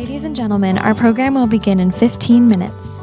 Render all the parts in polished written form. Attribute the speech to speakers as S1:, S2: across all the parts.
S1: Ladies and gentlemen, our program will begin in 15 minutes.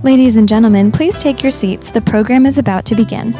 S1: Ladies and gentlemen, please take your seats. The program is about to begin.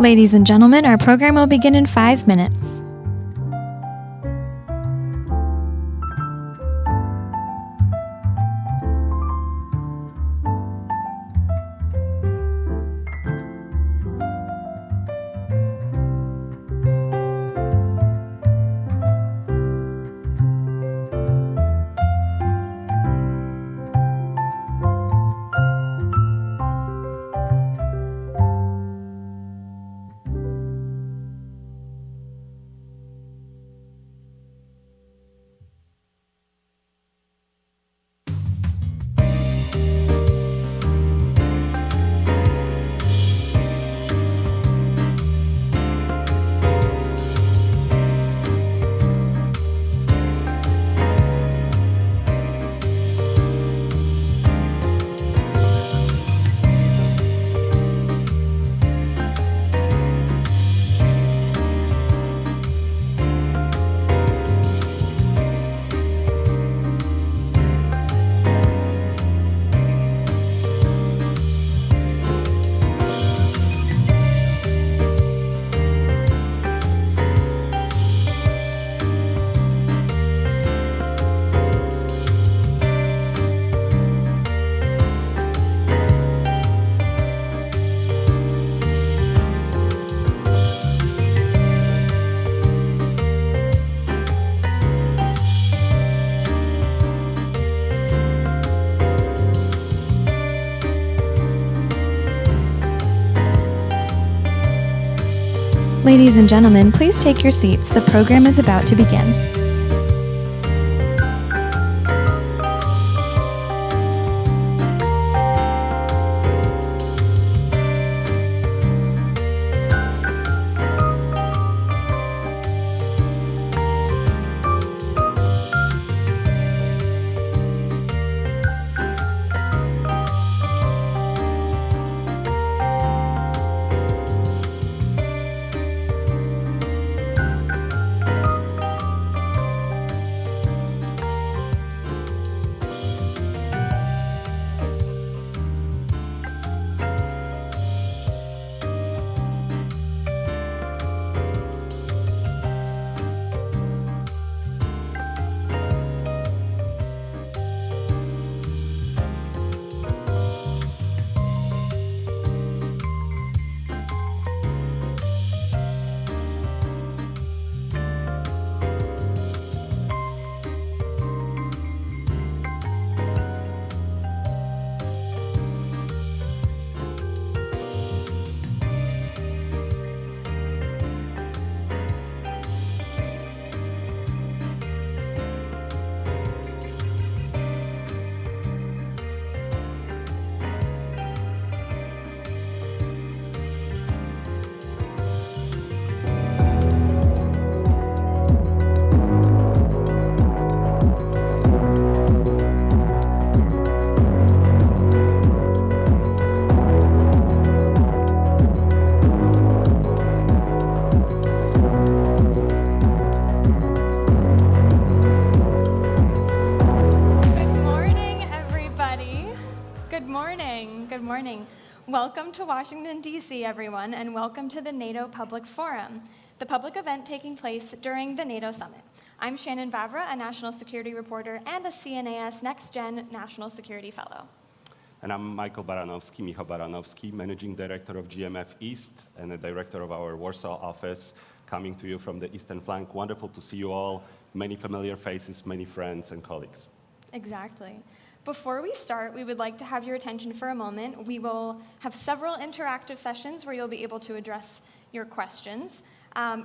S1: Ladies and gentlemen, our program will begin in 5 minutes. Ladies and gentlemen, please take your seats. The program is about to begin.
S2: Welcome to Washington, D.C., everyone, and welcome to the NATO Public Forum, the public event taking place during the NATO Summit. I'm Shannon Vavra, a national security reporter and a CNAS Next Gen National Security Fellow.
S3: And I'm Michał Baranowski, Managing Director of GMF East and the Director of our Warsaw office, coming to you from the Eastern Flank. Wonderful to see you all. Many familiar faces, many friends and colleagues.
S2: Exactly. Before we start, we would like to have your attention for a moment. We will have several interactive sessions where you'll be able to address your questions.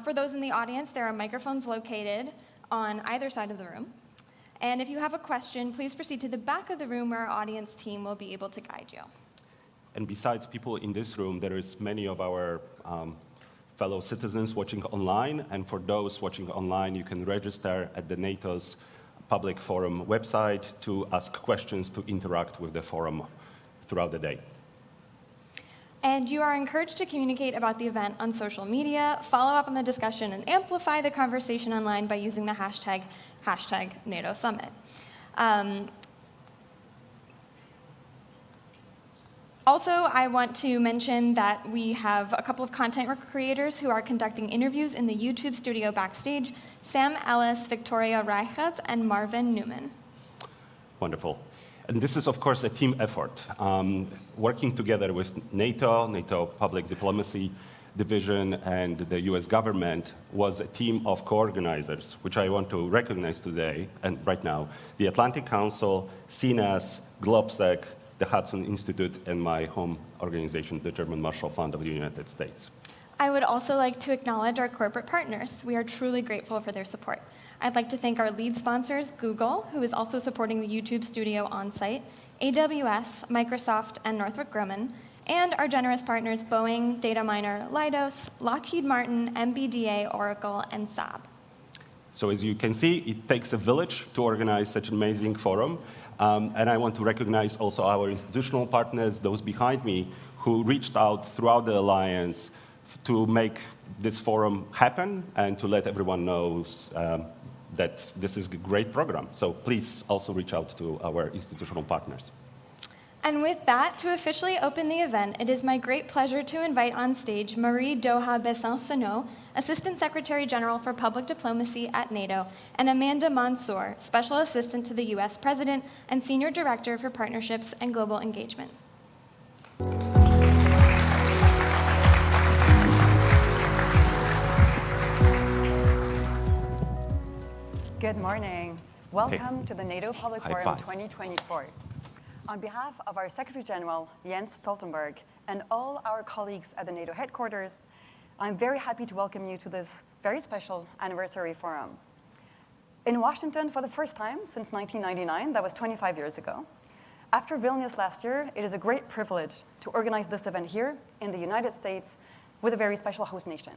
S2: For those in the audience, there are microphones located on either side of the room. And if you have a question, please proceed to the back of the room where our audience team will be able to guide you.
S3: And besides people in this room, there is many of our fellow citizens watching online. And for those watching online, you can register at the NATO's Public Forum website to ask questions, to interact with the forum throughout the day.
S2: And you are encouraged to communicate about the event on social media, follow up on the discussion, and amplify the conversation online by using the hashtag NATO Summit. Also, I want to mention that we have a couple of content creators who are conducting interviews in the YouTube studio backstage, Sam Ellis, Victoria Reichert, and Marvin Newman.
S3: Wonderful. And this is, of course, a team effort. Working together with NATO Public Diplomacy Division, and the US government was a team of co-organizers, which I want to recognize today and right now. The Atlantic Council, CNAS, GlobSec, the Hudson Institute, and my home organization, the German Marshall Fund of the United States.
S2: I would also like to acknowledge our corporate partners. We are truly grateful for their support. I'd like to thank our lead sponsors, Google, who is also supporting the YouTube studio on-site, AWS, Microsoft, and Northrop Grumman, and our generous partners, Boeing, Dataminr, Leidos, Lockheed Martin, MBDA, Oracle, and Saab.
S3: So as you can see, it takes a village to organize such an amazing forum. And I want to recognize also our institutional partners, those behind me, who reached out throughout the Alliance to make this forum happen and to let everyone know that this is a great program. So please also reach out to our institutional partners.
S2: And with that, to officially open the event, it is my great pleasure to invite on stage Marie Doha Besson-Sano, Assistant Secretary General for Public Diplomacy at NATO, and Amanda Mansour, Special Assistant to the US President and Senior Director for Partnerships and Global Engagement.
S4: Good morning. Welcome to the NATO Public Forum 2024. On behalf of our Secretary General, Jens Stoltenberg, and all our colleagues at the NATO headquarters, I'm very happy to welcome you to this very special anniversary forum. In Washington for the first time since 1999, that was 25 years ago. After Vilnius last year, it is a great privilege to organize this event here in the United States with a very special host nation.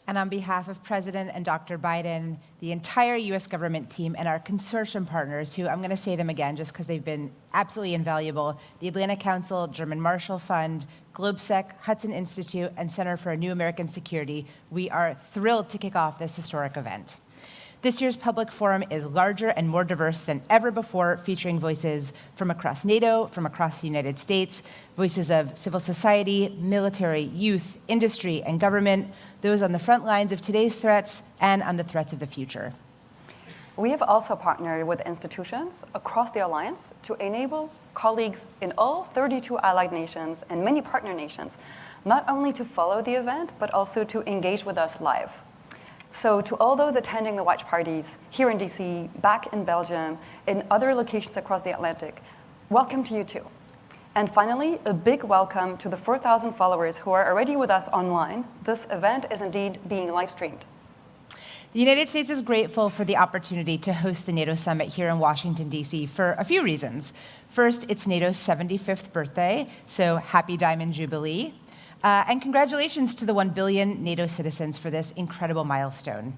S5: And on behalf of President and Dr. Biden, the entire US government team, and our consortium partners, who I'm going to say them again just because they've been absolutely invaluable, the Atlantic Council, German Marshall Fund, GlobSec, Hudson Institute, and Center for a New American Security, we are thrilled to kick off this historic event. This year's public forum is larger and more diverse than ever before, featuring voices from across NATO, from across the United States, voices of civil society, military, youth, industry, and government, those on the front lines of today's threats and on the threats of the future.
S4: We have also partnered with institutions across the Alliance to enable colleagues in all 32 allied nations and many partner nations, not only to follow the event, but also to engage with us live. So to all those attending the watch parties here in DC, back in Belgium, in other locations across the Atlantic, welcome to you too. And finally, a big welcome to the 4,000 followers who are already with us online. This event is indeed being live streamed.
S5: The United States is grateful for the opportunity to host the NATO summit here in Washington, D.C. for a few reasons. First, it's NATO's 75th birthday, so happy Diamond Jubilee. And congratulations to the 1 billion NATO citizens for this incredible milestone,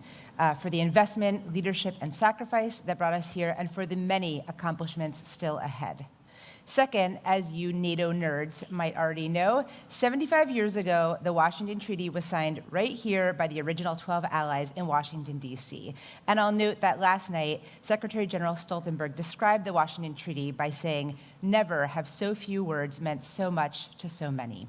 S5: for the investment, leadership, and sacrifice that brought us here, and for the many accomplishments still ahead. Second, as you NATO nerds might already know, 75 years ago, the Washington Treaty was signed right here by the original 12 allies in Washington, D.C. And I'll note that last night, Secretary General Stoltenberg described the Washington Treaty by saying, "Never have so few words meant so much to so many."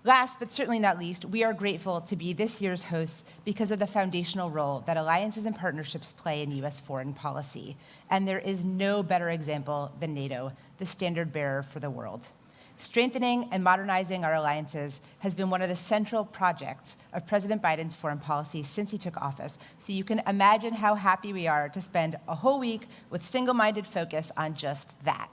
S5: Last, but certainly not least, we are grateful to be this year's hosts because of the foundational role that alliances and partnerships play in U.S. foreign policy. And there is no better example than NATO, the standard bearer for the world. Strengthening and modernizing our alliances has been one of the central projects of President Biden's foreign policy since he took office. So you can imagine how happy we are to spend a whole week with single-minded focus on just that.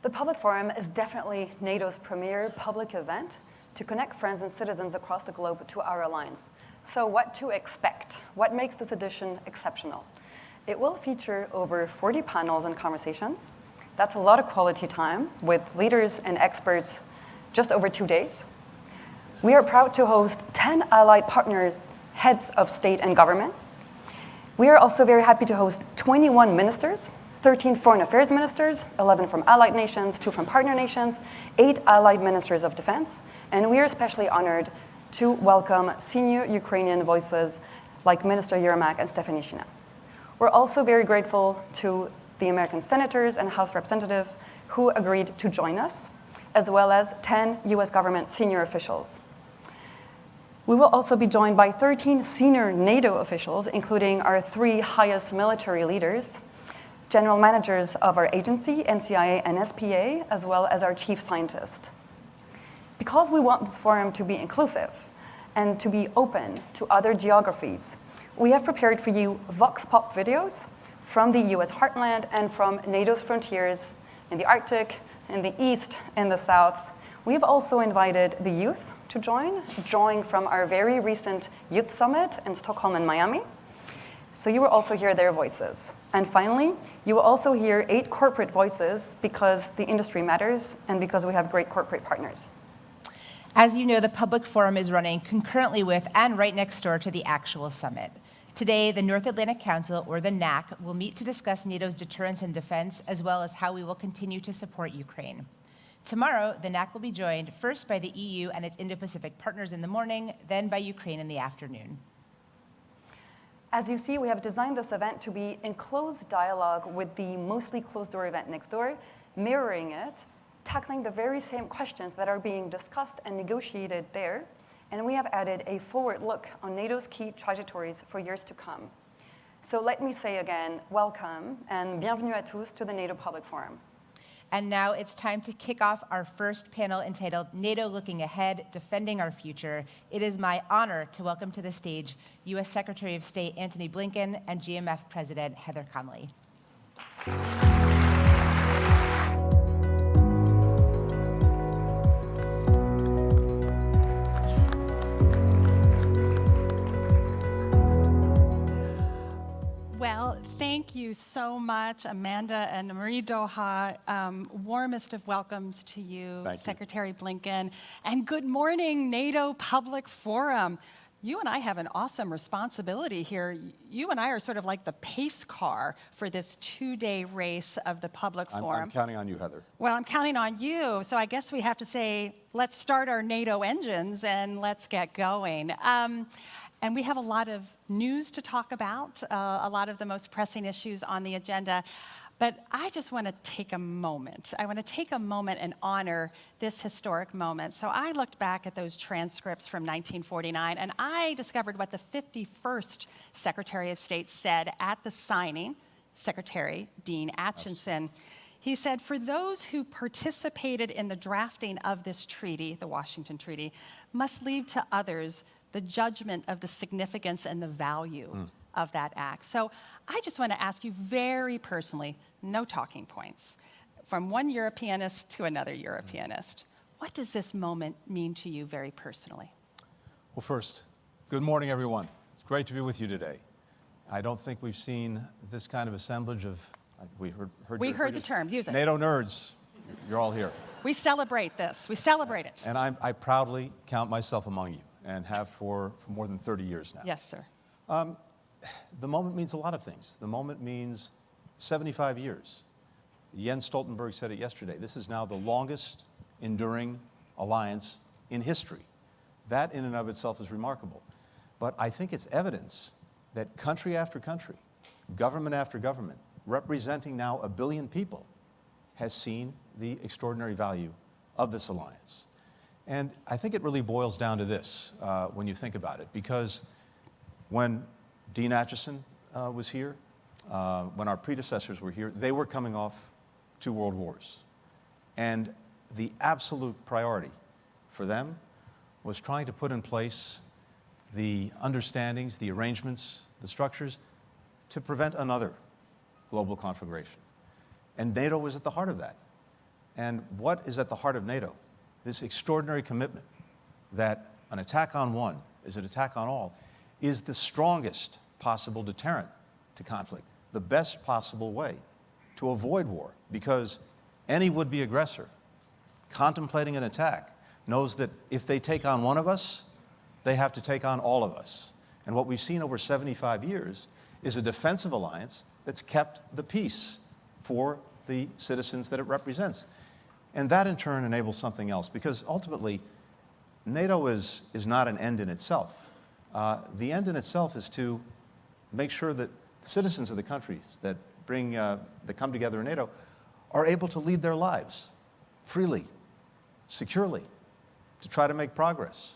S4: The Public Forum is definitely NATO's premier public event to connect friends and citizens across the globe to our alliance. So what to expect? What makes this edition exceptional? It will feature over 40 panels and conversations. That's a lot of quality time with leaders and experts just over 2 days. We are proud to host 10 allied partners, heads of state and governments. We are also very happy to host 21 ministers, 13 foreign affairs ministers, 11 from allied nations, 2 from partner nations, 8 allied ministers of defense, and we are especially honored to welcome senior Ukrainian voices like Minister Yermak and Stefanishina. We're also very grateful to the American senators and House representatives who agreed to join us, as well as 10 US government senior officials. We will also be joined by 13 senior NATO officials, including our 3 highest military leaders, general managers of our agency, NCIA and SPA, as well as our chief scientist. Because we want this forum to be inclusive and to be open to other geographies, we have prepared for you vox pop videos from the US heartland and from NATO's frontiers in the Arctic, in the East, in the South. We have also invited the youth to join, drawing from our very recent youth summit in Stockholm and Miami. So you will also hear their voices. And finally, you will also hear 8 corporate voices because the industry matters and because we have great corporate partners.
S5: As you know, the public forum is running concurrently with and right next door to the actual summit. Today, the North Atlantic Council, or the NAC, will meet to discuss NATO's deterrence and defense, as well as how we will continue to support Ukraine. Tomorrow, the NAC will be joined first by the EU and its Indo-Pacific partners in the morning, then by Ukraine in the afternoon.
S4: As you see, we have designed this event to be in close dialogue with the mostly closed-door event next door, mirroring it, tackling the very same questions that are being discussed and negotiated there. And we have added a forward look on NATO's key trajectories for years to come. So let me say again, welcome and bienvenue à tous to the NATO Public Forum.
S5: And now it's time to kick off our first panel entitled NATO Looking Ahead, Defending Our Future. It is my honor to welcome to the stage U.S. Secretary of State Antony Blinken and GMF President Heather Conley.
S6: Well, thank you so much, Amanda and Marie Doha. Warmest of welcomes to you, Secretary Blinken. And good morning, NATO Public Forum. You and I have an awesome responsibility here. You and I are sort of like the pace car for this 2-day race of the public forum.
S7: I'm counting on you, Heather.
S6: Well, I'm counting on you. So I guess we have to say, let's start our NATO engines and let's get going. And we have a lot of news to talk about, a lot of the most pressing issues on the agenda. But I just want to take a moment. I want to take a moment and honor this historic moment. So I looked back at those transcripts from 1949, and I discovered what the 51st Secretary of State said at the signing, Secretary Dean Acheson. He said, for those who participated in the drafting of this treaty, the Washington Treaty, must leave to others the judgment of the significance and the value of that act. So I just want to ask you very personally, no talking points, from one Europeanist to another Europeanist. What does this moment mean to you very personally?
S7: Well, first, good morning, everyone. It's great to be with you today. I don't think we've seen this kind of assemblage of, we heard
S6: the term, use it.
S7: NATO nerds. You're all here.
S6: We celebrate this. We celebrate it.
S7: And I proudly count myself among you, and have for more than 30 years now.
S6: Yes, sir.
S7: The moment means a lot of things. The moment means 75 years. Jens Stoltenberg said it yesterday. This is now the longest enduring alliance in history. That in and of itself is remarkable. But I think it's evidence that country after country, government after government, representing now 1 billion people, has seen the extraordinary value of this alliance. And I think it really boils down to this when you think about it, because when Dean Acheson was here, when our predecessors were here, they were coming off 2 world wars. And the absolute priority for them was trying to put in place the understandings, the arrangements, the structures to prevent another global conflagration. And NATO was at the heart of that. And what is at the heart of NATO? This extraordinary commitment that an attack on one is an attack on all is the strongest possible deterrent to conflict, the best possible way to avoid war, because any would-be aggressor contemplating an attack knows that if they take on one of us, they have to take on all of us. And what we've seen over 75 years is a defensive alliance that's kept the peace for the citizens that it represents. And that, in turn, enables something else, because ultimately, NATO is not an end in itself. The end in itself is to make sure that the citizens of the countries that come together in NATO are able to lead their lives freely, securely, to try to make progress,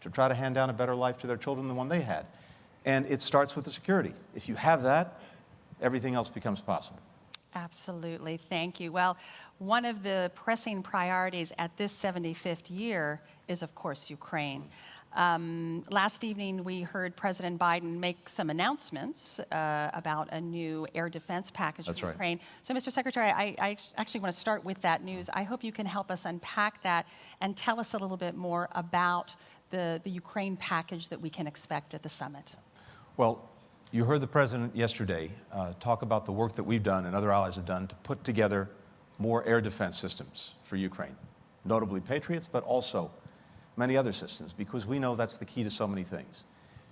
S7: to try to hand down a better life to their children than the one they had. And it starts with the security. If you have that, everything else becomes possible.
S6: Absolutely. Thank you. Well, one of the pressing priorities at this 75th year is, of course, Ukraine. Last evening, we heard President Biden make some announcements about a new air defense package
S7: That's
S6: for
S7: right.
S6: Ukraine. So, Mr. Secretary, I actually want to start with that news. I hope you can help us unpack that and tell us a little bit more about the Ukraine package that we can expect at the summit.
S7: Well, you heard the President yesterday talk about the work that we've done and other allies have done to put together more air defense systems for Ukraine, notably Patriots, but also many other systems, because we know that's the key to so many things.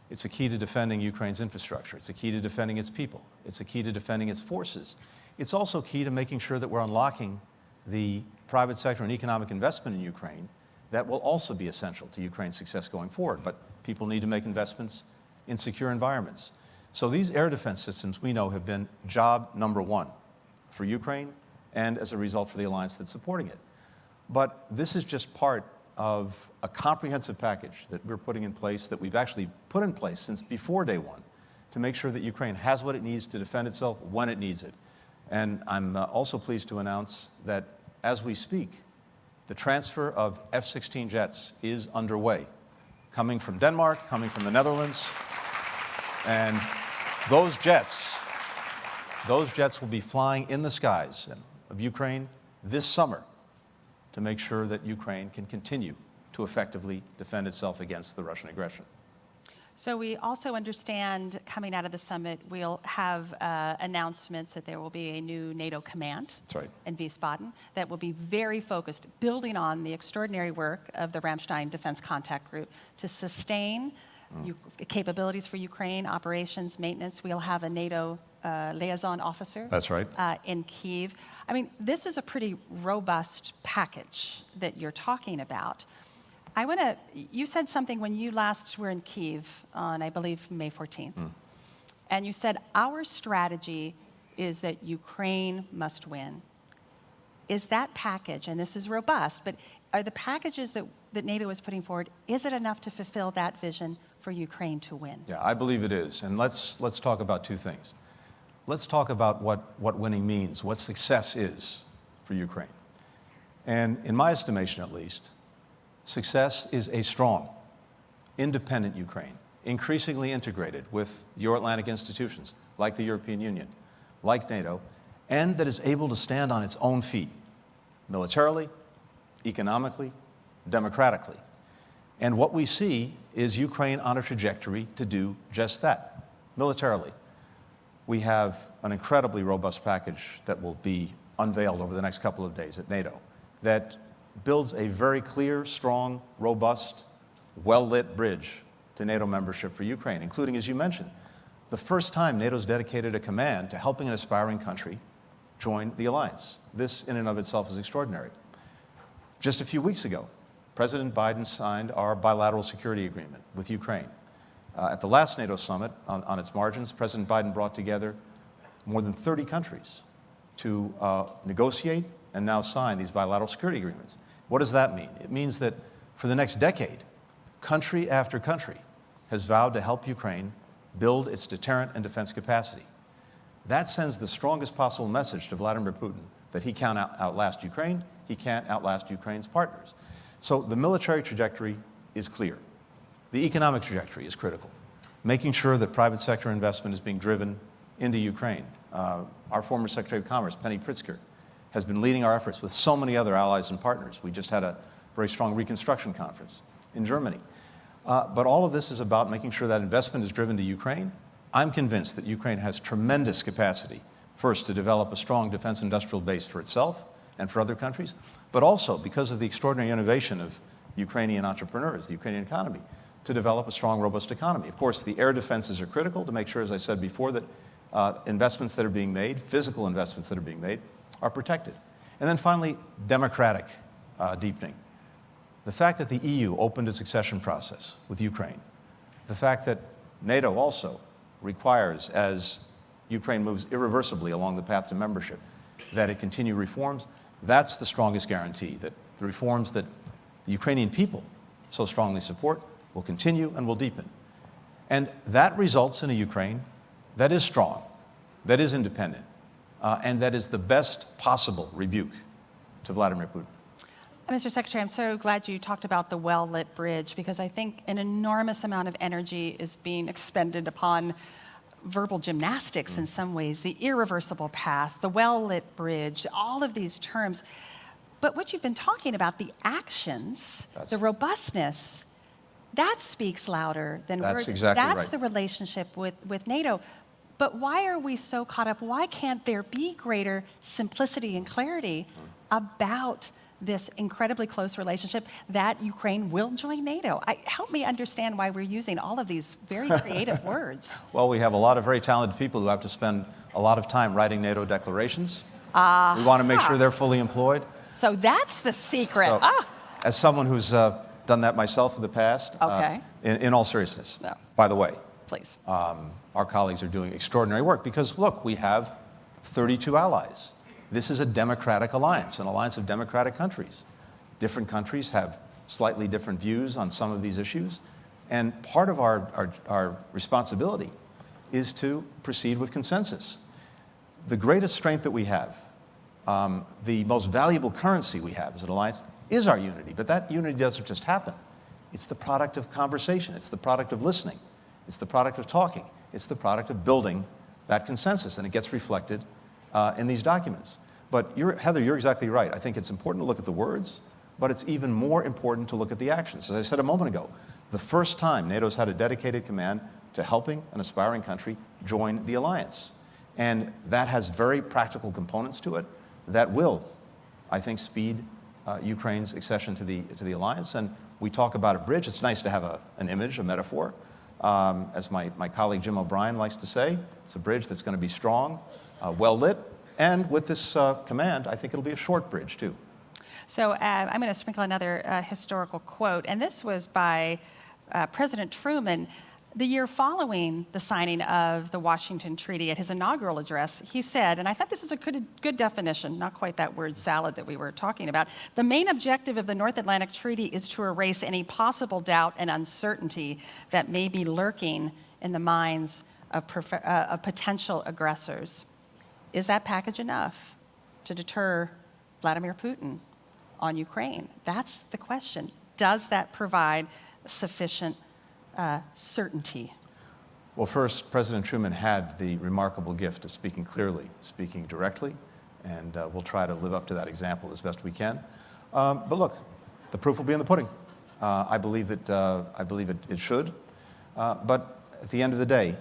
S7: It's a key to defending Ukraine's infrastructure. It's a key to defending its people. It's a key to defending its forces. It's also key to making sure that we're unlocking the private sector and economic investment in Ukraine that will also be essential to Ukraine's success going forward. But people need to make investments in secure environments. So these air defense systems, we know, have been job number one for Ukraine and, as a result, for the alliance that's supporting it. But this is just part of a comprehensive package that we're putting in place, that we've actually put in place since before day one, to make sure that Ukraine has what it needs to defend itself when it needs it. And I'm also pleased to announce that as we speak, the transfer of F-16 jets is underway, coming from Denmark, coming from the Netherlands. And those jets will be flying in the skies of Ukraine this summer to make sure that Ukraine can continue to effectively defend itself against the Russian aggression.
S6: So we also understand, coming out of the summit, we'll have announcements that there will be a new NATO command.
S7: That's right.
S6: In Wiesbaden that will be very focused, building on the extraordinary work of the Ramstein Defense Contact Group to sustain capabilities for Ukraine, operations, maintenance. We'll have a NATO liaison officer.
S7: That's right.
S6: In Kyiv. I mean, this is a pretty robust package that you're talking about. You said something when you last were in Kyiv on, I believe, May 14th. And you said, our strategy is that Ukraine must win. Is that package, and this is robust, but are the packages that NATO is putting forward, is it enough to fulfill that vision for Ukraine to win?
S7: Yeah, I believe it is. And let's talk about two things. Let's talk about what winning means, what success is for Ukraine. And in my estimation, at least, success is a strong, independent Ukraine, increasingly integrated with Euro-Atlantic institutions like the European Union, like NATO, and that is able to stand on its own feet, militarily, economically, democratically. And what we see is Ukraine on a trajectory to do just that, militarily. We have an incredibly robust package that will be unveiled over the next couple of days at NATO that builds a very clear, strong, robust, well-lit bridge to NATO membership for Ukraine, including, as you mentioned, the first time NATO's dedicated a command to helping an aspiring country join the alliance. This, in and of itself, is extraordinary. Just a few weeks ago, President Biden signed our bilateral security agreement with Ukraine. At the last NATO summit, on its margins, President Biden brought together more than 30 countries to negotiate and now sign these bilateral security agreements. What does that mean? It means that for the next decade, country after country has vowed to help Ukraine build its deterrent and defense capacity. That sends the strongest possible message to Vladimir Putin that he can't outlast Ukraine, he can't outlast Ukraine's partners. So the military trajectory is clear. The economic trajectory is critical. Making sure that private sector investment is being driven into Ukraine. Our former Secretary of Commerce, Penny Pritzker, has been leading our efforts with so many other allies and partners. We just had a very strong reconstruction conference in Germany. But all of this is about making sure that investment is driven to Ukraine. I'm convinced that Ukraine has tremendous capacity, first, to develop a strong defense industrial base for itself and for other countries, but also because of the extraordinary innovation of Ukrainian entrepreneurs, the Ukrainian economy, to develop a strong, robust economy. Of course, the air defenses are critical to make sure, as I said before, that investments that are being made, physical investments that are being made, are protected. And then finally, democratic deepening. The fact that the EU opened its accession process with Ukraine, the fact that NATO also requires, as Ukraine moves irreversibly along the path to membership, that it continue reforms. That's the strongest guarantee that the reforms that the Ukrainian people so strongly support will continue and will deepen. And that results in a Ukraine that is strong, that is independent, and that is the best possible rebuke to Vladimir Putin.
S6: Mr. Secretary, I'm so glad you talked about the well-lit bridge, because I think an enormous amount of energy is being expended upon verbal gymnastics in some ways, the irreversible path, the well-lit bridge, all of these terms. But what you've been talking about, the actions, the robustness, that speaks louder than words.
S7: That's exactly right.
S6: That's the relationship with NATO. But why are we so caught up? Why can't there be greater simplicity and clarity about this incredibly close relationship that Ukraine will join NATO? Help me understand why we're using all of these very creative words.
S7: Well, we have a lot of very talented people who have to spend a lot of time writing NATO declarations. We want to make sure they're fully employed.
S6: So that's the secret.
S7: So, as someone who's done that myself in the past, in all seriousness, by the way,
S6: please.
S7: Our colleagues are doing extraordinary work because, look, we have 32 allies. This is a democratic alliance, an alliance of democratic countries. Different countries have slightly different views on some of these issues, and part of our responsibility is to proceed with consensus. The greatest strength that we have, the most valuable currency we have as an alliance, is our unity, but that unity doesn't just happen. It's the product of conversation, it's the product of listening, it's the product of talking, it's the product of building that consensus, and it gets reflected in these documents. But Heather, you're exactly right. I think it's important to look at the words, but it's even more important to look at the actions. As I said a moment ago, the first time NATO's had a dedicated command to helping an aspiring country join the alliance. And that has very practical components to it that will, I think, speed Ukraine's accession to the alliance. And we talk about a bridge. It's nice to have an image, a metaphor. As my colleague Jim O'Brien likes to say, it's a bridge that's going to be strong, well lit, and with this command, I think it'll be a short bridge too.
S6: So I'm going to sprinkle another historical quote, and this was by President Truman the year following the signing of the Washington Treaty. At his inaugural address, he said, and I thought this is a good definition, not quite that word salad that we were talking about, the main objective of the North Atlantic Treaty is to erase any possible doubt and uncertainty that may be lurking in the minds of potential aggressors. Is that package enough to deter Vladimir Putin on Ukraine? That's the question. Does that provide sufficient certainty?
S7: Well, first, President Truman had the remarkable gift of speaking clearly, speaking directly, and we'll try to live up to that example as best we can. But look, the proof will be in the pudding. I believe it should. But at the end of the day,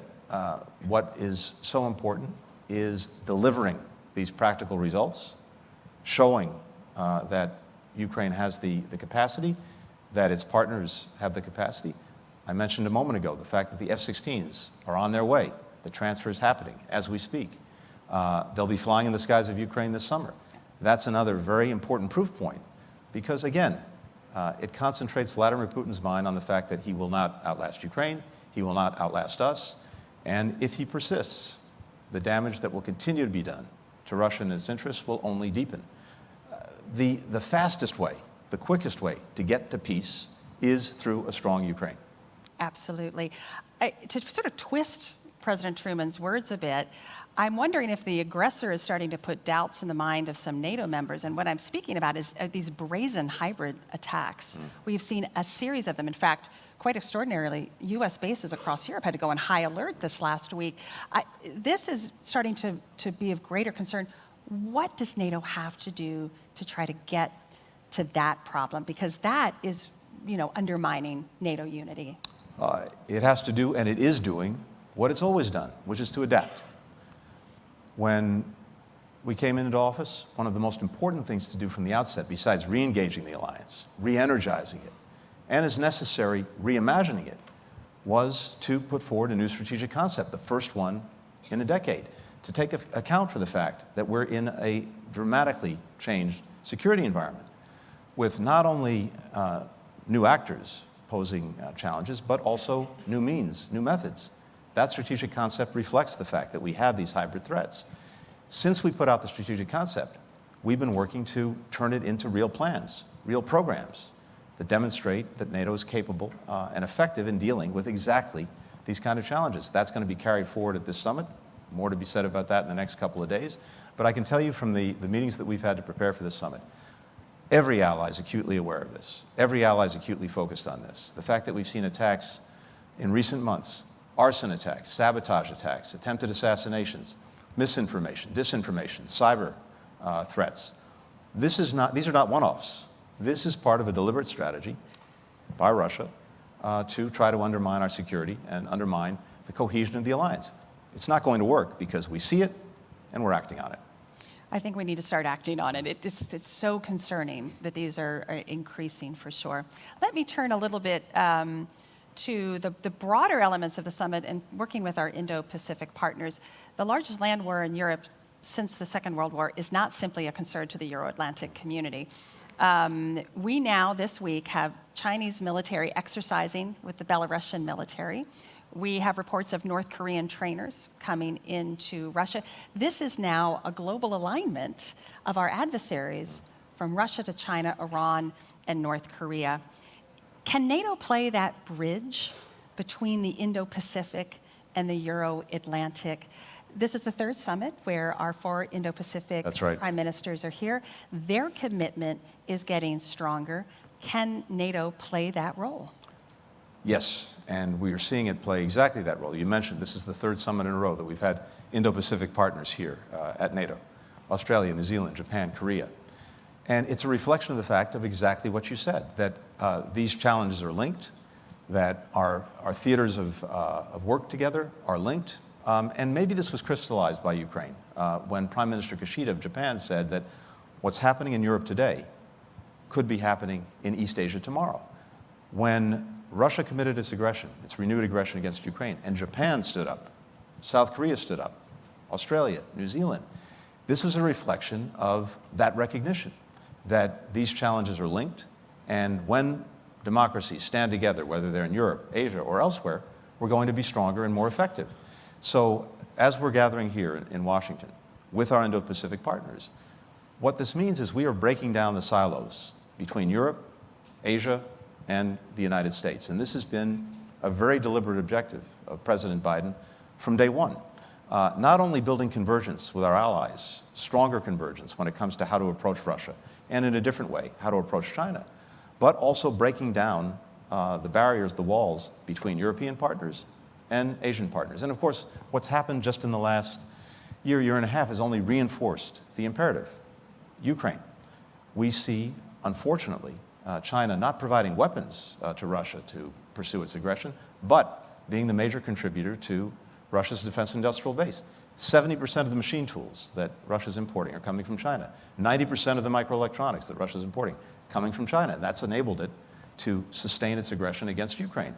S7: what is so important is delivering these practical results, showing that Ukraine has the capacity, that its partners have the capacity. I mentioned a moment ago the fact that the F-16s are on their way. The transfer is happening as we speak. They'll be flying in the skies of Ukraine this summer. That's another very important proof point because, again, it concentrates Vladimir Putin's mind on the fact that he will not outlast Ukraine, he will not outlast us, and if he persists, the damage that will continue to be done to Russia and its interests will only deepen. The fastest way, the quickest way to get to peace is through a strong Ukraine.
S6: Absolutely. To sort of twist President Truman's words a bit, I'm wondering if the aggressor is starting to put doubts in the mind of some NATO members. And what I'm speaking about is these brazen hybrid attacks. We've seen a series of them. In fact, quite extraordinarily, U.S. bases across Europe had to go on high alert this last week. This is starting to be of greater concern. What does NATO have to do to try to get to that problem? Because that is, undermining NATO unity.
S7: It has to do, and it is doing, what it's always done, which is to adapt. When we came into office, one of the most important things to do from the outset, besides re-engaging the alliance, re-energizing it, and as necessary, reimagining it, was to put forward a new strategic concept, the first one in a decade, to take account for the fact that we're in a dramatically changed security environment with not only new actors posing challenges, but also new means, new methods. That strategic concept reflects the fact that we have these hybrid threats. Since we put out the strategic concept, we've been working to turn it into real plans, real programs that demonstrate that NATO is capable and effective in dealing with exactly these kind of challenges. That's going to be carried forward at this summit. More to be said about that in the next couple of days. But I can tell you from the meetings that we've had to prepare for this summit, every ally is acutely aware of this. Every ally is acutely focused on this. The fact that we've seen attacks in recent months, arson attacks, sabotage attacks, attempted assassinations, misinformation, disinformation, cyber threats. These are not one-offs. This is part of a deliberate strategy by Russia to try to undermine our security and undermine the cohesion of the alliance. It's not going to work because we see it and we're acting on it.
S6: I think we need to start acting on it. It's so concerning that these are increasing for sure. Let me turn a little bit to the broader elements of the summit and working with our Indo-Pacific partners. The largest land war in Europe since the Second World War is not simply a concern to the Euro-Atlantic community. We now, this week, have Chinese military exercising with the Belarusian military. We have reports of North Korean trainers coming into Russia. This is now a global alignment of our adversaries from Russia to China, Iran, and North Korea. Can NATO play that bridge between the Indo-Pacific and the Euro-Atlantic? This is the third summit where our 4 Indo-Pacific prime ministers are here. Their commitment is getting stronger. Can NATO play that role?
S7: Yes, and we are seeing it play exactly that role. You mentioned this is the third summit in a row that we've had Indo-Pacific partners here at NATO. Australia, New Zealand, Japan, Korea. And it's a reflection of the fact of exactly what you said, that these challenges are linked, that our theaters of work together are linked. And maybe this was crystallized by Ukraine when Prime Minister Kishida of Japan said that what's happening in Europe today could be happening in East Asia tomorrow. When Russia committed its aggression, its renewed aggression against Ukraine, and Japan stood up, South Korea stood up, Australia, New Zealand, this was a reflection of that recognition that these challenges are linked, and when democracies stand together, whether they're in Europe, Asia, or elsewhere, we're going to be stronger and more effective. So as we're gathering here in Washington with our Indo-Pacific partners, what this means is we are breaking down the silos between Europe, Asia, and the United States. And this has been a very deliberate objective of President Biden from day one. Not only building convergence with our allies, stronger convergence when it comes to how to approach Russia, and in a different way, how to approach China, but also breaking down the barriers, the walls between European partners and Asian partners. And of course, what's happened just in the last year and a half has only reinforced the imperative. Ukraine. We see, unfortunately, China not providing weapons to Russia to pursue its aggression, but being the major contributor to Russia's defense industrial base. 70% of the machine tools that Russia's importing are coming from China. 90% of the microelectronics that Russia's importing coming from China. And that's enabled it to sustain its aggression against Ukraine.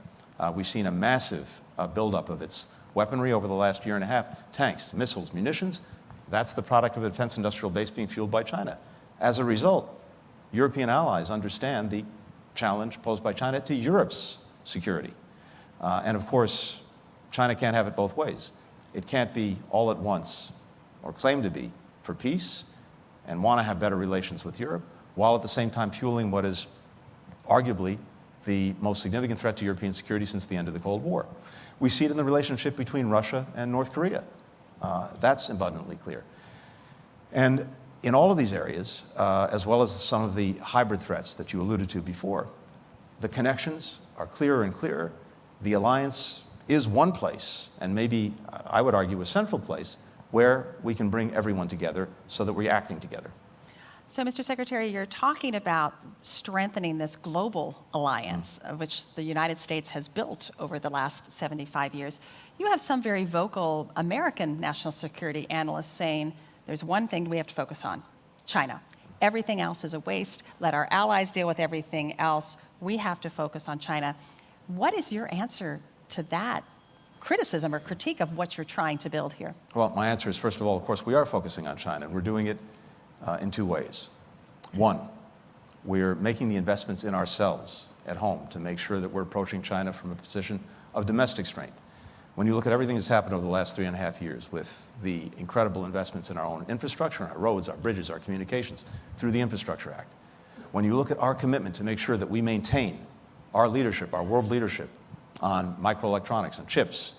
S7: We've seen a massive buildup of its weaponry over the last year and a half. Tanks, missiles, munitions. That's the product of a defense industrial base being fueled by China. As a result, European allies understand the challenge posed by China to Europe's security. And of course, China can't have it both ways. It can't be all at once, or claim to be, for peace and want to have better relations with Europe, while at the same time fueling what is arguably the most significant threat to European security since the end of the Cold War. We see it in the relationship between Russia and North Korea. That's abundantly clear. And in all of these areas, as well as some of the hybrid threats that you alluded to before, the connections are clearer and clearer. The alliance is one place, and maybe I would argue a central place, where we can bring everyone together so that we're acting together.
S6: So, Mr. Secretary, you're talking about strengthening this global alliance, of which the United States has built over the last 75 years. You have some very vocal American national security analysts saying there's one thing we have to focus on: China. Everything else is a waste. Let our allies deal with everything else. We have to focus on China. What is your answer to that criticism or critique of what you're trying to build here?
S7: Well, my answer is, first of all, of course, we are focusing on China, and we're doing it in two ways. One, we're making the investments in ourselves at home to make sure that we're approaching China from a position of domestic strength. when you look at everything that's happened over the last 3.5 years with the incredible investments in our own infrastructure, our roads, our bridges, our communications, through the Infrastructure Act, when you look at our commitment to make sure that we maintain our leadership, our world leadership on microelectronics and chips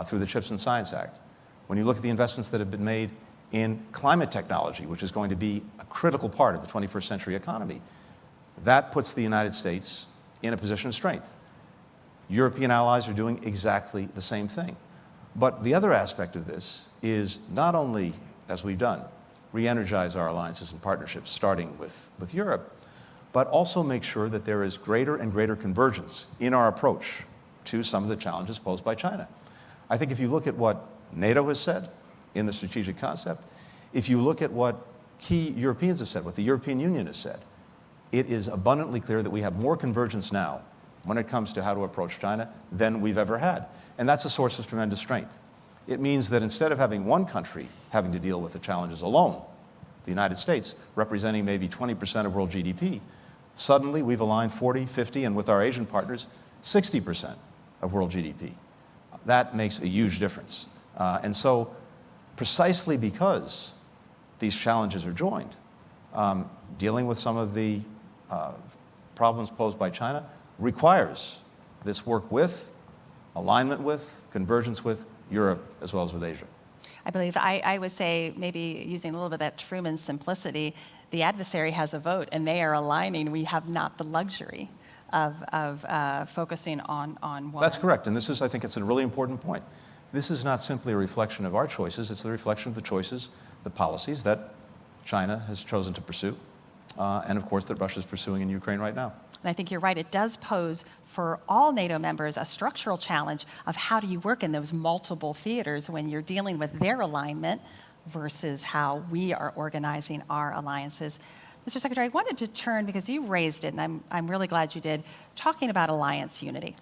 S7: through the CHIPS and Science Act, when you look at the investments that have been made in climate technology, which is going to be a critical part of the 21st century economy, that puts the United States in a position of strength. European allies are doing exactly the same thing. But the other aspect of this is not only, as we've done, re-energize our alliances and partnerships, starting with Europe, but also make sure that there is greater and greater convergence in our approach to some of the challenges posed by China. I think if you look at what NATO has said in the strategic concept, if you look at what key Europeans have said, what the European Union has said, it is abundantly clear that we have more convergence now when it comes to how to approach China than we've ever had. And that's a source of tremendous strength. It means that instead of having one country having to deal with the challenges alone, the United States representing maybe 20% of world GDP, suddenly we've aligned 40, 50, and with our Asian partners, 60% of world GDP. That makes a huge difference. And so precisely because these challenges are joined, dealing with some of the problems posed by China requires this work with, alignment with, convergence with Europe as well as with Asia.
S6: I believe I would say, maybe using a little bit of that Truman simplicity, the adversary has a vote and they are aligning. We have not the luxury of focusing on one.
S7: That's correct, and this is, I think it's a really important point. This is not simply a reflection of our choices, it's a reflection of the choices, the policies that China has chosen to pursue, and of course that Russia is pursuing in Ukraine right now.
S6: And I think you're right, it does pose for all NATO members a structural challenge of how do you work in those multiple theaters when you're dealing with their alignment versus how we are organizing our alliances. Mr. Secretary, I wanted to turn, because you raised it, and I'm really glad you did, talking about alliance unity.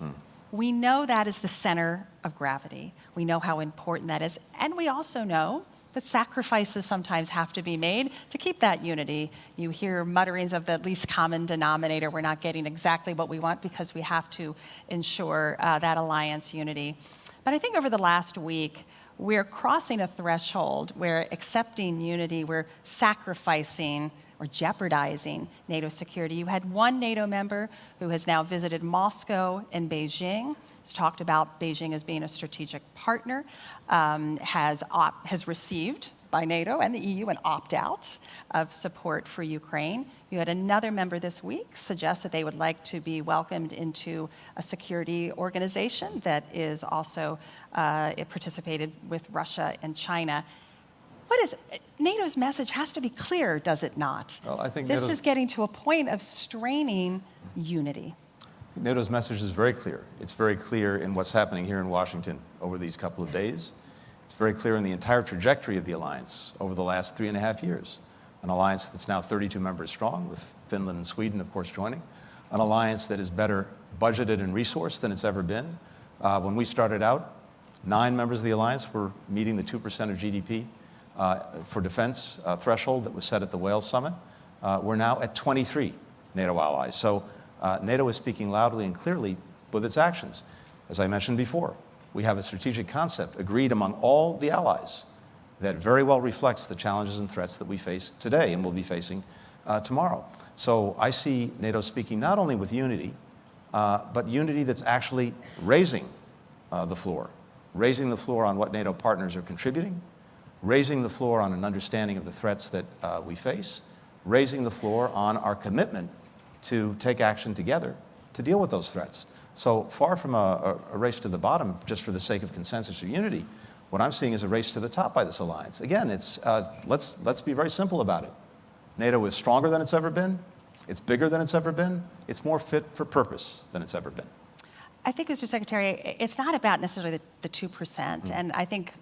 S6: We know that is the center of gravity. We know how important that is, and we also know that sacrifices sometimes have to be made to keep that unity. You hear mutterings of the least common denominator. We're not getting exactly what we want because we have to ensure that alliance unity. But I think over the last week, we're crossing a threshold where accepting unity, we're sacrificing or jeopardizing NATO security. You had one NATO member who has now visited Moscow and Beijing. He's talked about Beijing as being a strategic partner, has received by NATO and the EU an opt-out of support for Ukraine. You had another member this week suggest that they would like to be welcomed into a security organization that is also participated with Russia and China. NATO's message has to be clear, does it not?
S7: Well, I think
S6: this is getting to a point of straining unity.
S7: NATO's message is very clear. It's very clear in what's happening here in Washington over these couple of days. It's very clear in the entire trajectory of the alliance over the last 3.5 years. An alliance that's now 32 members strong, with Finland and Sweden, of course, joining. An alliance that is better budgeted and resourced than it's ever been. When we started out, 9 members of the alliance were meeting the 2% of GDP for defense threshold that was set at the Wales Summit. We're now at 23 NATO allies. So NATO is speaking loudly and clearly with its actions. As I mentioned before, we have a strategic concept agreed among all the allies that very well reflects the challenges and threats that we face today and will be facing tomorrow. So I see NATO speaking not only with unity, but unity that's actually raising the floor on what NATO partners are contributing, raising the floor on an understanding of the threats that we face, raising the floor on our commitment to take action together to deal with those threats. So far from a race to the bottom just for the sake of consensus or unity, what I'm seeing is a race to the top by this alliance. Again, it's, let's be very simple about it. NATO is stronger than it's ever been. It's bigger than it's ever been. It's more fit for purpose than it's ever been.
S6: I think, Mr. Secretary, it's not about necessarily the 2%, and I think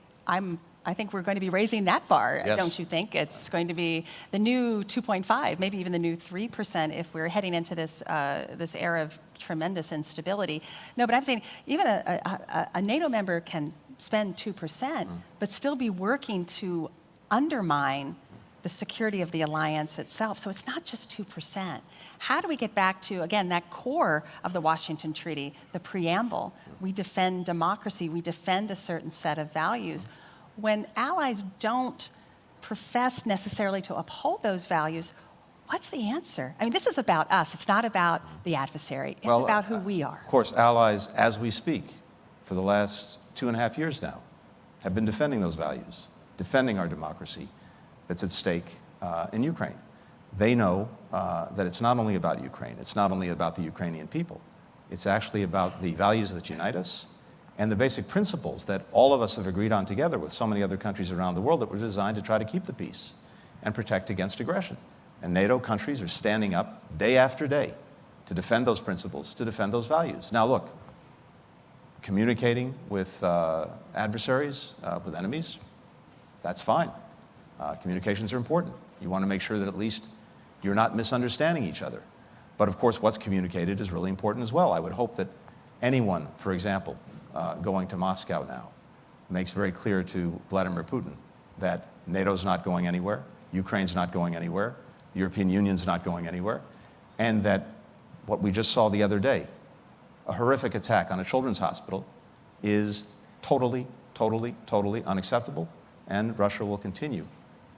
S6: we're going to be raising that bar,
S7: yes.
S6: Don't you think? It's going to be the new 2.5, maybe even the new 3% if we're heading into this era of tremendous instability. No, but I'm saying even a NATO member can spend 2%, but still be working to undermine the the security of the alliance itself. So it's not just 2%. How do we get back to, again, that core of the Washington Treaty, the preamble? We defend democracy, we defend a certain set of values. When allies don't profess necessarily to uphold those values, what's the answer? I mean, this is about us. It's not about the adversary. It's about who we are.
S7: Of course, allies, as we speak, for the last 2.5 years now, have been defending those values, defending our democracy that's at stake in Ukraine. They know that it's not only about Ukraine, it's not only about the Ukrainian people, it's actually about the values that unite us and the basic principles that all of us have agreed on together with so many other countries around the world that were designed to try to keep the peace and protect against aggression. And NATO countries are standing up day after day to defend those principles, to defend those values. Now look, communicating with adversaries, with enemies, that's fine. Communications are important. You want to make sure that at least you're not misunderstanding each other. But of course, what's communicated is really important as well. I would hope that anyone, for example, going to Moscow now, makes very clear to Vladimir Putin that NATO's not going anywhere, Ukraine's not going anywhere, the European Union's not going anywhere, and that what we just saw the other day, a horrific attack on a children's hospital, is totally, totally, totally unacceptable, and Russia will continue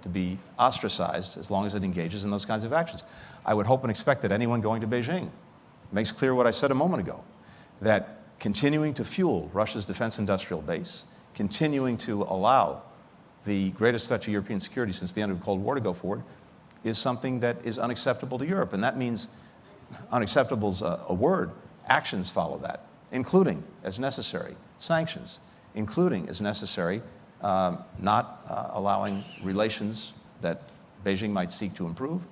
S7: to be ostracized as long as it engages in those kinds of actions. I would hope and expect that anyone going to Beijing makes clear what I said a moment ago, that continuing to fuel Russia's defense industrial base, continuing to allow the greatest threat to European security since the end of the Cold War to go forward, is something that is unacceptable to Europe. And that means unacceptable's a word. Actions follow that, including, as necessary, sanctions, including, as necessary, not allowing relations that Beijing might seek to improve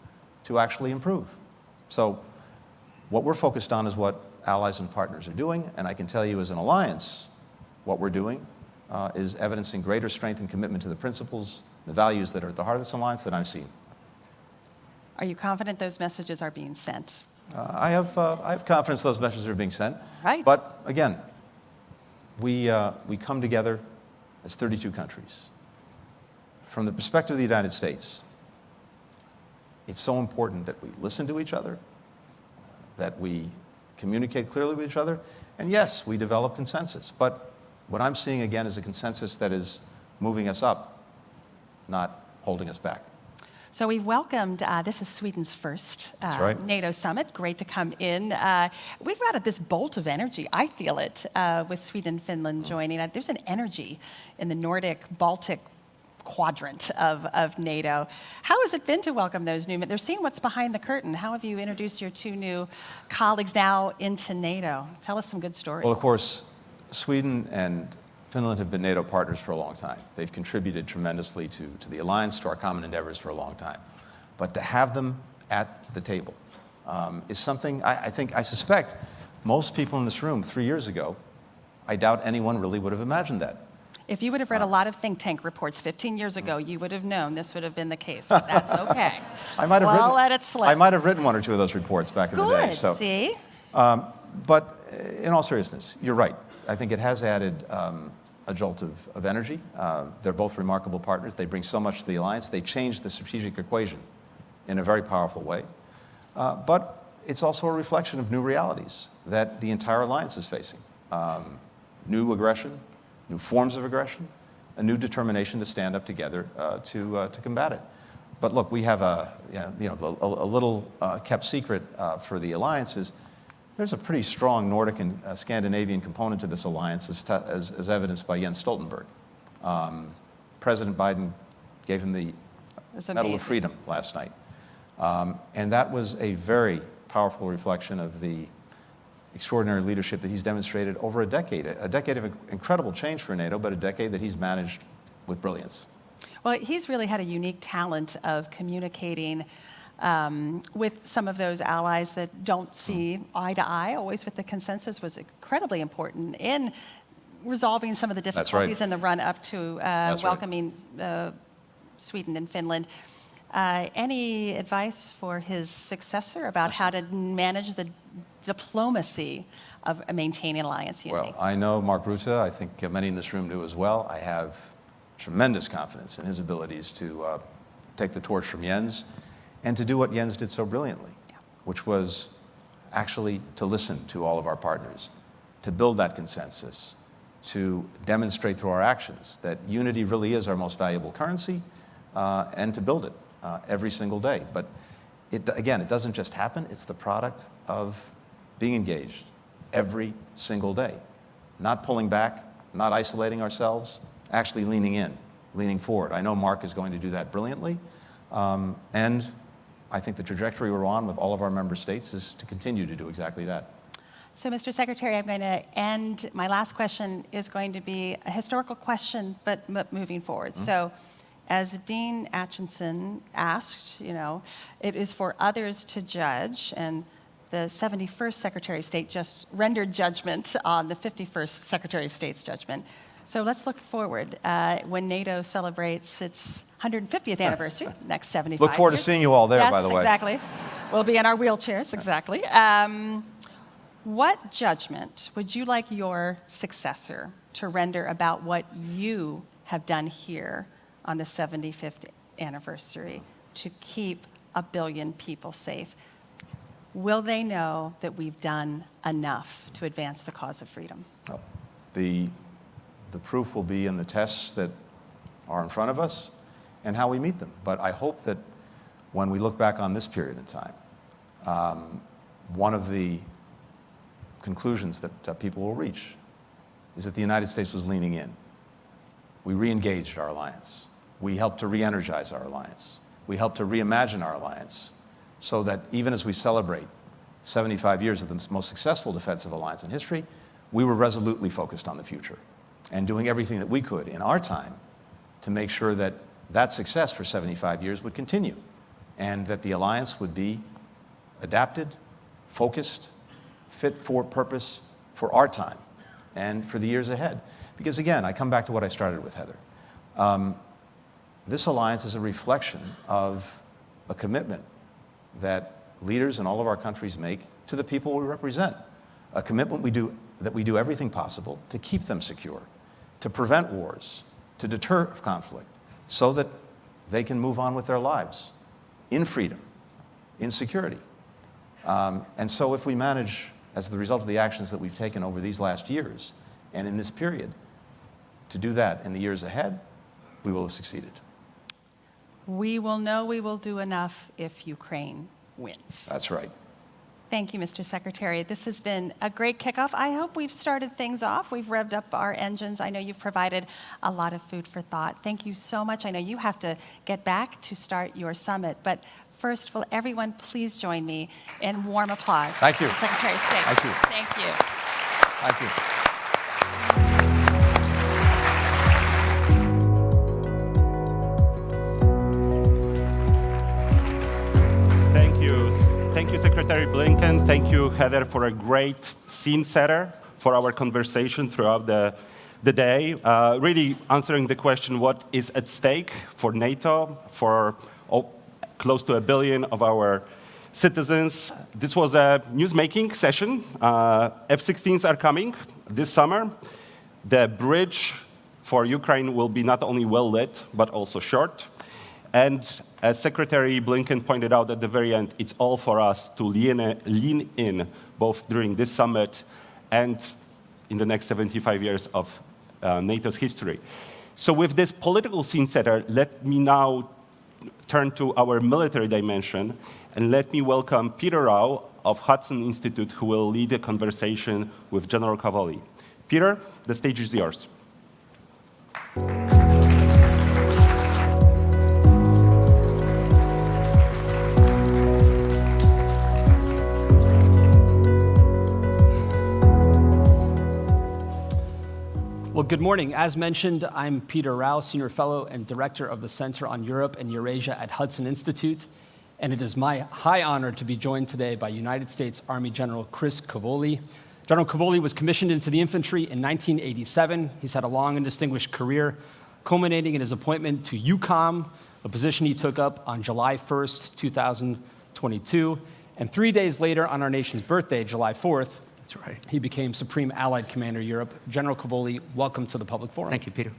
S7: to actually improve. So what we're focused on is what allies and partners are doing, and I can tell you as an alliance, what we're doing is evidencing greater strength and commitment to the principles, the values that are at the heart of this alliance that I've seen.
S6: Are you confident those messages are being sent?
S7: I have confidence those messages are being sent.
S6: Right.
S7: But again, we come together as 32 countries. From the perspective of the United States, it's so important that we listen to each other, that we communicate clearly with each other, and yes, we develop consensus. But what I'm seeing again is a consensus that is moving us up, not holding us back.
S6: So we welcomed, this is Sweden's first
S7: right.
S6: NATO summit. Great to come in. We've got this bolt of energy, I feel it, with Sweden and Finland joining. There's an energy in the Nordic-Baltic quadrant of NATO. How has it been to welcome those new men? They're seeing what's behind the curtain. How have you introduced your two new colleagues now into NATO? Tell us some good stories.
S7: Well, of course, Sweden and Finland have been NATO partners for a long time. They've contributed tremendously to the alliance, to our common endeavors for a long time. But to have them at the table is something I suspect most people in this room 3 years ago, I doubt anyone really would have imagined that.
S6: If you would have read a lot of think tank reports 15 years ago, you would have known this would have been the case, but that's okay. Let it slip.
S7: I might have written one or two of those reports back in the day.
S6: Good, see?
S7: But in all seriousness, you're right. I think it has added a jolt of energy. They're both remarkable partners. They bring so much to the alliance. They change the strategic equation in a very powerful way. But it's also a reflection of new realities that the entire alliance is facing. New aggression, new forms of aggression, a new determination to stand up together to combat it. But look, we have a little kept secret for the alliance is there's a pretty strong Nordic and Scandinavian component to this alliance, as evidenced by Jens Stoltenberg. President Biden gave him the Medal of Freedom last night. And that was a very powerful reflection of the extraordinary leadership that he's demonstrated over a decade of incredible change for NATO, but a decade that he's managed with brilliance.
S6: Well, he's really had a unique talent of communicating with some of those allies that don't see eye to eye, always with the consensus, was incredibly important in resolving some of the difficulties in the run-up to welcoming Sweden and Finland. Any advice for his successor about how to manage the diplomacy of maintaining alliance unity?
S7: Well, I know Mark Rutte. I think many in this room do as well. I have tremendous confidence in his abilities to take the torch from Jens and to do what Jens did so brilliantly, which was actually to listen to all of our partners, to build that consensus, to demonstrate through our actions that unity really is our most valuable currency, and to build it every single day. But again, it doesn't just happen. It's the product of being engaged every single day, not pulling back, not isolating ourselves, actually leaning in, leaning forward. I know Mark is going to do that brilliantly, and I think the trajectory we're on with all of our member states is to continue to do exactly that.
S6: So, Mr. Secretary, I'm going to end. My last question is going to be a historical question, but moving forward. So, as Dean Acheson asked, it is for others to judge, and the 71st Secretary of State just rendered judgment on the 51st Secretary of State's judgment. So let's look forward when NATO celebrates its 150th anniversary, next 75
S7: Look forward
S6: years.
S7: to seeing you all there,
S6: yes,
S7: by the way.
S6: Exactly. We'll be in our wheelchairs, exactly. What judgment would you like your successor to render about what you have done here on the 75th anniversary to keep 1 billion people safe? Will they know that we've done enough to advance the cause of freedom?
S7: Oh, the proof will be in the tests that are in front of us and how we meet them. But I hope that when we look back on this period in time, one of the conclusions that people will reach is that the United States was leaning in. We re-engaged our alliance. We helped to re-energize our alliance. We helped to reimagine our alliance so that even as we celebrate 75 years of the most successful defensive alliance in history, we were resolutely focused on the future and doing everything that we could in our time to make sure that that success for 75 years would continue and that the alliance would be adapted, focused, fit for purpose for our time and for the years ahead. Because again, I come back to what I started with, Heather. This alliance is a reflection of a commitment that leaders in all of our countries make to the people we represent. A commitment that we do everything possible to keep them secure, to prevent wars, to deter conflict, so that they can move on with their lives in freedom, in security. And so if we manage, as the result of the actions that we've taken over these last years and in this period, to do that in the years ahead, we will have succeeded.
S6: We will know we will do enough if Ukraine wins.
S7: That's right.
S6: Thank you, Mr. Secretary. This has been a great kickoff. I hope we've started things off. We've revved up our engines. I know you've provided a lot of food for thought. Thank you so much. I know you have to get back to start your summit, but first, will everyone please join me in warm applause?
S7: Thank you.
S6: Secretary of State.
S7: Thank you.
S6: Thank you.
S7: Thank you.
S3: Thank you, Secretary Blinken. Thank you, Heather, for a great scene setter for our conversation throughout the day. Really answering the question, what is at stake for NATO, for close to 1 billion of our citizens. This was a news-making session. F-16s are coming this summer. The bridge for Ukraine will be not only well-lit, but also short. And as Secretary Blinken pointed out at the very end, it's all for us to lean in, both during this summit and in the next 75 years of NATO's history. So with this political scene setter, let me now turn to our military dimension, and let me welcome Peter Rao of Hudson Institute, who will lead a conversation with General Cavoli. Peter, the stage is yours.
S8: Well, good morning. As mentioned, I'm Peter Rao, Senior Fellow and Director of the Center on Europe and Eurasia at Hudson Institute, and it is my high honor to be joined today by United States Army General Chris Cavoli. General Cavoli was commissioned into the infantry in 1987. He's had a long and distinguished career, culminating in his appointment to EUCOM, a position he took up on July 1st, 2022. And 3 days later, on our nation's birthday, July 4th, that's right, he became Supreme Allied Commander Europe. General Cavoli, welcome to the Public Forum.
S9: Thank you, Peter.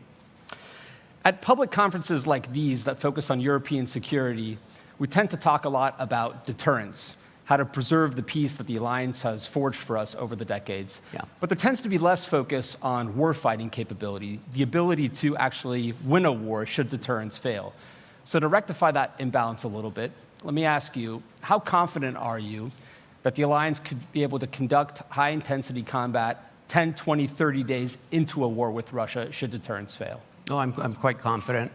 S8: At public conferences like these that focus on European security, we tend to talk a lot about deterrence, how to preserve the peace that the alliance has forged for us over the decades.
S9: Yeah.
S8: But there tends to be less focus on warfighting capability, the ability to actually win a war should deterrence fail. So to rectify that imbalance a little bit, let me ask you, how confident are you that the alliance could be able to conduct high-intensity combat 10, 20, 30 days into a war with Russia should deterrence fail?
S9: No, I'm quite confident.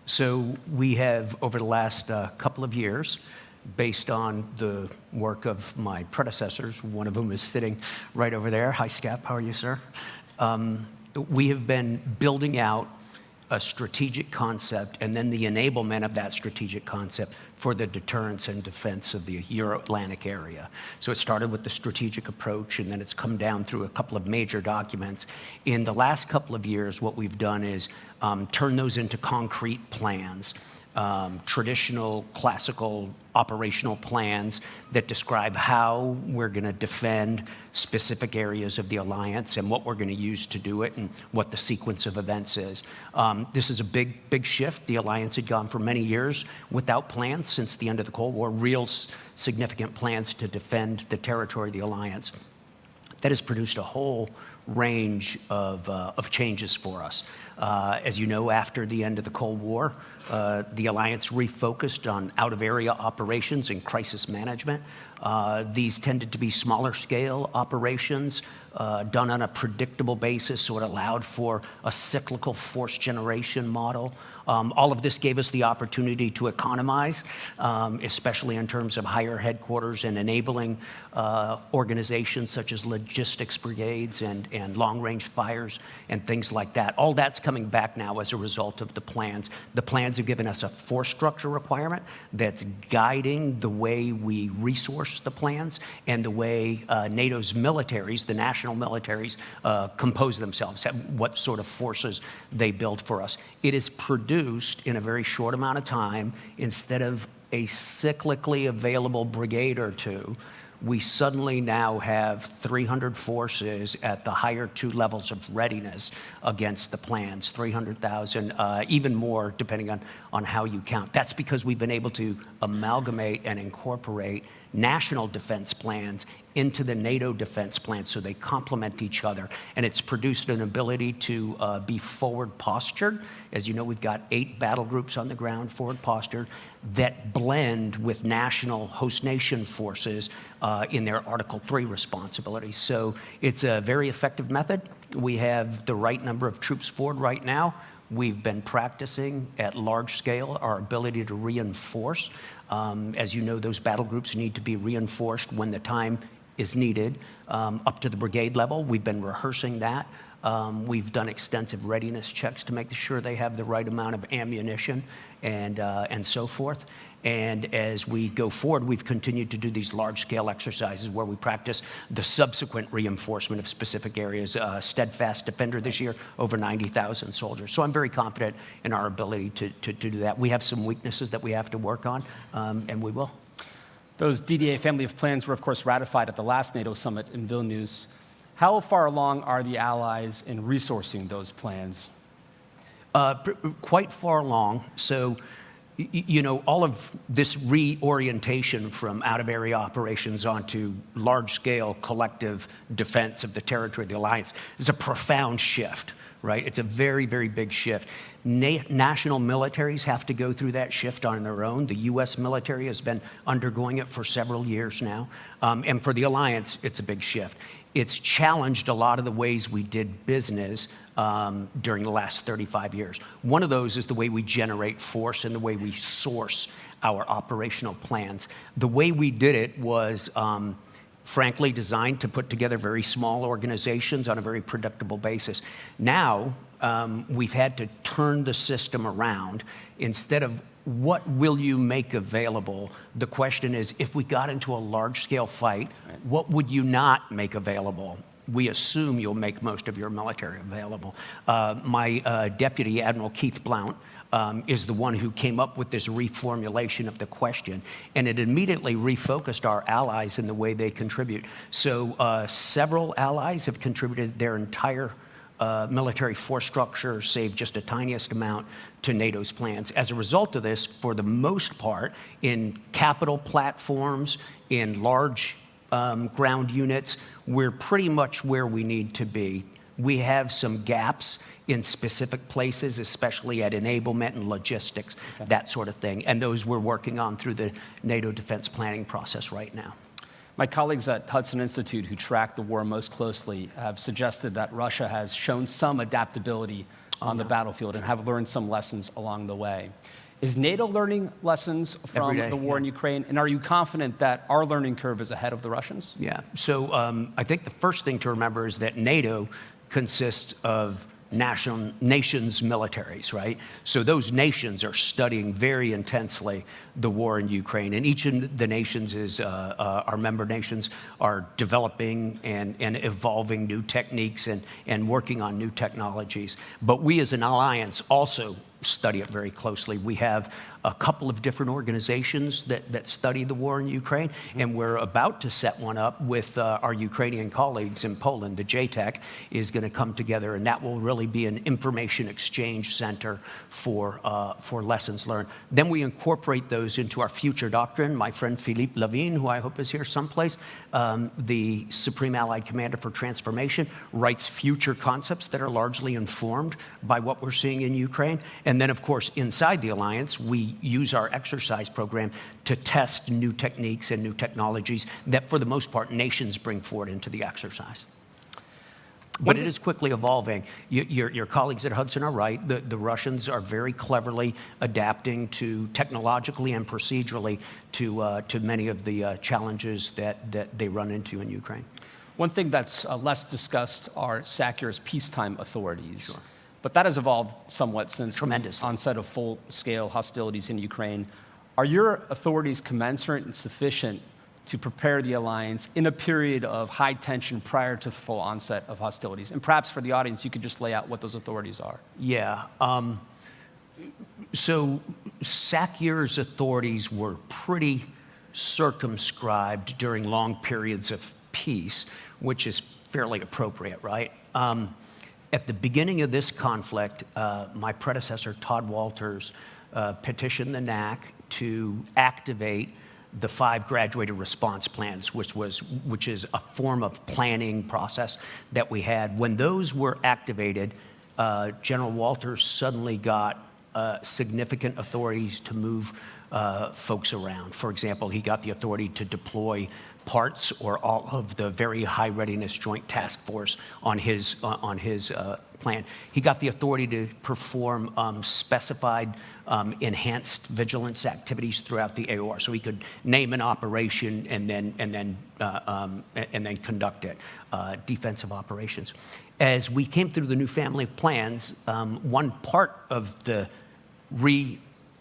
S9: So we have, over the last couple of years, based on the work of my predecessors, one of whom is sitting right over there. Hi, Scap, how are you, sir? We have been building out a strategic concept and then the enablement of that strategic concept for the deterrence and defense of the Euro-Atlantic area. So it started with the strategic approach, and then it's come down through a couple of major documents. In the last couple of years, what we've done is turn those into concrete plans, traditional, classical operational plans that describe how we're going to defend specific areas of the alliance and what we're going to use to do it and what the sequence of events is. This is a big shift. The alliance had gone for many years without plans since the end of the Cold War, real significant plans to defend the territory of the alliance. That has produced a whole range of changes for us. As you know, after the end of the Cold War, the alliance refocused on out-of-area operations and crisis management. These tended to be smaller scale operations done on a predictable basis, so it allowed for a cyclical force generation model. All of this gave us the opportunity to economize, especially in terms of higher headquarters and enabling organizations such as logistics brigades and long-range fires and things like that. All that's coming back now as a result of the plans. The plans have given us a force structure requirement that's guiding the way we resource the plans and the way NATO's militaries, the national militaries, compose themselves, what sort of forces they build for us. It is produced in a very short amount of time. Instead of a cyclically available brigade or two, we suddenly now have 300 forces at the higher two levels of readiness against the plans, 300,000, even more depending on how you count. That's because we've been able to amalgamate and incorporate national defense plans into the NATO defense plan so they complement each other. And it's produced an ability to be forward postured. As you know, we've got 8 battle groups on the ground, forward postured, that blend with national host nation forces in their Article 3 responsibilities. So it's a very effective method. We have the right number of troops forward right now. We've been practicing at large scale our ability to reinforce. As you know, those battle groups need to be reinforced when the time is needed up to the brigade level. We've been rehearsing that. We've done extensive readiness checks to make sure they have the right amount of ammunition and so forth. And as we go forward, we've continued to do these large-scale exercises where we practice the subsequent reinforcement of specific areas. Steadfast Defender this year, over 90,000 soldiers. So I'm very confident in our ability to do that. We have some weaknesses that we have to work on, and we will.
S8: Those DDA family of plans were, of course, ratified at the last NATO summit in Vilnius. How far along are the allies in resourcing those plans?
S9: Quite far along. So, you know, all of this reorientation from out-of-area operations onto large-scale collective defense of the territory of the alliance is a profound shift, right? It's a very, very big shift. National militaries have to go through that shift on their own. The U.S. military has been undergoing it for several years now. And for the alliance, it's a big shift. It's challenged a lot of the ways we did business during the last 35 years. One of those is the way we generate force and the way we source our operational plans. The way we did it was frankly designed to put together very small organizations on a very predictable basis. Now, we've had to turn the system around. Instead of what will you make available, the question is, if we got into a large-scale fight, what would you not make available? We assume you'll make most of your military available. My deputy, Admiral Keith Blount, is the one who came up with this reformulation of the question, and it immediately refocused our allies in the way they contribute. So several allies have contributed their entire military force structure, save just a tiniest amount to NATO's plans. As a result of this, for the most part, in capital platforms, in large ground units, we're pretty much where we need to be. We have some gaps in specific places, especially at enablement and logistics, that sort of thing. And those we're working on through the NATO defense planning process right now.
S8: My colleagues at Hudson Institute who track the war most closely have suggested that Russia has shown some adaptability on the battlefield and have learned some lessons along the way. Is NATO learning lessons from the war in Ukraine? And are you confident that our learning curve is ahead of the Russians?
S9: Yeah, so I think the first thing to remember is that NATO consists of nations' militaries, right? So those nations are studying very intensely the war in Ukraine, and each of the nations our member nations are developing and evolving new techniques and working on new technologies. But we as an alliance also study it very closely. We have a couple of different organizations that study the war in Ukraine, and we're about to set one up with our Ukrainian colleagues in Poland. The JTEC is going to come together, and that will really be an information exchange center for lessons learned. Then we incorporate those into our future doctrine. My friend Philippe Lavigne, who I hope is here someplace, the Supreme Allied Commander for Transformation, writes future concepts that are largely informed by what we're seeing in Ukraine. And then, of course, inside the alliance, we use our exercise program to test new techniques and new technologies that, for the most part, nations bring forward into the exercise. But it is quickly evolving. Your colleagues at Hudson are right. The Russians are very cleverly adapting to technologically and procedurally to many of the challenges that they run into in Ukraine.
S8: One thing that's less discussed are SACEUR's peacetime authorities.
S9: Sure.
S8: But that has evolved somewhat since
S9: Tremendous.
S8: the onset of full-scale hostilities in Ukraine. Are your authorities commensurate and sufficient to prepare the alliance in a period of high tension prior to the full onset of hostilities? And perhaps for the audience, you could just lay out what those authorities are.
S9: Yeah. So SACEUR's authorities were pretty circumscribed during long periods of peace, which is fairly appropriate, right? At the beginning of this conflict, my predecessor, Todd Walters, petitioned the NAC to activate the 5 graduated response plans, which is a form of planning process that we had. When those were activated, General Walters suddenly got significant authorities to move folks around. For example, he got the authority to deploy parts or all of the very high readiness joint task force on his plan. He got the authority to perform specified enhanced vigilance activities throughout the AOR, so he could name an operation and then conduct it, defensive operations. As we came through the new family of plans, one part of the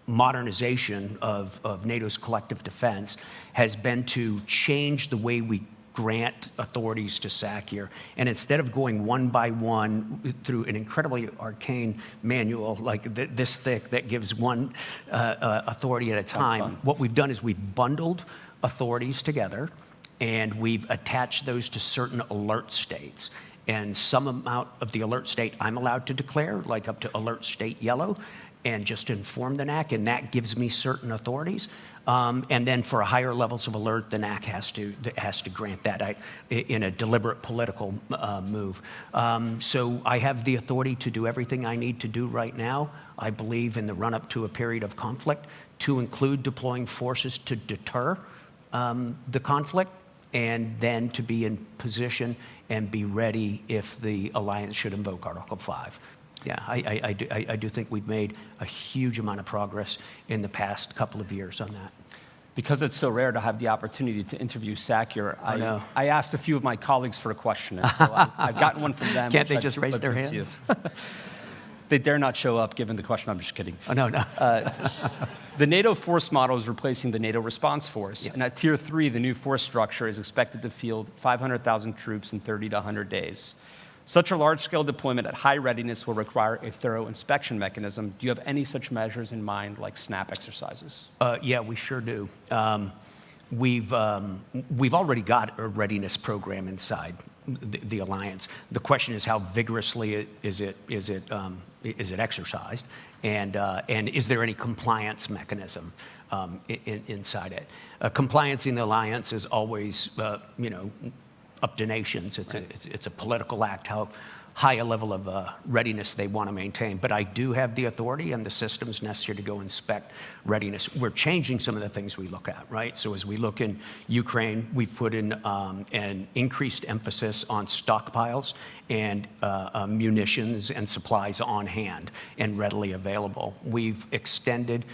S9: modernization of NATO's collective defense has been to change the way we grant authorities to SACEUR. And instead of going one by one through an incredibly arcane manual like this thick that gives one authority at a time, what we've done is we've bundled authorities together and we've attached those to certain alert states. And some amount of the alert state I'm allowed to declare, like up to alert state yellow, and just inform the NAC, and that gives me certain authorities. And then for higher levels of alert, the NAC has to grant that in a deliberate political move. So I have the authority to do everything I need to do right now, I believe, in the run-up to a period of conflict, to include deploying forces to deter the conflict, and then to be in position and be ready if the alliance should invoke Article 5. Yeah, I do think we've made a huge amount of progress in the past couple of years on that.
S8: Because it's so rare to have the opportunity to interview SACEUR, I asked a few of my colleagues for a question, and so I've gotten one from them.
S9: Can't they just raise their hands?
S8: They dare not show up given the question. I'm just kidding.
S9: Oh, no.
S8: The NATO force model is replacing the NATO response force.
S9: Yep.
S8: And at Tier 3, the new force structure is expected to field 500,000 troops in 30 to 100 days. Such a large-scale deployment at high readiness will require a thorough inspection mechanism. Do you have any such measures in mind, like SNAP exercises?
S9: Yeah, we sure do. We've already got a readiness program inside the alliance. The question is how vigorously is it exercised, and is there any compliance mechanism inside it? Compliance in the alliance is always, up to nations. It's a political act, how high a level of readiness they want to maintain. But I do have the authority and the systems necessary to go inspect readiness. We're changing some of the things we look at, right? So as we look in Ukraine, we've put in an increased emphasis on stockpiles and munitions and supplies on hand and readily available. We've extended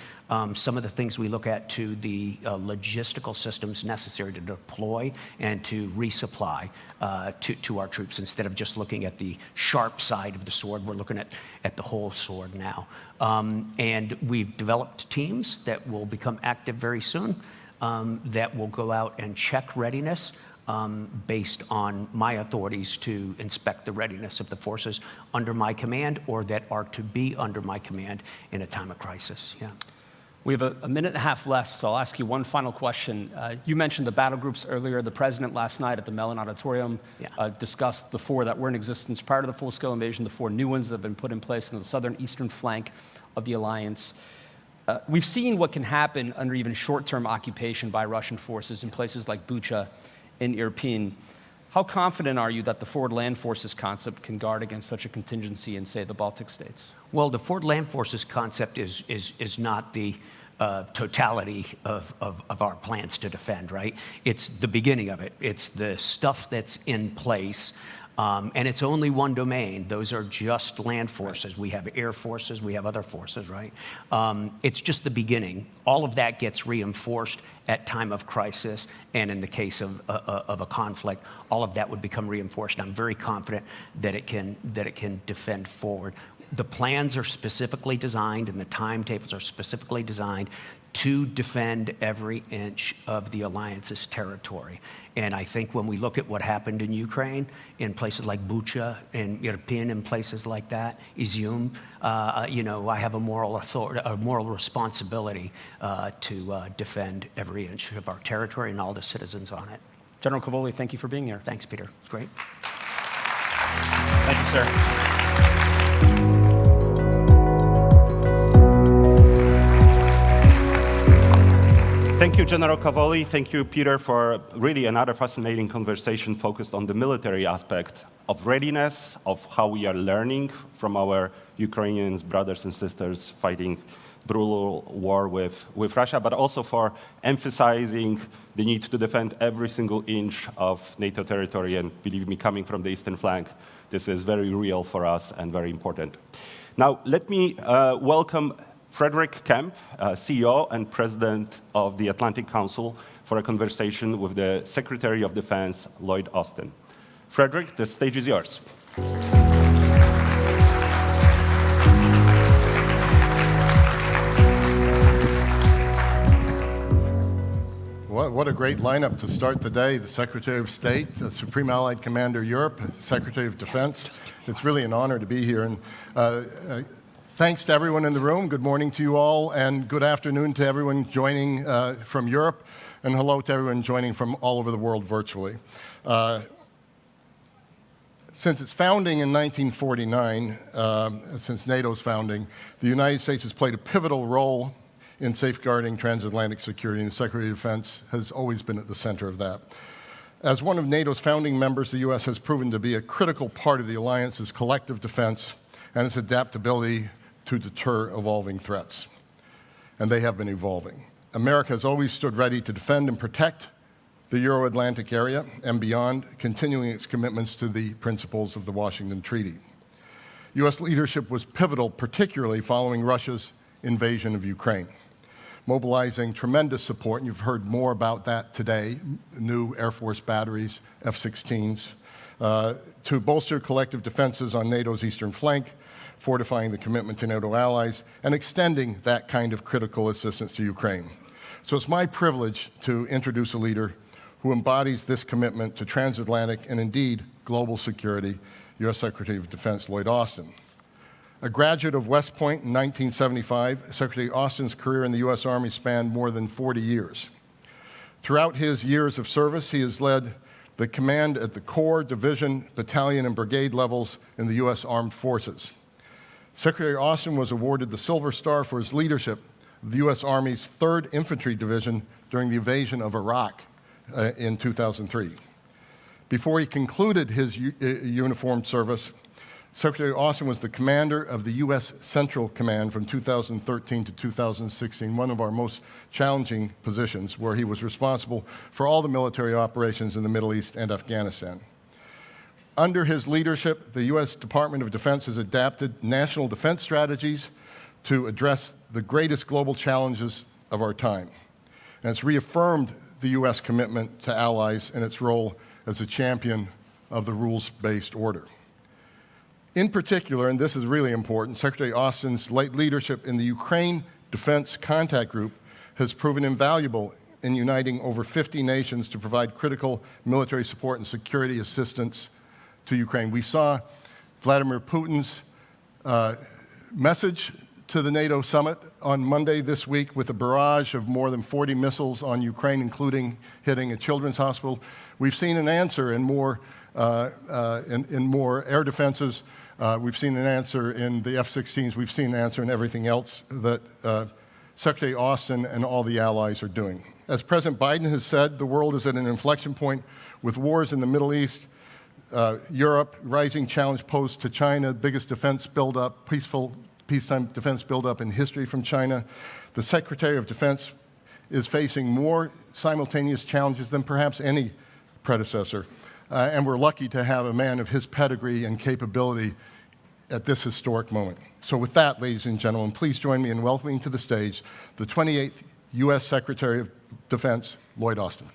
S9: some of the things we look at to the logistical systems necessary to deploy and to resupply to our troops. Instead of just looking at the sharp side of the sword, we're looking at the whole sword now. And we've developed teams that will become active very soon that will go out and check readiness based on my authorities to inspect the readiness of the forces under my command or that are to be under my command in a time of crisis. Yeah.
S8: We have a minute and a half left, so I'll ask you one final question. You mentioned the battle groups earlier. The president last night at the Mellon Auditorium discussed the 4 that were in existence prior to the full-scale invasion, the 4 new ones that have been put in place on the southern eastern flank of the alliance. We've seen what can happen under even short-term occupation by Russian forces in places like Bucha and Irpin. How confident are you that the forward land forces concept can guard against such a contingency in, say, the Baltic states?
S9: Well, the forward land forces concept is not the totality of our plans to defend, right? It's the beginning of it. It's the stuff that's in place. And it's only one domain. Those are just land forces. We have air forces, we have other forces, right? It's just the beginning. All of that gets reinforced at time of crisis, and in the case of a conflict, all of that would become reinforced. And I'm very confident that it can defend forward. The plans are specifically designed, and the timetables are specifically designed to defend every inch of the alliance's territory. And I think when we look at what happened in Ukraine, in places like Bucha and Irpin, and places like that, Izium, I have a moral authority, a moral responsibility to defend every inch of our territory and all the citizens on it.
S8: General Cavoli, thank you for being here.
S9: Thanks, Peter. It's great.
S3: Thank you, sir. Thank you, General Cavoli. Thank you, Peter, for really another fascinating conversation focused on the military aspect of readiness, of how we are learning from our Ukrainian brothers and sisters fighting brutal war with Russia, but also for emphasizing the need to defend every single inch of NATO territory. And believe me, coming from the eastern flank, this is very real for us and very important. Now, let me welcome Frederick Kemp, CEO and President of the Atlantic Council, for a conversation with the Secretary of Defense, Lloyd Austin. Frederick, the stage is yours.
S10: What a great lineup to start the day. The Secretary of State, the Supreme Allied Commander Europe, Secretary of Defense. It's really an honor to be here. And thanks to everyone in the room. Good morning to you all, and good afternoon to everyone joining from Europe, and hello to everyone joining from all over the world virtually. Since its founding in 1949, since NATO's founding, the United States has played a pivotal role in safeguarding transatlantic security, and the Secretary of Defense has always been at the center of that. As one of NATO's founding members, the U.S. has proven to be a critical part of the alliance's collective defense and its adaptability to deter evolving threats. And they have been evolving. America has always stood ready to defend and protect the Euro-Atlantic area and beyond, continuing its commitments to the principles of the Washington Treaty. U.S. leadership was pivotal, particularly following Russia's invasion of Ukraine, mobilizing tremendous support, and you've heard more about that today, new Air Force batteries, F-16s, to bolster collective defenses on NATO's eastern flank, fortifying the commitment to NATO allies, and extending that kind of critical assistance to Ukraine. So it's my privilege to introduce a leader who embodies this commitment to transatlantic and indeed global security, U.S. Secretary of Defense Lloyd Austin. A graduate of West Point in 1975, Secretary Austin's career in the U.S. Army spanned more than 40 years. Throughout his years of service, he has led that command at the corps, division, battalion, and brigade levels in the U.S. Armed Forces. Secretary Austin was awarded the Silver Star for his leadership of the U.S. Army's 3rd Infantry Division during the invasion of Iraq in 2003. Before he concluded his uniformed service, Secretary Austin was the commander of the U.S. Central Command from 2013 to 2016, one of our most challenging positions, where he was responsible for all the military operations in the Middle East and Afghanistan. Under his leadership, the U.S. Department of Defense has adapted national defense strategies to address the greatest global challenges of our time. And it's reaffirmed the U.S. commitment to allies and its role as a champion of the rules-based order. In particular, and this is really important, Secretary Austin's late leadership in the Ukraine Defense Contact Group has proven invaluable in uniting over 50 nations to provide critical military support and security assistance to Ukraine. We saw Vladimir Putin's message to the NATO summit on Monday this week with a barrage of more than 40 missiles on Ukraine, including hitting a children's hospital. We've seen an answer in more air defenses. We've seen an answer in the F-16s. We've seen an answer in everything else that Secretary Austin and all the allies are doing. As President Biden has said, the world is at an inflection point with wars in the Middle East, Europe, rising challenge posed to China, biggest defense buildup, peacetime defense buildup in history from China. The Secretary of Defense is facing more simultaneous challenges than perhaps any predecessor. And we're lucky to have a man of his pedigree and capability at this historic moment. So with that, ladies and gentlemen, please join me in welcoming to the stage the 28th U.S. Secretary of Defense, Lloyd Austin.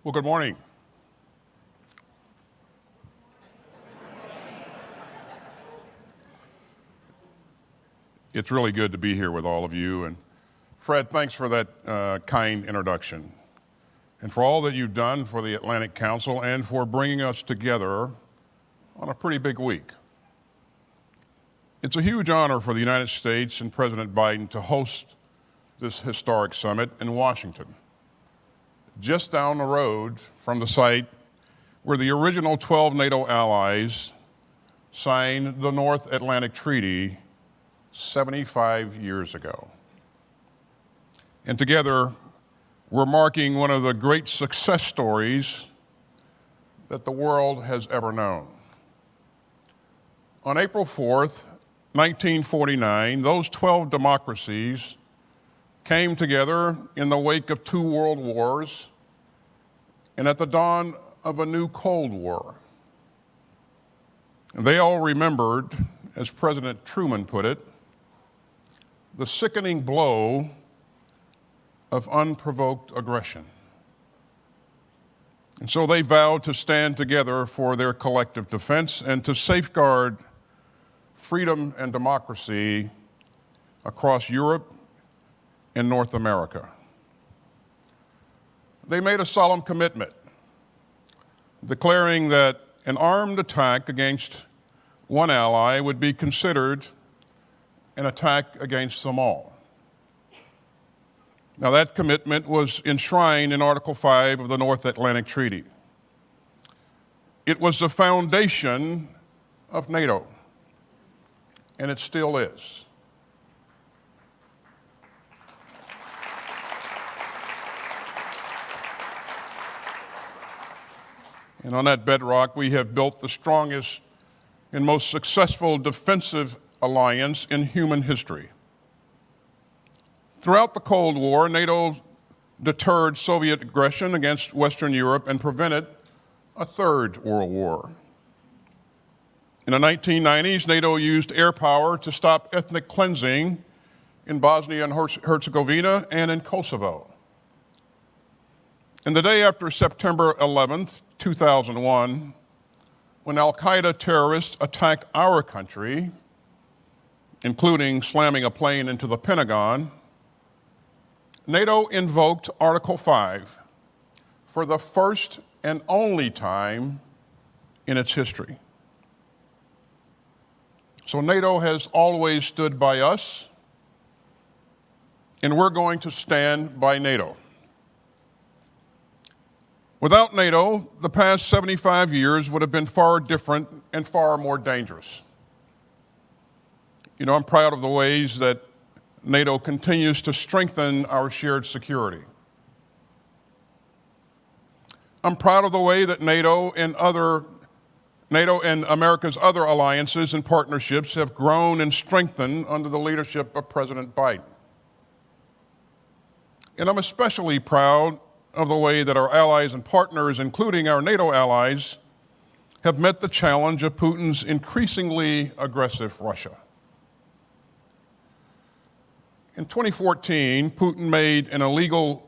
S11: Well, good morning. It's really good to be here with all of you. And Fred, thanks for that kind introduction and for all that you've done for the Atlantic Council and for bringing us together on a pretty big week. It's a huge honor for the United States and President Biden to host this historic summit in Washington, just down the road from the site where the original 12 NATO allies signed the North Atlantic Treaty 75 years ago. And together, we're marking one of the great success stories that the world has ever known. On April 4th, 1949, those 12 democracies came together in the wake of 2 world wars and at the dawn of a new Cold War. And they all remembered, as President Truman put it, the sickening blow of unprovoked aggression. And so they vowed to stand together for their collective defense and to safeguard freedom and democracy across Europe and North America. They made a solemn commitment, declaring that an armed attack against one ally would be considered an attack against them all. Now, that commitment was enshrined in Article 5 of the North Atlantic Treaty. It was the foundation of NATO, and it still is. And on that bedrock, we have built the strongest and most successful defensive alliance in human history. Throughout the Cold War, NATO deterred Soviet aggression against Western Europe and prevented a third World War. In the 1990s, NATO used air power to stop ethnic cleansing in Bosnia and Herzegovina and in Kosovo. And the day after September 11th, 2001, when al-Qaeda terrorists attacked our country, including slamming a plane into the Pentagon, NATO invoked Article 5 for the first and only time in its history. So NATO has always stood by us, and we're going to stand by NATO. Without NATO, the past 75 years would have been far different and far more dangerous. I'm proud of the ways that NATO continues to strengthen our shared security. I'm proud of the way that NATO and America's other alliances and partnerships have grown and strengthened under the leadership of President Biden. And I'm especially proud of the way that our allies and partners, including our NATO allies, have met the challenge of Putin's increasingly aggressive Russia. In 2014, Putin made an illegal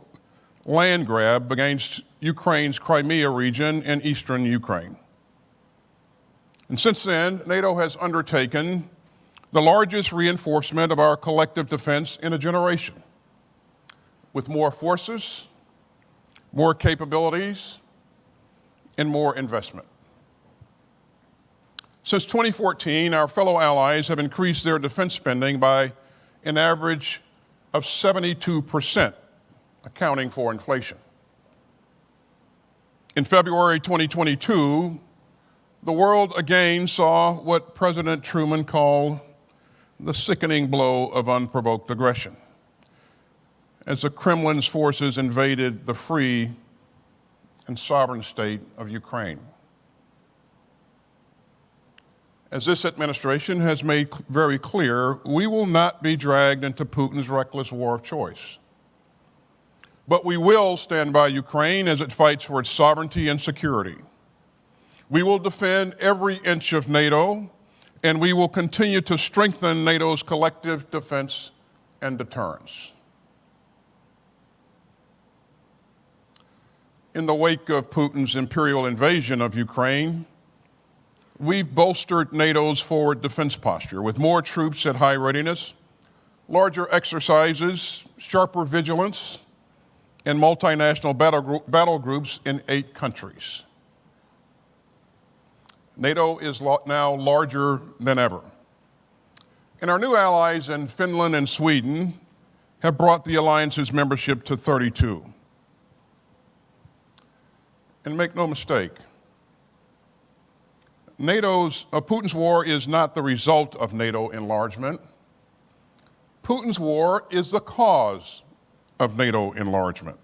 S11: land grab against Ukraine's Crimea region in eastern Ukraine. And since then, NATO has undertaken the largest reinforcement of our collective defense in a generation, with more forces, more capabilities, and more investment. Since 2014, our fellow allies have increased their defense spending by an average of 72%, accounting for inflation. In February 2022, the world again saw what President Truman called the sickening blow of unprovoked aggression, as the Kremlin's forces invaded the free and sovereign state of Ukraine. As this administration has made very clear, we will not be dragged into Putin's reckless war of choice. But we will stand by Ukraine as it fights for its sovereignty and security. We will defend every inch of NATO, and we will continue to strengthen NATO's collective defense and deterrence. In the wake of Putin's imperial invasion of Ukraine, we've bolstered NATO's forward defense posture with more troops at high readiness, larger exercises, sharper vigilance, and multinational battle groups in 8 countries. NATO is now larger than ever. And our new allies in Finland and Sweden have brought the alliance's membership to 32. And make no mistake, Putin's war is not the result of NATO enlargement. Putin's war is the cause of NATO enlargement.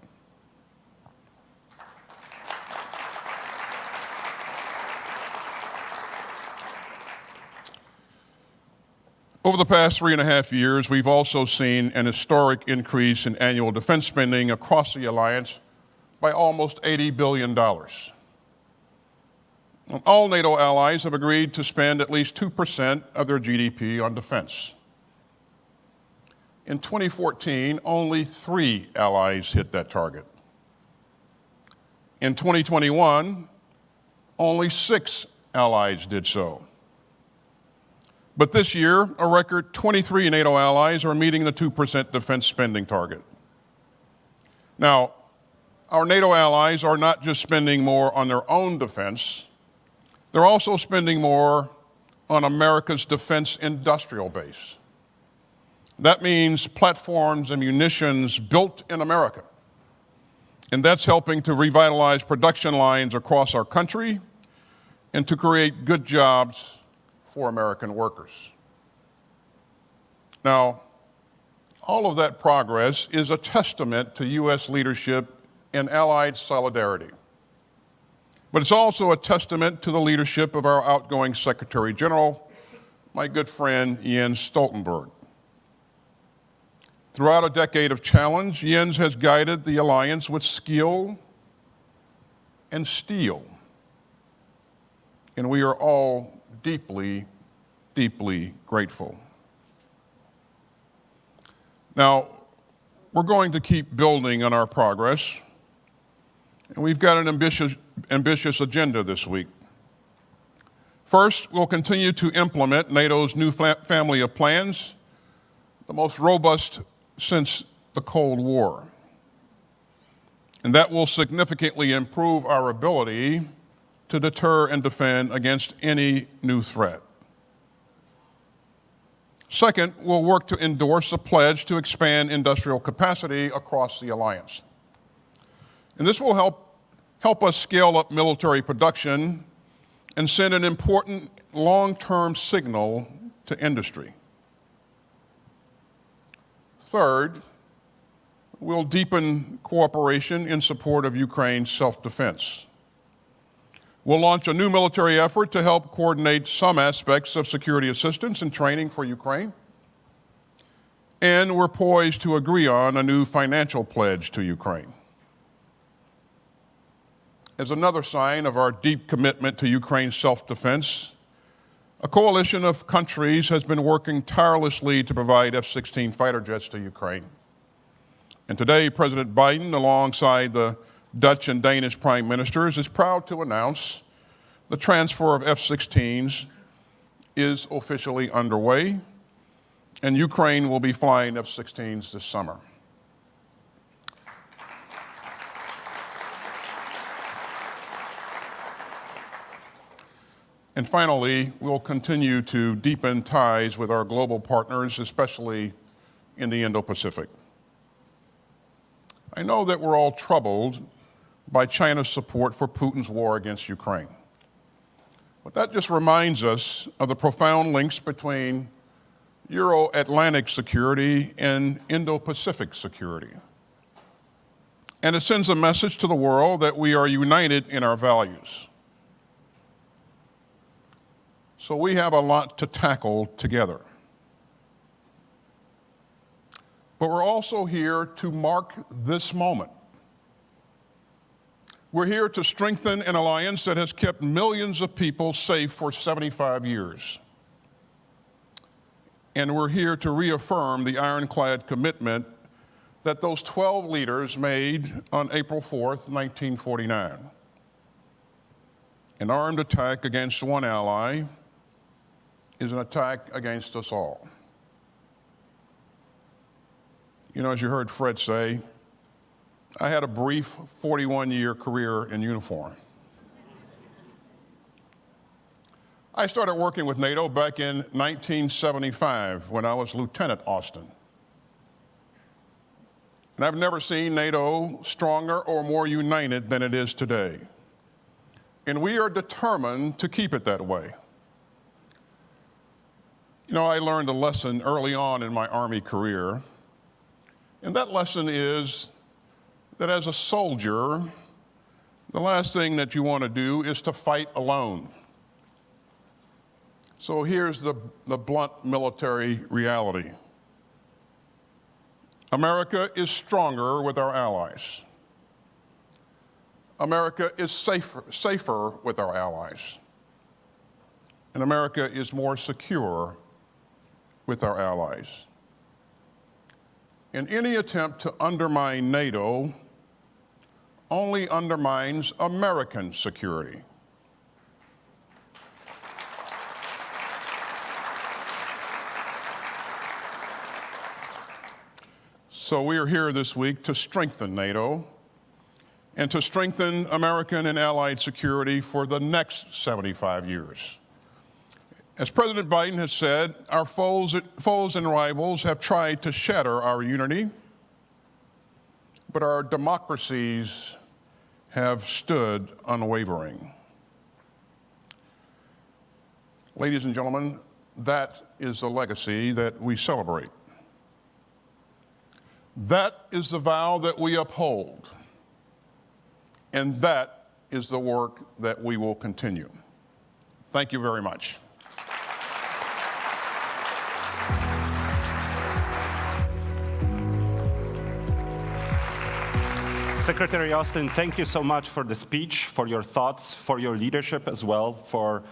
S11: Over the past 3.5 years, we've also seen an historic increase in annual defense spending across the alliance by almost $80 billion. All NATO allies have agreed to spend at least 2% of their GDP on defense. In 2014, only 3 allies hit that target. In 2021, only 6 allies did so. But this year, a record 23 NATO allies are meeting the 2% defense spending target. Now, our NATO allies are not just spending more on their own defense, they're also spending more on America's defense industrial base. That means platforms and munitions built in America. And that's helping to revitalize production lines across our country and to create good jobs for American workers. Now, all of that progress is a testament to U.S. leadership and allied solidarity. But it's also a testament to the leadership of our outgoing Secretary General, my good friend Jens Stoltenberg. Throughout a decade of challenge, Jens has guided the alliance with skill and steel. And we are all deeply, deeply grateful. Now, we're going to keep building on our progress, and we've got an ambitious agenda this week. First, we'll continue to implement NATO's new family of plans, the most robust since the Cold War. And that will significantly improve our ability to deter and defend against any new threat. Second, we'll work to endorse a pledge to expand industrial capacity across the alliance. And this will help us scale up military production and send an important long-term signal to industry. Third, we'll deepen cooperation in support of Ukraine's self-defense. We'll launch a new military effort to help coordinate some aspects of security assistance and training for Ukraine. And we're poised to agree on a new financial pledge to Ukraine. As another sign of our deep commitment to Ukraine's self-defense, a coalition of countries has been working tirelessly to provide F-16 fighter jets to Ukraine. And today, President Biden, alongside the Dutch and Danish prime ministers, is proud to announce the transfer of F-16s is officially underway, and Ukraine will be flying F-16s this summer. And finally, we'll continue to deepen ties with our global partners, especially in the Indo-Pacific. I know that we're all troubled by China's support for Putin's war against Ukraine. But that just reminds us of the profound links between Euro-Atlantic security and Indo-Pacific security. And it sends a message to the world that we are united in our values. So we have a lot to tackle together. But we're also here to mark this moment. We're here to strengthen an alliance that has kept millions of people safe for 75 years. And we're here to reaffirm the ironclad commitment that those 12 leaders made on April 4th, 1949. An armed attack against one ally is an attack against us all. You know, as you heard Fred say, I had a brief 41-year career in uniform. I started working with NATO back in 1975 when I was Lieutenant Austin. And I've never seen NATO stronger or more united than it is today. And we are determined to keep it that way. You know, I learned a lesson early on in my Army career, and that lesson is that as a soldier, the last thing that you want to do is to fight alone. So here's the blunt military reality. America is stronger with our allies. America is safer with our allies. And America is more secure with our allies. And any attempt to undermine NATO only undermines American security. So we are here this week to strengthen NATO and to strengthen American and allied security for the next 75 years. As President Biden has said, our foes and rivals have tried to shatter our unity, but our democracies have stood unwavering. Ladies and gentlemen, that is the legacy that we celebrate. That is the vow that we uphold, and that is the work that we will continue. Thank you very much.
S3: Secretary Austin, thank you so much for the speech, for your thoughts, for your leadership as well, for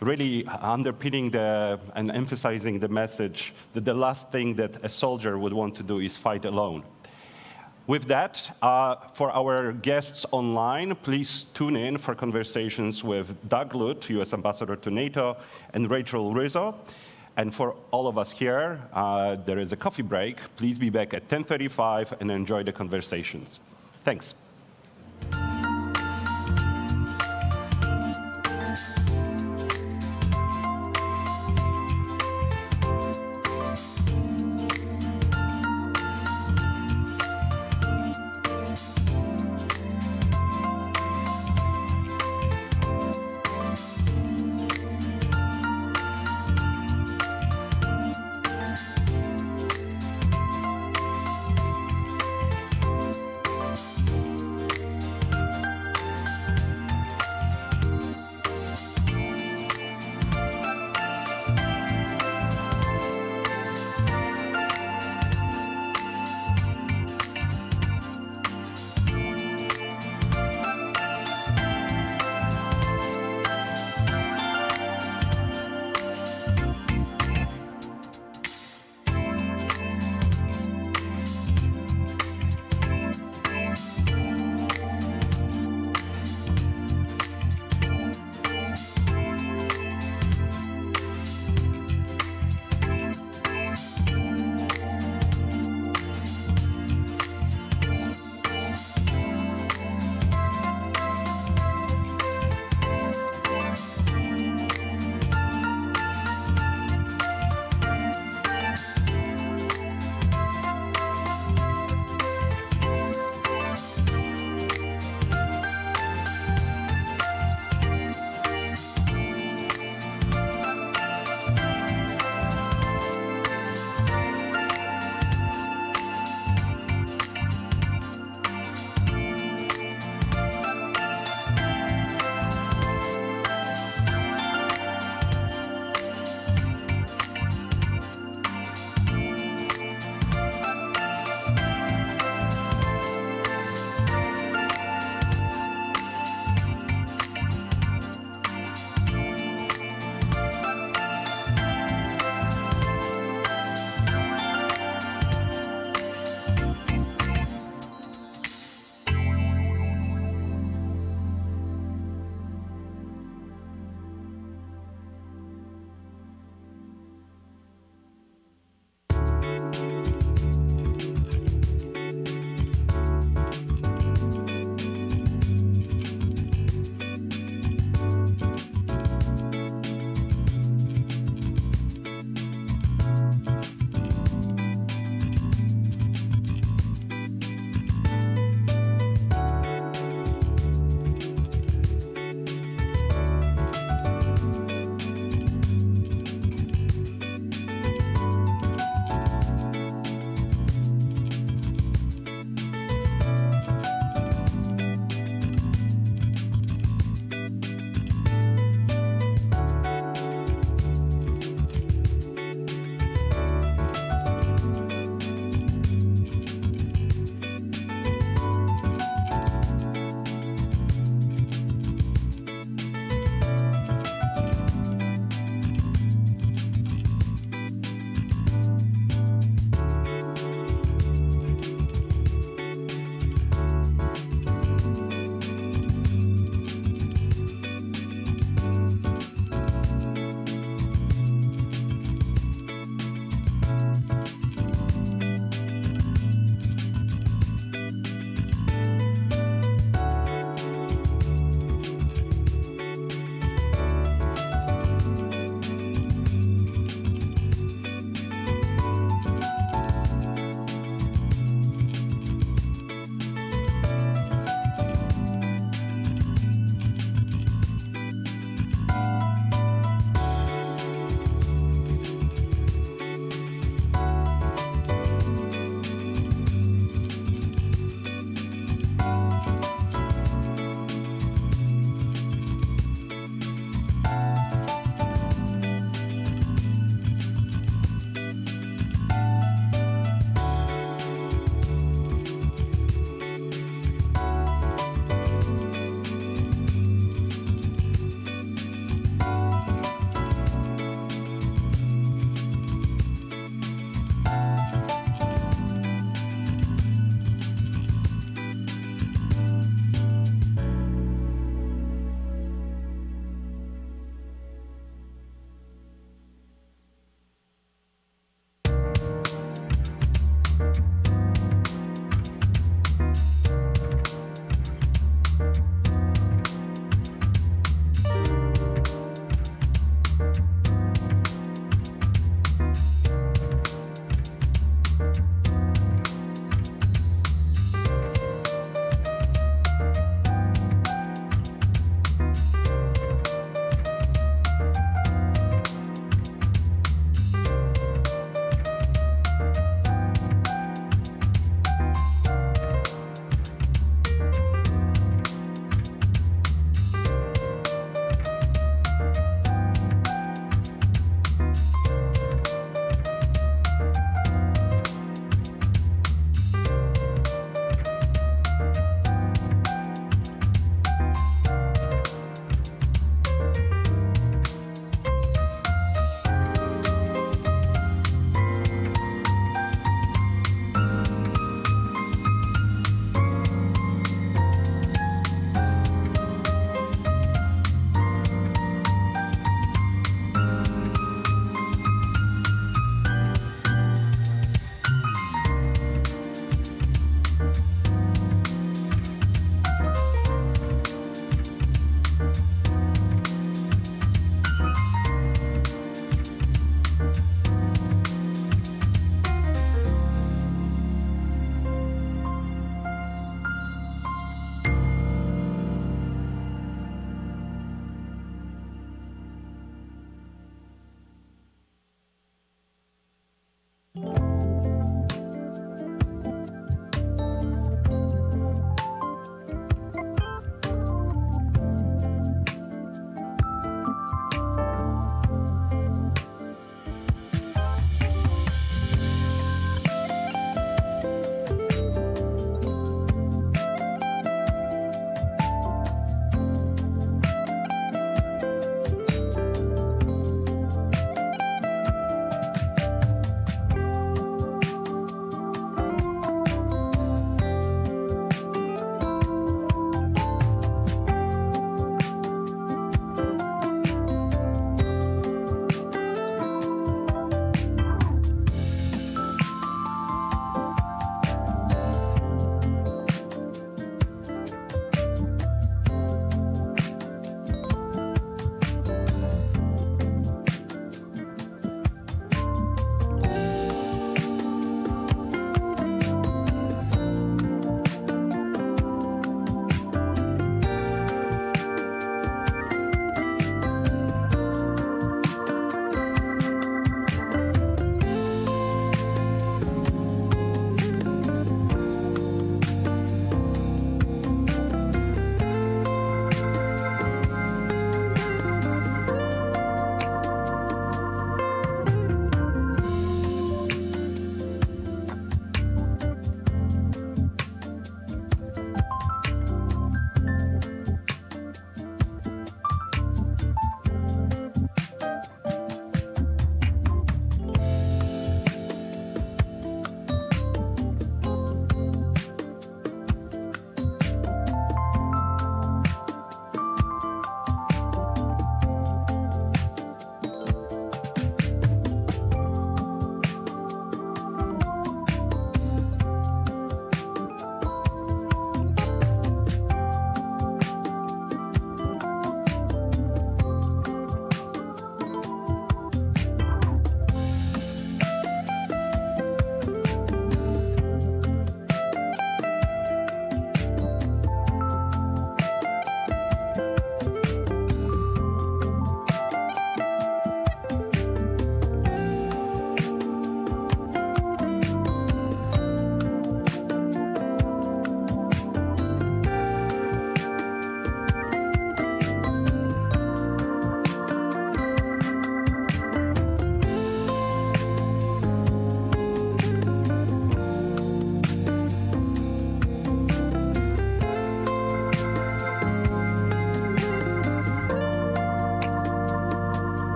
S3: really underpinning and emphasizing the message that the last thing that a soldier would want to do is fight alone. With that, for our guests online, please tune in for conversations with Doug Lute, U.S. Ambassador to NATO, and Rachel Rizzo. And for all of us here, there is a coffee break. Please be back at 10:35 and enjoy the conversations. Thanks.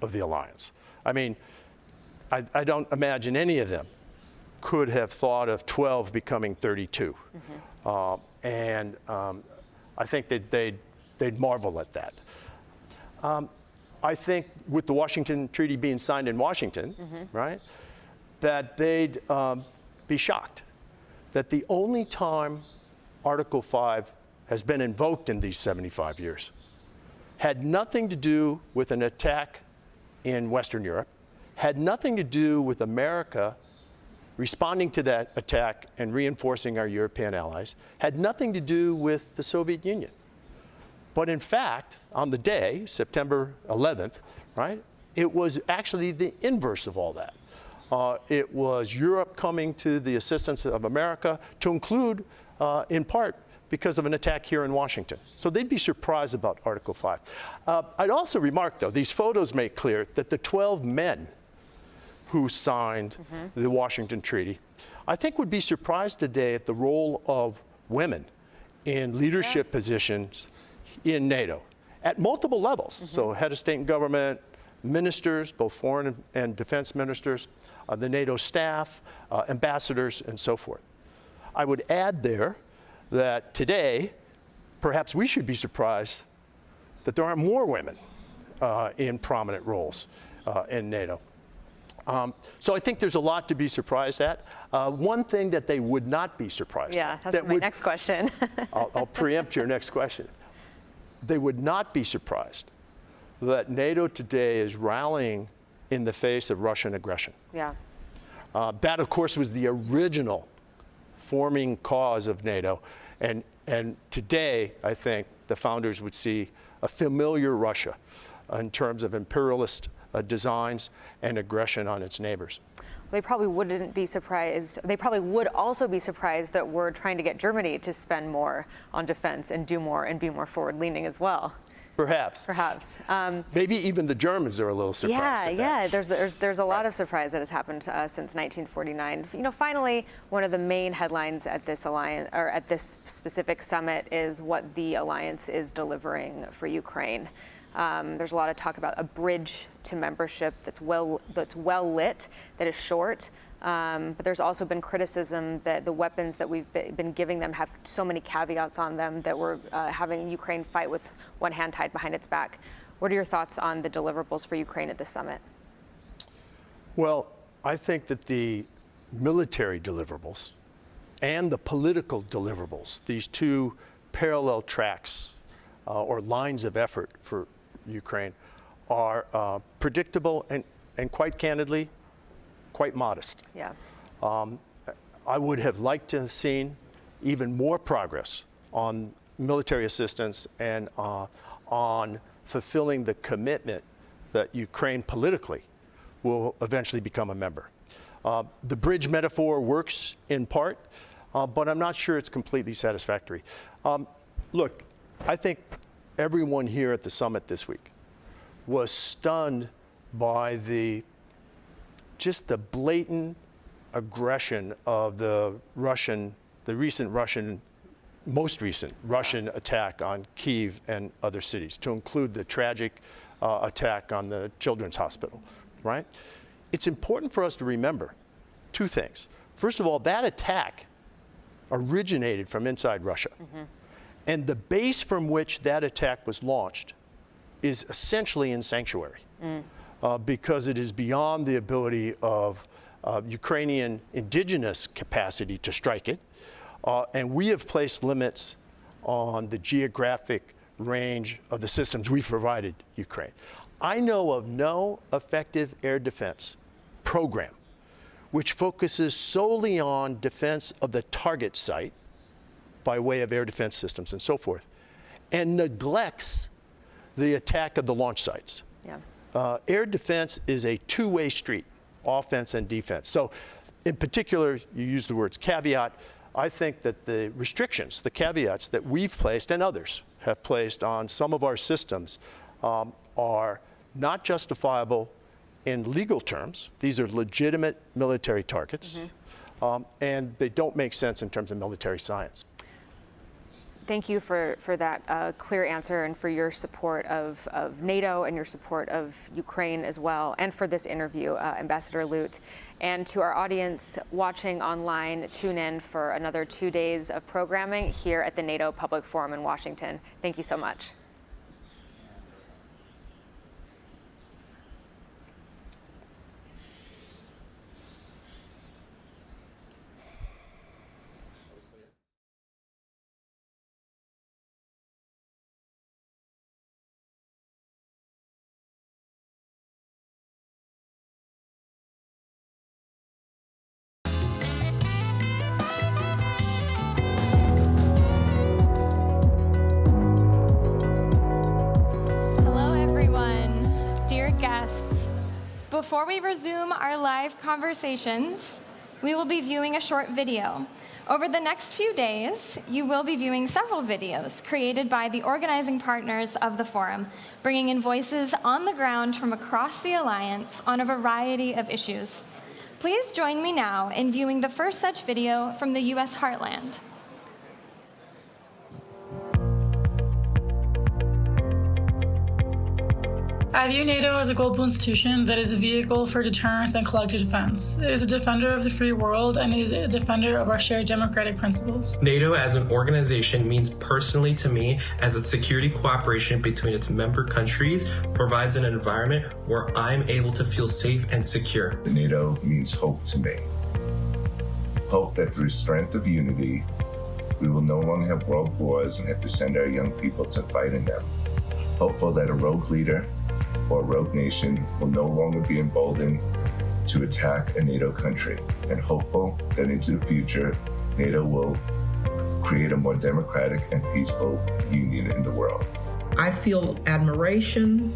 S12: of the alliance. I mean, I don't imagine any of them could have thought of 12 becoming 32. I think that they'd marvel at that. I think with the Washington Treaty being signed in Washington, right, that they'd be shocked that the only time Article 5 has been invoked in these 75 years had nothing to do with an attack in Western Europe, had nothing to do with America responding to that attack and reinforcing our European allies, had nothing to do with the Soviet Union. But in fact, on the day, September 11th, right, it was actually the inverse of all that. It was Europe coming to the assistance of America, to include, in part, because of an attack here in Washington. So they'd be surprised about Article 5. I'd also remark, though, these photos make clear that the 12 men who signed the Washington Treaty, I think would be surprised today at the role of women in leadership positions in NATO at multiple levels. So head of state and government, ministers, both foreign and defense ministers, the NATO staff, ambassadors, and so forth. I would add there that today, perhaps we should be surprised that there aren't more women in prominent roles in NATO. So I think there's a lot to be surprised at. One thing that they would not be surprised at.
S13: Yeah, that's my next question.
S12: I'll preempt your next question. They would not be surprised that NATO today is rallying in the face of Russian aggression.
S13: Yeah.
S12: That, of course, was the original forming cause of NATO. And today, I think, the founders would see a familiar Russia in terms of imperialist designs and aggression on its neighbors.
S13: They probably wouldn't be surprised. They probably would also be surprised that we're trying to get Germany to spend more on defense and do more and be more forward-leaning as well.
S12: Perhaps.
S13: Perhaps.
S12: Maybe even the Germans are a little surprised.
S13: Yeah. There's a lot of surprise that has happened to us since 1949. You know, finally, one of the main headlines at this alliance or at this specific summit is what the alliance is delivering for Ukraine. There's a lot of talk about a bridge to membership that's well lit, that is short. But there's also been criticism that the weapons that we've been giving them have so many caveats on them that we're having Ukraine fight with one hand tied behind its back. What are your thoughts on the deliverables for Ukraine at this summit?
S12: Well, I think that the military deliverables and the political deliverables, these two parallel tracks or lines of effort for Ukraine, are predictable and quite candidly, quite modest.
S13: Yeah.
S12: I would have liked to have seen even more progress on military assistance and on fulfilling the commitment that Ukraine politically will eventually become a member. The bridge metaphor works in part, but I'm not sure it's completely satisfactory. Look, I think everyone here at the summit this week was stunned by just the blatant aggression of the most recent Russian attack on Kyiv and other cities, to include the tragic attack on the Children's Hospital, right? It's important for us to remember two things. First of all, that attack originated from inside Russia. And the base from which that attack was launched is essentially in sanctuary because it is beyond the ability of Ukrainian indigenous capacity to strike it. And we have placed limits on the geographic range of the systems we've provided Ukraine. I know of no effective air defense program which focuses solely on defense of the target site by way of air defense systems and so forth, and neglects the attack of the launch sites.
S13: Yeah.
S12: Air defense is a two-way street, offense and defense. So in particular, you use the words caveat. I think that the restrictions, the caveats that we've placed and others have placed on some of our systems are not justifiable in legal terms. These are legitimate military targets, and they don't make sense in terms of military science.
S13: thank you for that clear answer and for your support of NATO and your support of Ukraine as well, and for this interview, Ambassador Lute. And to our audience watching online, tune in for another 2 days of programming here at the NATO Public Forum in Washington. Thank you so much.
S2: Before we resume our live conversations, we will be viewing a short video. Over the next few days, you will be viewing several videos created by the organizing partners of the forum, bringing in voices on the ground from across the Alliance on a variety of issues. Please join me now in viewing the first such video from the U.S. heartland.
S14: I view NATO as a global institution that is a vehicle for deterrence and collective defense. It is a defender of the free world and is a defender of our shared democratic principles.
S15: NATO as an organization means personally to me as a security cooperation between its member countries provides an environment where I'm able to feel safe and secure.
S16: NATO means hope to me. Hope that through strength of unity, we will no longer have world wars and have to send our young people to fight in them. Hopeful that a rogue leader or rogue nation will no longer be emboldened to attack a NATO country, and hopeful that into the future, NATO will create a more democratic and peaceful union in the world.
S17: I feel admiration,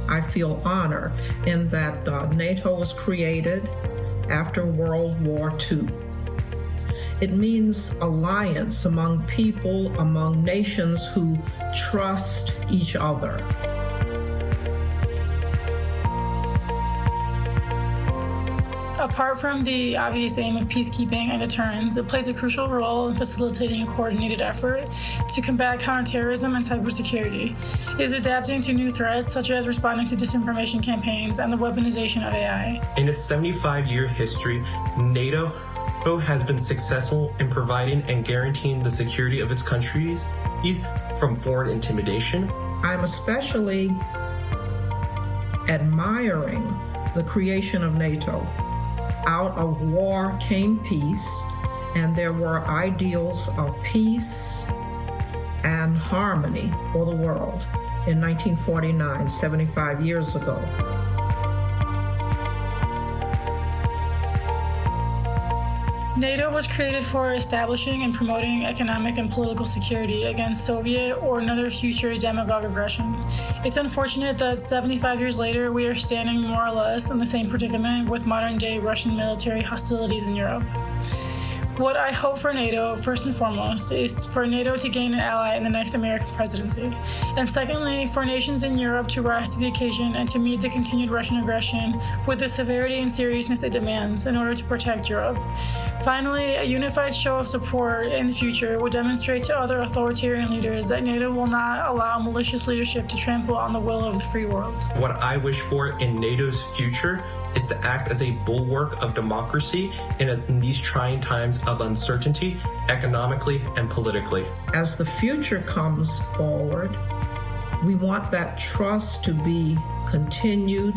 S17: I feel honor in that NATO was created after World War II. It means alliance among people, among nations who trust each other.
S14: Apart from the obvious aim of peacekeeping and deterrence, it plays a crucial role in facilitating a coordinated effort to combat counterterrorism and cybersecurity. It is adapting to new threats, such as responding to disinformation campaigns and the weaponization of AI.
S15: In its 75-year history, NATO has been successful in providing and guaranteeing the security of its countries from foreign intimidation.
S17: I'm especially admiring the creation of NATO. Out of war came peace, and there were ideals of peace and harmony for the world in 1949, 75 years ago.
S14: NATO was created for establishing and promoting economic and political security against Soviet or another future demagogue aggression. It's unfortunate that 75 years later, we are standing more or less in the same predicament with modern-day Russian military hostilities in Europe. What I hope for NATO, first and foremost, is for NATO to gain an ally in the next American presidency. And secondly, for nations in Europe to rise to the occasion and to meet the continued Russian aggression with the severity and seriousness it demands in order to protect Europe. Finally, a unified show of support in the future will demonstrate to other authoritarian leaders that NATO will not allow malicious leadership to trample on the will of the free world.
S15: What I wish for in NATO's future is to act as a bulwark of democracy in these trying times of uncertainty, economically and politically.
S17: As the future comes forward, we want that trust to be continued,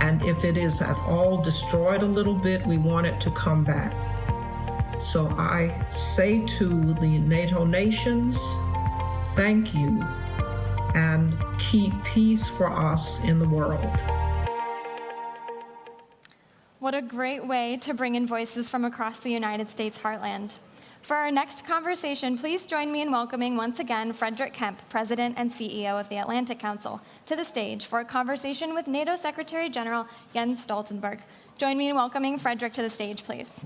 S17: and if it is at all destroyed a little bit, we want it to come back. So I say to the NATO nations, thank you, and keep peace for us in the world.
S2: What a great way to bring in voices from across the United States heartland. For our next conversation, please join me in welcoming once again Frederick Kemp, President and CEO of the Atlantic Council, to the stage for a conversation with NATO Secretary General Jens Stoltenberg. Join me in welcoming Frederick to the stage, please.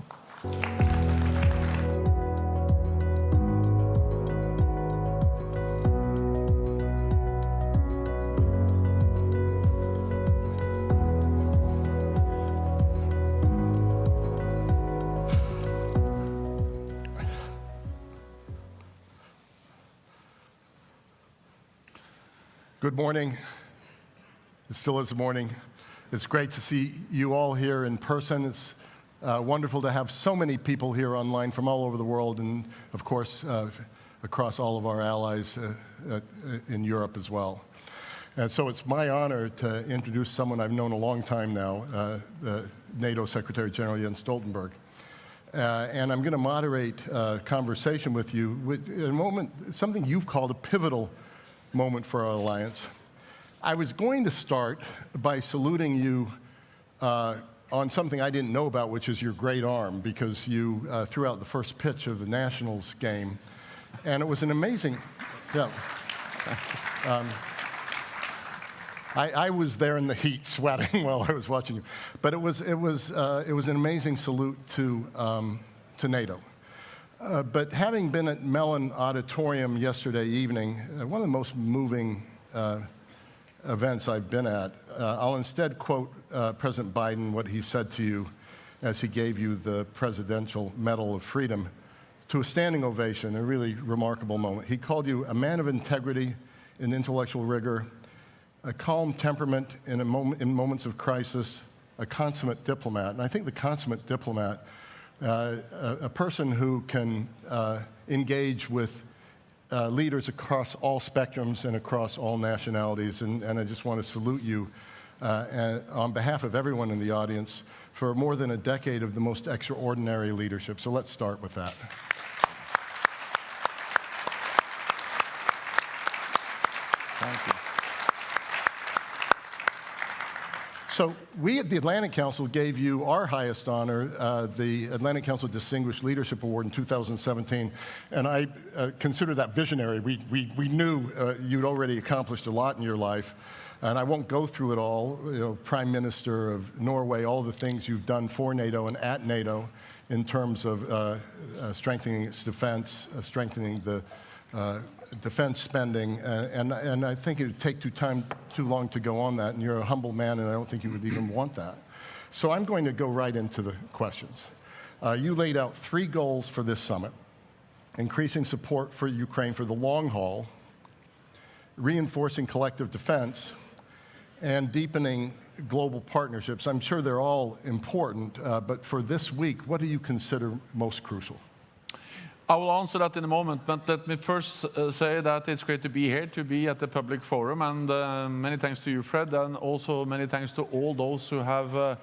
S10: Good morning. It still is the morning. It's great to see you all here in person. It's wonderful to have so many people here online from all over the world, and of course, across all of our allies in Europe as well. And so it's my honor to introduce someone I've known a long time now, the NATO Secretary General Jens Stoltenberg. And I'm going to moderate a conversation with you in a moment, something you've called a pivotal moment for our alliance. I was going to start by saluting you on something I didn't know about, which is your great arm, because you threw out the first pitch of the Nationals game. And it was an amazing, yeah. I was there in the heat, sweating while I was watching you, but it was an amazing salute to NATO. But having been at Mellon Auditorium yesterday evening, one of the most moving events I've been at, I'll instead quote President Biden, what he said to you as he gave you the Presidential Medal of Freedom, to a standing ovation, a really remarkable moment. He called you a man of integrity and intellectual rigor, a calm temperament in moments of crisis, a consummate diplomat. And I think the consummate diplomat, a person who can engage with leaders across all spectrums and across all nationalities. And I just want to salute you on behalf of everyone in the audience for more than a decade of the most extraordinary leadership. So let's start with that. Thank you. So we at the Atlantic Council gave you our highest honor, the Atlantic Council Distinguished Leadership Award in 2017, and I consider that visionary. We knew you'd already accomplished a lot in your life, and I won't go through it all. You know, Prime Minister of Norway, all the things you've done for NATO and at NATO in terms of strengthening its defense, strengthening the defense spending, and I think it would take too long to go on that, and you're a humble man, and I don't think you would even want that. So I'm going to go right into the questions. You laid out 3 goals for this summit: increasing support for Ukraine for the long haul, reinforcing collective defense, and deepening global partnerships. I'm sure they're all important, but for this week, what do you consider most crucial?
S18: I will answer that in a moment, but let me first say that it's great to be here, to be at the public forum, and many thanks to you, Fred, and also many thanks to all those who have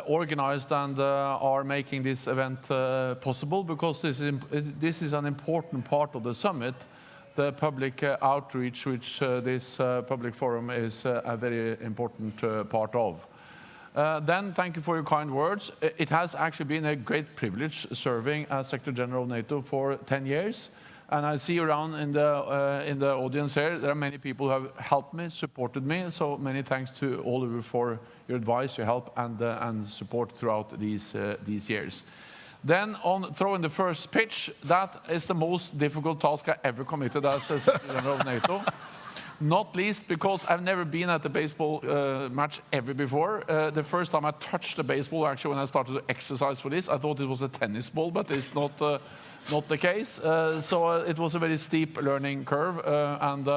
S18: organized and are making this event possible, because this is an important part of the summit, the public outreach, which this public forum is a very important part of. Then, thank you for your kind words. It has actually been a great privilege serving as Secretary General of NATO for 10 years. And I see around in the audience here, there are many people who have helped me, supported me. So many thanks to all of you for your advice, your help, and support throughout these years. Then, on throwing the first pitch, that is the most difficult task I ever committed as a Secretary General of NATO. Not least because I've never been at a baseball match ever before. The first time I touched the baseball, actually, when I started to exercise for this, I thought it was a tennis ball, but it's not the case. So it was a very steep learning curve, and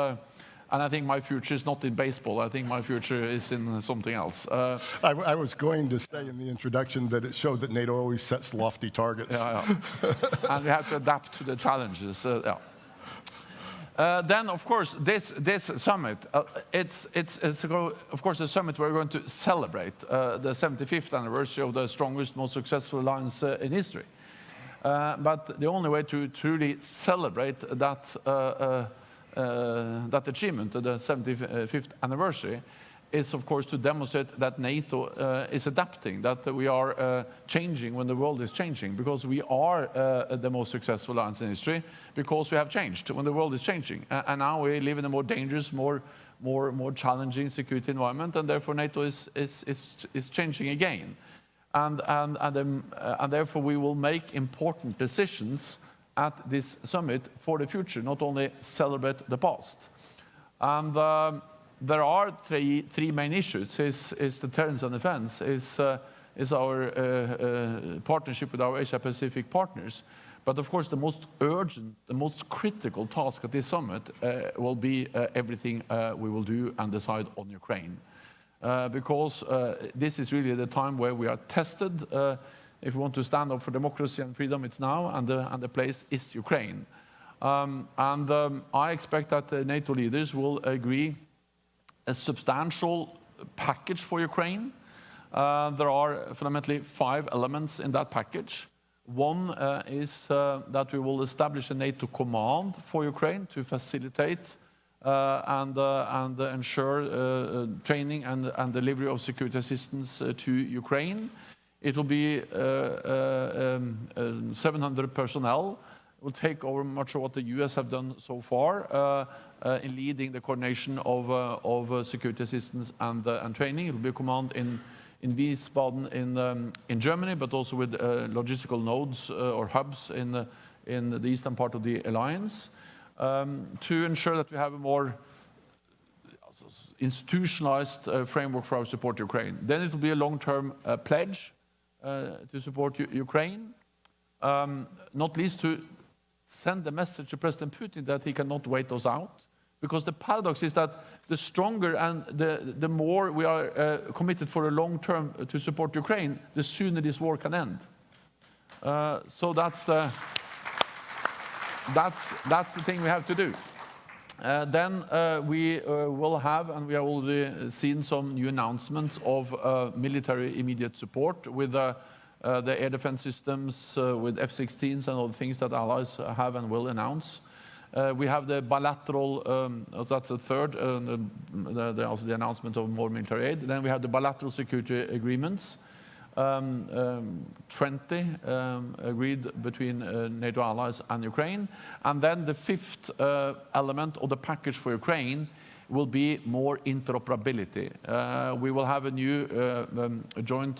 S18: I think my future is not in baseball. I think my future is in something else.
S10: I was going to say in the introduction that it showed that NATO always sets lofty targets.
S18: Yeah. And we have to adapt to the challenges. Yeah. Then, of course, this summit, it's of course a summit we're going to celebrate the 75th anniversary of the strongest, most successful alliance in history. But the only way to truly celebrate that achievement, the 75th anniversary, is, of course, to demonstrate that NATO is adapting, that we are changing when the world is changing, because we are the most successful alliance in history, because we have changed when the world is changing. And now we live in a more dangerous, more challenging security environment, and therefore NATO is changing again. And therefore we will make important decisions at this summit for the future, not only celebrate the past. And there are three main issues. Is deterrence and defense, is our partnership with our Asia-Pacific partners. But of course, the most urgent, the most critical task at this summit will be everything we will do and decide on Ukraine. Because this is really the time where we are tested. If we want to stand up for democracy and freedom, it's now, and the place is Ukraine. I expect that the NATO leaders will agree a substantial package for Ukraine. There are fundamentally 5 elements in that package. One is that we will establish a NATO command for Ukraine to facilitate and ensure training and delivery of security assistance to Ukraine. It will be 700 personnel. It will take over much of what the US have done so far in leading the coordination of security assistance and training. It will be a command in Wiesbaden in Germany, but also with logistical nodes or hubs in the eastern part of the alliance, to ensure that we have a more institutionalized framework for our support to Ukraine. Then it will be a long-term pledge to support Ukraine, not least to send the message to President Putin that he cannot wait us out. Because the paradox is that the stronger and the more we are committed for a long term to support Ukraine, the sooner this war can end. So that's the thing we have to do. Then we will have, and we have already seen some new announcements of military immediate support with the air defense systems, with F-16s and all the things that allies have and will announce. We have the bilateral, that's the third, also the announcement of more military aid. Then we have the bilateral security agreements, 20 agreed between NATO allies and Ukraine. And then the 5th element of the package for Ukraine will be more interoperability. We will have a new joint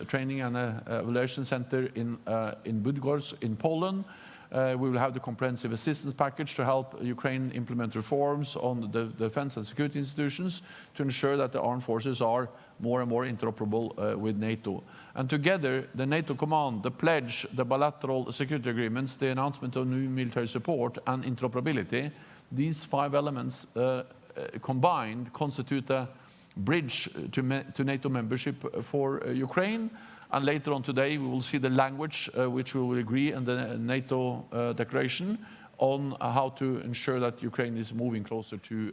S18: training and evaluation center in Bydgoszcz in Poland. We will have the comprehensive assistance package to help Ukraine implement reforms on the defense and security institutions to ensure that the armed forces are more and more interoperable with NATO. And together, the NATO command, the pledge, the bilateral security agreements, the announcement of new military support and interoperability, these 5 elements combined constitute a bridge to NATO membership for Ukraine. And later on today, we will see the language which we will agree in the NATO declaration on how to ensure that Ukraine is moving closer to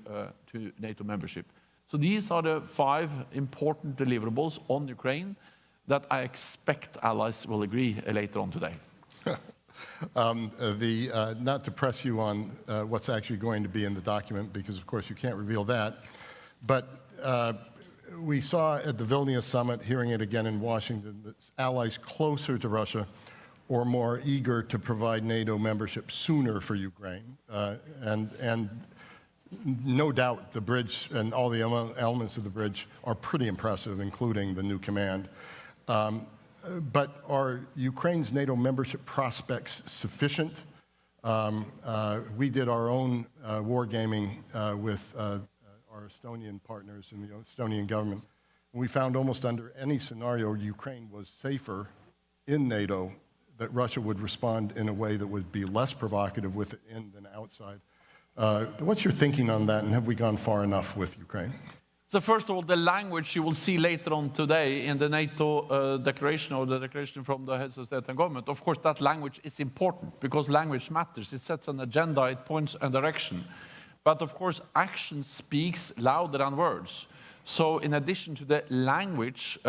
S18: NATO membership. So these are the 5 important deliverables on Ukraine that I expect allies will agree later on today.
S10: Not to press you on what's actually going to be in the document, because of course you can't reveal that, but we saw at the Vilnius summit, hearing it again in Washington, that allies closer to Russia or more eager to provide NATO membership sooner for Ukraine. And no doubt the bridge and all the elements of the bridge are pretty impressive, including the new command. But are Ukraine's NATO membership prospects sufficient? We did our own wargaming with our Estonian partners in the Estonian government. We found almost under any scenario Ukraine was safer in NATO, that Russia would respond in a way that would be less provocative with it in than outside. What's your thinking on that, and have we gone far enough with Ukraine?
S18: So first of all, the language you will see later on today in the NATO declaration, or the declaration from the heads of state and government, of course that language is important because language matters. It sets an agenda, it points a direction. But of course, action speaks louder than words. So in addition to the language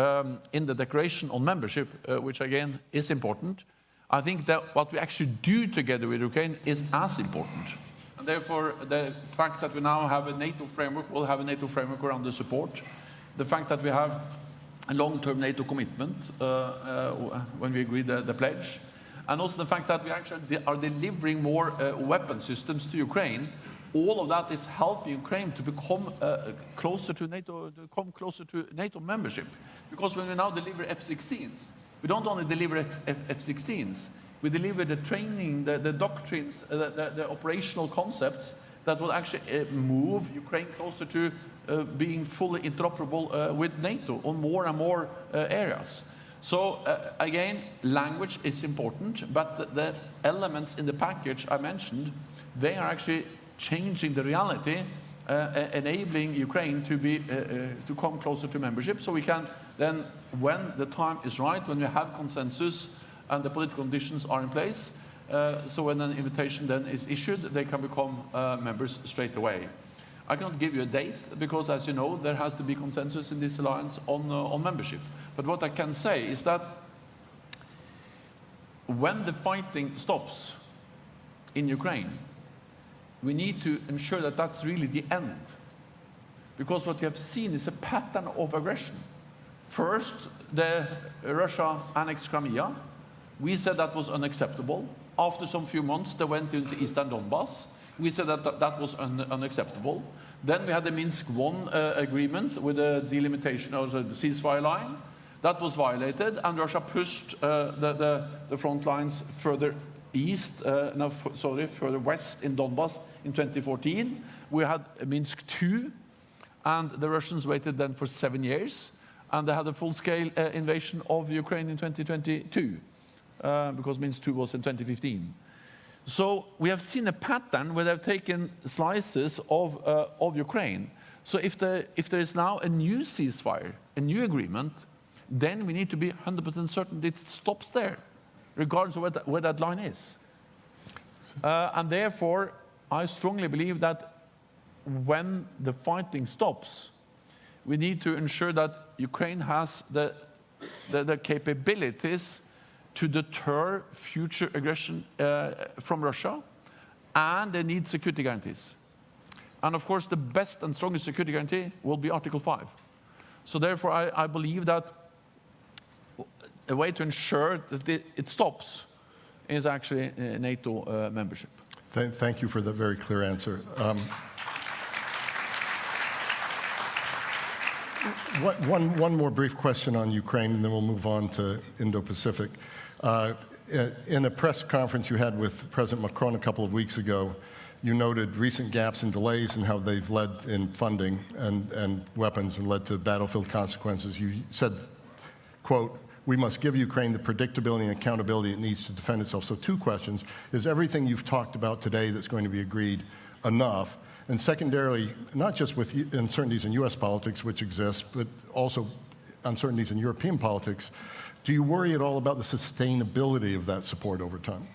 S18: in the declaration on membership, which again is important, I think that what we actually do together with Ukraine is as important. And therefore, the fact that we now have a NATO framework, we'll have a NATO framework around the support. The fact that we have a long-term NATO commitment when we agree the pledge. And also the fact that we actually are delivering more weapon systems to Ukraine. All of that is helping Ukraine to become closer to NATO membership. Because when we now deliver F-16s, we don't only deliver F-16s, we deliver the training, the doctrines, the operational concepts that will actually move Ukraine closer to being fully interoperable with NATO on more and more areas. So again, language is important, but the elements in the package I mentioned, they are actually changing the reality, enabling Ukraine to come closer to membership. So we can then, when the time is right, when we have consensus and the political conditions are in place, so when an invitation then is issued, they can become members straight away. I cannot give you a date because, as you know, there has to be consensus in this alliance on membership. But what I can say is that when the fighting stops in Ukraine, we need to ensure that that's really the end. Because what we have seen is a pattern of aggression. First, Russia annexed Crimea. We said that was unacceptable. After some few months, they went into Eastern Donbass. We said that that was unacceptable. Then we had the Minsk I agreement with the delimitation of the ceasefire line. That was violated, and Russia pushed the front lines further east, further west in Donbass in 2014. We had Minsk II, and the Russians waited then for 7 years, and they had a full-scale invasion of Ukraine in 2022, because Minsk II was in 2015. So we have seen a pattern where they've taken slices of Ukraine. So if there is now a new ceasefire, a new agreement, then we need to be 100% certain that it stops there, regardless of where that line is. And therefore, I strongly believe that when the fighting stops, we need to ensure that Ukraine has the capabilities to deter future aggression from Russia, and they need security guarantees. And of course, the best and strongest security guarantee will be Article 5. So therefore, I believe that a way to ensure that it stops is actually NATO membership.
S10: Thank you for that very clear answer. One more brief question on Ukraine, and then we'll move on to Indo-Pacific. In a press conference you had with President Macron a couple of weeks ago, you noted recent gaps and delays and how they've led in funding and weapons and led to battlefield consequences. You said, quote, "We must give Ukraine the predictability and accountability it needs to defend itself." So 2 questions. Is everything you've talked about today that's going to be agreed enough? And secondarily, not just with uncertainties in US politics, which exist, but also uncertainties in European politics, do you worry at all about the sustainability of that support over time?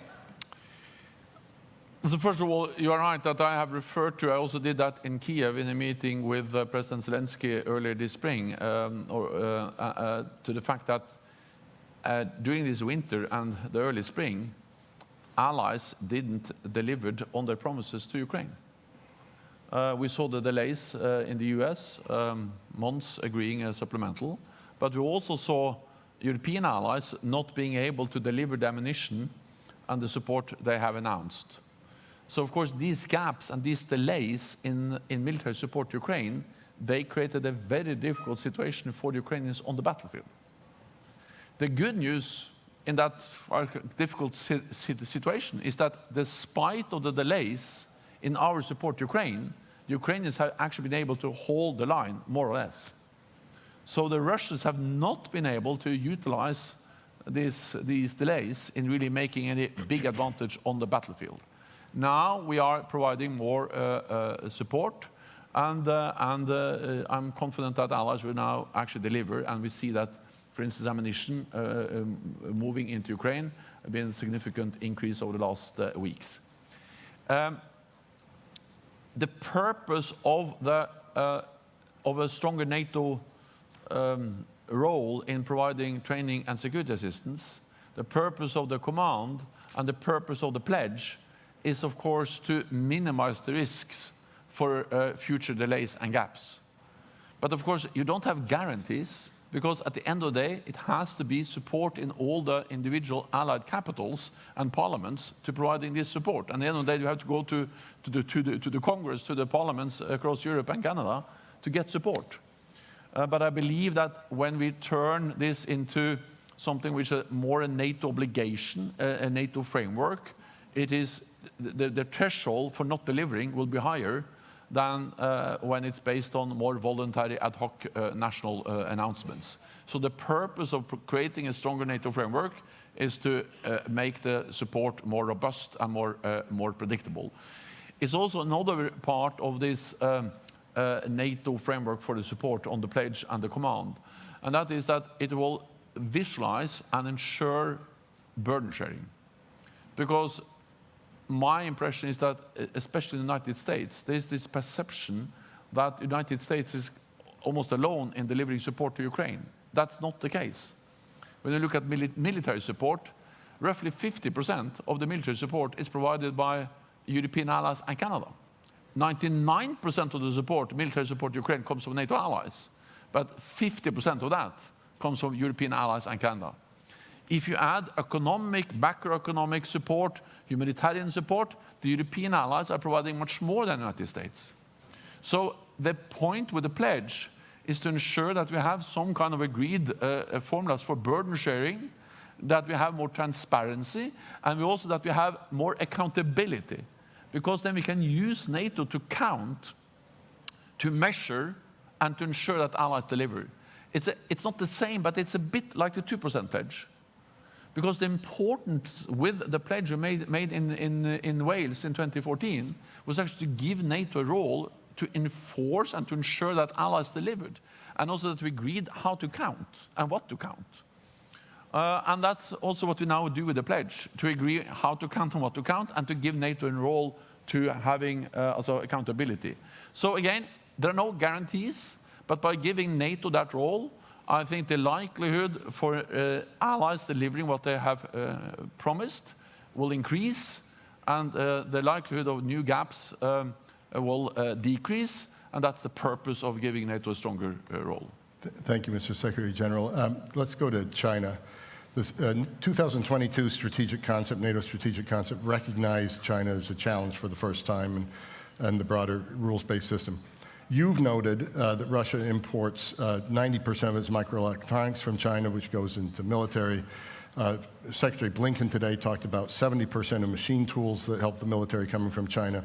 S18: So first of all, you are right that I have referred to, I also did that in Kiev in a meeting with President Zelensky earlier this spring, to the fact that during this winter and the early spring, allies didn't deliver on their promises to Ukraine. We saw the delays in the US, months agreeing a supplemental, but we also saw European allies not being able to deliver the ammunition and the support they have announced. So of course these gaps and these delays in military support to Ukraine, they created a very difficult situation for the Ukrainians on the battlefield. The good news in that difficult situation is that despite of the delays in our support to Ukraine, the Ukrainians have actually been able to hold the line, more or less. So the Russians have not been able to utilize these delays in really making any big advantage on the battlefield. Now we are providing more support, and I'm confident that allies will now actually deliver, and we see that, for instance, ammunition moving into Ukraine has been a significant increase over the last weeks. The purpose of a stronger NATO role in providing training and security assistance, the purpose of the command and the purpose of the pledge is, of course, to minimize the risks for future delays and gaps. But of course, you don't have guarantees, because at the end of the day, it has to be support in all the individual allied capitals and parliaments to providing this support. And at the end of the day, you have to go to the Congress, to the parliaments across Europe and Canada to get support. But I believe that when we turn this into something which is more a NATO obligation, a NATO framework, it is the threshold for not delivering will be higher, than when it's based on more voluntary ad hoc national announcements. So the purpose of creating a stronger NATO framework is to make the support more robust and more predictable. It's also another part of this NATO framework for the support on the pledge and the command, and that is that it will visualize and ensure burden sharing. Because my impression is that, especially in the United States, there's this perception that the United States is almost alone in delivering support to Ukraine. That's not the case. When you look at military support, roughly 50% of the military support is provided by European allies and Canada. 99% of the support, military support to Ukraine, comes from NATO allies, but 50% of that comes from European allies and Canada. If you add economic, macroeconomic support, humanitarian support, the European allies are providing much more than the United States. So the point with the pledge is to ensure that we have some kind of agreed formulas for burden sharing, that we have more transparency, and also that we have more accountability. Because then we can use NATO to count, to measure, and to ensure that allies deliver. It's not the same, but it's a bit like the 2% pledge. Because the importance with the pledge we made in Wales in 2014 was actually to give NATO a role to enforce and to ensure that allies delivered, and also that we agreed how to count and what to count. And that's also what we now do with the pledge, to agree how to count and what to count, and to give NATO a role to having also accountability. So again, there are no guarantees, but by giving NATO that role, I think the likelihood for allies delivering what they have promised will increase, and the likelihood of new gaps will decrease, and that's the purpose of giving NATO a stronger role.
S10: Thank you, Mr. Secretary General. Let's go to China. This 2022 strategic concept, NATO strategic concept, recognized China as a challenge for the first time and the broader rules-based system. You've noted that Russia imports 90% of its microelectronics from China, which goes into military. Secretary Blinken today talked about 70% of machine tools that help the military coming from China.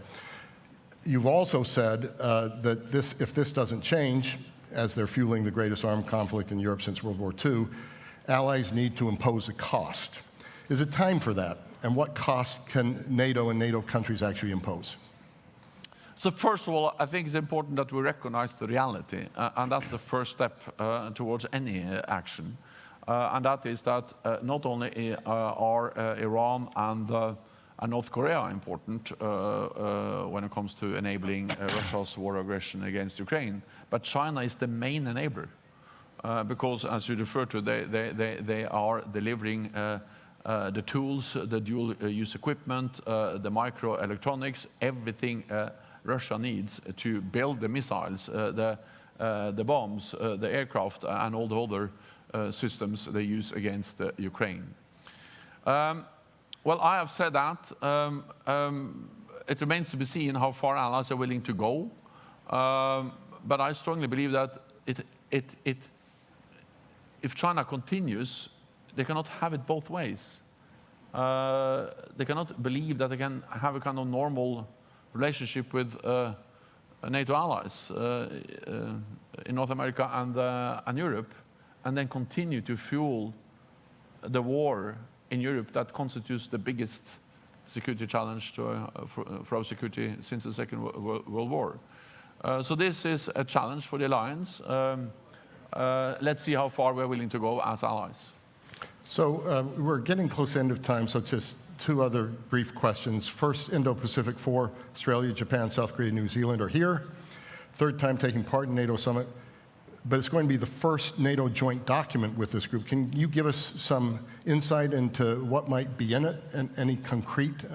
S10: You've also said that if this doesn't change, as they're fueling the greatest armed conflict in Europe since World War II, allies need to impose a cost. Is it time for that? And what cost can NATO and NATO countries actually impose?
S18: So first of all, I think it's important that we recognize the reality, and that's the first step towards any action. And that is that not only are Iran and North Korea important when it comes to enabling Russia's war aggression against Ukraine, but China is the main enabler. Because, as you refer to, they are delivering the tools, the dual-use equipment, the microelectronics, everything Russia needs to build the missiles, the bombs, the aircraft, and all the other systems they use against Ukraine. Well, I have said that. It remains to be seen how far allies are willing to go. But I strongly believe that if China continues, they cannot have it both ways. They cannot believe that they can have a kind of normal relationship with NATO allies in North America and Europe, and then continue to fuel the war in Europe that constitutes the biggest security challenge for our security since the Second World War. So this is a challenge for the alliance. Let's see how far we're willing to go as allies.
S10: So we're getting close to end of time, so just two other brief questions. First, Indo-Pacific 4, Australia, Japan, South Korea, New Zealand are here. Third time taking part in NATO summit, but it's going to be the first NATO joint document with this group. Can you give us some insight into what might be in it and any concrete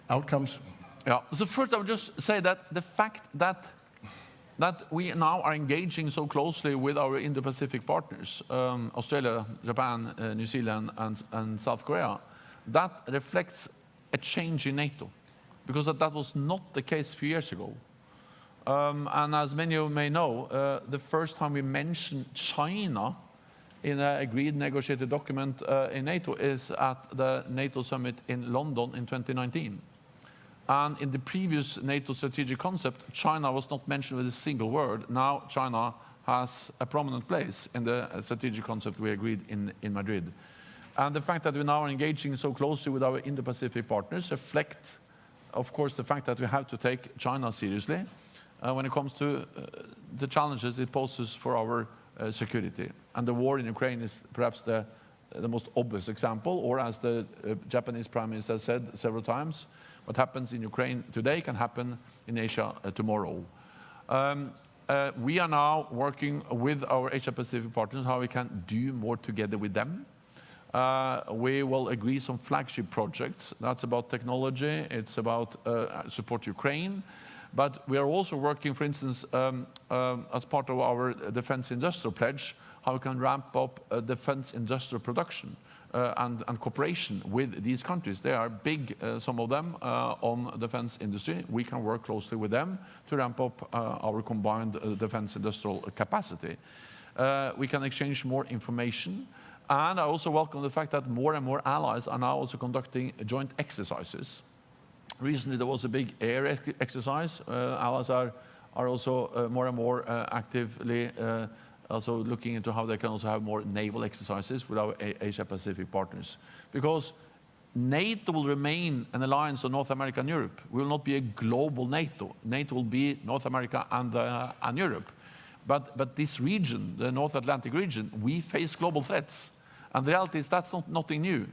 S10: outcomes?
S18: Yeah, so first I would just say that the fact that we now are engaging so closely with our Indo-Pacific partners, Australia, Japan, New Zealand, and South Korea, that reflects a change in NATO, because that was not the case a few years ago. And as many of you may know, the first time we mentioned China in an agreed negotiated document in NATO is at the NATO summit in London in 2019. And in the previous NATO strategic concept, China was not mentioned with a single word. Now China has a prominent place in the strategic concept we agreed in Madrid. And the fact that we now are engaging so closely with our Indo-Pacific partners reflect, of course, the fact that we have to take China seriously when it comes to the challenges it poses for our security. And the war in Ukraine is perhaps the most obvious example, or as the Japanese Prime Minister has said several times, what happens in Ukraine today can happen in Asia tomorrow. We are now working with our Asia-Pacific partners how we can do more together with them. We will agree some flagship projects. That's about technology. It's about support Ukraine. But we are also working, for instance, as part of our defense industrial pledge, how we can ramp up defense industrial production and cooperation with these countries. They are big, some of them, on defense industry. We can work closely with them to ramp up our combined defense industrial capacity. We can exchange more information. And I also welcome the fact that more and more allies are now also conducting joint exercises. Recently, there was a big air exercise. Allies are also more and more actively also looking into how they can also have more naval exercises with our Asia-Pacific partners. Because NATO will remain an alliance of North America and Europe. We will not be a global NATO. NATO will be North America and Europe. But this region, the North Atlantic region, we face global threats. And the reality is that's nothing new.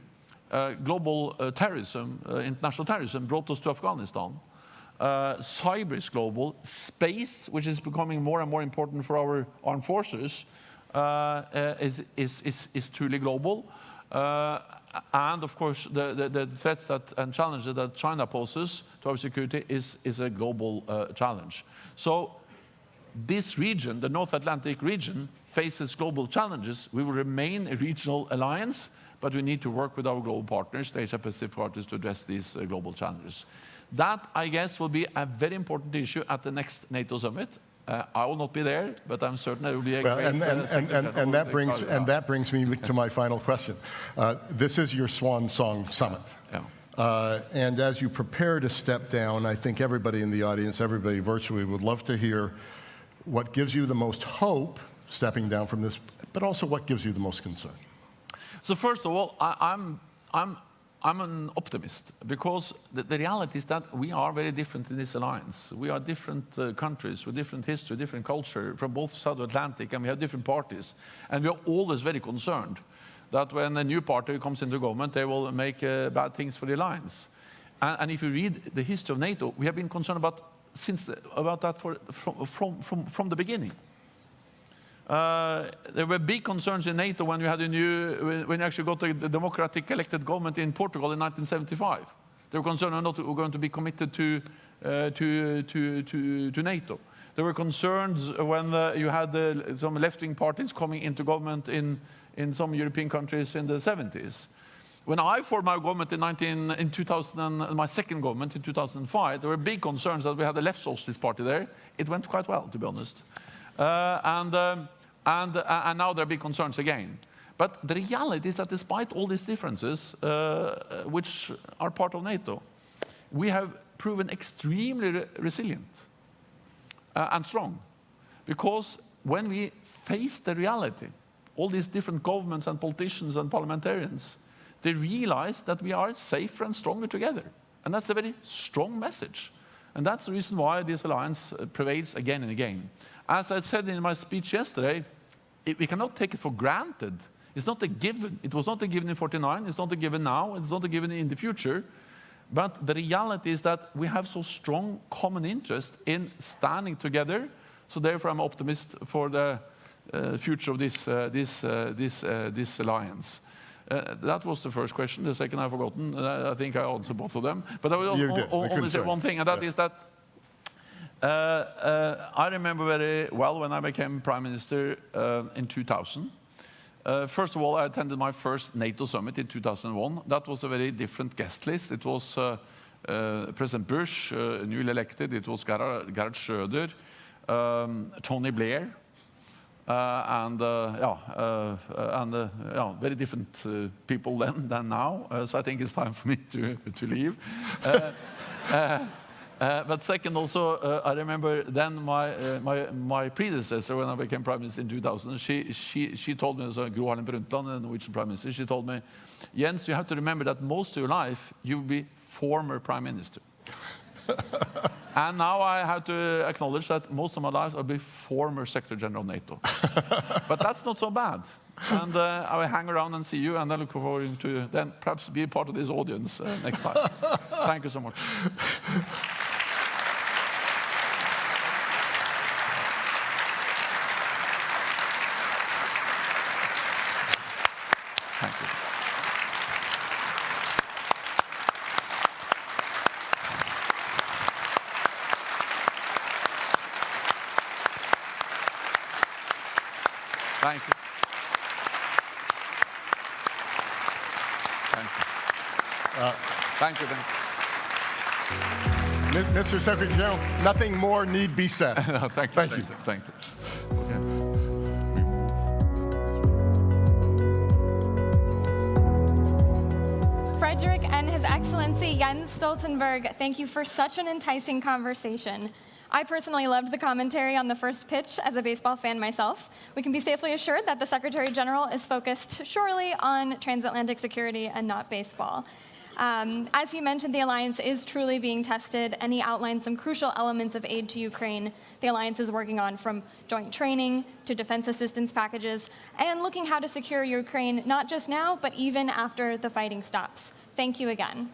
S18: Global terrorism, international terrorism, brought us to Afghanistan. Cyber is global. Space, which is becoming more and more important for our armed forces, is truly global. And of course, the threats and challenges that China poses to our security is a global challenge. So this region, the North Atlantic region, faces global challenges. We will remain a regional alliance, but we need to work with our global partners, the Asia-Pacific partners, to address these global challenges. That, I guess, will be a very important issue at the next NATO summit. I will not be there, but I'm certain it will be a great...
S10: And that brings me to my final question. This is your swan song summit.
S18: Yeah.
S10: And as you prepare to step down, I think everybody in the audience, everybody virtually, would love to hear what gives you the most hope stepping down from this, but also what gives you the most concern.
S18: So first of all, I'm an optimist, because the reality is that we are very different in this alliance. We are different countries with different history, different culture from both South Atlantic, and we have different parties. And we are always very concerned that when a new party comes into government, they will make bad things for the alliance. And if you read the history of NATO, we have been concerned about that from the beginning. There were big concerns in NATO when you had when you actually got a democratic elected government in Portugal in 1975. They were concerned not going to be committed to NATO. There were concerns when you had some left-wing parties coming into government in some European countries in the 70s. When I formed my government in 2000, my second government in 2005, there were big concerns that we had a left socialist party there. It went quite well, to be honest. And now there are big concerns again. But the reality is that despite all these differences, which are part of NATO, we have proven extremely resilient and strong. Because when we face the reality, all these different governments and politicians and parliamentarians, they realize that we are safer and stronger together. And that's a very strong message. And that's the reason why this alliance prevails again and again. As I said in my speech yesterday, we cannot take it for granted. It's not a given. It was not a given in 1949. It's not a given now. It's not a given in the future. But the reality is that we have so strong common interest in standing together. So therefore, I'm optimist for the future of this alliance. That was the first question. The second I've forgotten. I think I answered both of them. But I will only say one thing, and that is that I remember very well when I became Prime Minister in 2000. First of all, I attended my first NATO summit in 2001. That was a very different guest list. It was President Bush, newly elected. It was Gerhard Schröder, Tony Blair, very different people then than now. So I think it's time for me to leave. But second, also, I remember then my predecessor, when I became prime minister in 2000, she told me, so Gro Harlem Brundtland, the Norwegian prime minister, she told me, Jens, you have to remember that most of your life you will be former prime minister. And now I have to acknowledge that most of my life I'll be former Secretary General of NATO. But that's not so bad. And I will hang around and see you, and I look forward to then perhaps be part of this audience next time. Thank you so much. Thank you. Thank you. Thank you.
S10: Mr. Secretary General, nothing more need be said.
S18: No, thank you. Thank you. Okay.
S2: Frederick and His Excellency Jens Stoltenberg, thank you for such an enticing conversation. I personally loved the commentary on the first pitch as a baseball fan myself. We can be safely assured that the Secretary General is focused surely on transatlantic security and not baseball. As you mentioned, the alliance is truly being tested, and he outlined some crucial elements of aid to Ukraine the alliance is working on, from joint training to defense assistance packages, and looking how to secure Ukraine not just now, but even after the fighting stops. Thank you again.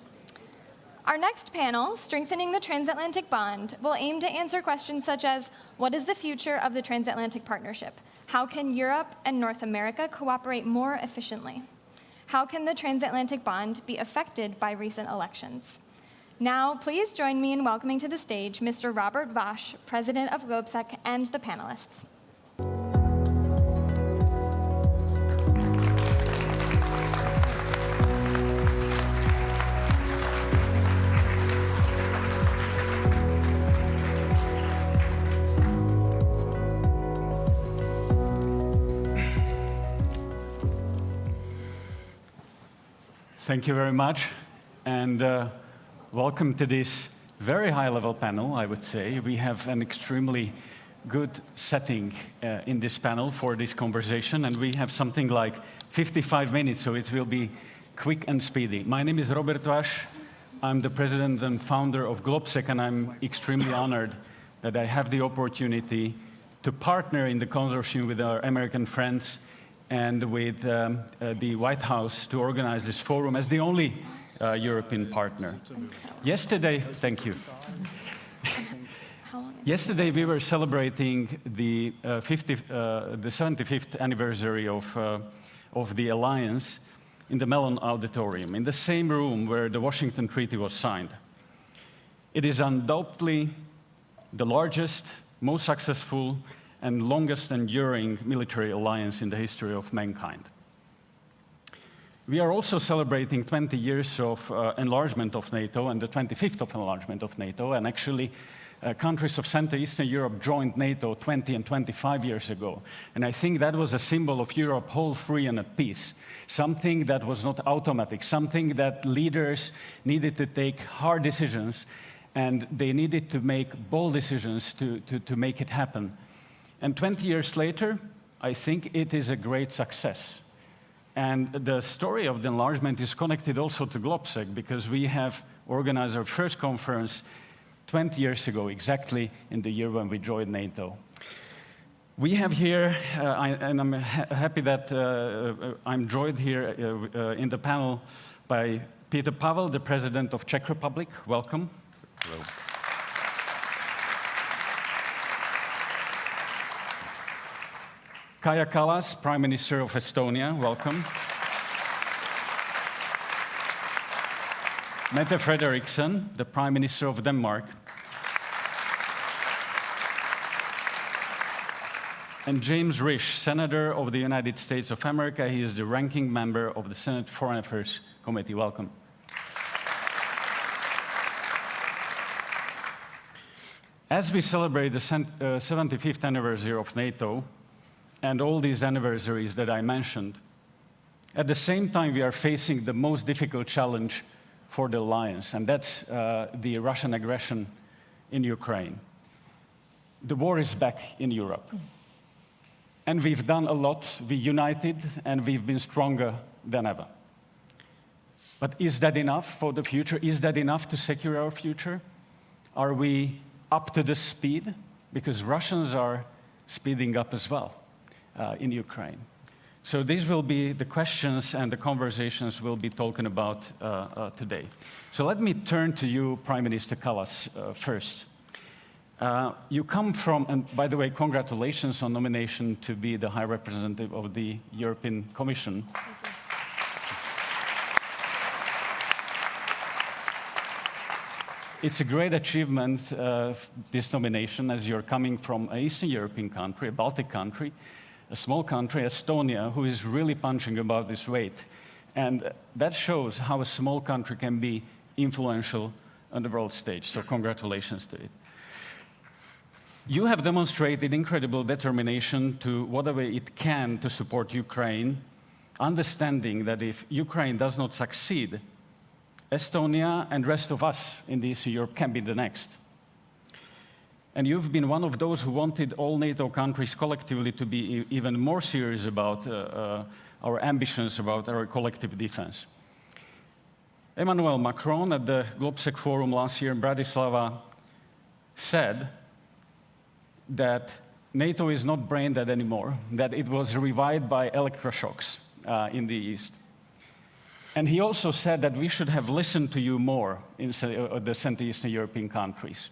S2: Our next panel, Strengthening the Transatlantic Bond, will aim to answer questions such as, what is the future of the transatlantic partnership? How can Europe and North America cooperate more efficiently? How can the transatlantic bond be affected by recent elections? Now, please join me in welcoming to the stage Mr. Robert Vash, President of GLOBSEC, and the panelists.
S19: Thank you very much, and welcome to this very high-level panel, I would say. We have an extremely good setting in this panel for this conversation, and we have something like 55 minutes, so it will be quick and speedy. My name is Robert Vash. I'm the president and founder of GLOBSEC, and I'm extremely honored that I have the opportunity to partner in the consortium with our American friends and with the White House to organize this forum as the only European partner. Yesterday, thank you. Yesterday we were celebrating the 75th anniversary of the alliance in the Mellon Auditorium, in the same room where the Washington Treaty was signed. It is undoubtedly the largest, most successful, and longest enduring military alliance in the history of mankind. We are also celebrating 20 years of enlargement of NATO and the 25th of enlargement of NATO, and actually countries of Central Eastern Europe joined NATO 20 and 25 years ago. And I think that was a symbol of Europe whole, free, and at peace. Something that was not automatic, something that leaders needed to take hard decisions, and they needed to make bold decisions to make it happen. And 20 years later, I think it is a great success. And the story of the enlargement is connected also to GLOBSEC, because we have organized our first conference 20 years ago, exactly in the year when we joined NATO. We have here, and I'm happy that I'm joined here in the panel by Peter Pavel, the President of Czech Republic. Welcome. Hello. Kaja Kallas, Prime Minister of Estonia, welcome. Mette Frederiksen, the Prime Minister of Denmark. And James Risch, Senator of the United States of America. He is the ranking member of the Senate Foreign Affairs Committee. Welcome. As we celebrate the 75th anniversary of NATO, and all these anniversaries that I mentioned, at the same time we are facing the most difficult challenge for the alliance, and that's the Russian aggression in Ukraine. The war is back in Europe. And we've done a lot, we united, and we've been stronger than ever. But is that enough for the future? Is that enough to secure our future? Are we up to the speed? Because Russians are speeding up as well in Ukraine. So these will be the questions and the conversations we'll be talking about today. So let me turn to you, Prime Minister Kallas, first. You come from, and by the way, congratulations on nomination to be the High Representative of the European Commission. It's a great achievement, this nomination, as you're coming from an Eastern European country, a Baltic country, a small country, Estonia, who is really punching above this weight. And that shows how a small country can be influential on the world stage. So congratulations to it. You have demonstrated incredible determination to whatever it can to support Ukraine, understanding that if Ukraine does not succeed, Estonia and the rest of us in Eastern Europe can be the next. And you've been one of those who wanted all NATO countries collectively to be even more serious about our ambitions, about our collective defense. Emmanuel Macron at the GlobSec Forum last year in Bratislava said that NATO is not brain dead anymore, that it was revived by electroshocks in the East. And he also said that we should have listened to you more in the Central Eastern European countries.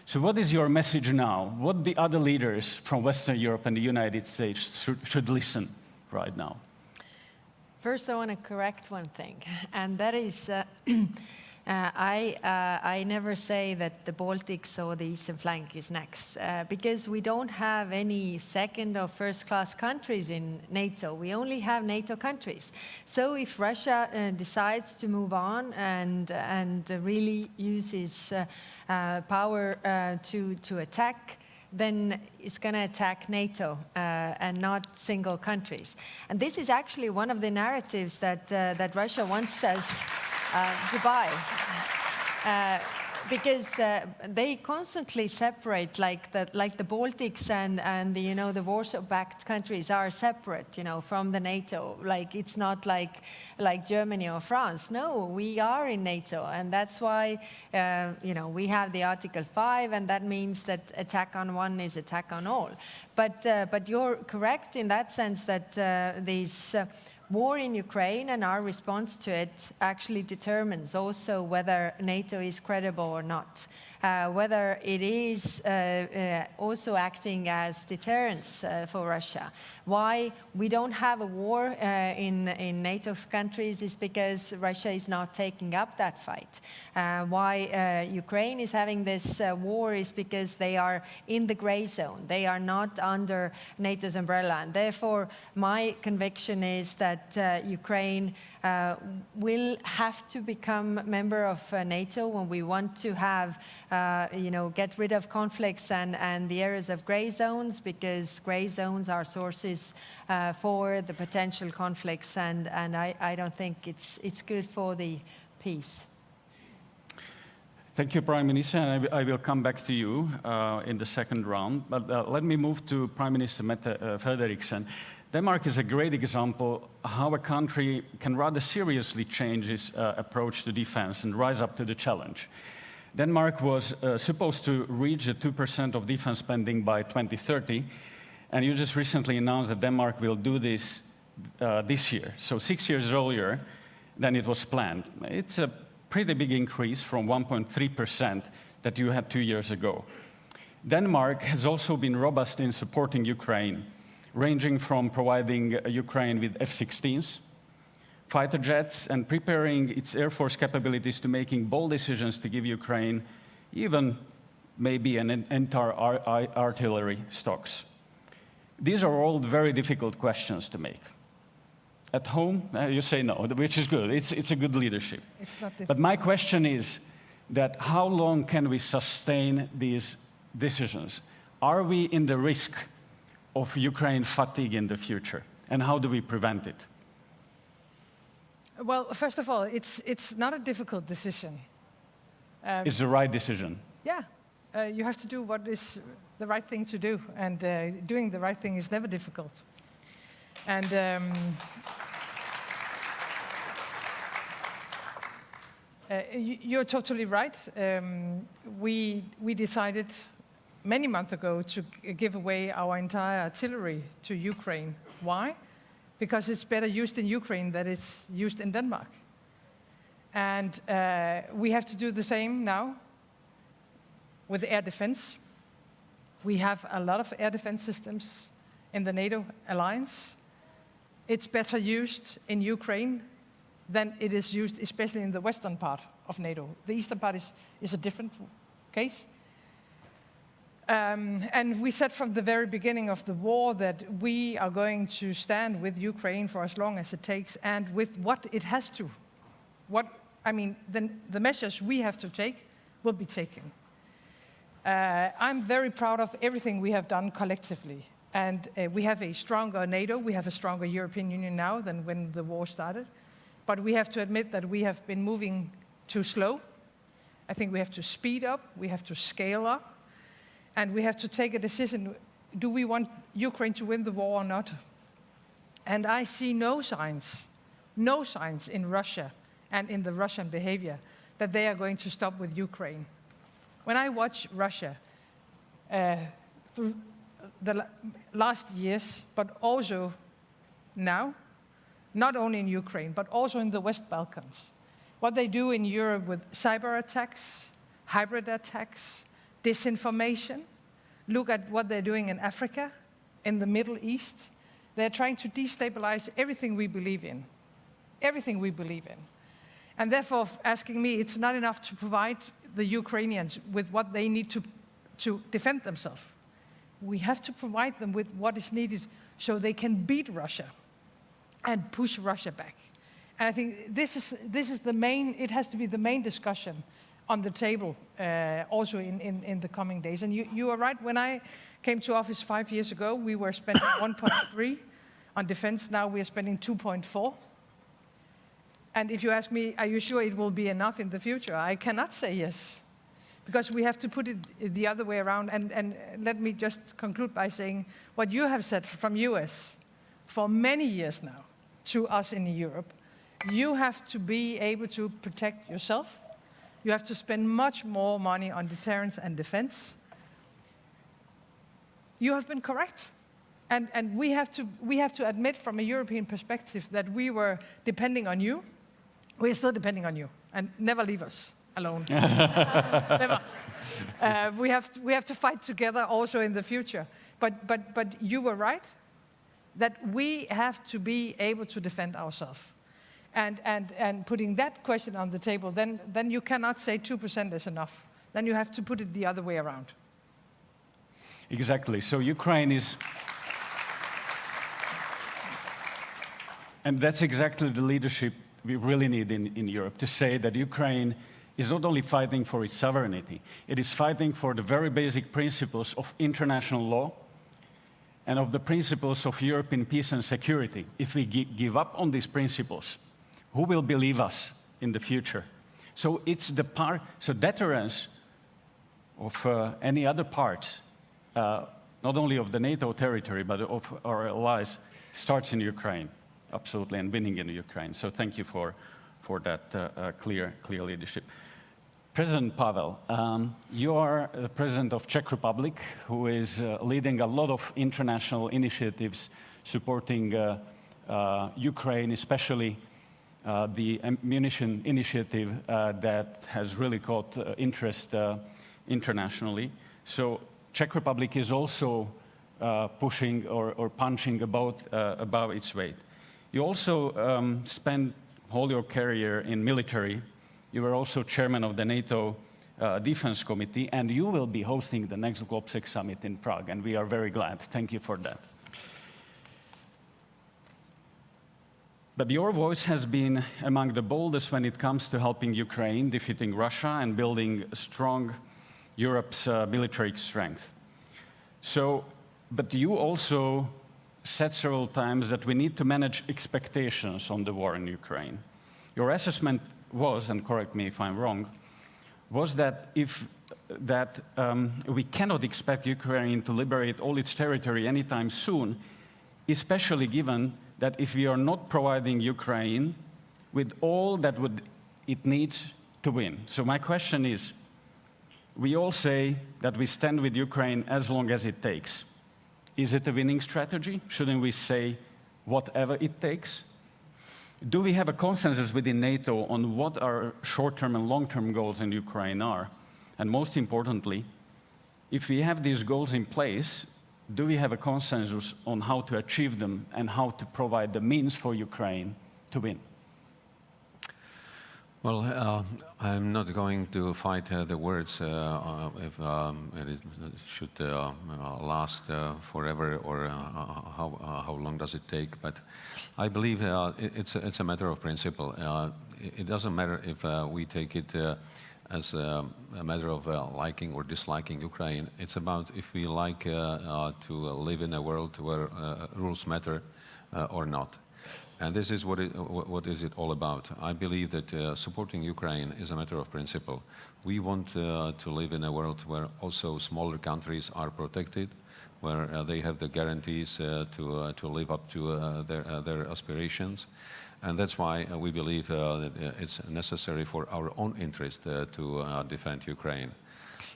S19: So what is your message now? What the other leaders from Western Europe and the United States should listen right now?
S20: First, I want to correct one thing, and that is I never say that the Baltics or the eastern flank is next, because we don't have any second or first class countries in NATO. We only have NATO countries. So if Russia decides to move on and really uses power to attack, then it's going to attack NATO and not single countries. And this is actually one of the narratives that Russia wants us to buy. Because they constantly separate, like the Baltics and the, the Warsaw-backed countries are separate, from the NATO. Like it's not like Germany or France. No, we are in NATO, and that's why, we have the Article 5, and that means that attack on one is attack on all. But you're correct in that sense that these. War in Ukraine and our response to it actually determines also whether NATO is credible or not, whether it is also acting as deterrence for Russia. Why we don't have a war in NATO's countries is because Russia is not taking up that fight. Why Ukraine is having this war is because they are in the gray zone. They are not under NATO's umbrella. And therefore, my conviction is that Ukraine will have to become a member of NATO when we want to have, get rid of conflicts and the areas of gray zones, because gray zones are sources for the potential conflicts, and I don't think it's good for the peace.
S19: Thank you, Prime Minister, and I will come back to you in the second round. But let me move to Prime Minister Mette Frederiksen. Denmark is a great example how a country can rather seriously change its approach to defense and rise up to the challenge. Denmark was supposed to reach the 2% of defense spending by 2030, and you just recently announced that Denmark will do this this year, so 6 years earlier than it was planned. It's a pretty big increase from 1.3% that you had 2 years ago. Denmark has also been robust in supporting Ukraine, ranging from providing Ukraine with F-16s, fighter jets, and preparing its air force capabilities to making bold decisions to give Ukraine even maybe an entire artillery stocks. These are all very difficult questions to make. At home, you say no, which is good. It's a good leadership.
S20: It's not difficult.
S19: But my question is that how long can we sustain these decisions? Are we in the risk of Ukraine fatigue in the future? And how do we prevent it?
S21: Well, first of all, it's not a difficult decision.
S19: It's the right decision.
S21: Yeah, you have to do what is the right thing to do, and doing the right thing is never difficult. And you're totally right. We decided many months ago to give away our entire artillery to Ukraine. Why? Because it's better used in Ukraine than it's used in Denmark. And we have to do the same now with air defense. We have a lot of air defense systems in the NATO alliance. It's better used in Ukraine than it is used, especially in the western part of NATO. The eastern part is a different case. And we said from the very beginning of the war that we are going to stand with Ukraine for as long as it takes, and with what it has to. The measures we have to take will be taken. I'm very proud of everything we have done collectively. And we have a stronger NATO, we have a stronger European Union now than when the war started. But we have to admit that we have been moving too slow. I think we have to speed up, we have to scale up. And we have to take a decision, do we want Ukraine to win the war or not? And I see no signs in Russia and in the Russian behavior that they are going to stop with Ukraine. When I watch Russia through the last years, but also now, not only in Ukraine, but also in the West Balkans, what they do in Europe with cyber attacks, hybrid attacks, disinformation. Look at what they're doing in Africa, in the Middle East. They're trying to destabilize everything we believe in. Everything we believe in. And therefore, asking me, it's not enough to provide the Ukrainians with what they need to defend themselves. We have to provide them with what is needed so they can beat Russia and push Russia back. And I think this is the main, it has to be the main discussion on the table also in the coming days. And you are right, when I came to office 5 years ago, we were spending 1.3 on defense. Now we are spending 2.4. And if you ask me, are you sure it will be enough in the future? I cannot say yes, because we have to put it the other way around. And let me just conclude by saying what you have said from US for many years now to us in Europe, you have to be able to protect yourself. You have to spend much more money on deterrence and defense. You have been correct. And we have to admit from a European perspective that we were depending on you. We're still depending on you. And never leave us alone. Never. We have to fight together also in the future. But you were right, that we have to be able to defend ourselves. And putting that question on the table, then you cannot say 2% is enough. Then you have to put it the other way around.
S19: Exactly. So Ukraine is... And that's exactly the leadership we really need in Europe, to say that Ukraine is not only fighting for its sovereignty, it is fighting for the very basic principles of international law and of the principles of European peace and security. If we give up on these principles, who will believe us in the future? So it's the part, so deterrence of any other parts, not only of the NATO territory, but of our allies, starts in Ukraine, absolutely, and winning in Ukraine. So thank you for that clear leadership. President Pavel, you are the president of Czech Republic, who is leading a lot of international initiatives supporting Ukraine, especially the ammunition initiative that has really caught interest internationally. So Czech Republic is also pushing or punching above its weight. You also spent all your career in military. You were also chairman of the NATO Defense Committee, and you will be hosting the next GlobSec Summit in Prague, and we are very glad. Thank you for that. But your voice has been among the boldest when it comes to helping Ukraine, defeating Russia, and building strong Europe's military strength. So, but you also said several times that we need to manage expectations on the war in Ukraine. Your assessment was, and correct me if I'm wrong, was that we cannot expect Ukraine to liberate all its territory anytime soon, especially given that if we are not providing Ukraine with all that it needs to win. So my question is, we all say that we stand with Ukraine as long as it takes. Is it a winning strategy? Shouldn't we say whatever it takes? Do we have a consensus within NATO on what our short-term and long-term goals in Ukraine are? And most importantly, if we have these goals in place, do we have a consensus on how to achieve them and how to provide the means for Ukraine to win?
S1: Well, I'm not going to fight the words if it should last forever or how long does it take. But I believe it's a matter of principle. It doesn't matter if we take it as a matter of liking or disliking Ukraine. It's about if we like to live in a world where rules matter or not. And this is what is it all about. I believe that supporting Ukraine is a matter of principle. We want to live in a world where also smaller countries are protected, where they have the guarantees to live up to their aspirations. And that's why we believe that it's necessary for our own interest to defend Ukraine.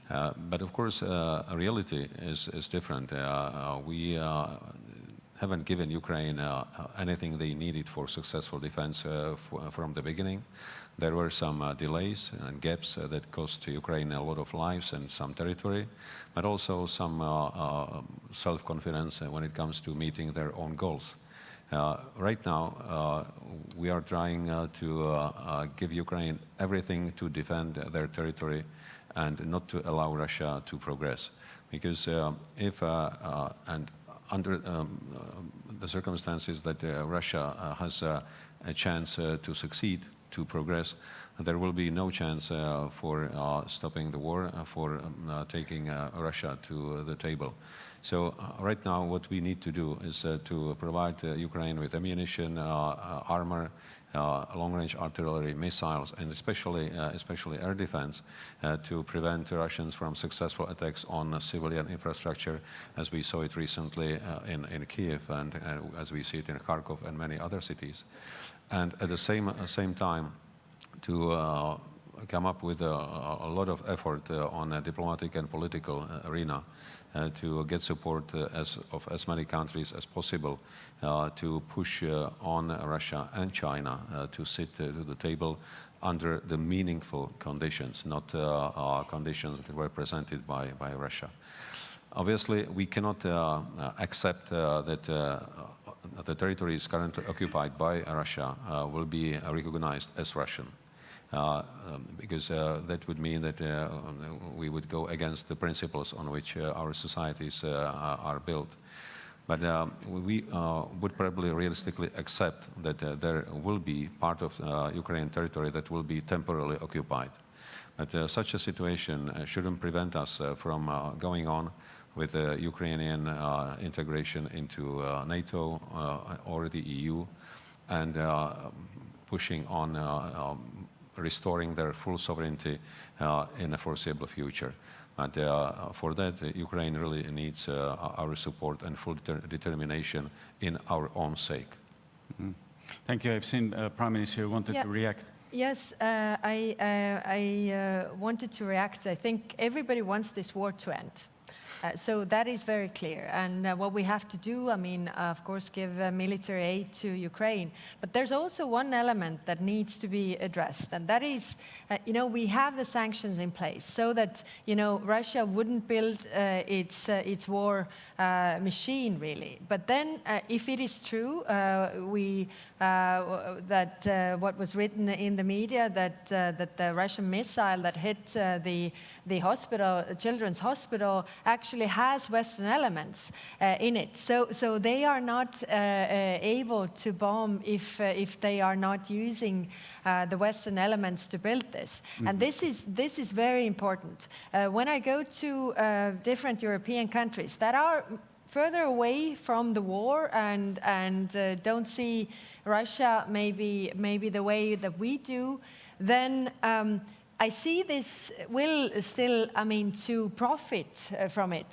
S1: But of course, reality is different. We haven't given Ukraine anything they needed for successful defense from the beginning. There were some delays and gaps that cost Ukraine a lot of lives and some territory, but also some self-confidence when it comes to meeting their own goals. Right now, we are trying to give Ukraine everything to defend their territory and not to allow Russia to progress. Because if, and under the circumstances that Russia has a chance to succeed, to progress, there will be no chance for stopping the war, for taking Russia to the table. So right now what we need to do is to provide Ukraine with ammunition, armor, long-range artillery, missiles, and especially air defense to prevent Russians from successful attacks on civilian infrastructure, as we saw it recently in Kyiv and as we see it in Kharkov and many other cities. And at the same time, to come up with a lot of effort on a diplomatic and political arena to get support of as many countries as possible to push on Russia and China to sit to the table under the meaningful conditions, not conditions that were presented by Russia. Obviously, we cannot accept that the territories currently occupied by Russia will be recognized as Russian. Because that would mean that we would go against the principles on which our societies are built. But we would probably realistically accept that there will be part of Ukrainian territory that will be temporarily occupied. But such a situation shouldn't prevent us from going on with Ukrainian integration into NATO or the EU and pushing on restoring their full sovereignty in a foreseeable future. And for that, Ukraine really needs our support and full determination in our own sake.
S19: Mm-hmm. Thank you. I've seen Prime Minister wanted to react.
S20: Yes, I wanted to react. I think everybody wants this war to end. So that is very clear. And what we have to do, I mean, of course, give military aid to Ukraine. But there's also one element that needs to be addressed. And that is, we have the sanctions in place so that, Russia wouldn't build its war machine, really. But then, if it is true, that what was written in the media, that the Russian missile that hit the hospital, children's hospital, actually has Western elements in it. So they are not able to bomb if they are not using the Western elements to build this. Mm-hmm. And this is very important. When I go to different European countries that are further away from the war and don't see Russia maybe the way that we do, then I see this will still, to profit from it.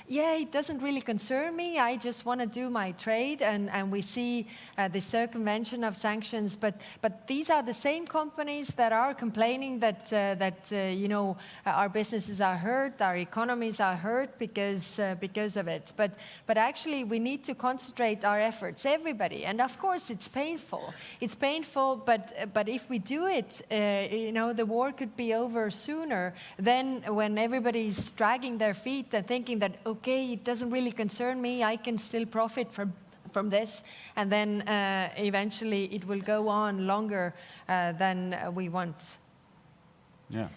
S20: Yeah, it doesn't really concern me. I just want to do my trade, and we see the circumvention of sanctions. But these are the same companies that are complaining that our businesses are hurt, our economies are hurt because of it. But actually, we need to concentrate our efforts, everybody. And of course, it's painful. It's painful, but if we do it, the war could be over sooner than when everybody's dragging their feet and thinking that, okay, it doesn't really concern me, I can still profit from this, and then eventually it will go on longer than we want.
S19: Yeah,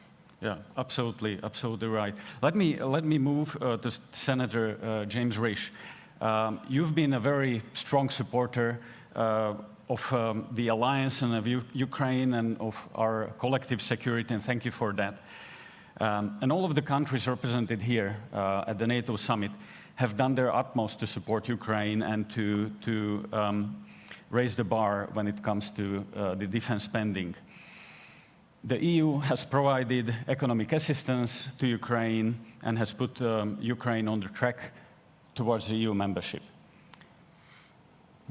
S19: absolutely right. Let me move to Senator James Risch. You've been a very strong supporter of the alliance and of Ukraine and of our collective security, and thank you for that. And all of the countries represented here at the NATO summit have done their utmost to support Ukraine and to raise the bar when it comes to the defense spending. The EU has provided economic assistance to Ukraine and has put Ukraine on the track towards EU membership.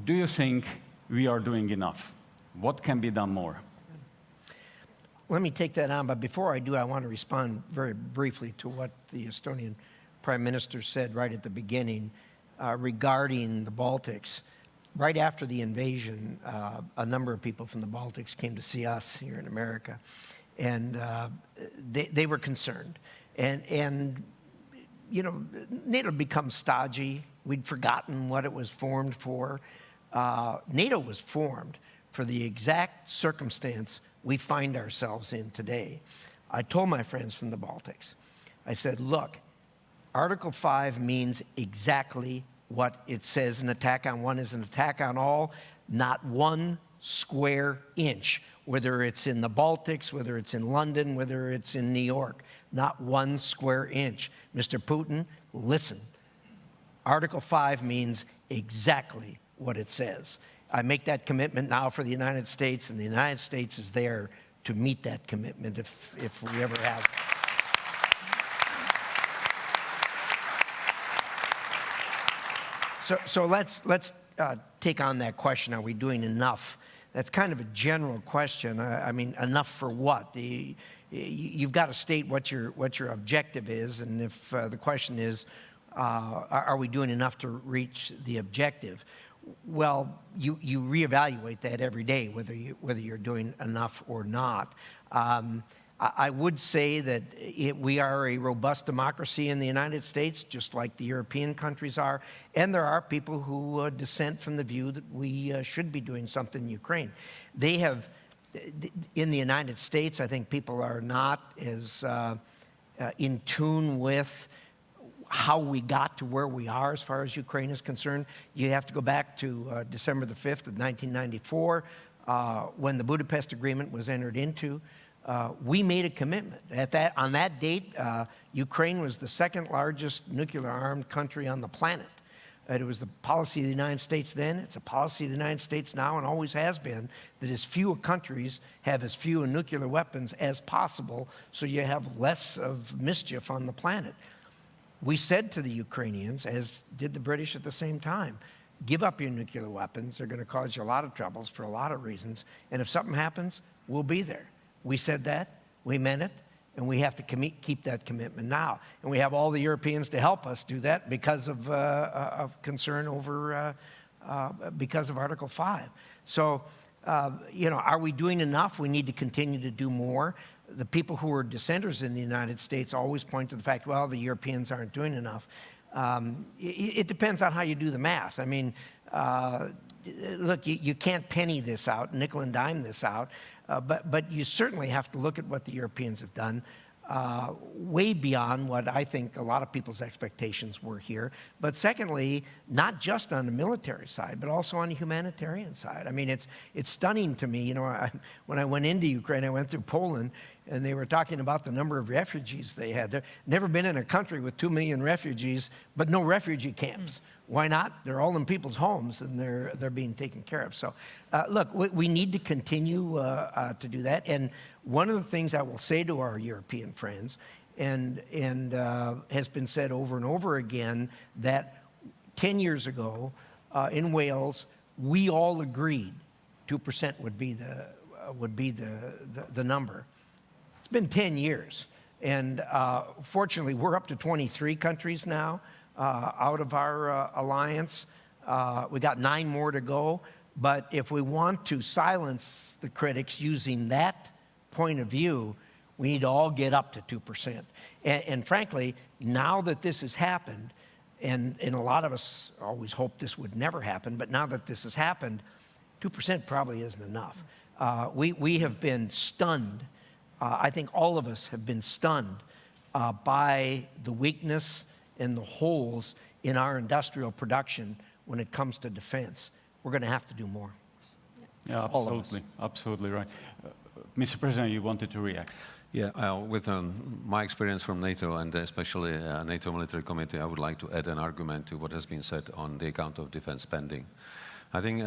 S19: Do you think we are doing enough? What can be done more?
S4: Let me take that on, but before I do, I want to respond very briefly to what the Estonian Prime Minister said right at the beginning regarding the Baltics. Right after the invasion, a number of people from the Baltics came to see us here in America, and they were concerned. And NATO had become stodgy. We'd forgotten what it was formed for. NATO was formed for the exact circumstance we find ourselves in today. I told my friends from the Baltics, I said, look, Article 5 means exactly what it says. An attack on one is an attack on all, not 1 square inch, whether it's in the Baltics, whether it's in London, whether it's in New York, not 1 square inch. Mr. Putin, listen. Article 5 means exactly what it says. I make that commitment now for the United States, and the United States is there to meet that commitment if we ever have. So let's take on that question. Are we doing enough? That's kind of a general question. Enough for what? You've got to state what your objective is, and if the question is, are we doing enough to reach the objective? Well, you reevaluate that every day, whether you're doing enough or not. I would say that we are a robust democracy in the United States, just like the European countries are, and there are people who dissent from the view that we should be doing something in Ukraine. They have, in the United States, I think people are not as in tune with how we got to where we are as far as Ukraine is concerned. You have to go back to December the 5th of 1994, when the Budapest Agreement was entered into. We made a commitment. On that date, Ukraine was the second largest nuclear-armed country on the planet. It was the policy of the United States then, it's a policy of the United States now, and always has been, that as few countries have as few nuclear weapons as possible, so you have less of mischief on the planet. We said to the Ukrainians, as did the British at the same time, give up your nuclear weapons. They're going to cause you a lot of troubles for a lot of reasons. And if something happens, we'll be there. We said that, we meant it, and we have to keep that commitment now. And we have all the Europeans to help us do that because of concern over, because of Article 5. So, are we doing enough? We need to continue to do more. The people who are dissenters in the United States always point to the fact, well, the Europeans aren't doing enough. It depends on how you do the math. Look, you can't penny this out, nickel and dime this out, but you certainly have to look at what the Europeans have done. way beyond what I think a lot of people's expectations were here. But secondly, not just on the military side, but also on the humanitarian side. I mean, it's stunning to me. You know, when I went into Ukraine, I went through Poland, and they were talking about the number of refugees they had. They've never been in a country with 2 million refugees, but no refugee camps. Why not? They're all in people's homes, and they're being taken care of. So, look, we need to continue to do that. And one of the things I will say to our European friends, and has been said over and over again, that 10 years ago in Wales, we all agreed 2% would be the number. It's been 10 years, and fortunately, we're up to 23 countries now. Out of our alliance. We got 9 more to go. But if we want to silence the critics using that point of view, we need to all get up to 2%. And frankly, now that this has happened, and a lot of us always hoped this would never happen, but now that this has happened, 2% probably isn't enough. We have been stunned. I think all of us have been stunned by the weakness and the holes in our industrial production when it comes to defense. We're going to have to do more.
S19: Yeah, absolutely. Absolutely right. Mr. President, you wanted to react.
S1: Yeah, with my experience from NATO, and especially NATO Military Committee, I would like to add an argument to what has been said on the account of defense spending. I think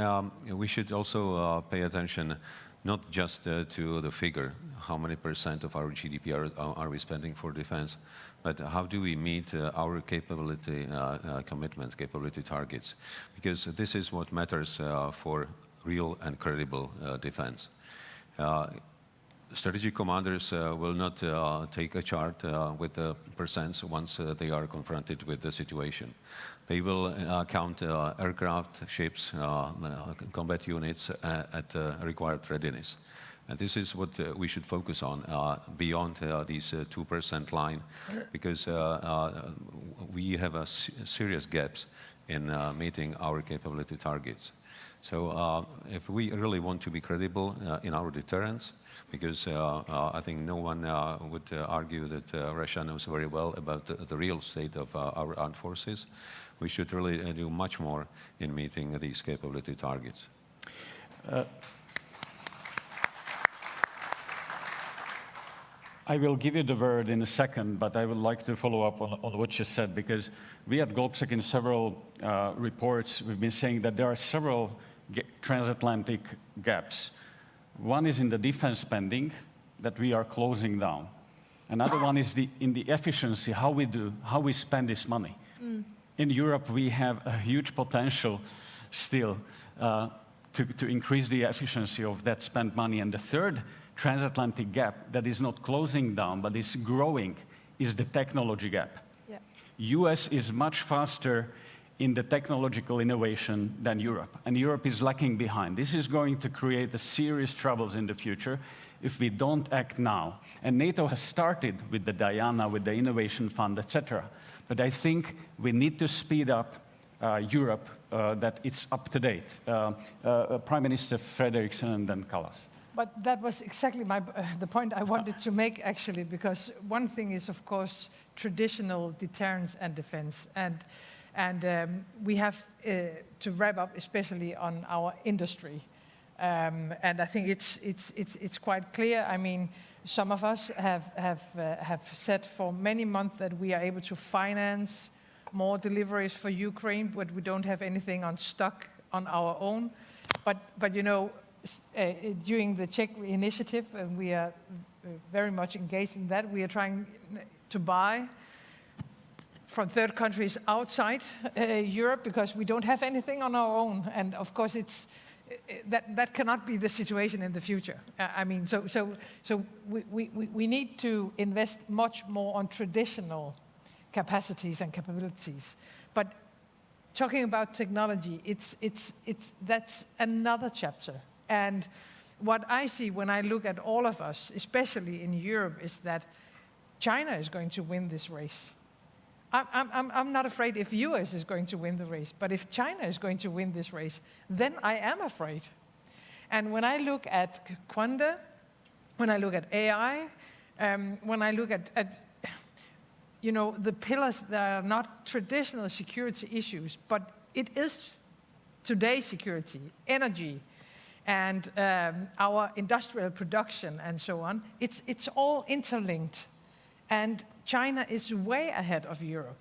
S1: we should also pay attention not just to the figure, how many % of our GDP are we spending for defense, but how do we meet our capability commitments, capability targets? Because this is what matters for real and credible defense. Strategic commanders will not take a chart with the percents once they are confronted with the situation. They will count aircraft, ships, combat units at required readiness. And this is what we should focus on beyond these 2% line, because we have serious gaps in meeting our capability targets. So if we really want to be credible in our deterrence, because I think no one would argue that Russia knows very well about the real state of our armed forces, we should really do much more in meeting these capability targets.
S19: I will give you the word in a second, but I would like to follow up on what you said, because we at GOPSEC in several reports, we've been saying that there are several transatlantic gaps. One is in the defense spending that we are closing down. Another one is in the efficiency, how we spend this money. In Europe, we have a huge potential still to increase the efficiency of that spent money. And the third transatlantic gap that is not closing down, but is growing, is the technology gap. Yeah. US is much faster in the technological innovation than Europe, and Europe is lagging behind. This is going to create serious troubles in the future if we don't act now. And NATO has started with the Diana, with the Innovation Fund, etc. But I think we need to speed up Europe, that it's up to date. Prime Minister Frederiksen and then Kallas.
S21: But that was exactly the point I wanted to make, actually, because one thing is, of course, traditional deterrence and defense. And we have to wrap up, especially on our industry. And I think it's quite clear. I mean, some of us have said for many months that we are able to finance more deliveries for Ukraine, but we don't have anything on stock on our own. But you know, during the Czech initiative, and we are very much engaged in that, we are trying to buy from third countries outside Europe, because we don't have anything on our own. And of course, that cannot be the situation in the future. I mean, so we need to invest much more on traditional capacities and capabilities. But talking about technology, that's another chapter. And what I see when I look at all of us, especially in Europe, is that China is going to win this race. I'm not afraid if US is going to win the race, but if China is going to win this race, then I am afraid. And when I look at Quanta, when I look at AI, when I look at the pillars that are not traditional security issues, but it is today's security, energy, and our industrial production and so on. It's all interlinked. And China is way ahead of Europe.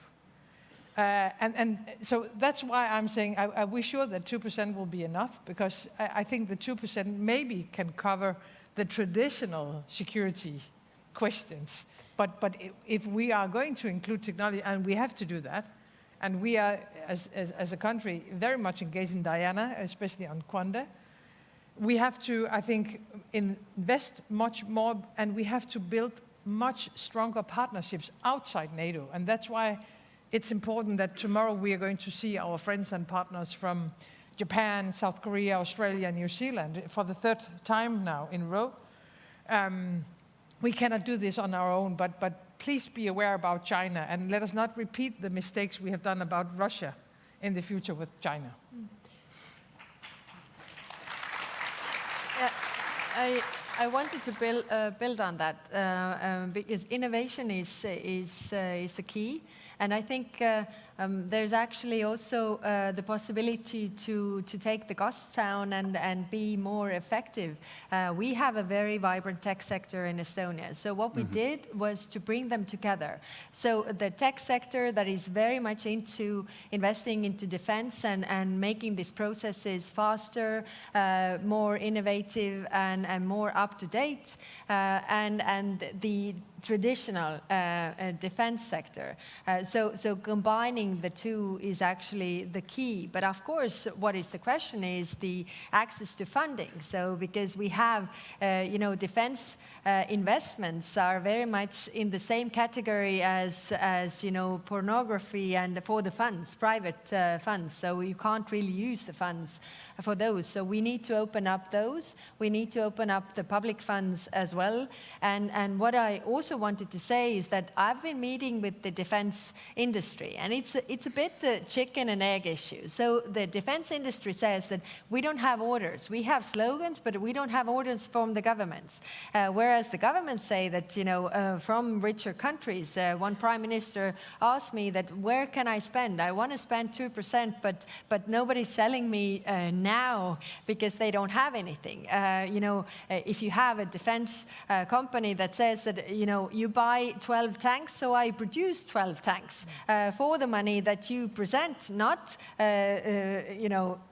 S21: And so that's why I'm saying are we sure that 2% will be enough? Because I think the 2% maybe can cover the traditional security questions. But if we are going to include technology, and we have to do that, and we are, as a country, very much engaged in Diana, especially on Quanda, we have to, I think, invest much more, and we have to build much stronger partnerships outside NATO. And that's why it's important that tomorrow we are going to see our friends and partners from Japan, South Korea, Australia, and New Zealand for the third time now in a row. We cannot do this on our own, but please be aware about China, and let us not repeat the mistakes we have done about Russia in the future with China.
S20: I wanted to build on that because innovation is the key, and I think there's actually also the possibility to take the costs down and be more effective. We have a very vibrant tech sector in Estonia. So what we did was to bring them together. So the tech sector that is very much into investing into defense and making these processes faster, more innovative and more up to date, and the traditional defense sector. So combining the two is actually the key. But of course, what is the question is the access to funding. So because we have, defense investments are very much in the same category as pornography and for the funds, private funds. So you can't really use the funds for those. So we need to open up those. We need to open up the public funds as well. And what I also wanted to say is that I've been meeting with the defense industry, and it's a bit the chicken and egg issue. So the defense industry says that we don't have orders. We have slogans, but we don't have orders from the governments. Whereas the governments say that, from richer countries, one prime minister asked me that, where can I spend? I want to spend 2%, but nobody's selling me now because they don't have anything. If you have a defense company that says that, you buy 12 tanks, so I produce 12 tanks for the money that you present, not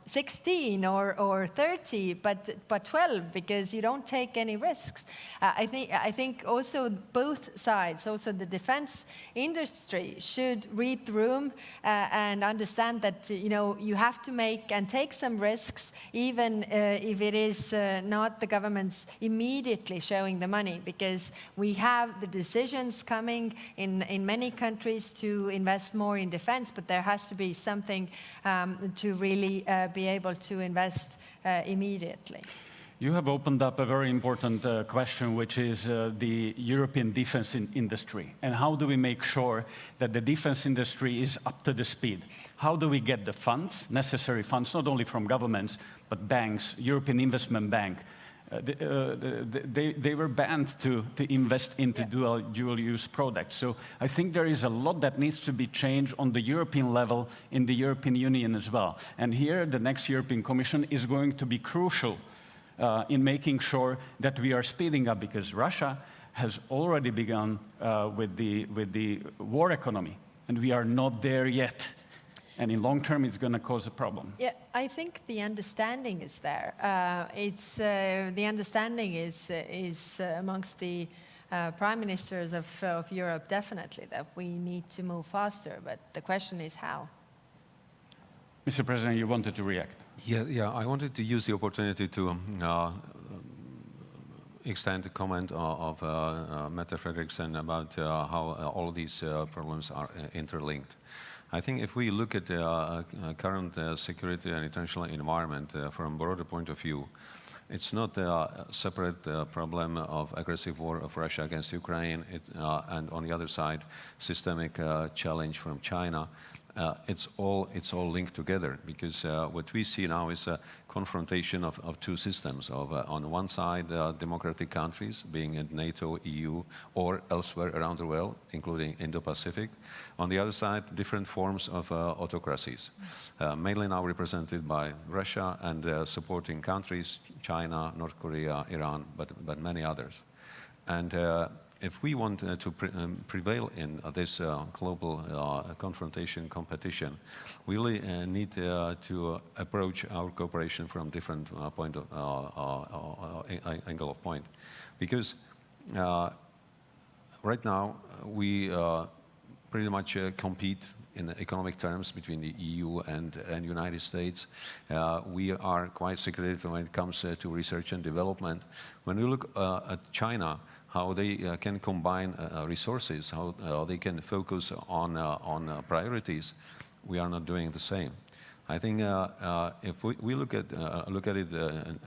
S20: 16 or 30, but 12, because you don't take any risks. I think also both sides, also the defense industry, should read the room and understand that you have to make and take some risks, even if it is not the government's immediately showing the money, because we have the decisions coming in many countries to invest more in defense, but there has to be something to really be able to invest immediately.
S19: You have opened up a very important question, which is the European defense industry. And how do we make sure that the defense industry is up to the speed? How do we get the funds, necessary funds, not only from governments, but banks, European Investment Bank? They were banned to invest into dual-use products. So I think there is a lot that needs to be changed on the European level in the European Union as well. And here, the next European Commission is going to be crucial in making sure that we are speeding up, because Russia has already begun with the war economy, and we are not there yet. And in long term, it's going to cause a problem.
S20: Yeah, I think the understanding is there. The understanding is amongst the prime ministers of Europe, definitely, that we need to move faster. But the question is how.
S19: Mr. President, you wanted to react.
S1: Yeah. I wanted to use the opportunity to extend the comment of Mette Frederiksen about how all of these problems are interlinked. I think if we look at the current security and international environment from a broader point of view, it's not a separate problem of aggressive war of Russia against Ukraine, and on the other side, systemic challenge from China it's all linked together, because what we see now is a confrontation of two systems. On one side, democratic countries, being in NATO, EU, or elsewhere around the world, including Indo-Pacific. On the other side, different forms of autocracies, mainly now represented by Russia and supporting countries, China, North Korea, Iran, but many others. And if we want to prevail in this global confrontation competition, we really need to approach our cooperation from different angle of point. Because right now we pretty much compete in economic terms between the EU and United States. We are quite secretive when it comes to research and development. When we look at China, how they can combine resources, how they can focus on priorities, we are not doing the same. I think if we look at it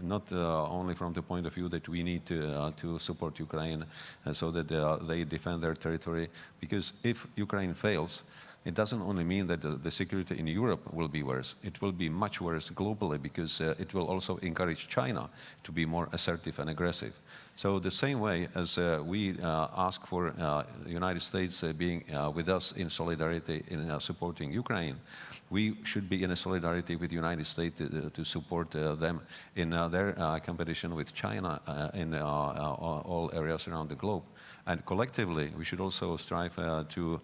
S1: not only from the point of view that we need to support Ukraine so that they defend their territory, because if Ukraine fails, it doesn't only mean that the security in Europe will be worse. It will be much worse globally, because it will also encourage China to be more assertive and aggressive. So the same way as we ask for the United States being with us in solidarity in supporting Ukraine, we should be in a solidarity with the United States to support them in their competition with China in all areas around the globe. And collectively, we should also strive to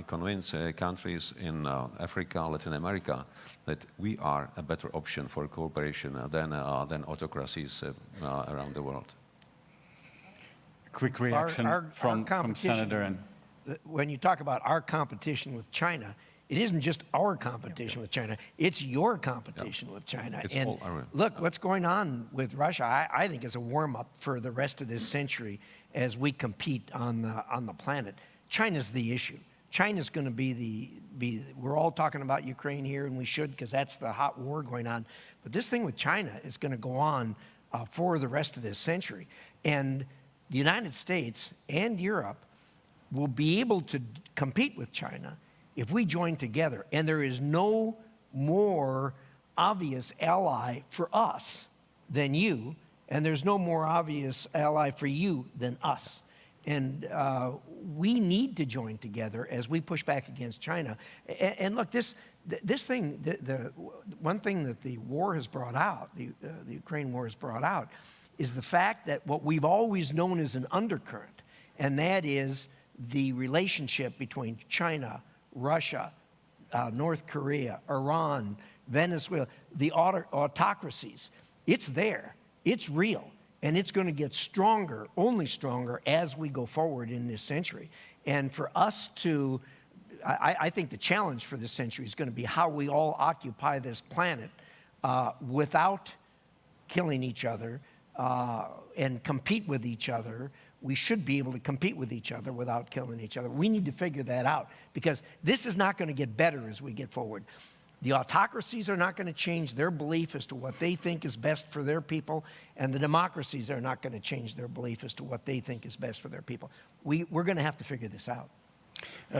S1: convince countries in Africa, Latin America, that we are a better option for cooperation than autocracies around the world.
S19: Quick reaction from Senator. And
S4: when you talk about our competition with China, it isn't just our competition with China, it's your competition with China.
S1: It's
S4: and
S1: all our,
S4: look, what's going on with Russia, I think is a warm-up for the rest of this century as we compete on the planet. China's the issue. China's going to be we're all talking about Ukraine here, and we should, because that's the hot war going on. But this thing with China is going to go on for the rest of this century. And the United States and Europe will be able to compete with China if we join together. And there is no more obvious ally for us than you, and there's no more obvious ally for you than us. And we need to join together as we push back against China. And look, this thing, the one thing that the war has brought out, the Ukraine war has brought out, is the fact that what we've always known as an undercurrent, and that is the relationship between China, Russia, North Korea, Iran, Venezuela, the autocracies. It's there. It's real. And it's going to get stronger, only stronger, as we go forward in this century. And for us to, I think the challenge for this century is going to be how we all occupy this planet without killing each other and compete with each other. We should be able to compete with each other without killing each other. We need to figure that out, because this is not going to get better as we get forward. The autocracies are not going to change their belief as to what they think is best for their people, and the democracies are not going to change their belief as to what they think is best for their people. We're going to have to figure this out.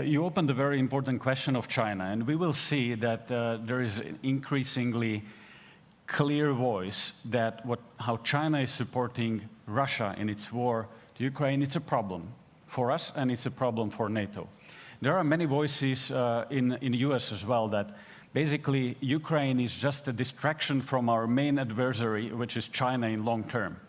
S19: You opened a very important question of China, and we will see that there is an increasingly clear voice that how China is supporting Russia in its war to Ukraine. It's a problem for us, and it's a problem for NATO. There are many voices in the US as well that basically, Ukraine is just a distraction from our main adversary, which is China in long term.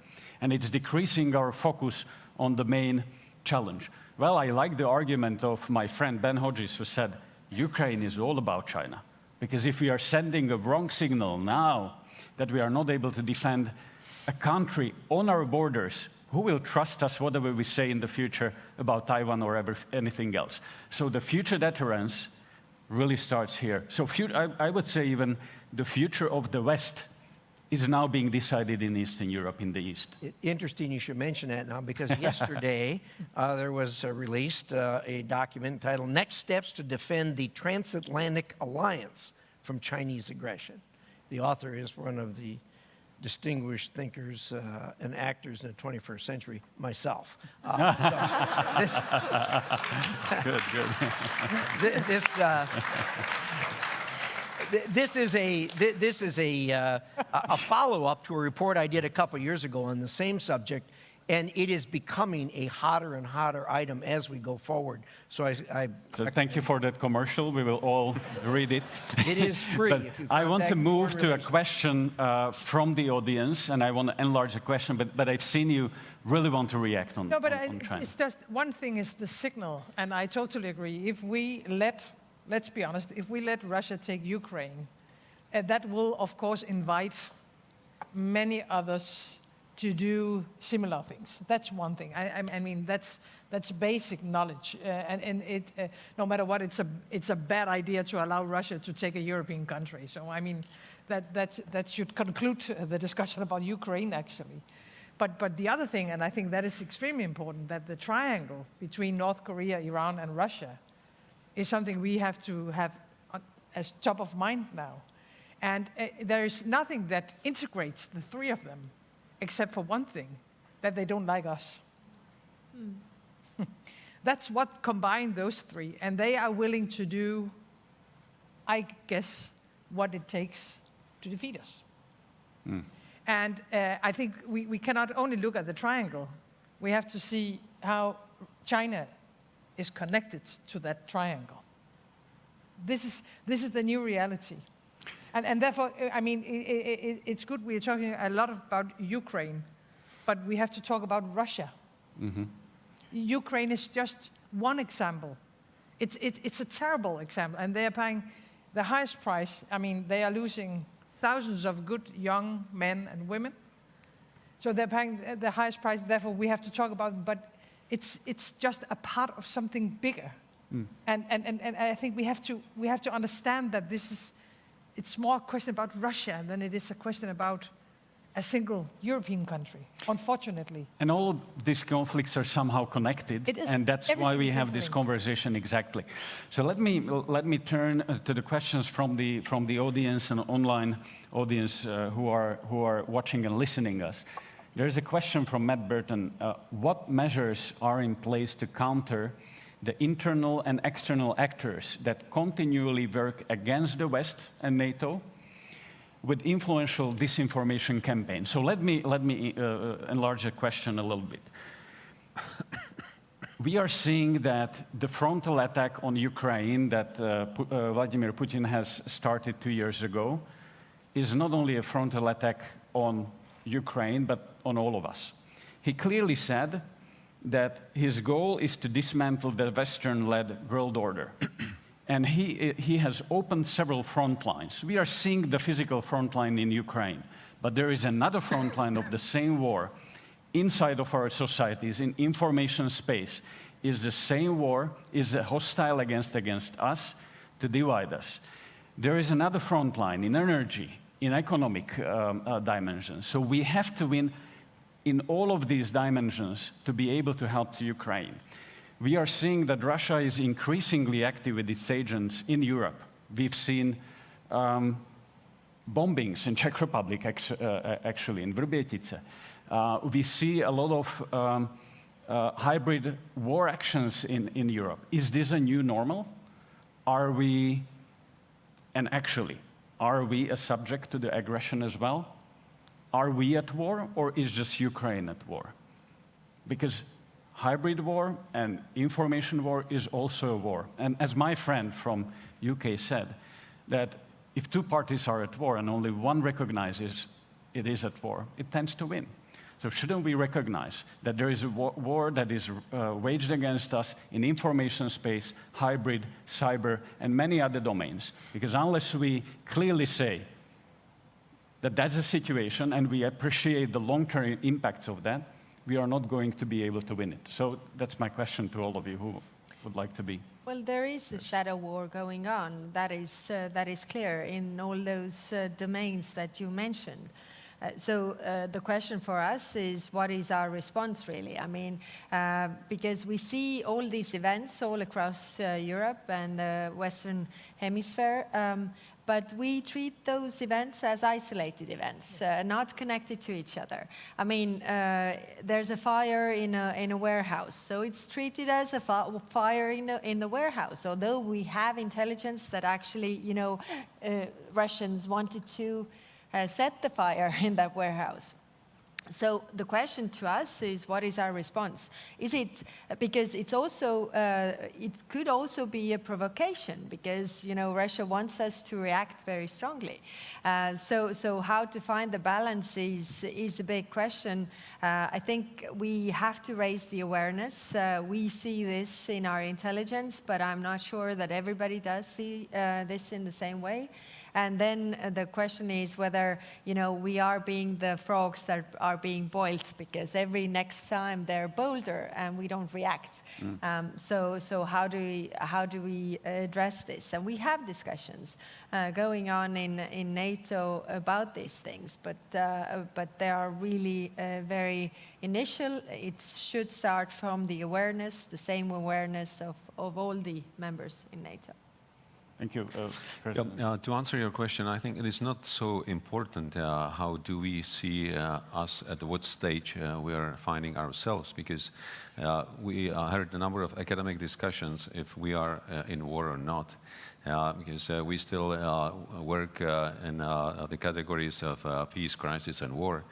S19: And it's decreasing our focus on the main challenge. Well, I like the argument of my friend Ben Hodges, who said, Ukraine is all about China. Because if we are sending a wrong signal now that we are not able to defend a country on our borders, who will trust us whatever we say in the future about Taiwan or anything else? So the future deterrence really starts here. So I would say even the future of the West is now being decided in Eastern Europe, in the East.
S4: Interesting you should mention that now, because yesterday there was released a document entitled Next Steps to Defend the Transatlantic Alliance from Chinese Aggression. The author is one of the distinguished thinkers and actors in the 21st century, myself.
S19: Good.
S4: This is a follow-up to a report I did a couple years ago on the same subject, and it is becoming a hotter and hotter item as we go forward. So
S19: thank you for that commercial. We will all read it.
S4: It is free.
S19: But I want to move to a question from the audience, and I want to enlarge the question, but I've seen you really want to react on,
S21: no, but
S19: on China.
S21: It's just one thing is the signal, and I totally agree. If we let's be honest, if we let Russia take Ukraine, that will, of course, invite many others to do similar things. That's one thing. I mean, that's basic knowledge, and it no matter what, it's a bad idea to allow Russia to take a European country. So I mean, that should conclude the discussion about Ukraine actually. But the other thing, and I think that is extremely important, that the triangle between North Korea, Iran, and Russia is something we have to have as top of mind now. And there is nothing that integrates the three of them, except for one thing, that they don't like us. That's what combined those three, and they are willing to do, I guess, what it takes to defeat us. And I think we cannot only look at the triangle, we have to see how China is connected to that triangle. This is the new reality. And therefore, I mean, it's good we're talking a lot about Ukraine, but we have to talk about Russia. Ukraine is just one example. It's a terrible example, and they are paying the highest price. I mean, they are losing thousands of good young men and women. So they're paying the highest price, therefore we have to talk about it, but it's just a part of something bigger. And I think we have to understand that it's more a question about Russia than it is a question about a single European country, unfortunately.
S19: And all of these conflicts are somehow connected, and that's why we have this conversation exactly. So let me turn to the questions from the audience and online audience who are watching and listening us. There's a question from Matt Burton. What measures are in place to counter the internal and external actors that continually work against the West and NATO with influential disinformation campaigns? So let me enlarge the question a little bit. We are seeing that the frontal attack on Ukraine that Vladimir Putin has started 2 years ago is not only a frontal attack on Ukraine, but on all of us. He clearly said that his goal is to dismantle the Western-led world order. And he has opened several front lines. We are seeing the physical front line in Ukraine, but there is another front line of the same war inside of our societies, in information space, is the same war, is hostile against us to divide us. There is another front line in energy, in economic dimensions. So we have to win in all of these dimensions to be able to help Ukraine. We are seeing that Russia is increasingly active with its agents in Europe. We've seen bombings in Czech Republic, actually, in Vrbětice. We see a lot of hybrid war actions in Europe. Is this a new normal? Are we a subject to the aggression as well? Are we at war, or is just Ukraine at war? Because hybrid war and information war is also a war. And as my friend from UK said, that if two parties are at war and only one recognizes it is at war, it tends to win. So shouldn't we recognize that there is a war that is waged against us in information space, hybrid, cyber, and many other domains? Because unless we clearly say that that's a situation and we appreciate the long-term impacts of that, we are not going to be able to win it. So that's my question to all of you who would like to be.
S20: Well, there is a shadow war going on. That is clear in all those domains that you mentioned. So the question for us is, what is our response really? I mean, because we see all these events all across Europe and the Western Hemisphere, but we treat those events as isolated events, not connected to each other. I mean, there's a fire in a warehouse, so it's treated as a fire in the warehouse, although we have intelligence that actually, Russians wanted to set the fire in that warehouse. So the question to us is, what is our response? Is it, because it's also, it could also be a provocation, because, Russia wants us to react very strongly. So how to find the balance is a big question. I think we have to raise the awareness. We see this in our intelligence, but I'm not sure that everybody does see this in the same way. And then the question is whether, we are being the frogs that are being boiled, because every next time they're bolder and we don't react. So how do we address this? And we have discussions going on in NATO about these things, but they are really very initial. It should start from the awareness, the same awareness of all the members in NATO.
S19: Thank you, President.
S1: To answer your question, I think it is not so important how do we see us at what stage we are finding ourselves, because we heard a number of academic discussions if we are in war or not, because we still work in the categories of peace, crisis, and war.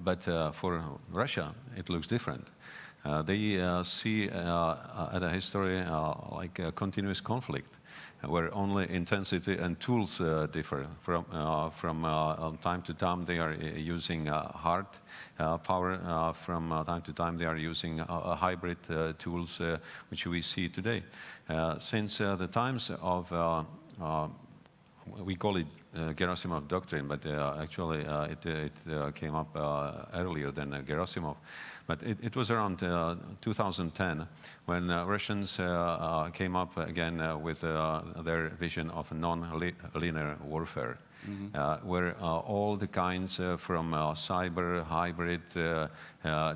S1: But for Russia, it looks different. They see at a history like a continuous conflict, where only intensity and tools differ. From time to time, they are using hard power. From time to time, they are using hybrid tools, which we see today. Since the times of, we call it Gerasimov doctrine, but actually it came up earlier than Gerasimov. But it was around 2010 when Russians came up again with their vision of non-linear warfare, where all the kinds from cyber, hybrid,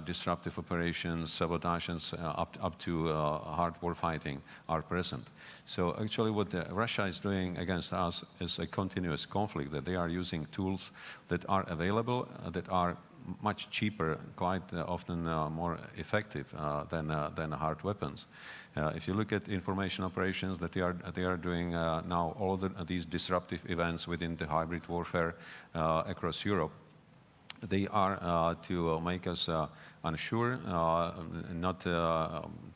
S1: disruptive operations, sabotages, up to hard war fighting are present. So actually what Russia is doing against us is a continuous conflict, that they are using tools that are available, that are much cheaper, quite often more effective than hard weapons. If you look at information operations that they are doing now, all of these disruptive events within the hybrid warfare across Europe, they are to make us unsure, not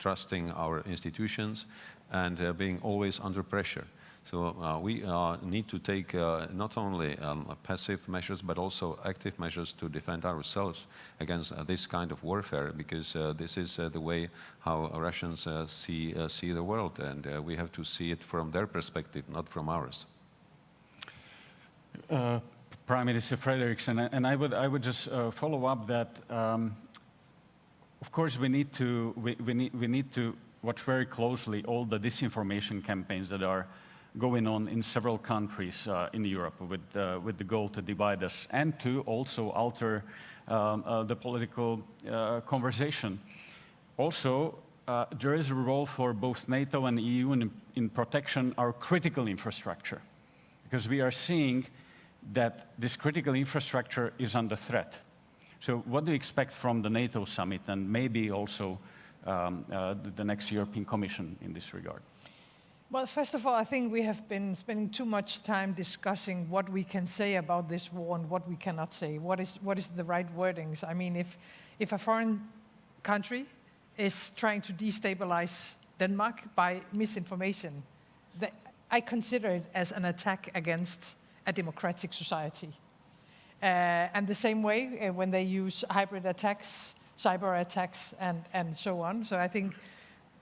S1: trusting our institutions, and being always under pressure. So we need to take not only passive measures, but also active measures to defend ourselves against this kind of warfare, because this is the way how Russians see the world, and we have to see it from their perspective, not from ours.
S19: Prime Minister Frederiksen, and I would just follow up that, of course, we need to watch very closely all the disinformation campaigns that are going on in several countries in Europe with the goal to divide us and to also alter the political conversation. Also, there is a role for both NATO and the EU in protecting our critical infrastructure, because we are seeing that this critical infrastructure is under threat. So what do you expect from the NATO summit and maybe also the next European Commission in this regard?
S21: Well, first of all, I think we have been spending too much time discussing what we can say about this war and what we cannot say. What is the right wordings? I mean, if a foreign country is trying to destabilize Denmark by misinformation, I consider it as an attack against a democratic society. And the same way when they use hybrid attacks, cyber attacks, and so on. So I think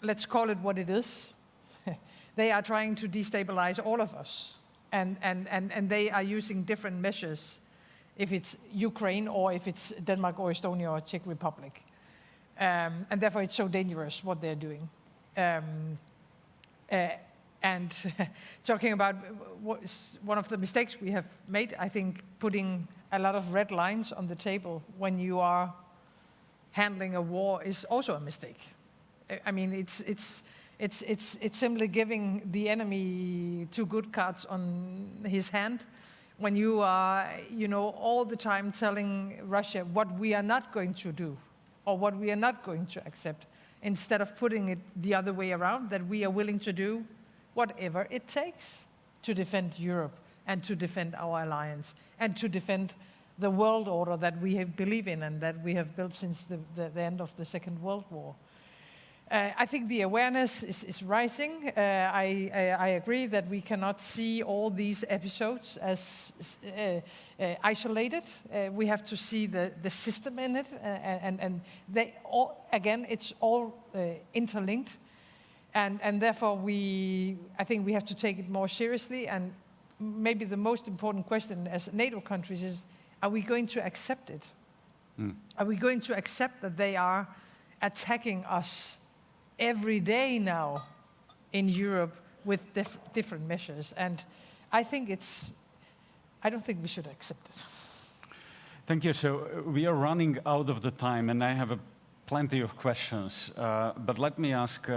S21: let's call it what it is. They are trying to destabilize all of us, and they are using different measures, if it's Ukraine or if it's Denmark or Estonia or Czech Republic. And therefore it's so dangerous what they're doing. And talking about one of the mistakes we have made, I think putting a lot of red lines on the table when you are handling a war is also a mistake. I mean, It's simply giving the enemy 2 good cards on his hand when you are, all the time telling Russia what we are not going to do or what we are not going to accept, instead of putting it the other way around, that we are willing to do whatever it takes to defend Europe and to defend our alliance and to defend the world order that we believe in and that we have built since the end of the Second World War. I think the awareness is rising. I agree that we cannot see all these episodes as isolated. We have to see the system in it, and they all, again, it's all interlinked, and therefore I think we have to take it more seriously. And maybe the most important question as NATO countries is: are we going to accept it? Are we going to accept that they are attacking us every day now in Europe with different measures? And I don't think we should accept it.
S19: Thank you. So we are running out of the time, and I have plenty of questions. But let me ask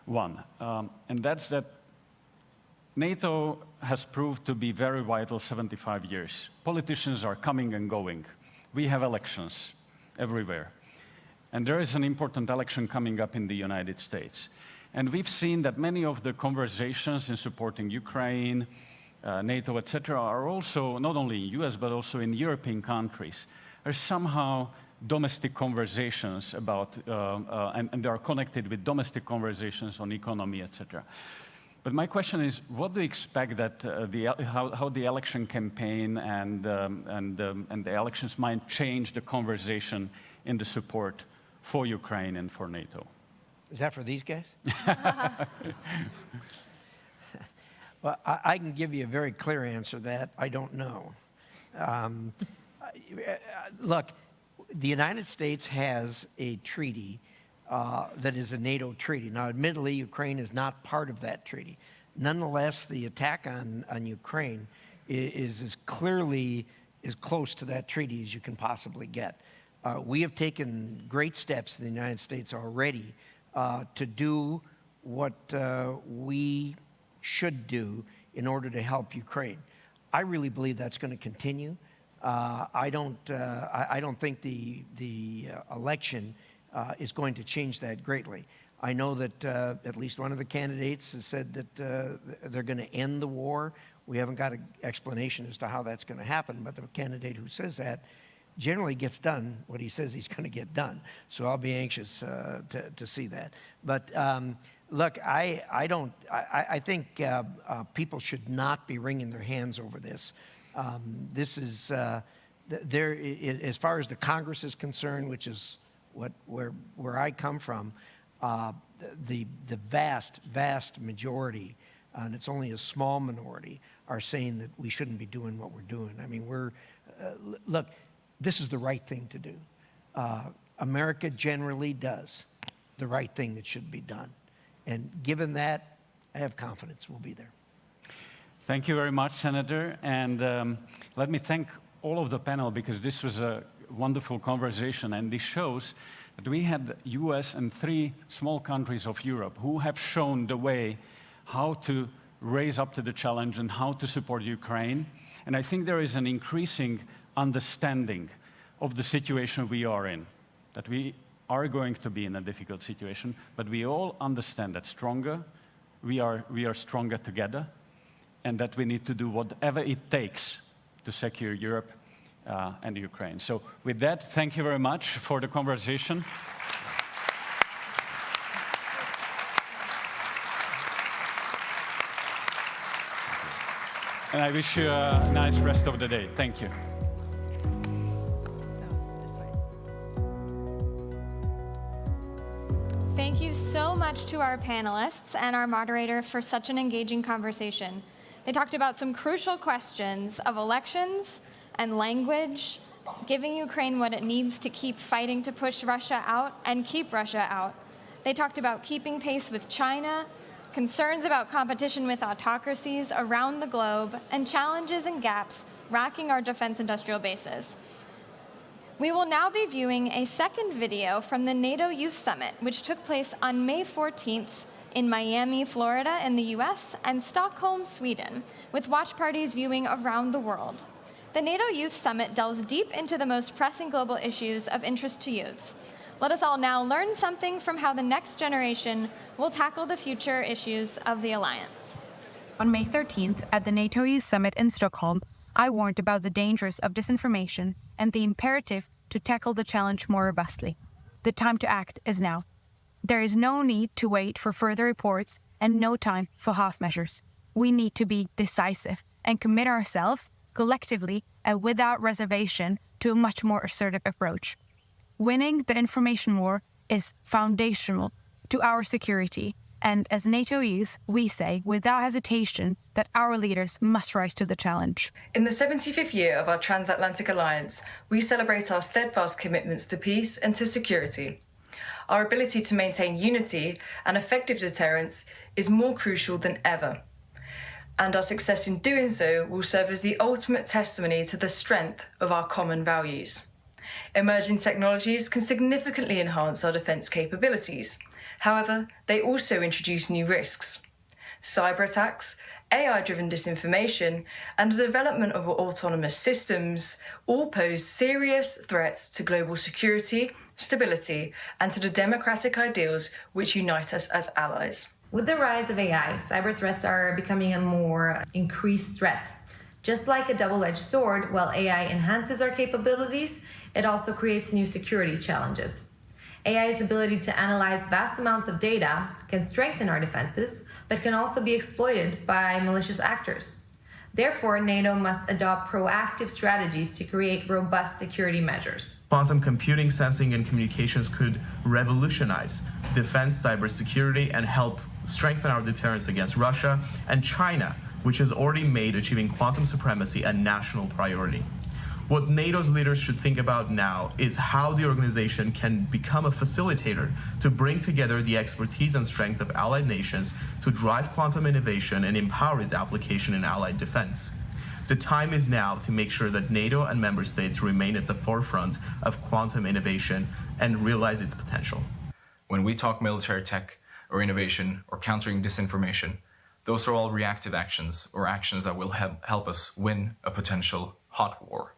S19: one, and that's that NATO has proved to be very vital 75 years. Politicians are coming and going. We have elections everywhere. And there is an important election coming up in the United States. And we've seen that many of the conversations in supporting Ukraine, NATO, etc., are also not only in US, but also in European countries. There's somehow domestic conversations about, and they are connected with domestic conversations on economy, etc. But my question is, what do you expect that how the election campaign and the elections might change the conversation in the support for Ukraine and for NATO?
S4: Is that for these guys? Well, I can give you a very clear answer that I don't know. Look, the United States has a treaty that is a NATO treaty. Now, admittedly, Ukraine is not part of that treaty. Nonetheless, the attack on Ukraine is as clearly as close to that treaty as you can possibly get. We have taken great steps in the United States already to do what we should do in order to help Ukraine. I really believe that's going to continue. I don't think the election is going to change that greatly. I know that at least one of the candidates has said that they're going to end the war. We haven't got an explanation as to how that's going to happen, but the candidate who says that generally gets done what he says he's going to get done. So I'll be anxious to see that. But look, I think people should not be wringing their hands over this. This is, as far as the Congress is concerned, which is where I come from, the vast majority, and it's only a small minority, are saying that we shouldn't be doing what we're doing. I mean, look, this is the right thing to do. America generally does the right thing that should be done. And given that, I have confidence we'll be there.
S19: Thank you very much, Senator. And let me thank all of the panel, because this was a wonderful conversation. And this shows that we had US and 3 small countries of Europe who have shown the way how to raise up to the challenge and how to support Ukraine. And I think there is an increasing understanding of the situation we are in, that we are going to be in a difficult situation, but we all understand that we are stronger together, and that we need to do whatever it takes to secure Europe and Ukraine. So with that, thank you very much for the conversation. And I wish you a nice rest of the day. Thank you.
S2: Thank you so much to our panelists and our moderator for such an engaging conversation. They talked about some crucial questions of elections and language, giving Ukraine what it needs to keep fighting to push Russia out and keep Russia out. They talked about keeping pace with China, concerns about competition with autocracies around the globe, and challenges and gaps racking our defense industrial bases. We will now be viewing a second video from the NATO Youth Summit, which took place on May 14th in Miami, Florida in the US, and Stockholm, Sweden, with watch parties viewing around the world. The NATO Youth Summit delves deep into the most pressing global issues of interest to youths. Let us all now learn something from how the next generation will tackle the future issues of the alliance.
S5: On May 13th, at the NATO Youth Summit in Stockholm, I warned about the dangers of disinformation and the imperative to tackle the challenge more robustly. The time to act is now. There is no need to wait for further reports and no time for half measures. We need to be decisive and commit ourselves collectively and without reservation to a much more assertive approach. Winning the information war is foundational to our security, and as NATO youth, we say without hesitation that our leaders must rise to the challenge.
S22: In the 75th year of our transatlantic alliance, we celebrate our steadfast commitments to peace and to security. Our ability to maintain unity and effective deterrence is more crucial than ever. And our success in doing so will serve as the ultimate testimony to the strength of our common values. Emerging technologies can significantly enhance our defence capabilities. However, they also introduce new risks. Cyber attacks, AI-driven disinformation, and the development of autonomous systems all pose serious threats to global security, stability, and to the democratic ideals which unite us as allies.
S23: With the rise of AI, cyber threats are becoming a more increased threat. Just like a double-edged sword, while AI enhances our capabilities, it also creates new security challenges. AI's ability to analyze vast amounts of data can strengthen our defenses, but can also be exploited by malicious actors. Therefore, NATO must adopt proactive strategies to create robust security measures.
S24: Quantum computing, sensing, and communications could revolutionize defense, cybersecurity, and help strengthen our deterrence against Russia and China, which has already made achieving quantum supremacy a national priority. What NATO's leaders should think about now is how the organization can become a facilitator to bring together the expertise and strengths of allied nations to drive quantum innovation and empower its application in allied defense. The time is now to make sure that NATO and member states remain at the forefront of quantum innovation and realize its potential.
S25: When we talk military tech or innovation or countering disinformation, those are all reactive actions or actions that will help us win a potential hot war.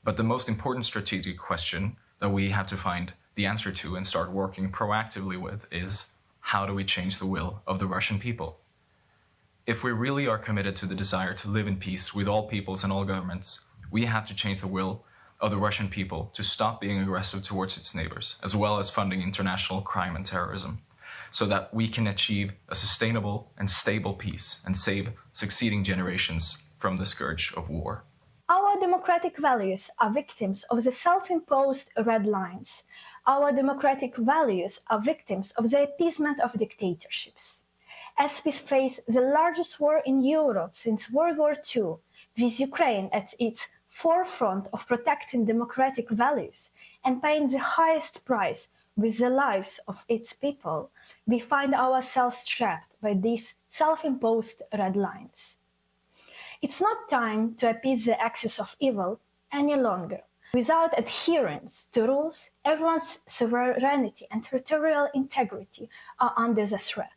S25: But the most important strategic question that we have to find the answer to and start working proactively with is, how do we change the will of the Russian people? If we really are committed to the desire to live in peace with all peoples and all governments, we have to change the will of the Russian people to stop being aggressive towards its neighbors, as well as funding international crime and terrorism, so that we can achieve a sustainable and stable peace and save succeeding generations from the scourge of war.
S26: Our democratic values are victims of the self-imposed red lines. Our democratic values are victims of the appeasement of dictatorships. As we face the largest war in Europe since World War II, with Ukraine at its forefront of protecting democratic values and paying the highest price with the lives of its people, we find ourselves trapped by these self-imposed red lines. It's not time to appease the axis of evil any longer. Without adherence to rules, everyone's sovereignty and territorial integrity are under the threat.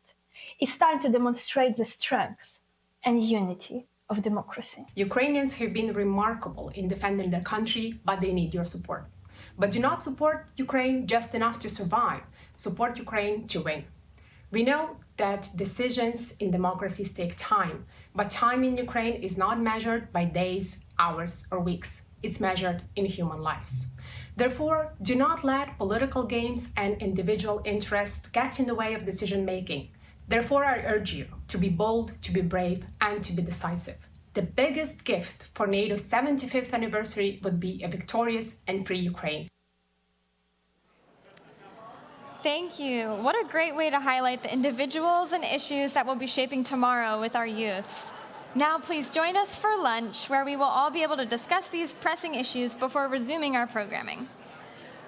S26: It's time to demonstrate the strength and unity of democracy.
S27: Ukrainians have been remarkable in defending their country, but they need your support. But do not support Ukraine just enough to survive. Support Ukraine to win. We know that decisions in democracies take time, but time in Ukraine is not measured by days, hours, or weeks. It's measured in human lives. Therefore, do not let political games and individual interests get in the way of decision-making. Therefore, I urge you to be bold, to be brave, and to be decisive. The biggest gift for NATO's 75th anniversary would be a victorious and free Ukraine.
S2: Thank you. What a great way to highlight the individuals and issues that will be shaping tomorrow with our youths. Now, please join us for lunch, where we will all be able to discuss these pressing issues before resuming our programming.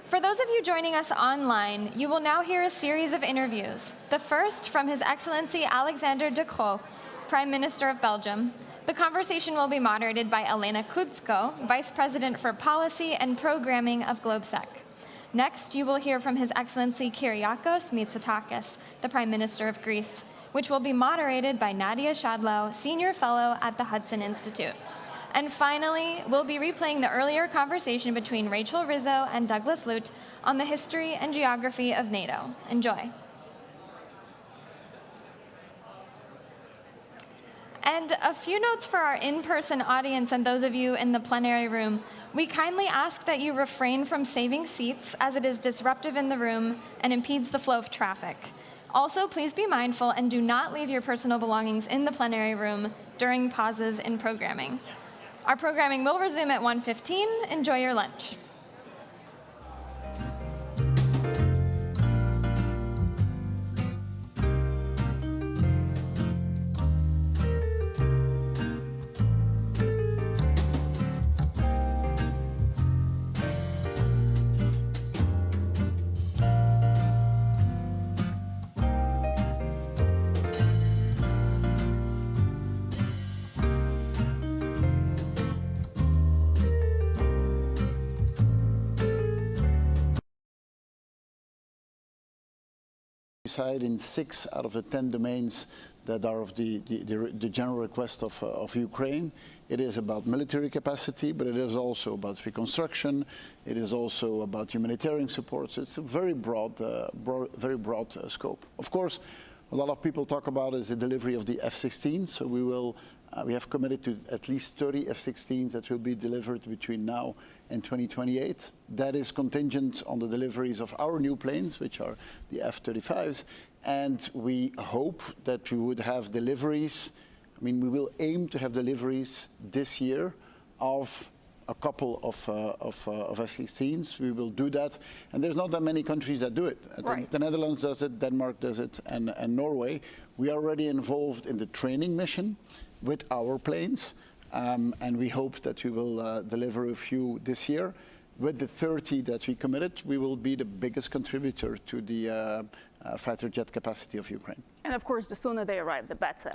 S2: For those of you joining us online, you will now hear a series of interviews. The first from His Excellency Alexander De Croo, Prime Minister of Belgium. The conversation will be moderated by Elena Kudsko, Vice President for Policy and Programming of GlobeSec. Next, you will hear from His Excellency Kyriakos Mitsotakis, the Prime Minister of Greece, which will be moderated by Nadia Shadlow, Senior Fellow at the Hudson Institute. And finally, we'll be replaying the earlier conversation between Rachel Rizzo and Douglas Lute on the history and geography of NATO. Enjoy. And a few notes for our in-person audience and those of you in the plenary room. We kindly ask that you refrain from saving seats as it is disruptive in the room and impedes the flow of traffic. Also, please be mindful and do not leave your personal belongings in the plenary room during pauses in programming. Our programming will resume at 1:15. Enjoy your lunch.
S3: Decide in 6 out of the 10 domains that are of the general request of Ukraine. It is about military capacity, but it is also about reconstruction. It is also about humanitarian support. So it's a very broad scope. Of course, a lot of people talk about is the delivery of the F-16. So we have committed to at least 30 F-16s that will be delivered between now and 2028. That is contingent on the deliveries of our new planes, which are the F-35s. And we hope that we would have deliveries. I mean, we will aim to have deliveries this year of a couple of F-16s. We will do that. And there's not that many countries that do it. I think the Netherlands does it, Denmark does it, and Norway. We are already involved in the training mission with our planes. And we hope that we will deliver a few this year. With the 30 that we committed, we will be the biggest contributor to the fighter jet capacity of Ukraine.
S6: And of course, the sooner they arrive, the better.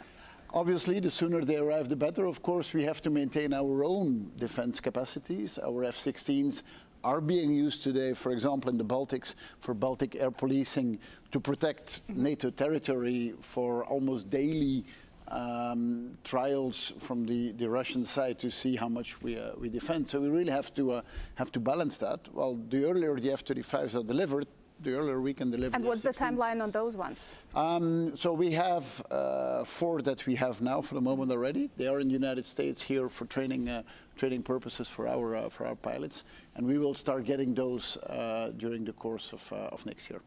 S3: Obviously, the sooner they arrive, the better. Of course, we have to maintain our own defense capacities. Our F-16s are being used today, for example, in the Baltics, for Baltic air policing, to protect NATO territory for almost daily trials from the Russian side to see how much we defend. So we really have to balance that. Well, the earlier the F-35s are delivered, the earlier we can deliver.
S6: And what's the timeline on those ones?
S3: So we have 4 that we have now for the moment already. They are in the United States here for training purposes for our pilots, and we will start getting those during the course of next year.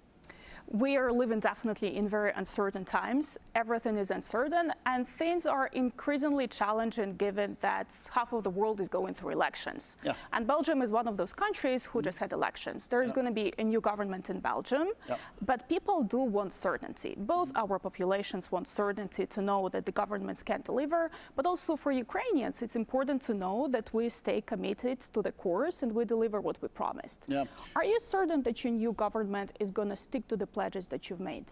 S6: We are living definitely in very uncertain times. Everything is uncertain, and things are increasingly challenging given that half of the world is going through elections.
S3: Yeah.
S6: And Belgium is one of those countries who just had elections. There's going to be a new government in Belgium, but people do want certainty. Both our populations want certainty to know that the governments can deliver, but also for Ukrainians, it's important to know that we stay committed to the course and we deliver what we promised.
S3: Yeah.
S6: Are you certain that your new government is going to stick to the pledges that you've made?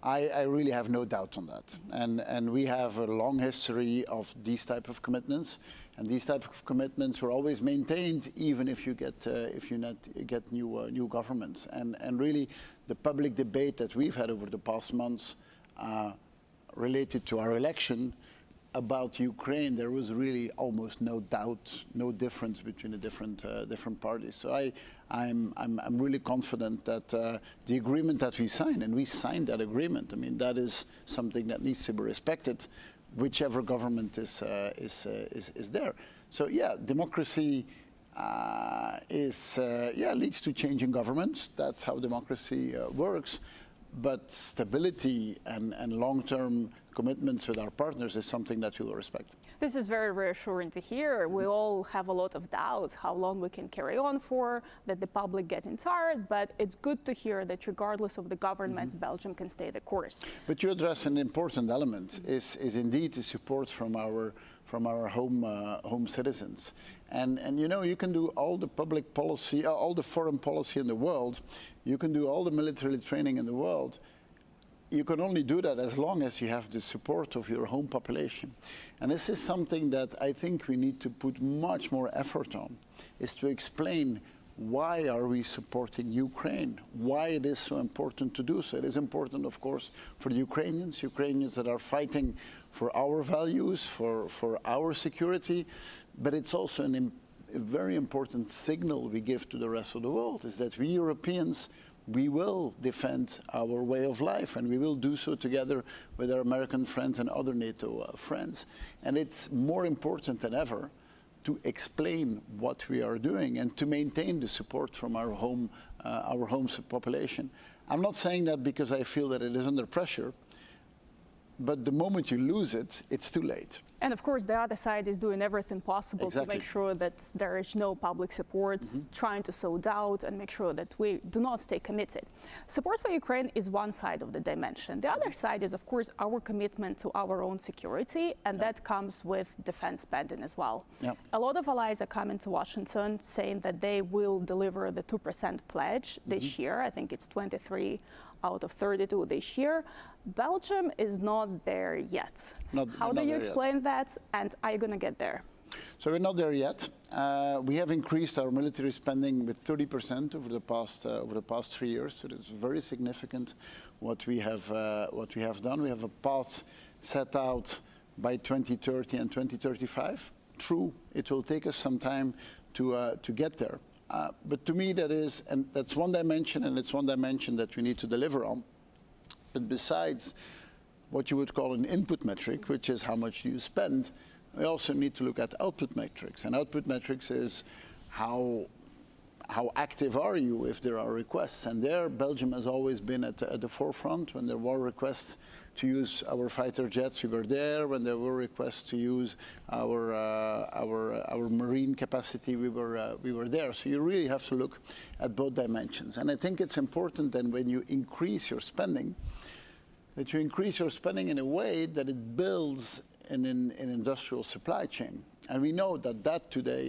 S3: I really have no doubt on that. And we have a long history of these type of commitments. And these type of commitments were always maintained, even if you get new governments. And really, the public debate that we've had over the past months related to our election about Ukraine, there was really almost no doubt, no difference between the different parties. So I'm really confident that the agreement that we signed, and we signed that agreement, I mean, that is something that needs to be respected, whichever government is there. So yeah, democracy leads to changing governments. That's how democracy works. But stability and long-term commitments with our partners is something that we will respect.
S6: This is very reassuring to hear. We all have a lot of doubts how long we can carry on for, that the public getting tired, but it's good to hear that regardless of the government, Belgium can stay the course.
S3: But you address an important element, is indeed the support from our home citizens. And you know, you can do all the public policy, all the foreign policy in the world, you can do all the military training in the world. You can only do that as long as you have the support of your home population. And this is something that I think we need to put much more effort on, is to explain why are we supporting Ukraine? Why it is so important to do so? It is important, of course, for the Ukrainians that are fighting for our values, for our security, but it's also a very important signal we give to the rest of the world, is that we Europeans, we will defend our way of life, and we will do so together with our American friends and other NATO friends. And it's more important than ever to explain what we are doing and to maintain the support from our home population. I'm not saying that because I feel that it is under pressure, but the moment you lose it, it's too late.
S6: And of course, the other side is doing everything possible
S3: Exactly.
S6: to make sure that there is no public support, trying to sow doubt and make sure that we do not stay committed. Support for Ukraine is one side of the dimension. The other side is, of course, our commitment to our own security, and that comes with defense spending as well. A lot of allies are coming to Washington saying that they will deliver the 2% pledge this year. I think it's 23 out of 32 this year. Belgium is not there yet. How do you explain that, and are you going to get there?
S3: So we're not there yet. We have increased our military spending with 30% over the past 3 years. So it's very significant what we have done. We have a path set out by 2030 and 2035. True, it will take us some time to get there. But to me, that's one dimension, and it's one dimension that we need to deliver on. But besides what you would call an input metric, which is how much you spend, we also need to look at output metrics. And output metrics is how active are you if there are requests. And there, Belgium has always been at the forefront. When there were requests to use our fighter jets, we were there. When there were requests to use our marine capacity, we were there. So you really have to look at both dimensions. And I think it's important then when you increase your spending, that you increase your spending in a way that it builds an industrial supply chain. And we know that today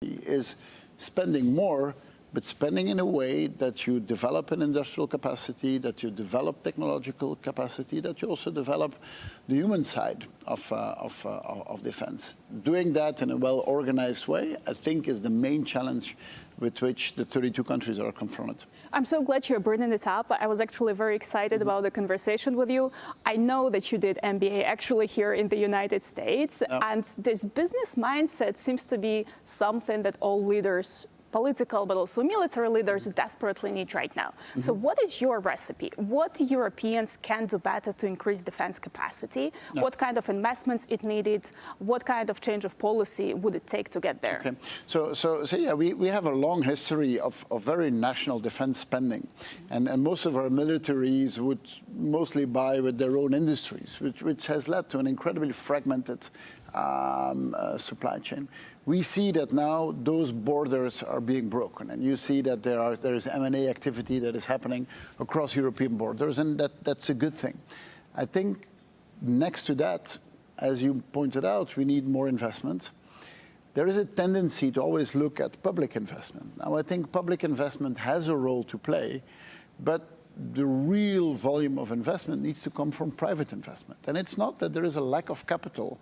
S3: is spending more, but spending in a way that you develop an industrial capacity, that you develop technological capacity, that you also develop the human side of defense. Doing that in a well-organized way, I think, is the main challenge with which the 32 countries are confronted.
S6: I'm so glad you're bringing it up. I was actually very excited about the conversation with you. I know that you did MBA actually here in the United States, and this business mindset seems to be something that all leaders, political but also military leaders, desperately need right now. So what is your recipe? What Europeans can do better to increase defense capacity? What kind of investments it needed? What kind of change of policy would it take to get there?
S3: Okay. So yeah, we have a long history of very national defense spending. And most of our militaries would mostly buy with their own industries, which has led to an incredibly fragmented supply chain. We see that now those borders are being broken, and you see that there is M&A activity that is happening across European borders, and that's a good thing. I think next to that, as you pointed out, we need more investment. There is a tendency to always look at public investment. Now, I think public investment has a role to play, but the real volume of investment needs to come from private investment. And it's not that there is a lack of capital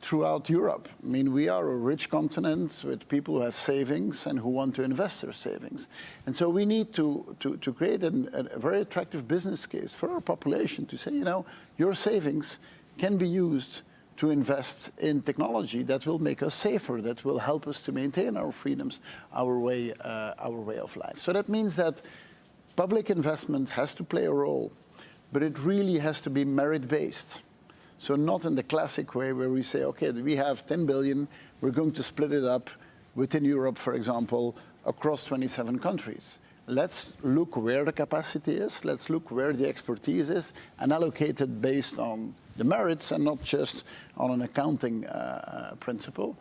S3: throughout Europe. I mean, we are a rich continent with people who have savings and who want to invest their savings. And so we need to create a very attractive business case for our population to say, you know, your savings can be used to invest in technology that will make us safer, that will help us to maintain our freedoms, our way of life. So that means that public investment has to play a role, but it really has to be merit-based. So not in the classic way where we say, okay, we have 10 billion, we're going to split it up within Europe, for example, across 27 countries. Let's look where the capacity is, let's look where the expertise is, and allocate it based on the merits and not just on an accounting principle.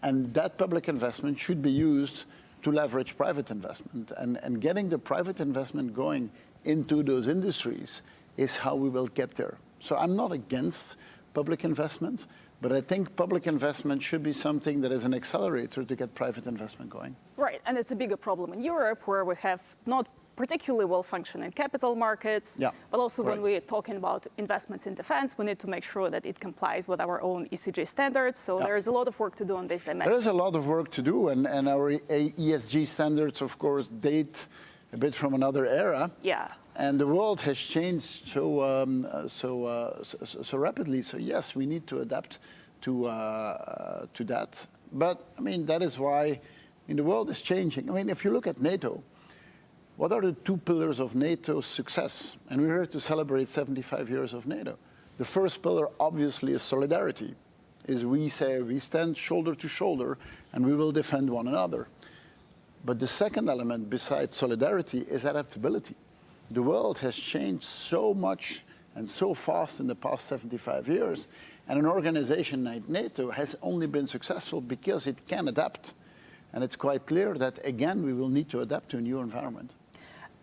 S3: And that public investment should be used to leverage private investment. And getting the private investment going into those industries is how we will get there. So I'm not against public investment, but I think public investment should be something that is an accelerator to get private investment going.
S6: Right, and it's a bigger problem in Europe where we have not particularly well-functioning capital markets, but also when we're talking about investments in defense, we need to make sure that it complies with our own ESG standards. So there's a lot of work to do on this dimension.
S3: There is a lot of work to do, and our ESG standards, of course, date a bit from another era. And the world has changed so rapidly. So yes, we need to adapt to that. But I mean, that is why the world is changing. I mean, if you look at NATO, what are the two pillars of NATO's success? And we're here to celebrate 75 years of NATO. The first pillar, obviously, is solidarity. Is we say we stand shoulder to shoulder and we will defend one another. But the second element, besides solidarity, is adaptability. The world has changed so much and so fast in the past 75 years. And an organization like NATO has only been successful because it can adapt. And it's quite clear that, again, we will need to adapt to a new environment.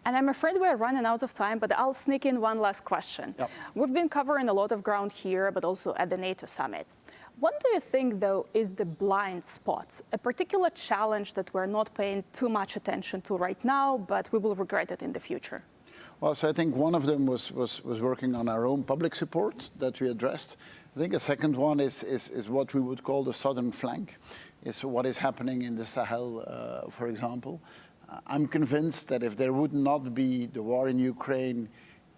S6: And I'm afraid we're running out of time, but I'll sneak in one last question. We've been covering a lot of ground here, but also at the NATO summit. What do you think, though, is the blind spot, a particular challenge that we're not paying too much attention to right now, but we will regret it in the future?
S3: Well, so I think one of them was working on our own public support that we addressed. I think a second one is what we would call the southern flank, is what is happening in the Sahel, for example. I'm convinced that if there would not be the war in Ukraine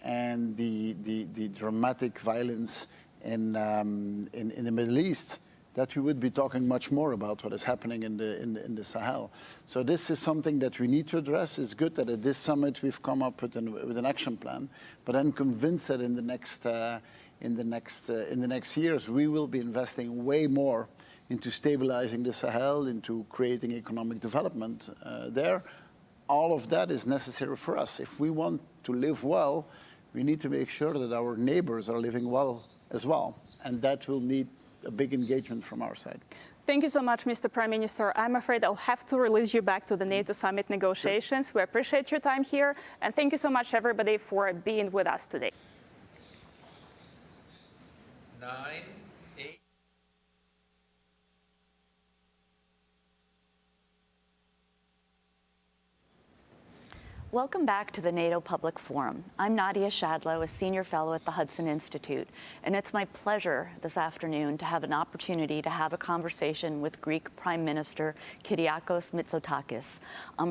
S3: and the dramatic violence in the Middle East, that we would be talking much more about what is happening in the Sahel. So this is something that we need to address. It's good that at this summit we've come up with an action plan, but I'm convinced that in the next years we will be investing way more into stabilizing the Sahel, into creating economic development there. All of that is necessary for us. If we want to live well, we need to make sure that our neighbors are living well as well, and that will need a big engagement from our side.
S6: Thank you so much, Mr. Prime Minister. I'm afraid I'll have to release you back to the NATO summit negotiations. We appreciate your time here, and thank you so much, everybody, for being with us today.
S7: 9, 8.
S8: Welcome back to the NATO Public Forum. I'm Nadia Shadlow, a senior fellow at the Hudson Institute, and it's my pleasure this afternoon to have an opportunity to have a conversation with Greek Prime Minister Kyriakos Mitsotakis.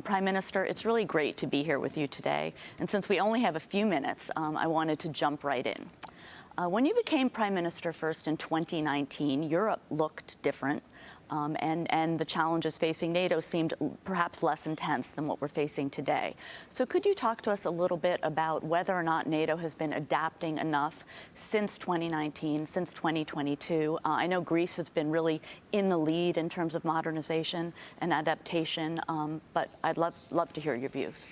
S8: Prime Minister, it's really great to be here with you today, and since we only have a few minutes, I wanted to jump right in. When you became Prime Minister first in 2019, Europe looked different. And the challenges facing NATO seemed perhaps less intense than what we're facing today. So could you talk to us a little bit about whether or not NATO has been adapting enough since 2019, since 2022? I know Greece has been really in the lead in terms of modernization and adaptation, but I'd love to hear your views.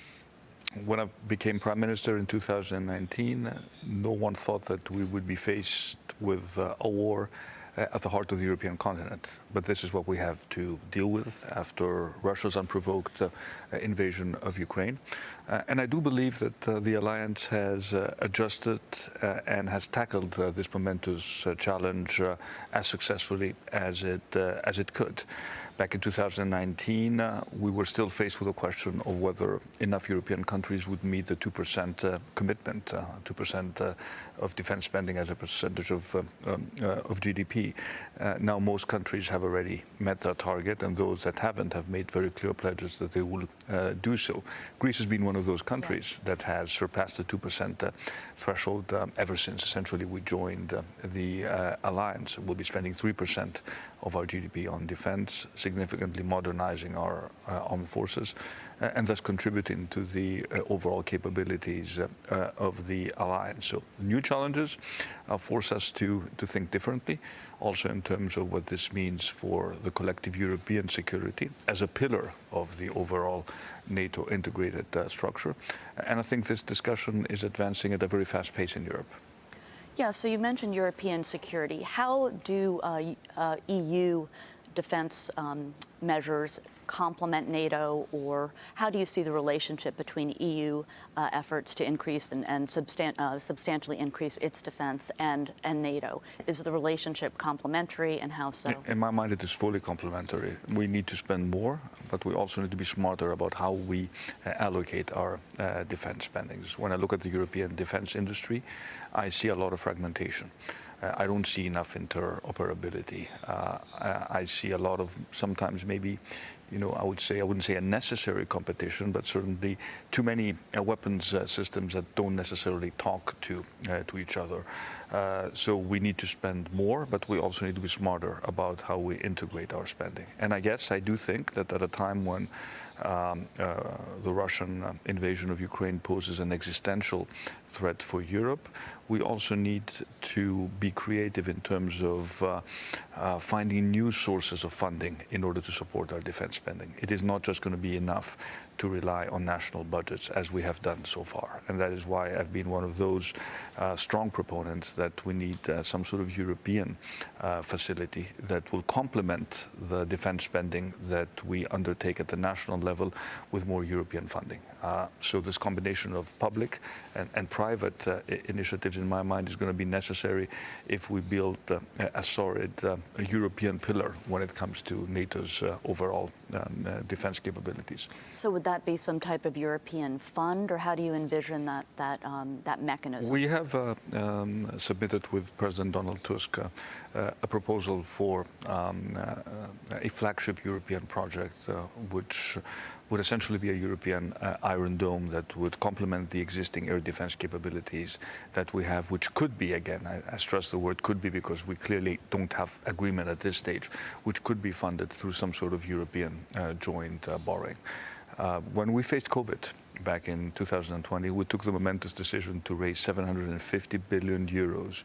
S9: When I became Prime Minister in 2019, no one thought that we would be faced with a war at the heart of the European continent. But this is what we have to deal with after Russia's unprovoked invasion of Ukraine. And I do believe that the alliance has adjusted and has tackled this momentous challenge as successfully as it could. Back in 2019, we were still faced with the question of whether enough European countries would meet the 2% commitment, 2% of defense spending as a percentage of GDP. Now most countries have already met that target, and those that haven't have made very clear pledges that they will do so. Greece has been one of those countries that has surpassed the 2% threshold ever since essentially we joined the alliance. We'll be spending 3% of our GDP on defense, significantly modernizing our armed forces, and thus contributing to the overall capabilities of the alliance. So new challenges force us to think differently, also in terms of what this means for the collective European security as a pillar of the overall NATO integrated structure. And I think this discussion is advancing at a very fast pace in Europe.
S8: Yeah, so you mentioned European security. How do EU defense measures complement NATO, or how do you see the relationship between EU efforts to increase and substantially increase its defense and NATO? Is the relationship complementary, and how so?
S9: In my mind, it is fully complementary. We need to spend more, but we also need to be smarter about how we allocate our defense spendings. When I look at the European defense industry, I see a lot of fragmentation. I don't see enough interoperability. I see a lot of, sometimes maybe, I wouldn't say a necessary competition, but certainly too many weapons systems that don't necessarily talk to each other. So we need to spend more, but we also need to be smarter about how we integrate our spending. And I guess I do think that at a time when the Russian invasion of Ukraine poses an existential threat for Europe, we also need to be creative in terms of finding new sources of funding in order to support our defense spending. It is not just going to be enough to rely on national budgets as we have done so far. And that is why I've been one of those strong proponents that we need some sort of European facility that will complement the defense spending that we undertake at the national level with more European funding. So this combination of public and private initiatives, in my mind, is going to be necessary if we build a solid European pillar when it comes to NATO's overall defense capabilities.
S8: So would that be some type of European fund, or how do you envision that mechanism?
S9: We have submitted with President Donald Tusk a proposal for a flagship European project, which would essentially be a European Iron Dome that would complement the existing air defense capabilities that we have, which could be, again, I stress the word could be because we clearly don't have agreement at this stage, which could be funded through some sort of European joint borrowing. When we faced COVID back in 2020, we took the momentous decision to raise 750 billion euros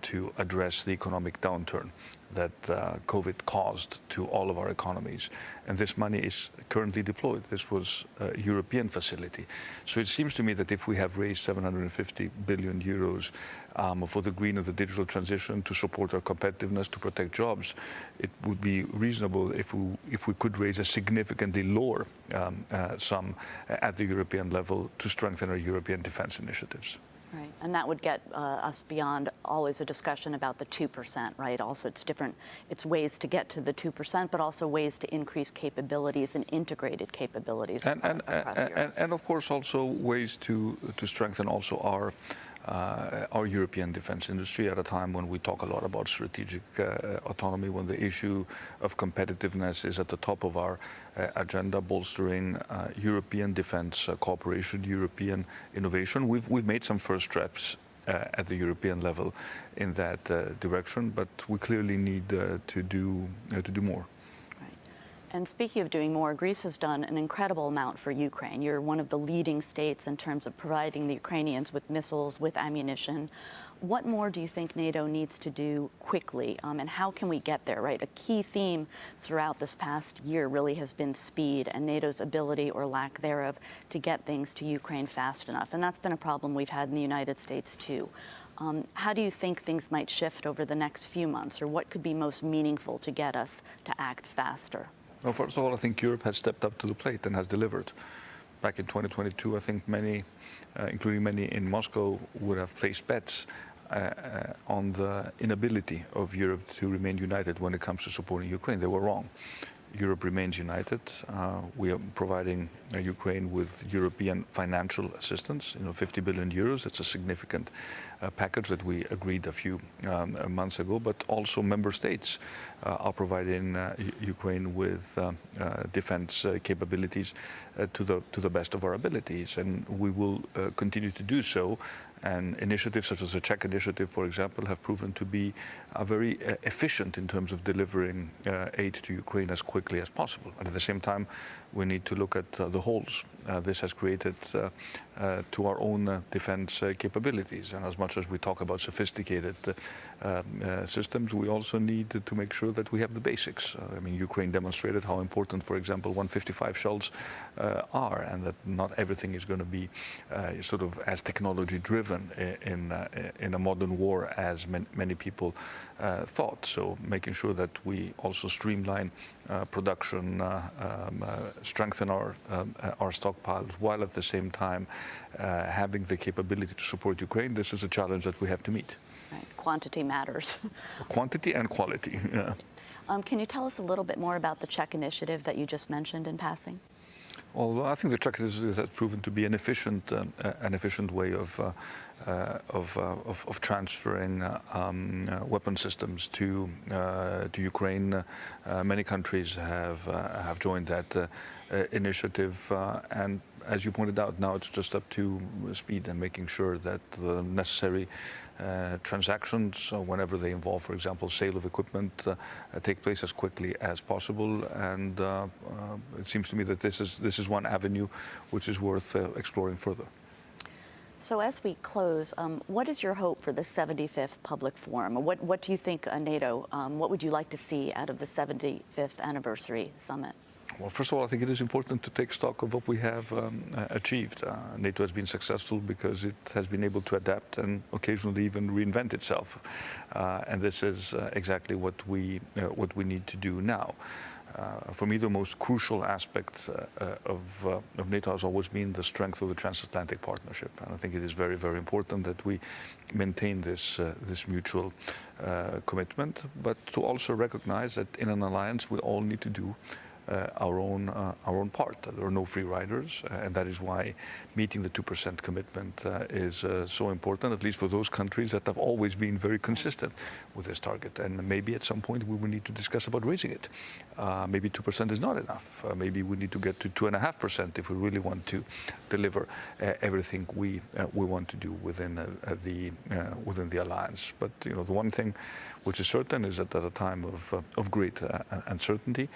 S9: to address the economic downturn that COVID caused to all of our economies. And this money is currently deployed. This was a European facility. So it seems to me that if we have raised 750 billion euros for the green and the digital transition to support our competitiveness, to protect jobs, it would be reasonable if we could raise a significantly lower sum at the European level to strengthen our European defense initiatives.
S8: Right, and that would get us beyond always a discussion about the 2%, right? Also, it's ways to get to the 2%, but also ways to increase capabilities and integrated capabilities.
S9: And of course, also ways to strengthen also our European defense industry at a time when we talk a lot about strategic autonomy, when the issue of competitiveness is at the top of our agenda, bolstering European defense cooperation, European innovation. We've made some first steps at the European level in that direction, but we clearly need to do more.
S8: And speaking of doing more, Greece has done an incredible amount for Ukraine. You're one of the leading states in terms of providing the Ukrainians with missiles, with ammunition. What more do you think NATO needs to do quickly, and how can we get there, right? A key theme throughout this past year really has been speed and NATO's ability or lack thereof to get things to Ukraine fast enough. And that's been a problem we've had in the United States too. How do you think things might shift over the next few months, or what could be most meaningful to get us to act faster?
S9: Well, first of all, I think Europe has stepped up to the plate and has delivered. Back in 2022, I think many, including many in Moscow, would have placed bets on the inability of Europe to remain united when it comes to supporting Ukraine. They were wrong. Europe remains united. We are providing Ukraine with European financial assistance, 50 billion euros. It's a significant package that we agreed a few months ago, but also member states are providing Ukraine with defense capabilities to the best of our abilities, and we will continue to do so. And initiatives such as the Czech initiative, for example, have proven to be very efficient in terms of delivering aid to Ukraine as quickly as possible. And at the same time, we need to look at the holes this has created to our own defense capabilities. And as much as we talk about sophisticated systems, we also need to make sure that we have the basics. I mean, Ukraine demonstrated how important, for example, 155 shells are, and that not everything is going to be sort of as technology driven proven in a modern war as many people thought. So making sure that we also streamline production, strengthen our stockpiles, while at the same time having the capability to support Ukraine. This is a challenge that we have to meet.
S8: Right. Quantity matters.
S9: Quantity and quality. Yeah.
S8: Can you tell us a little bit more about the Czech initiative that you just mentioned in passing?
S9: Well, I think the Czech initiative has proven to be an efficient way of transferring weapon systems to Ukraine. Many countries have joined that initiative, and as you pointed out, now it's just up to speed and making sure that the necessary transactions, whenever they involve, for example, sale of equipment, take place as quickly as possible. And it seems to me that this is one avenue which is worth exploring further.
S8: So as we close, what is your hope for the 75th Public Forum? What do you think, NATO, what would you like to see out of the 75th Anniversary Summit?
S9: Well, first of all, I think it is important to take stock of what we have achieved. NATO has been successful because it has been able to adapt and occasionally even reinvent itself. And this is exactly what we need to do now. For me, the most crucial aspect of NATO has always been the strength of the transatlantic partnership. And I think it is very, very important that we maintain this mutual commitment, but to also recognize that in an alliance, we all need to do our own part. There are no free riders, and that is why meeting the 2% commitment is so important, at least for those countries that have always been very consistent with this target. And maybe at some point we will need to discuss about raising it. Maybe 2% is not enough. Maybe we need to get to 2.5% if we really want to deliver everything we want to do within the alliance. But the one thing which is certain is that at a time of great uncertainty,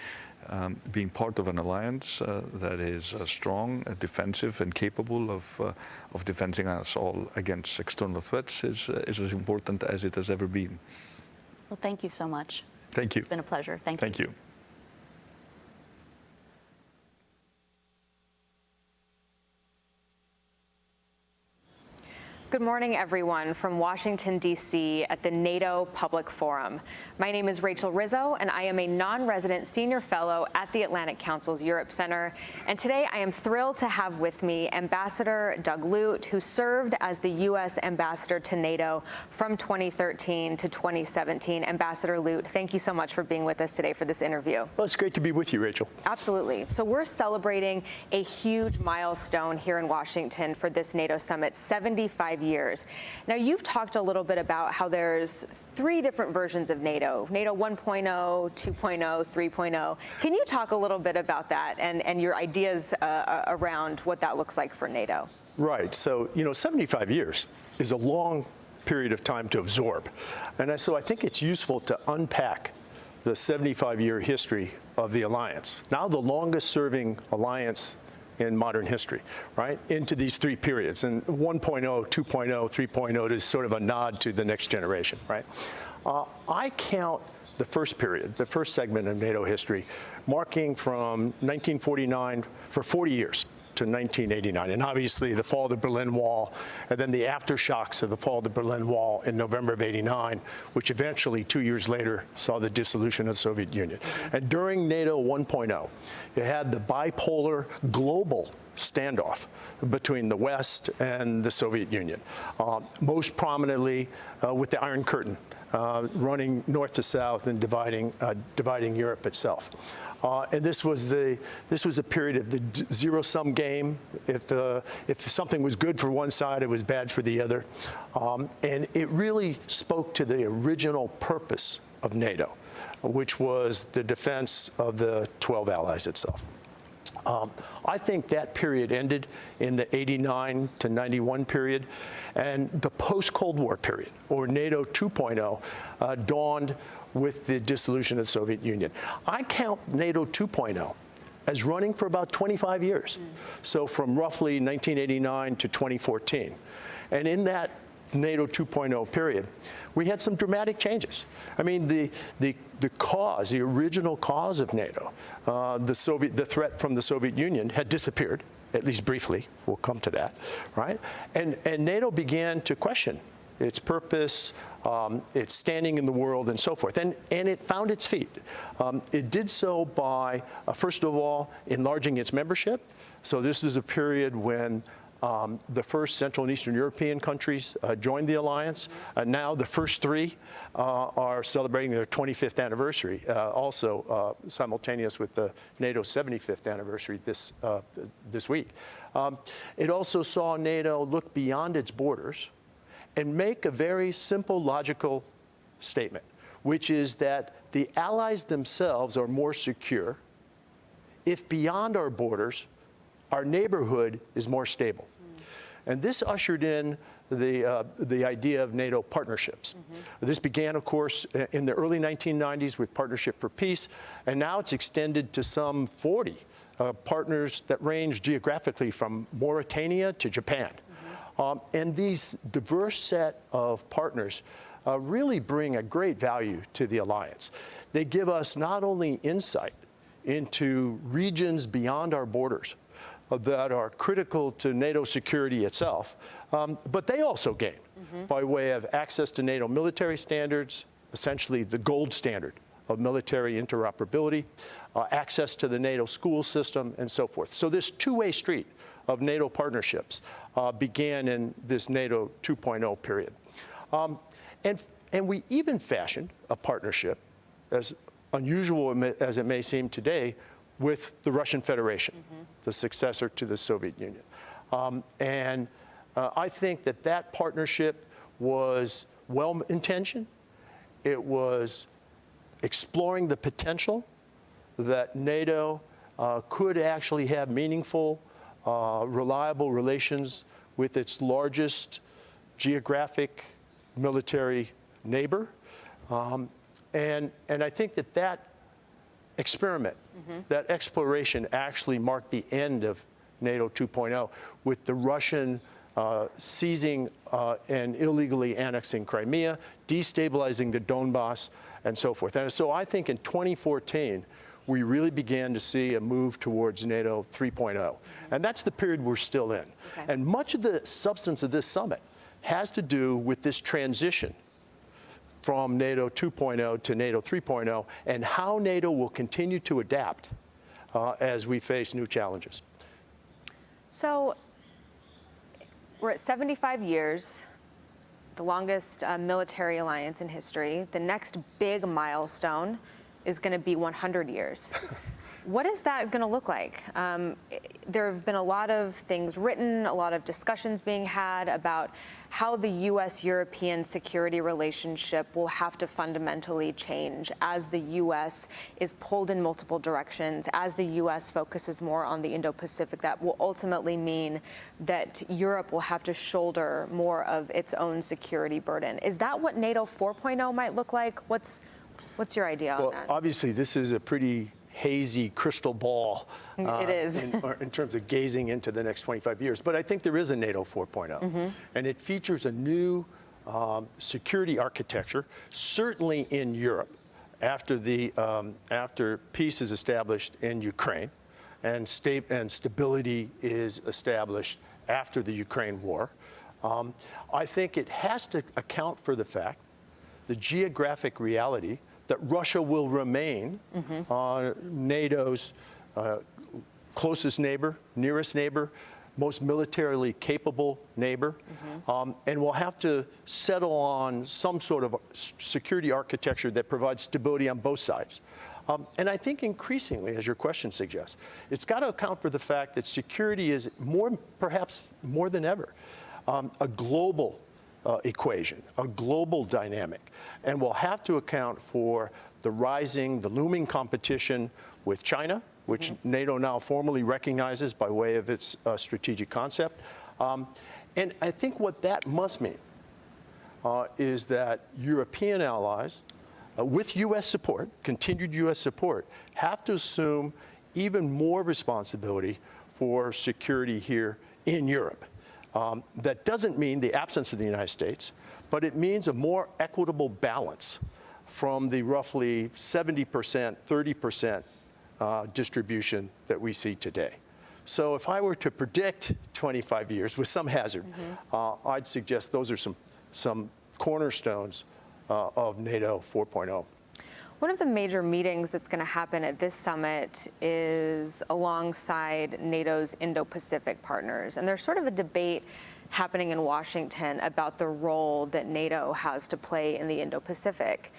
S9: being part of an alliance that is strong, defensive, and capable of defending us all against external threats is as important as it has ever been.
S8: Well, thank you so much.
S9: Thank you.
S8: It's been a pleasure. Thank you.
S9: Thank you.
S11: Good morning, everyone, from Washington, D.C. at the NATO Public Forum. My name is Rachel Rizzo, and I am a non-resident senior fellow at the Atlantic Council's Europe Center. And today I am thrilled to have with me Ambassador Doug Lute, who served as the U.S. ambassador to NATO from 2013 to 2017. Ambassador Lute, thank you so much for being with us today for this interview.
S12: Well, it's great to be with you, Rachel.
S11: Absolutely. So we're celebrating a huge milestone here in Washington for this NATO summit, 75 years. Now, you've talked a little bit about how there's 3 different versions of NATO, NATO 1.0, 2.0, 3.0. Can you talk a little bit about that and your ideas around what that looks like for NATO?
S12: Right. So, 75 years is a long period of time to absorb. And so I think it's useful to unpack the 75-year history of the alliance, now the longest serving alliance in modern history, right, into these 3 periods. And 1.0, 2.0, 3.0 is sort of a nod to the next generation, right? I count the first period, the first segment of NATO history, marking from 1949 for 40 years to 1989. And obviously the fall of the Berlin Wall, and then the aftershocks of the fall of the Berlin Wall in November of '89, which eventually 2 years later saw the dissolution of the Soviet Union. And during NATO 1.0, you had the bipolar global standoff between the West and the Soviet Union, most prominently with the Iron Curtain running north to south and dividing Europe itself. And this was a period of the zero-sum game. If something was good for one side, it was bad for the other. And it really spoke to the original purpose of NATO, which was the defense of the 12 allies itself. I think that period ended in the '89 to '91 period, and the post-Cold War period, or NATO 2.0, dawned with the dissolution of the Soviet Union. I count NATO 2.0 as running for about 25 years, so from roughly 1989 to 2014. And in that NATO 2.0 period, we had some dramatic changes. I mean, the original cause of NATO, the threat from the Soviet Union had disappeared, at least briefly. We'll come to that, right? And NATO began to question its purpose, its standing in the world, and so forth. And it found its feet. It did so by, first of all, enlarging its membership. So this is a period when the first Central and Eastern European countries joined the alliance. Now the first three are celebrating their 25th anniversary, also simultaneous with the NATO 75th anniversary this week. It also saw NATO look beyond its borders and make a very simple, logical statement, which is that the allies themselves are more secure if beyond our borders, our neighborhood is more stable. And this ushered in the idea of NATO partnerships. This began, of course, in the early 1990s with Partnership for Peace, and now it's extended to some 40 partners that range geographically from Mauritania to Japan. And these diverse set of partners really bring a great value to the alliance. They give us not only insight into regions beyond our borders that are critical to NATO security itself, but they also gain by way of access to NATO military standards, essentially the gold standard of military interoperability, access to the NATO school system, and so forth. So this two-way street of NATO partnerships began in this NATO 2.0 period. And we even fashioned a partnership, as unusual as it may seem today, with the Russian Federation, the successor to the Soviet Union. I think that partnership was well-intentioned. It was exploring the potential that NATO could actually have meaningful, reliable relations with its largest geographic military neighbor. And I think that experiment, that exploration actually marked the end of NATO 2.0 with the Russian seizing and illegally annexing Crimea, destabilizing the Donbass, and so forth. And so I think in 2014, we really began to see a move towards NATO 3.0. And that's the period we're still in. And much of the substance of this summit has to do with this transition from NATO 2.0 to NATO 3.0 and how NATO will continue to adapt as we face new challenges.
S11: So we're at 75 years, the longest military alliance in history. The next big milestone is going to be 100 years. What is that going to look like? There have been a lot of things written, a lot of discussions being had about how the U.S.-European security relationship will have to fundamentally change as the U.S. is pulled in multiple directions, as the U.S. focuses more on the Indo-Pacific. That will ultimately mean that Europe will have to shoulder more of its own security burden. Is that what NATO 4.0 might look like? What's your idea on that?
S12: Well, obviously, this is a pretty hazy crystal ball
S11: it is.
S12: in terms of gazing into the next 25 years. But I think there is a NATO 4.0, and it features a new security architecture, certainly in Europe, after peace is established in Ukraine and stability is established after the Ukraine war. I think it has to account for the fact, the geographic reality, that Russia will remain NATO's closest neighbor, nearest neighbor, most militarily capable neighbor, and will have to settle on some sort of security architecture that provides stability on both sides. And I think increasingly, as your question suggests, it's got to account for the fact that security is perhaps more than ever, a global equation, a global dynamic, and will have to account for the looming competition with China, which NATO now formally recognizes by way of its strategic concept. And I think what that must mean is that European allies, with U.S. support, continued U.S. support, have to assume even more responsibility for security here in Europe. That doesn't mean the absence of the United States, but it means a more equitable balance from the roughly 70%, 30% distribution that we see today. So if I were to predict 25 years with some hazard, I'd suggest those are some cornerstones of NATO 4.0.
S11: One of the major meetings that's going to happen at this summit is alongside NATO's Indo-Pacific partners. And there's sort of a debate happening in Washington about the role that NATO has to play in the Indo-Pacific.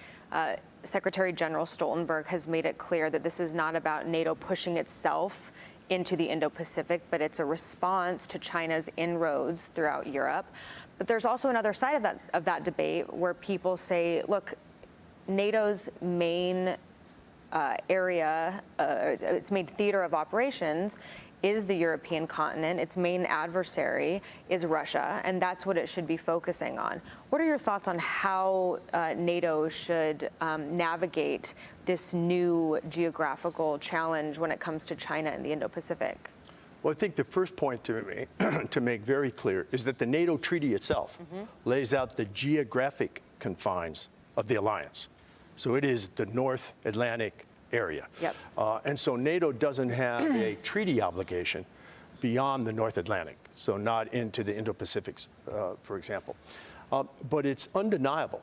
S11: Secretary General Stoltenberg has made it clear that this is not about NATO pushing itself into the Indo-Pacific, but it's a response to China's inroads throughout Europe. But there's also another side of that debate where people say, look, NATO's main area, its main theater of operations is the European continent. Its main adversary is Russia, and that's what it should be focusing on. What are your thoughts on how NATO should navigate this new geographical challenge when it comes to China and the Indo-Pacific?
S12: Well, I think the first point to make very clear is that the NATO treaty itself lays out the geographic confines of the alliance. So it is the North Atlantic area.
S11: Yep.
S12: And so NATO doesn't have a treaty obligation beyond the North Atlantic, so not into the Indo-Pacifics, for example. But it's undeniable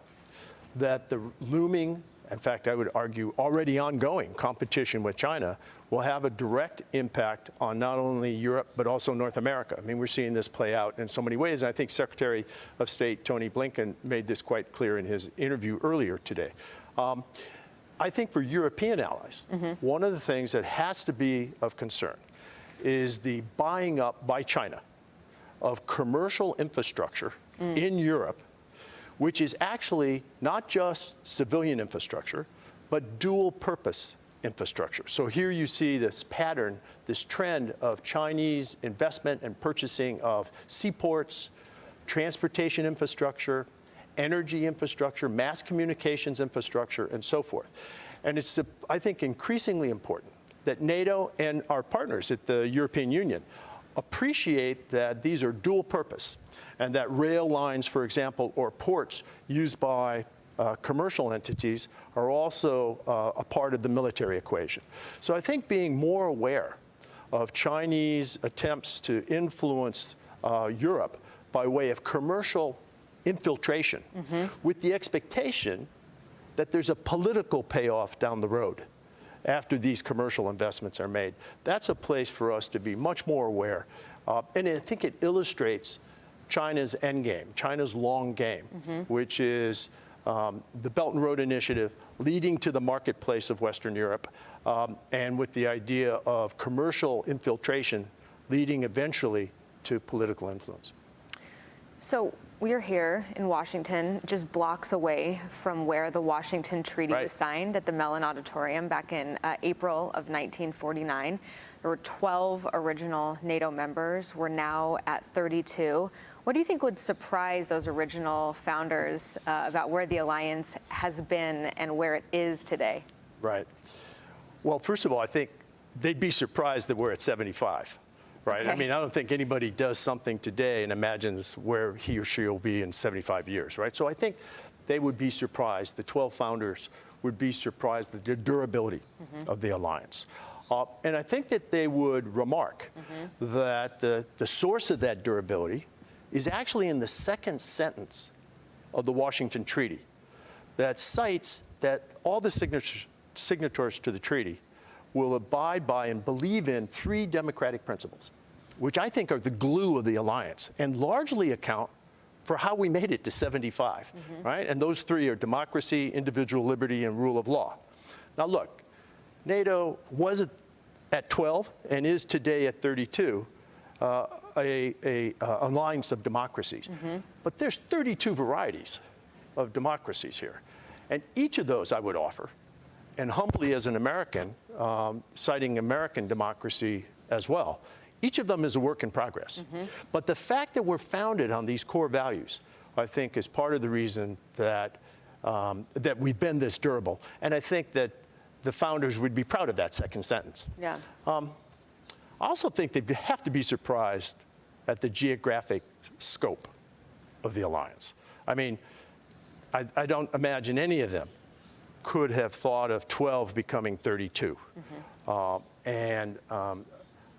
S12: that the looming, in fact, I would argue already ongoing competition with China will have a direct impact on not only Europe, but also North America. I mean, we're seeing this play out in so many ways. And I think Secretary of State Tony Blinken made this quite clear in his interview earlier today. I think for European allies, one of the things that has to be of concern is the buying up by China of commercial infrastructure in Europe, which is actually not just civilian infrastructure, but dual purpose infrastructure. So here you see this pattern, this trend of Chinese investment and purchasing of seaports, transportation infrastructure, energy infrastructure, mass communications infrastructure, and so forth. And it's, I think, increasingly important that NATO and our partners at the European Union appreciate that these are dual purpose and that rail lines, for example, or ports used by commercial entities are also a part of the military equation. So I think being more aware of Chinese attempts to influence Europe by way of commercial infiltration with the expectation that there's a political payoff down the road after these commercial investments are made. That's a place for us to be much more aware. And I think it illustrates China's end game, China's long game, which is the Belt and Road Initiative leading to the marketplace of Western Europe, and with the idea of commercial infiltration leading eventually to political influence.
S11: So we are here in Washington, just blocks away from where the Washington Treaty was signed at the Mellon Auditorium back in April of 1949. There were 12 original NATO members. We're now at 32. What do you think would surprise those original founders about where the alliance has been and where it is today?
S12: Right. Well, first of all, I think they'd be surprised that we're at 75. Right. Okay. I mean, I don't think anybody does something today and imagines where he or she will be in 75 years. Right. So I think they would be surprised. The 12 founders would be surprised at the durability of the alliance. And I think that they would remark that the source of that durability is actually in the second sentence of the Washington Treaty that cites that all the signatories to the treaty will abide by and believe in 3 democratic principles, which I think are the glue of the alliance and largely account for how we made it to 75, right? And those 3 are democracy, individual liberty, and rule of law. Now look, NATO was at 12 and is today at 32, a alliance of democracies. But there's 32 varieties of democracies here. And each of those I would offer, and humbly as an American, citing American democracy as well, each of them is a work in progress. But the fact that we're founded on these core values, I think, is part of the reason that, that we've been this durable. And I think that the founders would be proud of that second sentence.
S11: Yeah.
S12: I also think they have to be surprised at the geographic scope of the alliance. I mean, I don't imagine any of them could have thought of 12 becoming 32.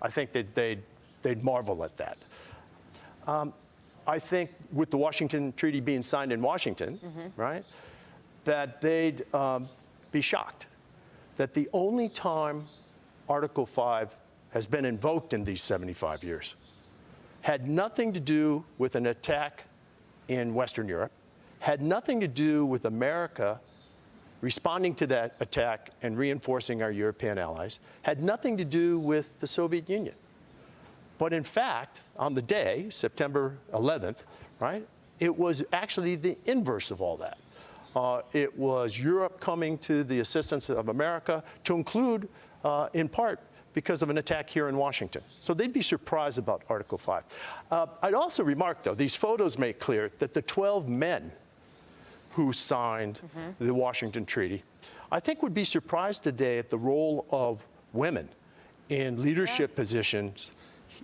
S12: I think that they'd marvel at that. I think with the Washington Treaty being signed in Washington, right, that they'd be shocked that the only time Article 5 has been invoked in these 75 years had nothing to do with an attack in Western Europe, had nothing to do with America responding to that attack and reinforcing our European allies, had nothing to do with the Soviet Union. But in fact, on the day, September 11th, right, it was actually the inverse of all that. It was Europe coming to the assistance of America, to include, in part, because of an attack here in Washington. So they'd be surprised about Article 5. I'd also remark, though, these photos make clear that the 12 men who signed the Washington Treaty, I think would be surprised today at the role of women in leadership positions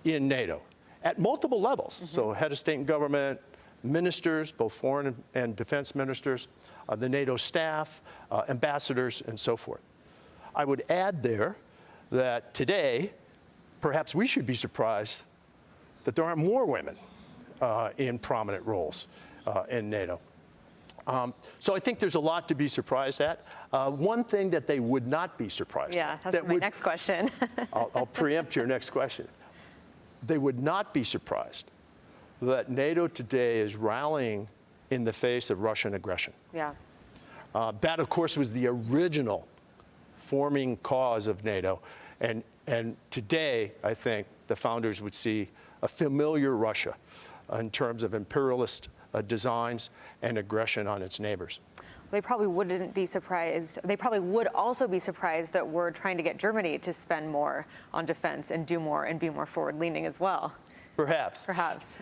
S12: in NATO at multiple levels. So head of state and government, ministers, both foreign and defense ministers, the NATO staff, ambassadors, and so forth. I would add there that today, perhaps we should be surprised that there aren't more women in prominent roles in NATO. So I think there's a lot to be surprised at. One thing that they would not be surprised at.
S11: Yeah, that's my next question.
S12: I'll preempt your next question. They would not be surprised that NATO today is rallying in the face of Russian aggression.
S11: Yeah.
S12: That, of course, was the original forming cause of NATO. And today, I think, the founders would see a familiar Russia in terms of imperialist designs and aggression on its neighbors.
S11: They probably wouldn't be surprised. They probably would also be surprised that we're trying to get Germany to spend more on defense and do more and be more forward-leaning as well.
S12: Perhaps.
S11: Perhaps.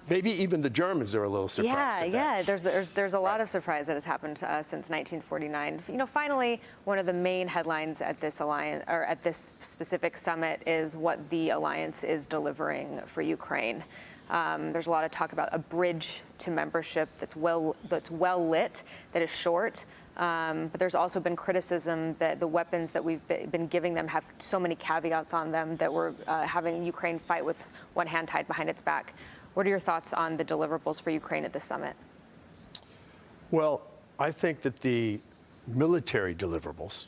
S12: Maybe even the Germans are a little surprised.
S11: Yeah. There's a lot of surprise that has happened since 1949. You know, finally, one of the main headlines at this alliance, or at this specific summit, is what the alliance is delivering for Ukraine. There's a lot of talk about a bridge to membership that's well lit, that is short. But there's also been criticism that the weapons that we've been giving them have so many caveats on them that we're having Ukraine fight with one hand tied behind its back. What are your thoughts on the deliverables for Ukraine at this summit?
S12: Well, I think that the military deliverables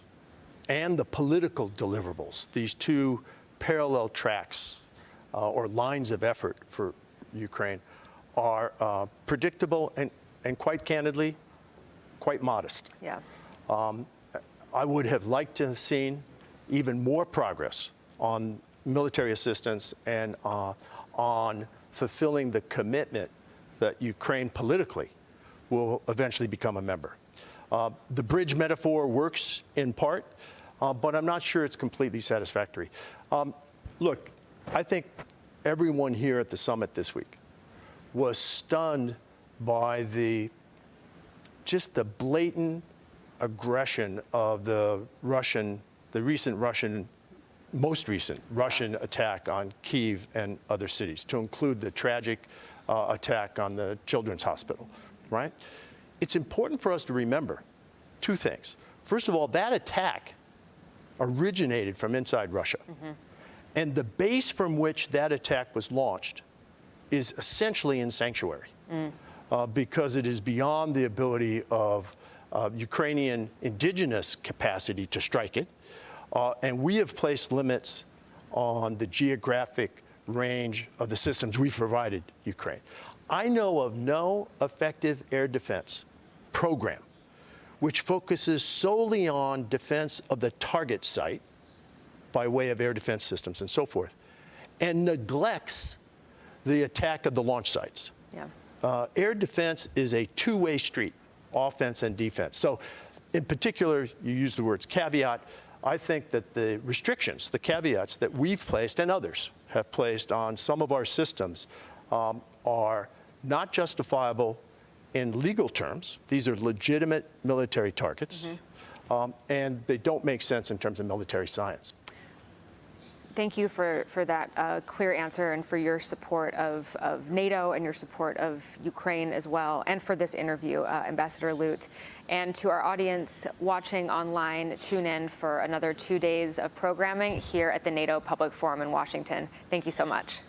S12: and the political deliverables, these two parallel tracks or lines of effort for Ukraine, are predictable and quite candidly, quite modest.
S11: Yeah.
S12: I would have liked to have seen even more progress on military assistance and on fulfilling the commitment that Ukraine politically will eventually become a member. The bridge metaphor works in part, but I'm not sure it's completely satisfactory. Look, I think everyone here at the summit this week was stunned by just the blatant aggression of the most recent Russian attack on Kyiv and other cities, to include the tragic attack on the Children's Hospital, right? It's important for us to remember two things. First of all, that attack originated from inside Russia. And the base from which that attack was launched is essentially in sanctuary. Because it is beyond the ability of Ukrainian indigenous capacity to strike it. And we have placed limits on the geographic range of the systems we've provided Ukraine. I know of no effective air defense program which focuses solely on defense of the target site by way of air defense systems and so forth, and neglects the attack of the launch sites.
S11: Yeah.
S12: Air defense is a two-way street, offense and defense. So in particular, you use the words caveat. I think that the restrictions, the caveats that we've placed and others have placed on some of our systems are not justifiable in legal terms. These are legitimate military targets, and they don't make sense in terms of military science.
S11: Thank you for that clear answer and for your support of NATO and your support of Ukraine as well, and for this interview, Ambassador Lute. And to our audience watching online, tune in for another 2 days of programming here at the NATO Public Forum in Washington. Thank you so much.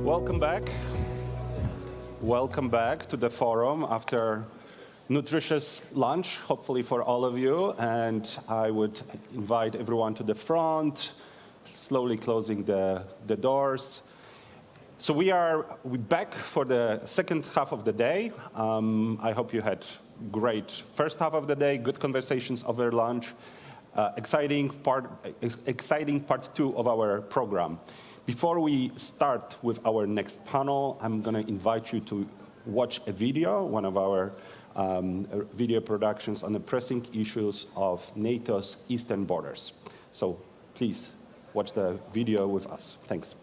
S10: Welcome back. Welcome back to the forum after nutritious lunch, hopefully for all of you. And I would invite everyone to the front, slowly closing the doors. So we're back for the second half of the day. I hope you had great first half of the day, good conversations over lunch. Exciting part two of our program. Before we start with our next panel, I'm going to invite you to watch a video, one of our video productions on the pressing issues of NATO's eastern borders. So please watch the video with us. Thanks.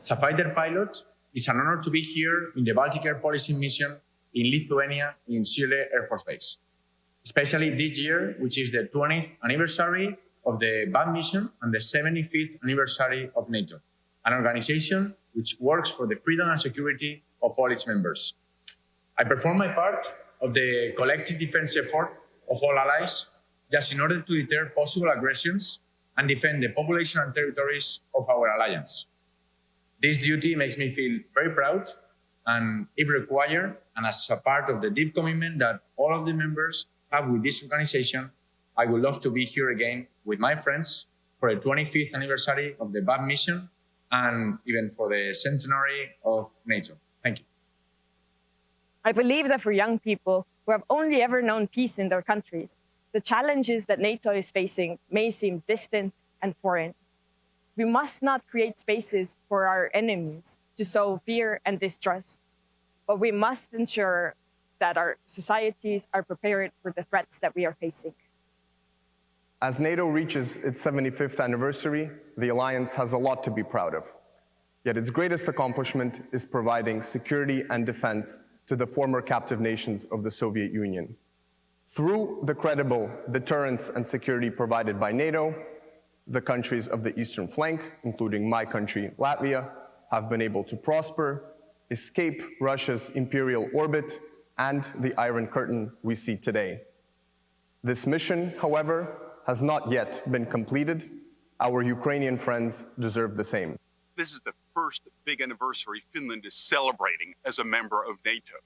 S13: As a fighter pilot, it's an honor to be here in the Baltic Air Policing mission in Lithuania in Sile Air Force Base. Especially this year, which is the 20th anniversary of the BAT mission and the 75th anniversary of NATO, an organization which works for the freedom and security of all its members. I perform my part of the collective defense effort of all allies, just in order to deter possible aggressions and defend the population and territories of our alliance. This duty makes me feel very proud, and if required, and as a part of the deep commitment that all of the members have with this organization, I would love to be here again with my friends for the 25th anniversary of the BAT mission and even for the centenary of NATO. Thank you.
S14: I believe that for young people who have only ever known peace in their countries, the challenges that NATO is facing may seem distant and foreign. We must not create spaces for our enemies to sow fear and distrust, but we must ensure that our societies are prepared for the threats that we are facing.
S15: As NATO reaches its 75th anniversary, the alliance has a lot to be proud of. Yet its greatest accomplishment is providing security and defense to the former captive nations of the Soviet Union. Through the credible deterrence and security provided by NATO, the countries of the eastern flank, including my country, Latvia, have been able to prosper, escape Russia's imperial orbit, and the Iron Curtain we see today. This mission, however, has not yet been completed. Our Ukrainian friends deserve the same.
S16: This is the first big anniversary Finland is celebrating as a member of NATO.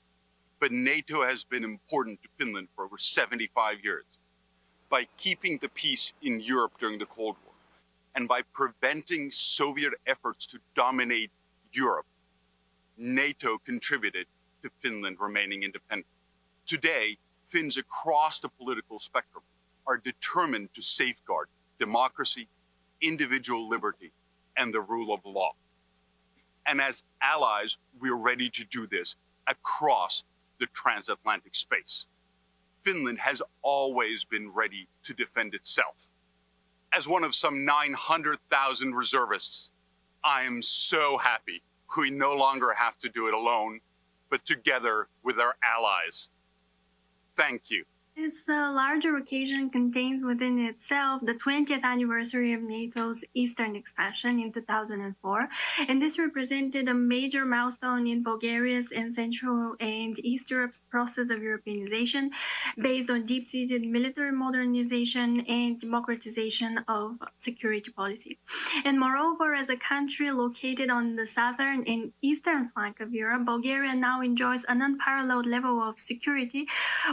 S16: But NATO has been important to Finland for over 75 years. By keeping the peace in Europe during the Cold War, and by preventing Soviet efforts to dominate Europe, NATO contributed to Finland remaining independent. Today, Finns across the political spectrum are determined to safeguard democracy, individual liberty, and the rule of law. And as allies, we're ready to do this across the transatlantic space. Finland has always been ready to defend itself. As one of some 900,000 reservists, I am so happy we no longer have to do it alone, but together with our allies. Thank you.
S17: This larger occasion contains within itself the 20th anniversary of NATO's eastern expansion in 2004, and this represented a major milestone in Bulgaria's and Central and East Europe's process of Europeanization based on deep-seated military modernization and democratization of security policy. And moreover, as a country located on the southern and eastern flank of Europe, Bulgaria now enjoys an unparalleled level of security,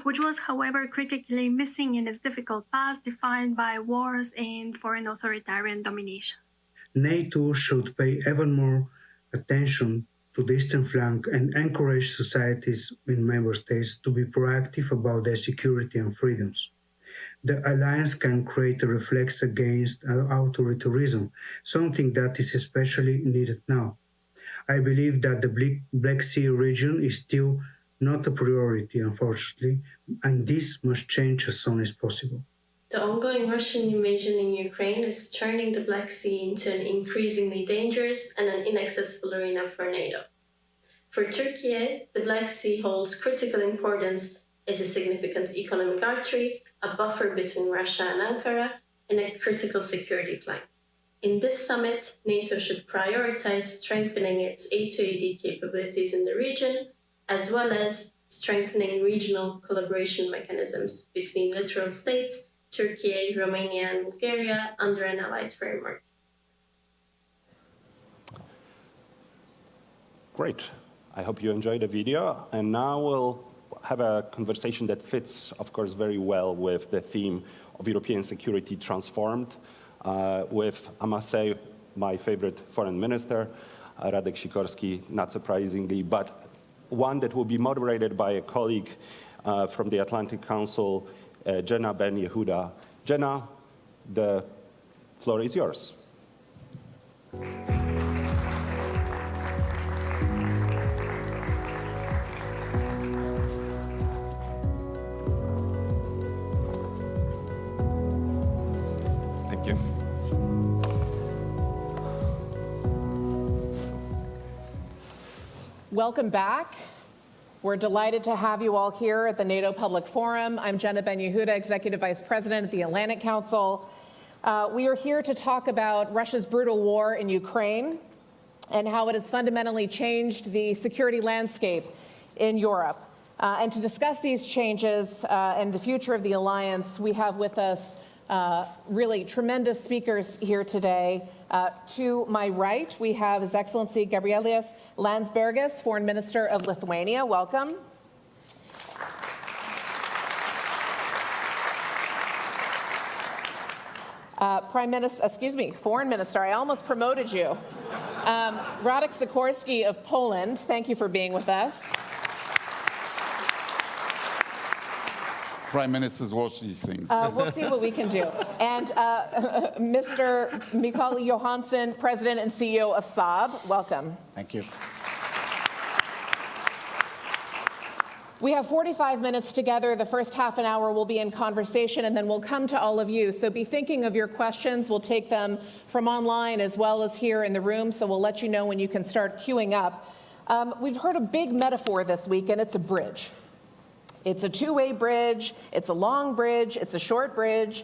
S17: which was, however, critically missing in its difficult past, defined by wars and foreign authoritarian domination.
S18: NATO should pay ever more attention to the eastern flank and encourage societies in member states to be proactive about their security and freedoms. The alliance can create a reflex against authoritarianism, something that is especially needed now. I believe that the Black Sea region is still not a priority, unfortunately, and this must change as soon as possible.
S28: The ongoing Russian invasion in Ukraine is turning the Black Sea into an increasingly dangerous and an inaccessible arena for NATO. For Turkey, the Black Sea holds critical importance as a significant economic artery, a buffer between Russia and Ankara, and a critical security flank. In this summit, NATO should prioritize strengthening its A2AD capabilities in the region, as well as strengthening regional collaboration mechanisms between littoral states, Turkey, Romania, and Bulgaria under an allied framework.
S10: Great. I hope you enjoyed the video. And now we'll have a conversation that fits, of course, very well with the theme of European security transformed, with, I must say, my favorite foreign minister, Radek Sikorski, not surprisingly, but one that will be moderated by a colleague from the Atlantic Council, Jenna Ben Yehuda. Jenna, the floor is yours.
S1: Thank you.
S4: Welcome back. We're delighted to have you all here at the NATO Public Forum. I'm Jenna Ben Yehuda, Executive Vice President at the Atlantic Council. We are here to talk about Russia's brutal war in Ukraine and how it has fundamentally changed the security landscape in Europe. And to discuss these changes and the future of the alliance, we have with us really tremendous speakers here today. To my right, we have His Excellency Gabrielius Landsbergis, Foreign Minister of Lithuania. Welcome. Foreign Minister, I almost promoted you. Radek Sikorski of Poland, thank you for being with us.
S5: Prime Ministers watch these things.
S4: We'll see what we can do. And Mr. Mikael Johansson, President and CEO of Saab, welcome.
S3: Thank you.
S4: We have 45 minutes together. The first half an hour will be in conversation, and then we'll come to all of you. So be thinking of your questions. We'll take them from online as well as here in the room, so we'll let you know when you can start queuing up. We've heard a big metaphor this week, and it's a bridge. It's a two-way bridge, it's a long bridge, it's a short bridge.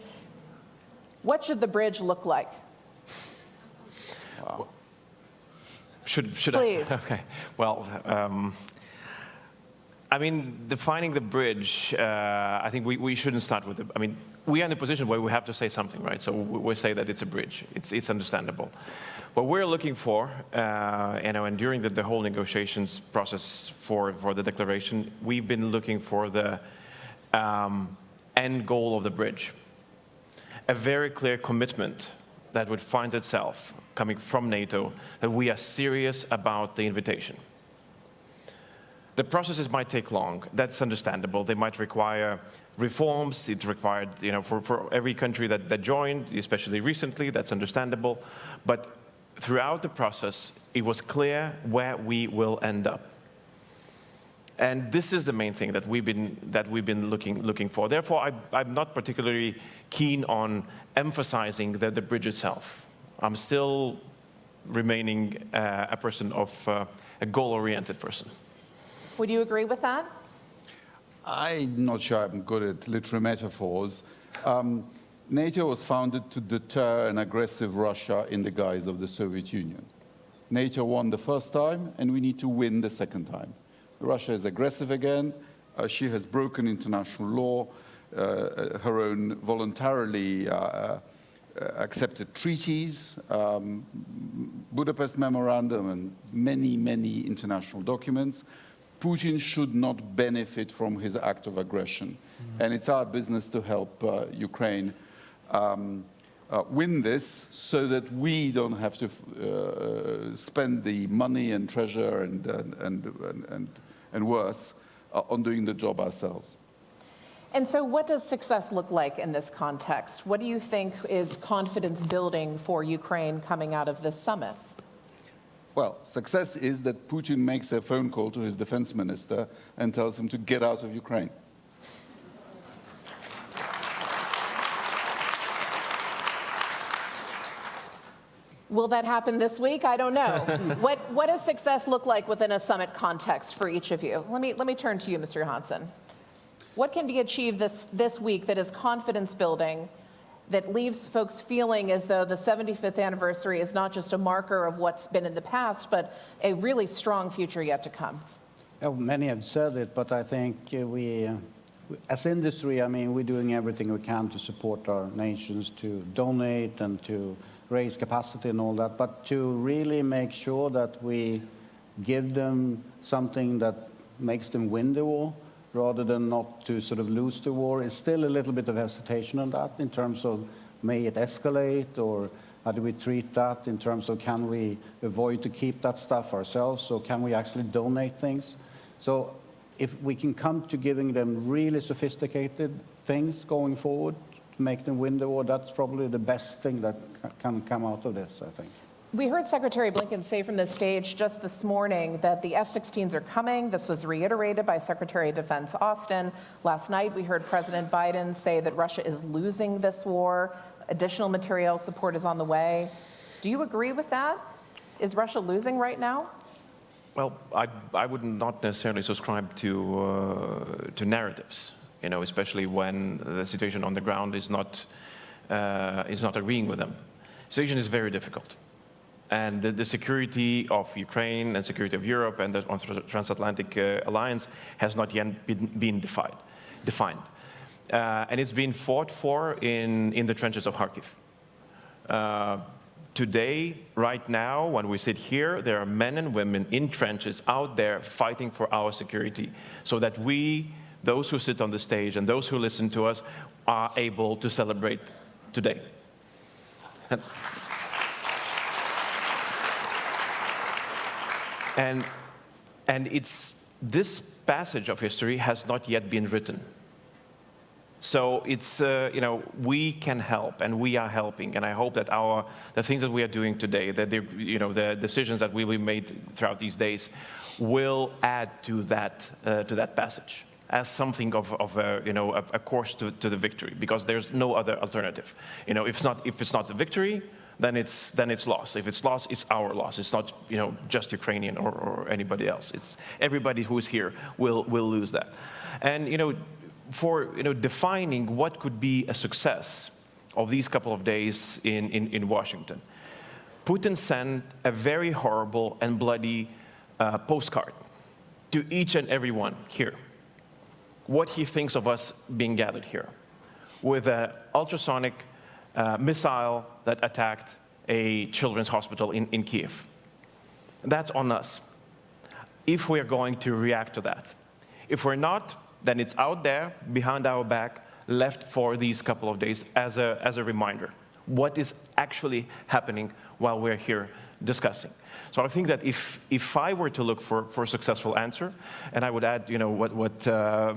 S4: What should the bridge look like?
S5: Wow.
S1: Should
S4: Please.
S1: I? Okay. Well, I mean, defining the bridge, I think we shouldn't start with it. I mean, we are in a position where we have to say something, right? So we say that it's a bridge. It's understandable. What we're looking for, and during the whole negotiations process for the declaration, we've been looking for the end goal of the bridge. A very clear commitment that would find itself coming from NATO, that we are serious about the invitation. The processes might take long. That's understandable. They might require reforms. It's required, for every country that joined, especially recently. That's understandable. But throughout the process, it was clear where we will end up. And this is the main thing that we've been looking for. Therefore, I'm not particularly keen on emphasizing the bridge itself. I'm still remaining a person of a goal-oriented person.
S4: Would you agree with that?
S5: I'm not sure I'm good at literary metaphors. NATO was founded to deter an aggressive Russia in the guise of the Soviet Union. NATO won the first time, and we need to win the second time. Russia is aggressive again. She has broken international law, her own voluntarily accepted treaties, Budapest Memorandum, and many, many international documents. Putin should not benefit from his act of aggression. And it's our business to help Ukraine win this so that we don't have to spend the money and treasure and worse on doing the job ourselves.
S4: And so what does success look like in this context? What do you think is confidence building for Ukraine coming out of this summit?
S5: Well, success is that Putin makes a phone call to his defense minister and tells him to get out of Ukraine.
S4: Will that happen this week? I don't know. What does success look like within a summit context for each of you? Let me turn to you, Mr. Johansson. What can be achieved this week that is confidence building, that leaves folks feeling as though the 75th anniversary is not just a marker of what's been in the past, but a really strong future yet to come?
S19: Well, many have said it, but I think we, as industry, we're doing everything we can to support our nations, to donate and to raise capacity and all that, but to really make sure that we give them something that makes them win the war, rather than not to sort of lose the war. It's still a little bit of hesitation on that in terms of may it escalate, or how do we treat that in terms of can we avoid to keep that stuff ourselves, or can we actually donate things? So if we can come to giving them really sophisticated things going forward to make them win the war, that's probably the best thing that can come out of this, I think.
S4: We heard Secretary Blinken say from the stage just this morning that the F-16s are coming. This was reiterated by Secretary of Defense Austin. Last night, we heard President Biden say that Russia is losing this war. Additional material support is on the way. Do you agree with that? Is Russia losing right now?
S1: Well, I would not necessarily subscribe to narratives, you know, especially when the situation on the ground is not agreeing with them. The situation is very difficult. And the security of Ukraine and security of Europe and the transatlantic alliance has not yet been defined. And it's been fought for in the trenches of Kharkiv. Today, right now, when we sit here, there are men and women in trenches out there fighting for our security so that we, those who sit on the stage and those who listen to us, are able to celebrate today. And it's, this passage of history has not yet been written. So it's, you know, we can help and we are helping. And I hope that the things that we are doing today, that the decisions that will be made throughout these days will add to that passage as something of a course to the victory, because there's no other alternative. You know, if it's not the victory, then it's lost. If it's lost, it's our loss. It's not, you know, just Ukrainian or anybody else. It's everybody who is here will lose that. And, you know, for, you know, defining what could be a success of these couple of days in Washington, Putin sent a very horrible and bloody postcard to each and every one here. What he thinks of us being gathered here with an ultrasonic missile that attacked a children's hospital in Kiev. That's on us, if we're going to react to that. If we're not, then it's out there, behind our back, left for these couple of days as a reminder. What is actually happening while we're here discussing? So I think that if I were to look for a successful answer, and I would add, you know, what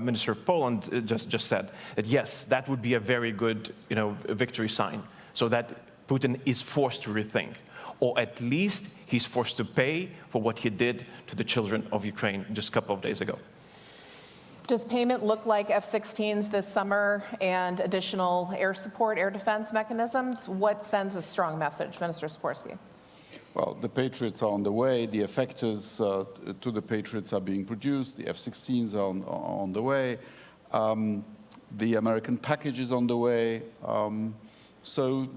S1: Minister of Poland just said, that yes, that would be a very good, you know, victory sign, so that Putin is forced to rethink, or at least he's forced to pay for what he did to the children of Ukraine just a couple of days ago.
S4: Does payment look like F-16s this summer and additional air support, air defense mechanisms? What sends a strong message, Minister Sikorski?
S5: Well, the Patriots are on the way. The effectors to the Patriots are being produced. The F-16s are on the way. The American package is on the way. So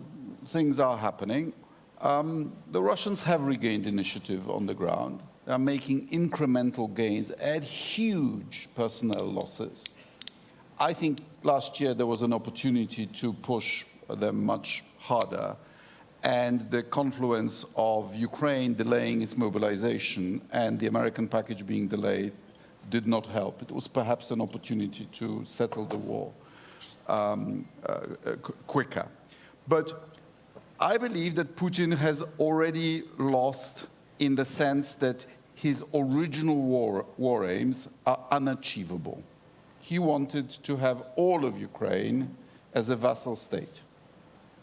S5: things are happening. The Russians have regained initiative on the ground. They are making incremental gains at huge personnel losses. I think last year there was an opportunity to push them much harder. And the confluence of Ukraine delaying its mobilization and the American package being delayed did not help. It was perhaps an opportunity to settle the war quicker. But I believe that Putin has already lost in the sense that his original war aims are unachievable. He wanted to have all of Ukraine as a vassal state.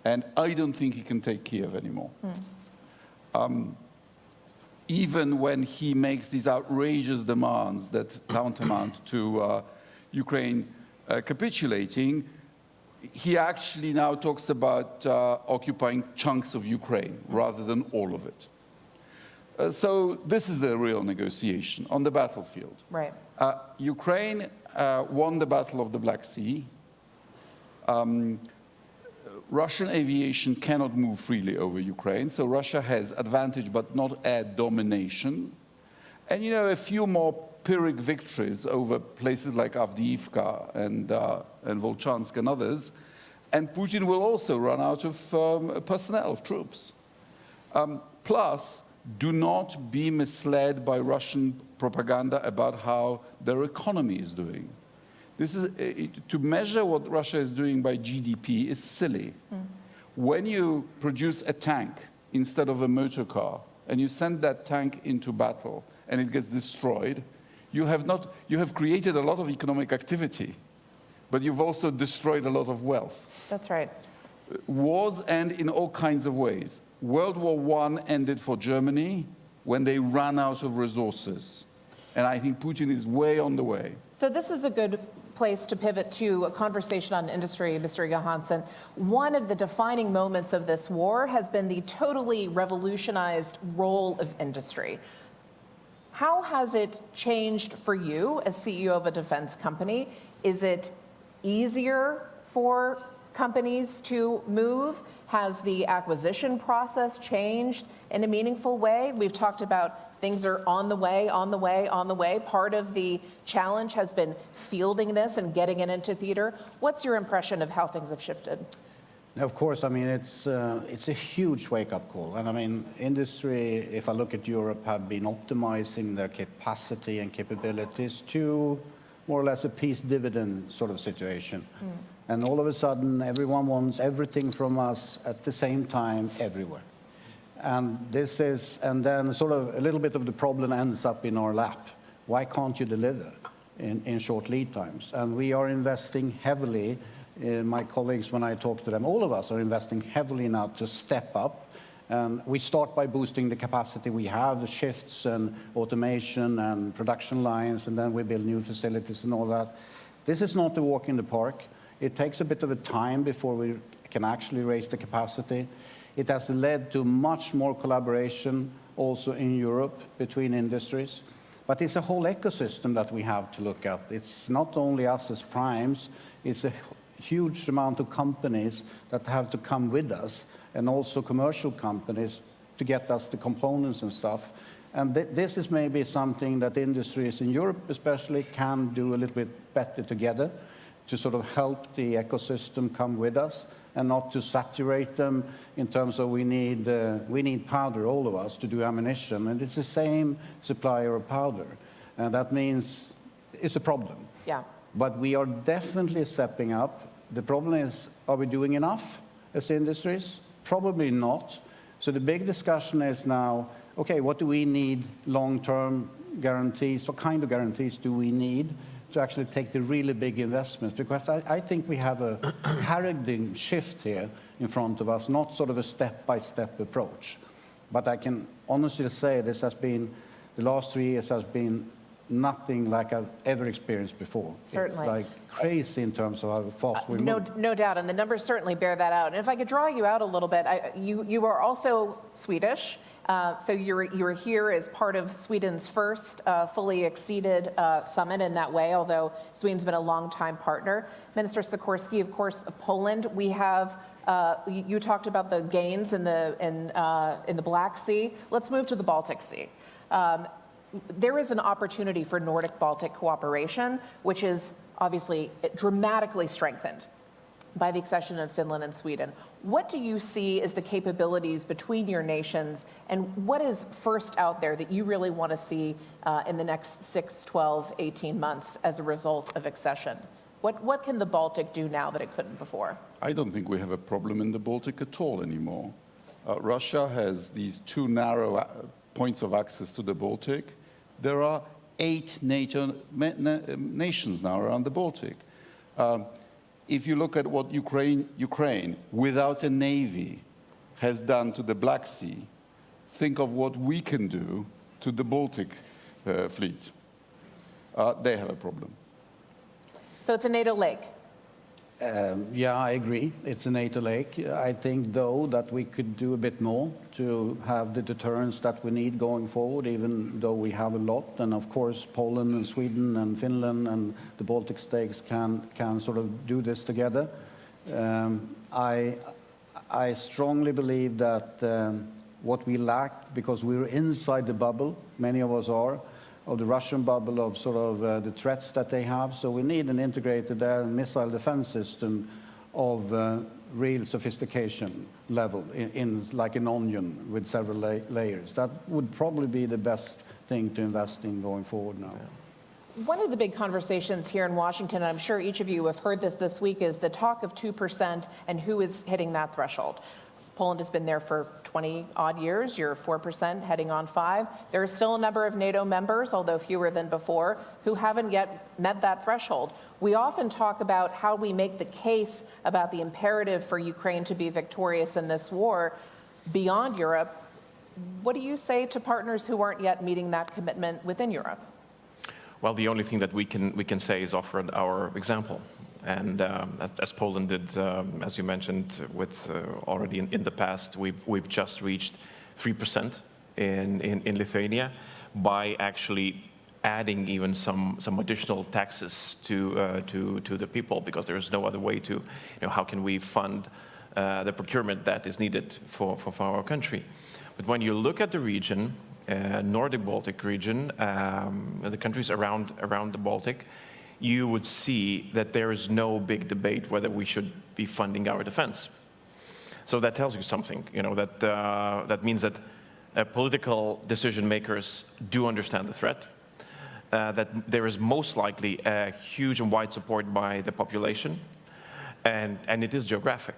S5: And I don't think he can take Kiev anymore. Even when he makes these outrageous demands that tantamount to Ukraine capitulating, he actually now talks about occupying chunks of Ukraine rather than all of it. So this is the real negotiation on the battlefield.
S4: Right.
S5: Ukraine won the Battle of the Black Sea. Russian aviation cannot move freely over Ukraine, so Russia has advantage but not air domination. And, you know, a few more Pyrrhic victories over places like Avdiivka and Volchansk and others, and Putin will also run out of personnel, of troops. Plus, do not be misled by Russian propaganda about how their economy is doing. This is, to measure what Russia is doing by GDP is silly. When you produce a tank instead of a motor car, and you send that tank into battle, and it gets destroyed, you have created a lot of economic activity, but you've also destroyed a lot of wealth.
S4: That's right.
S5: Wars end in all kinds of ways. World War I ended for Germany when they ran out of resources. And I think Putin is way on the way.
S4: So this is a good place to pivot to a conversation on industry, Mr. Johansson. One of the defining moments of this war has been the totally revolutionized role of industry. How has it changed for you as CEO of a defense company? Is it easier for companies to move? Has the acquisition process changed in a meaningful way? We've talked about things are on the way, on the way, on the way. Part of the challenge has been fielding this and getting it into theater. What's your impression of how things have shifted?
S19: Of course, I mean, it's a huge wake-up call. And I mean, industry, if I look at Europe, have been optimizing their capacity and capabilities to more or less a peace dividend sort of situation. And all of a sudden, everyone wants everything from us at the same time, everywhere. And this is, and then sort of a little bit of the problem ends up in our lap. Why can't you deliver in short lead times? And we are investing heavily. My colleagues, when I talk to them, all of us are investing heavily now to step up. We start by boosting the capacity we have, the shifts and automation and production lines, and then we build new facilities and all that. This is not a walk in the park. It takes a bit of a time before we can actually raise the capacity. It has led to much more collaboration also in Europe between industries. But it's a whole ecosystem that we have to look at. It's not only us as primes, it's a huge amount of companies that have to come with us, and also commercial companies to get us the components and stuff. And this is maybe something that industries in Europe especially can do a little bit better together to sort of help the ecosystem come with us and not to saturate them in terms of we need powder, all of us, to do ammunition. And it's the same supplier of powder. And that means it's a problem.
S4: Yeah.
S19: But we are definitely stepping up. The problem is, are we doing enough as industries? Probably not. So the big discussion is now, okay, what do we need long-term guarantees? What kind of guarantees do we need to actually take the really big investments? Because I think we have a paradigm shift here in front of us, not sort of a step-by-step approach. But I can honestly say this has been, the last 3 years has been nothing like I've ever experienced before.
S4: Certainly.
S19: It's like crazy in terms of how fast we move.
S4: No doubt, and the numbers certainly bear that out. And if I could draw you out a little bit, you are also Swedish. So you were here as part of Sweden's first fully exceeded summit in that way, although Sweden's been a long-time partner. Minister Sikorski, of course, of Poland. We have, you talked about the gains in the Black Sea. Let's move to the Baltic Sea. There is an opportunity for Nordic-Baltic cooperation, which is obviously dramatically strengthened by the accession of Finland and Sweden. What do you see as the capabilities between your nations, and what is first out there that you really want to see in the next 6, 12, 18 months as a result of accession? What can the Baltic do now that it couldn't before?
S5: I don't think we have a problem in the Baltic at all anymore. Russia has these 2 narrow points of access to the Baltic. There are 8 NATO nations now around the Baltic. If you look at what Ukraine, without a navy, has done to the Black Sea, think of what we can do to the Baltic fleet. They have a problem.
S4: So it's a NATO lake.
S19: Yeah, I agree. It's a NATO lake. I think, though, that we could do a bit more to have the deterrence that we need going forward, even though we have a lot. And, of course, Poland and Sweden and Finland and the Baltic states can sort of do this together. I strongly believe that what we lack, because we're inside the bubble, many of us are, of the Russian bubble of sort of the threats that they have. So we need an integrated air and missile defense system of real sophistication level in like an onion with several layers. That would probably be the best thing to invest in going forward now.
S4: One of the big conversations here in Washington, and I'm sure each of you have heard this week, is the talk of 2% and who is hitting that threshold. Poland has been there for 20 odd years. You're 4%, heading on 5. There are still a number of NATO members, although fewer than before, who haven't yet met that threshold. We often talk about how we make the case about the imperative for Ukraine to be victorious in this war beyond Europe. What do you say to partners who aren't yet meeting that commitment within Europe?
S1: Well, the only thing that we can say is offer our example. And as Poland did, as you mentioned, with already in the past, we've just reached 3% in Lithuania by actually adding even some additional taxes to the people, because there is no other way to, how can we fund the procurement that is needed for our country. But when you look at the region, Nordic Baltic region, the countries around the Baltic, you would see that there is no big debate whether we should be funding our defense. So that tells you something, that means that political decision makers do understand the threat, that there is most likely a huge and wide support by the population, and it is geographic.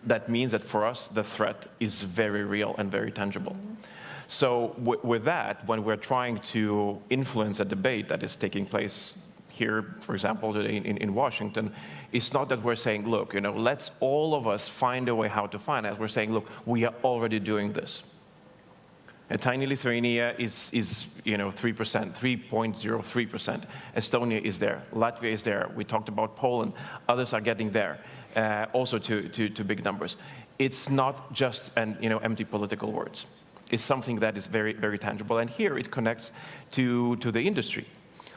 S1: That means that for us, the threat is very real and very tangible. So with that, when we're trying to influence a debate that is taking place here, for example, today in Washington, it's not that we're saying, look, let's all of us find a way how to finance. We're saying, look, we are already doing this. A tiny Lithuania is 3%, 3.03%. Estonia is there. Latvia is there. We talked about Poland. Others are getting there, also to big numbers. It's not just empty political words. It's something that is very, very tangible. And here it connects to the industry.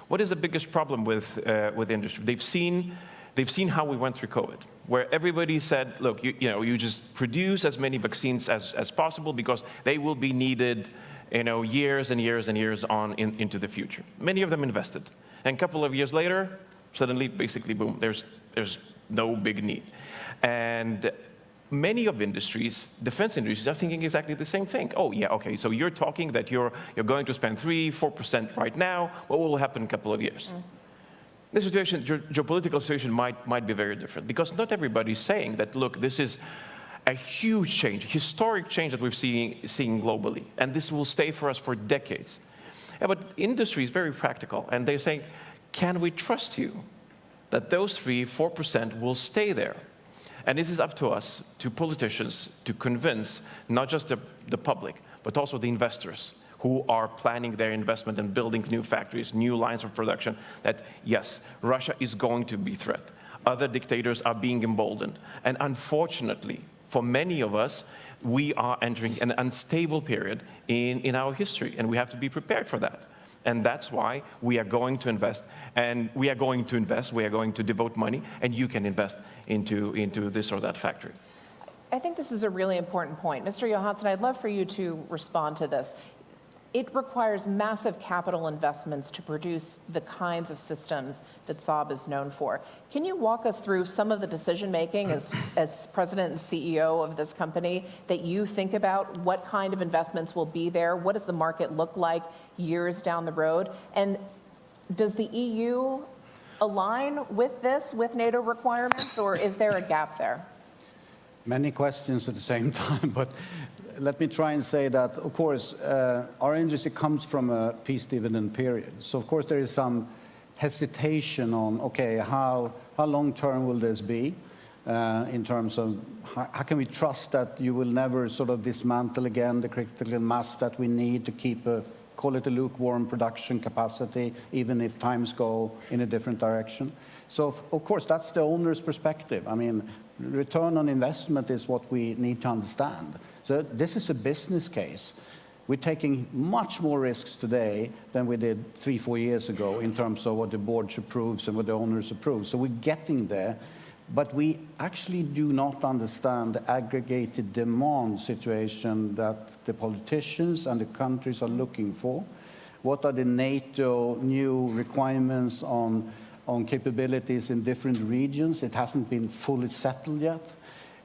S1: What is the biggest problem with industry? They've seen how we went through COVID, where everybody said, look, you just produce as many vaccines as possible because they will be needed, years and years and years on into the future. Many of them invested. And a couple of years later, suddenly, basically, boom, there's no big need. And many of industries, defense industries, are thinking exactly the same thing. Oh, yeah, okay, so you're talking that you're going to spend 3-4% right now. What will happen in a couple of years? The situation, geopolitical situation might be very different, because not everybody's saying that, look, this is a huge change, historic change that we've seen globally, and this will stay for us for decades. Yeah, but industry is very practical, and they're saying, can we trust you that those 3-4% will stay there? And this is up to us, to politicians, to convince not just the public, but also the investors who are planning their investment and building new factories, new lines of production, that yes, Russia is going to be a threat. Other dictators are being emboldened. And unfortunately, for many of us, we are entering an unstable period in our history, and we have to be prepared for that. And that's why we are going to invest, we are going to devote money, and you can invest into this or that factory.
S4: I think this is a really important point. Mr. Johansson, I'd love for you to respond to this. It requires massive capital investments to produce the kinds of systems that Saab is known for. Can you walk us through some of the decision-making as president and CEO of this company that you think about? What kind of investments will be there? What does the market look like years down the road? And does the EU align with this, with NATO requirements, or is there a gap there?
S19: Many questions at the same time, but let me try and say that, of course, our industry comes from a peace dividend period. So, of course, there is some hesitation on, okay, how long-term will this be in terms of how can we trust that you will never sort of dismantle again the critical mass that we need to keep call it a lukewarm production capacity, even if times go in a different direction. So, of course, that's the owner's perspective. I mean, return on investment is what we need to understand. So this is a business case. We're taking much more risks today than we did 3-4 years ago in terms of what the board approves and what the owners approve. So we're getting there, but we actually do not understand the aggregated demand situation that the politicians and the countries are looking for. What are the NATO new requirements on capabilities in different regions? It hasn't been fully settled yet.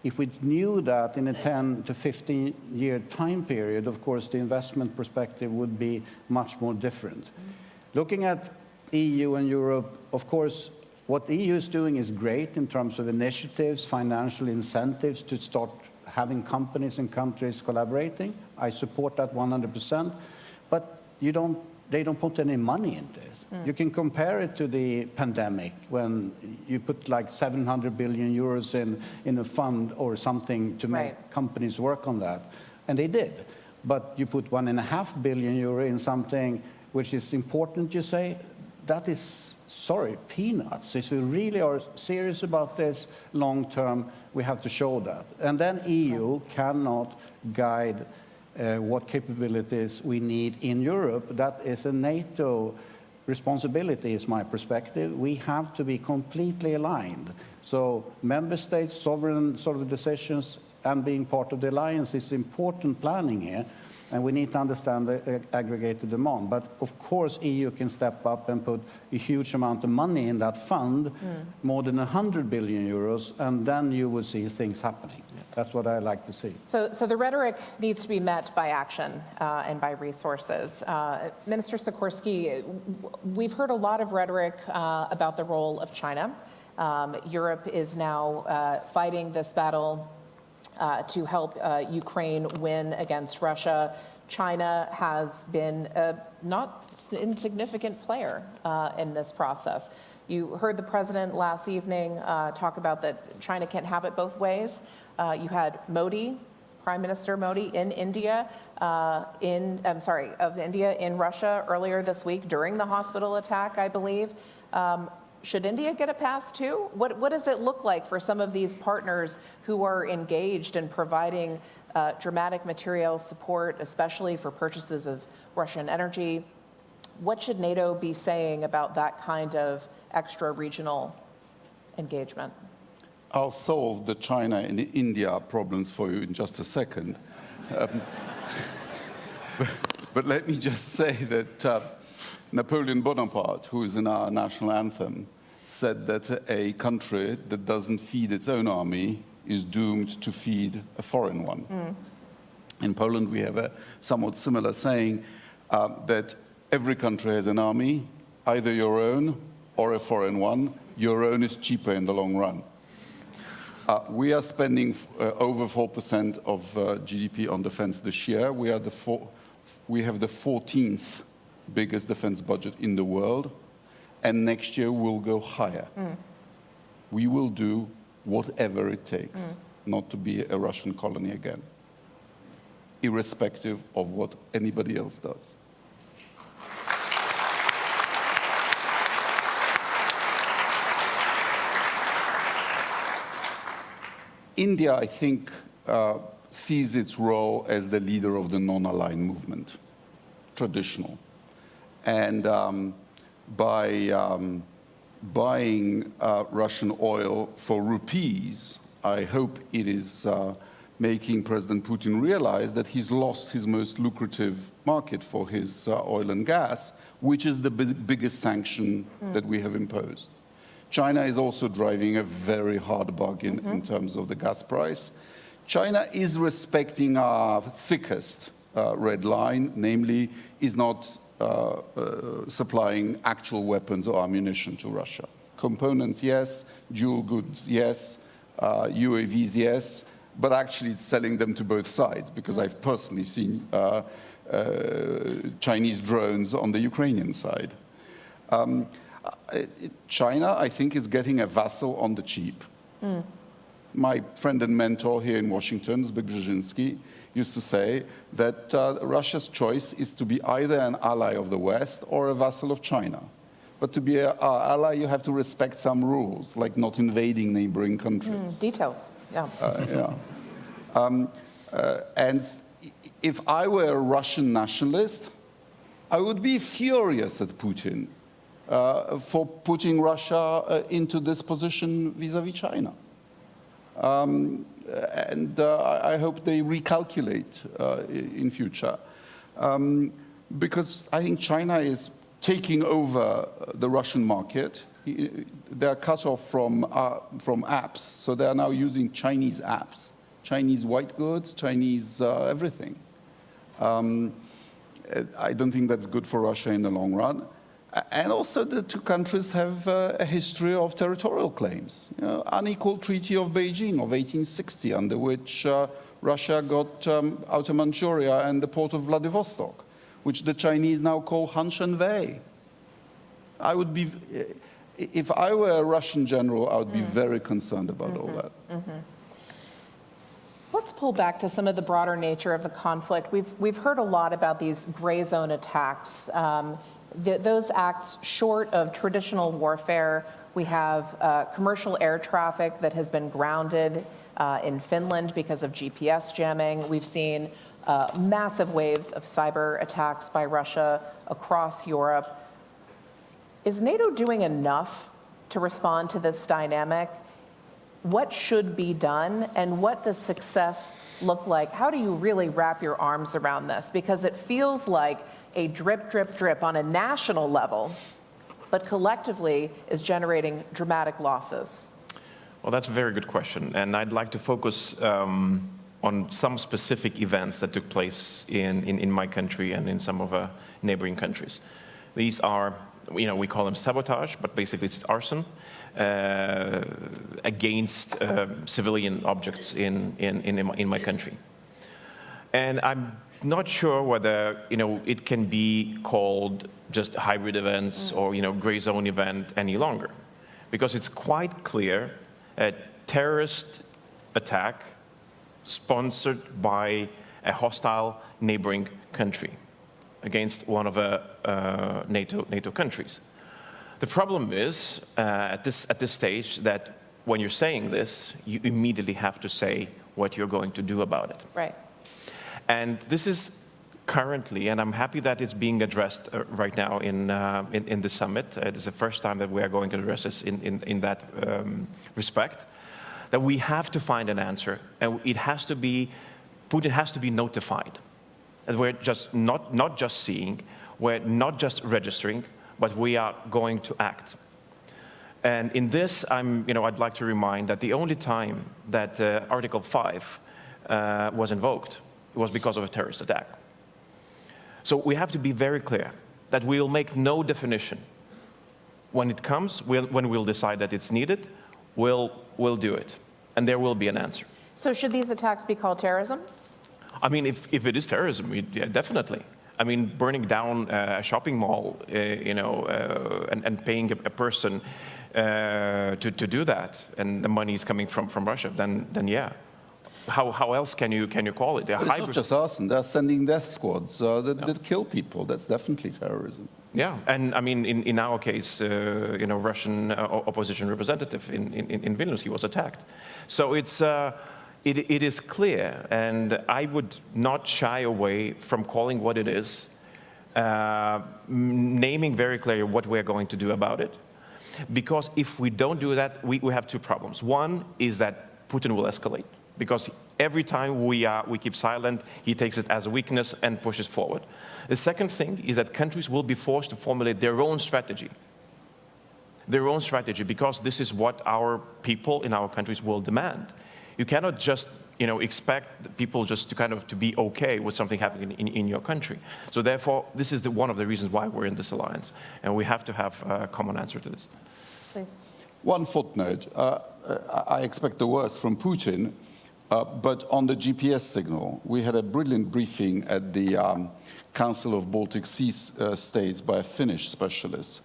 S19: If we knew that in a 10 to 15-year time period, of course, the investment perspective would be much more different. Looking at EU and Europe, of course, what the EU is doing is great in terms of initiatives, financial incentives to start having companies and countries collaborating. I support that 100%, but they don't put any money into it. You can compare it to the pandemic when you put like 700 billion euros in a fund or something to make companies work on that. And they did. But you put 1.5 billion euro in something which is important, you say, that is, sorry, peanuts. If we really are serious about this long term, we have to show that. And then EU cannot guide what capabilities we need in Europe. That is a NATO responsibility, is my perspective. We have to be completely aligned. So member states, sovereign sort of decisions, and being part of the alliance is important planning here. And we need to understand the aggregated demand. But of course, EU can step up and put a huge amount of money in that fund, more than 100 billion euros, and then you will see things happening. That's what I like to see.
S4: So the rhetoric needs to be met by action and by resources. Minister Sikorsky, we've heard a lot of rhetoric about the role of China. Europe is now fighting this battle to help Ukraine win against Russia. China has been a not insignificant player in this process. You heard the president last evening talk about that China can't have it both ways. You had Modi, Prime Minister Modi in India, in Russia earlier this week during the hospital attack, I believe. Should India get a pass too? What does it look like for some of these partners who are engaged in providing dramatic material support, especially for purchases of Russian energy? What should NATO be saying about that kind of extra-regional engagement?
S5: I'll solve the China and India problems for you in just a second. But let me just say that Napoleon Bonaparte, who is in our national anthem, said that a country that doesn't feed its own army is doomed to feed a foreign one. In Poland, we have a somewhat similar saying that every country has an army, either your own or a foreign one. Your own is cheaper in the long run. We are spending over 4% of GDP on defense this year. We have the 14th biggest defense budget in the world, and next year we'll go higher. We will do whatever it takes not to be a Russian colony again, irrespective of what anybody else does. India, I think, sees its role as the leader of the non-aligned movement, traditional. And by buying Russian oil for rupees, I hope it is making President Putin realize that he's lost his most lucrative market for his oil and gas, which is the biggest sanction that we have imposed. China is also driving a very hard bargain in terms of the gas price. China is respecting our thickest red line, namely, is not supplying actual weapons or ammunition to Russia. Components, yes. Dual goods, yes. UAVs, yes. But actually, it's selling them to both sides, because I've personally seen Chinese drones on the Ukrainian side. China, I think, is getting a vassal on the cheap. My friend and mentor here in Washington, Zbigniew Brzezinski, used to say that Russia's choice is to be either an ally of the West or a vassal of China. But to be an ally, you have to respect some rules, like not invading neighboring countries.
S4: Details, yeah.
S5: And if I were a Russian nationalist, I would be furious at Putin for putting Russia into this position vis-à-vis China. And I hope they recalculate in future. Because I think China is taking over the Russian market. they're cut off from apps, so they are now using Chinese apps, Chinese white goods, Chinese everything. I don't think that's good for Russia in the long run. And also the two countries have a history of territorial claims. Unequal Treaty of Beijing of 1860, under which Russia got Outer Manchuria and the port of Vladivostok, which the Chinese now call Hanshan-Wei. I would be, if I were a Russian general, I would be very concerned about all that.
S4: Let's pull back to some of the broader nature of the conflict. We've heard a lot about these gray zone attacks. Those acts short of traditional warfare. We have commercial air traffic that has been grounded in Finland because of GPS jamming. We've seen massive waves of cyber attacks by Russia across Europe. Is NATO doing enough to respond to this dynamic? What should be done, and what does success look like? How do you really wrap your arms around this? Because it feels like a drip, drip, drip on a national level, but collectively is generating dramatic losses.
S1: Well, that's a very good question, and I'd like to focus on some specific events that took place in my country and in some of our neighboring countries. These are, we call them sabotage, but basically it's arson against civilian objects in my country. And I'm not sure whether it can be called just hybrid events or gray zone event any longer, because it's quite clear a terrorist attack sponsored by a hostile neighboring country against one of the NATO countries. The problem is at this stage that when you're saying this, you immediately have to say what you're going to do about it.
S4: Right.
S1: And this is currently, and I'm happy that it's being addressed right now in the summit. It is the first time that we are going to address this in that respect, that we have to find an answer, and it has to be, Putin has to be notified. And we're just not just seeing, we're not just registering, but we are going to act. And in this, I'd like to remind that the only time that Article 5 was invoked was because of a terrorist attack. So we have to be very clear that we'll make no definition. When it comes, when we'll decide that it's needed, we'll do it, and there will be an answer.
S4: So should these attacks be called terrorism?
S1: I mean, if it is terrorism, yeah, definitely. I mean, burning down a shopping mall, and paying a person to do that, and the money is coming from Russia, then yeah. How else can you call it?
S5: It's not just arson. They're sending death squads that kill people. That's definitely terrorism.
S1: Yeah, and I mean, in our case, Russian opposition representative in Vilnius, he was attacked. So it is clear, and I would not shy away from calling what it is, naming very clearly what we're going to do about it. Because if we don't do that, we have two problems. One is that Putin will escalate, because every time we keep silent, he takes it as a weakness and pushes forward. The second thing is that countries will be forced to formulate their own strategy. Their own strategy, because this is what our people in our countries will demand. You cannot just expect people just to be okay with something happening in your country. So therefore, this is one of the reasons why we're in this alliance, and we have to have a common answer to this.
S4: Please.
S5: One footnote. I expect the worst from Putin, but on the GPS signal, we had a brilliant briefing at the Council of Baltic Sea States by a Finnish specialist.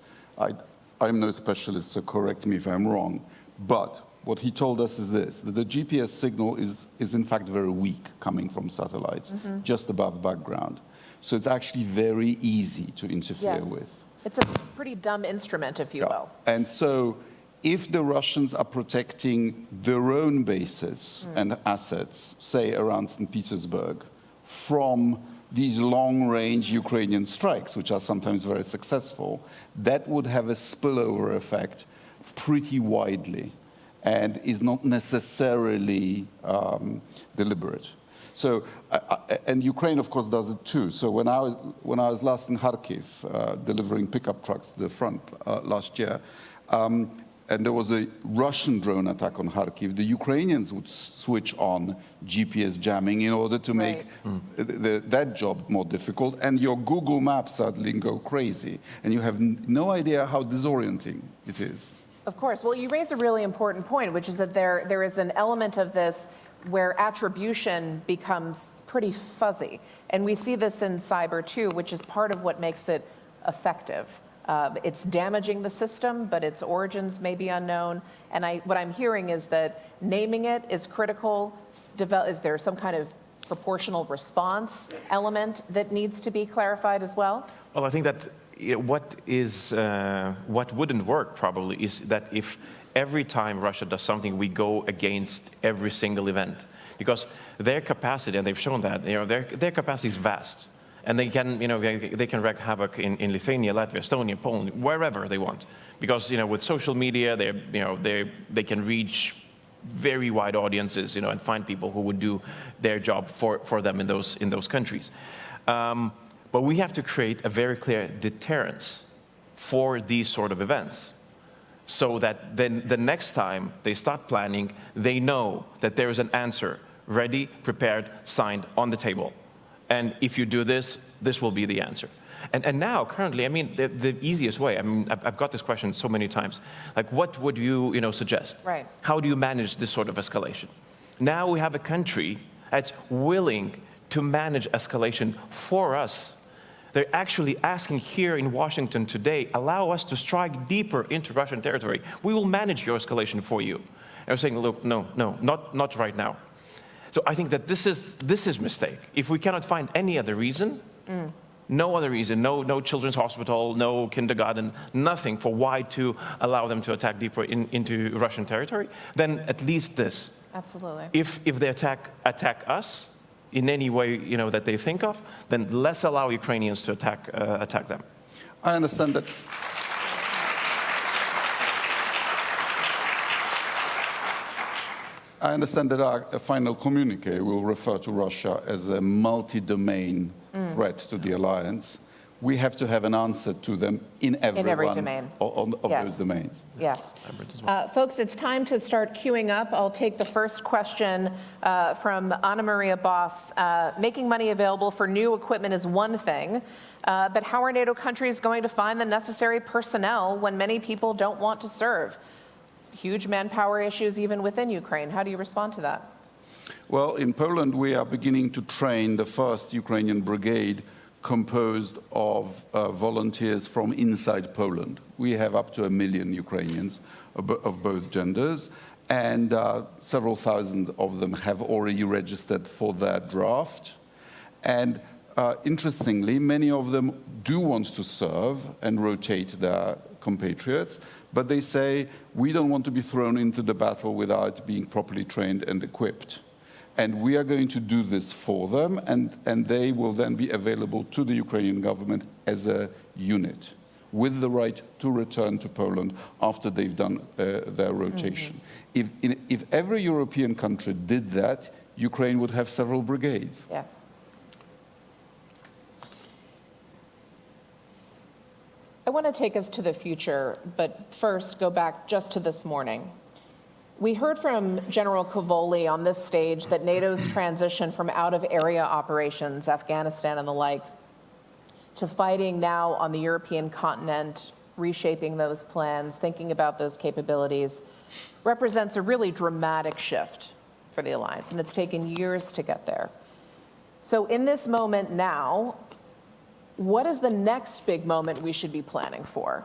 S5: I'm no specialist, so correct me if I'm wrong, but what he told us is this, that the GPS signal is in fact very weak coming from satellites, just above background. So it's actually very easy to interfere with.
S4: It's a pretty dumb instrument, if you will.
S5: And so if the Russians are protecting their own bases and assets, say around St. Petersburg, from these long-range Ukrainian strikes, which are sometimes very successful, that would have a spillover effect pretty widely, and is not necessarily deliberate. So, and Ukraine, of course, does it too. So when I was last in Kharkiv, delivering pickup trucks to the front last year, And there was a Russian drone attack on Kharkiv. The Ukrainians would switch on GPS jamming in order to make that job more difficult. And your Google Maps suddenly go crazy. And you have no idea how disorienting it is.
S4: Of course. Well, you raise a really important point, which is that there is an element of this where attribution becomes pretty fuzzy. And we see this in cyber too, which is part of what makes it effective. It's damaging the system, but its origins may be unknown. And what I'm hearing is that naming it is critical. Is there some kind of proportional response element that needs to be clarified as well?
S1: Well, I think that what wouldn't work probably is that if every time Russia does something, we go against every single event, because their capacity, and they've shown that, their capacity is vast. And they can, they can wreak havoc in Lithuania, Latvia, Estonia, Poland, wherever they want, because with social media, they can reach very wide audiences, and find people who would do their job for them in those countries. But we have to create a very clear deterrence for these sort of events, so that then the next time they start planning, they know that there is an answer ready, prepared, signed on the table. And if you do this, this will be the answer. And now, currently, I mean, the easiest way, I mean, I've got this question so many times, like, what would you, suggest?
S4: Right.
S1: How do you manage this sort of escalation? Now we have a country that's willing to manage escalation for us. They're actually asking here in Washington today, allow us to strike deeper into Russian territory. We will manage your escalation for you. And we're saying, look, no, not right now. So I think that this is mistake. If we cannot find any other reason, no other reason, no children's hospital, no kindergarten, nothing for why to allow them to attack deeper into Russian territory, then at least this.
S4: Absolutely.
S1: If they attack us in any way that they think of, then let's allow Ukrainians to attack them.
S5: I understand that. I understand that our final communique will refer to Russia as a multi-domain threat to the alliance. We have to have an answer to them in every
S4: domain
S5: of those domains.
S4: Yes. Folks, it's time to start queuing up. I'll take the first question from Anna Maria Boss. Making money available for new equipment is one thing, but how are NATO countries going to find the necessary personnel when many people don't want to serve? Huge manpower issues even within Ukraine. How do you respond to that?
S5: Well, in Poland, we are beginning to train the first Ukrainian brigade composed of volunteers from inside Poland. We have up to 1 million Ukrainians of both genders, and several thousand of them have already registered for their draft. And interestingly, many of them do want to serve and rotate their compatriots, but they say, we don't want to be thrown into the battle without being properly trained and equipped. And we are going to do this for them, and they will then be available to the Ukrainian government as a unit, with the right to return to Poland after they've done their rotation. If every European country did that, Ukraine would have several brigades.
S4: Yes. I want to take us to the future, but first go back just to this morning. We heard from General Cavoli on this stage that NATO's transition from out-of-area operations, Afghanistan and the like, to fighting now on the European continent, reshaping those plans, thinking about those capabilities, represents a really dramatic shift for the alliance, and it's taken years to get there. So in this moment now, what is the next big moment we should be planning for?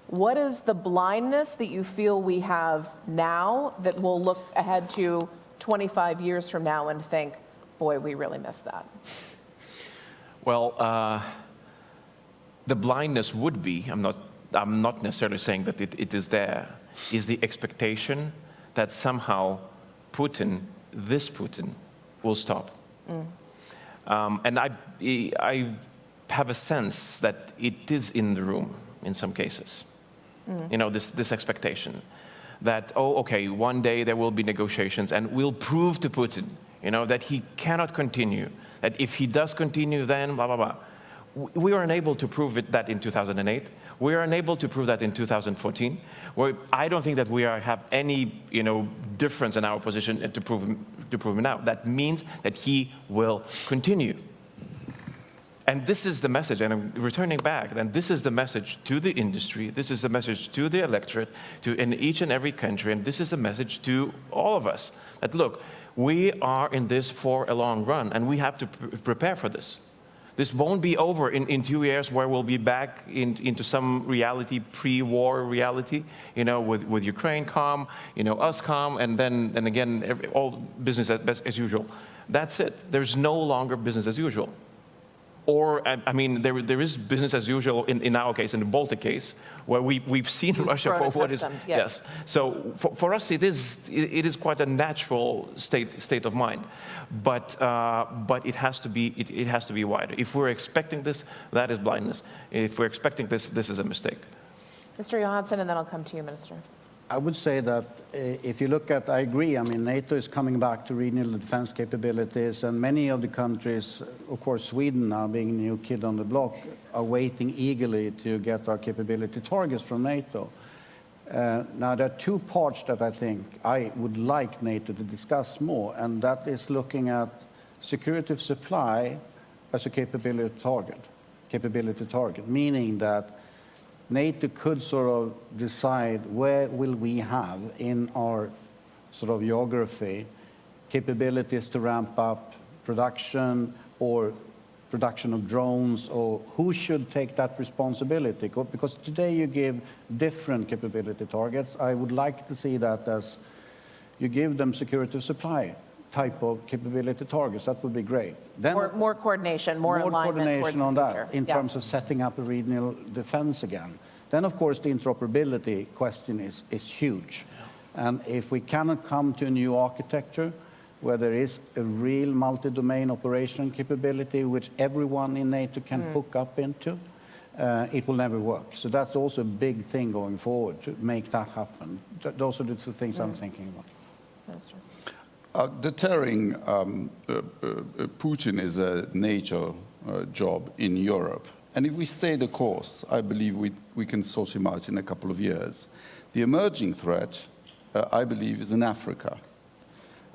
S4: What is the blindness that you feel we have now that we'll look ahead to 25 years from now and think, boy, we really missed that?
S1: Well, the blindness would be, I'm not necessarily saying that it is there, is the expectation that somehow Putin, this Putin, will stop. And I have a sense that it is in the room in some cases. This expectation that, okay, one day there will be negotiations and we'll prove to Putin, that he cannot continue, that if he does continue, then blah, blah, blah. We were unable to prove that in 2008. We are unable to prove that in 2014. I don't think that we have any difference in our position to prove him now. That means that he will continue. And this is the message, and I'm returning back, and this is the message to the industry, this is the message to the electorate, in each and every country, and this is a message to all of us, that look, we are in this for a long run, and we have to prepare for this. This won't be over in 2 years where we'll be back into some reality, pre-war reality, with Ukraine calm, us calm, and then again, all business as usual. That's it. There's no longer business as usual. Or, I mean, there is business as usual in our case, in the Baltic case, where we've seen Russia for what is. Yes. So for us, it is quite a natural state of mind, but it has to be wider. If we're expecting this, that is blindness. If we're expecting this, this is a mistake.
S4: Mr. Johansson, and then I'll come to you, Minister.
S19: I would say that if you look at, I agree, I mean, NATO is coming back to regional defense capabilities, and many of the countries, of course, Sweden now being a new kid on the block, are waiting eagerly to get our capability targets from NATO. Now, there are two parts that I think I would like NATO to discuss more, and that is looking at security of supply as a capability target, meaning that NATO could sort of decide where will we have in our sort of geography capabilities to ramp up production or production of drones, or who should take that responsibility? Because today you give different capability targets. I would like to see that as you give them security of supply type of capability targets. That would be great. Then
S4: more coordination, more alignment
S19: coordination on
S4: future.
S19: that in terms of setting up a regional defense again. Then, of course, the interoperability question is huge. And if we cannot come to a new architecture where there is a real multi-domain operation capability which everyone in NATO can hook up into, it will never work. So that's also a big thing going forward, to make that happen. Those are the two things I'm thinking about.
S4: Minister.
S5: Deterring Putin is a NATO job in Europe. And if we stay the course, I believe we can sort him out in a couple of years. The emerging threat, I believe, is in Africa.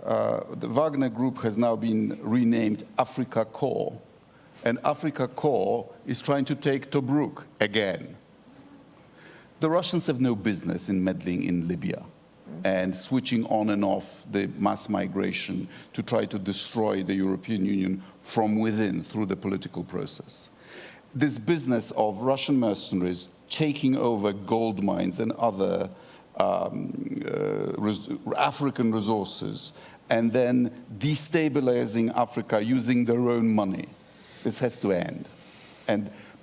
S5: The Wagner Group has now been renamed Africa Corps. And Africa Corps is trying to take Tobruk again. The Russians have no business in meddling in Libya and switching on and off the mass migration to try to destroy the European Union from within through the political process. This business of Russian mercenaries taking over gold mines and other African resources and then destabilizing Africa using their own money, this has to end.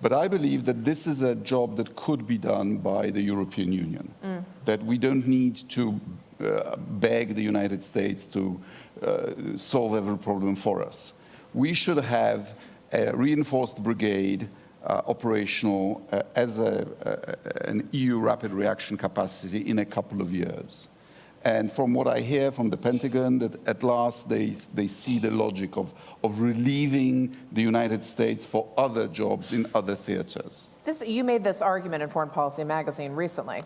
S5: But I believe that this is a job that could be done by the European Union, that we don't need to beg the United States to solve every problem for us. We should have a reinforced brigade operational as an EU rapid reaction capacity in a couple of years. And from what I hear from the Pentagon, that at last they see the logic of relieving the United States for other jobs in other theaters.
S4: You made this argument in Foreign Policy magazine recently.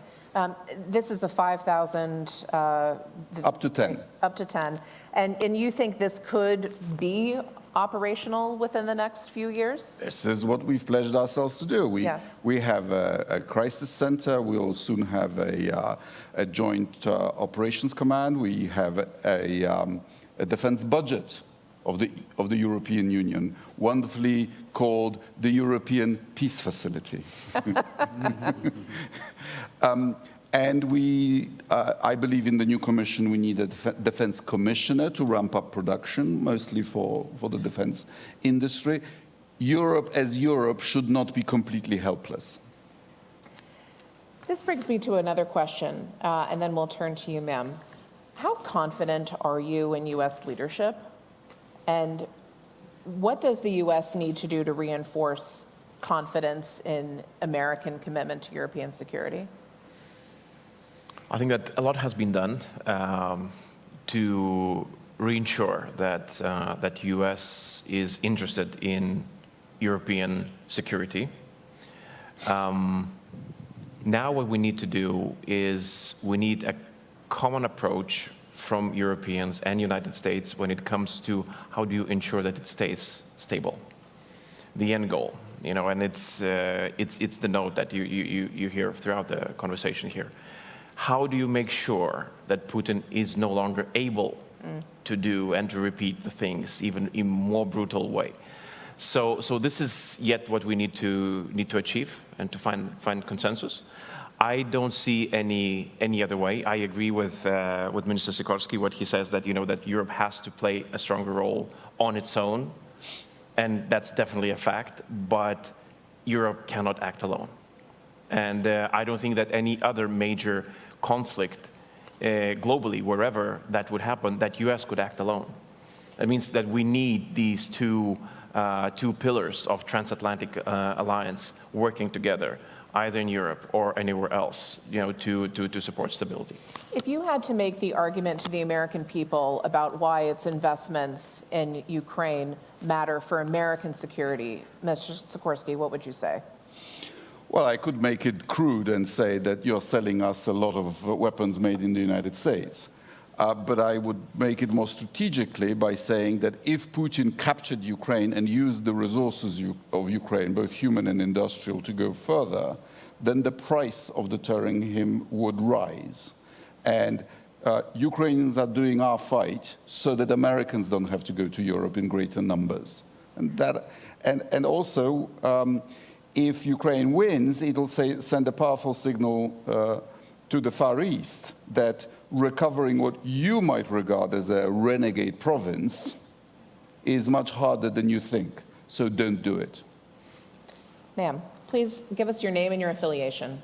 S4: This is the 5,000...
S5: up to 10.
S4: Up to 10. And you think this could be operational within the next few years?
S5: This is what we've pledged ourselves to do. We have a crisis center. We'll soon have a joint operations command. We have a defense budget of the European Union, wonderfully called the European Peace Facility. And I believe in the new commission, we need a defense commissioner to ramp up production, mostly for the defense industry. Europe as Europe should not be completely helpless.
S4: This brings me to another question, and then we'll turn to you, ma'am. How confident are you in U.S. leadership? And what does the U.S. need to do to reinforce confidence in American commitment to European security?
S1: I think that a lot has been done to reinsure that that U.S. is interested in European security. Now what we need to do is we need a common approach from Europeans and United States when it comes to how do you ensure that it stays stable. The end goal, you know, and it's the note that you hear throughout the conversation here. How do you make sure that Putin is no longer able to do and to repeat the things even in more brutal way? So this is yet what we need to achieve and to find consensus. I don't see any other way. I agree with Minister Sikorski, what he says, that, you know, that Europe has to play a stronger role on its own, and that's definitely a fact, but Europe cannot act alone. And I don't think that any other major conflict globally, wherever that would happen, that US could act alone. That means that we need these two pillars of transatlantic alliance working together, either in Europe or anywhere else, you know, to support stability.
S4: If you had to make the argument to the American people about why its investments in Ukraine matter for American security, Mr. Sikorski, what would you say?
S5: Well, I could make it crude and say that you're selling us a lot of weapons made in the United States. But I would make it more strategically by saying that if Putin captured Ukraine and used the resources of Ukraine, both human and industrial, to go further, then the price of deterring him would rise. And Ukrainians are doing our fight so that Americans don't have to go to Europe in greater numbers. And also, if Ukraine wins, it'll send a powerful signal to the Far East that recovering what you might regard as a renegade province is much harder than you think. So don't do it.
S4: Ma'am, please give us your name and your affiliation.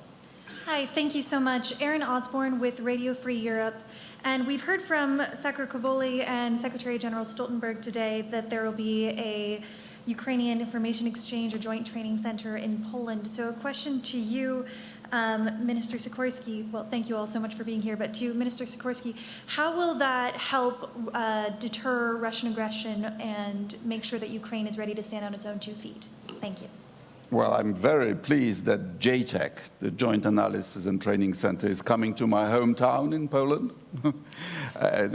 S20: Hi, thank you so much. Erin Osborne with Radio Free Europe. And we've heard from Secretary Kavoli and Secretary General Stoltenberg today that there will be a Ukrainian Information Exchange or Joint Training Center in Poland. So a question to you, Minister Sikorski. Well, thank you all so much for being here, but to Minister Sikorski, how will that help deter Russian aggression and make sure that Ukraine is ready to stand on its own 2 feet? Thank you.
S5: Well, I'm very pleased that JTAC, the Joint Analysis and Training Center, is coming to my hometown in Poland,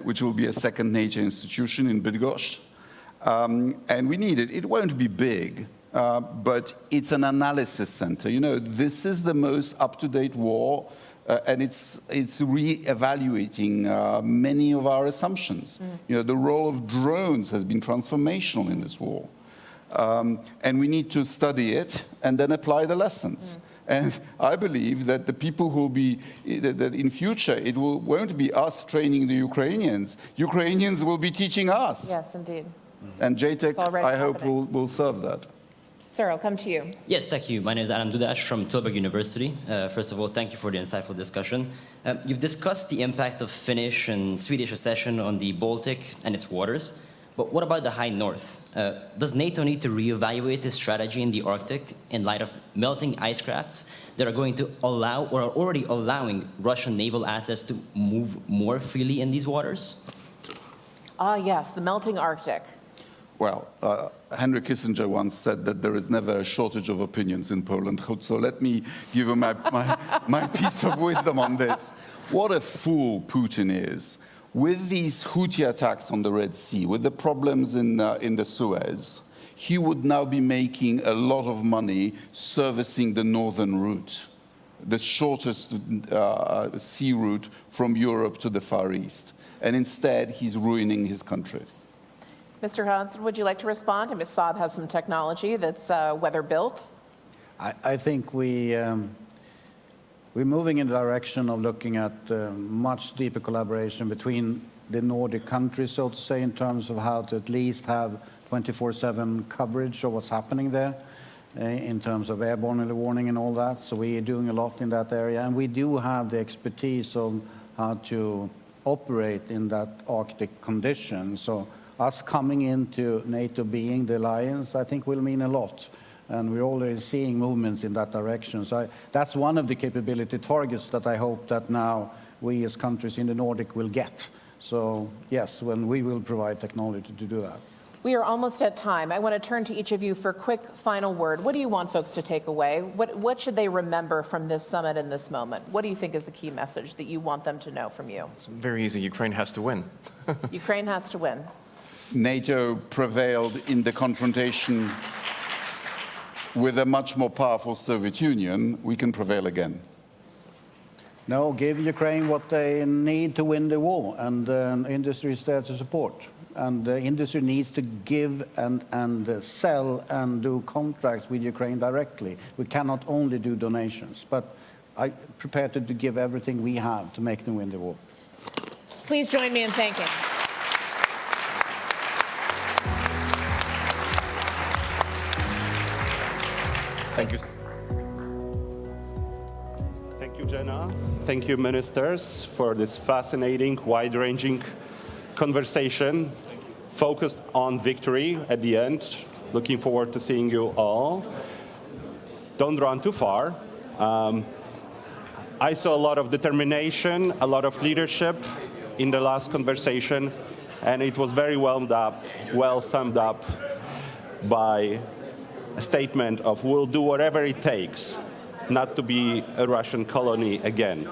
S5: which will be a second NATO institution in Bydgoszcz. And we need it. It won't be big, but it's an analysis center. You know, this is the most up-to-date war, and it's re-evaluating many of our assumptions. You know, the role of drones has been transformational in this war. And we need to study it and then apply the lessons. And I believe that the people who will be, that in future, it won't be us training the Ukrainians. Ukrainians will be teaching us.
S4: Yes, indeed.
S5: And JTAC, I hope, will serve that.
S4: Sir, I'll come to you.
S21: Yes, thank you. My name is Adam Dudash from Tilburg University. First of all, thank you for the insightful discussion. You've discussed the impact of Finnish and Swedish accession on the Baltic and its waters. But what about the High North? Does NATO need to reevaluate its strategy in the Arctic in light of melting ice crafts that are going to allow, or are already allowing, Russian naval assets to move more freely in these waters?
S4: Ah, yes, the melting Arctic.
S5: Well, Henry Kissinger once said that there is never a shortage of opinions in Poland. So let me give you my piece of wisdom on this. What a fool Putin is. With these Houthi attacks on the Red Sea, with the problems in the Suez, he would now be making a lot of money servicing the northern route, the shortest sea route from Europe to the Far East. And instead, he's ruining his country.
S4: Mr. Hansen, would you like to respond? Ms. Saab has some technology that's weather-built.
S19: I think we're moving in the direction of looking at much deeper collaboration between the Nordic countries, so to say, in terms of how to at least have 24/7 coverage of what's happening there, in terms of airborne early warning and all that. So we are doing a lot in that area. And we do have the expertise of how to operate in that Arctic condition. So us coming into NATO being the alliance, I think will mean a lot. And we're already seeing movements in that direction. So that's one of the capability targets that I hope that now we as countries in the Nordic will get. So yes, when we will provide technology to do that.
S4: We are almost at time. I want to turn to each of you for a quick final word. What do you want folks to take away? What should they remember from this summit in this moment? What do you think is the key message that you want them to know from you?
S1: It's very easy. Ukraine has to win.
S4: Ukraine has to win.
S5: NATO prevailed in the confrontation with a much more powerful Soviet Union. We can prevail again.
S19: No, give Ukraine what they need to win the war, and industry is there to support. And the industry needs to give and sell and do contracts with Ukraine directly. We cannot only do donations, but I'm prepared to give everything we have to make them win the war.
S4: Please join me in thanking.
S1: Thank you.
S10: Thank you, Jenna. Thank you, ministers, for this fascinating, wide-ranging conversation focused on victory at the end. Looking forward to seeing you all. Don't run too far. I saw a lot of determination, a lot of leadership in the last conversation, and it was very well summed up by a statement of we'll do whatever it takes not to be a Russian colony again.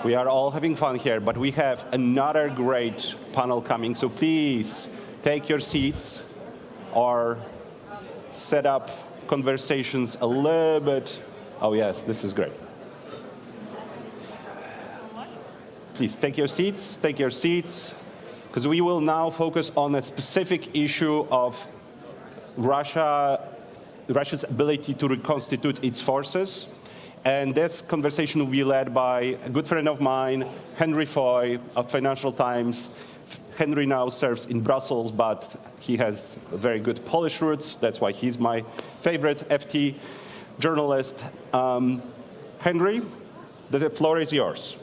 S10: We are all having fun here, but we have another great panel coming, so please take your seats or set up conversations a little bit. Oh yes, this is great. Please take your seats, because we will now focus on a specific issue of Russia's ability to reconstitute its forces. And this conversation will be led by a good friend of mine, Henry Foy of Financial Times. Henry now serves in Brussels, but he has very good Polish roots. That's why he's my favorite FT journalist. Henry, the floor is yours.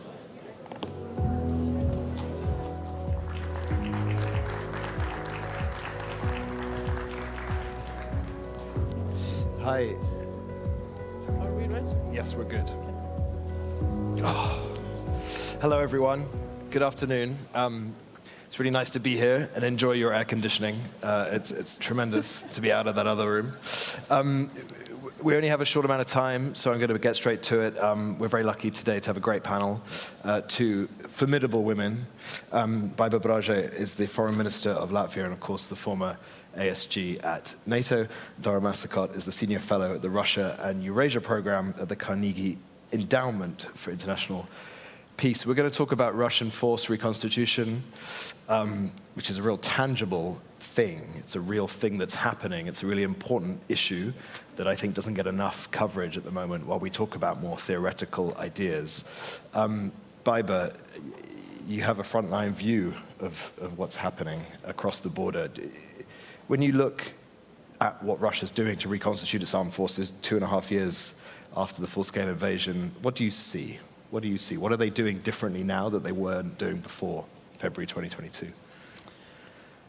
S2: Hi. Are we ready? Yes, we're good. Oh. Hello, everyone. Good afternoon. It's really nice to be here and enjoy your air conditioning. It's tremendous to be out of that other room. We only have a short amount of time, so I'm going to get straight to it. We're very lucky today to have a great panel, two formidable women. Baiba Braje is the foreign minister of Latvia and, of course, the former ASG at NATO. Dara Masakot is the senior fellow at the Russia and Eurasia program at the Carnegie Endowment for International Peace. We're going to talk about Russian force reconstitution, which is a real tangible thing. It's a real thing that's happening. It's a really important issue that I think doesn't get enough coverage at the moment while we talk about more theoretical ideas. Baiba, you have a frontline view of what's happening across the border. When you look at what Russia's doing to reconstitute its armed forces 2.5 years after the full-scale invasion, what do you see? What do you see? What are they doing differently now that they weren't doing before February 2022?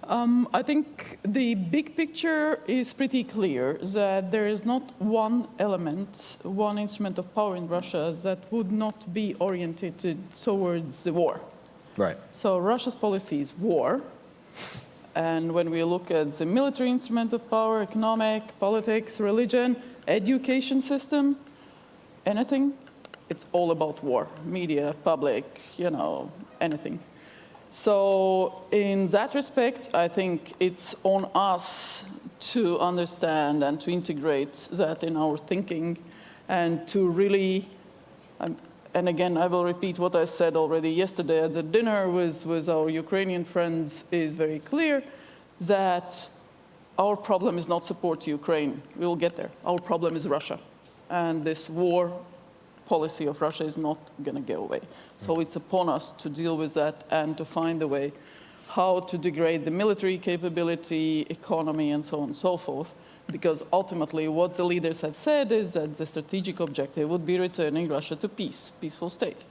S6: I think the big picture is pretty clear, that there is not one element, one instrument of power in Russia that would not be oriented towards the war.
S2: Right.
S6: So Russia's policy is war. And when we look at the military instrument of power, economic, politics, religion, education system, anything, it's all about war. Media, public, anything. So in that respect, I think it's on us to understand and to integrate that in our thinking and to really, and again, I will repeat what I said already yesterday at the dinner with our Ukrainian friends, is very clear that our problem is not support Ukraine. We will get there. Our problem is Russia. And this war policy of Russia is not going to go away. So it's upon us to deal with that and to find a way how to degrade the military capability, economy, and so on and so forth. Because ultimately, what the leaders have said is that the strategic objective would be returning Russia to peace, peaceful state.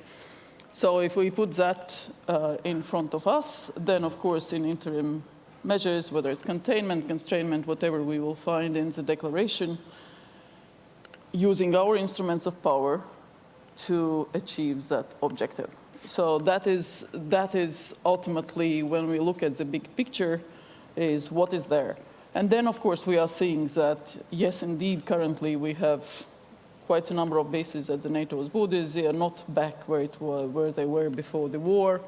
S6: So if we put that in front of us, then of course in interim measures, whether it's containment, constrainment, whatever we will find in the declaration, using our instruments of power to achieve that objective. So that is ultimately, when we look at the big picture, is what is there. And then, of course, we are seeing that, yes, indeed, currently we have quite a number of bases at the NATO's borders. They are not back where they were before the war.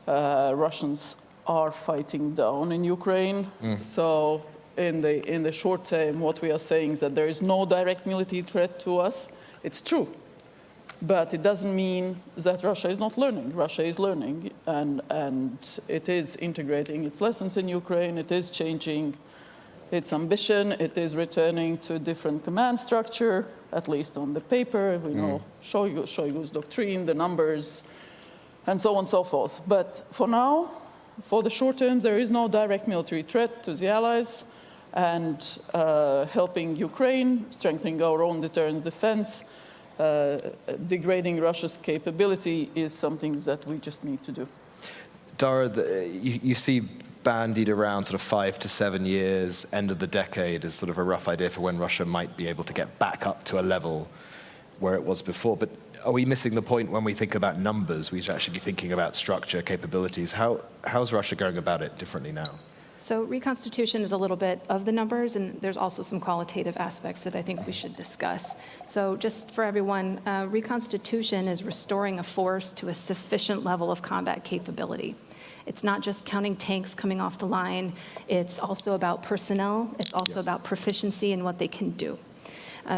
S6: Russians are fighting down in Ukraine. So in the short term, what we are saying is that there is no direct military threat to us. It's true. But it doesn't mean that Russia is not learning. Russia is learning, and it is integrating its lessons in Ukraine. It is changing its ambition. It is returning to a different command structure, at least on the paper. We know Shoigu's doctrine, the numbers, and so on and so forth. But for now, for the short term, there is no direct military threat to the allies, and helping Ukraine, strengthening our own deterrence defense, degrading Russia's capability is something that we just need to do.
S2: Dara, you see bandied around sort of 5 to 7 years, end of the decade, as sort of a rough idea for when Russia might be able to get back up to a level where it was before. But are we missing the point when we think about numbers? We should actually be thinking about structure, capabilities. How's Russia going about it differently now?
S7: So reconstitution is a little bit of the numbers, and there's also some qualitative aspects that I think we should discuss. So just for everyone, reconstitution is restoring a force to a sufficient level of combat capability. It's not just counting tanks coming off the line. It's also about personnel. It's also about proficiency in what they can do.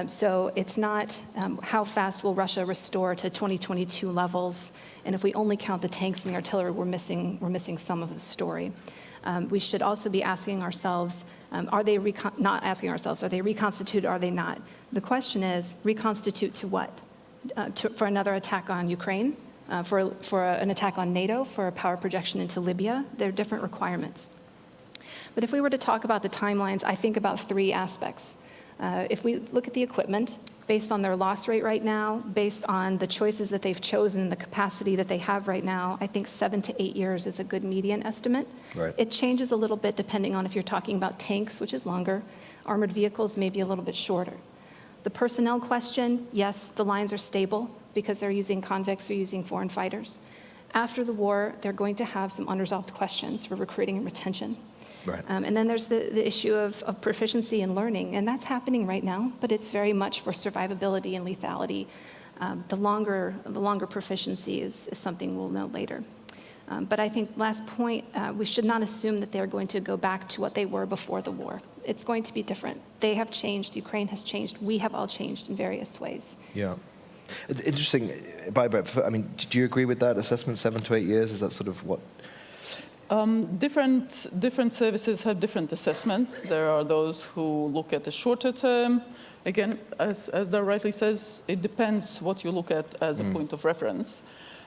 S7: So it's not how fast will Russia restore to 2022 levels, and if we only count the tanks and the artillery, we're missing some of the story. We should also be asking ourselves, are they reconstituted, are they not? The question is, reconstitute to what? For another attack on Ukraine? For an attack on NATO? For a power projection into Libya? There are different requirements. But if we were to talk about the timelines, I think about 3 aspects. If we look at the equipment, based on their loss rate right now, based on the choices that they've chosen, the capacity that they have right now, I think 7 to 8 years is a good median estimate.
S2: Right.
S7: It changes a little bit depending on if you're talking about tanks, which is longer, armored vehicles may be a little bit shorter. The personnel question, yes, the lines are stable because they're using convicts, they're using foreign fighters. After the war, they're going to have some unresolved questions for recruiting and retention.
S2: Right.
S7: And then there's the issue of proficiency and learning, and that's happening right now, but it's very much for survivability and lethality. The longer proficiency is something we'll know later. But I think, last point, we should not assume that they're going to go back to what they were before the war. It's going to be different. They have changed, Ukraine has changed, we have all changed in various ways.
S2: Yeah. Interesting. Barbara, I mean, do you agree with that assessment, 7 to 8 years? Is that sort of what?
S6: Different services have different assessments. There are those who look at the shorter term. Again, as Dar rightly says, it depends what you look at as a point of reference.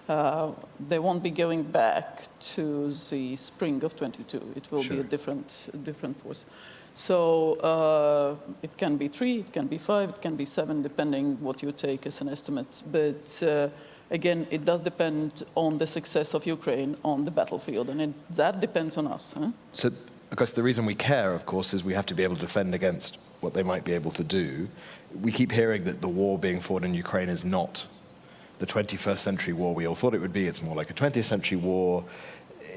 S6: They won't be going back to the spring of 22. It will be a different force. So it can be 3, it can be 5, it can be 7, depending what you take as an estimate. But again, it does depend on the success of Ukraine on the battlefield, and that depends on us. Huh?
S2: So, because the reason we care, of course, is we have to be able to defend against what they might be able to do. We keep hearing that the war being fought in Ukraine is not the 21st century war we all thought it would be. It's more like a 20th century war.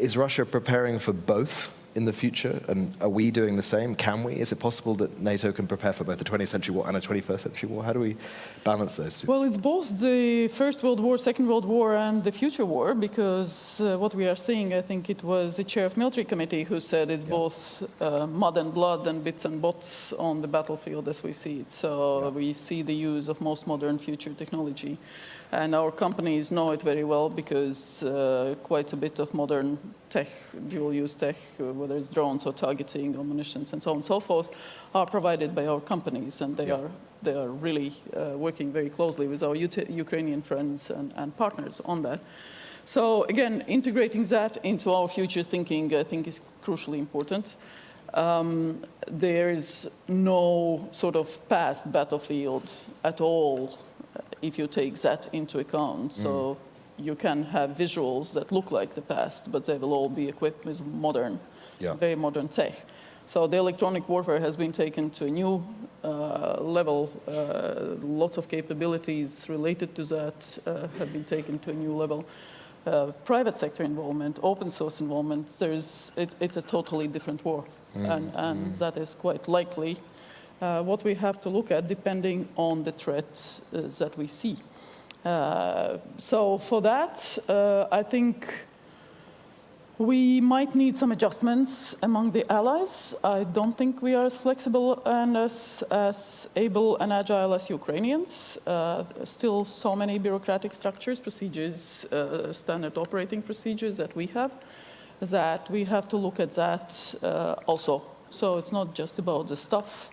S2: Is Russia preparing for both in the future? And are we doing the same? Can we? Is it possible that NATO can prepare for both the 20th century war and a 21st century war? How do we balance those two?
S6: Well, it's both the First World War, Second World War, and the future war, because what we are seeing, I think it was the chair of military committee who said it's both mud and blood and bits and bots on the battlefield as we see it. So we see the use of most modern future technology. And our companies know it very well because quite a bit of modern tech, dual-use tech, whether it's drones or targeting or munitions and so on and so forth, are provided by our companies, and they are really working very closely with our Ukrainian friends and partners on that. So again, integrating that into our future thinking, I think, is crucially important. There is no sort of past battlefield at all if you take that into account. So you can have visuals that look like the past, but they will all be equipped with modern, very modern tech. So the electronic warfare has been taken to a new level. Lots of capabilities related to that have been taken to a new level. private sector involvement, open source involvement, it's a totally different war. And that is quite likely what we have to look at depending on the threats that we see. So for that, I think we might need some adjustments among the allies. I don't think we are as flexible and as able and agile as Ukrainians. Still so many bureaucratic structures, procedures, standard operating procedures that we have to look at that also. So it's not just about the stuff,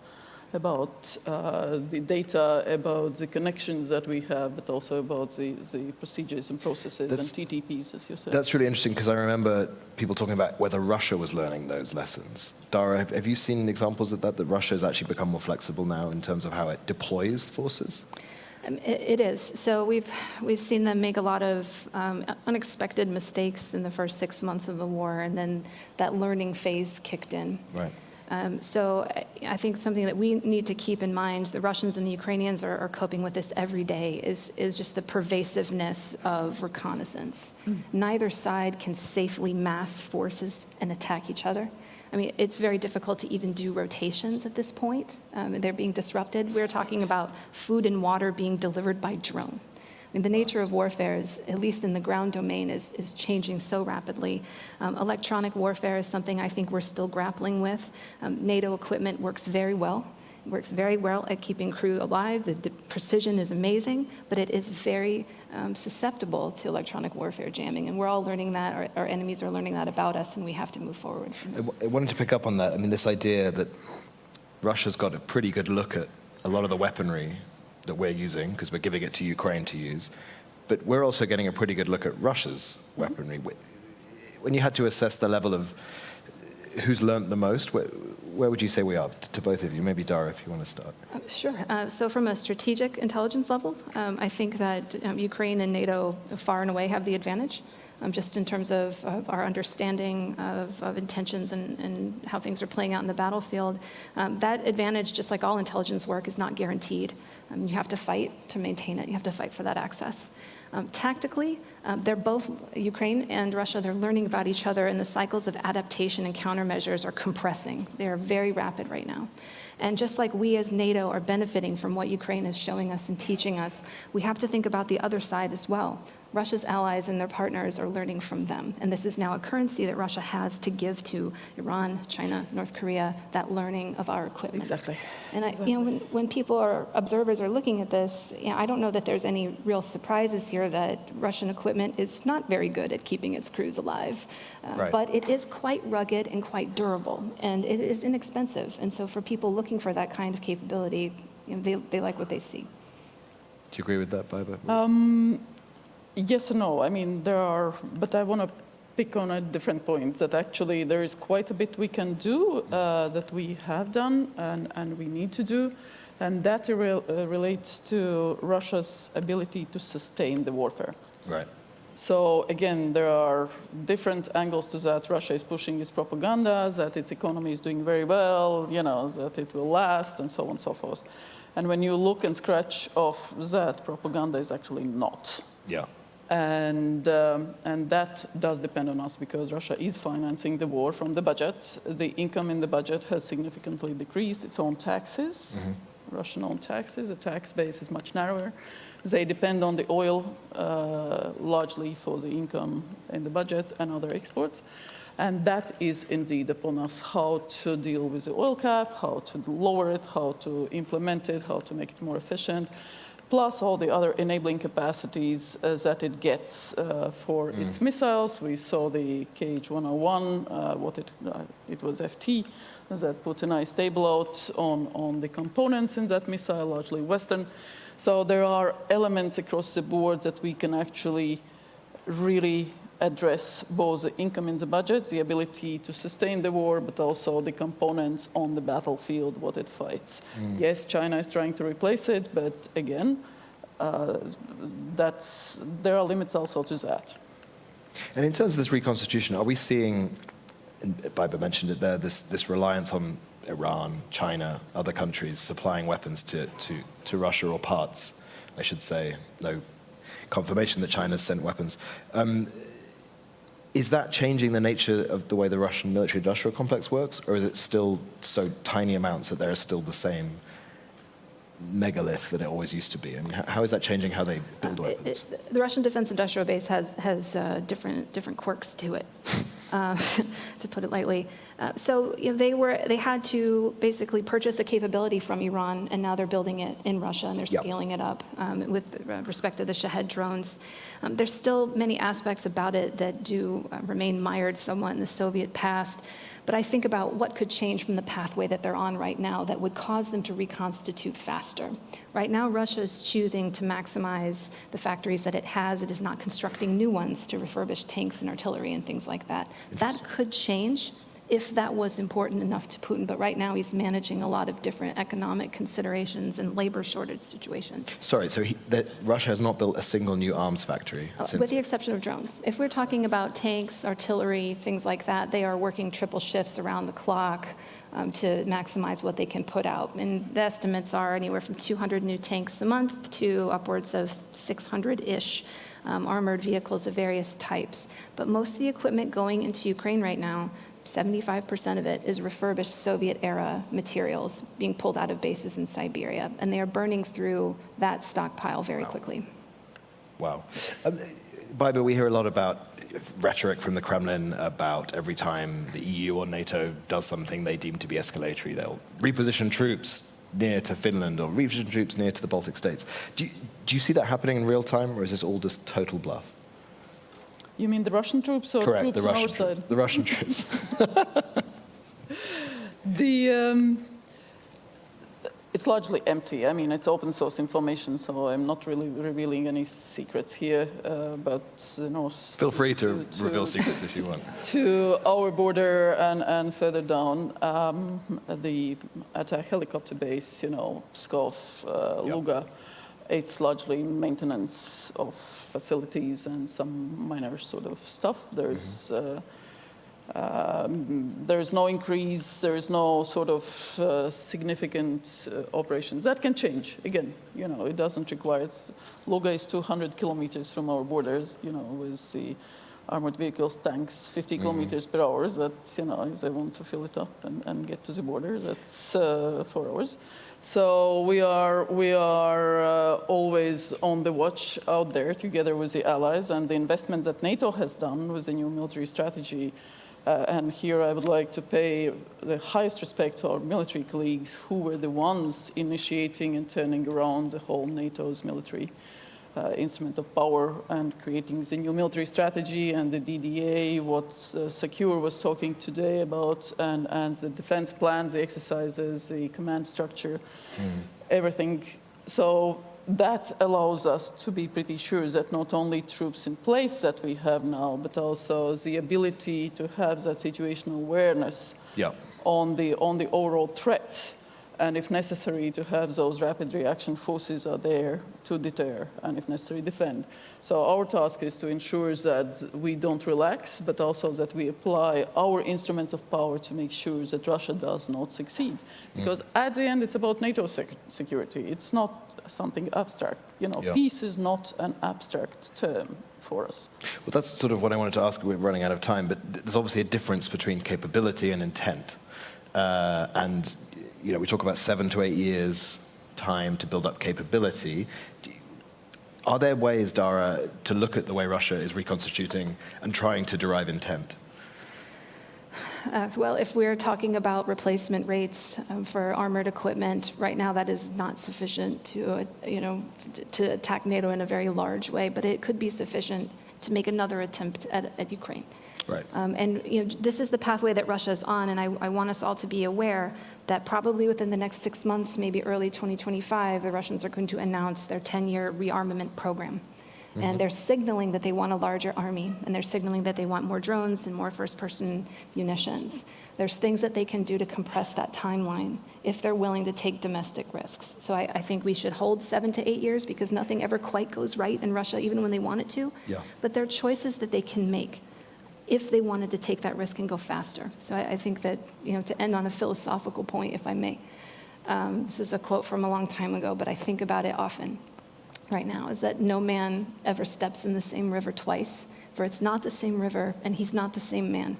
S6: about the data, about the connections that we have, but also about the procedures and processes and TTPs, as you said.
S2: That's really interesting, because I remember people talking about whether Russia was learning those lessons. Dara, have you seen examples of that Russia has actually become more flexible now in terms of how it deploys forces?
S7: It is. So we've seen them make a lot of unexpected mistakes in the first 6 months of the war, and then that learning phase kicked in.
S2: Right.
S7: So I think something that we need to keep in mind, the Russians and the Ukrainians are coping with this every day, is just the pervasiveness of reconnaissance. Neither side can safely mass forces and attack each other. I mean, it's very difficult to even do rotations at this point. They're being disrupted. We're talking about food and water being delivered by drone. I mean, the nature of warfare, is, at least in the ground domain, is changing so rapidly. Electronic warfare is something I think we're still grappling with. NATO equipment works very well. It works very well at keeping crew alive. The precision is amazing, but it is very susceptible to electronic warfare jamming. And we're all learning that. Our enemies are learning that about us, and we have to move forward.
S2: I wanted to pick up on that. I mean, this idea that Russia's got a pretty good look at a lot of the weaponry that we're using, because we're giving it to Ukraine to use, but we're also getting a pretty good look at Russia's weaponry. When you had to assess the level of who's learned the most, where would you say we are, to both of you? Maybe Dara, if you want to start.
S7: Sure. So from a strategic intelligence level, I think that Ukraine and NATO far and away have the advantage. Just in terms of our understanding of intentions and how things are playing out in the battlefield. That advantage, just like all intelligence work, is not guaranteed. You have to fight to maintain it. You have to fight for that access. Tactically, they're both, Ukraine and Russia, they're learning about each other, and the cycles of adaptation and countermeasures are compressing. They are very rapid right now. And just like we as NATO are benefiting from what Ukraine is showing us and teaching us, we have to think about the other side as well. Russia's allies and their partners are learning from them. And this is now a currency that Russia has to give to Iran, China, North Korea, that learning of our equipment.
S6: Exactly.
S7: And when people or observers are looking at this, I don't know that there's any real surprises here that Russian equipment is not very good at keeping its crews alive.
S2: Right.
S7: But it is quite rugged and quite durable, and it is inexpensive. And so for people looking for that kind of capability, they like what they see.
S2: Do you agree with that, Baiba?
S6: Yes and no. I mean, but I want to pick on a different point, that actually there is quite a bit we can do, that we have done and we need to do, and that relates to Russia's ability to sustain the warfare.
S2: Right.
S6: So again, there are different angles to that. Russia is pushing its propaganda, that its economy is doing very well, that it will last, and so on and so forth. And when you look and scratch off that, propaganda is actually not.
S2: Yeah.
S6: And that does depend on us, because Russia is financing the war from the budget. The income in the budget has significantly decreased. Its own taxes, Russian-owned taxes, the tax base is much narrower. They depend on the oil largely for the income in the budget and other exports. And that is indeed upon us, how to deal with the oil cap, how to lower it, how to implement it, how to make it more efficient, plus all the other enabling capacities that it gets for its missiles. We saw the KH-101, it was FT, that put a nice table out on the components in that missile, largely Western. So there are elements across the board that we can actually really address, both the income in the budget, the ability to sustain the war, but also the components on the battlefield, what it fights. Yes, China is trying to replace it, but again, there are limits also to that.
S2: And in terms of this reconstitution, are we seeing, and Baiba mentioned it there, this reliance on Iran, China, other countries supplying weapons to Russia, or parts, I should say? No. confirmation that China's sent weapons. Is that changing the nature of the way the Russian military-industrial complex works, or is it still so tiny amounts that they're still the same megalith that it always used to be? I mean, how is that changing how they build weapons?
S7: The Russian defense industrial base has different quirks to it, to put it lightly. So they had to basically purchase a capability from Iran, and now they're building it in Russia, and they're scaling it up with respect to the Shahed drones. There's still many aspects about it that do remain mired somewhat in the Soviet past. But I think about what could change from the pathway that they're on right now that would cause them to reconstitute faster. Right now, Russia is choosing to maximize the factories that it has. It is not constructing new ones to refurbish tanks and artillery and things like that. That could change if that was important enough to Putin. But right now, he's managing a lot of different economic considerations and labor shortage situations.
S2: Sorry, so Russia has not built a single new arms factory?
S7: With the exception of drones. If we're talking about tanks, artillery, things like that, they are working triple shifts around the clock to maximize what they can put out. And the estimates are anywhere from 200 new tanks a month to upwards of 600-ish armored vehicles of various types. But most of the equipment going into Ukraine right now, 75% of it is refurbished Soviet-era materials being pulled out of bases in Siberia, and they are burning through that stockpile very quickly.
S2: Wow. Baiba, we hear a lot about rhetoric from the Kremlin about every time the EU or NATO does something they deem to be escalatory, they'll reposition troops near to Finland or reposition troops near to the Baltic states. Do you see that happening in real time, or is this all just total bluff?
S6: You mean the Russian troops or
S2: Correct,
S6: troops on our side?
S2: The Russian troops.
S6: It's largely empty. I mean, it's open source information, so I'm not really revealing any secrets here. But
S2: feel free to reveal secrets if you want.
S6: To our border and further down, at a helicopter base, Pskov, Luga. It's largely maintenance of facilities and some minor sort of stuff. There's no increase, there is no sort of significant operations. That can change. Again, it doesn't require. Luga is 200 kilometers from our borders, with the armored vehicles, tanks, 50 kilometers per hour. That, if they want to fill it up and get to the border, that's 4 hours. So we are always on the watch out there together with the allies, and the investments that NATO has done with the new military strategy. And here I would like to pay the highest respect to our military colleagues who were the ones initiating and turning around the whole NATO's military instrument of power and creating the new military strategy and the DDA, what Secure was talking today about, and the defense plans, the exercises, the command structure, everything. So that allows us to be pretty sure that not only troops in place that we have now, but also the ability to have that situational awareness on the overall threat. And if necessary, to have those rapid reaction forces are there to deter and, if necessary, defend. So our task is to ensure that we don't relax, but also that we apply our instruments of power to make sure that Russia does not succeed. Because at the end, it's about NATO security. It's not something abstract. Peace is not an abstract term for us.
S2: Well, that's sort of what I wanted to ask. We're running out of time, but there's obviously a difference between capability and intent. We talk about 7 to 8 years time to build up capability. Are there ways, Dara, to look at the way Russia is reconstituting and trying to derive intent?
S7: Well, if we're talking about replacement rates for armored equipment, right now that is not sufficient to attack NATO in a very large way, but it could be sufficient to make another attempt at Ukraine.
S2: Right.
S7: And this is the pathway that Russia is on, and I want us all to be aware that probably within the next 6 months, maybe early 2025, the Russians are going to announce their 10-year rearmament program. And they're signaling that they want a larger army, and they're signaling that they want more drones and more first-person munitions. There's things that they can do to compress that timeline if they're willing to take domestic risks. So I think we should hold 7 to 8 years because nothing ever quite goes right in Russia, even when they want it to.
S2: Yeah.
S7: But there are choices that they can make if they wanted to take that risk and go faster. So I think that, to end on a philosophical point, if I may, this is a quote from a long time ago, but I think about it often. right now, is that no man ever steps in the same river twice, for it's not the same river, and he's not the same man.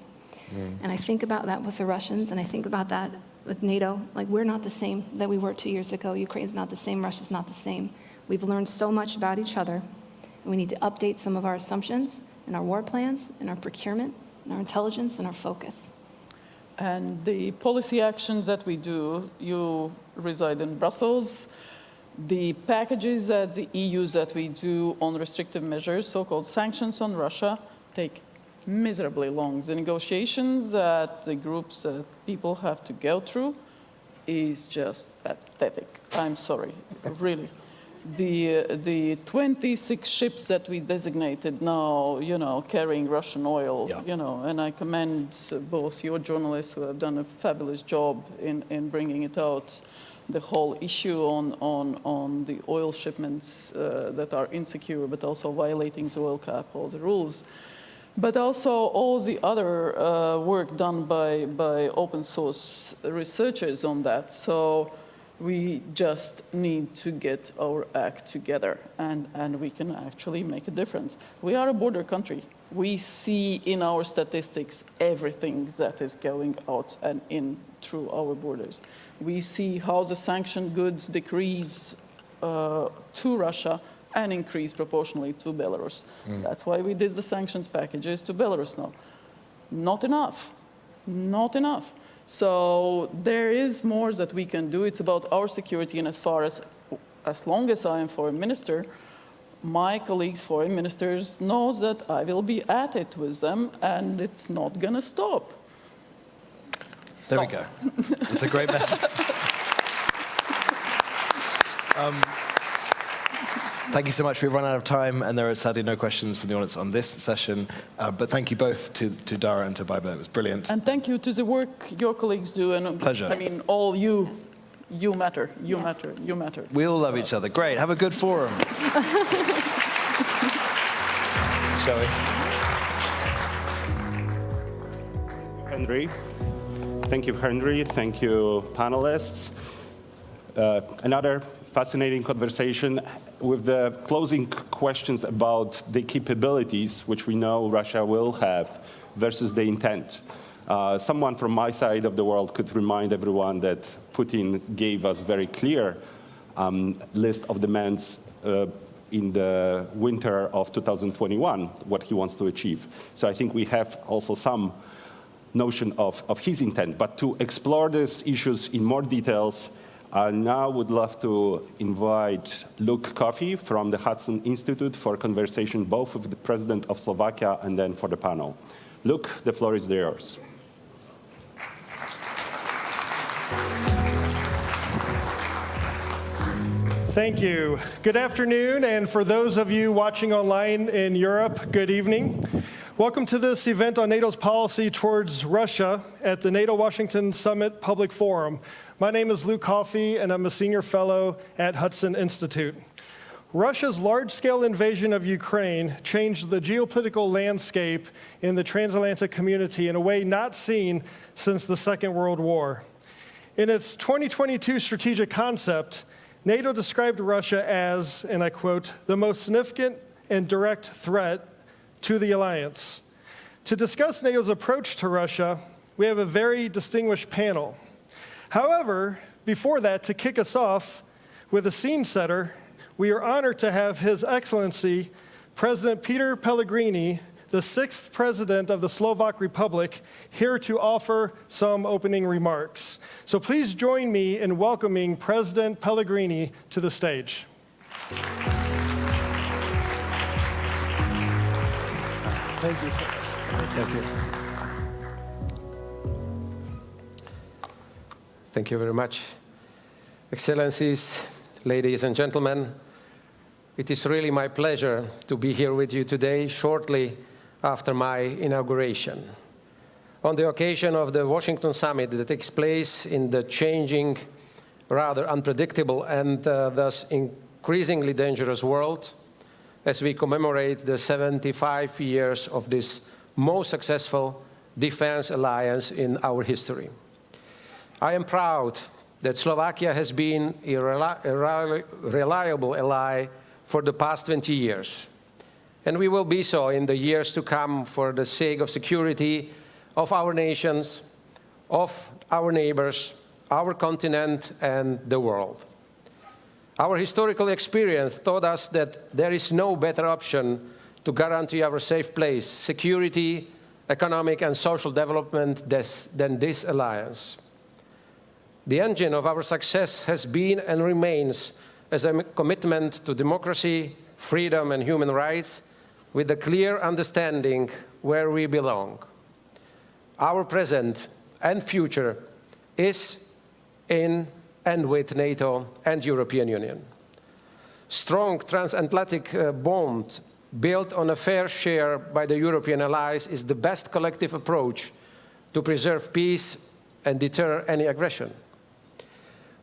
S7: And I think about that with the Russians, and I think about that with NATO. Like, we're not the same that we were 2 years ago. Ukraine's not the same, Russia's not the same. We've learned so much about each other, and we need to update some of our assumptions and our war plans and our procurement and our intelligence and our focus.
S6: And the policy actions that we do, you reside in Brussels, the packages that the EUs that we do on restrictive measures, so-called sanctions on Russia, take miserably long. The negotiations that the groups that people have to go through is just pathetic. I'm sorry, really. The 26 ships that we designated now, carrying Russian oil, and I commend both your journalists who have done a fabulous job in bringing it out, the whole issue on the oil shipments that are insecure, but also violating the oil cap, all the rules. But also all the other work done by open source researchers on that. So we just need to get our act together, and we can actually make a difference. We are a border country. We see in our statistics everything that is going out and in through our borders. We see how the sanctioned goods decrease to Russia and increase proportionally to Belarus. That's why we did the sanctions packages to Belarus now. Not enough, not enough. So there is more that we can do. It's about our security, and as long as I am foreign minister, my colleagues, foreign ministers, knows that I will be at it with them, and it's not gonna stop.
S2: There we go. That's a great message. Thank you so much. We've run out of time, and there are sadly no questions from the audience on this session. But thank you both to Dara and to Baiba. It was brilliant.
S6: And thank you to the work your colleagues do. And
S2: pleasure.
S6: I mean, all you, you matter, you matter, you matter.
S2: We all love each other. Great. Have a good forum. Shall we?
S10: Henry. Thank you, Henry. Thank you, panelists. Another fascinating conversation with the closing questions about the capabilities, which we know Russia will have, versus the intent. Someone from my side of the world could remind everyone that Putin gave us very clear list of demands in the winter of 2021, what he wants to achieve. So I think we have also some notion of his intent. But to explore these issues in more details, I now would love to invite Luke Coffey from the Hudson Institute for a conversation both with the President of Slovakia and then for the panel. Luke, the floor is yours.
S8: Thank you. Good afternoon, and for those of you watching online in Europe, good evening. Welcome to this event on NATO's policy towards Russia at the NATO Washington Summit Public Forum. My name is Luke Coffey, and I'm a senior fellow at Hudson Institute. Russia's large-scale invasion of Ukraine changed the geopolitical landscape in the transatlantic community in a way not seen since the Second World War. In its 2022 strategic concept, NATO described Russia as, and I quote, the most significant and direct threat to the alliance. To discuss NATO's approach to Russia, we have a very distinguished panel. However, before that, to kick us off with a scene setter, we are honored to have His Excellency, President Peter Pellegrini, the 6th President of the Slovak Republic, here to offer some opening remarks. So please join me in welcoming President Pellegrini to the stage.
S9: Thank you so much. Thank you. Thank you very much. Excellencies, ladies and gentlemen, it is really my pleasure to be here with you today, shortly after my inauguration. On the occasion of the Washington Summit that takes place in the changing, rather unpredictable, and thus increasingly dangerous world, as we commemorate the 75 years of this most successful defense alliance in our history. I am proud that Slovakia has been a reliable ally for the past 20 years. And we will be so in the years to come for the sake of security of our nations, of our neighbors, our continent, and the world. Our historical experience taught us that there is no better option to guarantee our safe place, security, economic and social development than this alliance. The engine of our success has been and remains as a commitment to democracy, freedom, and human rights, with a clear understanding where we belong. Our present and future is in and with NATO and European Union. Strong transatlantic bond built on a fair share by the European allies is the best collective approach to preserve peace and deter any aggression.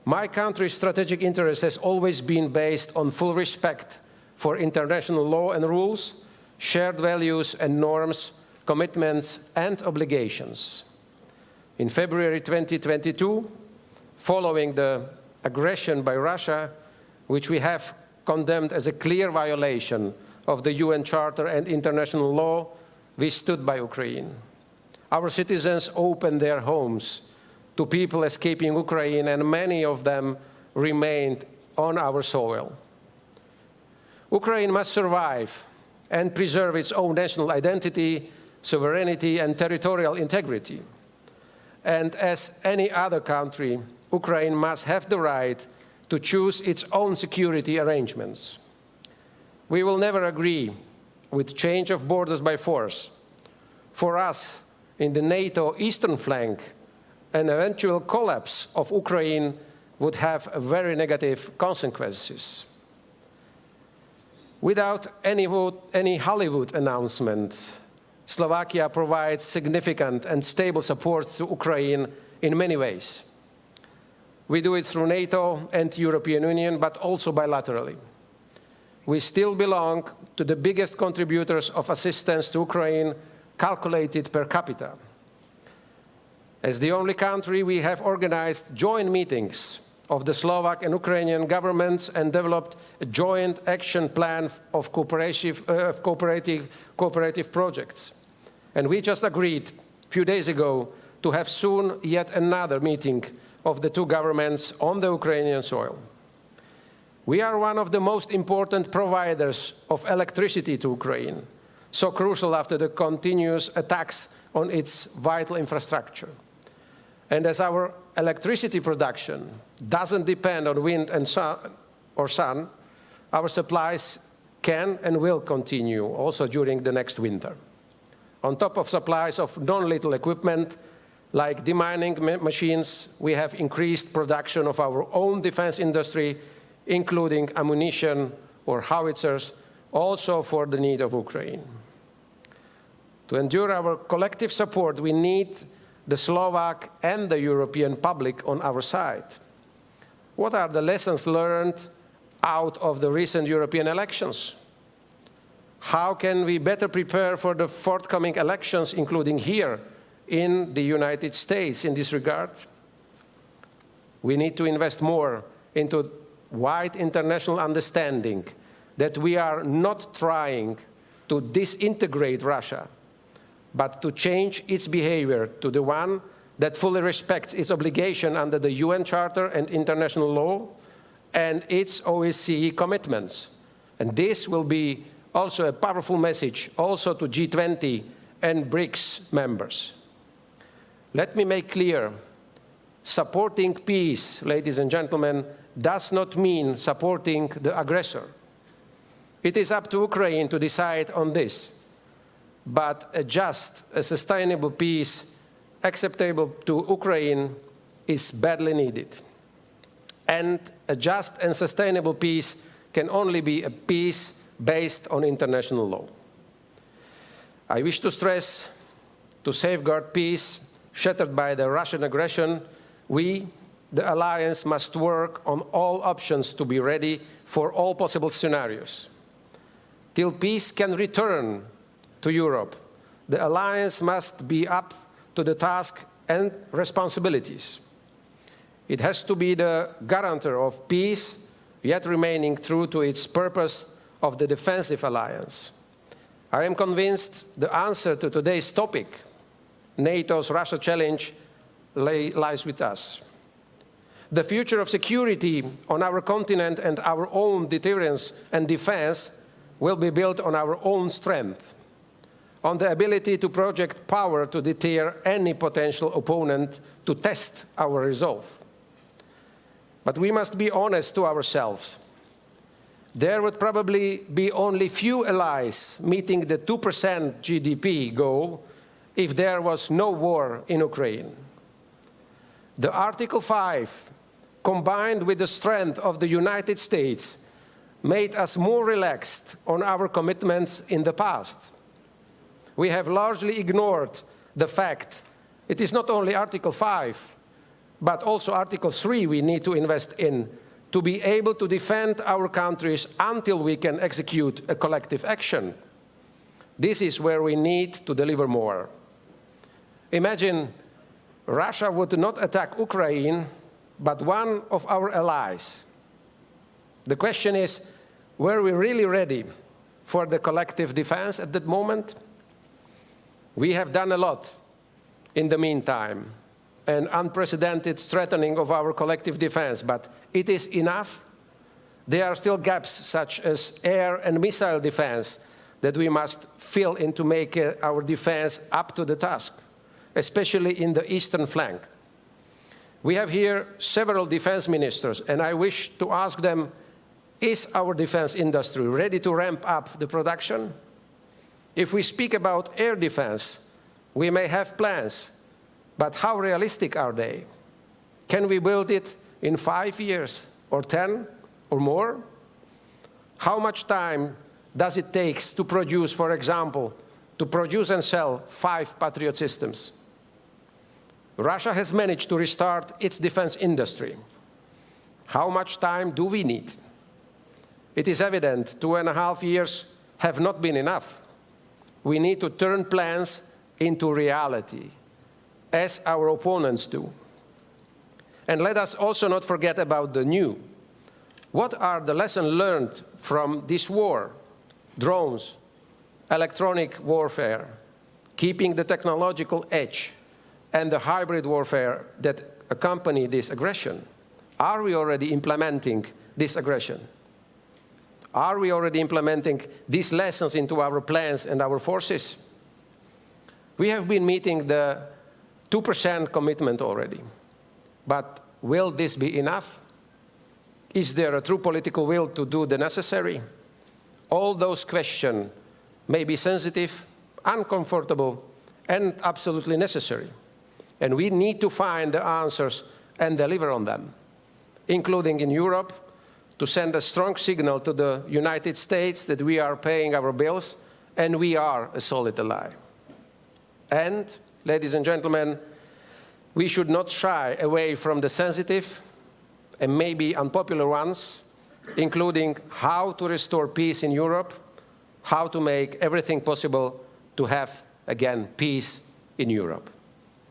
S9: My country's strategic interest has always been based on full respect for international law and rules, shared values and norms, commitments and obligations. In February 2022, following the aggression by Russia, which we have condemned as a clear violation of the UN Charter and international law, we stood by Ukraine. Our citizens opened their homes to people escaping Ukraine, and many of them remained on our soil. Ukraine must survive and preserve its own national identity, sovereignty, and territorial integrity. And as any other country, Ukraine must have the right to choose its own security arrangements. We will never agree with change of borders by force. For us, in the NATO eastern flank, an eventual collapse of Ukraine would have very negative consequences. Without any Hollywood announcements, Slovakia provides significant and stable support to Ukraine in many ways. We do it through NATO and European Union, but also bilaterally. We still belong to the biggest contributors of assistance to Ukraine, calculated per capita. As the only country, we have organized joint meetings of the Slovak and Ukrainian governments and developed a joint action plan of cooperative projects. And we just agreed a few days ago to have soon yet another meeting of the two governments on the Ukrainian soil. We are one of the most important providers of electricity to Ukraine, so crucial after the continuous attacks on its vital infrastructure. And as our electricity production doesn't depend on wind and sun, our supplies can and will continue also during the next winter. On top of supplies of non-lethal equipment, like demining machines, we have increased production of our own defense industry, including ammunition or howitzers, also for the need of Ukraine. To endure our collective support, we need the Slovak and the European public on our side. What are the lessons learned out of the recent European elections? How can we better prepare for the forthcoming elections, including here in the United States in this regard? We need to invest more into wide international understanding that we are not trying to disintegrate Russia, but to change its behavior to the one that fully respects its obligation under the UN Charter and international law and its OSCE commitments. And this will be also a powerful message also to G20 and BRICS members. Let me make clear, supporting peace, ladies and gentlemen, does not mean supporting the aggressor. It is up to Ukraine to decide on this. But a just, sustainable peace acceptable to Ukraine is badly needed. And a just and sustainable peace can only be a peace based on international law. I wish to stress, to safeguard peace shattered by the Russian aggression, we, the alliance, must work on all options to be ready for all possible scenarios. Till peace can return to Europe, the alliance must be up to the task and responsibilities. It has to be the guarantor of peace, yet remaining true to its purpose of the defensive alliance. I am convinced the answer to today's topic, NATO's Russia challenge, lies with us. The future of security on our continent and our own deterrence and defense will be built on our own strength, on the ability to project power to deter any potential opponent, to test our resolve. But we must be honest to ourselves. There would probably be only few allies meeting the 2% GDP goal if there was no war in Ukraine. The Article 5, combined with the strength of the United States, made us more relaxed on our commitments in the past. We have largely ignored the fact it is not only Article 5, but also Article 3 we need to invest in to be able to defend our countries until we can execute a collective action. This is where we need to deliver more. Imagine Russia would not attack Ukraine, but one of our allies. The question is, were we really ready for the collective defense at that moment? We have done a lot in the meantime, an unprecedented strengthening of our collective defense, but it is enough? There are still gaps such as air and missile defense that we must fill in to make our defense up to the task, especially in the eastern flank. We have here several defense ministers, and I wish to ask them, is our defense industry ready to ramp up the production? If we speak about air defense, we may have plans, but how realistic are they? Can we build it in 5 years, or 10, or more? How much time does it take to produce, for example, to produce and sell 5 Patriot systems? Russia has managed to restart its defense industry. How much time do we need? It is evident 2.5 years have not been enough. We need to turn plans into reality, as our opponents do. And let us also not forget about the new. What are the lessons learned from this war? Drones, electronic warfare, keeping the technological edge, and the hybrid warfare that accompany this aggression. Are we already implementing this aggression? Are we already implementing these lessons into our plans and our forces? We have been meeting the 2% commitment already. But will this be enough? Is there a true political will to do the necessary? All those questions may be sensitive, uncomfortable, and absolutely necessary. And we need to find the answers and deliver on them, including in Europe, to send a strong signal to the United States that we are paying our bills and we are a solid ally. And, ladies and gentlemen, we should not shy away from the sensitive and maybe unpopular ones, including how to restore peace in Europe, how to make everything possible to have, again, peace in Europe.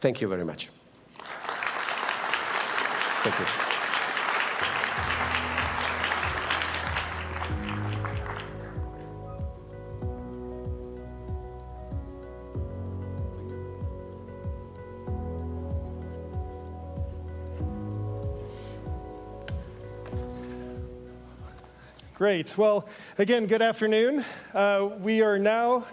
S9: Thank you very much. Thank you.
S8: Great. Well, again, good afternoon. We are now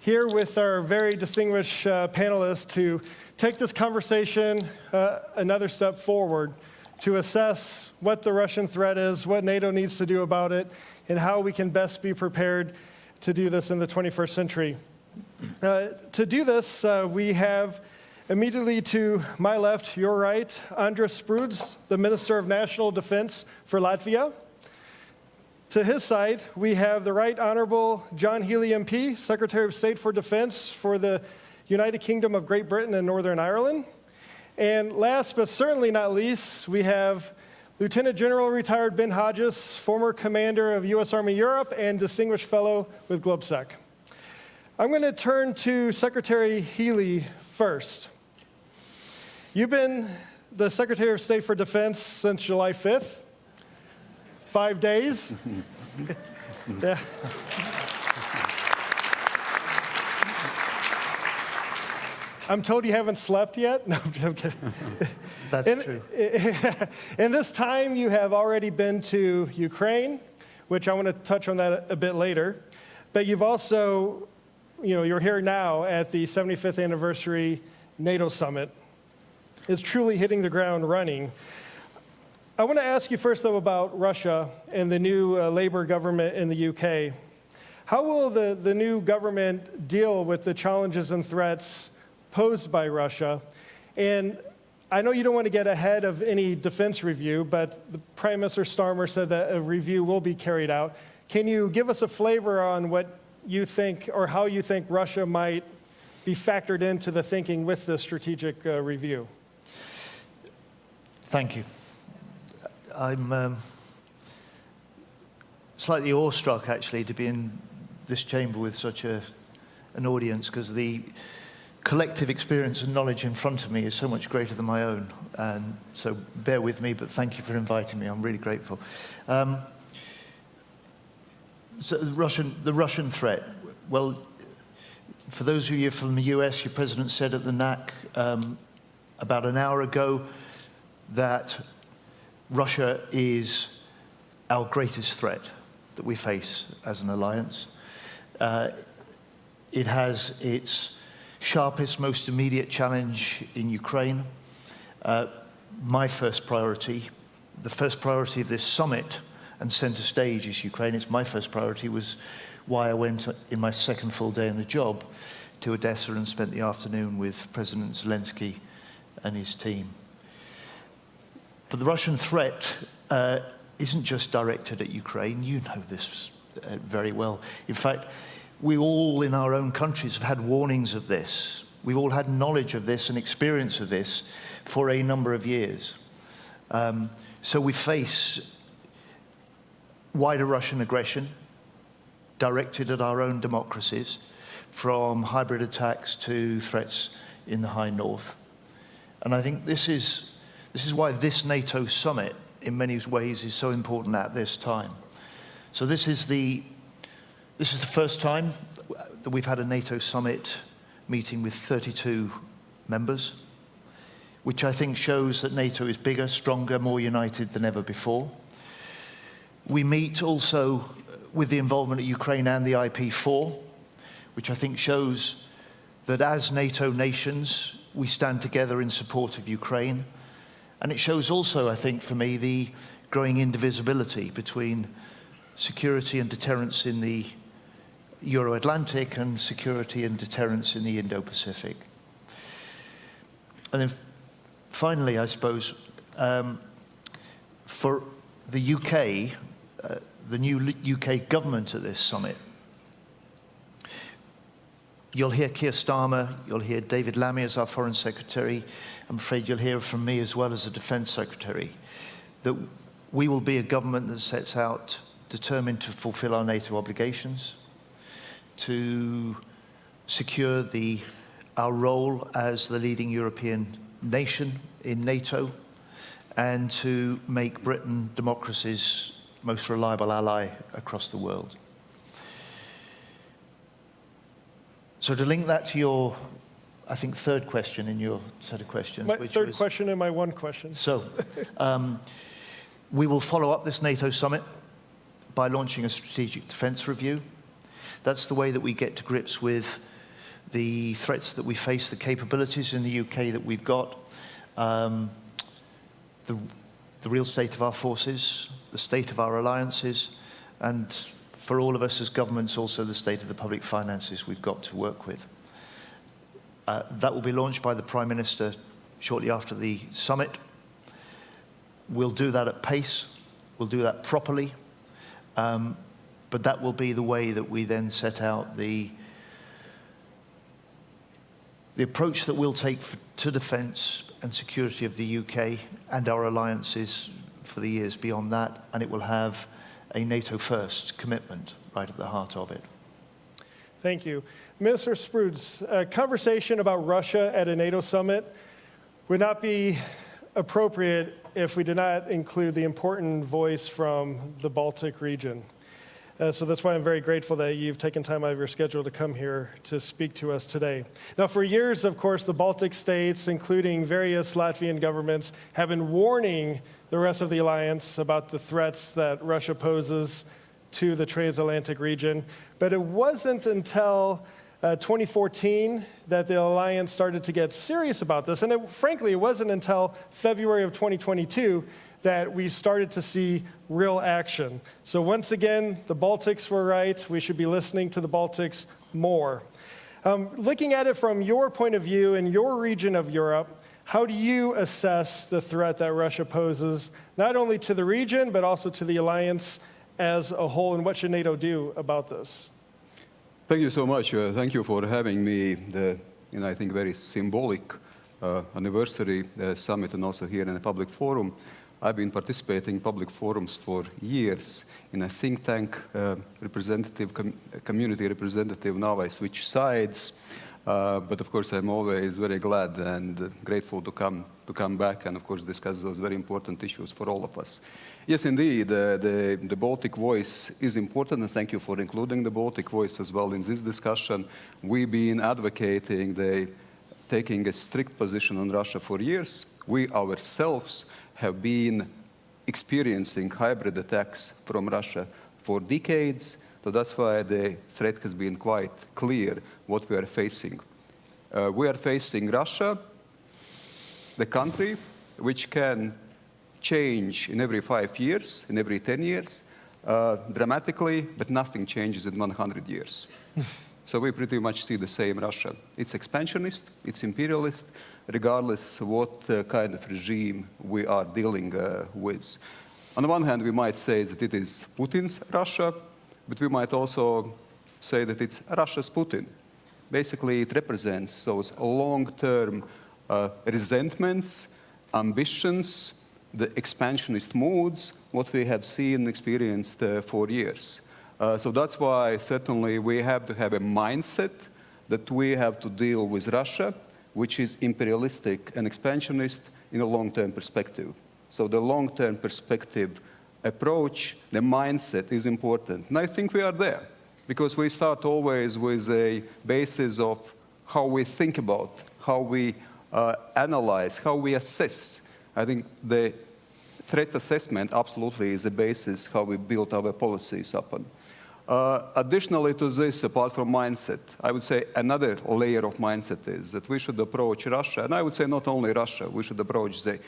S8: here with our very distinguished panelists to take this conversation another step forward to assess what the Russian threat is, what NATO needs to do about it, and how we can best be prepared to do this in the 21st century. To do this, we have immediately to my left, your right, Andris Spruds, the Minister of National Defense for Latvia. To his side, we have the Right Honorable John Healey MP, Secretary of State for Defense for the United Kingdom of Great Britain and Northern Ireland. And last but certainly not least, we have Lieutenant General retired Ben Hodges, former commander of U.S. Army Europe and distinguished fellow with GlobSec. I'm going to turn to Secretary Healey first. You've been the Secretary of State for Defense since July 5th. 5 days. Yeah. I'm told you haven't slept yet. No, I'm kidding.
S11: That's true.
S8: In this time, you have already been to Ukraine, which I want to touch on that a bit later. But you've also, you're here now at the 75th anniversary NATO summit. It's truly hitting the ground running. I want to ask you first, though, about Russia and the new Labour government in the UK. How will the new government deal with the challenges and threats posed by Russia? And I know you don't want to get ahead of any defense review, but the Prime Minister Starmer said that a review will be carried out. Can you give us a flavor on what you think or how you think Russia might be factored into the thinking with the strategic review?
S11: Thank you. I'm slightly awestruck, actually, to be in this chamber with such an audience, because the collective experience and knowledge in front of me is so much greater than my own. And so bear with me, but thank you for inviting me. I'm really grateful. So the Russian threat. Well, for those of you from the US, your president said at the NAC about an hour ago that Russia is our greatest threat that we face as an alliance. It has its sharpest, most immediate challenge in Ukraine. My first priority, the first priority of this summit and center stage is Ukraine. It's my first priority, was why I went in my second full day in the job to Odessa and spent the afternoon with President Zelensky and his team. But the Russian threat isn't just directed at Ukraine. You know this very well. In fact, we all in our own countries have had warnings of this. We've all had knowledge of this and experience of this for a number of years. So we face wider Russian aggression directed at our own democracies, from hybrid attacks to threats in the high north. And I think this is why this NATO summit, in many ways, is so important at this time. So this is the first time that we've had a NATO summit meeting with 32 members, which I think shows that NATO is bigger, stronger, more united than ever before. We meet also with the involvement of Ukraine and the IP4, which I think shows that as NATO nations, we stand together in support of Ukraine. And it shows also, I think, for me, the growing indivisibility between security and deterrence in the Euro-Atlantic and security and deterrence in the Indo-Pacific. And then finally, I suppose, for the UK, the new UK government at this summit, you'll hear Keir Starmer, you'll hear David Lammy as our Foreign Secretary. I'm afraid you'll hear from me as well as the Defence Secretary, that we will be a government that sets out determined to fulfill our NATO obligations, to secure our role as the leading European nation in NATO, and to make Britain democracy's most reliable ally across the world. So to link that to your, I think, third question in your set of questions.
S8: My third question and my one question.
S11: So we will follow up this NATO summit by launching a strategic defense review. That's the way that we get to grips with the threats that we face, the capabilities in the UK that we've got, the real state of our forces, the state of our alliances, and for all of us as governments, also the state of the public finances we've got to work with. That will be launched by the Prime Minister shortly after the summit. We'll do that at pace. We'll do that properly. But that will be the way that we then set out the approach that we'll take to defence and security of the UK and our alliances for the years beyond that, and it will have a NATO-first commitment right at the heart of it.
S8: Thank you. Minister Spruds, a conversation about Russia at a NATO summit would not be appropriate if we did not include the important voice from the Baltic region. So that's why I'm very grateful that you've taken time out of your schedule to come here to speak to us today. Now, for years, of course, the Baltic states, including various Latvian governments, have been warning the rest of the alliance about the threats that Russia poses to the transatlantic region. But it wasn't until 2014 that the alliance started to get serious about this. And frankly, it wasn't until February of 2022 that we started to see real action. So once again, the Baltics were right. We should be listening to the Baltics more. Looking at it from your point of view in your region of Europe, how do you assess the threat that Russia poses, not only to the region, but also to the alliance as a whole, and what should NATO do about this?
S12: Thank you so much. Thank you for having me, I think, very symbolic anniversary summit, and also here in a public forum. I've been participating in public forums for years in a think tank community representative. Now I switch sides, but of course I'm always very glad and grateful to come back and of course discuss those very important issues for all of us. Yes, indeed, the Baltic voice is important, and thank you for including the Baltic voice as well in this discussion. We've been advocating taking a strict position on Russia for years. We ourselves have been experiencing hybrid attacks from Russia for decades, so that's why the threat has been quite clear what we are facing. We are facing Russia, the country which can change in every 5 years, in every 10 years, dramatically, but nothing changes in 100 years. So we pretty much see the same Russia. It's expansionist, it's imperialist, regardless what kind of regime we are dealing with. On the one hand, we might say that it is Putin's Russia, but we might also say that it's Russia's Putin. Basically, it represents those long-term resentments, ambitions, the expansionist moods, what we have seen and experienced for years. So that's why certainly we have to have a mindset that we have to deal with Russia, which is imperialistic and expansionist in a long-term perspective. So the long-term perspective approach, the mindset is important. And I think we are there, because we start always with a basis of how we think about, how we analyze, how we assess. I think the threat assessment absolutely is the basis how we build our policies upon. Additionally to this, apart from mindset, I would say another layer of mindset is that we should approach Russia, and I would say not only Russia, we should approach the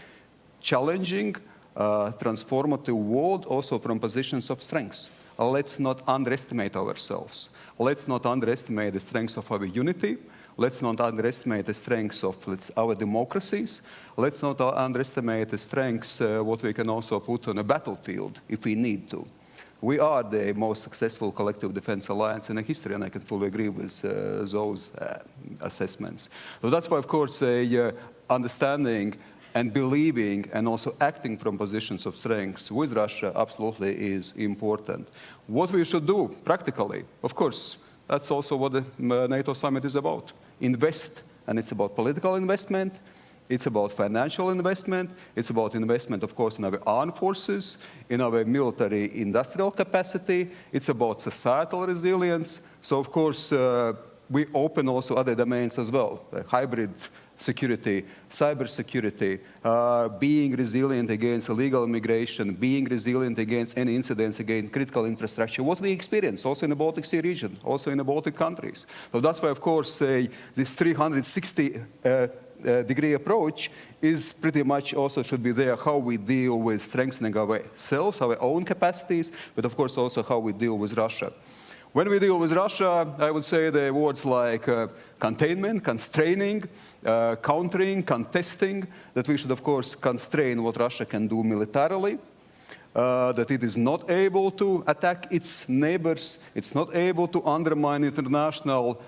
S12: challenging, transformative world also from positions of strength. Let's not underestimate ourselves. Let's not underestimate the strength of our unity. Let's not underestimate the strengths of our democracies. Let's not underestimate the strengths what we can also put on a battlefield if we need to. We are the most successful collective defense alliance in history, and I can fully agree with those assessments. So that's why, of course, understanding and believing and also acting from positions of strength with Russia absolutely is important. What we should do practically, of course, that's also what the NATO summit is about. Invest, and it's about political investment. It's about financial investment. It's about investment, of course, in our armed forces, in our military industrial capacity. It's about societal resilience. So, of course, we open also other domains as well, hybrid security, cybersecurity, being resilient against illegal immigration, being resilient against any incidents against critical infrastructure, what we experience also in the Baltic Sea region, also in the Baltic countries. So that's why, of course, this 360-degree approach is pretty much also should be there, how we deal with strengthening ourselves, our own capacities, but of course also how we deal with Russia. When we deal with Russia, I would say the words like containment, constraining, countering, contesting, that we should, of course, constrain what Russia can do militarily, that it is not able to attack its neighbors, it's not able to undermine international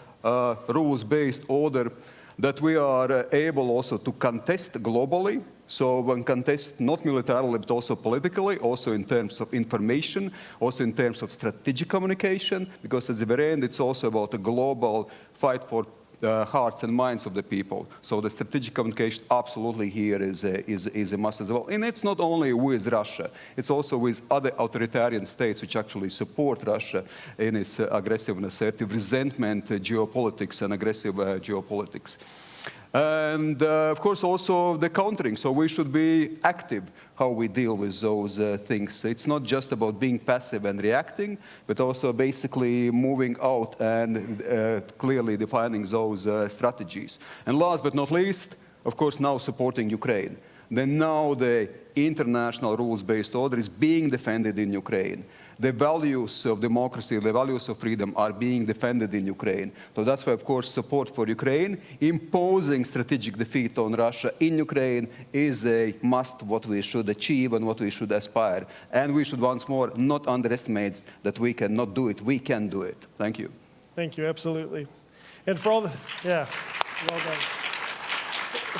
S12: rules-based order, that we are able also to contest globally. So when contest not militarily but also politically, also in terms of information, also in terms of strategic communication, because at the very end it's also about a global fight for hearts and minds of the people. So the strategic communication absolutely here is a must as well. And it's not only with Russia, it's also with other authoritarian states which actually support Russia in its aggressiveness, assertive resentment, geopolitics, and aggressive geopolitics. And of course also the countering, so we should be active how we deal with those things. It's not just about being passive and reacting, but also basically moving out and clearly defining those strategies. And last but not least, of course, now supporting Ukraine. Then now the international rules-based order is being defended in Ukraine. The values of democracy, the values of freedom are being defended in Ukraine. So that's why, of course, support for Ukraine, imposing strategic defeat on Russia in Ukraine is a must, what we should achieve and what we should aspire. And we should once more not underestimate that we cannot do it. We can do it. Thank you.
S8: Thank you, absolutely. And for all the, yeah, well done.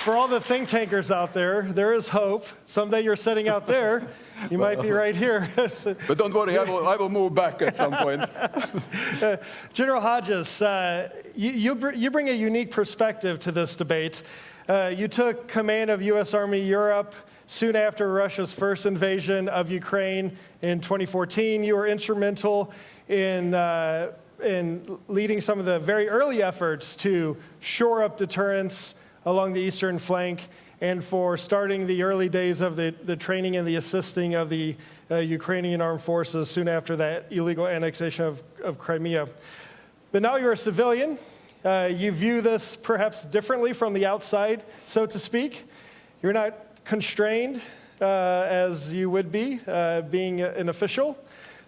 S8: For all the think tankers out there, there is hope. Someday you're sitting out there. You might be right here.
S12: But don't worry, I will move back at some point.
S8: General Hodges, you bring a unique perspective to this debate. You took command of U.S. Army Europe soon after Russia's first invasion of Ukraine in 2014. You were instrumental in leading some of the very early efforts to shore up deterrence along the eastern flank, and for starting the early days of the training and the assisting of the Ukrainian armed forces soon after that illegal annexation of Crimea. But now you're a civilian. You view this perhaps differently from the outside, so to speak. You're not constrained as you would be being an official.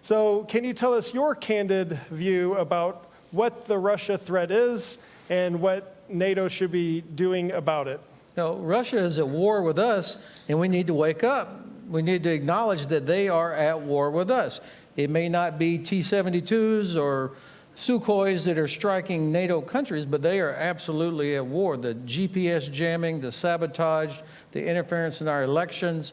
S8: So can you tell us your candid view about what the Russia threat is and what NATO should be doing about it?
S9: No, Russia is at war with us, and we need to wake up. We need to acknowledge that they are at war with us. It may not be T-72s or Sukhois that are striking NATO countries, but they are absolutely at war. The GPS jamming, the sabotage, the interference in our elections,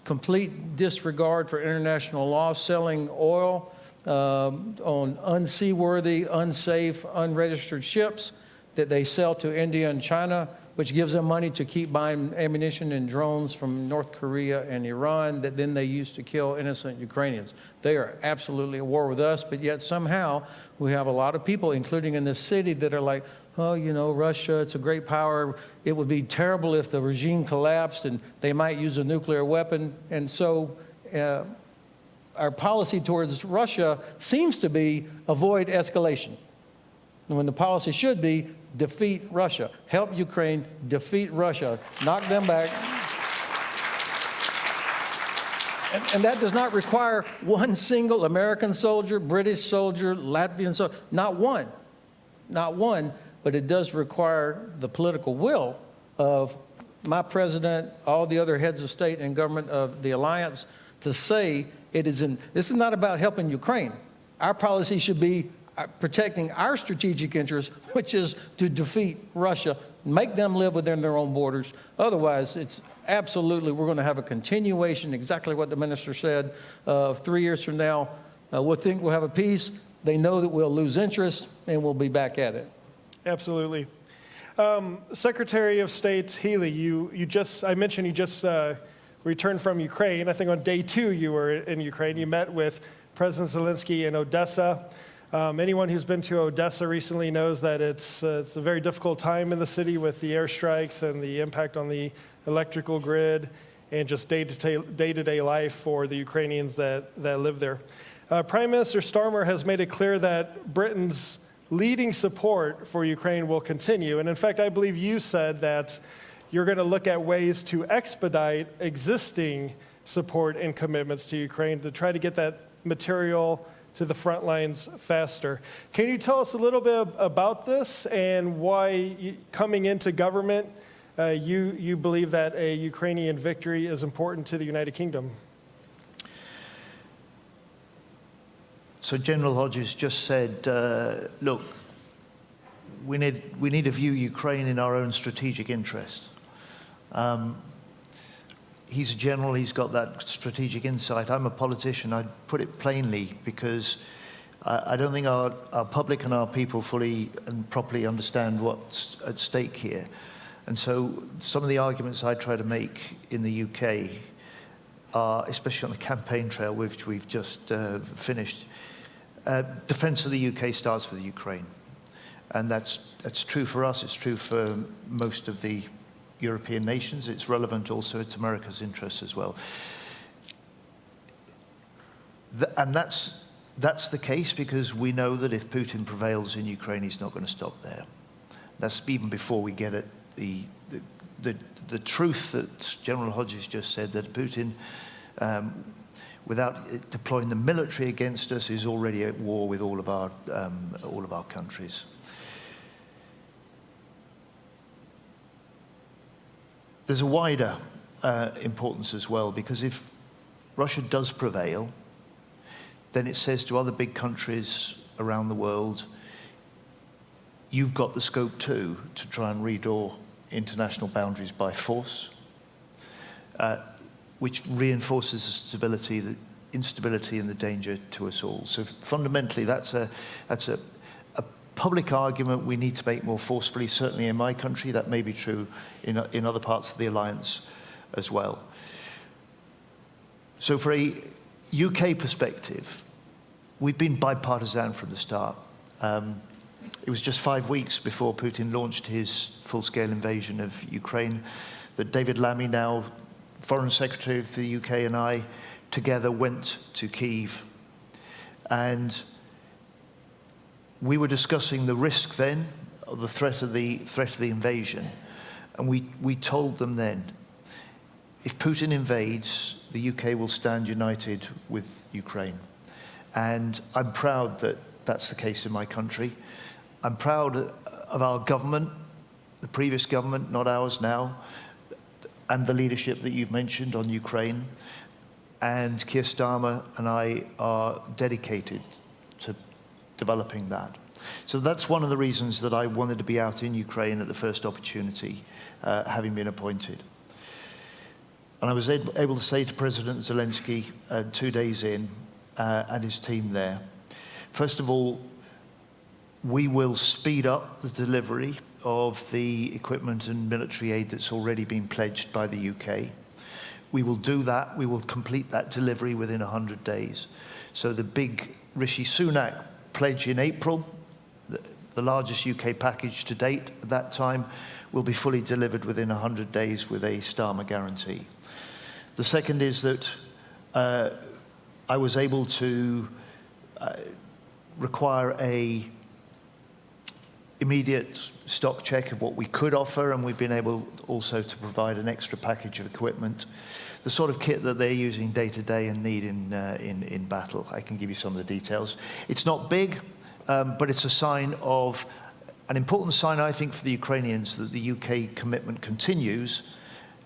S9: complete disregard for international law, selling oil on unseaworthy, unsafe, unregistered ships that they sell to India and China, which gives them money to keep buying ammunition and drones from North Korea and Iran that then they use to kill innocent Ukrainians. They are absolutely at war with us, but yet somehow we have a lot of people, including in this city, that are like, oh, you know, Russia, it's a great power. It would be terrible if the regime collapsed and they might use a nuclear weapon. And so our policy towards Russia seems to be avoid escalation, when the policy should be defeat Russia, help Ukraine, defeat Russia, knock them back. And that does not require one single American soldier, British soldier, Latvian soldier, not one, but it does require the political will of my president, all the other heads of state and government of the alliance to say this is not about helping Ukraine. Our policy should be protecting our strategic interests, which is to defeat Russia, make them live within their own borders. Otherwise, it's absolutely, we're going to have a continuation, exactly what the minister said, 3 years from now, we'll think we'll have a peace. They know that we'll lose interest, and we'll be back at it.
S8: Absolutely. Secretary of State Healy, I mentioned you just returned from Ukraine. I think on day 2 you were in Ukraine. You met with President Zelensky in Odessa. Anyone who's been to Odessa recently knows that it's a very difficult time in the city with the airstrikes and the impact on the electrical grid and just day-to-day life for the Ukrainians that live there. Prime Minister Starmer has made it clear that Britain's leading support for Ukraine will continue. And in fact, I believe you said that you're going to look at ways to expedite existing support and commitments to Ukraine to try to get that material to the front lines faster. Can you tell us a little bit about this and why, coming into government, you believe that a Ukrainian victory is important to the United Kingdom?
S11: So General Hodges just said, look, we need to view Ukraine in our own strategic interest. He's a general, he's got that strategic insight. I'm a politician, I'd put it plainly, because I don't think our public and our people fully and properly understand what's at stake here. And so some of the arguments I try to make in the UK are, especially on the campaign trail, which we've just finished, defense of the UK starts with Ukraine. And that's true for us, it's true for most of the European nations, it's relevant also to America's interests as well. And that's the case because we know that if Putin prevails in Ukraine, he's not going to stop there. That's even before we get at the truth that General Hodges just said, that Putin, without deploying the military against us, is already at war with all of our countries. There's a wider importance as well, because if Russia does prevail, then it says to other big countries around the world, you've got the scope too to try and redraw international boundaries by force, which reinforces the instability and the danger to us all. So fundamentally, that's a public argument we need to make more forcefully. Certainly in my country, that may be true in other parts of the alliance as well. So for a UK perspective, we've been bipartisan from the start. It was just 5 weeks before Putin launched his full-scale invasion of Ukraine that David Lammy, now Foreign Secretary of the UK, and I together went to Kyiv. And we were discussing the risk then of the threat of the invasion. And we told them then, if Putin invades, the UK will stand united with Ukraine. And I'm proud that that's the case in my country. I'm proud of our government, the previous government, not ours now, and the leadership that you've mentioned on Ukraine. And Keir Starmer and I are dedicated to developing that. So that's one of the reasons that I wanted to be out in Ukraine at the first opportunity, having been appointed. And I was able to say to President Zelensky 2 days in, and his team there, first of all, we will speed up the delivery of the equipment and military aid that's already been pledged by the UK. We will do that. We will complete that delivery within 100 days. So the big Rishi Sunak pledge in April, the largest UK package to date at that time, will be fully delivered within 100 days with a Starmer guarantee. The second is that I was able to require a immediate stock check of what we could offer, and we've been able also to provide an extra package of equipment, the sort of kit that they're using day to day and need in battle. I can give you some of the details. It's not big, but it's a sign of, an important sign, I think, for the Ukrainians that the UK commitment continues,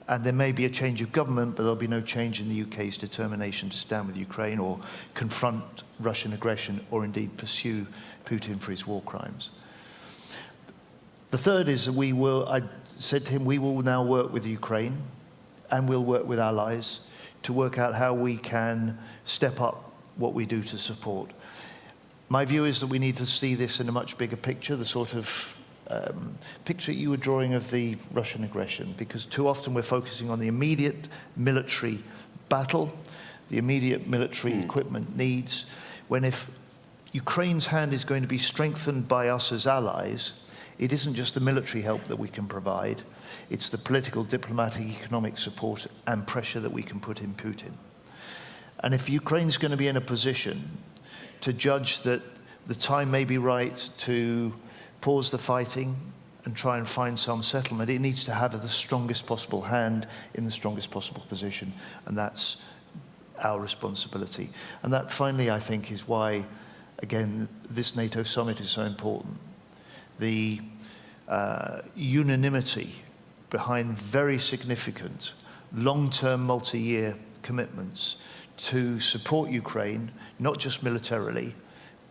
S11: and there may be a change of government, but there'll be no change in the UK's determination to stand with Ukraine or confront Russian aggression or indeed pursue Putin for his war crimes. The third is that I said to him, we will now work with Ukraine and we'll work with allies to work out how we can step up what we do to support. My view is that we need to see this in a much bigger picture, the sort of picture you were drawing of the Russian aggression, because too often we're focusing on the immediate military battle, the immediate military equipment needs, when if Ukraine's hand is going to be strengthened by us as allies, it isn't just the military help that we can provide, it's the political, diplomatic, economic support and pressure that we can put in Putin. And if Ukraine's going to be in a position to judge that the time may be right to pause the fighting and try and find some settlement, it needs to have the strongest possible hand in the strongest possible position, and that's our responsibility. And that finally, I think, is why, again, this NATO summit is so important. The unanimity behind very significant long-term multi-year commitments to support Ukraine, not just militarily,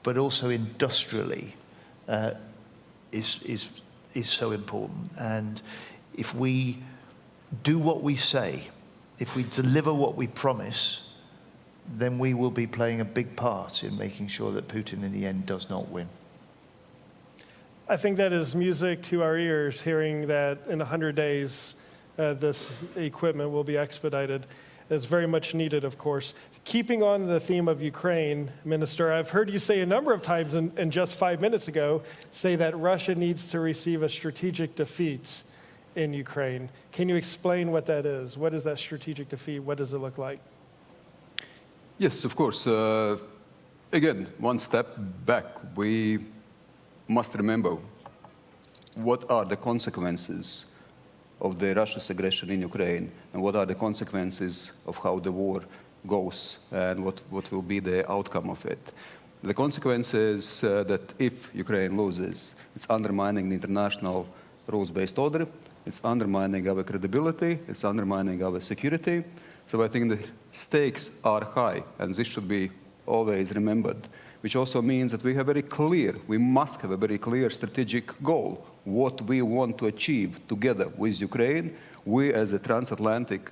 S11: but also industrially, is so important. And if we do what we say, if we deliver what we promise, then we will be playing a big part in making sure that Putin in the end does not win.
S8: I think that is music to our ears, hearing that in 100 days this equipment will be expedited. It's very much needed, of course. Keeping on the theme of Ukraine, Minister, I've heard you say a number of times, and just 5 minutes ago, say that Russia needs to receive a strategic defeat in Ukraine. Can you explain what that is? What is that strategic defeat? What does it look like?
S12: Yes, of course. Again, one step back. We must remember what are the consequences of the Russia's aggression in Ukraine, and what are the consequences of how the war goes, and what will be the outcome of it. The consequence is that if Ukraine loses, it's undermining the international rules-based order, it's undermining our credibility, it's undermining our security. So I think the stakes are high, and this should be always remembered, which also means that we must have a very clear strategic goal, what we want to achieve together with Ukraine. We as a transatlantic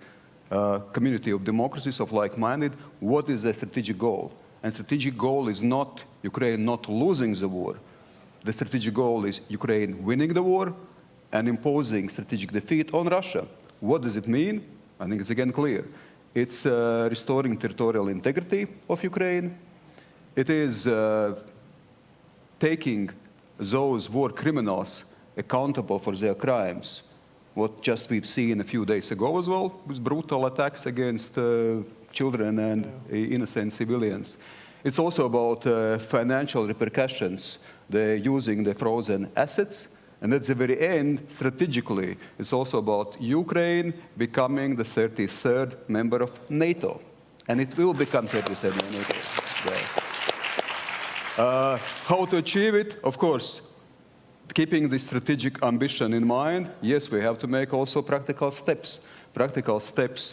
S12: community of democracies, of like-minded, what is the strategic goal? And strategic goal is not Ukraine not losing the war. The strategic goal is Ukraine winning the war and imposing strategic defeat on Russia. What does it mean? I think it's again clear. It's restoring territorial integrity of Ukraine. It is taking those war criminals accountable for their crimes, what just we've seen a few days ago as well, with brutal attacks against children and innocent civilians. It's also about financial repercussions. They're using the frozen assets. And at the very end, strategically, it's also about Ukraine becoming the 33rd member of NATO. And it will become 33rd member of NATO. Yeah. How to achieve it? Of course, keeping the strategic ambition in mind, yes, we have to make also practical steps. Practical steps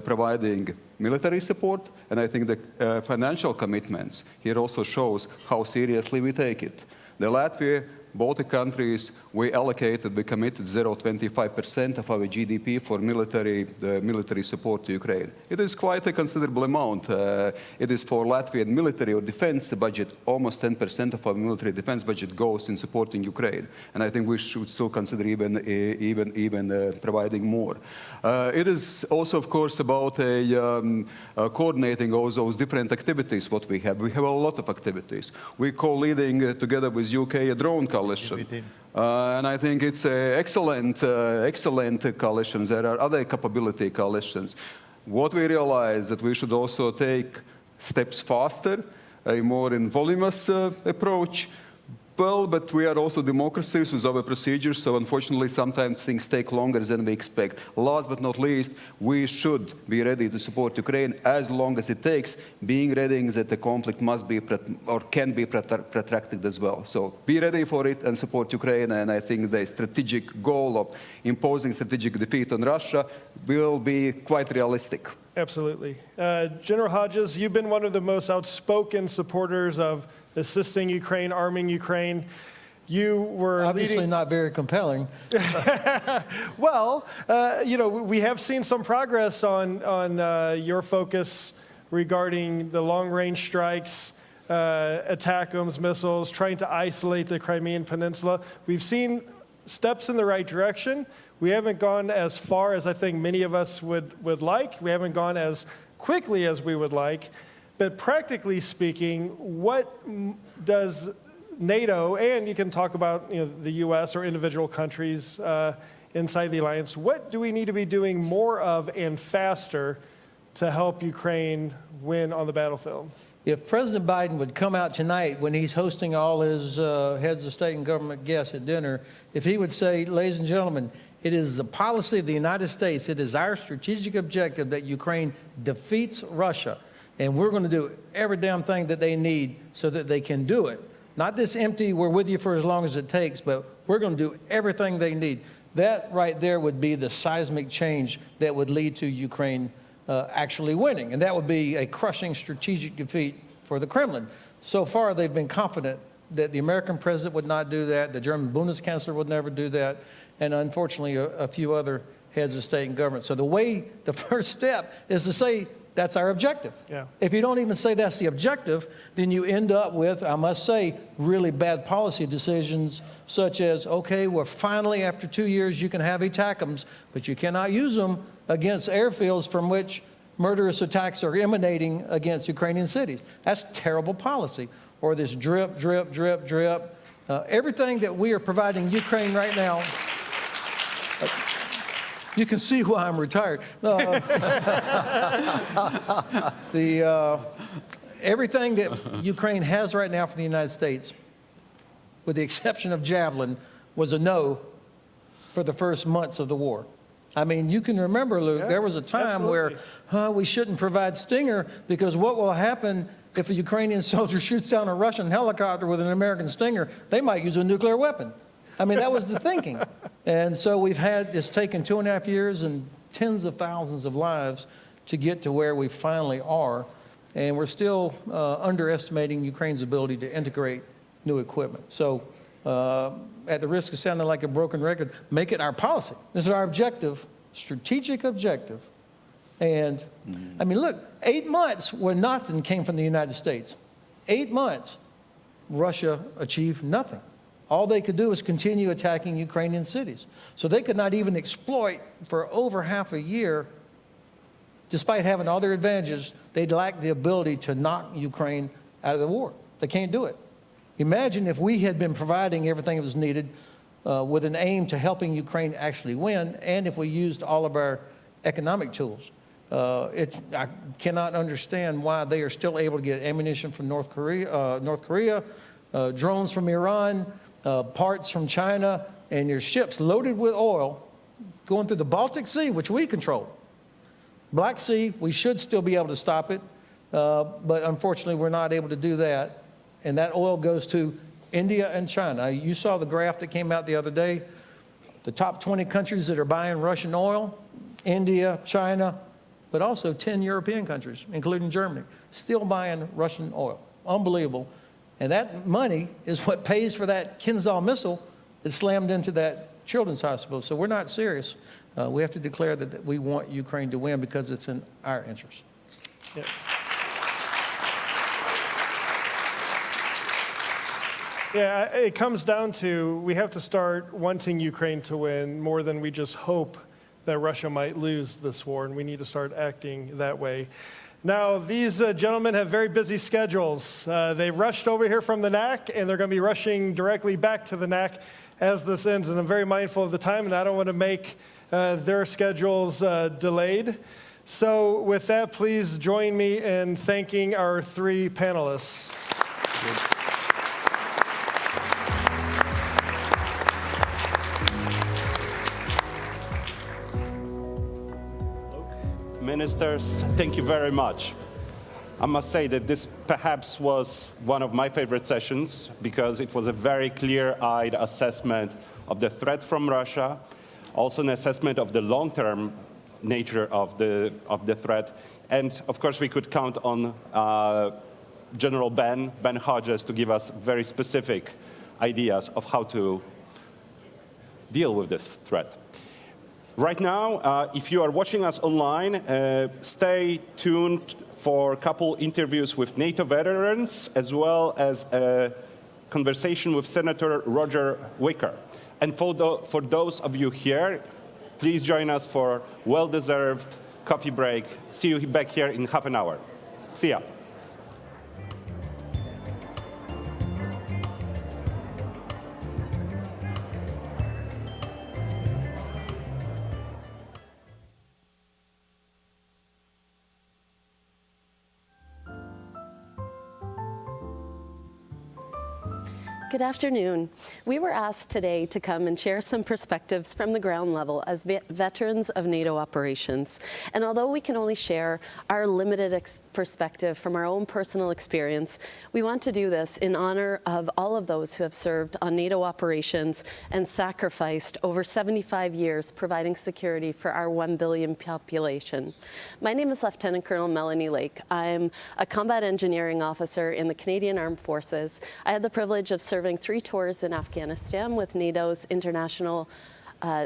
S12: providing military support, and I think the financial commitments here also shows how seriously we take it. The Latvia, Baltic countries, we committed 0.25% of our GDP for military support to Ukraine. It is quite a considerable amount. It is for Latvian military or defense budget, almost 10% of our military defense budget goes in supporting Ukraine. And I think we should still consider even providing more. It is also, of course, about coordinating all those different activities what we have. We have a lot of activities. We're co-leading together with UK a drone coalition. And I think it's an excellent coalition. There are other capability coalitions. What we realize that we should also take steps faster, a more voluminous approach. Well, but we are also democracies with our procedures, so unfortunately sometimes things take longer than we expect. Last but not least, we should be ready to support Ukraine as long as it takes, being ready that the conflict must be or can be protracted as well. So be ready for it and support Ukraine, and I think the strategic goal of imposing strategic defeat on Russia will be quite realistic.
S8: Absolutely. General Hodges, you've been one of the most outspoken supporters of assisting Ukraine, arming Ukraine. You were
S13: obviously not very compelling.
S8: Well, we have seen some progress on your focus regarding the long-range strikes, ATACMS missiles, trying to isolate the Crimean Peninsula. We've seen steps in the right direction. We haven't gone as far as I think many of us would like. We haven't gone as quickly as we would like. But practically speaking, what does NATO, and you can talk about the U.S. or individual countries inside the alliance, what do we need to be doing more of and faster to help Ukraine win on the battlefield?
S13: If President Biden would come out tonight when he's hosting all his heads of state and government guests at dinner, if he would say, ladies and gentlemen, it is the policy of the United States, it is our strategic objective that Ukraine defeats Russia. And we're going to do every damn thing that they need so that they can do it. Not this empty, we're with you for as long as it takes, but we're going to do everything they need. That right there would be the seismic change that would lead to Ukraine actually winning. And that would be a crushing strategic defeat for the Kremlin. So far, they've been confident that the American president would not do that, the German Bundeskanzler would never do that, and unfortunately, a few other heads of state and government. So the first step is to say, that's our objective.
S8: Yeah.
S13: If you don't even say that's the objective, then you end up with, I must say, really bad policy decisions such as, okay, well, finally, after 2 years, you can have ATACMS, but you cannot use them against airfields from which murderous attacks are emanating against Ukrainian cities. That's terrible policy. Or this drip, drip, drip, drip. Everything that we are providing Ukraine right now, you can see why I'm retired. Everything that Ukraine has right now for the United States, with the exception of Javelin, was a no for the first months of the war. I mean, you can remember, Luke, there was a time where we shouldn't provide Stinger because what will happen if a Ukrainian soldier shoots down a Russian helicopter with an American Stinger? They might use a nuclear weapon. I mean, that was the thinking. And so it's taken 2.5 years and tens of thousands of lives to get to where we finally are. And we're still underestimating Ukraine's ability to integrate new equipment. So at the risk of sounding like a broken record, make it our policy. This is our objective, strategic objective. And I mean, look, 8 months where nothing came from the United States. 8 months, Russia achieved nothing. All they could do is continue attacking Ukrainian cities. So they could not even exploit for over half a year, despite having all their advantages, they lacked the ability to knock Ukraine out of the war. They can't do it. Imagine if we had been providing everything that was needed with an aim to helping Ukraine actually win, and if we used all of our economic tools. I cannot understand why they are still able to get ammunition from North Korea, drones from Iran, parts from China, and your ships loaded with oil going through the Baltic Sea, which we control. Black Sea, we should still be able to stop it, but unfortunately we're not able to do that. And that oil goes to India and China. You saw the graph that came out the other day. The top 20 countries that are buying Russian oil, India, China, but also 10 European countries, including Germany, still buying Russian oil. Unbelievable. And that money is what pays for that Kinzhal missile that slammed into that children's hospital. So we're not serious. We have to declare that we want Ukraine to win because it's in our interest.
S8: Yeah. Yeah, it comes down to we have to start wanting Ukraine to win more than we just hope that Russia might lose this war, and we need to start acting that way. Now, these gentlemen have very busy schedules. They rushed over here from the NAC, and they're going to be rushing directly back to the NAC as this ends, and I'm very mindful of the time, and I don't want to make their schedules delayed. So with that, please join me in thanking our three panelists.
S10: Ministers, thank you very much. I must say that this perhaps was one of my favorite sessions because it was a very clear-eyed assessment of the threat from Russia, also an assessment of the long-term nature of the threat. And of course, we could count on General Ben Hodges to give us very specific ideas of how to deal with this threat. Right now, if you are watching us online, stay tuned for a couple interviews with NATO veterans, as well as a conversation with Senator Roger Wicker. And for those of you here, please join us for well-deserved coffee break. See you back here in half an hour. See ya.
S14: Good afternoon. We were asked today to come and share some perspectives from the ground level as veterans of NATO operations. And although we can only share our limited perspective from our own personal experience, we want to do this in honor of all of those who have served on NATO operations and sacrificed over 75 years providing security for our 1 billion population. My name is Lieutenant Colonel Melanie Lake. I'm a combat engineering officer in the Canadian Armed Forces. I had the privilege of serving 3 tours in Afghanistan with NATO's International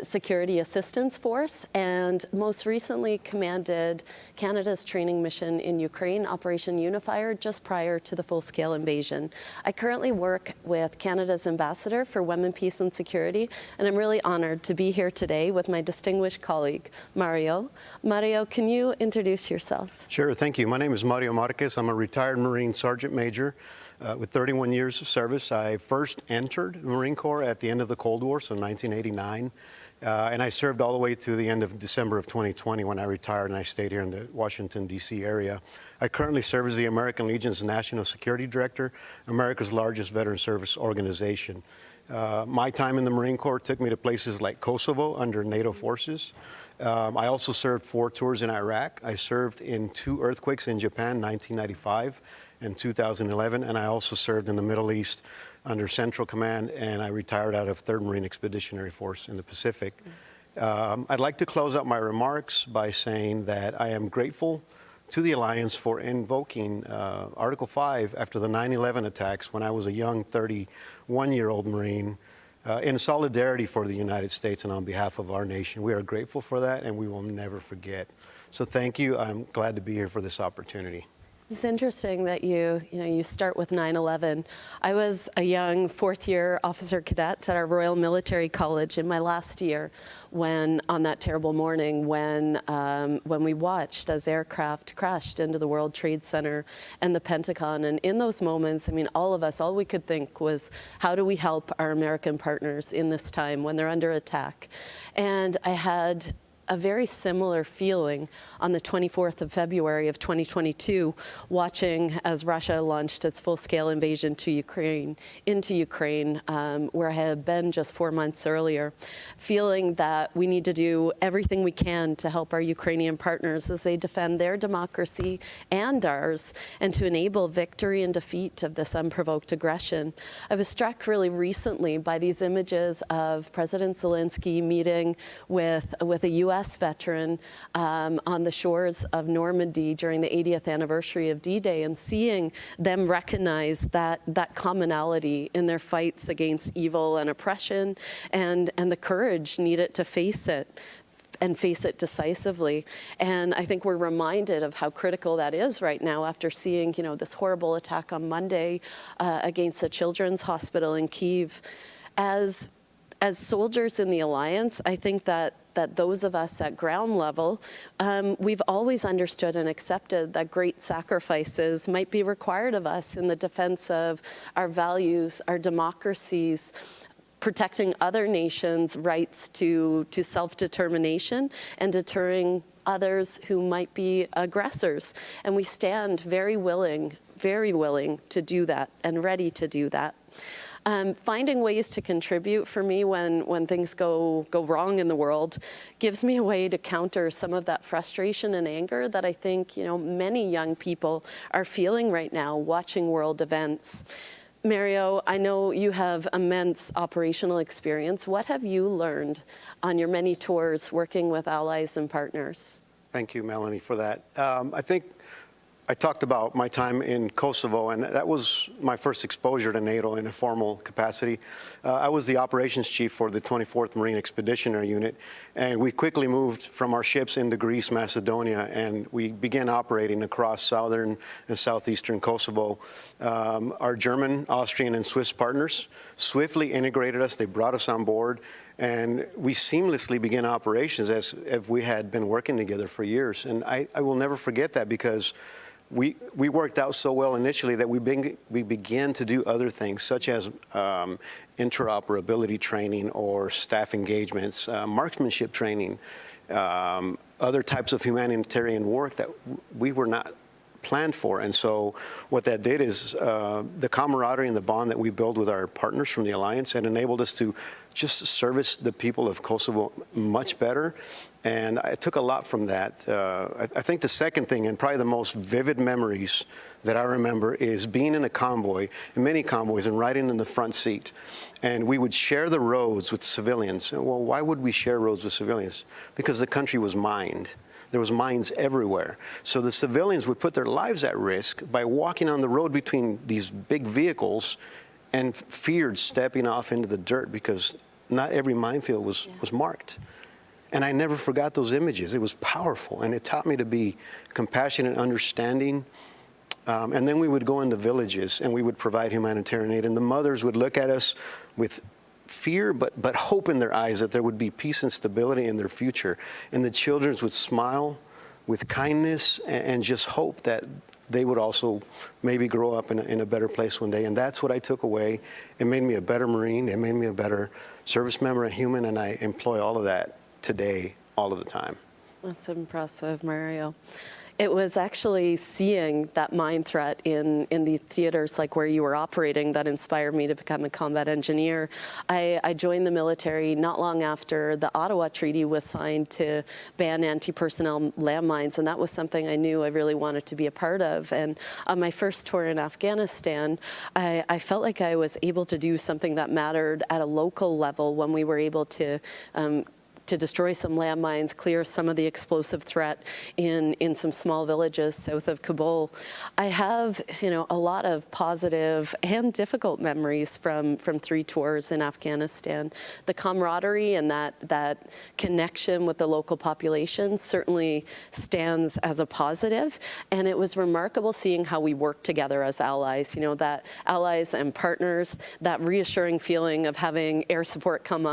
S14: Security Assistance Force, and most recently commanded Canada's training mission in Ukraine, Operation Unifier, just prior to the full-scale invasion. I currently work with Canada's Ambassador for Women, Peace and Security, and I'm really honored to be here today with my distinguished colleague, Mario. Mario, can you introduce yourself?
S15: Sure, thank you. My name is Mario Marquez. I'm a retired Marine Sergeant Major with 31 years of service. I first entered the Marine Corps at the end of the Cold War, so 1989. And I served all the way to the end of December of 2020 when I retired, and I stayed here in the Washington, D.C. area. I currently serve as the American Legion's National Security Director, America's largest veteran service organization. My time in the Marine Corps took me to places like Kosovo under NATO forces. I also served 4 tours in Iraq. I served in 2 earthquakes in Japan, 1995 and 2011, and I also served in the Middle East under Central Command, and I retired out of 3rd Marine Expeditionary Force in the Pacific. I'd like to close out my remarks by saying that I am grateful to the Alliance for invoking Article 5 after the 9/11 attacks when I was a young 31-year-old Marine in solidarity for the United States and on behalf of our nation. We are grateful for that, and we will never forget. So thank you. I'm glad to be here for this opportunity.
S14: It's interesting that you start with 9/11. I was a young 4th-year officer cadet at our Royal Military College in my last year when, on that terrible morning, when we watched as aircraft crashed into the World Trade Center and the Pentagon. And in those moments, I mean, all of us, all we could think was, how do we help our American partners in this time when they're under attack? And I had a very similar feeling on the 24th of February of 2022, watching as Russia launched its full-scale invasion into Ukraine, where I had been just 4 months earlier, feeling that we need to do everything we can to help our Ukrainian partners as they defend their democracy and ours, and to enable victory and defeat of this unprovoked aggression. I was struck really recently by these images of President Zelensky meeting with a U.S. veteran on the shores of Normandy during the 80th anniversary of D-Day, and seeing them recognize that commonality in their fights against evil and oppression, and the courage needed to face it, and face it decisively. And I think we're reminded of how critical that is right now after seeing, this horrible attack on Monday against a children's hospital in Kyiv. As soldiers in the Alliance, I think that those of us at ground level, we've always understood and accepted that great sacrifices might be required of us in the defense of our values, our democracies, protecting other nations' rights to self-determination, and deterring others who might be aggressors. And we stand very willing to do that and ready to do that. Finding ways to contribute for me when things go wrong in the world gives me a way to counter some of that frustration and anger that I think many young people are feeling right now watching world events. Mario, I know you have immense operational experience. What have you learned on your many tours working with allies and partners?
S15: Thank you, Melanie, for that. I think I talked about my time in Kosovo, and that was my first exposure to NATO in a formal capacity. I was the operations chief for the 24th Marine Expeditionary Unit, and we quickly moved from our ships into Greece, Macedonia, and we began operating across southern and southeastern Kosovo. Our German, Austrian, and Swiss partners swiftly integrated us. They brought us on board, and we seamlessly began operations as if we had been working together for years. And I will never forget that, because we worked out so well initially that we began to do other things, such as interoperability training or staff engagements, marksmanship training, other types of humanitarian work that we were not planned for. And so what that did is the camaraderie and the bond that we build with our partners from the Alliance had enabled us to just service the people of Kosovo much better. And I took a lot from that. I think the second thing, and probably the most vivid memories that I remember, is being in a convoy, in many convoys, and riding in the front seat. And we would share the roads with civilians. Well, why would we share roads with civilians? Because the country was mined. There was mines everywhere. So the civilians would put their lives at risk by walking on the road between these big vehicles and feared stepping off into the dirt because not every minefield was marked. And I never forgot those images. It was powerful, and it taught me to be compassionate, understanding. And then we would go into villages, and we would provide humanitarian aid. And the mothers would look at us with fear, but hope in their eyes that there would be peace and stability in their future. And the children would smile with kindness and just hope that they would also maybe grow up in a better place one day. And that's what I took away. It made me a better Marine. It made me a better service member, a human, and I employ all of that today, all of the time.
S14: That's impressive, Mario. It was actually seeing that mine threat in the theaters like where you were operating that inspired me to become a combat engineer. I joined the military not long after the Ottawa Treaty was signed to ban anti-personnel landmines, and that was something I knew I really wanted to be a part of. And on my first tour in Afghanistan, I felt like I was able to do something that mattered at a local level when we were able to destroy some landmines, clear some of the explosive threat in some small villages south of Kabul. I have, a lot of positive and difficult memories from 3 tours in Afghanistan. The camaraderie and that connection with the local population certainly stands as a positive, and it was remarkable seeing how we work together as allies, that allies and partners, that reassuring feeling of having air support come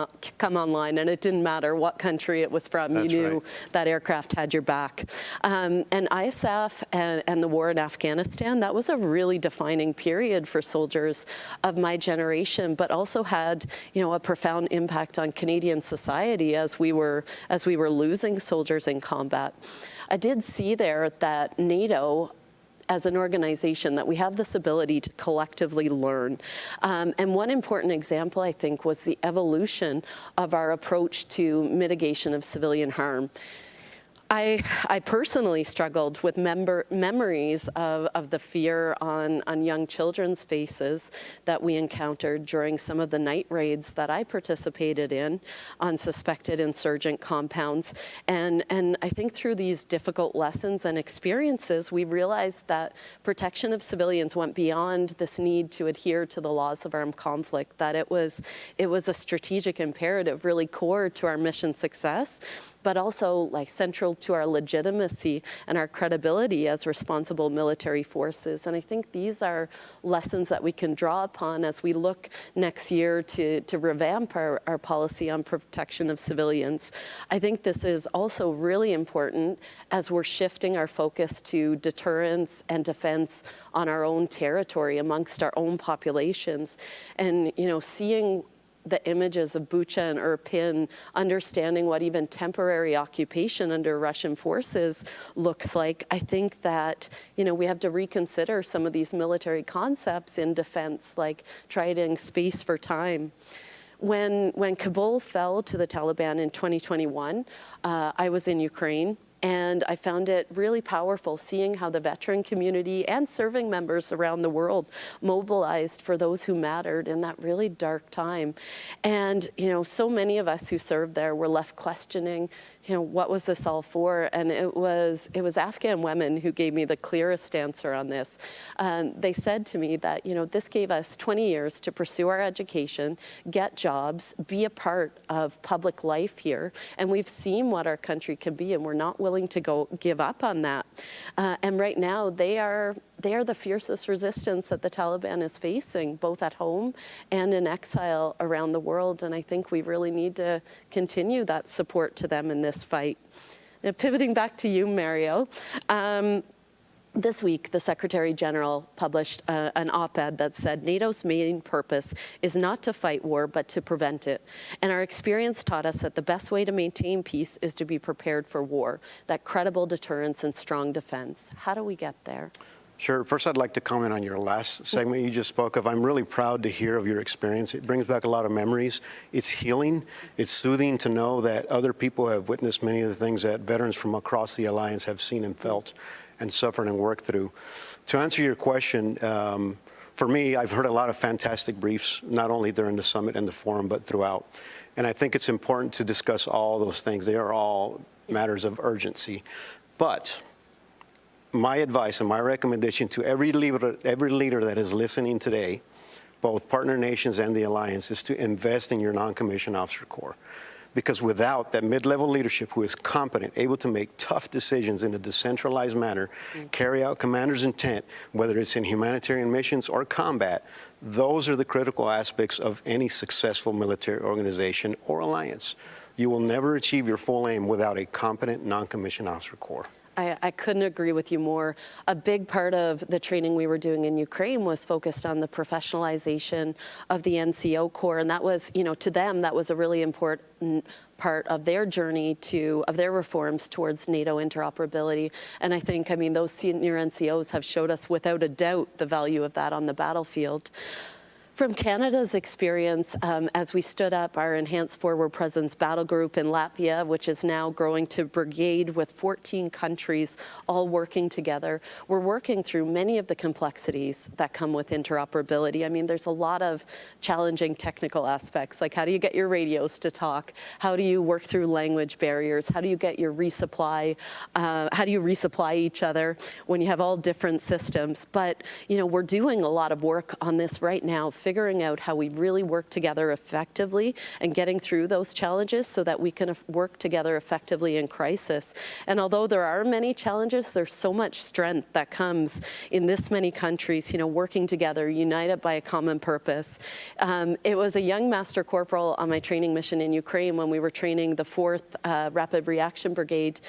S14: online, and it didn't matter what country it was from.
S15: That's
S14: you knew
S15: right.
S14: that aircraft had your back. And ISAF and the war in Afghanistan, that was a really defining period for soldiers of my generation, but also had, a profound impact on Canadian society as we were losing soldiers in combat. I did see there that NATO, as an organization, that we have this ability to collectively learn. And one important example, I think, was the evolution of our approach to mitigation of civilian harm. I personally struggled with memories of the fear on young children's faces that we encountered during some of the night raids that I participated in on suspected insurgent compounds. And I think through these difficult lessons and experiences, we realized that protection of civilians went beyond this need to adhere to the laws of armed conflict, that it was a strategic imperative, really core to our mission success, but also central to our legitimacy and our credibility as responsible military forces. And I think these are lessons that we can draw upon as we look next year to revamp our policy on protection of civilians. I think this is also really important as we're shifting our focus to deterrence and defense on our own territory amongst our own populations. And, seeing the images of Bucha and Irpin, understanding what even temporary occupation under Russian forces looks like, I think that, we have to reconsider some of these military concepts in defense, like trading space for time. When Kabul fell to the Taliban in 2021, I was in Ukraine. And I found it really powerful seeing how the veteran community and serving members around the world mobilized for those who mattered in that really dark time. And, so many of us who served there were left questioning, what was this all for? And it was Afghan women who gave me the clearest answer on this. They said to me that, this gave us 20 years to pursue our education, get jobs, be a part of public life here. And we've seen what our country can be, and we're not willing to give up on that. And right now, they are the fiercest resistance that the Taliban is facing, both at home and in exile around the world. And I think we really need to continue that support to them in this fight. Now, pivoting back to you, Mario. This week, the Secretary General published an op-ed that said NATO's main purpose is not to fight war, but to prevent it. And our experience taught us that the best way to maintain peace is to be prepared for war, that credible deterrence and strong defense. How do we get there?
S15: Sure. First, I'd like to comment on your last segment you just spoke of. I'm really proud to hear of your experience. It brings back a lot of memories. It's healing. It's soothing to know that other people have witnessed many of the things that veterans from across the Alliance have seen and felt and suffered and worked through. To answer your question, for me, I've heard a lot of fantastic briefs, not only during the summit and the forum, but throughout. And I think it's important to discuss all those things. They are all matters of urgency. But my advice and my recommendation to every leader that is listening today, both partner nations and the alliance, is to invest in your non-commissioned officer corps. Because without that mid-level leadership who is competent, able to make tough decisions in a decentralized manner, carry out commander's intent, whether it's in humanitarian missions or combat, those are the critical aspects of any successful military organization or alliance. You will never achieve your full aim without a competent non-commissioned officer corps.
S14: I couldn't agree with you more. A big part of the training we were doing in Ukraine was focused on the professionalization of the NCO Corps, and that was, you know, to them, that was a really important part of their journey of their reforms towards NATO interoperability. And I think, I mean, those senior NCOs have showed us without a doubt the value of that on the battlefield. From Canada's experience, as we stood up our Enhanced Forward Presence Battle Group in Latvia, which is now growing to brigade with 14 countries all working together, we're working through many of the complexities that come with interoperability. I mean, there's a lot of challenging technical aspects, like how do you get your radios to talk? How do you work through language barriers? How do you get your resupply? How do you resupply each other when you have all different systems? But, you know, we're doing a lot of work on this right now, figuring out how we really work together effectively and getting through those challenges so that we can work together effectively in crisis. And although there are many challenges, there's so much strength that comes in this many countries, you know, working together, united by a common purpose. It was a young Master Corporal on my training mission in Ukraine when we were training the 4th Rapid Reaction Brigade,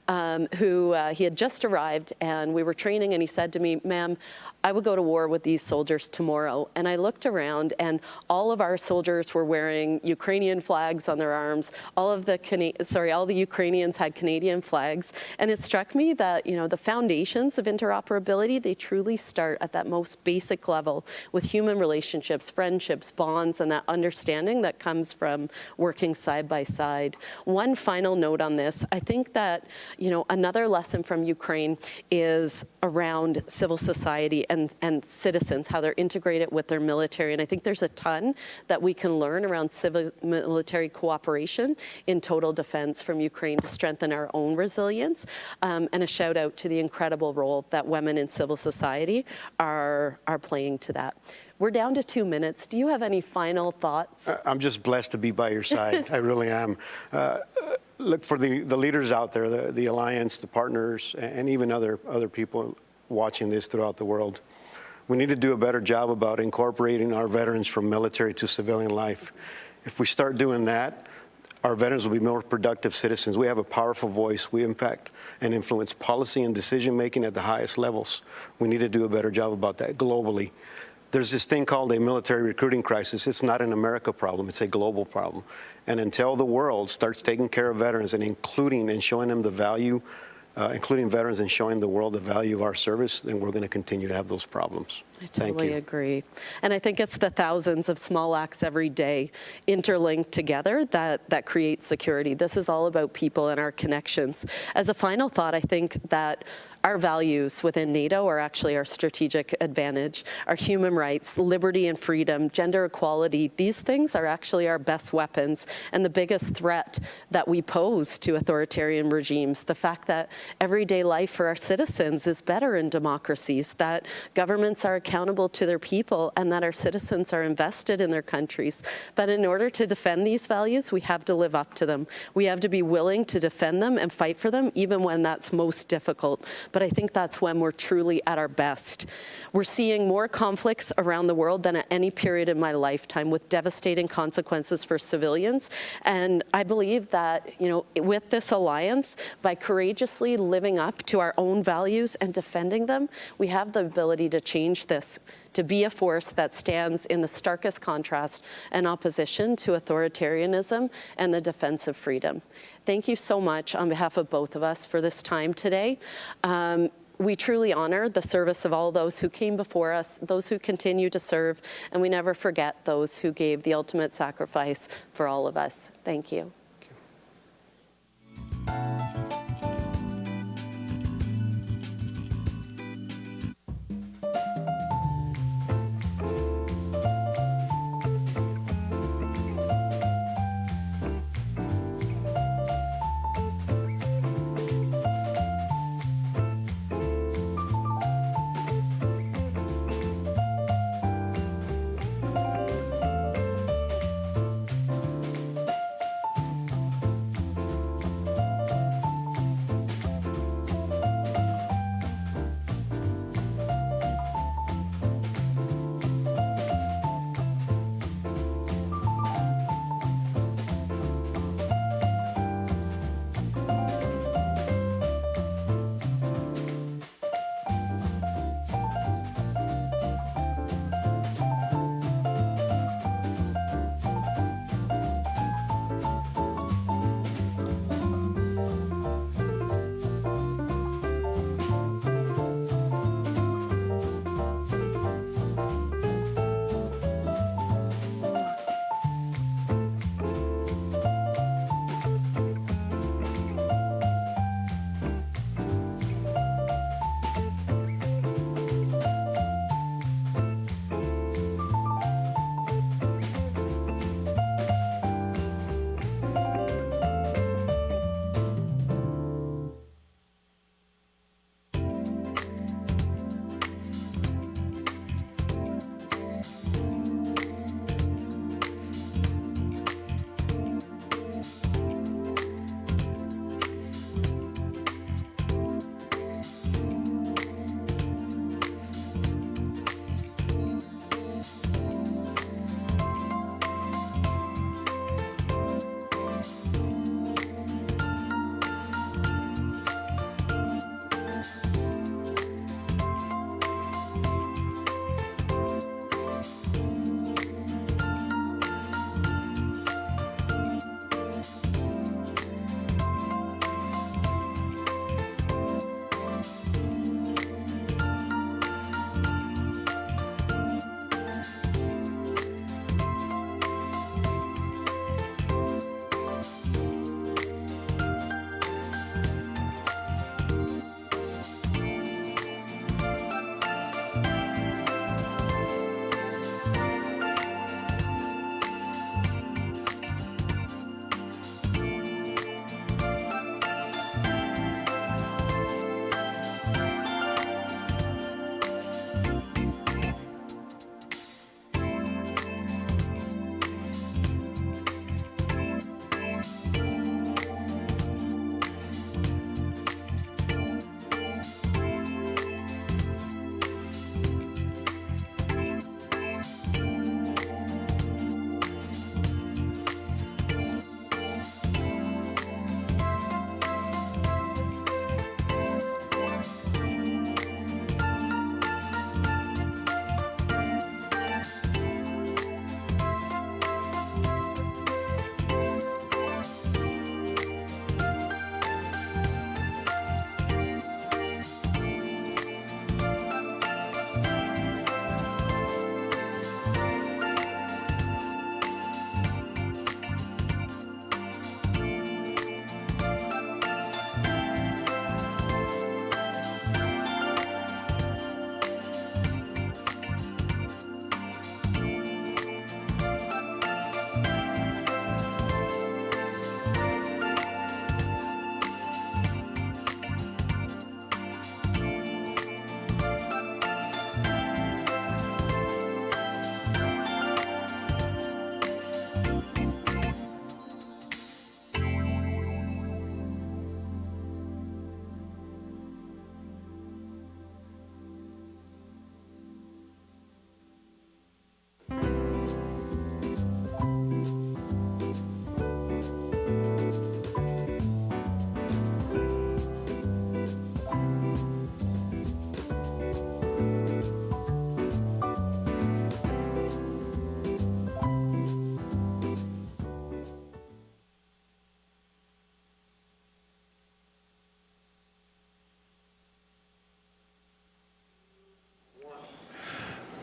S14: he had just arrived, and we were training, and he said to me, "Ma'am, I would go to war with these soldiers tomorrow." And I looked around, and all of our soldiers were wearing Ukrainian flags on their arms. All the Ukrainians had Canadian flags. And it struck me that, you know, the foundations of interoperability, they truly start at that most basic level with human relationships, friendships, bonds, and that understanding that comes from working side by side. One final note on this, I think that, you know, another lesson from Ukraine is around civil society and citizens, how they're integrated with their military. And I think there's a ton that we can learn around civil-military cooperation in total defense from Ukraine to strengthen our own resilience. And a shout out to the incredible role that women in civil society are playing to that. We're down to 2 minutes. Do you have any final thoughts?
S15: I'm just blessed to be by your side. I really am. Look, for the leaders out there, the alliance, the partners, and even other people watching this throughout the world, we need to do a better job about incorporating our veterans from military to civilian life. If we start doing that, our veterans will be more productive citizens. We have a powerful voice. We impact and influence policy and decision-making at the highest levels. We need to do a better job about that globally. There's this thing called a military recruiting crisis. It's not an America problem. It's a global problem. And until the world starts taking care of veterans and including and showing them the value, including veterans and showing the world the value of our service, then we're going to continue to have those problems.
S14: I totally agree. And I think it's the thousands of small acts every day interlinked together that create security. This is all about people and our connections. As a final thought, I think that our values within NATO are actually our strategic advantage. Our human rights, liberty and freedom, gender equality, these things are actually our best weapons and the biggest threat that we pose to authoritarian regimes. The fact that everyday life for our citizens is better in democracies, that governments are accountable to their people, and that our citizens are invested in their countries. But in order to defend these values, we have to live up to them. We have to be willing to defend them and fight for them, even when that's most difficult. But I think that's when we're truly at our best. We're seeing more conflicts around the world than at any period in my lifetime, with devastating consequences for civilians. And I believe that, you know, with this alliance, by courageously living up to our own values and defending them, we have the ability to change this, to be a force that stands in the starkest contrast and opposition to authoritarianism and the defense of freedom. Thank you so much on behalf of both of us for this time today. We truly honor the service of all those who came before us, those who continue to serve, and we never forget those who gave the ultimate sacrifice for all of us. Thank you.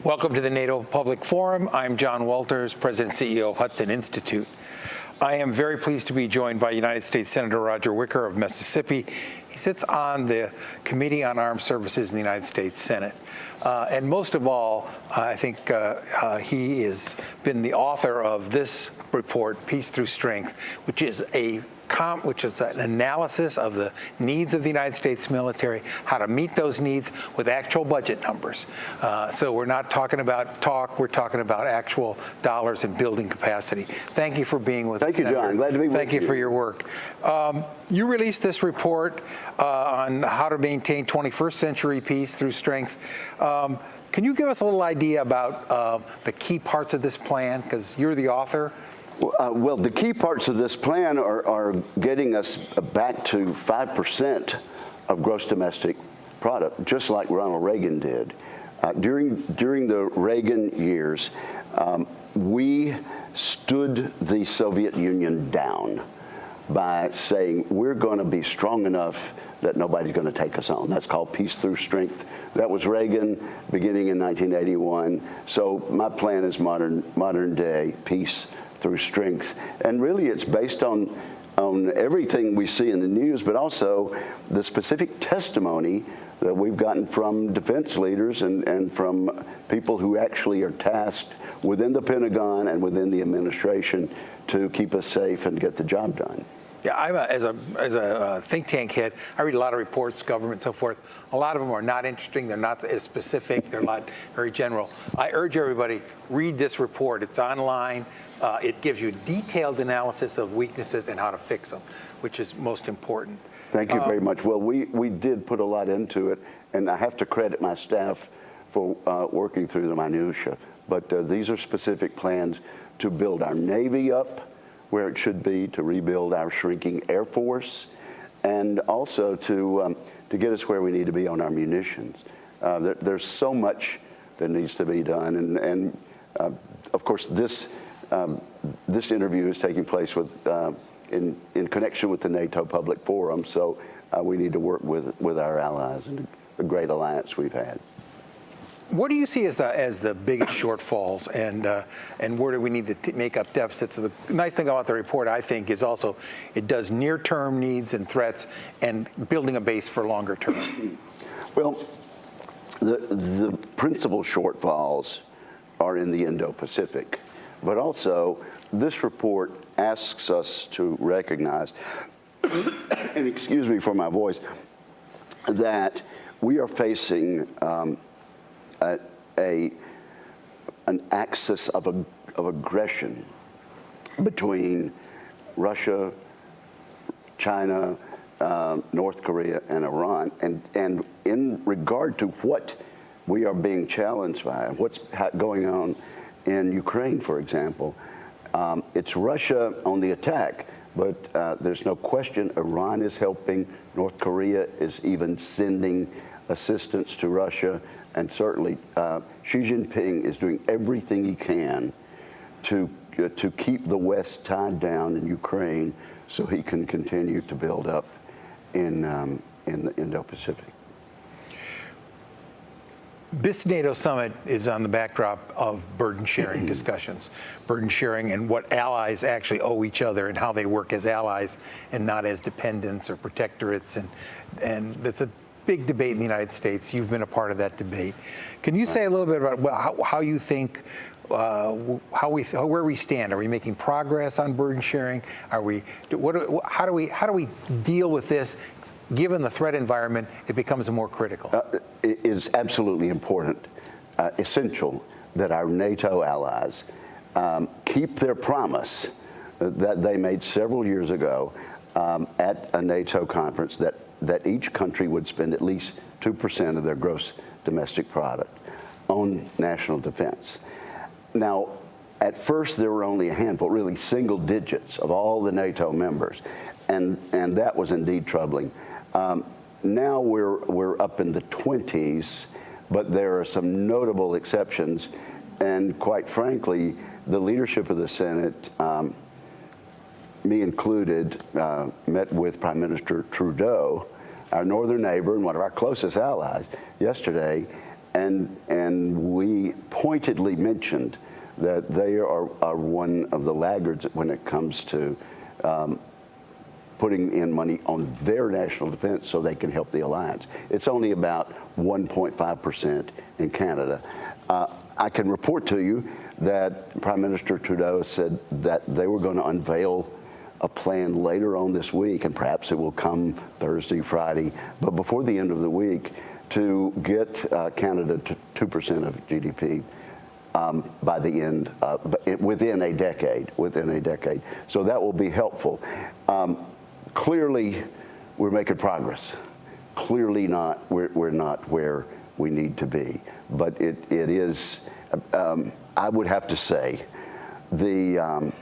S16: Welcome to the NATO Public Forum. I'm John Walters, President and CEO of Hudson Institute. I am very pleased to be joined by United States Senator Roger Wicker of Mississippi. He sits on the Committee on Armed Services in the United States Senate. And most of all, I think he has been the author of this report, Peace Through Strength, which is an analysis of the needs of the United States military, how to meet those needs with actual budget numbers. So we're not talking about talk, we're talking about actual dollars and building capacity. Thank you for being with us.
S17: Thank you, John. Glad to be with you.
S16: Thank you for your work. You released this report on how to maintain 21st century peace through strength. Can you give us a little idea about the key parts of this plan? Because you're the author.
S17: Well, the key parts of this plan are getting us back to 5% of gross domestic product, just like Ronald Reagan did. During the Reagan years, we stood the Soviet Union down by saying we're going to be strong enough that nobody's going to take us on. That's called peace through strength. That was Reagan beginning in 1981. So my plan is modern day peace through strength. And really it's based on everything we see in the news, but also the specific testimony that we've gotten from defense leaders and from people who actually are tasked within the Pentagon and within the administration to keep us safe and get the job done.
S16: Yeah, as a think tank head, I read a lot of reports, government, so forth. A lot of them are not interesting. They're not as specific. They're very general. I urge everybody, read this report. It's online. It gives you detailed analysis of weaknesses and how to fix them, which is most important.
S17: Thank you very much. Well, we did put a lot into it, and I have to credit my staff for working through the minutia. But these are specific plans to build our Navy up where it should be, to rebuild our shrinking Air Force, and also to get us where we need to be on our munitions. There's so much that needs to be done, and of course this interview is taking place in connection with the NATO Public Forum, so we need to work with our allies and the great alliance we've had.
S16: What do you see as the biggest shortfalls, and where do we need to make up deficits? The nice thing about the report, I think, is also it does near-term needs and threats and building a base for longer term.
S17: Well, the principal shortfalls are in the Indo-Pacific, but also this report asks us to recognize, and excuse me for my voice, that we are facing an axis of aggression between Russia, China, North Korea, and Iran. And in regard to what we are being challenged by, what's going on in Ukraine, for example, it's Russia on the attack, but there's no question Iran is helping. North Korea is even sending assistance to Russia. And certainly, Xi Jinping is doing everything he can to keep the West tied down in Ukraine so he can continue to build up in the Indo-Pacific.
S16: This NATO summit is on the backdrop of burden sharing discussions, burden sharing and what allies actually owe each other and how they work as allies and not as dependents or protectorates. And that's a big debate in the United States. You've been a part of that debate. Can you say a little bit about how you think, where we stand? Are we making progress on burden sharing? How do we deal with this? Given the threat environment, it becomes more critical.
S17: It is absolutely important, essential that our NATO allies keep their promise that they made several years ago at a NATO conference that each country would spend at least 2% of their gross domestic product on national defense. Now, at first there were only a handful, really single digits of all the NATO members, and that was indeed troubling. Now we're up in the 20s, but there are some notable exceptions, and quite frankly, the leadership of the Senate, me included, met with Prime Minister Trudeau, our northern neighbor and one of our closest allies, yesterday, and we pointedly mentioned that they are one of the laggards when it comes to putting in money on their national defense so they can help the alliance. It's only about 1.5% in Canada. I can report to you that Prime Minister Trudeau said that they were going to unveil a plan later on this week, and perhaps it will come Thursday, Friday, but before the end of the week, to get Canada to 2% of GDP by the end, within a decade. So that will be helpful. Clearly, we're making progress. Clearly we're not where we need to be. But it is, I would have to say, the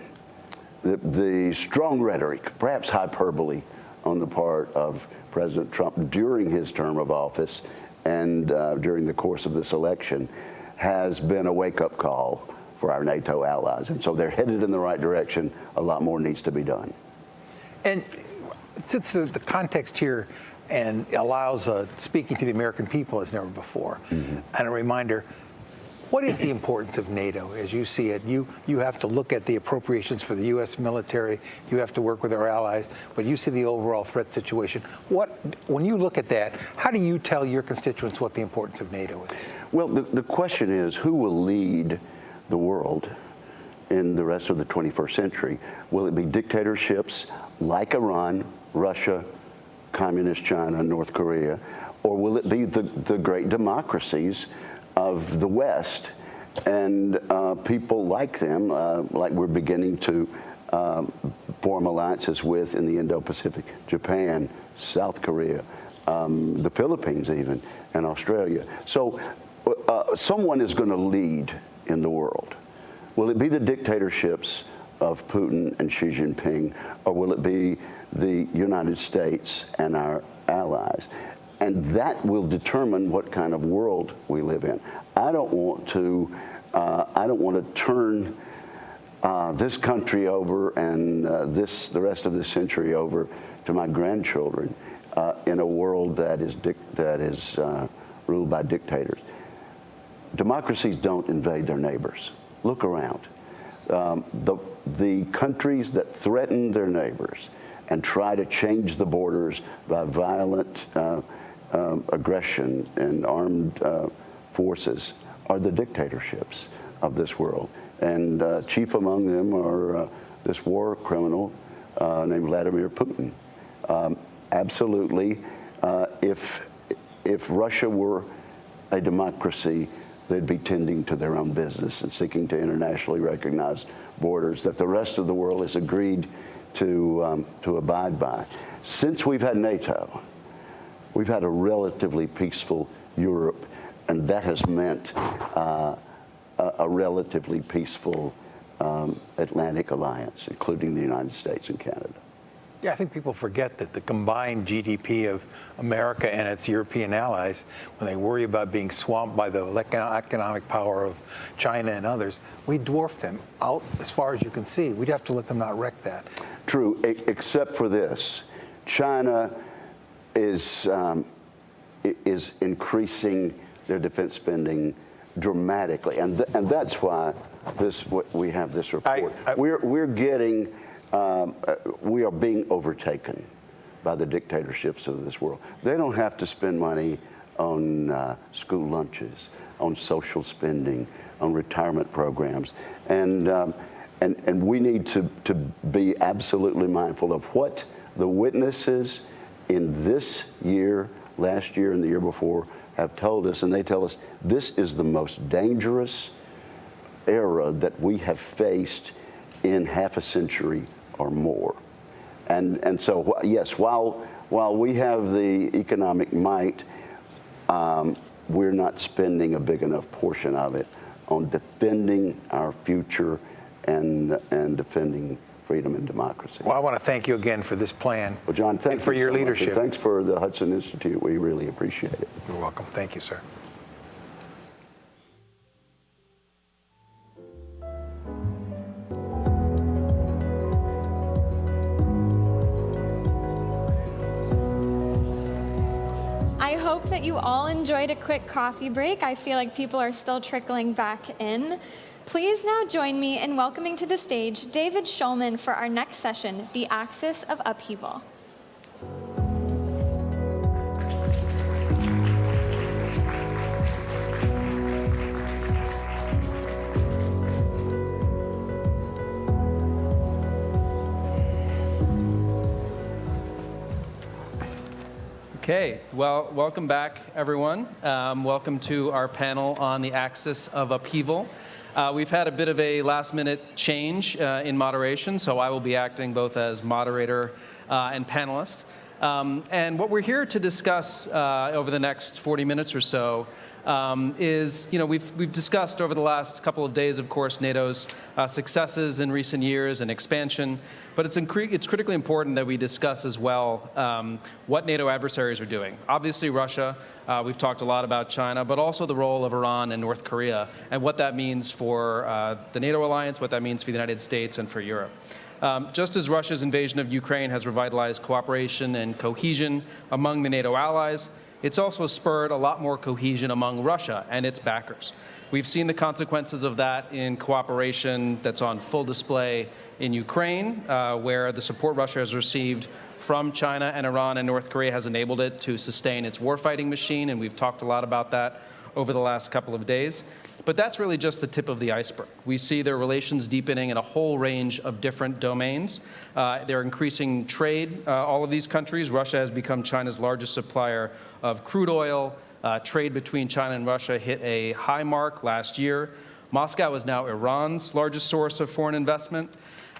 S17: strong rhetoric, perhaps hyperbole, on the part of President Trump during his term of office and during the course of this election has been a wake-up call for our NATO allies. And so they're headed in the right direction. A lot more needs to be done.
S16: And since the context here and allows speaking to the American people as never before, and a reminder, what is the importance of NATO as you see it? You have to look at the appropriations for the U.S. military. You have to work with our allies, but you see the overall threat situation. When you look at that, how do you tell your constituents what the importance of NATO is?
S17: Well, the question is, who will lead the world in the rest of the 21st century? Will it be dictatorships like Iran, Russia, Communist China, North Korea, or will it be the great democracies of the West and people like them, like we're beginning to form alliances with in the Indo-Pacific, Japan, South Korea, the Philippines even, and Australia. So someone is going to lead in the world. Will it be the dictatorships of Putin and Xi Jinping, or will it be the United States and our allies? And that will determine what kind of world we live in. I don't want to turn this country over and the rest of this century over to my grandchildren in a world that is ruled by dictators. Democracies don't invade their neighbors. Look around. The countries that threaten their neighbors and try to change the borders by violent aggression and armed forces are the dictatorships of this world. And chief among them are this war criminal named Vladimir Putin. Absolutely, if Russia were a democracy, they'd be tending to their own business and seeking to internationally recognized borders that the rest of the world has agreed to abide by. Since we've had NATO, we've had a relatively peaceful Europe, and that has meant a relatively peaceful Atlantic alliance, including the United States and Canada.
S16: Yeah, I think people forget that the combined GDP of America and its European allies, when they worry about being swamped by the economic power of China and others, we dwarf them out as far as you can see. We'd have to let them not wreck that.
S17: True, except for this. China is increasing their defense spending dramatically, and that's why we have this report. We are being overtaken by the dictatorships of this world. They don't have to spend money on school lunches, on social spending, on retirement programs, and we need to be absolutely mindful of what the witnesses in this year, last year, and the year before have told us, and they tell us this is the most dangerous era that we have faced in half a century or more. And so, yes, while we have the economic might, we're not spending a big enough portion of it on defending our future and defending freedom and democracy.
S16: Well, I want to thank you again for this plan.
S17: Well, John, thanks
S16: for your leadership.
S17: And thanks for the Hudson Institute. We really appreciate it.
S16: You're welcome. Thank you, sir.
S18: I hope that you all enjoyed a quick coffee break. I feel like people are still trickling back in. Please now join me in welcoming to the stage David Shulman for our next session, The Axis of Upheaval.
S22: Okay, well, welcome back, everyone. Welcome to our panel on the axis of upheaval. We've had a bit of a last-minute change in moderation, so I will be acting both as moderator and panelist. And what we're here to discuss over the next 40 minutes or so is, we've discussed over the last couple of days, of course, NATO's successes in recent years and expansion, but it's critically important that we discuss as well what NATO adversaries are doing. Obviously, Russia, we've talked a lot about China, but also the role of Iran and North Korea and what that means for the NATO alliance, what that means for the United States and for Europe. Just as Russia's invasion of Ukraine has revitalized cooperation and cohesion among the NATO allies, it's also spurred a lot more cohesion among Russia and its backers. We've seen the consequences of that in cooperation that's on full display in Ukraine, where the support Russia has received from China and Iran and North Korea has enabled it to sustain its warfighting machine, and we've talked a lot about that over the last couple of days. But that's really just the tip of the iceberg. We see their relations deepening in a whole range of different domains. They're increasing trade, all of these countries. Russia has become China's largest supplier of crude oil. Trade between China and Russia hit a high mark last year. Moscow is now Iran's largest source of foreign investment.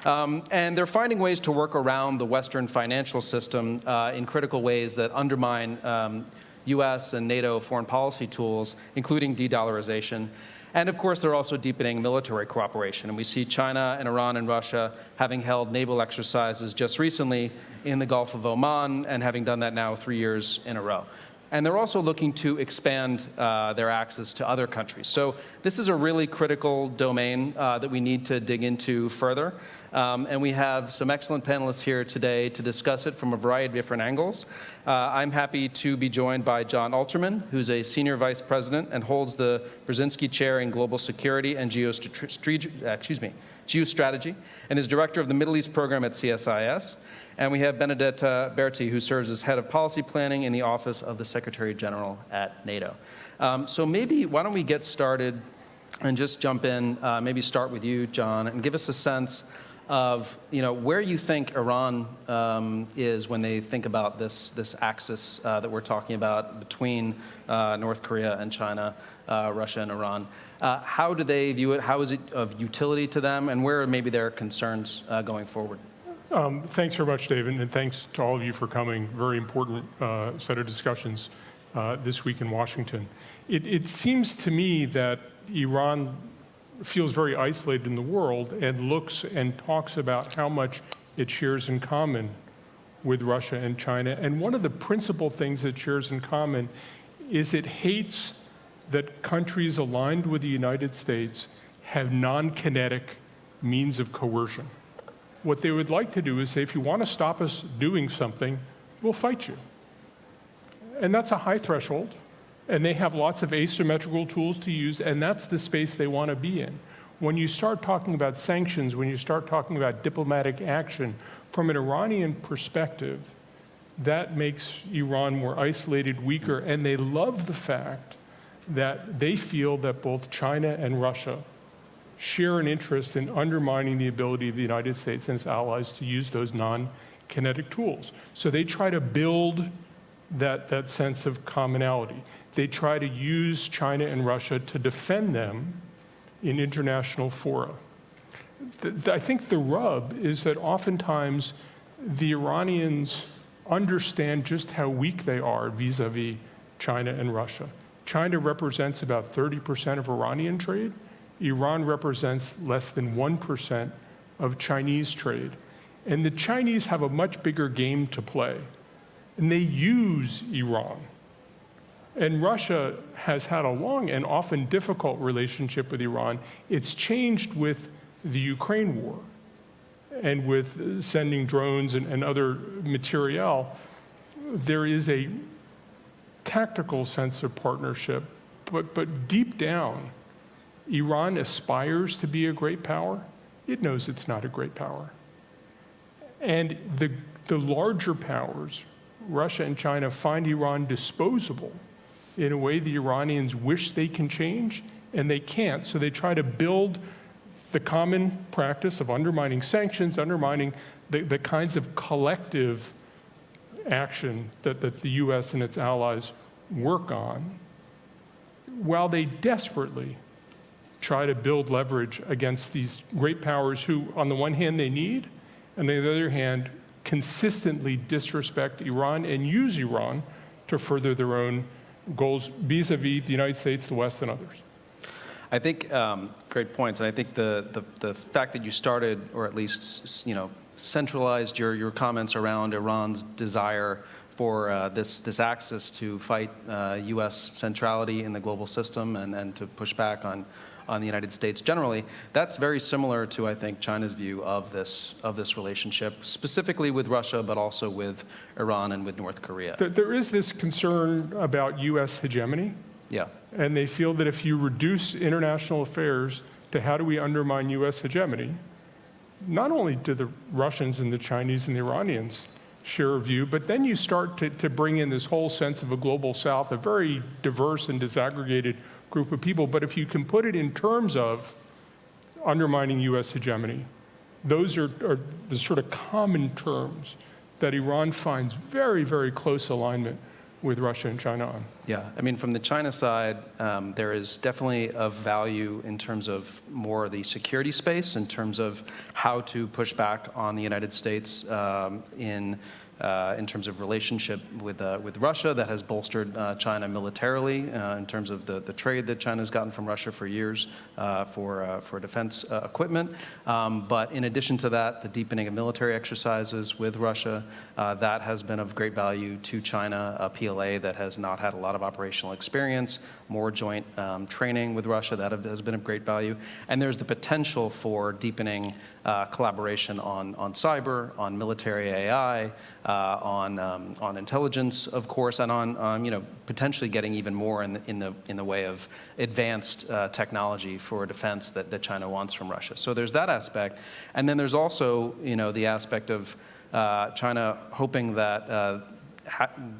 S22: And they're finding ways to work around the Western financial system in critical ways that undermine US and NATO foreign policy tools, including de-dollarization. And of course, they're also deepening military cooperation. And we see China and Iran and Russia having held naval exercises just recently in the Gulf of Oman and having done that now 3 years in a row. And they're also looking to expand their access to other countries. So this is a really critical domain that we need to dig into further. And we have some excellent panelists here today to discuss it from a variety of different angles. I'm happy to be joined by John Alterman, who's a senior vice president and holds the Brzezinski Chair in Global Security and Geostrategy, and is director of the Middle East program at CSIS. And we have Benedetta Berti, who serves as head of policy planning in the Office of the Secretary General at NATO. So maybe, why don't we get started and just jump in, maybe start with you, John, and give us a sense of where you think Iran is when they think about this axis that we're talking about between North Korea and China, Russia and Iran. How do they view it? How is it of utility to them? And where are maybe their concerns going forward?
S23: Thanks very much, David, and thanks to all of you for coming. Very important set of discussions this week in Washington. It seems to me that Iran feels very isolated in the world and looks and talks about how much it shares in common with Russia and China. And one of the principal things it shares in common is it hates that countries aligned with the United States have non-kinetic means of coercion. What they would like to do is say, if you want to stop us doing something, we'll fight you. And that's a high threshold. And they have lots of asymmetrical tools to use, and that's the space they want to be in. When you start talking about sanctions, when you start talking about diplomatic action, from an Iranian perspective, that makes Iran more isolated, weaker, and they love the fact that they feel that both China and Russia share an interest in undermining the ability of the United States and its allies to use those non-kinetic tools. So they try to build that sense of commonality. They try to use China and Russia to defend them in international fora. I think the rub is that oftentimes the Iranians understand just how weak they are vis-a-vis China and Russia. China represents about 30% of Iranian trade. Iran represents less than 1% of Chinese trade. And the Chinese have a much bigger game to play. And they use Iran. And Russia has had a long and often difficult relationship with Iran. It's changed with the Ukraine war and with sending drones and other materiel. There is a tactical sense of partnership, but deep down, Iran aspires to be a great power. It knows it's not a great power. And the larger powers, Russia and China, find Iran disposable in a way the Iranians wish they can change, and they can't. So they try to build the common practice of undermining sanctions, undermining the kinds of collective action that the US and its allies work on, while they desperately try to build leverage against these great powers who, on the one hand, they need, and on the other hand, consistently disrespect Iran and use Iran to further their own goals vis-a-vis the United States, the West, and others.
S22: I think great points, and I think the fact that you started, or at least centralized your comments around Iran's desire for this access to fight U.S. centrality in the global system and to push back on the United States generally, that's very similar to, I think, China's view of this relationship, specifically with Russia, but also with Iran and with North Korea.
S23: There is this concern about U.S. hegemony.
S22: Yeah.
S23: And they feel that if you reduce international affairs to how do we undermine U.S. hegemony, not only do the Russians and the Chinese and the Iranians share a view, but then you start to bring in this whole sense of a global South, a very diverse and disaggregated group of people. But if you can put it in terms of undermining U.S. hegemony, those are the sort of common terms that Iran finds very, very close alignment with Russia and China on.
S22: Yeah, I mean, from the China side, there is definitely of value in terms of more the security space, in terms of how to push back on the United States in terms of relationship with Russia that has bolstered China militarily in terms of the trade that China's gotten from Russia for years for defense equipment. But in addition to that, the deepening of military exercises with Russia, that has been of great value to China, a PLA that has not had a lot of operational experience, more joint training with Russia, that has been of great value. And there's the potential for deepening collaboration on cyber, on military AI, on intelligence, of course, and on potentially getting even more in the way of advanced technology for defense that China wants from Russia. So there's that aspect, and then there's also the aspect of China hoping that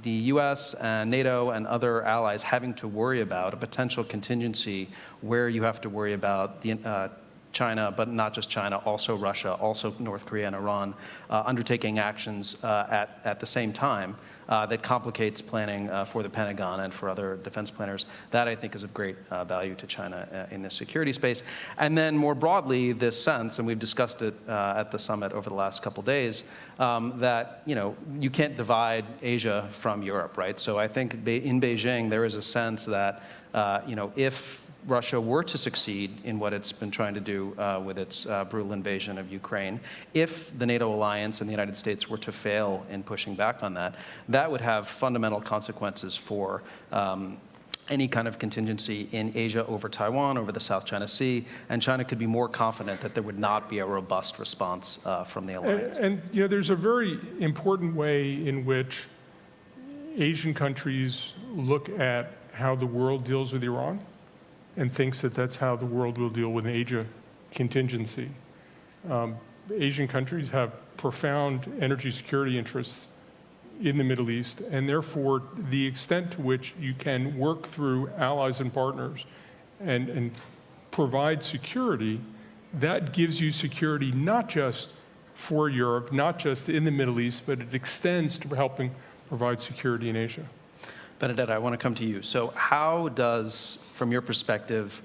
S22: the U.S. and NATO and other allies having to worry about a potential contingency where you have to worry about the China, but not just China, also Russia, also North Korea and Iran, undertaking actions at the same time that complicates planning for the Pentagon and for other defense planners. That, I think, is of great value to China in this security space. And then more broadly, this sense, and we've discussed it at the summit over the last couple days, that you can't divide Asia from Europe, right? So I think in Beijing, there is a sense that if Russia were to succeed in what it's been trying to do with its brutal invasion of Ukraine, if the NATO alliance and the United States were to fail in pushing back on that, that would have fundamental consequences for any kind of contingency in Asia over Taiwan, over the South China Sea, and China could be more confident that there would not be a robust response from the alliance.
S23: And there's a very important way in which Asian countries look at how the world deals with Iran, and thinks that that's how the world will deal with an Asia contingency. Asian countries have profound energy security interests in the Middle East, and therefore the extent to which you can work through allies and partners and provide security, that gives you security not just for Europe, not just in the Middle East, but it extends to helping provide security in Asia.
S22: Benedetta, I want to come to you. So how does, from your perspective,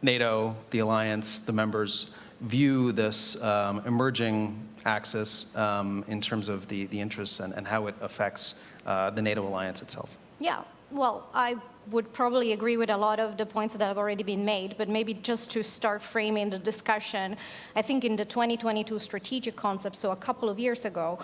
S22: NATO, the alliance, the members, view this emerging axis in terms of the interests and how it affects the NATO alliance itself?
S3: Yeah, well, I would probably agree with a lot of the points that have already been made, but maybe just to start framing the discussion, I think in the 2022 strategic concept, so a couple of years ago,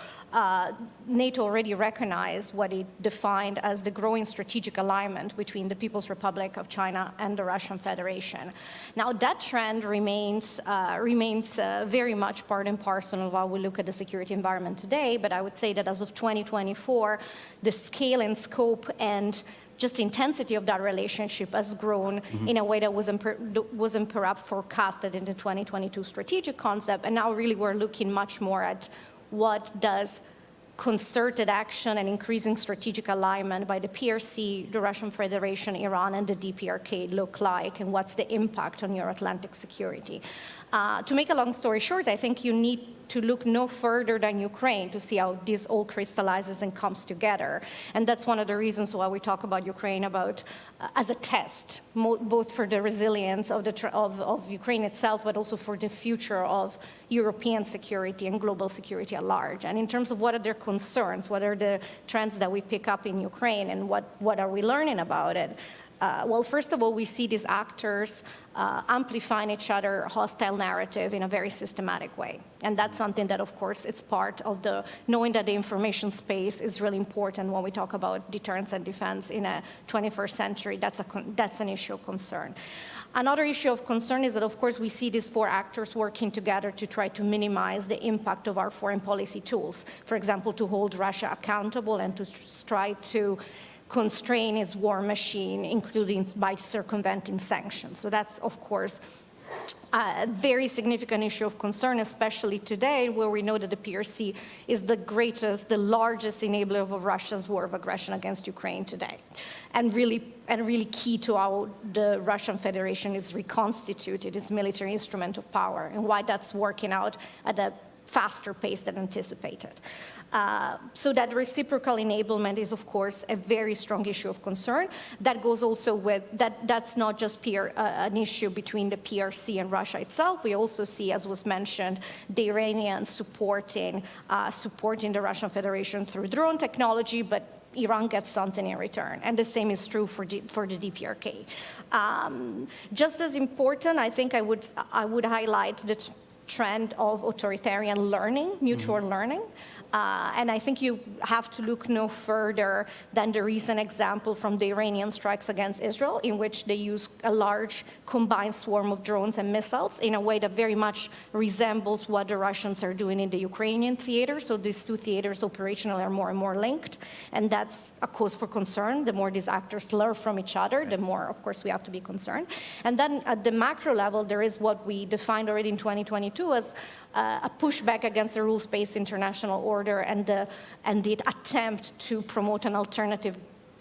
S3: NATO already recognized what it defined as the growing strategic alignment between the People's Republic of China and the Russian Federation. Now that trend remains very much part and parcel of how we look at the security environment today, but I would say that as of 2024, the scale and scope and just intensity of that relationship has grown in a way that wasn't perhaps forecasted in the 2022 strategic concept. And now really we're looking much more at what does concerted action and increasing strategic alignment by the PRC, the Russian Federation, Iran, and the DPRK look like, and what's the impact on Euro-Atlantic security. To make a long story short, I think you need to look no further than Ukraine to see how this all crystallizes and comes together. And that's one of the reasons why we talk about Ukraine as a test, both for the resilience of Ukraine itself, but also for the future of European security and global security at large. And in terms of what are their concerns, what are the trends that we pick up in Ukraine, and what are we learning about it? Well, first of all, we see these actors amplifying each other hostile narrative in a very systematic way. And that's something that, of course, it's part of knowing that the information space is really important when we talk about deterrence and defense in a 21st century. That's an issue of concern. Another issue of concern is that, of course, we see these four actors working together to try to minimize the impact of our foreign policy tools. For example, to hold Russia accountable and to try to constrain its war machine, including by circumventing sanctions. So that's, of course, a very significant issue of concern, especially today, where we know that the PRC is the largest enabler of Russia's war of aggression against Ukraine today, and really key to how the Russian Federation is reconstituted, its military instrument of power, and why that's working out at a faster pace than anticipated. So that reciprocal enablement is, of course, a very strong issue of concern. That goes also with, that's not just an issue between the PRC and Russia itself. We also see, as was mentioned, the Iranians supporting the Russian Federation through drone technology, but Iran gets something in return. And the same is true for the DPRK. Just as important, I think I would highlight the trend of authoritarian learning, mutual learning. And I think you have to look no further than the recent example from the Iranian strikes against Israel, in which they use a large combined swarm of drones and missiles in a way that very much resembles what the Russians are doing in the Ukrainian theater. So these two theaters operationally are more and more linked, and that's a cause for concern. The more these actors learn from each other, the more, of course, we have to be concerned. And then at the macro level, there is what we defined already in 2022 as a pushback against the rules-based international order and the attempt to promote an alternative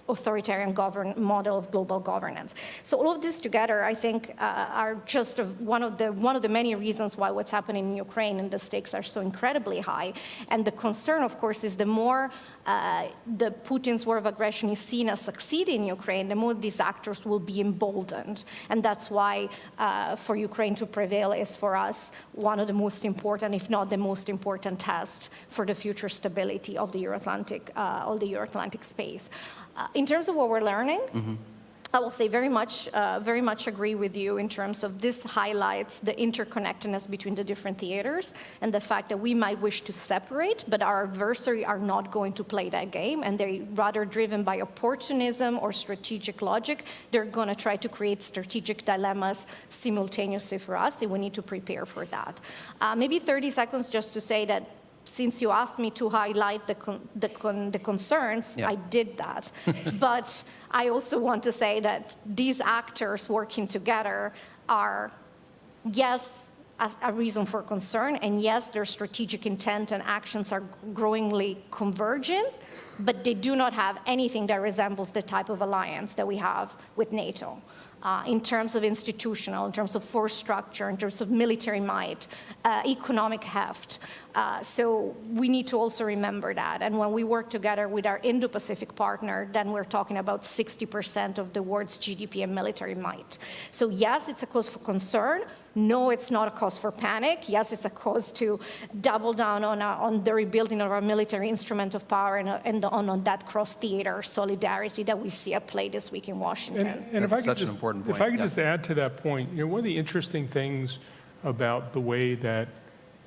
S3: authoritarian model of global governance. So all of this together, I think, are just one of the many reasons why what's happening in Ukraine and the stakes are so incredibly high. And the concern, of course, is the more the Putin's war of aggression is seen as succeeding in Ukraine, the more these actors will be emboldened. And that's why for Ukraine to prevail is for us one of the most important, if not the most important test for the future stability of the Euro-Atlantic space. In terms of what we're learning, I will say very much agree with you in terms of this highlights the interconnectedness between the different theaters and the fact that we might wish to separate, but our adversary are not going to play that game, and they're rather driven by opportunism or strategic logic. They're going to try to create strategic dilemmas simultaneously for us, and we need to prepare for that. Maybe 30 seconds just to say that since you asked me to highlight the concerns, I did that. But I also want to say that these actors working together are, yes, a reason for concern, and yes, their strategic intent and actions are growingly convergent, but they do not have anything that resembles the type of alliance that we have with NATO. In terms of institutional, in terms of force structure, in terms of military might, economic heft. So we need to also remember that. And when we work together with our Indo-Pacific partner, then we're talking about 60% of the world's GDP and military might. So yes, it's a cause for concern. No, it's not a cause for panic. Yes, it's a cause to double down on the rebuilding of our military instrument of power and on that cross-theater solidarity that we see at play this week in Washington.
S23: And if I could just add to that point, one of the interesting things about the way that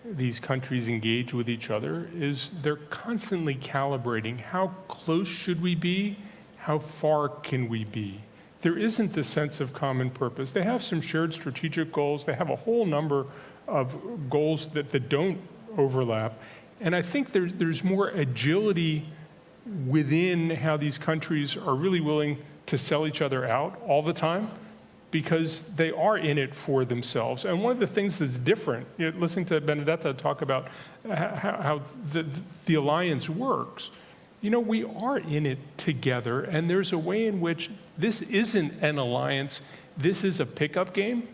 S23: these countries engage with each other is they're constantly calibrating how close should we be, how far can we be. There isn't the sense of common purpose. They have some shared strategic goals. They have a whole number of goals that don't overlap. And I think there's more agility within how these countries are really willing to sell each other out all the time because they are in it for themselves. And one of the things that's different, listening to Benedetta talk about how the alliance works, we are in it together, and there's a way in which this isn't an alliance, this is a pickup game.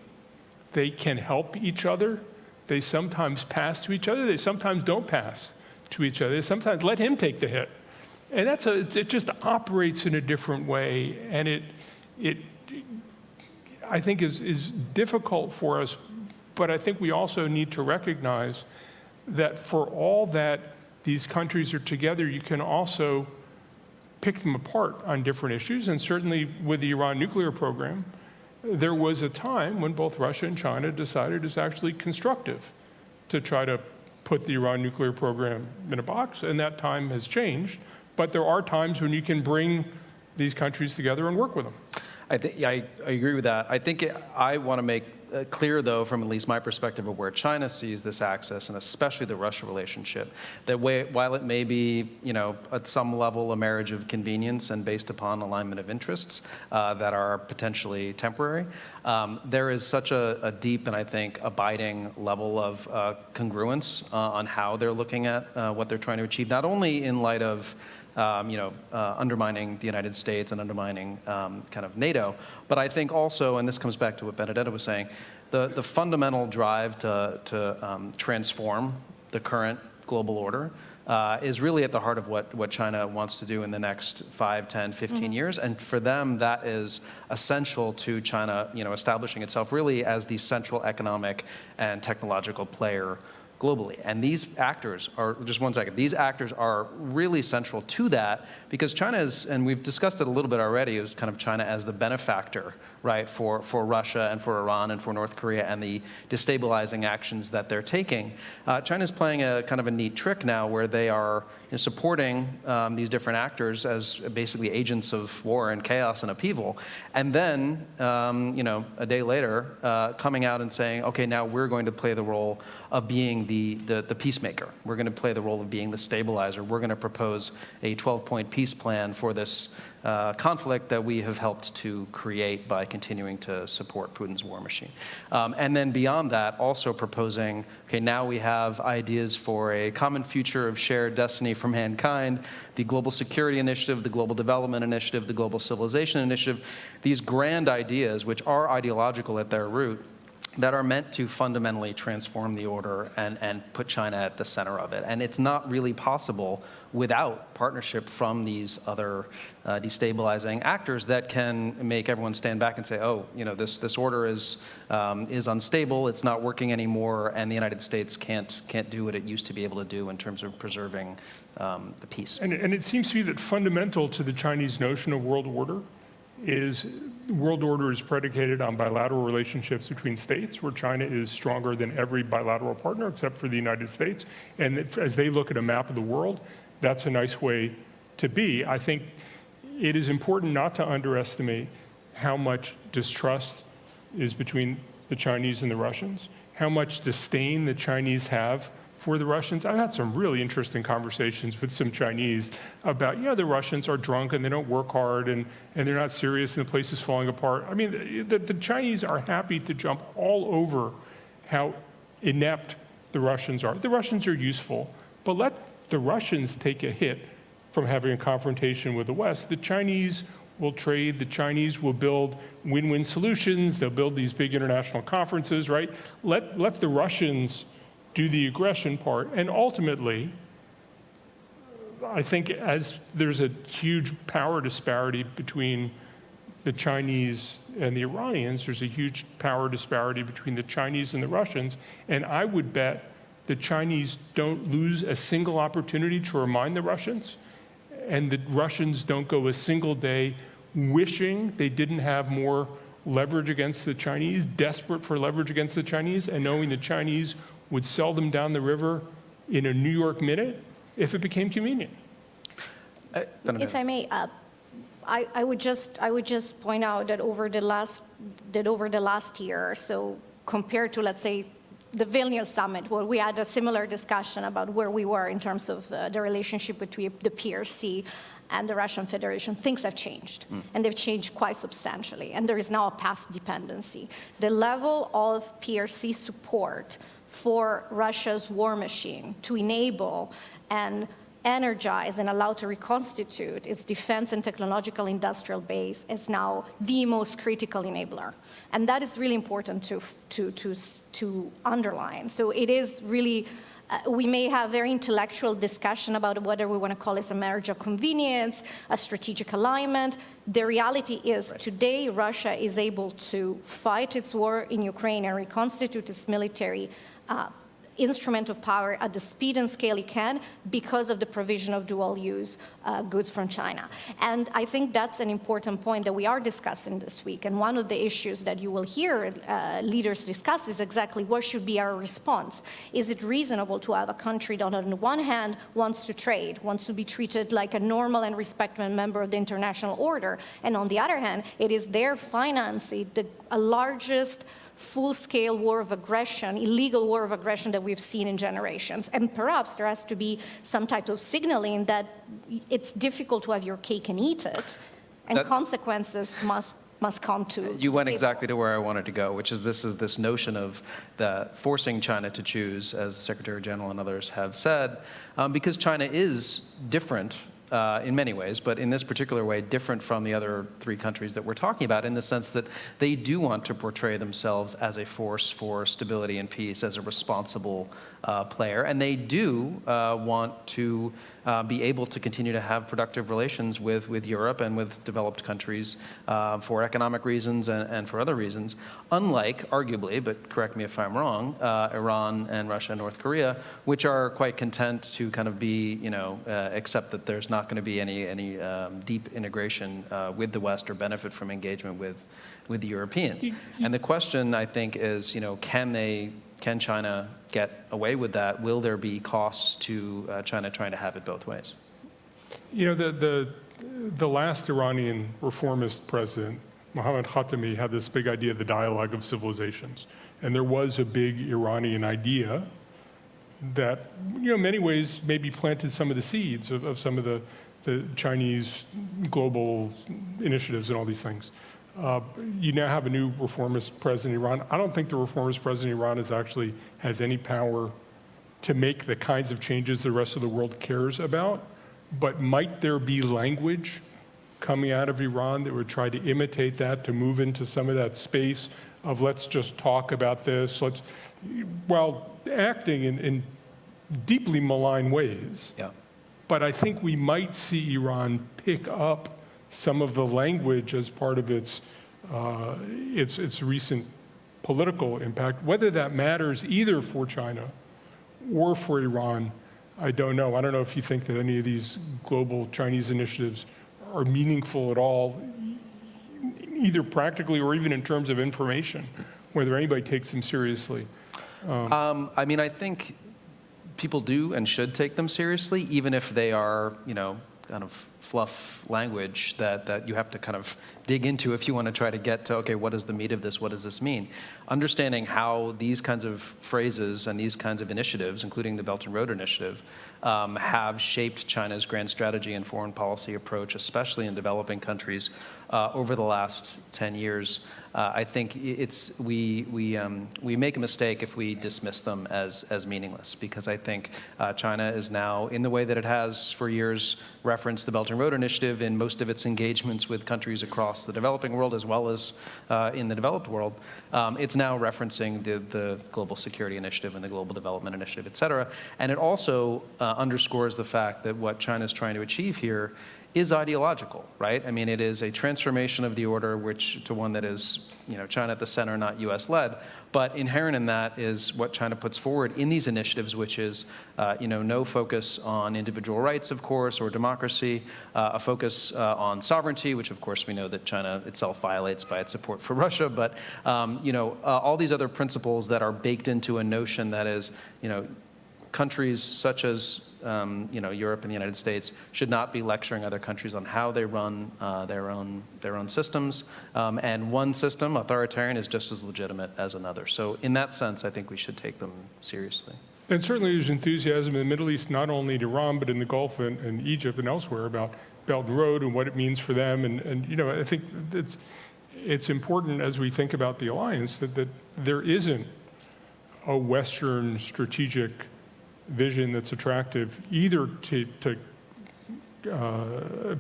S23: They can help each other. They sometimes pass to each other. They sometimes don't pass to each other. They sometimes let him take the hit. And it just operates in a different way, and it I think is difficult for us, but I think we also need to recognize that for all that these countries are together, you can also pick them apart on different issues. And certainly with the Iran nuclear program, there was a time when both Russia and China decided it's actually constructive to try to put the Iran nuclear program in a box, and that time has changed. But there are times when you can bring these countries together and work with them.
S22: I agree with that. I think I want to make clear, though, from at least my perspective of where China sees this axis, and especially the Russia relationship, that while it may be, at some level a marriage of convenience and based upon alignment of interests that are potentially temporary, there is such a deep and I think abiding level of congruence on how they're looking at what they're trying to achieve, not only in light of undermining the United States and undermining kind of NATO. But I think also, and this comes back to what Benedetta was saying, the fundamental drive to transform the current global order is really at the heart of what China wants to do in the next 5, 10, 15 years. And for them, that is essential to China, establishing itself really as the central economic and technological player globally. And these actors are, just one second, these actors are really central to that because China is, and we've discussed it a little bit already, is kind of China as the benefactor, right, for Russia and for Iran and for North Korea and the destabilizing actions that they're taking. China's playing a kind of a neat trick now where they are supporting these different actors as basically agents of war and chaos and upheaval. And then, a day later, coming out and saying, okay, now we're going to play the role of being the peacemaker. We're going to play the role of being the stabilizer. We're going to propose a 12-point peace plan for this conflict that we have helped to create by continuing to support Putin's war machine. And then beyond that, also proposing, okay, now we have ideas for a common future of shared destiny for mankind, the Global Security Initiative, the Global Development Initiative, the Global Civilization Initiative, these grand ideas, which are ideological at their root, that are meant to fundamentally transform the order and put China at the center of it. And it's not really possible without partnership from these other destabilizing actors that can make everyone stand back and say, oh, this order is unstable, it's not working anymore, and the United States can't do what it used to be able to do in terms of preserving the peace.
S23: And it seems to me that fundamental to the Chinese notion of world order is world order is predicated on bilateral relationships between states, where China is stronger than every bilateral partner except for the United States. And as they look at a map of the world, that's a nice way to be. I think it is important not to underestimate how much distrust is between the Chinese and the Russians, how much disdain the Chinese have for the Russians. I've had some really interesting conversations with some Chinese about, the Russians are drunk and they don't work hard and they're not serious and the place is falling apart. I mean, the Chinese are happy to jump all over how inept the Russians are. The Russians are useful, but let the Russians take a hit from having a confrontation with the West. The Chinese will trade, the Chinese will build win-win solutions, they'll build these big international conferences, right? Let the Russians do the aggression part. And ultimately, I think as there's a huge power disparity between the Chinese and the Iranians, there's a huge power disparity between the Chinese and the Russians. And I would bet the Chinese don't lose a single opportunity to remind the Russians, and the Russians don't go a single day wishing they didn't have more leverage against the Chinese, desperate for leverage against the Chinese, and knowing the Chinese would sell them down the river in a New York minute if it became convenient.
S3: If I may, I would just point out that over the last year or so, compared to, let's say, the Vilnius summit, where we had a similar discussion about where we were in terms of the relationship between the PRC and the Russian Federation, things have changed, and they've changed quite substantially, and there is now a path dependency. The level of PRC support for Russia's war machine to enable and energize and allow to reconstitute its defense and technological industrial base is now the most critical enabler. And that is really important to underline. So it is really, we may have very intellectual discussion about whether we want to call this a marriage of convenience, a strategic alignment. The reality is today Russia is able to fight its war in Ukraine and reconstitute its military instrument of power at the speed and scale it can because of the provision of dual-use goods from China. And I think that's an important point that we are discussing this week. And one of the issues that you will hear leaders discuss is exactly what should be our response. Is it reasonable to have a country that on the one hand wants to trade, wants to be treated like a normal and respected member of the international order, and on the other hand, it is their financing the largest full-scale war of aggression, illegal war of aggression that we've seen in generations. And perhaps there has to be some type of signaling that it's difficult to have your cake and eat it, and consequences must come to
S22: You went exactly to where I wanted to go, which is this notion of forcing China to choose, as the Secretary General and others have said, because China is different in many ways, but in this particular way, different from the other three countries that we're talking about in the sense that they do want to portray themselves as a force for stability and peace, as a responsible player, and they do want to be able to continue to have productive relations with Europe and with developed countries for economic reasons and for other reasons, unlike, arguably, but correct me if I'm wrong, Iran and Russia and North Korea, which are quite content to kind of be, accept that there's not going to be any deep integration with the West or benefit from engagement with the Europeans. And the question, I think, is, can China get away with that? Will there be costs to China trying to have it both ways?
S23: The last Iranian reformist president, Mohammad Khatami, had this big idea of the dialogue of civilizations. And there was a big Iranian idea that, in many ways, maybe planted some of the seeds of some of the Chinese global initiatives and all these things. You now have a new reformist president in Iran. I don't think the reformist president in Iran has any power to make the kinds of changes the rest of the world cares about. But might there be language coming out of Iran that would try to imitate that, to move into some of that space of let's just talk about this, while acting in deeply malign ways.
S22: Yeah.
S23: But I think we might see Iran pick up some of the language as part of its recent political impact. Whether that matters either for China or for Iran, I don't know. I don't know if you think that any of these global Chinese initiatives are meaningful at all, either practically or even in terms of information, whether anybody takes them seriously.
S22: I think people do and should take them seriously, even if they are, kind of fluff language that you have to kind of dig into if you want to try to get to, okay, what is the meat of this? What does this mean? Understanding how these kinds of phrases and these kinds of initiatives, including the Belt and Road Initiative, have shaped China's grand strategy and foreign policy approach, especially in developing countries, over the last 10 years. I think we make a mistake if we dismiss them as meaningless, because I think China is now, in the way that it has for years referenced the Belt and Road Initiative in most of its engagements with countries across the developing world as well as in the developed world, it's now referencing the Global Security Initiative and the Global Development Initiative, et cetera. And it also underscores the fact that what China is trying to achieve here is ideological, right? I mean, it is a transformation of the order to one that is, China at the center, not U.S. led. But inherent in that is what China puts forward in these initiatives, which is, no focus on individual rights, of course, or democracy, a focus on sovereignty, which of course we know that China itself violates by its support for Russia. But, all these other principles that are baked into a notion that is, countries such as Europe and the United States should not be lecturing other countries on how they run their own systems. And one system, authoritarian, is just as legitimate as another. So in that sense, I think we should take them seriously.
S23: And certainly there's enthusiasm in the Middle East, not only in Iran, but in the Gulf and Egypt and elsewhere about Belt and Road and what it means for them. And you know, I think it's important as we think about the alliance that there isn't a Western strategic vision that's attractive either to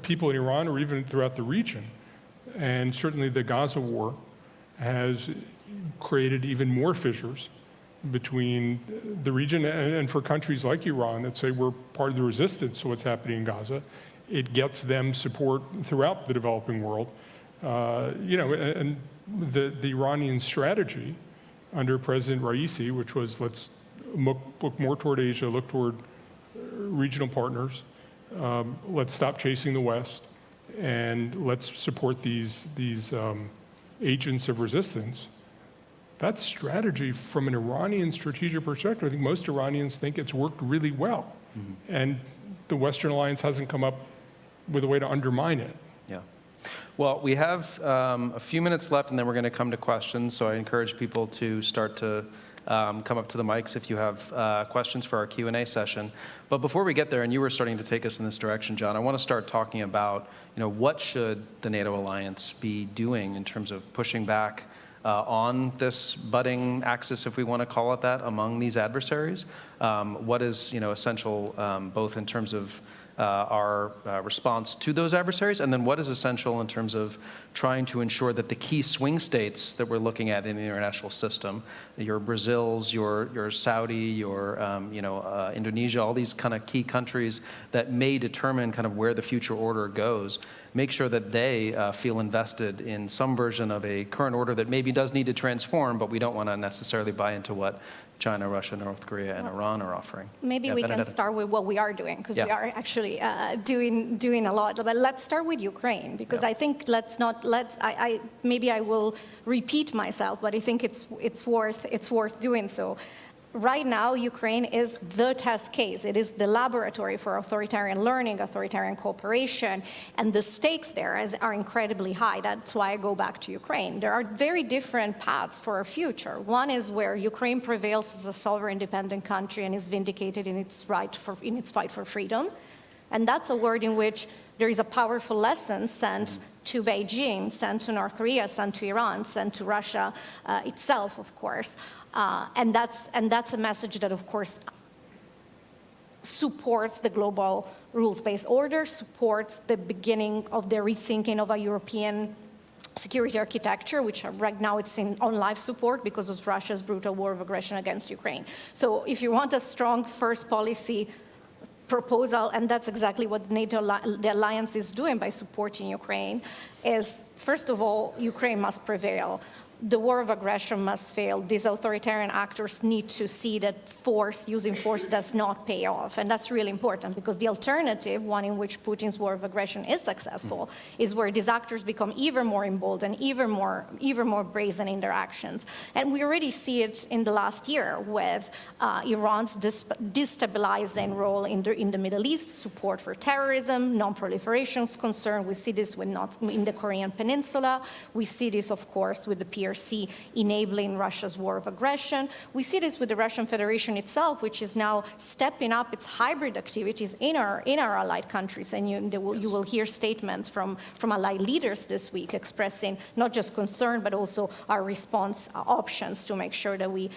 S23: people in Iran or even throughout the region. And certainly the Gaza war has created even more fissures between the region and for countries like Iran that say we're part of the resistance to what's happening in Gaza. It gets them support throughout the developing world. You know, and the Iranian strategy under President Raisi, which was let's look more toward Asia, look toward regional partners, let's stop chasing the West, and let's support these agents of resistance. That strategy from an Iranian strategic perspective, I think most Iranians think it's worked really well. Mm-hmm. And the Western alliance hasn't come up with a way to undermine it.
S22: Yeah. Well, we have a few minutes left, and then we're going to come to questions. So I encourage people to start to come up to the mics if you have questions for our Q&A session. But before we get there, and you were starting to take us in this direction, John, I want to start talking about, you know, what should the NATO alliance be doing in terms of pushing back on this budding axis, if we want to call it that, among these adversaries? What is, you know, essential both in terms of our response to those adversaries, and then what is essential in terms of trying to ensure that the key swing states that we're looking at in the international system, your Brazils, your Saudi, your Indonesia, all these kind of key countries that may determine kind of where the future order goes, make sure that they feel invested in some version of a current order that maybe does need to transform, but we don't want to necessarily buy into what China, Russia, North Korea, and Iran are offering.
S3: Maybe we can start with what we are doing, because we are actually doing a lot. But let's start with Ukraine, because I think maybe I will repeat myself, but I think it's worth doing so. Right now, Ukraine is the test case. It is the laboratory for authoritarian learning, authoritarian cooperation, and the stakes there are incredibly high. That's why I go back to Ukraine. There are very different paths for our future. One is where Ukraine prevails as a sovereign, independent country and is vindicated in its fight for freedom. And that's a word in which there is a powerful lesson sent to Beijing, sent to North Korea, sent to Iran, sent to Russia itself, of course. And that's a message that, of course, supports the global rules-based order, supports the beginning of the rethinking of a European security architecture, which right now it's on life support because of Russia's brutal war of aggression against Ukraine. So if you want a strong first policy proposal, and that's exactly what the alliance is doing by supporting Ukraine, is, first of all, Ukraine must prevail. The war of aggression must fail. These authoritarian actors need to see that using force does not pay off. And that's really important, because the alternative, one in which Putin's war of aggression is successful, is where these actors become even more emboldened, even more brazen in their actions. And we already see it in the last year with Iran's destabilizing role in the Middle East, support for terrorism, non-proliferation concern. We see this in the Korean Peninsula. We see this, of course, with the PRC enabling Russia's war of aggression. We see this with the Russian Federation itself, which is now stepping up its hybrid activities in our allied countries. And you will hear statements from allied leaders this week expressing not just concern, but also our response options to make sure that we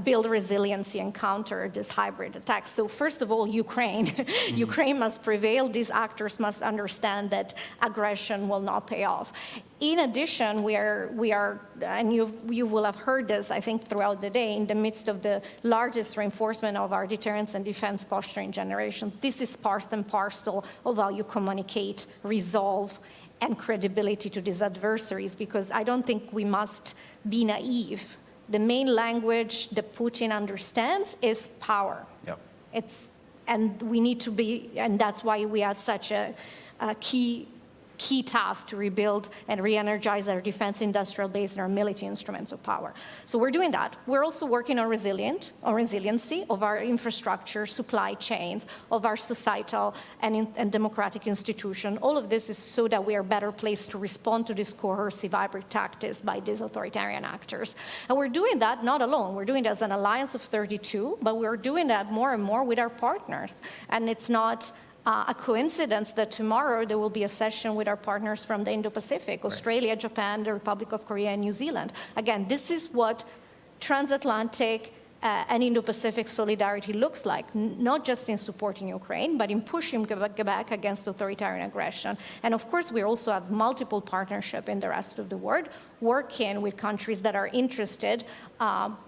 S3: build resiliency and counter this hybrid attacks. So first of all, Ukraine. Ukraine must prevail. These actors must understand that aggression will not pay off. In addition, we are, and you will have heard this, I think, throughout the day, in the midst of the largest reinforcement of our deterrence and defense posture in generations. This is part and parcel of how you communicate, resolve, and credibility to these adversaries, because I don't think we must be naive. The main language that Putin understands is power.
S22: Yep.
S3: And we need to be, and that's why we have such a key task to rebuild and re-energize our defense industrial base and our military instruments of power. So we're doing that. We're also working on resiliency of our infrastructure, supply chains, of our societal and democratic institutions. All of this is so that we are better placed to respond to these coercive hybrid tactics by these authoritarian actors. And we're doing that not alone. We're doing that as an alliance of 32, but we're doing that more and more with our partners. And it's not a coincidence that tomorrow there will be a session with our partners from the Indo-Pacific, Australia, Japan, the Republic of Korea, and New Zealand. Again, this is what transatlantic and Indo-Pacific solidarity looks like, not just in supporting Ukraine, but in pushing back against authoritarian aggression. And of course, we also have multiple partnerships in the rest of the world, working with countries that are interested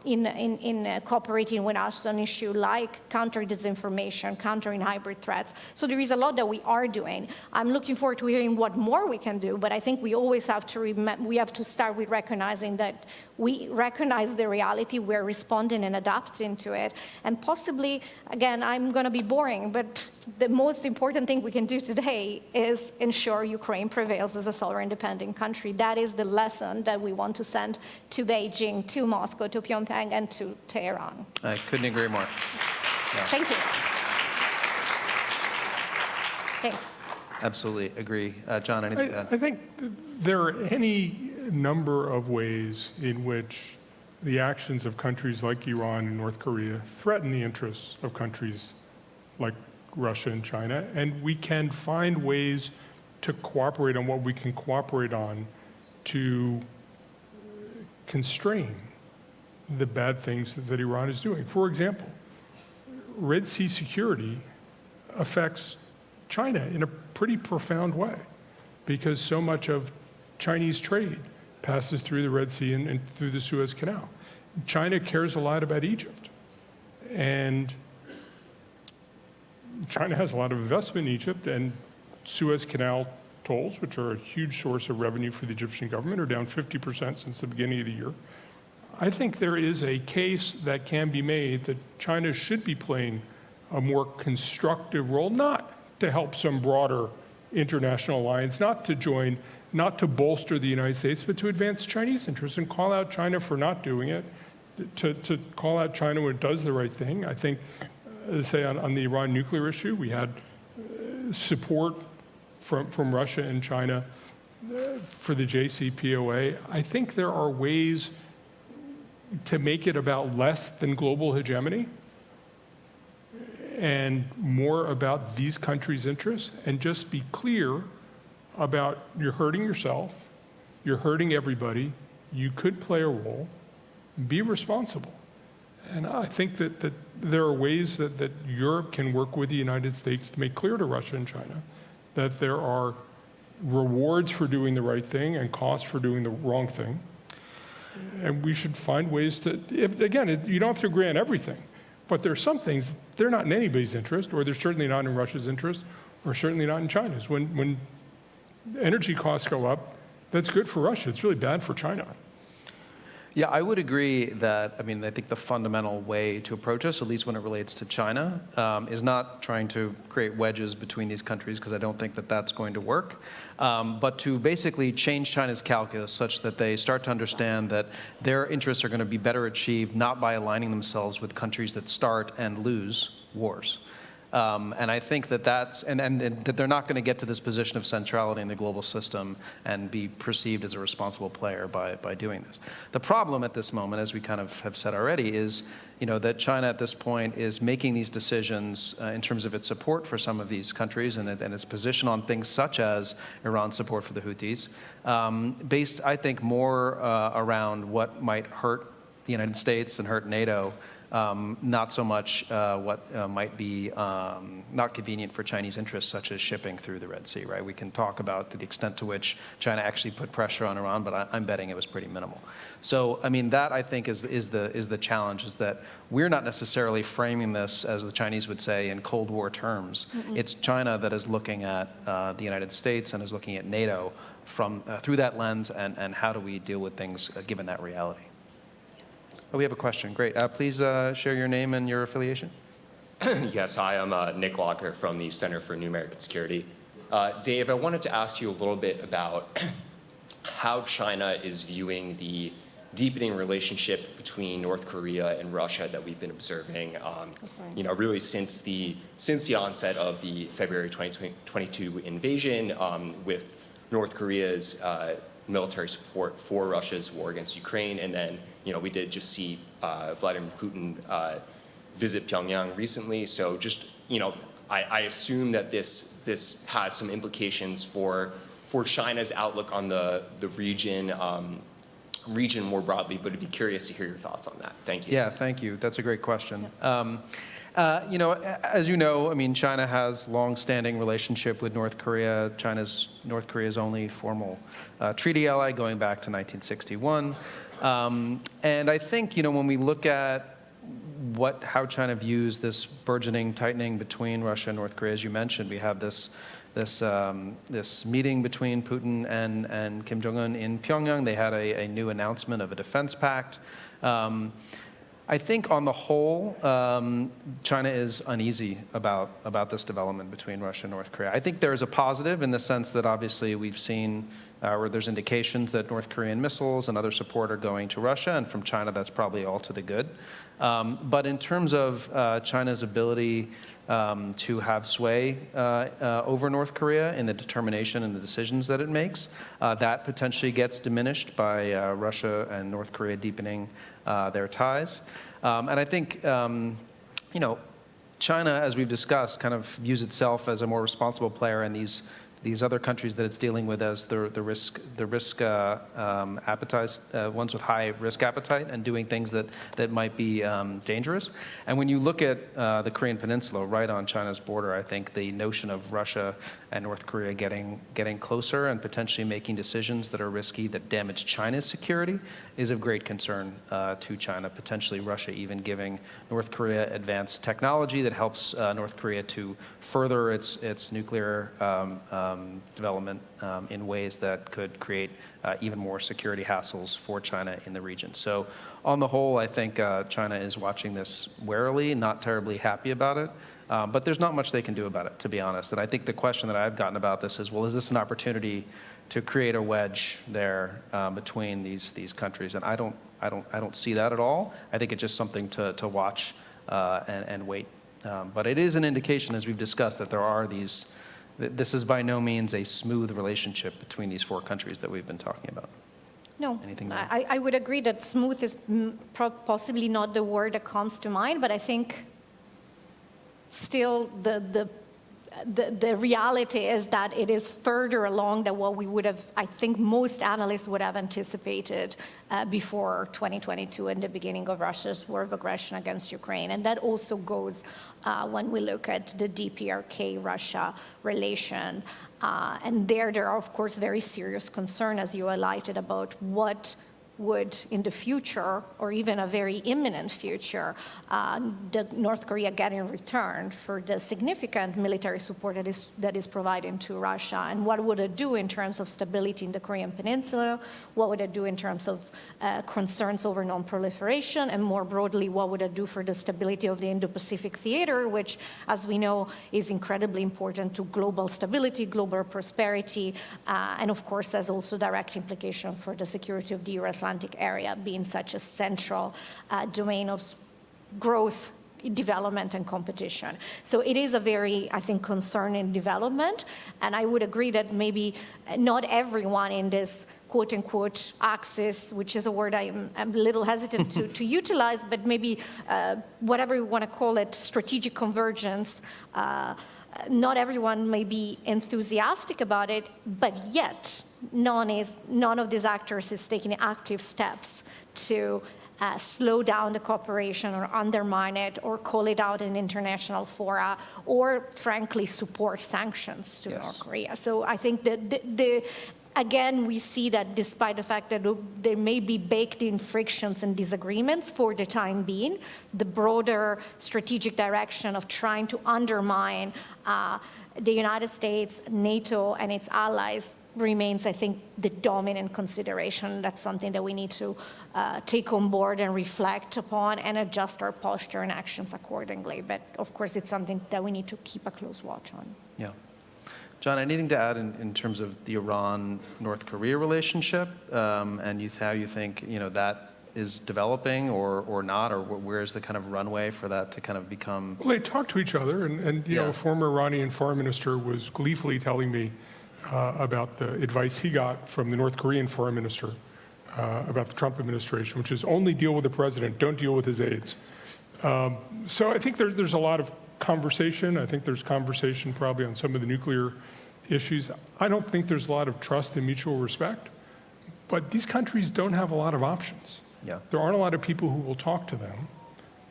S3: in cooperating with us on issues like countering disinformation, countering hybrid threats. So there is a lot that we are doing. I'm looking forward to hearing what more we can do, but I think we always have to we have to start with recognizing that we recognize the reality, we're responding and adapting to it. And possibly, again, I'm going to be boring, but the most important thing we can do today is ensure Ukraine prevails as a sovereign independent country. That is the lesson that we want to send to Beijing, to Moscow, to Pyongyang, and to Tehran.
S22: I couldn't agree more.
S3: Thank you. Thanks.
S22: Absolutely agree. John, anything to add?
S23: I think there are any number of ways in which the actions of countries like Iran and North Korea threaten the interests of countries like Russia and China, and we can find ways to cooperate on what we can cooperate on to constrain the bad things that Iran is doing. For example, Red Sea security affects China in a pretty profound way because so much of Chinese trade passes through the Red Sea and through the Suez Canal. China cares a lot about Egypt, and China has a lot of investment in Egypt, and Suez Canal tolls, which are a huge source of revenue for the Egyptian government, are down 50% since the beginning of the year. I think there is a case that can be made that China should be playing a more constructive role, not to help some broader international alliance, not to join, not to bolster the United States, but to advance Chinese interests and call out China for not doing it, to call out China when it does the right thing. I think, say, on the Iran nuclear issue, we had support from Russia and China for the JCPOA. I think there are ways to make it about less than global hegemony and more about these countries' interests, and just be clear about you're hurting yourself, you're hurting everybody, you could play a role, be responsible. And I think that there are ways that Europe can work with the United States to make clear to Russia and China that there are rewards for doing the right thing and costs for doing the wrong thing. And we should find ways to, again, you don't have to agree on everything, but there are some things, they're not in anybody's interest, or they're certainly not in Russia's interest, or certainly not in China's. When energy costs go up, that's good for Russia. It's really bad for China.
S22: Yeah, I would agree that, I think the fundamental way to approach this, at least when it relates to China, is not trying to create wedges between these countries, because I don't think that that's going to work, but to basically change China's calculus such that they start to understand that their interests are going to be better achieved not by aligning themselves with countries that start and lose wars. And I think that that they're not going to get to this position of centrality in the global system and be perceived as a responsible player by doing this. The problem at this moment, as we kind of have said already, is that China at this point is making these decisions in terms of its support for some of these countries and its position on things such as Iran's support for the Houthis, based, I think, more around what might hurt the United States and hurt NATO, not so much what might be not convenient for Chinese interests, such as shipping through the Red Sea, right? We can talk about the extent to which China actually put pressure on Iran, but I'm betting it was pretty minimal. So, that I think is the challenge, is that we're not necessarily framing this, as the Chinese would say, in Cold War terms. Mm-mm. It's China that is looking at the United States and is looking at NATO from through that lens, and how do we deal with things given that reality. Oh, we have a question. Great. Please share your name and your affiliation.
S5: Yes, hi, I'm Nick Locker from the Center for New American Security. Dave, I wanted to ask you a little bit about how China is viewing the deepening relationship between North Korea and Russia that we've been observing, really since the onset of the February 2022 invasion, with North Korea's military support for Russia's war against Ukraine, and then we did just see Vladimir Putin visit Pyongyang recently. So just I assume that this has some implications for China's outlook on the region more broadly, but I'd be curious to hear your thoughts on that. Thank you.
S22: Yeah, thank you. That's a great question. As you know, I mean, China has long-standing relationship with North Korea. North Korea's only formal treaty ally going back to 1961. And I think, when we look at how China views this burgeoning tightening between Russia and North Korea, as you mentioned, we have this meeting between Putin and Kim Jong-un in Pyongyang. They had a new announcement of a defense pact. I think on the whole, China is uneasy about this development between Russia and North Korea. I think there is a positive in the sense that obviously we've seen where there's indications that North Korean missiles and other support are going to Russia, and from China that's probably all to the good. But in terms of China's ability to have sway over North Korea in the determination and the decisions that it makes, that potentially gets diminished by Russia and North Korea deepening their ties. And I think, China, as we've discussed, kind of views itself as a more responsible player in these other countries that it's dealing with as the risk appetite, ones with high risk appetite, and doing things that might be dangerous. And when you look at the Korean Peninsula, right on China's border, I think the notion of Russia and North Korea getting closer and potentially making decisions that are risky, that damage China's security, is of great concern to China. Potentially Russia even giving North Korea advanced technology that helps North Korea to further its nuclear development in ways that could create even more security hassles for China in the region. So on the whole, I think China is watching this warily, not terribly happy about it. But there's not much they can do about it, to be honest. And I think the question that I've gotten about this is, well, is this an opportunity to create a wedge there between these countries? And I don't see that at all. I think it's just something to watch and wait. But it is an indication, as we've discussed, that there are these. This is by no means a smooth relationship between these four countries that we've been talking about.
S3: No,
S22: Anything
S3: I would agree that smooth is possibly not the word that comes to mind, but I think still the reality is that it is further along than what we would have, I think most analysts would have anticipated before 2022 and the beginning of Russia's war of aggression against Ukraine. And that also goes when we look at the DPRK-Russia relation. And there are, of course, very serious concerns, as you highlighted, about what would, in the future, or even a very imminent future, the North Korea get in return for the significant military support that is providing to Russia, and what would it do in terms of stability in the Korean Peninsula, what would it do in terms of concerns over non-proliferation, and more broadly, what would it do for the stability of the Indo-Pacific theater, which, as we know, is incredibly important to global stability, global prosperity, and of course has also direct implication for the security of the Euro-Atlantic area, being such a central domain of growth, development, and competition. So it is a very, I think, concerning development, and I would agree that maybe not everyone in this quote-unquote axis, which is a word I'm a little hesitant to utilize, but maybe whatever you want to call it, strategic convergence, not everyone may be enthusiastic about it, but yet none of these actors is taking active steps to slow down the cooperation or undermine it or call it out in international fora or, frankly, support sanctions to North Korea. So I think that again, we see that despite the fact that there may be baked-in frictions and disagreements for the time being, the broader strategic direction of trying to undermine the United States, NATO, and its allies remains, I think, the dominant consideration. That's something that we need to take on board and reflect upon and adjust our posture and actions accordingly. But, of course, it's something that we need to keep a close watch on.
S22: Yeah. John, anything to add in terms of the Iran-North Korea relationship and how you think that is developing or not, or where's the kind of runway for that to kind of become?
S23: Well, they talk to each other, and a former Iranian foreign minister was gleefully telling me about the advice he got from the North Korean foreign minister about the Trump administration, which is only deal with the president, don't deal with his aides. So I think there's a lot of conversation. I think there's conversation probably on some of the nuclear issues. I don't think there's a lot of trust and mutual respect, but these countries don't have a lot of options.
S2: Yeah.
S23: There aren't a lot of people who will talk to them.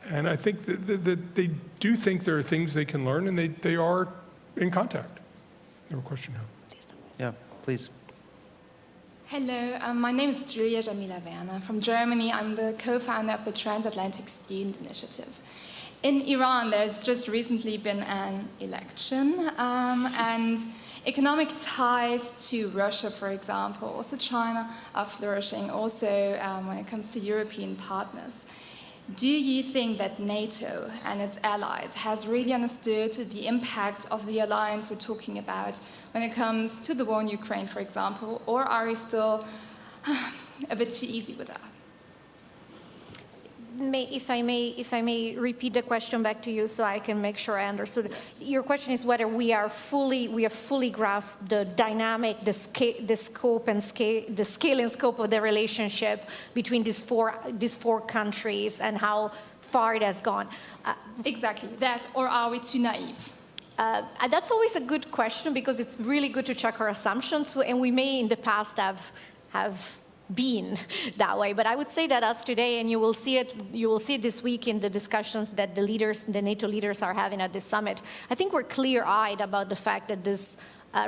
S23: And I think that they do think there are things they can learn, and they are in contact. You have a question now?
S2: Yeah, please.
S19: Hello, my name is Julia Jamila Werner from Germany. I'm the co-founder of the Transatlantic Student Initiative. In Iran, there's just recently been an election, and economic ties to Russia, for example, also China, are flourishing, also when it comes to European partners. Do you think that NATO and its allies has really understood the impact of the alliance we're talking about when it comes to the war in Ukraine, for example, or are we still a bit too easy with that?
S3: If I may repeat the question back to you so I can make sure I understood. Your question is whether we have fully grasped the dynamic, the scale and scope of the relationship between these four countries and how far it has gone.
S19: Exactly that, or are we too naive?
S3: That's always a good question because it's really good to check our assumptions, and we may in the past have been that way. But I would say that as today, and you will see it this week in the discussions that the NATO leaders are having at this summit, I think we're clear-eyed about the fact that this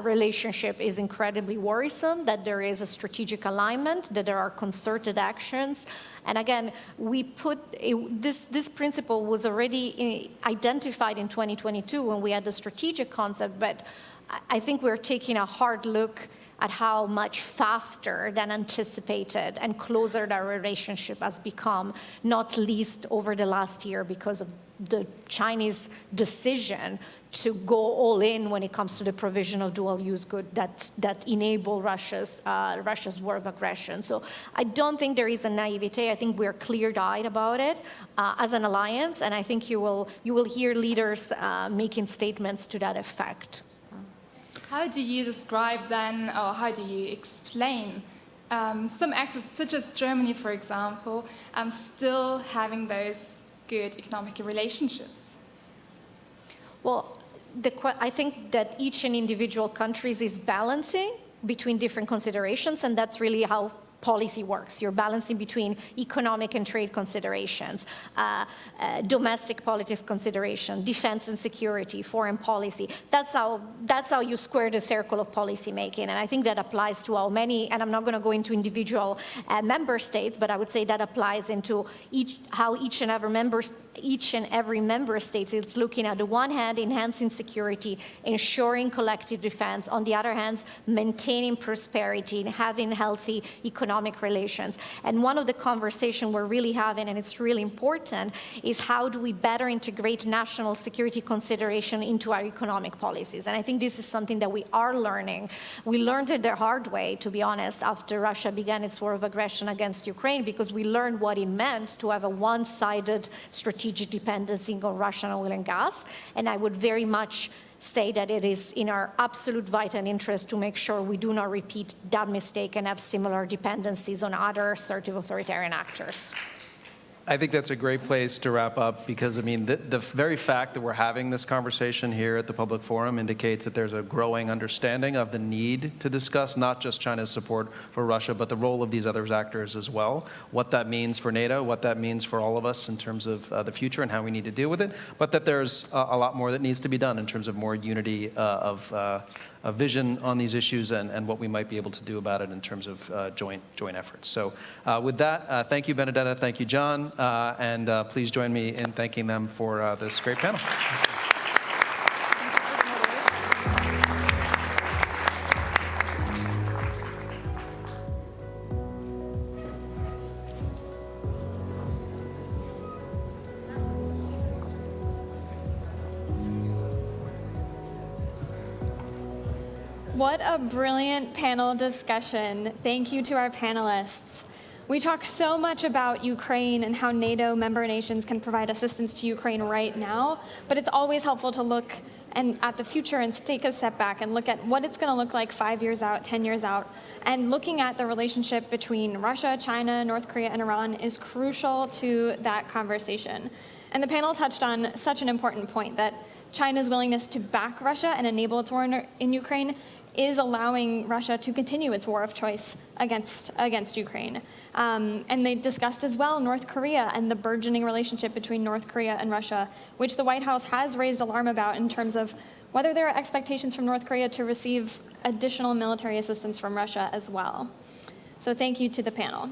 S3: relationship is incredibly worrisome, that there is a strategic alignment, that there are concerted actions. And again, this principle was already identified in 2022 when we had the strategic concept, but I think we're taking a hard look at how much faster than anticipated and closer that relationship has become, not least over the last year because of the Chinese decision to go all in when it comes to the provision of dual-use goods that enable Russia's war of aggression. So I don't think there is a naivete. I think we're clear-eyed about it as an alliance, and I think you will hear leaders making statements to that effect.
S19: How do you describe then, or how do you explain some actors such as Germany, for example, still having those good economic relationships?
S3: Well, I think that each and individual countries is balancing between different considerations, and that's really how policy works. You're balancing between economic and trade considerations, domestic politics consideration, defense and security, foreign policy. That's how you square the circle of policy making. And I think that applies to how many, and I'm not going to go into individual member states, but I would say that applies into how each and every member state is looking at the one hand, enhancing security, ensuring collective defense, on the other hand, maintaining prosperity and having healthy economic relations. And one of the conversations we're really having, and it's really important, is how do we better integrate national security consideration into our economic policies. And I think this is something that we are learning. We learned it the hard way, to be honest, after Russia began its war of aggression against Ukraine, because we learned what it meant to have a one-sided strategic dependency on Russian oil and gas. And I would very much say that it is in our absolute vital interest to make sure we do not repeat that mistake and have similar dependencies on other assertive authoritarian actors.
S22: I think that's a great place to wrap up because, I mean, the very fact that we're having this conversation here at the Public Forum indicates that there's a growing understanding of the need to discuss not just China's support for Russia, but the role of these other actors as well, what that means for NATO, what that means for all of us in terms of the future and how we need to deal with it, but that there's a lot more that needs to be done in terms of more unity of vision on these issues and what we might be able to do about it in terms of joint efforts. So with that, thank you, Benedetta, thank you, John. And please join me in thanking them for this great panel.
S18: What a brilliant panel discussion. Thank you to our panelists. We talk so much about Ukraine and how NATO member nations can provide assistance to Ukraine right now, but it's always helpful to look at the future and take a step back and look at what it's going to look like 5 years out, 10 years out. And looking at the relationship between Russia, China, North Korea, and Iran is crucial to that conversation. And the panel touched on such an important point that China's willingness to back Russia and enable its war in Ukraine is allowing Russia to continue its war of choice against Ukraine. And they discussed as well North Korea and the burgeoning relationship between North Korea and Russia, which the White House has raised alarm about in terms of whether there are expectations from North Korea to receive additional military assistance from Russia as well. So thank you to the panel.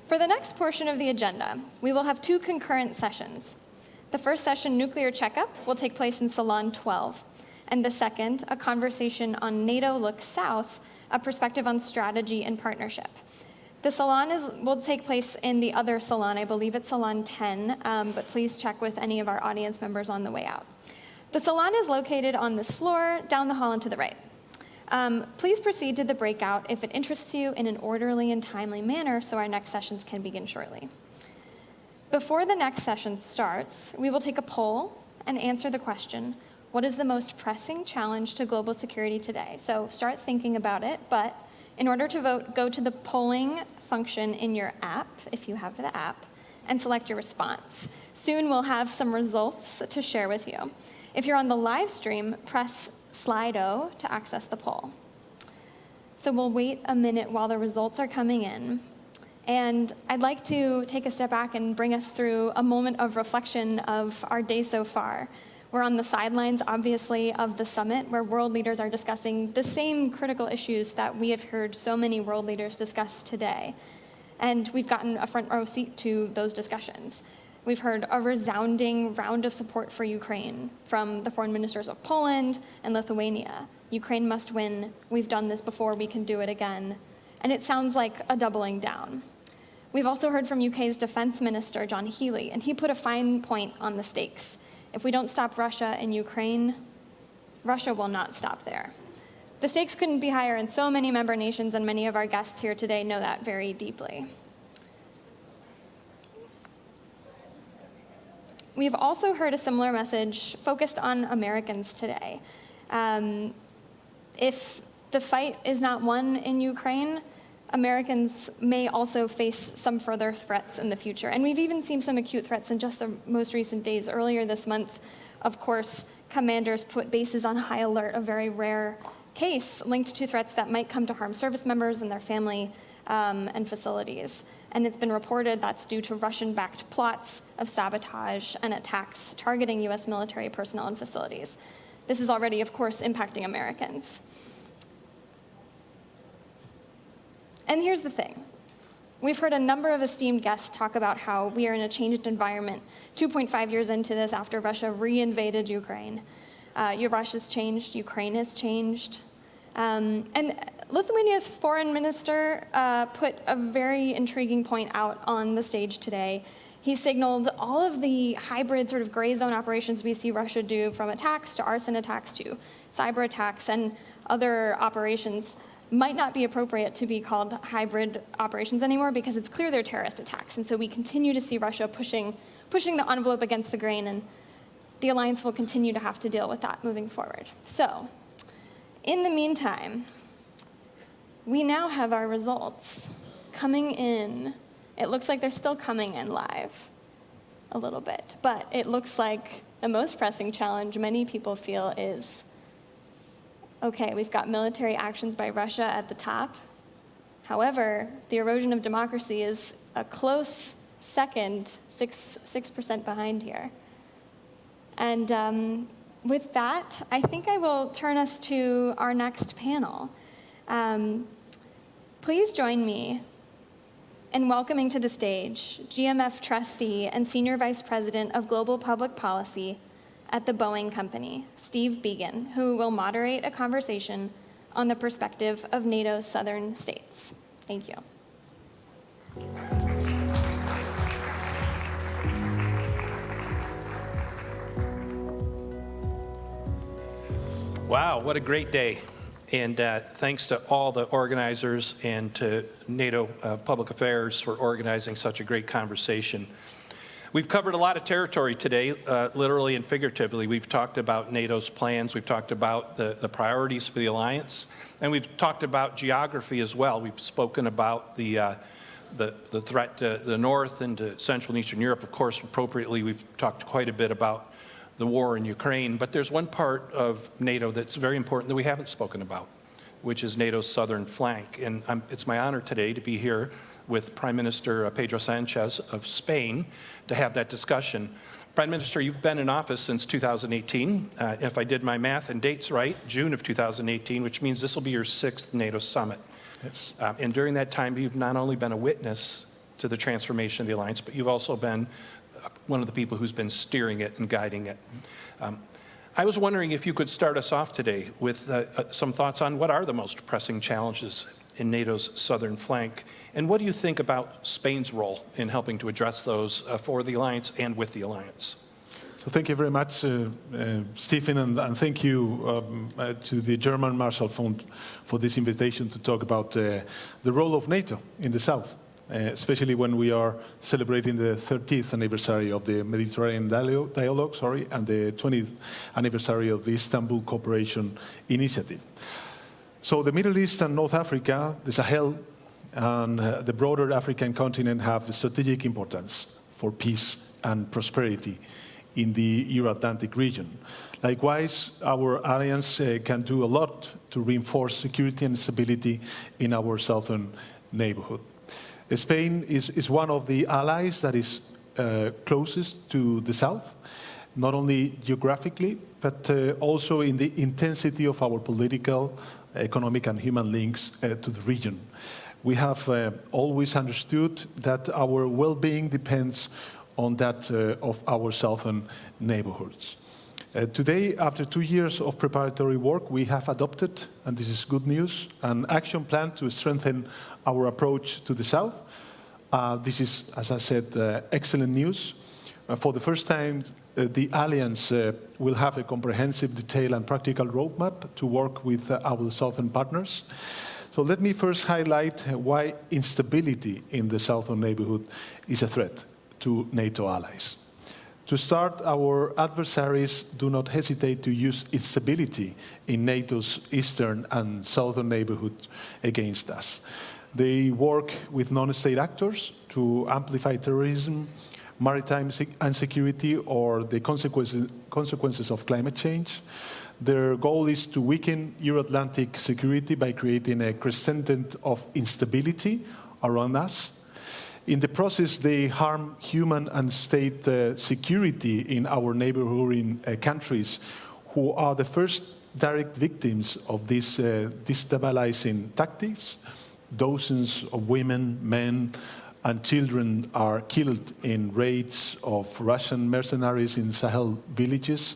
S18: For the next portion of the agenda, we will have 2 concurrent sessions. The first session, Nuclear Checkup, will take place in Salon 12. And the second, a conversation on NATO Looks South, a perspective on strategy and partnership. The salon will take place in the other salon, I believe it's Salon 10, but please check with any of our audience members on the way out. The salon is located on this floor, down the hall and to the right. Please proceed to the breakout if it interests you in an orderly and timely manner so our next sessions can begin shortly. Before the next session starts, we will take a poll and answer the question, what is the most pressing challenge to global security today? So start thinking about it, but in order to vote, go to the polling function in your app, if you have the app, and select your response. Soon we'll have some results to share with you. If you're on the live stream, press Slido to access the poll. So we'll wait a minute while the results are coming in. And I'd like to take a step back and bring us through a moment of reflection of our day so far. We're on the sidelines, obviously, of the summit, where world leaders are discussing the same critical issues that we have heard so many world leaders discuss today. And we've gotten a front row seat to those discussions. We've heard a resounding round of support for Ukraine from the foreign ministers of Poland and Lithuania. Ukraine must win. We've done this before. We can do it again. And it sounds like a doubling down. We've also heard from UK's Defense Minister, John Healey, and he put a fine point on the stakes. If we don't stop Russia in Ukraine, Russia will not stop there. The stakes couldn't be higher, and so many member nations and many of our guests here today know that very deeply. We've also heard a similar message focused on Americans today. If the fight is not won in Ukraine, Americans may also face some further threats in the future. And we've even seen some acute threats in just the most recent days. Earlier this month, of course, commanders put bases on high alert, a very rare case linked to threats that might come to harm service members and their family and facilities. And it's been reported that's due to Russian-backed plots of sabotage and attacks targeting US military personnel and facilities. This is already, of course, impacting Americans. And here's the thing. We've heard a number of esteemed guests talk about how we are in a changed environment 2.5 years into this after Russia re-invaded Ukraine. Russia's changed, Ukraine has changed. And Lithuania's foreign minister put a very intriguing point out on the stage today. He signaled all of the hybrid sort of gray zone operations we see Russia do, from attacks to arson attacks to cyber attacks and other operations, might not be appropriate to be called hybrid operations anymore because it's clear they're terrorist attacks. And so we continue to see Russia pushing the envelope against the grain, and the alliance will continue to have to deal with that moving forward. So, in the meantime, we now have our results coming in. It looks like they're still coming in live a little bit, but it looks like the most pressing challenge many people feel is, okay, we've got military actions by Russia at the top. However, the erosion of democracy is a close second, 6% behind here. And with that, I think I will turn us to our next panel. Please join me in welcoming to the stage GMF trustee and Senior Vice President of Global Public Policy at the Boeing Company, Steve Began, who will moderate a conversation on the perspective of NATO's southern states. Thank you.
S4: Wow, what a great day. And thanks to all the organizers and to NATO Public Affairs for organizing such a great conversation. We've covered a lot of territory today, literally and figuratively. We've talked about NATO's plans, we've talked about the priorities for the alliance, and we've talked about geography as well. We've spoken about the threat to the north and to Central and Eastern Europe. Of course, appropriately, we've talked quite a bit about the war in Ukraine, but there's one part of NATO that's very important that we haven't spoken about, which is NATO's southern flank. And it's my honor today to be here with Prime Minister Pedro Sanchez of Spain to have that discussion. Prime Minister, you've been in office since 2018. If I did my math and dates right, June of 2018, which means this will be your 6th NATO summit.
S23: Yes.
S4: And during that time, you've not only been a witness to the transformation of the alliance, but you've also been one of the people who's been steering it and guiding it. I was wondering if you could start us off today with some thoughts on what are the most pressing challenges in NATO's southern flank, and what do you think about Spain's role in helping to address those for the alliance and with the alliance?
S1: So thank you very much, Stephen, and thank you to the German Marshall Fund for this invitation to talk about the role of NATO in the South, especially when we are celebrating the 30th anniversary of the Mediterranean dialogue, and the 20th anniversary of the Istanbul Cooperation Initiative. So the Middle East and North Africa, the Sahel, and the broader African continent have strategic importance for peace and prosperity in the Euro-Atlantic region. Likewise, our alliance can do a lot to reinforce security and stability in our southern neighborhood. Spain is one of the allies that is closest to the south, not only geographically, but also in the intensity of our political, economic, and human links to the region. We have always understood that our well-being depends on that of our southern neighborhoods. Today, after 2 years of preparatory work, we have adopted, and this is good news, an action plan to strengthen our approach to the south. This is, as I said, excellent news. For the first time, the Alliance will have a comprehensive, detailed, and practical roadmap to work with our southern partners. So let me first highlight why instability in the southern neighborhood is a threat to NATO allies. To start, our adversaries do not hesitate to use instability in NATO's eastern and southern neighborhood against us. They work with non-state actors to amplify terrorism, maritime insecurity, or the consequences of climate change. Their goal is to weaken Euro-Atlantic security by creating a crescent of instability around us. In the process, they harm human and state security in our neighboring countries, who are the first direct victims of these destabilizing tactics. Dozens of women, men, and children are killed in raids of Russian mercenaries in Sahel villages,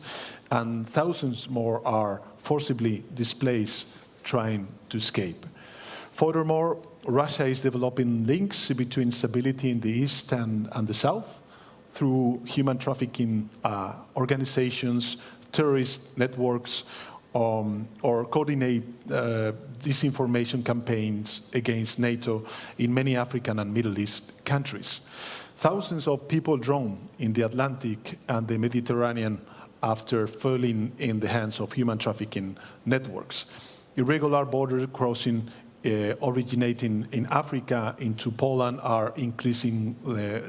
S1: and thousands more are forcibly displaced trying to escape. Furthermore, Russia is developing links between stability in the east and the south through human trafficking organizations, terrorist networks, or coordinate disinformation campaigns against NATO in many African and Middle East countries. Thousands of people drowned in the Atlantic and the Mediterranean after falling in the hands of human trafficking networks. Irregular border crossing originating in Africa into Poland are increasing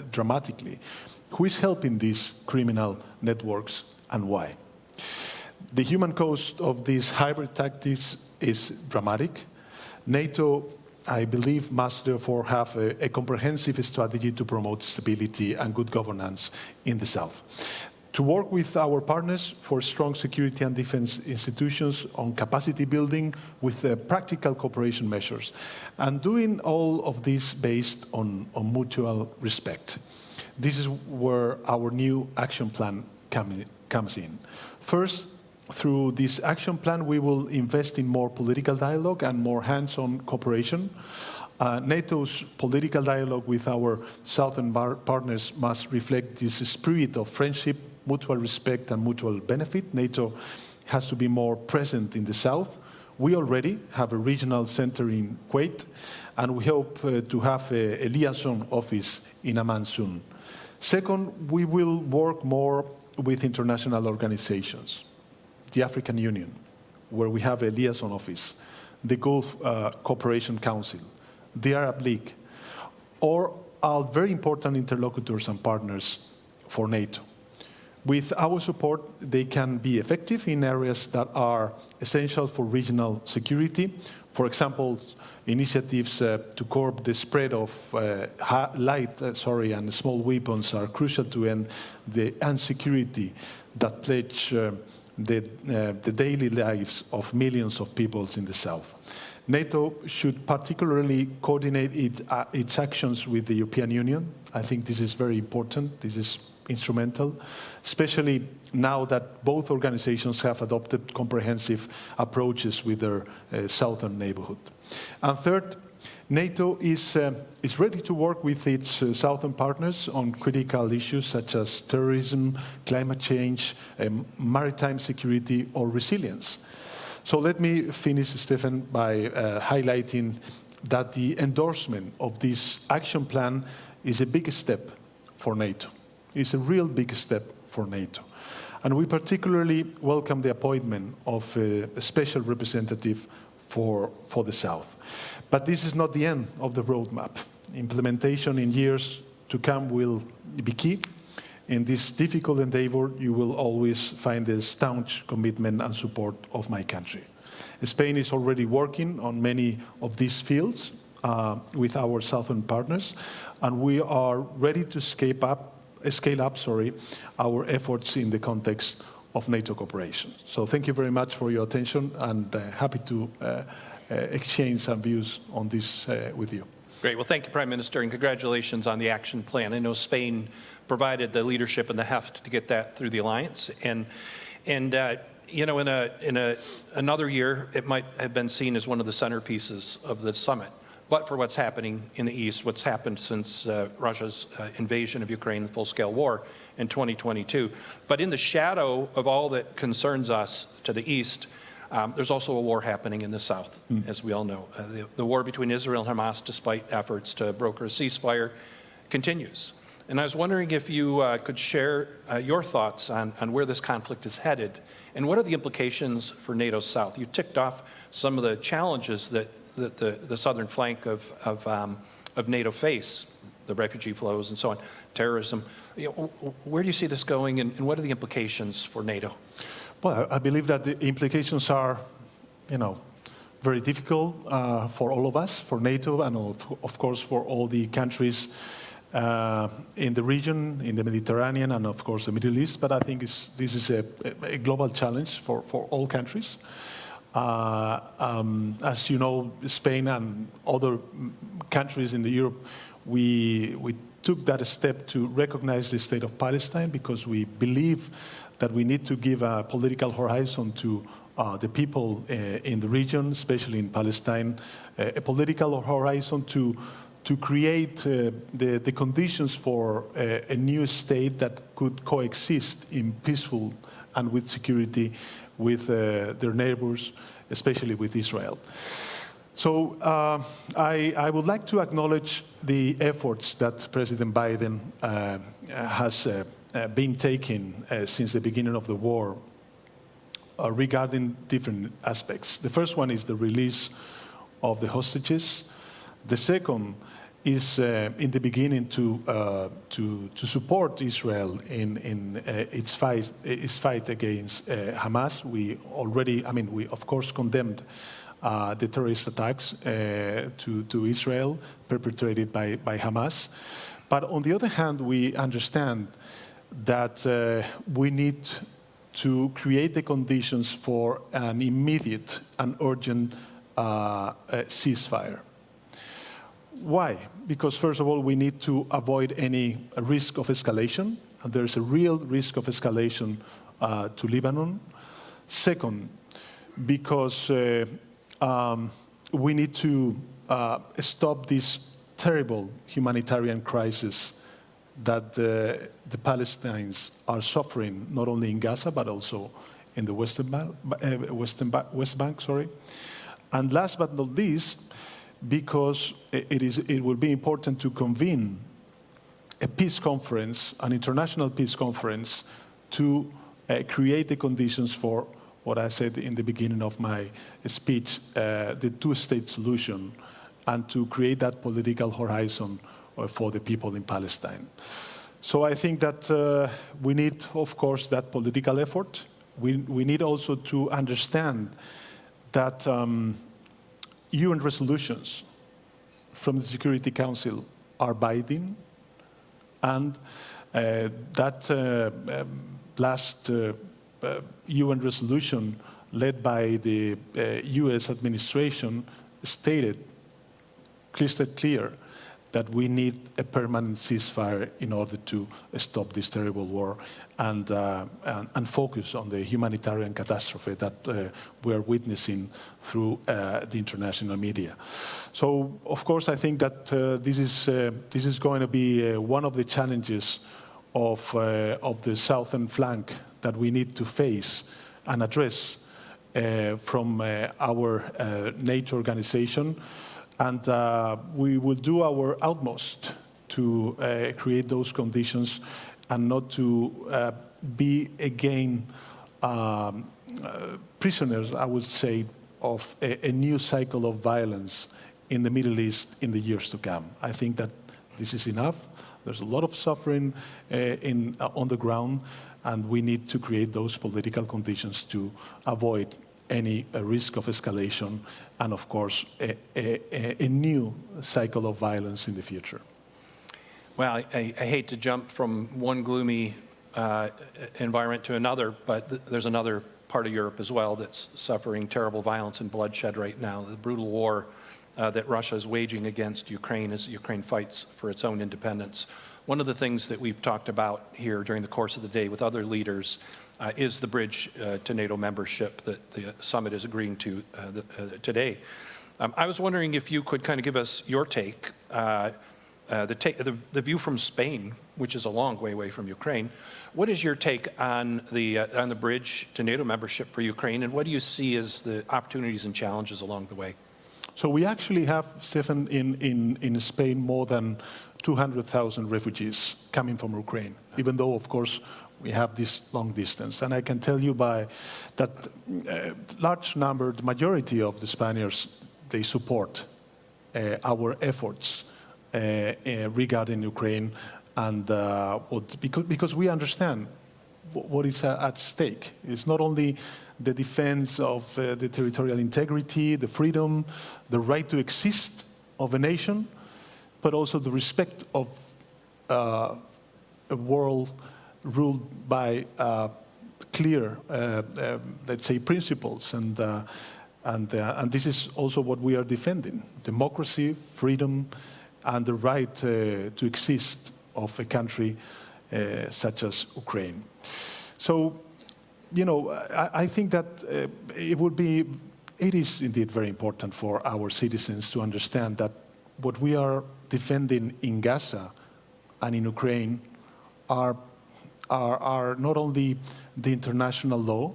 S1: dramatically. Who is helping these criminal networks and why? The human cost of these hybrid tactics is dramatic. NATO, I believe, must therefore have a comprehensive strategy to promote stability and good governance in the South. To work with our partners for strong security and defense institutions on capacity building with practical cooperation measures, and doing all of this based on mutual respect. This is where our new action plan comes in. First, through this action plan, we will invest in more political dialogue and more hands-on cooperation. NATO's political dialogue with our southern partners must reflect this spirit of friendship, mutual respect, and mutual benefit. NATO has to be more present in the south. We already have a regional center in Kuwait, and we hope to have a liaison office in Amman soon. Second, we will work more with international organizations. The African Union, where we have a liaison office, the Gulf Cooperation Council, the Arab League, or are very important interlocutors and partners for NATO. With our support, they can be effective in areas that are essential for regional security. For example, initiatives to curb the spread of light and small weapons are crucial to end the insecurity that plagues the daily lives of millions of peoples in the south. NATO should particularly coordinate its actions with the European Union. I think this is very important. This is instrumental, especially now that both organizations have adopted comprehensive approaches with their southern neighborhood. And third, NATO is ready to work with its southern partners on critical issues such as terrorism, climate change, maritime security, or resilience. So let me finish, Stefan, by highlighting that the endorsement of this action plan is a big step for NATO. It's a real big step for NATO. And we particularly welcome the appointment of a special representative for the South. But this is not the end of the roadmap. Implementation in years to come will be key. In this difficult endeavor, you will always find the staunch commitment and support of my country. Spain is already working on many of these fields with our southern partners, and we are ready to scale up our efforts in the context of NATO cooperation. So thank you very much for your attention, and happy to exchange some views on this with you.
S4: Great. Well, thank you, Prime Minister, and congratulations on the action plan. I know Spain provided the leadership and the heft to get that through the alliance, and you know, in another year, it might have been seen as one of the centerpieces of the summit. But for what's happening in the East, what's happened since Russia's invasion of Ukraine, the full-scale war in 2022. But in the shadow of all that concerns us to the East, there's also a war happening in the South, as we all know. The war between Israel and Hamas, despite efforts to broker a ceasefire, continues. And I was wondering if you could share your thoughts on where this conflict is headed, and what are the implications for NATO's South? You ticked off some of the challenges that the southern flank of NATO face, the refugee flows and so on, terrorism. You know, where do you see this going, and what are the implications for NATO?
S1: Well, I believe that the implications are, very difficult for all of us, for NATO, and of course for all the countries in the region, in the Mediterranean, and of course the Middle East. But I think this is a global challenge for all countries. As you know, Spain and other countries in Europe, we took that step to recognize the state of Palestine because we believe that we need to give a political horizon to the people in the region, especially in Palestine, a political horizon to create the conditions for a new state that could coexist in peaceful and with security with their neighbors, especially with Israel. So I would like to acknowledge the efforts that President Biden has been taking since the beginning of the war regarding different aspects. The first one is the release of the hostages. The second is in the beginning to support Israel in its fight against Hamas. We of course condemned the terrorist attacks to Israel perpetrated by Hamas. But on the other hand, we understand that we need to create the conditions for an immediate and urgent ceasefire. Why? Because first of all, we need to avoid any risk of escalation, and there's a real risk of escalation to Lebanon. Second, because we need to stop this terrible humanitarian crisis that the Palestinians are suffering, not only in Gaza, but also in the West Bank. And last but not least, because it will be important to convene a peace conference, an international peace conference, to create the conditions for what I said in the beginning of my speech, the two-state solution, and to create that political horizon for the people in Palestine. So I think that we need, of course, that political effort. We need also to understand that UN resolutions from the Security Council are binding, and that last UN resolution led by the US administration stated crystal clear that we need a permanent ceasefire in order to stop this terrible war and focus on the humanitarian catastrophe that we are witnessing through the international media. So, of course, I think that this is going to be one of the challenges of the southern flank that we need to face and address from our NATO organization. And we will do our utmost to create those conditions and not to be again prisoners, I would say, of a new cycle of violence in the Middle East in the years to come. I think that this is enough. There's a lot of suffering on the ground, and we need to create those political conditions to avoid any risk of escalation and, of course, a new cycle of violence in the future.
S4: Well, I hate to jump from one gloomy environment to another, but there's another part of Europe as well that's suffering terrible violence and bloodshed right now, the brutal war that Russia is waging against Ukraine as Ukraine fights for its own independence. One of the things that we've talked about here during the course of the day with other leaders is the bridge to NATO membership that the summit is agreeing to today. I was wondering if you could kind of give us your take, the view from Spain, which is a long way away from Ukraine. What is your take on the bridge to NATO membership for Ukraine, and what do you see as the opportunities and challenges along the way?
S1: So we actually have, Stefan, in Spain more than 200,000 refugees coming from Ukraine, even though, of course, we have this long distance. And I can tell you that large number, the majority of the Spaniards, they support our efforts regarding Ukraine, and because we understand what is at stake. It's not only the defense of the territorial integrity, the freedom, the right to exist of a nation, but also the respect of a world ruled by clear, let's say, principles, and this is also what we are defending: democracy, freedom, and the right to exist of a country such as Ukraine. So, you know, I think that it is indeed very important for our citizens to understand that what we are defending in Gaza and in Ukraine are not only the international law,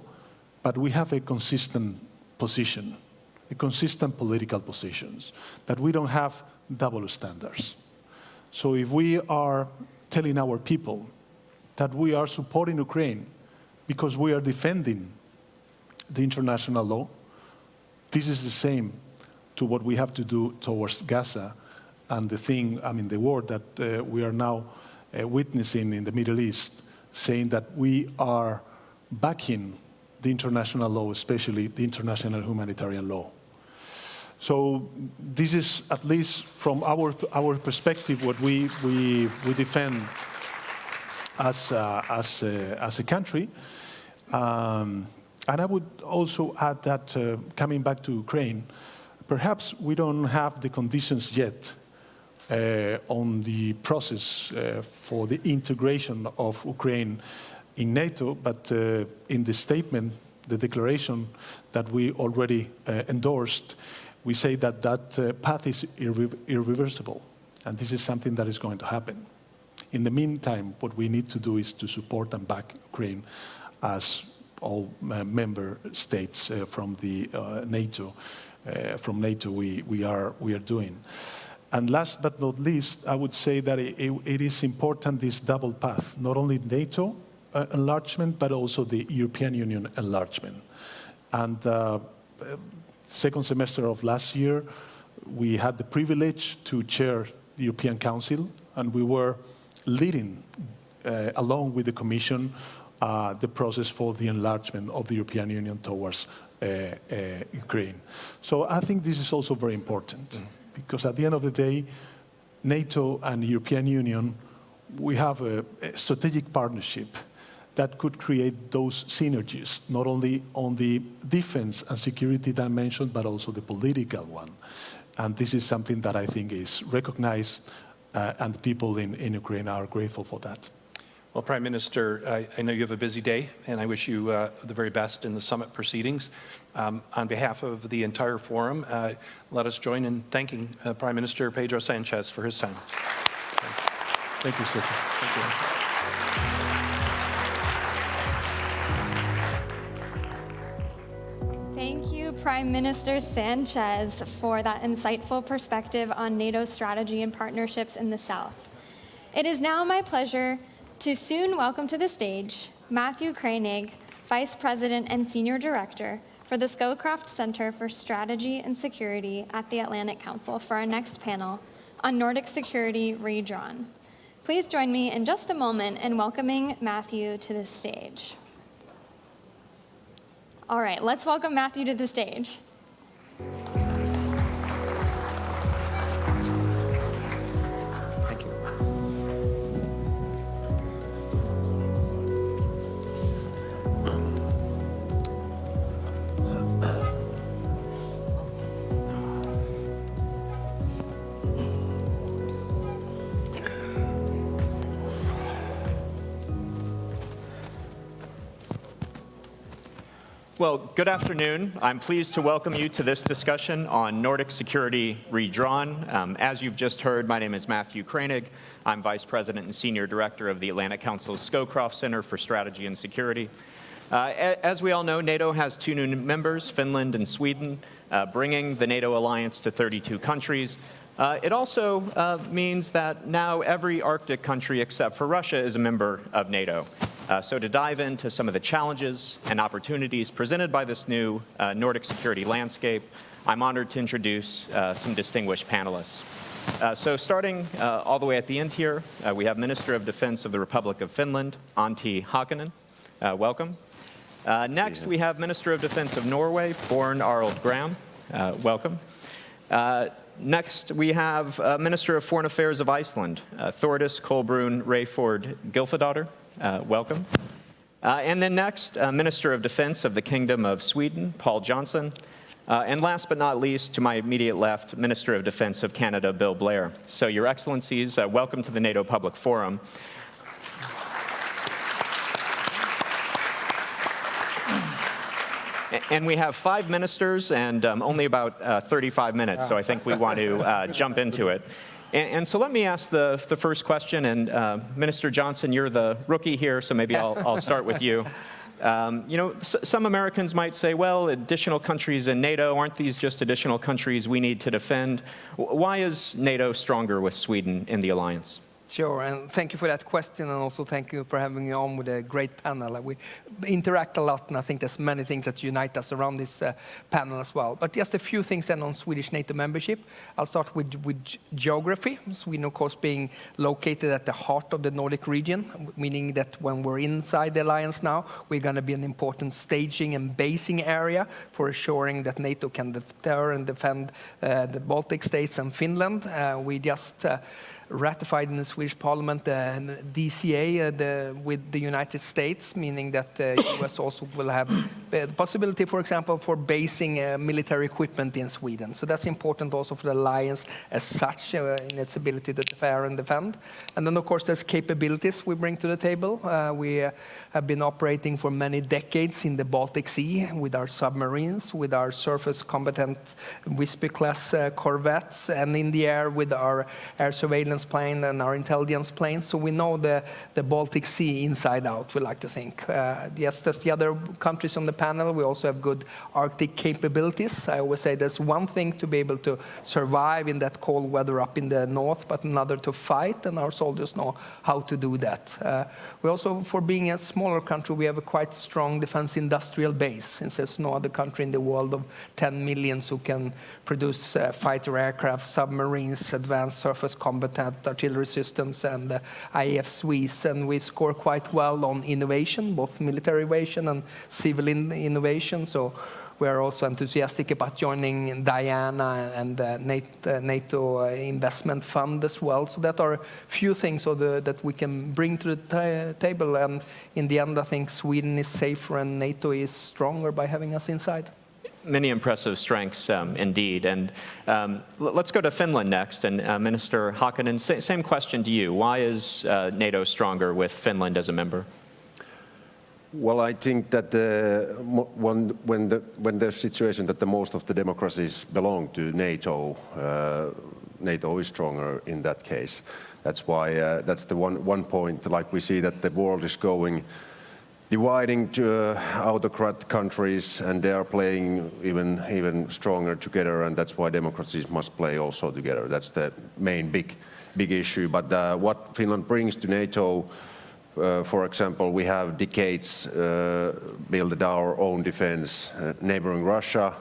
S1: but we have a consistent position, a consistent political positions, that we don't have double standards. So if we are telling our people that we are supporting Ukraine because we are defending the international law, this is the same to what we have to do towards Gaza and the war that we are now witnessing in the Middle East, saying that we are backing the international law, especially the international humanitarian law. So this is, at least from our perspective, what we defend as a country. And I would also add that, coming back to Ukraine, perhaps we don't have the conditions yet on the process for the integration of Ukraine in NATO, but in the statement, the declaration that we already endorsed, we say that path is irreversible, and this is something that is going to happen. In the meantime, what we need to do is to support and back Ukraine as all member states from the NATO. From NATO, we are doing. And last but not least, I would say that it is important, this double path, not only NATO enlargement, but also the European Union enlargement. And second semester of last year, we had the privilege to chair the European Council, and we were leading along with the Commission, the process for the enlargement of the European Union towards Ukraine. So I think this is also very important, because at the end of the day, NATO and the European Union, we have a strategic partnership that could create those synergies, not only on the defense and security dimension, but also the political one. And this is something that I think is recognized, and people in Ukraine are grateful for that.
S4: Well, Prime Minister, I know you have a busy day, and I wish you the very best in the summit proceedings. On behalf of the entire forum, let us join in thanking Prime Minister Pedro Sanchez for his time.
S1: Thank you, sir. Thank you.
S18: Thank you, Prime Minister Sanchez, for that insightful perspective on NATO strategy and partnerships in the South. It is now my pleasure to soon welcome to the stage Matthew Koenig, Vice President and Senior Director for the Scowcroft Center for Strategy and Security at the Atlantic Council, for our next panel on Nordic Security Redrawn. Please join me in just a moment in welcoming Matthew to the stage. All right, let's welcome Matthew to the stage.
S7: Thank you.
S20: Well, good afternoon. I'm pleased to welcome you to this discussion on Nordic Security Redrawn. As you've just heard, my name is Matthew Koenig. I'm Vice President and Senior Director of the Atlantic Council's Scowcroft Center for Strategy and Security. As we all know, NATO has 2 new members, Finland and Sweden, bringing the NATO alliance to 32 countries. It also means that now every Arctic country except for Russia is a member of NATO. So to dive into some of the challenges and opportunities presented by this new Nordic security landscape, I'm honored to introduce some distinguished panelists. So starting all the way at the end here, we have Minister of Defense of the Republic of Finland, Antti Haakanen. Welcome. Next, we have Minister of Defense of Norway, Born Arild Gram. Welcome. Next, we have Minister of Foreign Affairs of Iceland, Thordis Kolbrún Rayford Gylfadóttir. Welcome. And then next, Minister of Defense of the Kingdom of Sweden, Paul Johnson. And last but not least, to my immediate left, Minister of Defense of Canada, Bill Blair. So, Your Excellencies, welcome to the NATO Public Forum. And we have 5 ministers and only about 35 minutes, so I think we want to jump into it. And so let me ask the first question, and Minister Johnson, you're the rookie here, so maybe I'll start with you. You know, some Americans might say, well, additional countries in NATO, aren't these just additional countries we need to defend? Why is NATO stronger with Sweden in the alliance?
S21: Sure, and thank you for that question, and also thank you for having me on with a great panel. We interact a lot, and I think there's many things that unite us around this panel as well. But just a few things then on Swedish NATO membership. I'll start with geography. Sweden, of course, being located at the heart of the Nordic region, meaning that when we're inside the alliance now, we're going to be an important staging and basing area for assuring that NATO can deter and defend the Baltic states and Finland. We just ratified in the Swedish Parliament the DCA with the United States, meaning that the US also will have the possibility, for example, for basing military equipment in Sweden. So that's important also for the alliance as such in its ability to deter and defend. And then, of course, there's capabilities we bring to the table. We have been operating for many decades in the Baltic Sea with our submarines, with our surface combatant Visby-class corvettes, and in the air with our air surveillance plane and our intelligence planes. So we know the Baltic Sea inside out, we like to think. Yes, that's the other countries on the panel, we also have good Arctic capabilities. I always say there's one thing to be able to survive in that cold weather up in the north, but another to fight, and our soldiers know how to do that. We also, for being a smaller country, we have a quite strong defense industrial base, since there's no other country in the world of 10 million who can produce fighter aircraft, submarines, advanced surface combatant artillery systems, and IFSWs. And we score quite well on innovation, both military innovation and civil innovation. So we are also enthusiastic about joining Diana and NATO investment fund as well. So that are a few things that we can bring to the table. And in the end, I think Sweden is safer and NATO is stronger by having us inside.
S20: Many impressive strengths indeed. And let's go to Finland next. And Minister Hakonen, same question to you. Why is NATO stronger with Finland as a member?
S6: Well, I think that when there's a situation that the most of the democracies belong to NATO, NATO is stronger in that case. That's why that's the one point. Like we see that the world is dividing to autocrat countries, and they are playing even stronger together, and that's why democracies must play also together. That's the main big issue. But what Finland brings to NATO, for example, we have decades built our own defense. Neighboring Russia,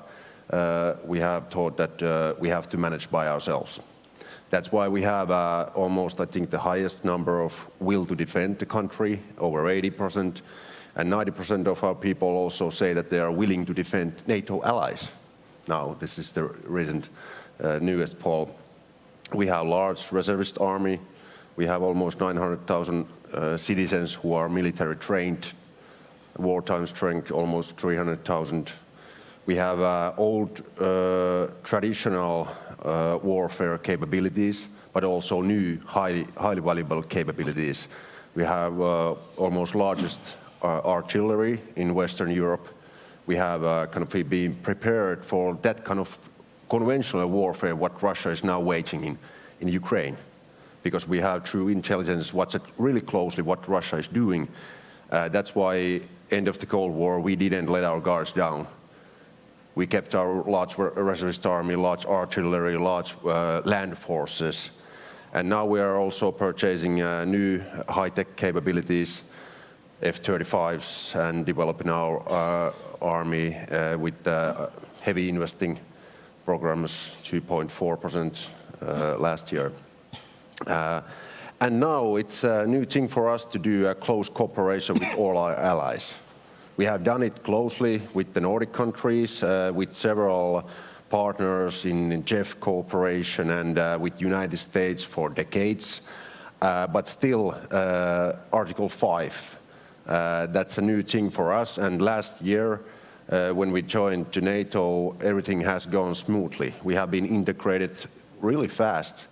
S6: we have thought that we have to manage by ourselves. That's why we have almost, I think, the highest number of will to defend the country, over 80%. And 90% of our people also say that they are willing to defend NATO allies. Now, this is the recent newest poll. We have a large reservist army. We have almost 900,000 citizens who are military trained. Wartime strength, almost 300,000. We have old traditional warfare capabilities, but also new, highly valuable capabilities. We have almost largest artillery in Western Europe. We have kind of been prepared for that kind of conventional warfare what Russia is now waging in Ukraine, because we have true intelligence, watch it really closely what Russia is doing. That's why end of the Cold War we didn't let our guards down. We kept our large reservist army, large artillery, large land forces, and now we are also purchasing new high-tech capabilities, F-35s, and developing our army with heavy investing programs, 2.4% last year. And now it's a new thing for us to do a close cooperation with all our allies. We have done it closely with the Nordic countries, with several partners in JEF cooperation, and with United States for decades. But still, Article 5. That's a new thing for us, and last year when we joined to NATO, everything has gone smoothly. We have been integrated really fast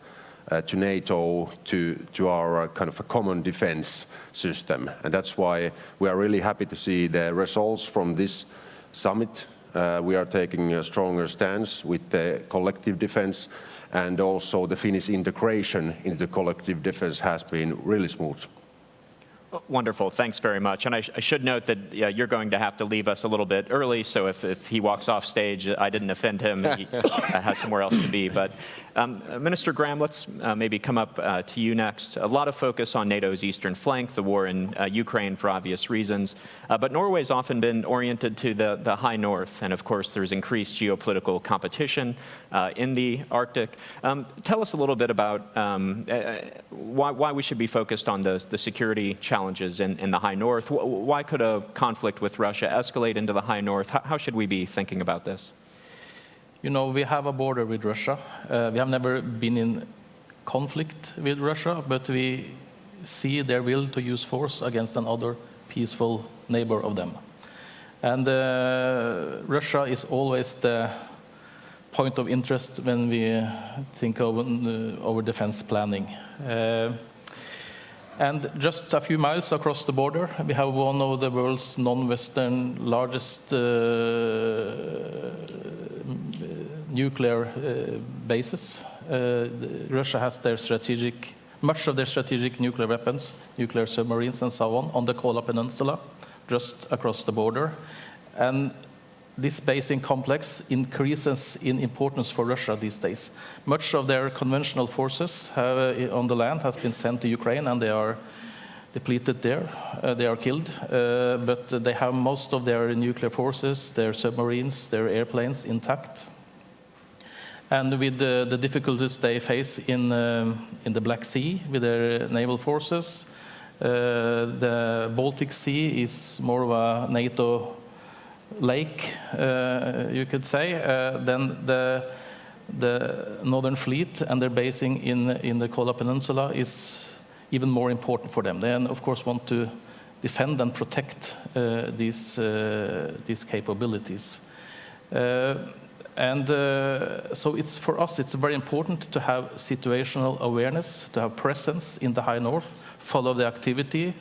S6: to NATO, to our kind of a common defense system, and that's why we are really happy to see the results from this summit. We are taking a stronger stance with the collective defense, and also the Finnish integration into collective defense has been really smooth.
S20: Wonderful, thanks very much. And I should note that you're going to have to leave us a little bit early, so if he walks off stage, I didn't offend him, he has somewhere else to be. But Minister Graham, let's maybe come up to you next. A lot of focus on NATO's eastern flank, the war in Ukraine for obvious reasons, but Norway's often been oriented to the high north, and of course there's increased geopolitical competition in the Arctic. Tell us a little bit about why we should be focused on the security challenges in the high north. Why could a conflict with Russia escalate into the high north? How should we be thinking about this?
S9: You know, we have a border with Russia. We have never been in conflict with Russia, but we see their will to use force against another peaceful neighbor of them. And Russia is always the point of interest when we think of our defense planning. And just a few miles across the border, we have one of the world's non-Western largest nuclear bases. Russia has much of their strategic nuclear weapons, nuclear submarines and so on the Kola Peninsula, just across the border. And this basing complex increases in importance for Russia these days. Much of their conventional forces on the land has been sent to Ukraine, and they are depleted there. They are killed, but they have most of their nuclear forces, their submarines, their airplanes intact. And with the difficulties they face in the Black Sea with their naval forces, the Baltic Sea is more of a NATO lake, you could say. Then the Northern Fleet and their basing in the Kola Peninsula is even more important for them. They, of course, want to defend and protect these capabilities. So for us, it's very important to have situational awareness, to have presence in the High North, follow the activity.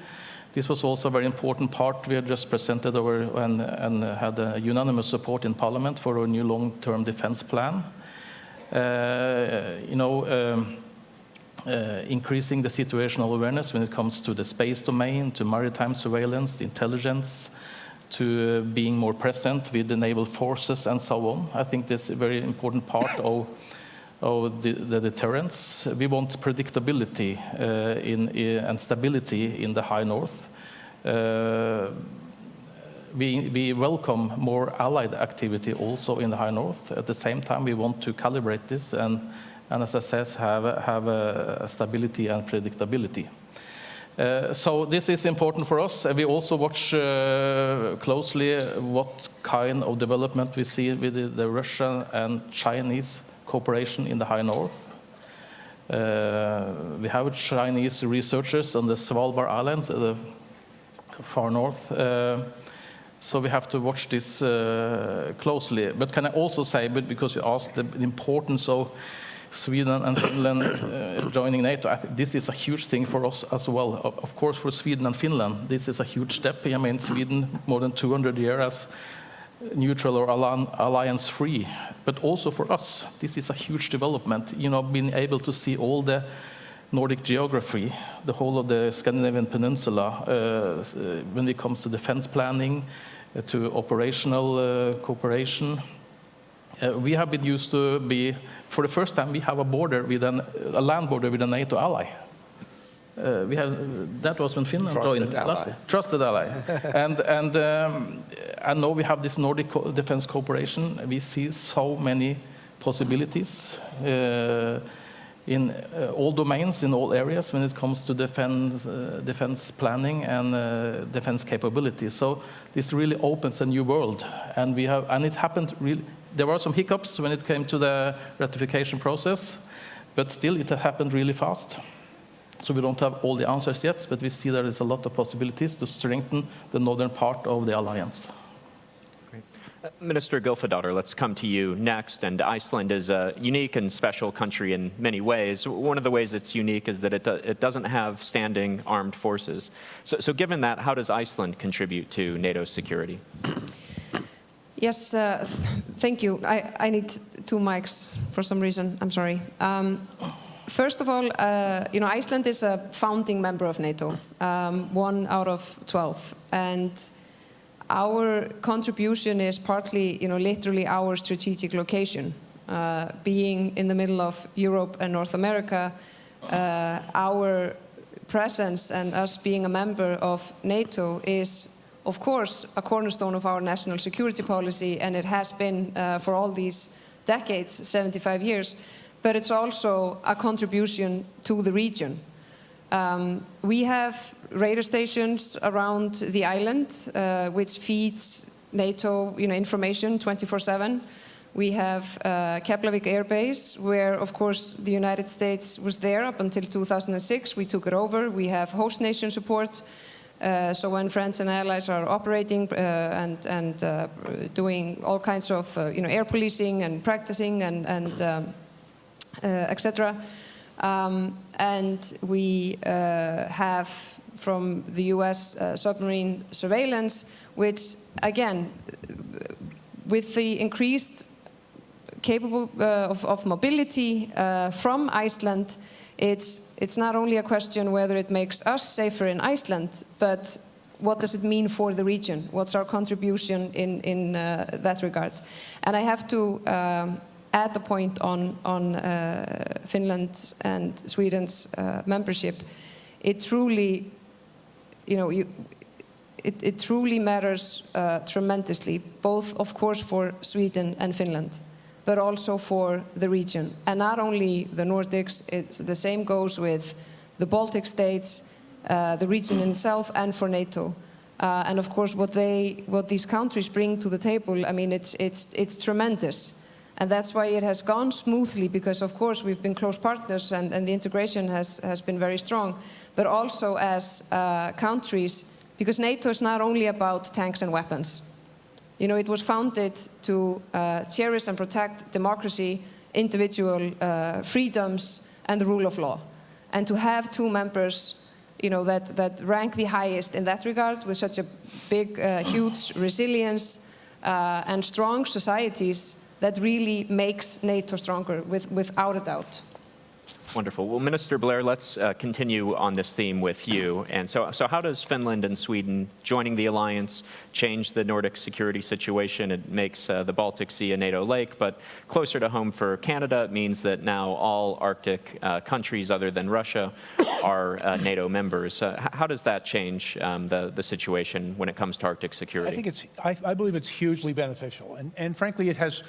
S9: This was also a very important part. We had just presented and had a unanimous support in Parliament for our new long-term defense plan. Increasing the situational awareness when it comes to the space domain, to maritime surveillance, intelligence, to being more present with the naval forces and so on. I think this is a very important part of the deterrence. We want predictability and stability in the High North. We welcome more allied activity also in the High North. At the same time, we want to calibrate this and as I said, have a stability and predictability. So this is important for us. We also watch closely what kind of development we see with the Russian and Chinese cooperation in the High North. We have Chinese researchers on the Svalbard Islands, the far north. So we have to watch this closely. But can I also say, because you asked the importance of Sweden and Finland joining NATO, I think this is a huge thing for us as well. Of course, for Sweden and Finland, this is a huge step. I mean, Sweden, more than 200 years as neutral or alliance-free. But also for us, this is a huge development. You know, being able to see all the Nordic geography, the whole of the Scandinavian peninsula, when it comes to defense planning, to operational cooperation. We have been used to be, for the first time, we have a border with a land border with a NATO ally. That was when Finland joined last year. Trusted ally. And now we have this Nordic defense cooperation. We see so many possibilities in all domains, in all areas, when it comes to defense planning and defense capabilities. So this really opens a new world, and it happened really. There were some hiccups when it came to the ratification process, but still it happened really fast. So we don't have all the answers yet, but we see there is a lot of possibilities to strengthen the northern part of the alliance.
S20: Great. Minister Gylfadóttir, let's come to you next. And Iceland is a unique and special country in many ways. One of the ways it's unique is that it doesn't have standing armed forces. So given that, how does Iceland contribute to NATO's security?
S11: Yes, thank you. I need 2 mics for some reason. I'm sorry. First of all, Iceland is a founding member of NATO, 1 out of 12, and our contribution is partly, literally our strategic location, being in the middle of Europe and North America. Our presence and us being a member of NATO is, of course, a cornerstone of our national security policy, and it has been for all these decades, 75 years, but it's also a contribution to the region. We have radar stations around the island, which feeds NATO information 24/7. We have Keflavik Air Base, where, of course, the United States was there up until 2006. We took it over. We have host nation support. So when friends and allies are operating and doing all kinds of air policing and practicing and etc. And we have from the U.S. Submarine surveillance, which again, with the increased capable of mobility from Iceland, it's not only a question whether it makes us safer in Iceland, but what does it mean for the region? What's our contribution in that regard? And I have to add the point on Finland and Sweden's membership. It truly, it truly matters tremendously, both, of course, for Sweden and Finland, but also for the region. And not only the Nordics, the same goes with the Baltic states, the region itself, and for NATO. And of course, what these countries bring to the table, I mean, it's tremendous. And that's why it has gone smoothly, because of course we've been close partners and the integration has been very strong. But also as countries, because NATO is not only about tanks and weapons. It was founded to cherish and protect democracy, individual freedoms, and the rule of law. And to have two members, that rank the highest in that regard, with such a big, huge resilience and strong societies, that really makes NATO stronger, without a doubt.
S20: Wonderful. Well, Minister Blair, let's continue on this theme with you. And so how does Finland and Sweden joining the alliance change the Nordic security situation? It makes the Baltic Sea a NATO lake, but closer to home for Canada, it means that now all Arctic countries other than Russia are NATO members. How does that change the situation when it comes to Arctic security?
S8: I believe it's hugely beneficial. And frankly, it has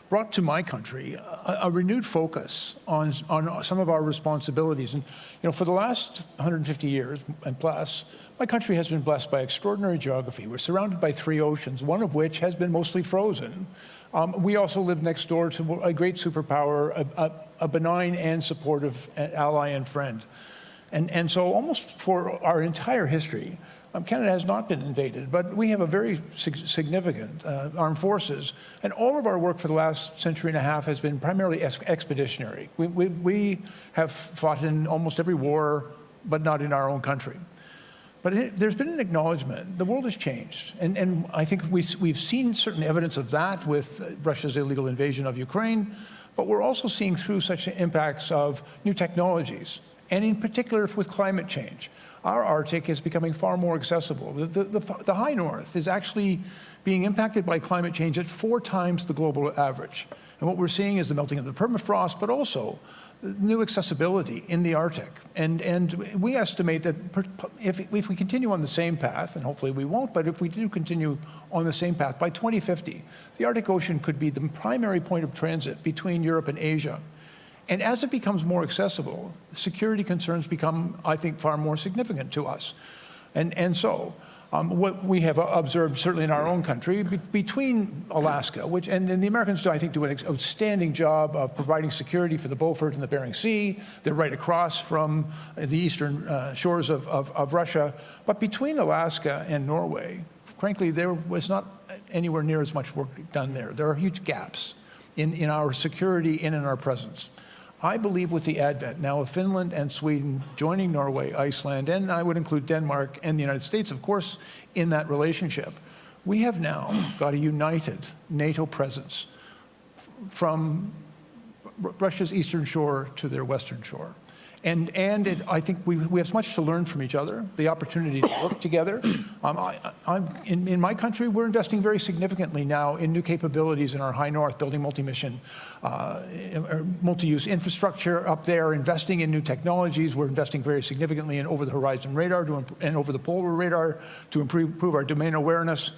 S8: brought to my country a renewed focus on some of our responsibilities. And for the last 150 years and plus, my country has been blessed by extraordinary geography. We're surrounded by 3 oceans, one of which has been mostly frozen. We also live next door to a great superpower, a benign and supportive ally and friend. And so almost for our entire history, Canada has not been invaded, but we have a very significant armed forces, and all of our work for the last century and a half has been primarily expeditionary. We have fought in almost every war, but not in our own country. But there's been an acknowledgement. The world has changed, and I think we've seen certain evidence of that with Russia's illegal invasion of Ukraine, but we're also seeing through such impacts of new technologies, and in particular with climate change. Our Arctic is becoming far more accessible. The high north is actually being impacted by climate change at 4 times the global average. And what we're seeing is the melting of the permafrost, but also new accessibility in the Arctic. And we estimate that if we continue on the same path, and hopefully we won't, but if we do continue on the same path, by 2050, the Arctic Ocean could be the primary point of transit between Europe and Asia. And as it becomes more accessible, security concerns become, I think, far more significant to us. And so what we have observed, certainly in our own country, between Alaska, and the Americans, I think, do an outstanding job of providing security for the Beaufort and the Bering Sea. They're right across from the eastern shores of Russia. But between Alaska and Norway, frankly, there was not anywhere near as much work done there. There are huge gaps in our security and in our presence. I believe with the advent now of Finland and Sweden joining Norway, Iceland, and I would include Denmark and the United States, of course, in that relationship, we have now got a united NATO presence from Russia's eastern shore to their western shore. And I think we have much to learn from each other, the opportunity to work together. In my country, we're investing very significantly now in new capabilities in our high north, building multi-mission, multi-use infrastructure up there, investing in new technologies. We're investing very significantly in over-the-horizon radar and over-the-polar radar to improve our domain awareness.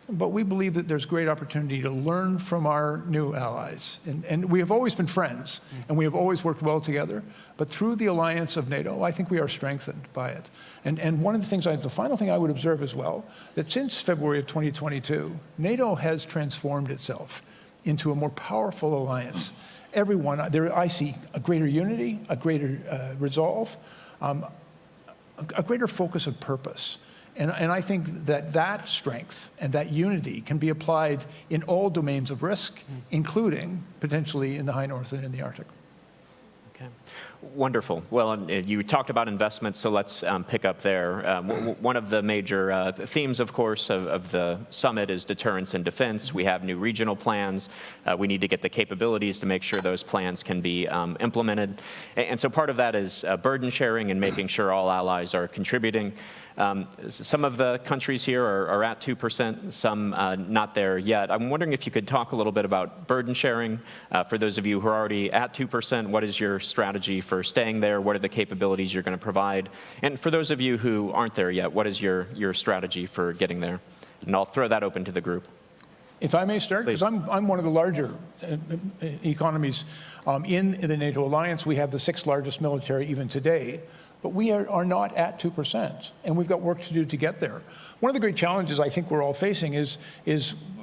S8: But we believe that there's great opportunity to learn from our new allies. And we have always been friends, and we have always worked well together. But through the alliance of NATO, I think we are strengthened by it. And one of the things, the final thing I would observe as well, that since February of 2022, NATO has transformed itself into a more powerful alliance. Everyone, I see a greater unity, a greater resolve, a greater focus of purpose. And I think that strength and that unity can be applied in all domains of risk, including potentially in the high north and in the Arctic.
S20: Okay. Wonderful. Well, you talked about investments, so let's pick up there. One of the major themes, of course, of the summit is deterrence and defense. We have new regional plans. We need to get the capabilities to make sure those plans can be implemented. And so part of that is burden sharing and making sure all allies are contributing. Some of the countries here are at 2%, some not there yet. I'm wondering if you could talk a little bit about burden sharing. For those of you who are already at 2%, what is your strategy for staying there? What are the capabilities you're going to provide? And for those of you who aren't there yet, what is your strategy for getting there? And I'll throw that open to the group.
S8: If I may start, because I'm one of the larger economies in the NATO alliance. We have the 6th largest military even today. But we are not at 2%, and we've got work to do to get there. One of the great challenges I think we're all facing is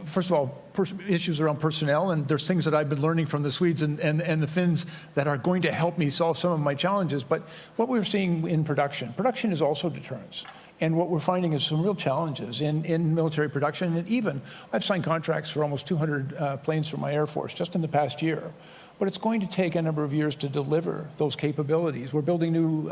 S8: first of all, issues around personnel, and there's things that I've been learning from the Swedes and the Finns that are going to help me solve some of my challenges. But what we're seeing in production is also deterrence. And what we're finding is some real challenges in military production. And even, I've signed contracts for almost 200 planes for my Air Force just in the past year. But it's going to take a number of years to deliver those capabilities. We're building new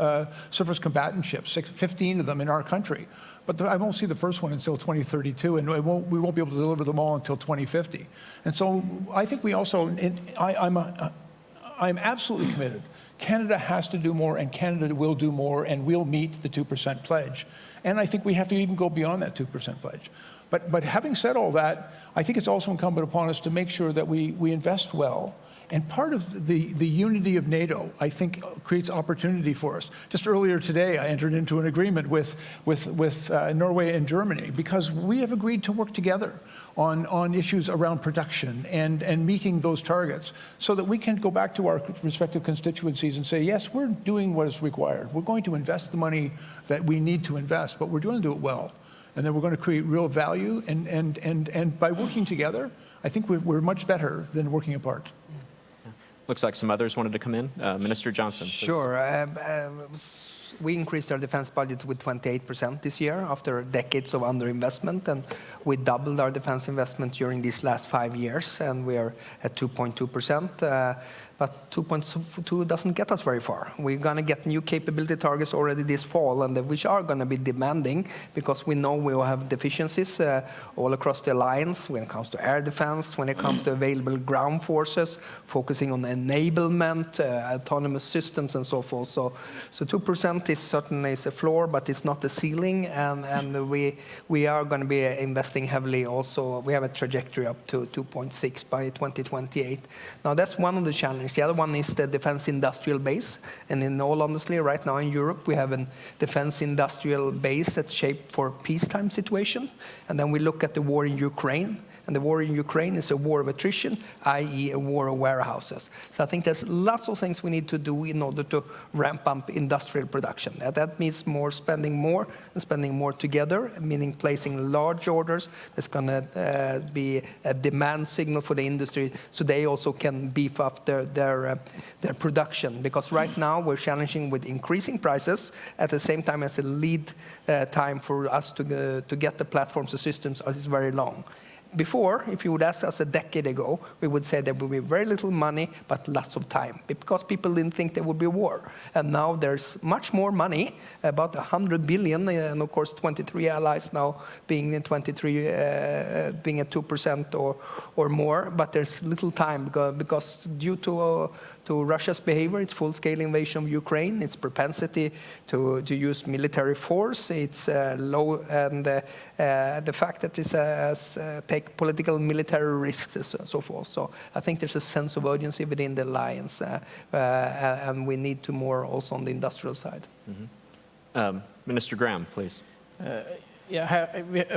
S8: surface combatant ships, 15 of them in our country. But I won't see the first one until 2032, and we won't be able to deliver them all until 2050. And so I think we also, I'm absolutely committed. Canada has to do more, and Canada will do more, and we'll meet the 2% pledge. And I think we have to even go beyond that 2% pledge. But having said all that, I think it's also incumbent upon us to make sure that we invest well. And part of the unity of NATO, I think, creates opportunity for us. Just earlier today, I entered into an agreement with Norway and Germany because we have agreed to work together on issues around production and meeting those targets so that we can go back to our respective constituencies and say, yes, we're doing what is required. We're going to invest the money that we need to invest, but we're going to do it well. And then we're going to create real value. And by working together, I think we're much better than working apart.
S20: Looks like some others wanted to come in. Minister Johnson. Please.
S21: Sure. We increased our defense budget with 28% this year after decades of underinvestment, and we doubled our defense investment during these last 5 years, and we are at 2.2%. But 2.2 doesn't get us very far. We're going to get new capability targets already this fall, and which are going to be demanding because we know we will have deficiencies all across the alliance when it comes to air defense, when it comes to available ground forces, focusing on enablement, autonomous systems, and so forth. So 2% is certainly a floor, but it's not the ceiling, and we are going to be investing heavily also. We have a trajectory up to 2.6 by 2028. Now, that's one of the challenges. The other one is the defense industrial base. And in all honesty, right now in Europe, we have a defense industrial base that's shaped for peacetime situation. And then we look at the war in Ukraine. And the war in Ukraine is a war of attrition, i.e. a war of warehouses. So I think there's lots of things we need to do in order to ramp up industrial production. That means spending more and spending more together, meaning placing large orders. That's going to be a demand signal for the industry so they also can beef up their production. Because right now we're challenging with increasing prices at the same time as the lead time for us to get the platforms and systems is very long. Before, if you would ask us a decade ago, we would say there would be very little money, but lots of time, because people didn't think there would be war. And now there's much more money, about 100 billion, and of course 23 allies now being at 2% or more, but there's little time because due to Russia's behavior, its full-scale invasion of Ukraine, its propensity to use military force, its low, and the fact that it take political military risks and so forth. So I think there's a sense of urgency within the alliance, and we need to more also on the industrial side.
S20: Mm-hmm. Minister Graham, please.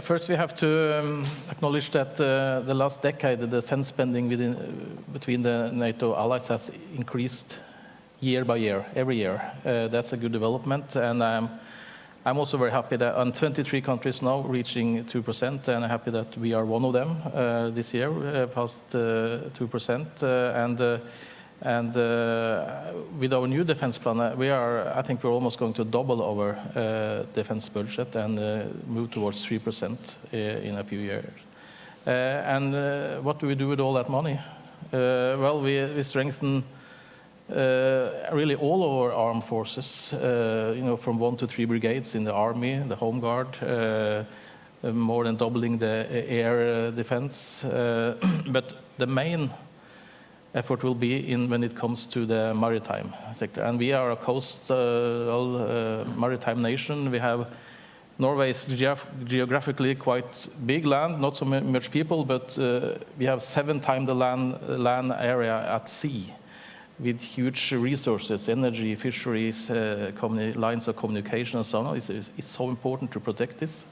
S9: First we have to acknowledge that the last decade, the defense spending between the NATO allies has increased year by year, every year. That's a good development, and I'm also very happy that on 23 countries now reaching 2%, and I'm happy that we are one of them this year, past 2%. And with our new defense plan, I think we're almost going to double our defense budget and move towards 3% in a few years. And what do we do with all that money? Well, we strengthen really all our armed forces, from 1 to 3 brigades in the army, the home guard, more than doubling the air defense. But the main effort will be when it comes to the maritime sector. And we are a coastal maritime nation. We have Norway is geographically quite big land, not so much people, but we have 7 times the land area at sea, with huge resources, energy, fisheries, lines of communication, and so on. It's so important to protect this,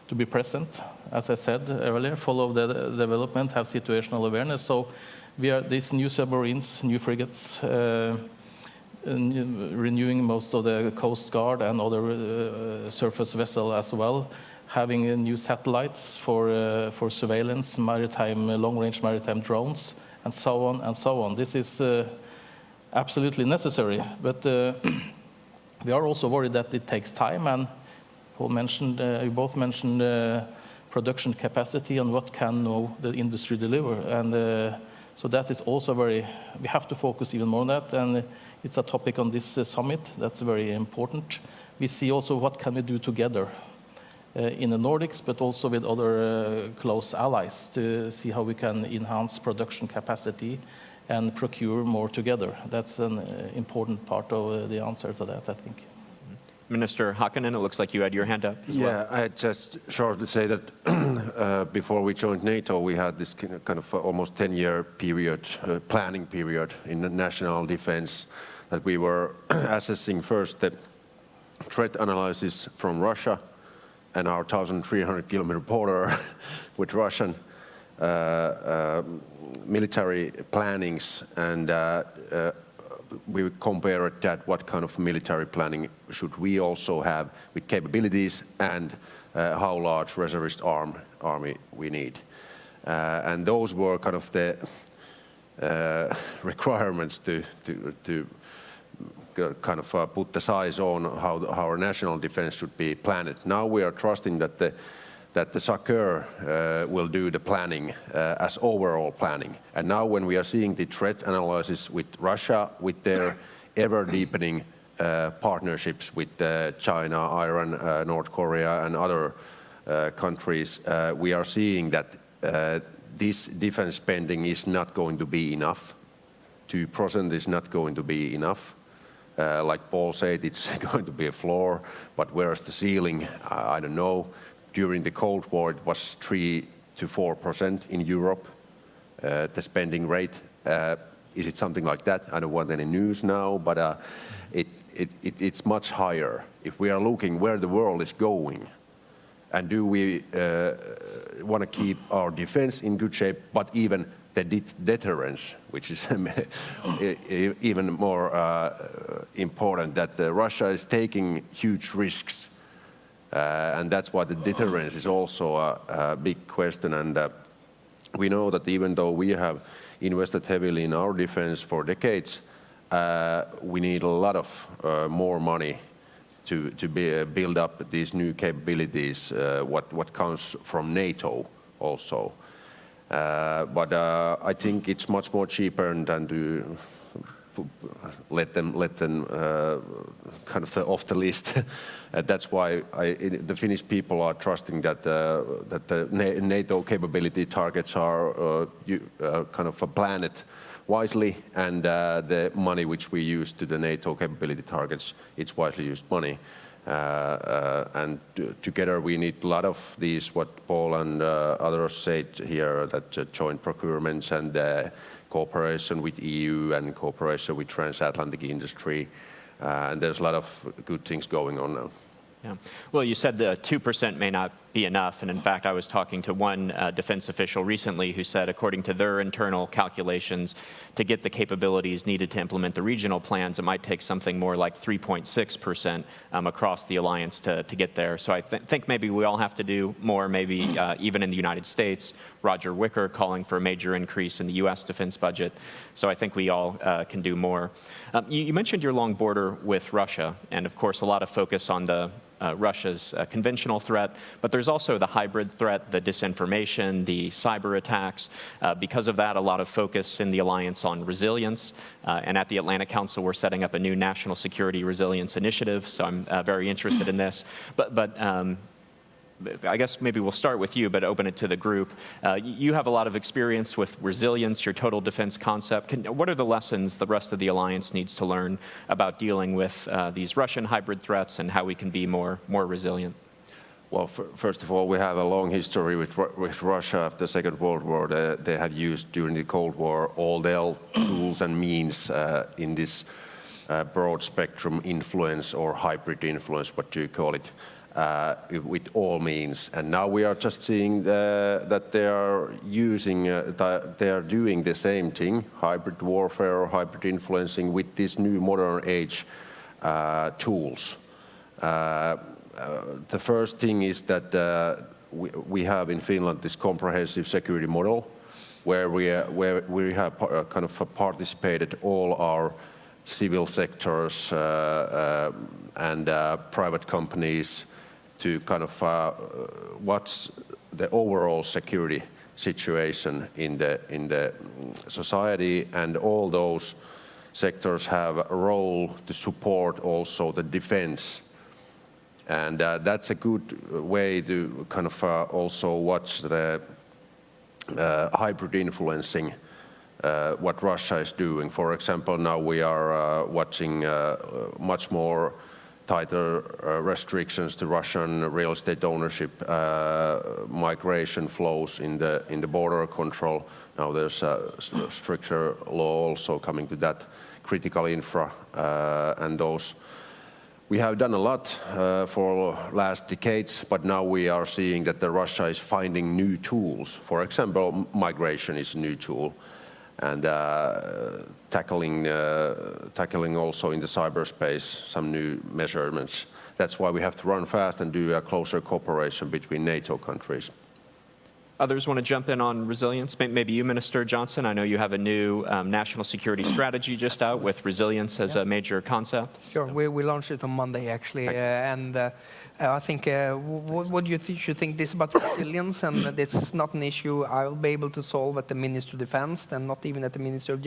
S9: to be present, as I said earlier, follow the development, have situational awareness. So we are these new submarines, new frigates, renewing most of the Coast Guard and other surface vessel as well, having new satellites for surveillance, maritime, long-range maritime drones, and so on and so on. This is absolutely necessary, but we are also worried that it takes time, and Paul mentioned, you both mentioned production capacity and what can the industry deliver, and so that is also we have to focus even more on that, and it's a topic on this summit that's very important. We see also what can we do together in the Nordics, but also with other close allies to see how we can enhance production capacity and procure more together. That's an important part of the answer to that, I think.
S20: Minister Hakkinen, it looks like you had your hand up.
S6: Yeah, I just shortly say that before we joined NATO, we had this kind of almost 10-year period, planning period in the national defense, that we were assessing first the threat analysis from Russia and our 1,300-kilometer border with Russian military plannings, and we would compare that what kind of military planning should we also have with capabilities, and how large reservist army we need. And those were kind of the requirements to kind of put the size on how our national defense should be planned. Now we are trusting that the SACEUR will do the planning as overall planning. And now when we are seeing the threat analysis with Russia, with their ever-deepening partnerships with China, Iran, North Korea, and other countries, we are seeing that this defense spending is not going to be enough. 2% is not going to be enough. Like Paul said, it's going to be a floor, but where's the ceiling? I don't know. During the Cold War, it was 3 to 4% in Europe, the spending rate. Is it something like that? I don't want any news now, but it's much higher. If we are looking where the world is going, and do we want to keep our defense in good shape, but even the deterrence, which is even more important, that Russia is taking huge risks. And that's why the deterrence is also a big question. And we know that even though we have invested heavily in our defense for decades, we need a lot of more money to build up these new capabilities, what comes from NATO also. But I think it's much more cheaper than to let them kind of off the list. That's why the Finnish people are trusting that the NATO capability targets are kind of planned wisely, and the money which we use to the NATO capability targets, it's wisely used money. And together we need a lot of these, what Paul and others said here, that joint procurements and cooperation with EU and cooperation with transatlantic industry. And there's a lot of good things going on now.
S20: Yeah. Well, you said the 2% may not be enough, and in fact, I was talking to one defense official recently who said, according to their internal calculations, to get the capabilities needed to implement the regional plans, it might take something more like 3.6% across the alliance to get there. So I think maybe we all have to do more, maybe even in the United States. Roger Wicker calling for a major increase in the U.S. defense budget. So I think we all can do more. You mentioned your long border with Russia, and of course, a lot of focus on the Russia's conventional threat, but there's also the hybrid threat, the disinformation, the cyber attacks. Because of that, a lot of focus in the alliance on resilience. And at the Atlantic Council, we're setting up a new national security resilience initiative, so I'm very interested in this. But I guess maybe we'll start with you, but open it to the group. You have a lot of experience with resilience, your total defense concept. What are the lessons the rest of the alliance needs to learn about dealing with these Russian hybrid threats and how we can be more resilient?
S6: Well, first of all, we have a long history with Russia after the Second World War. They have used during the Cold War all their tools and means in this broad spectrum influence or hybrid influence, what do you call it, with all means. And now we are just seeing that they are using, they are doing the same thing, hybrid warfare or hybrid influencing with these new modern age tools. The first thing is that we have in Finland this comprehensive security model where we have kind of participated all our civil sectors and private companies to kind of what's the overall security situation in the society, and all those sectors have a role to support also the defense. And that's a good way to kind of also watch the hybrid influencing what Russia is doing. For example, now we are watching much more tighter restrictions to Russian real estate ownership, migration flows in the border control. Now there's a stricter law also coming to that, critical infra and those. We have done a lot for last decades, but now we are seeing that Russia is finding new tools. For example, migration is a new tool, and tackling also in the cyberspace some new measurements. That's why we have to run fast and do a closer cooperation between NATO countries.
S20: Others want to jump in on resilience? Maybe you, Minister Johnson. I know you have a new national security strategy just out with resilience as a major concept.
S21: Sure, we launched it on Monday, actually. And I think, what do you should think this about resilience? And this is not an issue I'll be able to solve at the Ministry of Defense, and not even at the Ministry of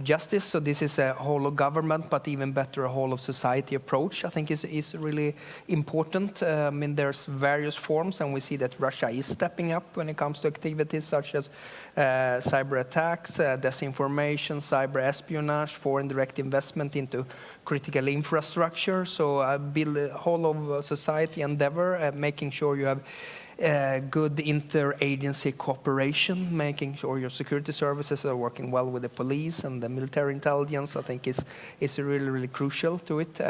S21: Justice. So this is a whole of government, but even better, a whole of society approach, I think is really important. I mean, there's various forms, and we see that Russia is stepping up when it comes to activities such as cyber attacks, disinformation, cyber espionage, foreign direct investment into critical infrastructure. So build a whole of society endeavor, making sure you have good interagency cooperation, making sure your security services are working well with the police and the military intelligence, I think is really, really crucial to it.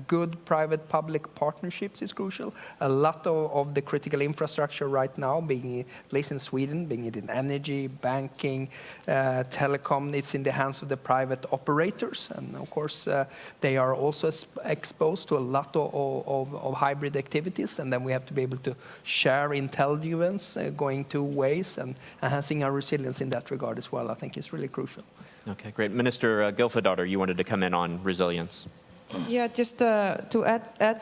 S21: Good private-public partnerships is crucial. A lot of the critical infrastructure right now, being at least in Sweden, being it in energy, banking, telecom, it's in the hands of the private operators. And of course, they are also exposed to a lot of hybrid activities, and then we have to be able to share intelligence going two ways, and enhancing our resilience in that regard as well, I think is really crucial.
S20: Okay, great. Minister Gylfadóttir, you wanted to come in on resilience.
S11: Yeah, just to add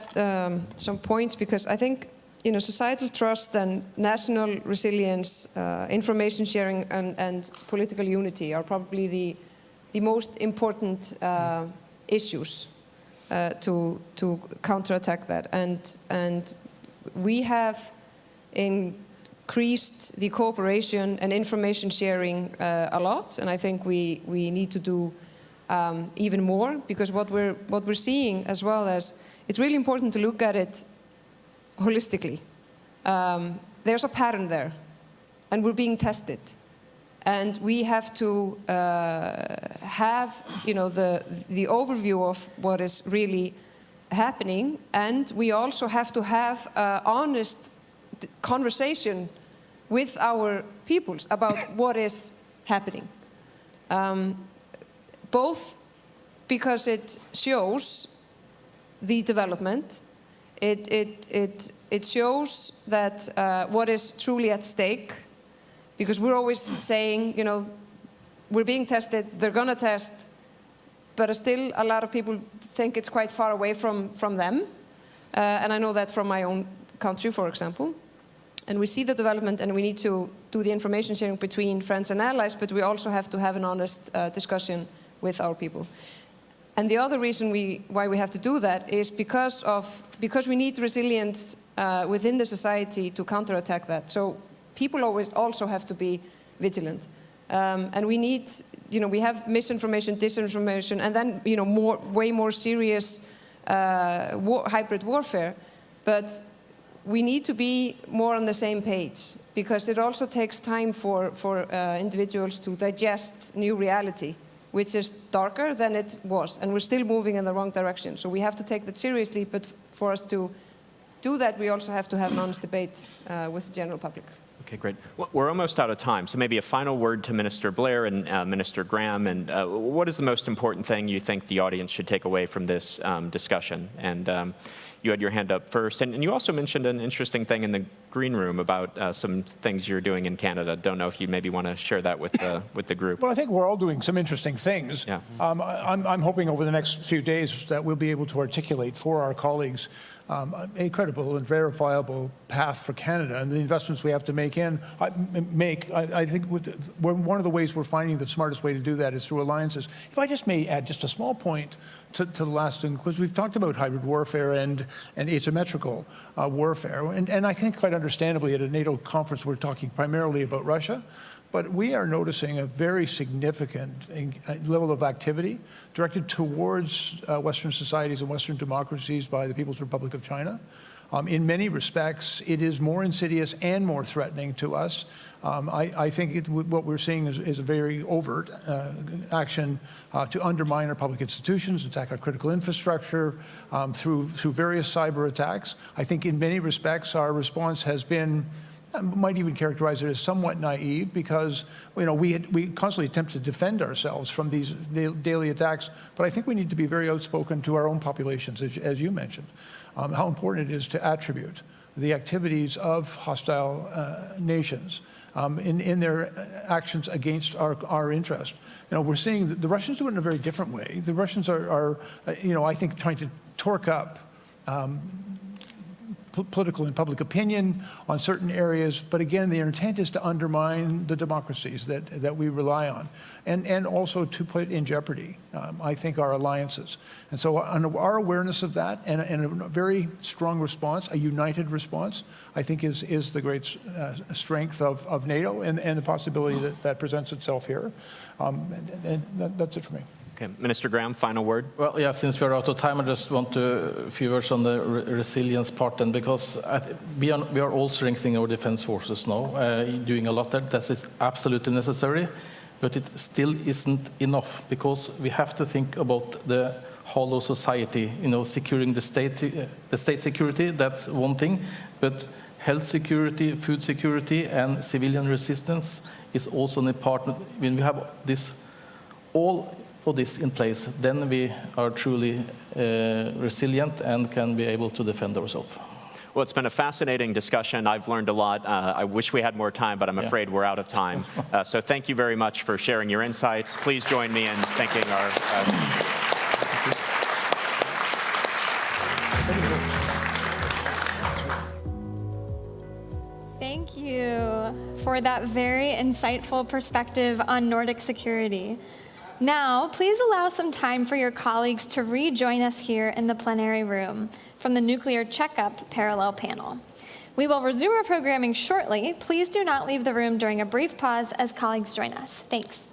S11: some points, because I think societal trust and national resilience, information sharing and political unity are probably the most important issues to counterattack that. And we have increased the cooperation and information sharing a lot, and I think we need to do even more, because what we're seeing as well as it's really important to look at it holistically. There's a pattern there, and we're being tested, and we have to have the overview of what is really happening, and we also have to have honest conversation with our peoples about what is happening. Both because it shows the development, it shows that what is truly at stake, because we're always saying, we're being tested, they're gonna test, but still a lot of people think it's quite far away from them. And I know that from my own country, for example. And we see the development, and we need to do the information sharing between friends and allies, but we also have to have an honest discussion with our people. And the other reason why we have to do that is because we need resilience within the society to counterattack that. So people always also have to be vigilant. And we need, we have misinformation, disinformation, and then, way more serious hybrid warfare. But we need to be more on the same page, because it also takes time for individuals to digest new reality, which is darker than it was, and we're still moving in the wrong direction. So we have to take that seriously, but for us to do that, we also have to have an honest debate with the general public.
S20: Okay, great. Well, we're almost out of time, so maybe a final word to Minister Blair and Minister Graham. And what is the most important thing you think the audience should take away from this discussion? And you had your hand up first. And you also mentioned an interesting thing in the green room about some things you're doing in Canada. Don't know if you maybe want to share that with the group.
S8: Well, I think we're all doing some interesting things.
S20: Yeah.
S8: I'm hoping over the next few days that we'll be able to articulate for our colleagues a credible and verifiable path for Canada and the investments we have to make. I think one of the ways we're finding the smartest way to do that is through alliances. If I just may add just a small point to the last thing, because we've talked about hybrid warfare and asymmetrical warfare, and I think quite understandably at a NATO conference we're talking primarily about Russia. But we are noticing a very significant level of activity directed towards Western societies and Western democracies by the People's Republic of China. In many respects, it is more insidious and more threatening to us. I think what we're seeing is a very overt action to undermine our public institutions, attack our critical infrastructure through various cyber attacks. I think in many respects our response has been, might even characterize it as somewhat naive, because we constantly attempt to defend ourselves from these daily attacks. But I think we need to be very outspoken to our own populations, as you mentioned, how important it is to attribute the activities of hostile nations in their actions against our interest. We're seeing that the Russians do it in a very different way. The Russians are I think, trying to torque up political and public opinion on certain areas, but again, their intent is to undermine the democracies that we rely on, and also to put in jeopardy, I think, our alliances. And so our awareness of that and a very strong response, a united response, I think is the great strength of NATO and the possibility that presents itself here. And that's it for me.
S20: Okay, Minister Graham, final word.
S9: Well, yeah, since we're out of time, I just want to a few words on the resilience part, and because we are all strengthening our defense forces now, doing a lot there. That is absolutely necessary, but it still isn't enough, because we have to think about the whole of society. Securing the state security, that's one thing, but health security, food security, and civilian resistance is also an important. When we have all of this in place, then we are truly resilient and can be able to defend ourselves.
S20: Well, it's been a fascinating discussion. I've learned a lot. I wish we had more time, but I'm afraid we're out of time. So thank you very much for sharing your insights. Please join me in thanking our
S18: Thank you for that very insightful perspective on Nordic security. Now, please allow some time for your colleagues to rejoin us here in the plenary room from the Nuclear Checkup Parallel Panel. We will resume our programming shortly. Please do not leave the room during a brief pause as colleagues join us. Thanks.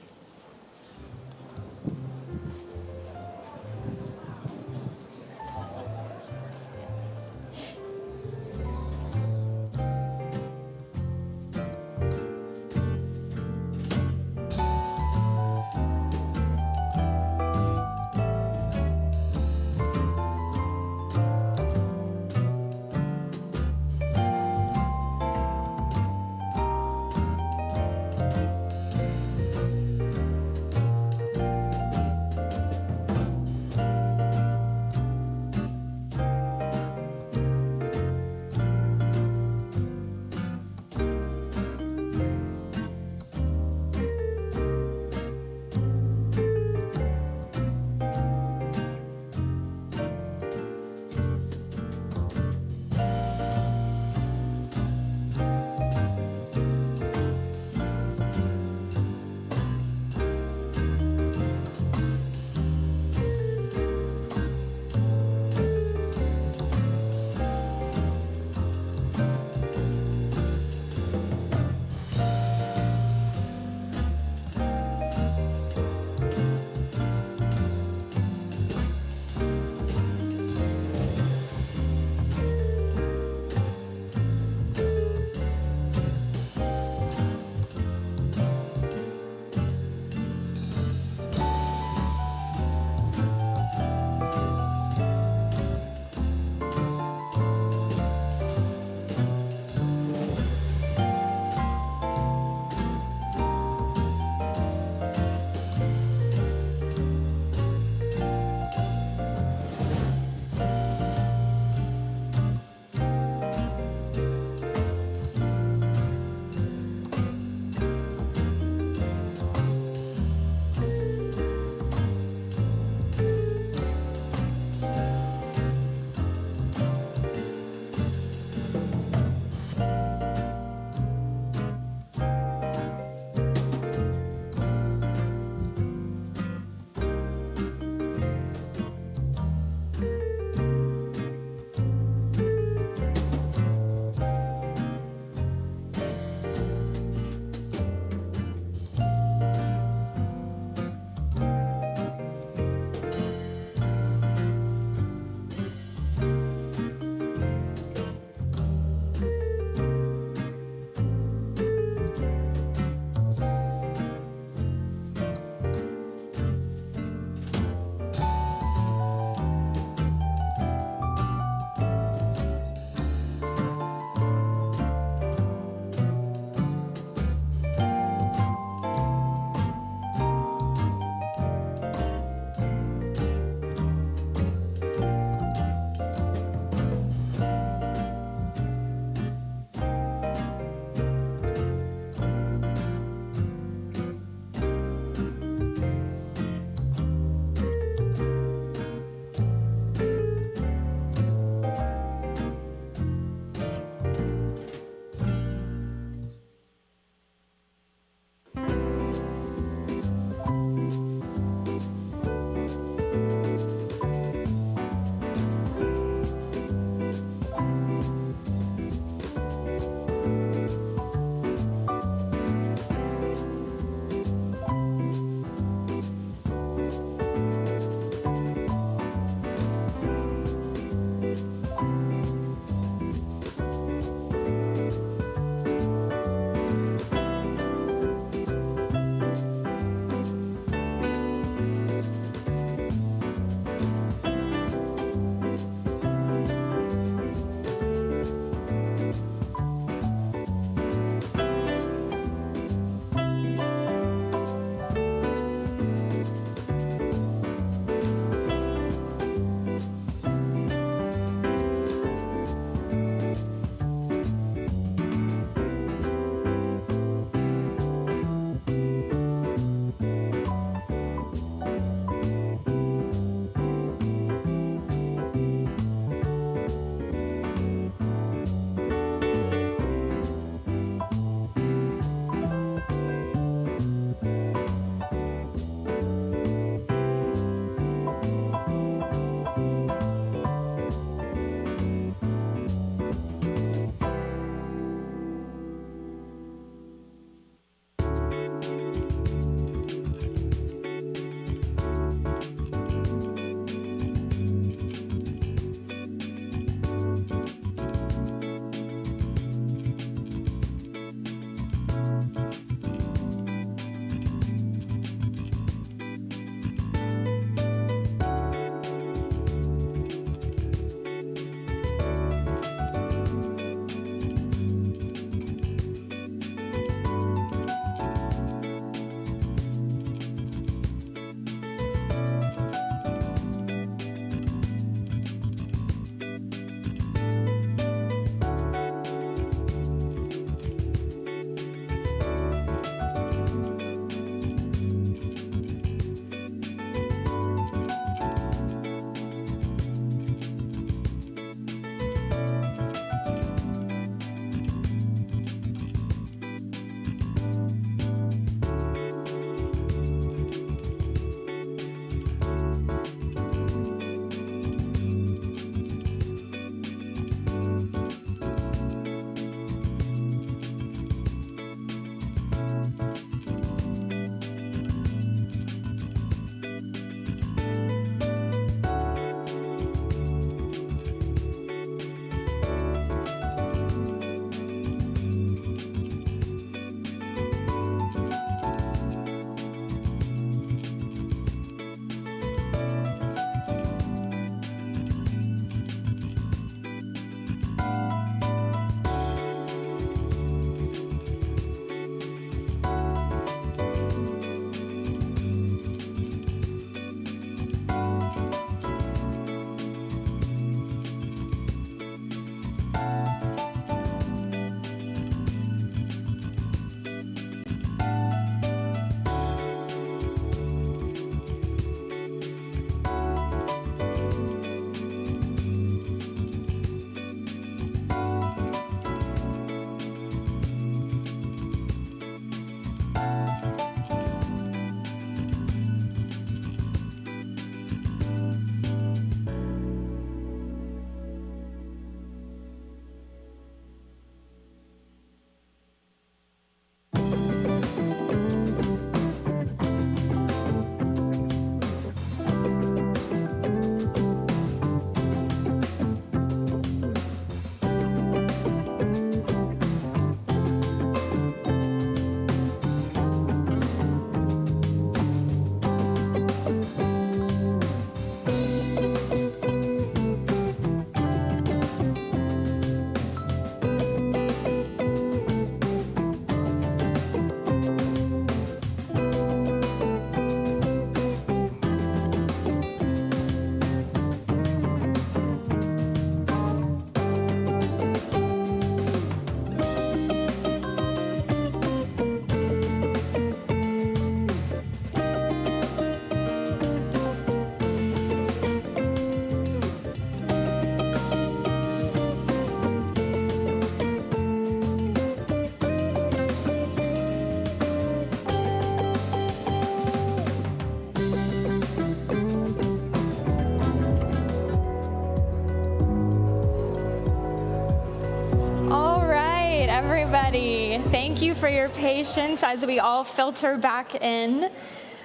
S18: everybody. Thank you for your patience as we all filter back in.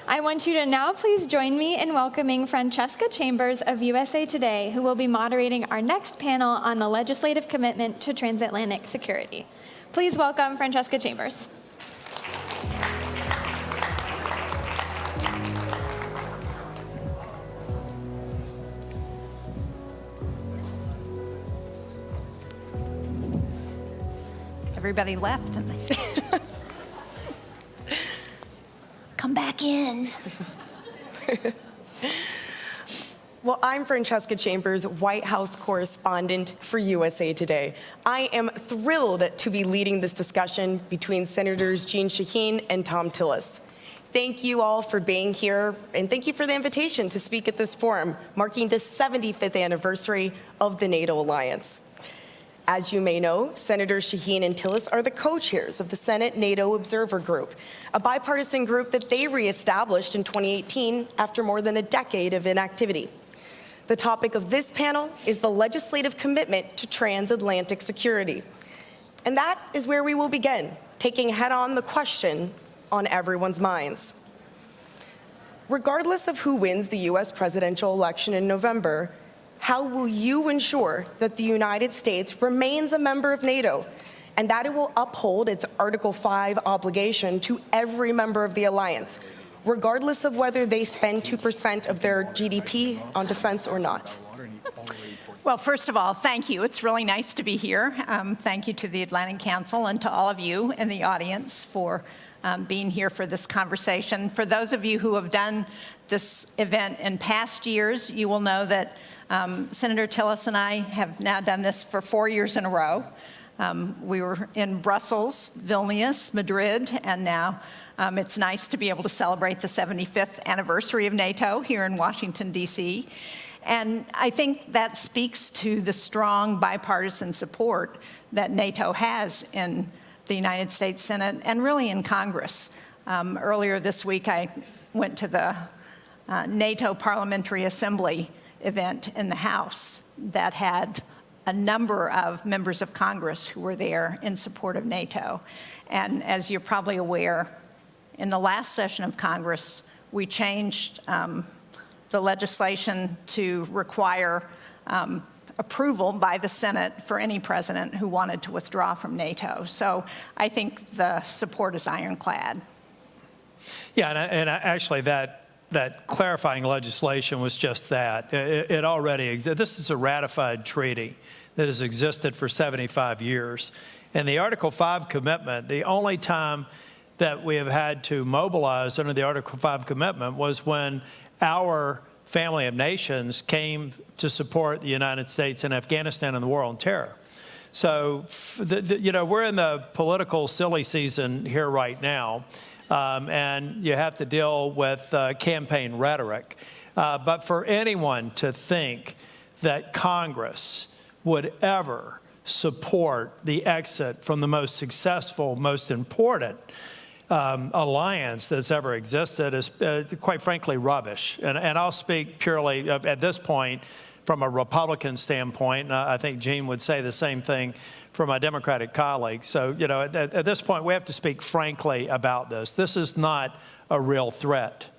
S18: I want you to now please join me in welcoming Francesca Chambers of USA Today, who will be moderating our next panel on the legislative commitment to transatlantic security. Please welcome Francesca Chambers.
S10: Everybody left. Come back in.
S12: Well, I'm Francesca Chambers, White House correspondent for USA Today. I am thrilled to be leading this discussion between Senators Jeanne Shaheen and Thom Tillis. Thank you all for being here, and thank you for the invitation to speak at this forum, marking the 75th anniversary of the NATO alliance. As you may know, Senators Shaheen and Tillis are the co-chairs of the Senate NATO Observer Group, a bipartisan group that they reestablished in 2018 after more than a decade of inactivity. The topic of this panel is the legislative commitment to transatlantic security. And that is where we will begin, taking head-on the question on everyone's minds. Regardless of who wins the U.S. presidential election in November, how will you ensure that the United States remains a member of NATO and that it will uphold its Article 5 obligation to every member of the alliance, regardless of whether they spend 2% of their GDP on defense or not?
S10: Well, first of all, thank you. It's really nice to be here. Thank you to the Atlantic Council and to all of you in the audience for being here for this conversation. For those of you who have done this event in past years, you will know that Senator Tillis and I have now done this for 4 years in a row. We were in Brussels, Vilnius, Madrid, and now it's nice to be able to celebrate the 75th anniversary of NATO here in Washington, D.C. And I think that speaks to the strong bipartisan support that NATO has in the United States Senate and really in Congress. Earlier this week, I went to the NATO Parliamentary Assembly event in the House that had a number of members of Congress who were there in support of NATO. And as you're probably aware, in the last session of Congress, we changed the legislation to require approval by the Senate for any president who wanted to withdraw from NATO. So I think the support is ironclad.
S13: Yeah, and actually that clarifying legislation was just that. It already exists. This is a ratified treaty that has existed for 75 years. And the Article 5 commitment, the only time that we have had to mobilize under the Article 5 commitment was when our family of nations came to support the United States in Afghanistan in the war on terror. So, we're in the political silly season here right now. And you have to deal with campaign rhetoric. But for anyone to think that Congress would ever support the exit from the most successful, most important alliance that's ever existed is, quite frankly, rubbish. And I'll speak purely, at this point, from a Republican standpoint. I think Jeanne would say the same thing for my Democratic colleagues. So, at this point, we have to speak frankly about this. This is not a real threat.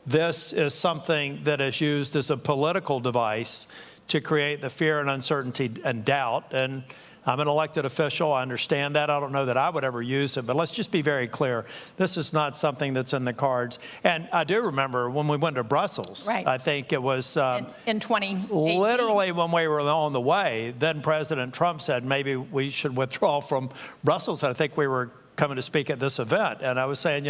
S13: This is something that is used as a political device to create the fear and uncertainty and doubt. And I'm an elected official. I understand that. I don't know that I would ever use it. But let's just be very clear. This is not something that's in the cards. And I do remember when we went to Brussels,
S10: right.
S13: I think it was
S10: in 2018.
S13: Literally when we were on the way, then President Trump said maybe we should withdraw from Brussels. And I think we were coming to speak at this event. And I was saying,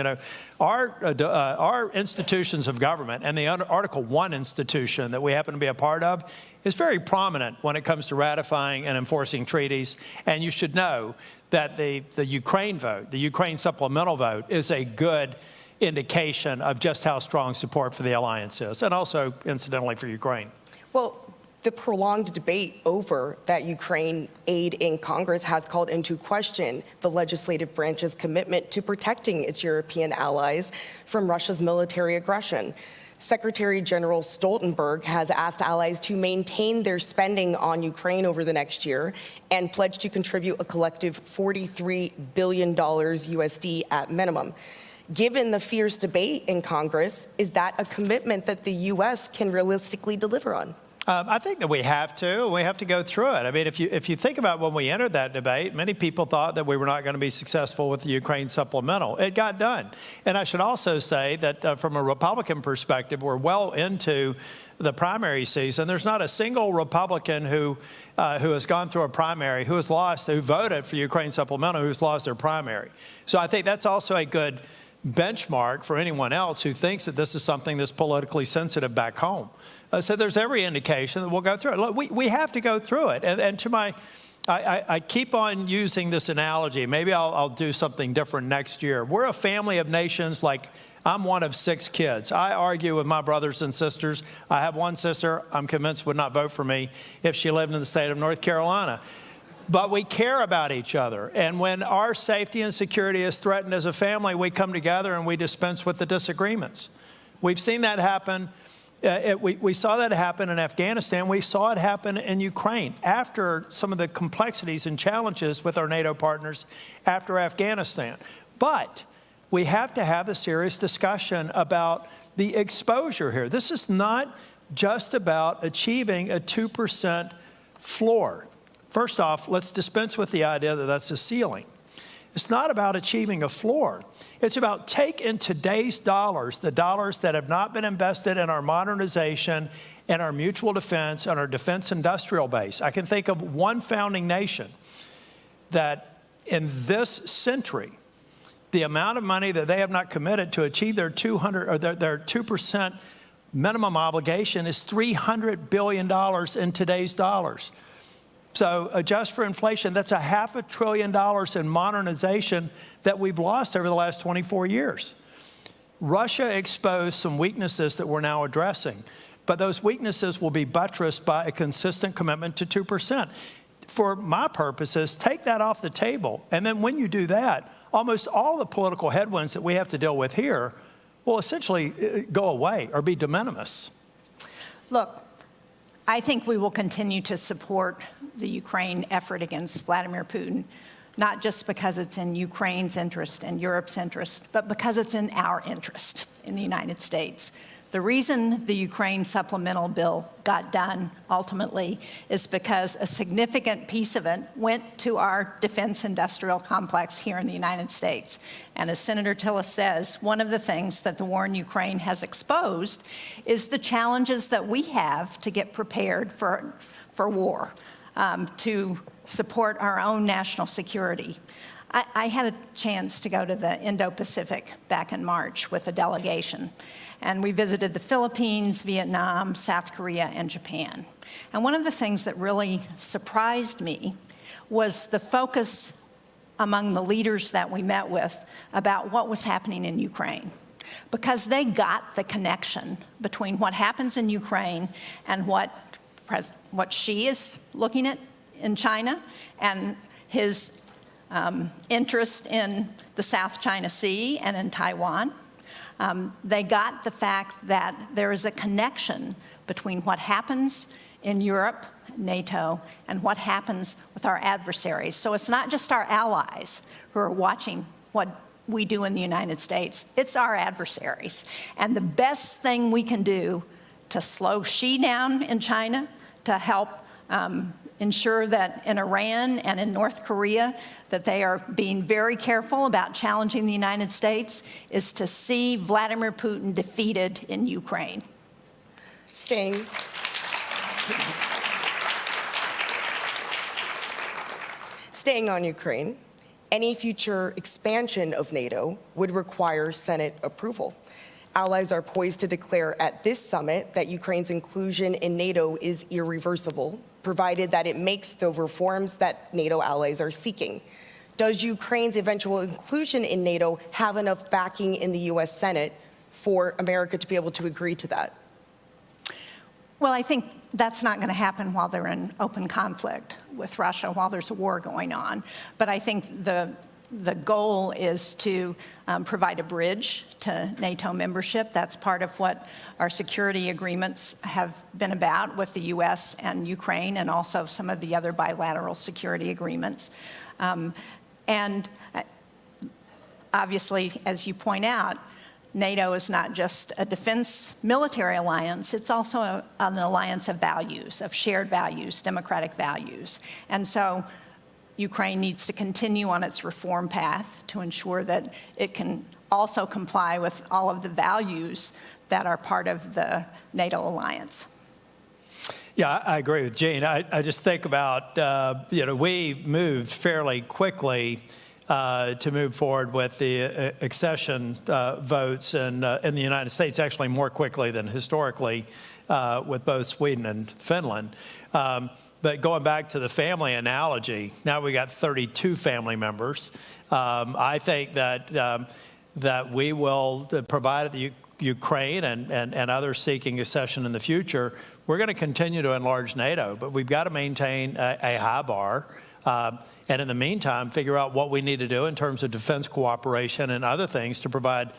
S13: our institutions of government and the Article 1 institution that we happen to be a part of is very prominent when it comes to ratifying and enforcing treaties. And you should know that the Ukraine vote, the Ukraine supplemental vote, is a good indication of just how strong support for the alliance is, and also, incidentally, for Ukraine.
S12: Well, the prolonged debate over that Ukraine aid in Congress has called into question the legislative branch's commitment to protecting its European allies from Russia's military aggression. Secretary General Stoltenberg has asked allies to maintain their spending on Ukraine over the next year and pledged to contribute a collective $43 billion USD at minimum. Given the fierce debate in Congress, is that a commitment that the U.S. can realistically deliver on?
S13: I think that we have to. We have to go through it. I mean, if you think about when we entered that debate, many people thought that we were not going to be successful with the Ukraine supplemental. It got done. And I should also say that from a Republican perspective, we're well into the primary season. There's not a single Republican who has gone through a primary, who has lost, who voted for Ukraine supplemental, who's lost their primary. So I think that's also a good benchmark for anyone else who thinks that this is something that's politically sensitive back home. So there's every indication that we'll go through it. Look, we have to go through it. And to my, I keep on using this analogy. Maybe I'll do something different next year. We're a family of nations. Like, I'm one of 6 kids. I argue with my brothers and sisters. I have one sister I'm convinced would not vote for me if she lived in the state of North Carolina. But we care about each other. And when our safety and security is threatened as a family, we come together and we dispense with the disagreements. We've seen that happen. We saw that happen in Afghanistan. We saw it happen in Ukraine after some of the complexities and challenges with our NATO partners after Afghanistan. But we have to have a serious discussion about the exposure here. This is not just about achieving a 2% floor. First off, let's dispense with the idea that that's a ceiling. It's not about achieving a floor. It's about take in today's dollars, the dollars that have not been invested in our modernization and our mutual defense and our defense industrial base. I can think of one founding nation that in this century, the amount of money that they have not committed to achieve their 2% minimum obligation is $300 billion in today's dollars. So adjust for inflation, that's $500 billion in modernization that we've lost over the last 24 years. Russia exposed some weaknesses that we're now addressing, but those weaknesses will be buttressed by a consistent commitment to 2%. For my purposes, take that off the table. And then when you do that, almost all the political headwinds that we have to deal with here will essentially go away or be de minimis.
S10: Look, I think we will continue to support the Ukraine effort against Vladimir Putin, not just because it's in Ukraine's interest and Europe's interest, but because it's in our interest in the United States. The reason the Ukraine supplemental bill got done ultimately is because a significant piece of it went to our defense industrial complex here in the United States. And as Senator Tillis says, one of the things that the war in Ukraine has exposed is the challenges that we have to get prepared for war, to support our own national security. I had a chance to go to the Indo-Pacific back in March with a delegation. And we visited the Philippines, Vietnam, South Korea, and Japan. And one of the things that really surprised me was the focus among the leaders that we met with about what was happening in Ukraine. Because they got the connection between what happens in Ukraine and what Xi is looking at in China and his interest in the South China Sea and in Taiwan. They got the fact that there is a connection between what happens in Europe, NATO, and what happens with our adversaries. So it's not just our allies who are watching what we do in the United States, it's our adversaries. And the best thing we can do to slow Xi down in China, to help ensure that in Iran and in North Korea that they are being very careful about challenging the United States, is to see Vladimir Putin defeated in Ukraine.
S12: Staying on Ukraine, any future expansion of NATO would require Senate approval. Allies are poised to declare at this summit that Ukraine's inclusion in NATO is irreversible, provided that it makes the reforms that NATO allies are seeking. Does Ukraine's eventual inclusion in NATO have enough backing in the U.S. Senate for America to be able to agree to that?
S10: Well, I think that's not going to happen while they're in open conflict with Russia, while there's a war going on. But I think the the goal is to provide a bridge to NATO membership. That's part of what our security agreements have been about with the U.S. and Ukraine, and also some of the other bilateral security agreements. And obviously, as you point out, NATO is not just a defense military alliance, it's also an alliance of values, of shared values, democratic values. And so Ukraine needs to continue on its reform path to ensure that it can also comply with all of the values that are part of the NATO alliance.
S13: Yeah, I agree with Jean. I just think about, we moved fairly quickly to move forward with the accession votes in the United States, actually more quickly than historically with both Sweden and Finland. But going back to the family analogy, now we got 32 family members. I think that we will provide the Ukraine and others seeking accession in the future. We're going to continue to enlarge NATO, but we've got to maintain a high bar. And in the meantime, figure out what we need to do in terms of defense cooperation and other things to provide,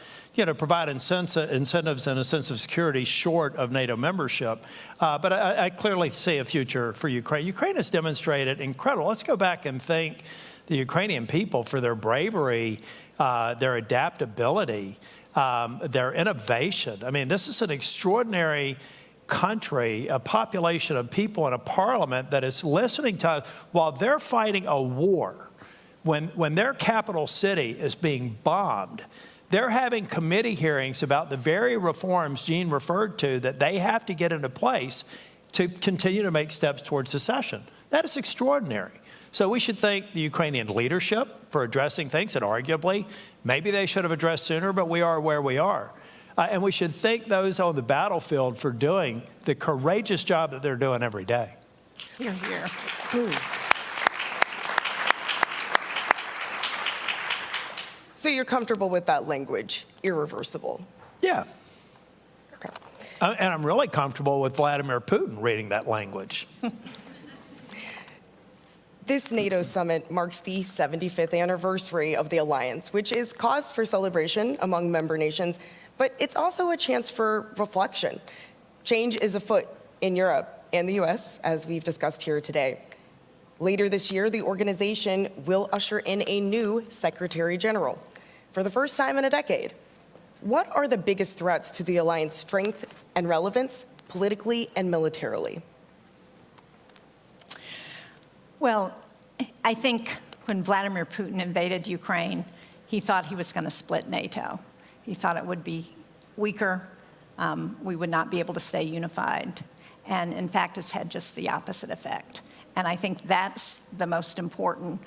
S13: incentives and a sense of security short of NATO membership. But I clearly see a future for Ukraine. Ukraine has demonstrated incredible. Let's go back and thank the Ukrainian people for their bravery, their adaptability, their innovation. I mean, this is an extraordinary country, a population of people, and a parliament that is listening to us while they're fighting a war. When their capital city is being bombed, they're having committee hearings about the very reforms Jean referred to that they have to get into place to continue to make steps towards secession. That is extraordinary. So we should thank the Ukrainian leadership for addressing things that arguably maybe they should have addressed sooner, but we are where we are. And we should thank those on the battlefield for doing the courageous job that they're doing every day.
S10: Hear, hear.
S12: So you're comfortable with that language, irreversible?
S13: Yeah.
S12: Okay.
S13: And I'm really comfortable with Vladimir Putin reading that language.
S12: This NATO summit marks the 75th anniversary of the alliance, which is cause for celebration among member nations, but it's also a chance for reflection. Change is afoot in Europe and the US, as we've discussed here today. Later this year, the organization will usher in a new Secretary General for the first time in a decade. What are the biggest threats to the alliance strength and relevance, politically and militarily?
S10: Well, I think when Vladimir Putin invaded Ukraine, he thought he was going to split NATO. He thought it would be weaker. We would not be able to stay unified. And in fact, it's had just the opposite effect. And I think that's the most important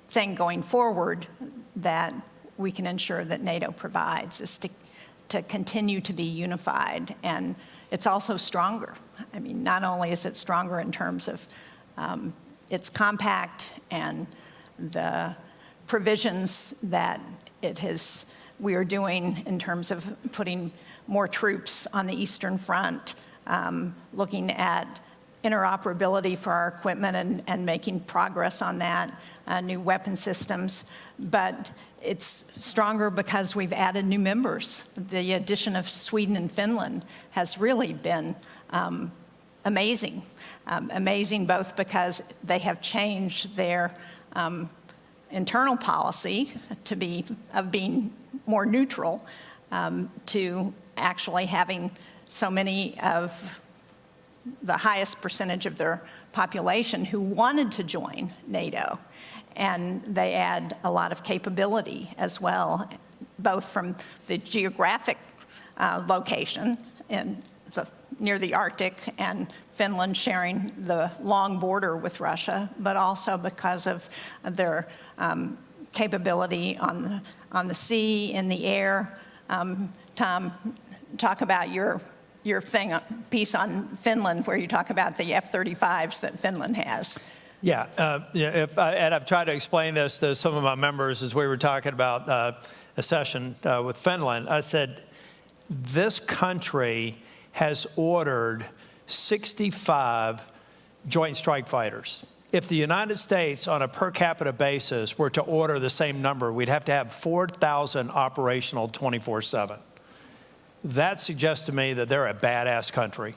S10: thing going forward that we can ensure that NATO provides, is to continue to be unified. And it's also stronger. I mean, not only is it stronger in terms of its compact and the provisions that we are doing in terms of putting more troops on the Eastern Front, looking at interoperability for our equipment and making progress on that, new weapon systems. But it's stronger because we've added new members. The addition of Sweden and Finland has really been amazing. Amazing both because they have changed their internal policy of being more neutral to actually having so many of the highest percentage of their population who wanted to join NATO. And they add a lot of capability as well, both from the geographic location near the Arctic and Finland sharing the long border with Russia, but also because of their capability on the sea, in the air. Tom, talk about your piece on Finland, where you talk about the F-35s that Finland has.
S13: Yeah, and I've tried to explain this to some of my members as we were talking about a session with Finland. I said, this country has ordered 65 Joint Strike Fighters. if the United States on a per capita basis were to order the same number, we'd have to have 4,000 operational 24/7. That suggests to me that they're a badass country,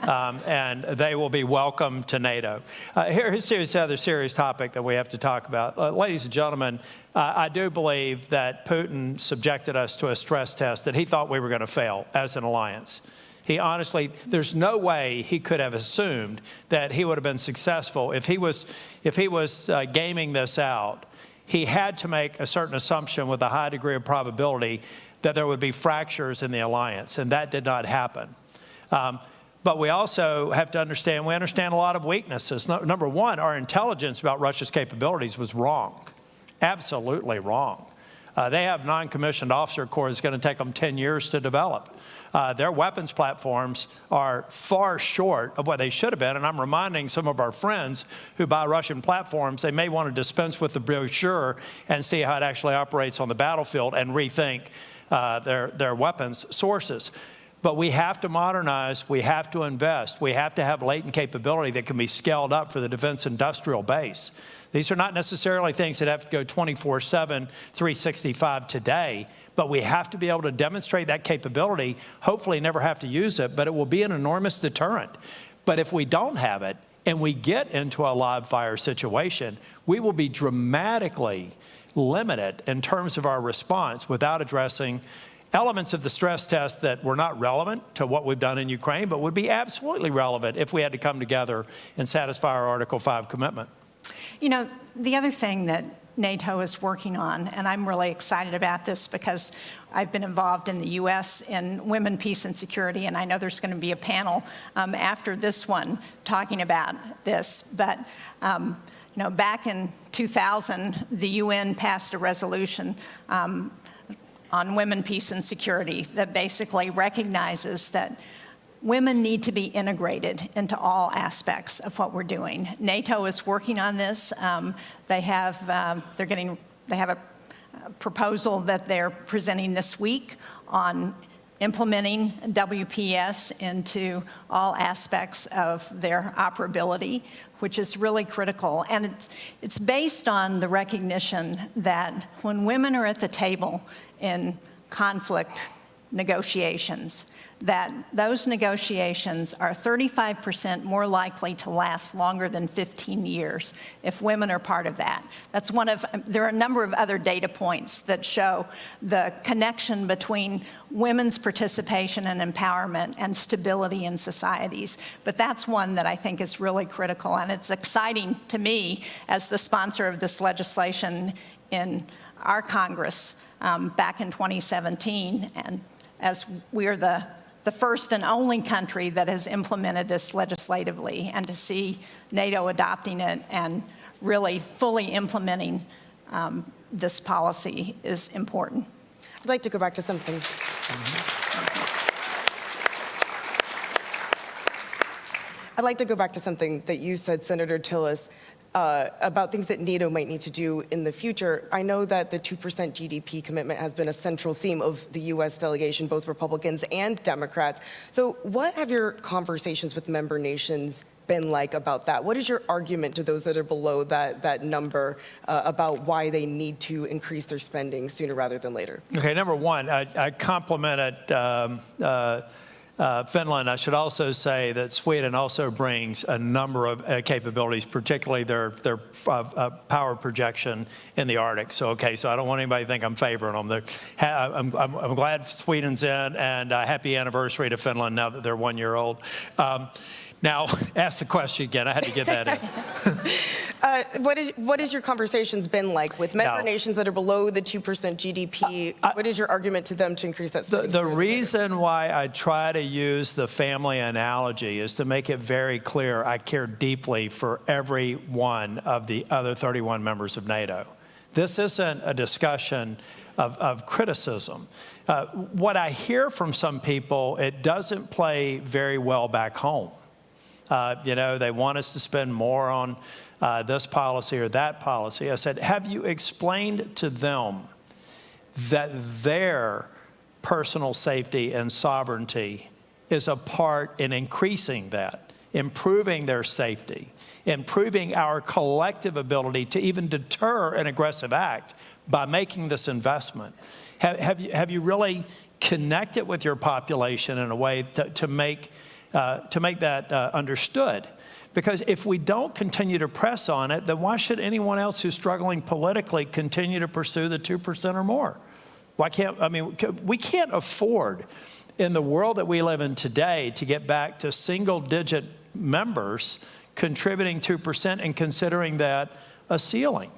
S13: and they will be welcome to NATO. Here's a other serious topic that we have to talk about. Ladies and gentlemen, I do believe that Putin subjected us to a stress test that he thought we were going to fail as an alliance. He honestly, there's no way he could have assumed that he would have been successful if he was gaming this out. He had to make a certain assumption with a high degree of probability that there would be fractures in the alliance, and that did not happen. But we also have to understand, we understand a lot of weaknesses. Number one, our intelligence about Russia's capabilities was wrong, absolutely wrong. They have non-commissioned officer corps that's going to take them 10 years to develop. Their weapons platforms are far short of what they should have been, and I'm reminding some of our friends who buy Russian platforms, they may want to dispense with the brochure and see how it actually operates on the battlefield and rethink their weapons sources. But we have to modernize, we have to invest, we have to have latent capability that can be scaled up for the defense industrial base. These are not necessarily things that have to go 24/7, 365 today, but we have to be able to demonstrate that capability, hopefully never have to use it, but it will be an enormous deterrent. But if we don't have it and we get into a live fire situation, we will be dramatically limited in terms of our response without addressing elements of the stress test that were not relevant to what we've done in Ukraine, but would be absolutely relevant if we had to come together and satisfy our Article 5 commitment.
S10: You know, the other thing that NATO is working on, and I'm really excited about this because I've been involved in the U.S. in women, peace, and security, and I know there's going to be a panel after this one talking about this. But, you know, back in 2000, the UN passed a resolution on women, peace, and security that basically recognizes that women need to be integrated into all aspects of what we're doing. NATO is working on this. They have a proposal that they're presenting this week on implementing WPS into all aspects of their operability, which is really critical. And it's based on the recognition that when women are at the table in conflict negotiations, that those negotiations are 35% more likely to last longer than 15 years if women are part of that. That's there are a number of other data points that show the connection between women's participation and empowerment and stability in societies. But that's one that I think is really critical, and it's exciting to me as the sponsor of this legislation in our Congress back in 2017, and as we are the first and only country that has implemented this legislatively, and to see NATO adopting it and really fully implementing this policy is important.
S12: I'd like to go back to something. I'd like to go back to something that you said, Senator Tillis, about things that NATO might need to do in the future. I know that the 2% GDP commitment has been a central theme of the U.S. delegation, both Republicans and Democrats. So what have your conversations with member nations been like about that? What is your argument to those that are below that number about why they need to increase their spending sooner rather than later?
S13: Okay, number one, I complimented Finland. I should also say that Sweden also brings a number of capabilities, particularly their power projection in the Arctic. So, okay, so I don't want anybody to think I'm favoring them. I'm glad Sweden's in, and happy anniversary to Finland now that they're 1 year old. Now, ask the question again. I had to get that in.
S12: What has your conversations been like with member nations that are below the 2% GDP? What is your argument to them to increase that spending?
S13: The reason why I try to use the family analogy is to make it very clear I care deeply for every one of the other 31 members of NATO. This isn't a discussion of criticism. What I hear from some people, it doesn't play very well back home. You know, they want us to spend more on this policy or that policy. I said, have you explained to them that their personal safety and sovereignty is a part in increasing that? improving their safety, improving our collective ability to even deter an aggressive act by making this investment? Have you really connected with your population in a way to make that understood? Because if we don't continue to press on it, then why should anyone else who's struggling politically continue to pursue the 2% or more? Why can't, I mean, we can't afford in the world that we live in today to get back to single-digit members contributing 2% and considering that a ceiling.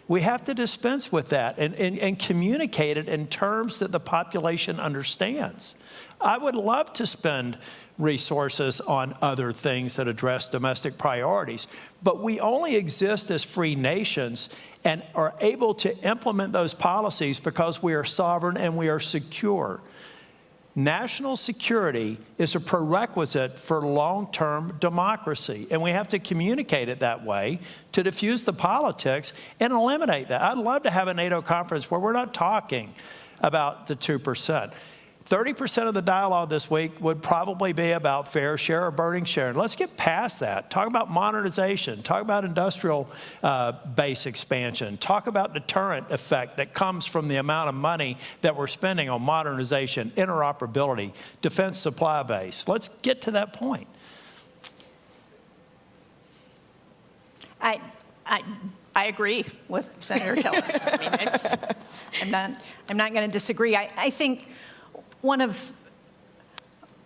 S13: We have to dispense with that and communicate it in terms that the population understands. I would love to spend resources on other things that address domestic priorities, but we only exist as free nations and are able to implement those policies because we are sovereign and we are secure. National security is a prerequisite for long-term democracy, and we have to communicate it that way to diffuse the politics and eliminate that. I'd love to have a NATO conference where we're not talking about the 2%. 30% of the dialogue this week would probably be about fair share or burden share. Let's get past that. Talk about modernization. Talk about industrial base expansion. Talk about deterrent effect that comes from the amount of money that we're spending on modernization, interoperability, defense supply base. Let's get to that point.
S10: I agree with Senator Tillis. I mean, I'm not going to disagree. I think one of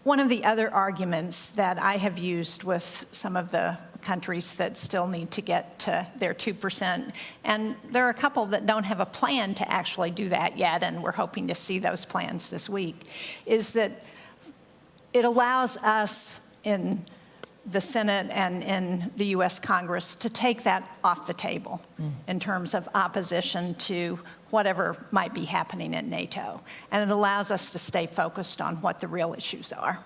S10: the other arguments that I have used with some of the countries that still need to get to their 2%, and there are a couple that don't have a plan to actually do that yet, and we're hoping to see those plans this week, is that it allows us in the Senate and in the U.S. Congress to take that off the table in terms of opposition to whatever might be happening at NATO. And it allows us to stay focused on what the real issues are,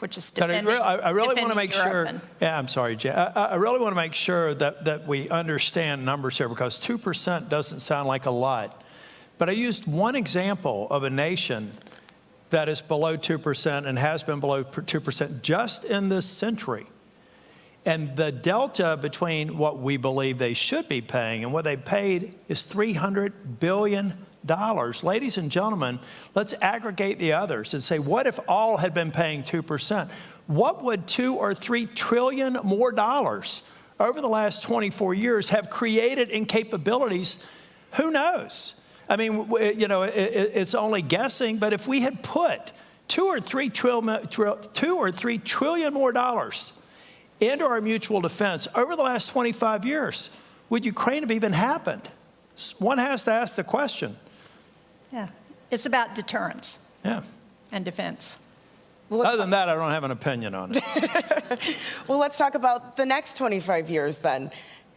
S10: which is defending
S13: I really want to make
S10: Europe.
S13: sure, yeah, I'm sorry, Jen. I really want to make sure that we understand numbers here, because 2% doesn't sound like a lot. But I used one example of a nation that is below 2% and has been below 2% just in this century. And the delta between what we believe they should be paying and what they paid is $300 billion. Ladies and gentlemen, let's aggregate the others and say, what if all had been paying 2%? What would $2 or $3 trillion more dollars over the last 24 years have created in capabilities? Who knows? I mean, you know, it's only guessing, but if we had put $2 or $3 trillion more dollars into our mutual defense over the last 25 years, would Ukraine have even happened? One has to ask the question.
S10: Yeah, it's about deterrence.
S13: Yeah.
S10: And defense.
S12: Well,
S13: other than that, I don't have an opinion on it.
S12: Well, let's talk about the next 25 years then.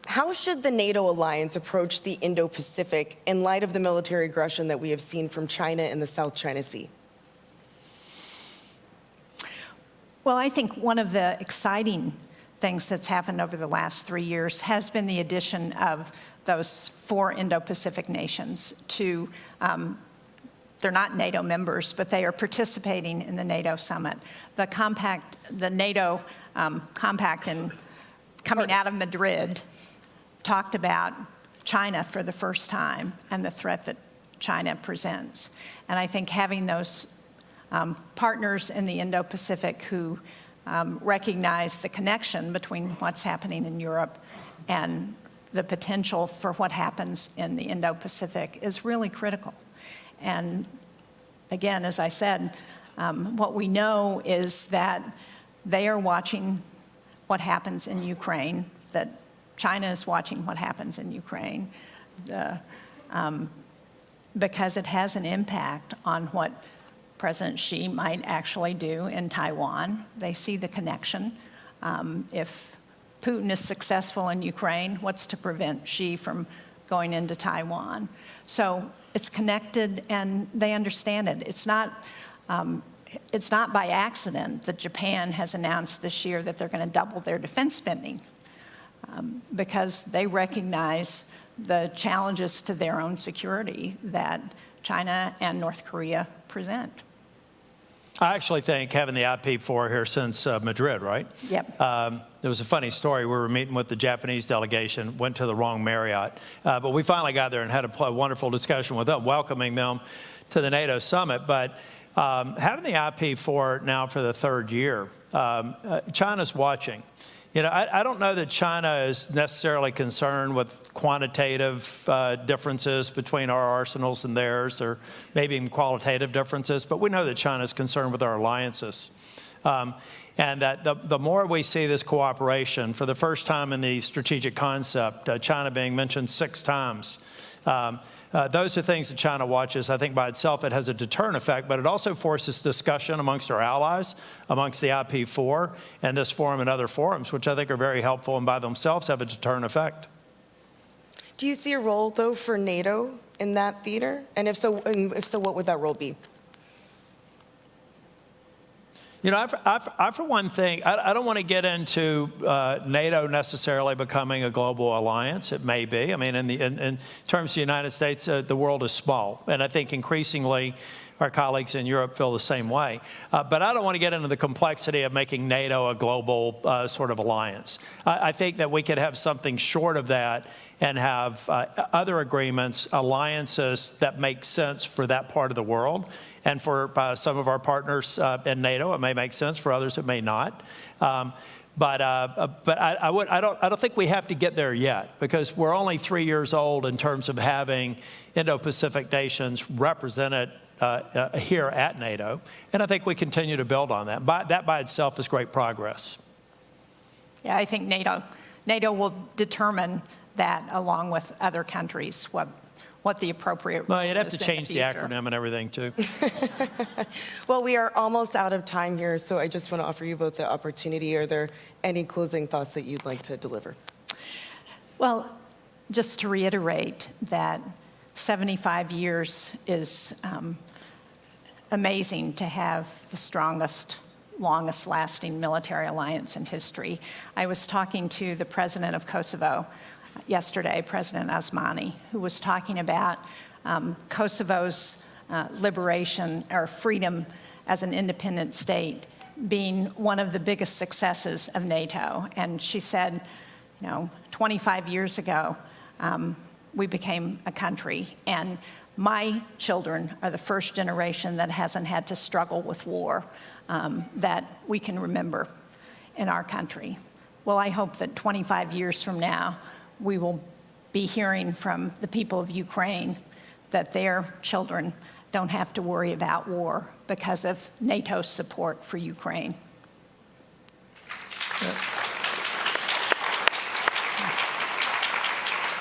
S12: How should the NATO alliance approach the Indo-Pacific in light of the military aggression that we have seen from China in the South China Sea?
S10: Well, I think one of the exciting things that's happened over the last 3 years has been the addition of those 4 Indo-Pacific nations to, they're not NATO members, but they are participating in the NATO summit. The compact, the NATO compact coming out of Madrid talked about China for the first time and the threat that China presents. And I think having those partners in the Indo-Pacific who recognize the connection between what's happening in Europe and the potential for what happens in the Indo-Pacific is really critical. And again, as I said, what we know is that they are watching what happens in Ukraine, that China is watching what happens in Ukraine, because it has an impact on what President Xi might actually do in Taiwan. They see the connection. If Putin is successful in Ukraine, what's to prevent Xi from going into Taiwan? So it's connected, and they understand it. It's not by accident that Japan has announced this year that they're going to double their defense spending, because they recognize the challenges to their own security that China and North Korea present.
S13: I actually think having the IP4 here since Madrid, right?
S10: Yep.
S13: There was a funny story. We were meeting with the Japanese delegation, went to the wrong Marriott, but we finally got there and had a wonderful discussion with them, welcoming them to the NATO summit. But having the IP4 now for the third year, China's watching. You know, I don't know that China is necessarily concerned with quantitative differences between our arsenals and theirs, or maybe even qualitative differences, but we know that China is concerned with our alliances. And that the more we see this cooperation, for the first time in the strategic concept, China being mentioned 6 times, those are things that China watches. I think by itself it has a deterrent effect, but it also forces discussion amongst our allies, amongst the IP4, and this forum and other forums, which I think are very helpful and by themselves have a deterrent effect.
S12: Do you see a role, though, for NATO in that theater? And if so, what would that role be?
S13: You know, I for one thing, I don't want to get into NATO necessarily becoming a global alliance. It may be. I mean, in terms of the United States, the world is small. And I think increasingly our colleagues in Europe feel the same way. But I don't want to get into the complexity of making NATO a global sort of alliance. I think that we could have something short of that and have other agreements, alliances that make sense for that part of the world. And for some of our partners in NATO, it may make sense. For others, it may not. But I don't think we have to get there yet, because we're only 3 years old in terms of having Indo-Pacific nations represented here at NATO. And I think we continue to build on that. That by itself is great progress.
S10: Yeah, I think NATO will determine that, along with other countries, what the appropriate role is.
S13: Well, you'd have to change the
S10: future.
S13: acronym and everything, too.
S12: Well, we are almost out of time here, so I just want to offer you both the opportunity. Are there any closing thoughts that you'd like to deliver?
S10: Well, just to reiterate that 75 years is amazing to have the strongest, longest lasting military alliance in history. I was talking to the president of Kosovo yesterday, President Osmani, who was talking about Kosovo's liberation or freedom as an independent state being one of the biggest successes of NATO. And she said, you know, 25 years ago, we became a country, and my children are the first generation that hasn't had to struggle with war that we can remember in our country. Well, I hope that 25 years from now, we will be hearing from the people of Ukraine that their children don't have to worry about war because of NATO's support for Ukraine.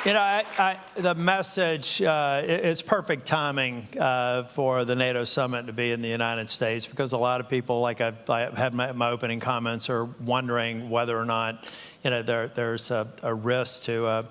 S13: You know, the message, it's perfect timing for the NATO summit to be in the United States, because a lot of people, like I had my opening comments, are wondering whether or not, you know, there's a risk to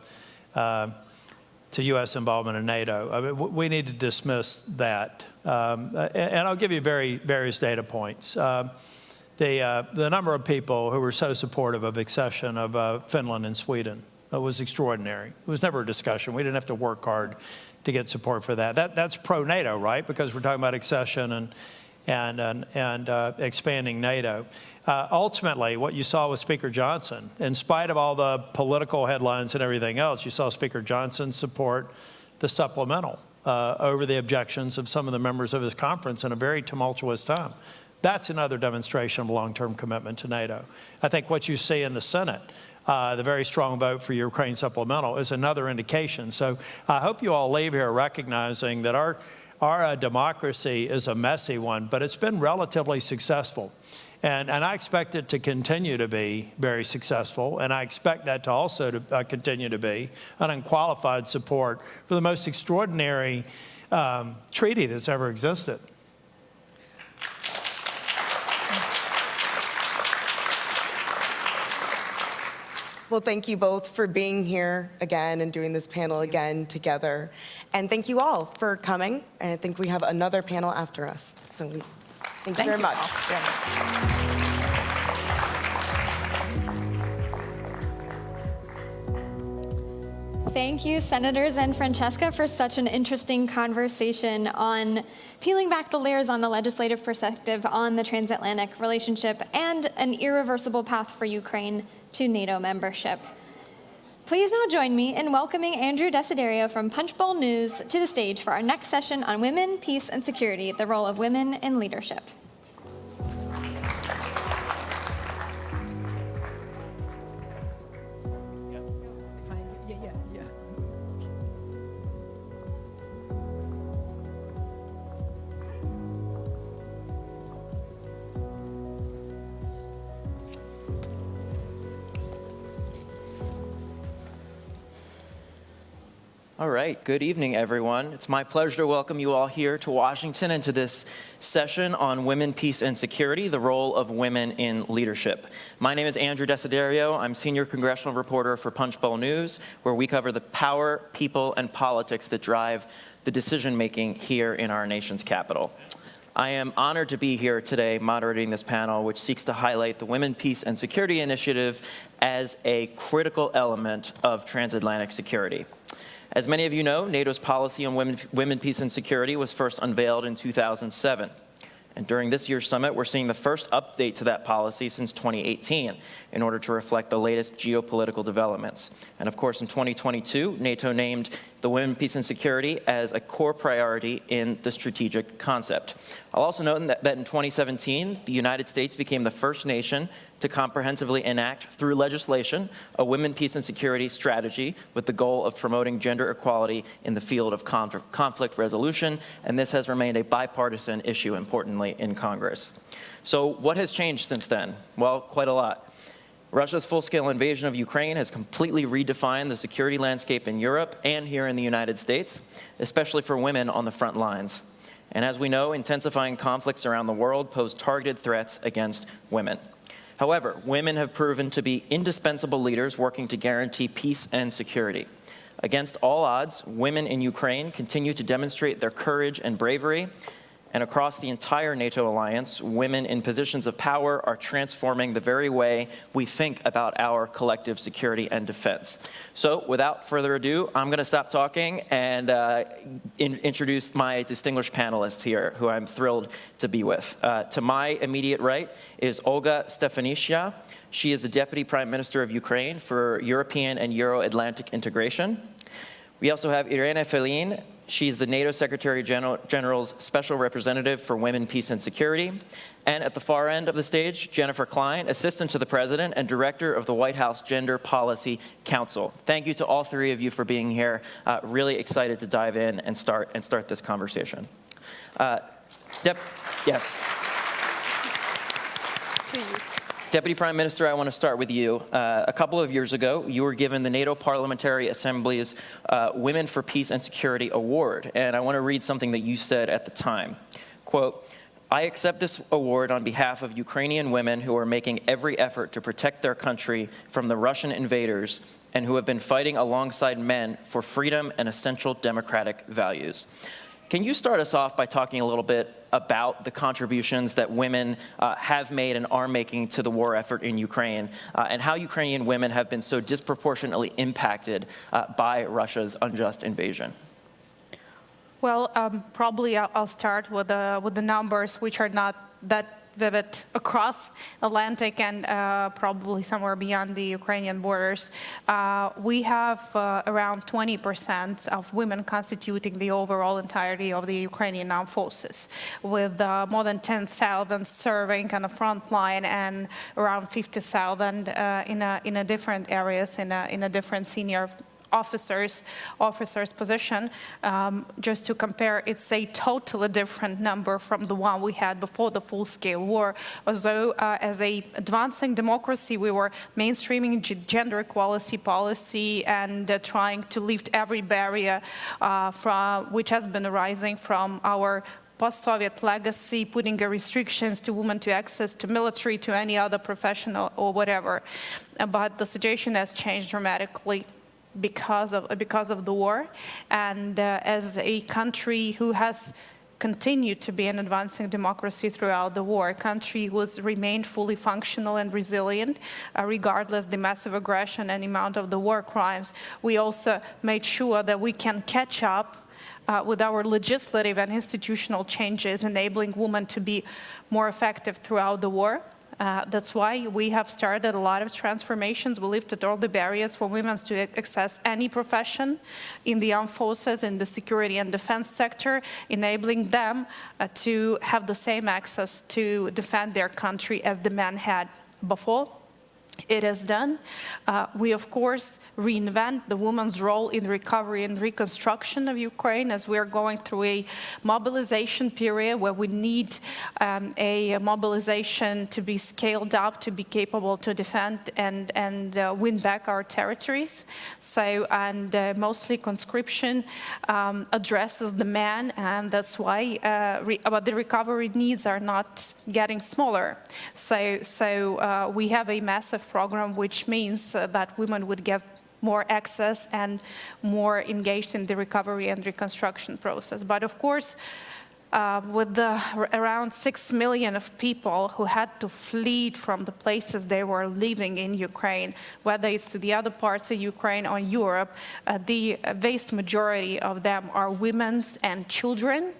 S13: U.S. involvement in NATO. I mean, we need to dismiss that. And I'll give you various data points. The number of people who were so supportive of accession of Finland and Sweden was extraordinary. It was never a discussion. We didn't have to work hard to get support for that. That's pro-NATO, right? Because we're talking about accession and expanding NATO. Ultimately, what you saw with Speaker Johnson, in spite of all the political headlines and everything else, you saw Speaker Johnson support the supplemental over the objections of some of the members of his conference in a very tumultuous time. That's another demonstration of long-term commitment to NATO. I think what you see in the Senate, the very strong vote for Ukraine supplemental, is another indication. So I hope you all leave here recognizing that our democracy is a messy one, but it's been relatively successful. And I expect it to continue to be very successful, and I expect that to also continue to be an unqualified support for the most extraordinary treaty that's ever existed.
S12: Well, thank you both for being here again and doing this panel again together. And thank you all for coming. And I think we have another panel after us. So thank you very much.
S18: Thank you, Senators and Francesca, for such an interesting conversation on peeling back the layers on the legislative perspective on the transatlantic relationship and an irreversible path for Ukraine to NATO membership. Please now join me in welcoming Andrew Desiderio from Punchbowl News to the stage for our next session on women, peace, and security, the role of women in leadership.
S14: All right, good evening, everyone. It's my pleasure to welcome you all here to Washington and to this session on women, peace, and security, the role of women in leadership. My name is Andrew Desiderio. I'm senior congressional reporter for Punchbowl News, where we cover the power, people, and politics that drive the decision-making here in our nation's capital. I am honored to be here today moderating this panel, which seeks to highlight the Women, Peace, and Security Initiative as a critical element of transatlantic security. As many of you know, NATO's policy on women, peace, and security was first unveiled in 2007. And during this year's summit, we're seeing the first update to that policy since 2018 in order to reflect the latest geopolitical developments. And of course, in 2022, NATO named the women, peace, and security as a core priority in the strategic concept. I'll also note that in 2017, the United States became the first nation to comprehensively enact through legislation a women, peace, and security strategy with the goal of promoting gender equality in the field of conflict resolution, and this has remained a bipartisan issue, importantly, in Congress. So what has changed since then? Well, quite a lot. Russia's full-scale invasion of Ukraine has completely redefined the security landscape in Europe and here in the United States, especially for women on the front lines. And as we know, intensifying conflicts around the world pose targeted threats against women. However, women have proven to be indispensable leaders working to guarantee peace and security. Against all odds, women in Ukraine continue to demonstrate their courage and bravery. And across the entire NATO alliance, women in positions of power are transforming the very way we think about our collective security and defense. So without further ado, I'm going to stop talking and introduce my distinguished panelists here, who I'm thrilled to be with. To my immediate right is Olga Stefanishyna. She is the Deputy Prime Minister of Ukraine for European and Euro-Atlantic integration. We also have Irina Felin. She's the NATO Secretary General's Special Representative for Women, Peace, and Security. And at the far end of the stage, Jennifer Klein, Assistant to the President and Director of the White House Gender Policy Council. Thank you to all three of you for being here. Really excited to dive in and start this conversation. Yes. Deputy Prime Minister, I want to start with you. A couple of years ago, you were given the NATO Parliamentary Assembly's Women for Peace and Security Award, and I want to read something that you said at the time. Quote, "I accept this award on behalf of Ukrainian women who are making every effort to protect their country from the Russian invaders and who have been fighting alongside men for freedom and essential democratic values." Can you start us off by talking a little bit about the contributions that women have made and are making to the war effort in Ukraine, and how Ukrainian women have been so disproportionately impacted by Russia's unjust invasion?
S15: Well, probably I'll start with the numbers, which are not that vivid across Atlantic and probably somewhere beyond the Ukrainian borders. We have around 20% of women constituting the overall entirety of the Ukrainian armed forces, with more than 10,000 serving on the front line and around 50,000 in a different areas, in a different senior officers' position. Just to compare, it's a totally different number from the one we had before the full-scale war. Although as a advancing democracy, we were mainstreaming gender equality policy and trying to lift every barrier which has been arising from our post-Soviet legacy, putting restrictions to women to access to military, to any other professional or whatever. But the situation has changed dramatically because of the war, and as a country who has continue to be an advancing democracy throughout the war. A country who's remained fully functional and resilient, regardless the massive aggression and amount of the war crimes. We also made sure that we can catch up with our legislative and institutional changes, enabling women to be more effective throughout the war. That's why we have started a lot of transformations. We lifted all the barriers for women to access any profession in the armed forces, in the security and defense sector, enabling them to have the same access to defend their country as the men had before. It is done. We, of course, reinvent the woman's role in recovery and reconstruction of Ukraine as we are going through a mobilization period where we need a mobilization to be scaled up, to be capable to defend and win back our territories. So, and mostly conscription addresses the man, and that's why but the recovery needs are not getting smaller. So we have a massive program, which means that women would get more access and more engaged in the recovery and reconstruction process. But of course, with around 6 million of people who had to flee from the places they were living in Ukraine, whether it's to the other parts of Ukraine or Europe, the vast majority of them are women and children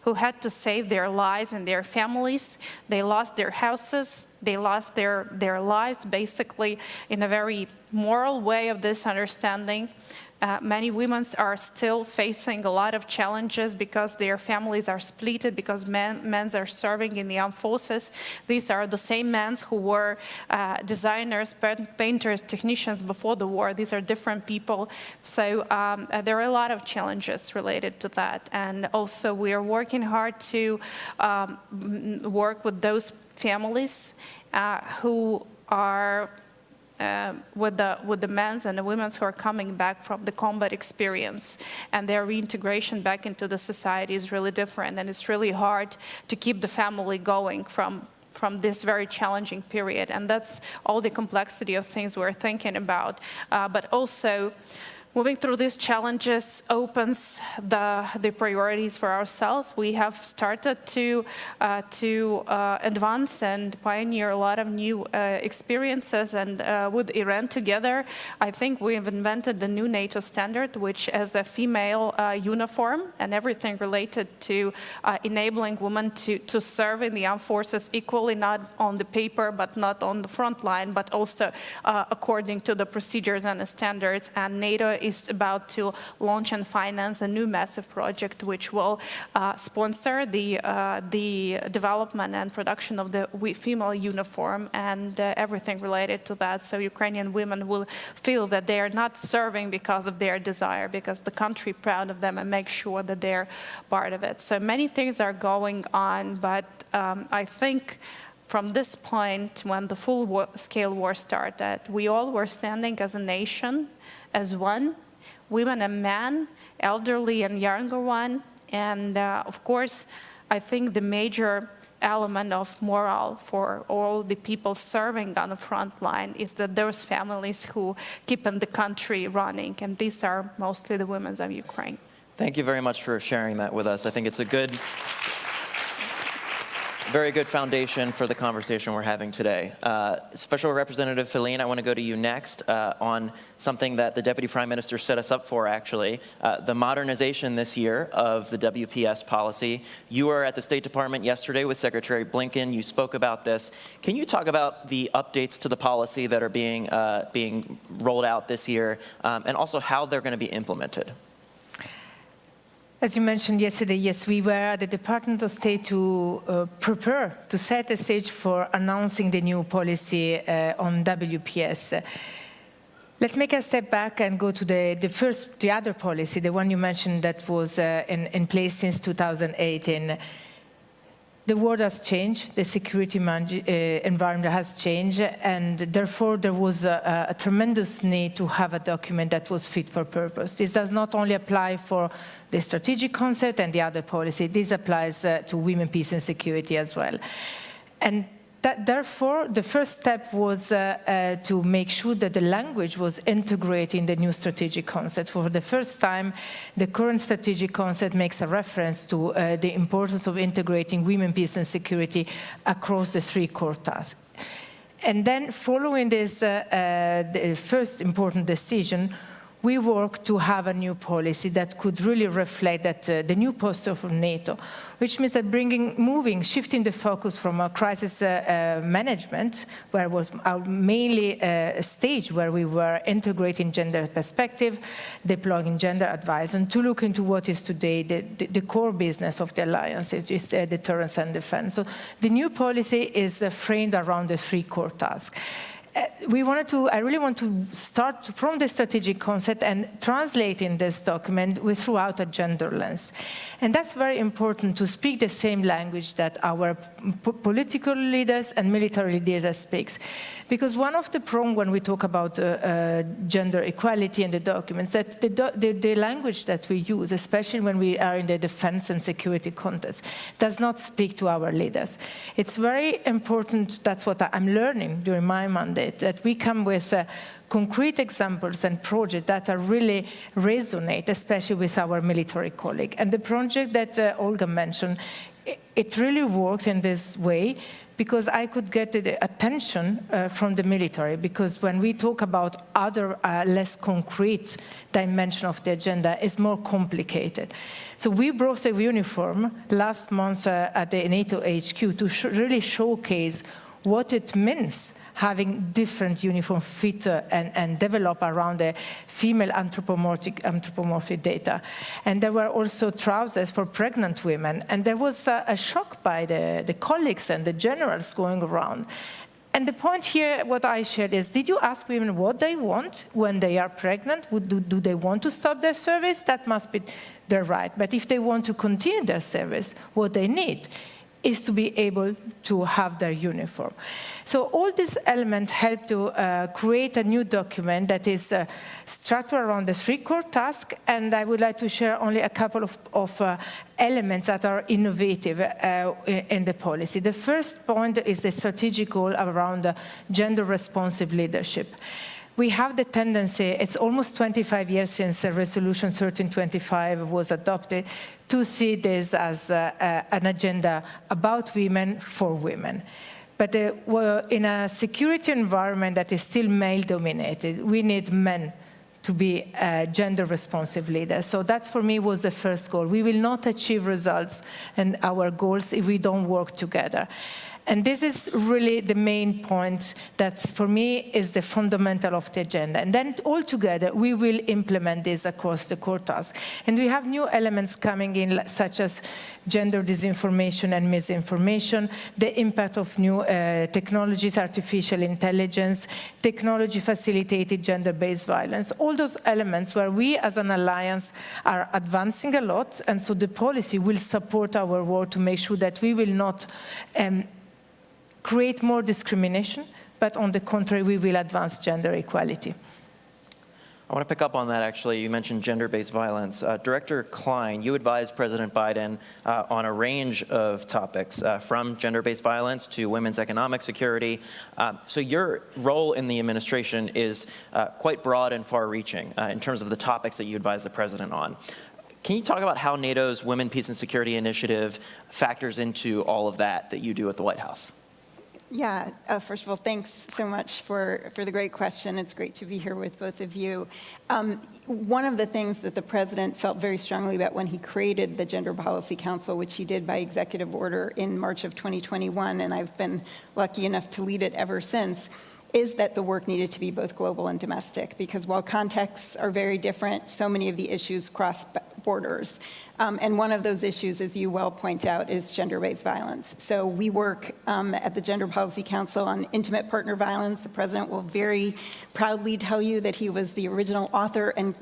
S15: who had to save their lives and their families. They lost their houses, they lost their lives, basically in a very moral way of this understanding. Many women are still facing a lot of challenges because their families are split, because men are serving in the armed forces. These are the same men who were designers, painters, technicians before the war. These are different people. So there are a lot of challenges related to that. And also we are working hard to work with those families who are with the men and the women who are coming back from the combat experience, and their reintegration back into the society is really different, and it's really hard to keep the family going from this very challenging period. And that's all the complexity of things we're thinking about. But also, moving through these challenges opens the priorities for ourselves. We have started to advance and pioneer a lot of new experiences, and with Iran together, I think we have invented the new NATO standard, which is a female uniform and everything related to enabling women to serve in the armed forces equally, not on the paper, but not on the front line, but also according to the procedures and the standards. And NATO is about to launch and finance a new massive project which will sponsor the development and production of the female uniform and everything related to that. So Ukrainian women will feel that they are not serving because of their desire, because the country is proud of them and make sure that they're part of it. So many things are going on, but I think from this point, when the full-scale war started, we all were standing as a nation, as one, women and men, elderly and younger one. And of course, I think the major element of morale for all the people serving on the front line is that those families who keep the country running, and these are mostly the women of Ukraine.
S14: Thank you very much for sharing that with us. I think it's a very good foundation for the conversation we're having today. Special Representative Feline, I want to go to you next on something that the Deputy Prime Minister set us up for, actually, the modernization this year of the WPS policy. You were at the State Department yesterday with Secretary Blinken. You spoke about this. Can you talk about the updates to the policy that are being rolled out this year, and also how they're going to be implemented?
S5: As you mentioned yesterday, yes, we were at the Department of State to prepare, to set the stage for announcing the new policy on WPS. Let's make a step back and go to the other policy, the one you mentioned that was in place since 2018. The world has changed, the security environment has changed, and therefore there was a tremendous need to have a document that was fit for purpose. This does not only apply for the strategic concept and the other policy, this applies to women, peace and security as well. And Therefore, the first step was to make sure that the language was integrated in the new strategic concept. For the first time, the current strategic concept makes a reference to the importance of integrating women, peace and security across the 3 core tasks. And then following this the first important decision, we worked to have a new policy that could really reflect that the new posture for NATO, which means that shifting the focus from a crisis management, where it was mainly a stage where we were integrating gender perspective, deploying gender advisor, to look into what is today the core business of the alliance, which is deterrence and defense. So the new policy is framed around the 3 core tasks. I really want to start from the strategic concept and translate in this document throughout a gender lens. And that's very important, to speak the same language that our political leaders and military leaders speak. Because one of the problems when we talk about gender equality in the documents, that the language that we use, especially when we are in the defense and security context, does not speak to our leaders. It's very important, that's what I'm learning during my mandate, that we come with concrete examples and projects that are really resonate, especially with our military colleague. And the project that Olga mentioned, it really worked in this way because I could get the attention from the military, because when we talk about other less concrete dimension of the agenda, it's more complicated. So we brought a uniform last month at the NATO HQ to really showcase what it means having different uniform fit and develop around the female anthropomorphic data. And there were also trousers for pregnant women. And there was a shock by the colleagues and the generals going around. And the point here, what I shared is, did you ask women what they want when they are pregnant? Do they want to stop their service? That must be their right. But if they want to continue their service, what they need is to be able to have their uniform. So all these elements help to create a new document that is structured around the 3 core tasks, and I would like to share only a couple of elements that are innovative in the policy. The first point is the strategic goal around gender-responsive leadership. We have the tendency, it's almost 25 years since Resolution 1325 was adopted, to see this as an agenda about women for women. But in a security environment that is still male-dominated, we need men to be gender-responsive leaders. So that, for me, was the first goal. We will not achieve results and our goals if we don't work together. And this is really the main point that, for me, is the fundamental of the agenda. And then, all together, we will implement this across the core tasks. And we have new elements coming in, such as gender disinformation and misinformation, the impact of new technologies, artificial intelligence, technology-facilitated gender-based violence, all those elements where we, as an alliance, are advancing a lot. And so the policy will support our work to make sure that we will not create more discrimination, but on the contrary, we will advance gender equality.
S14: I want to pick up on that, actually. You mentioned gender-based violence. Director Klein, you advised President Biden on a range of topics, from gender-based violence to women's economic security. So your role in the administration is quite broad and far-reaching in terms of the topics that you advise the president on. Can you talk about how NATO's Women, Peace and Security Initiative factors into all of that you do at the White House?
S2: Yeah, first of all, thanks so much for the great question. It's great to be here with both of you. One of the things that the president felt very strongly about when he created the Gender Policy Council, which he did by executive order in March of 2021, and I've been lucky enough to lead it ever since, is that the work needed to be both global and domestic, because while contexts are very different, so many of the issues cross borders. And one of those issues, as you well point out, is gender-based violence. So we work at the Gender Policy Council on intimate partner violence. The president will very proudly tell you that he was the original author and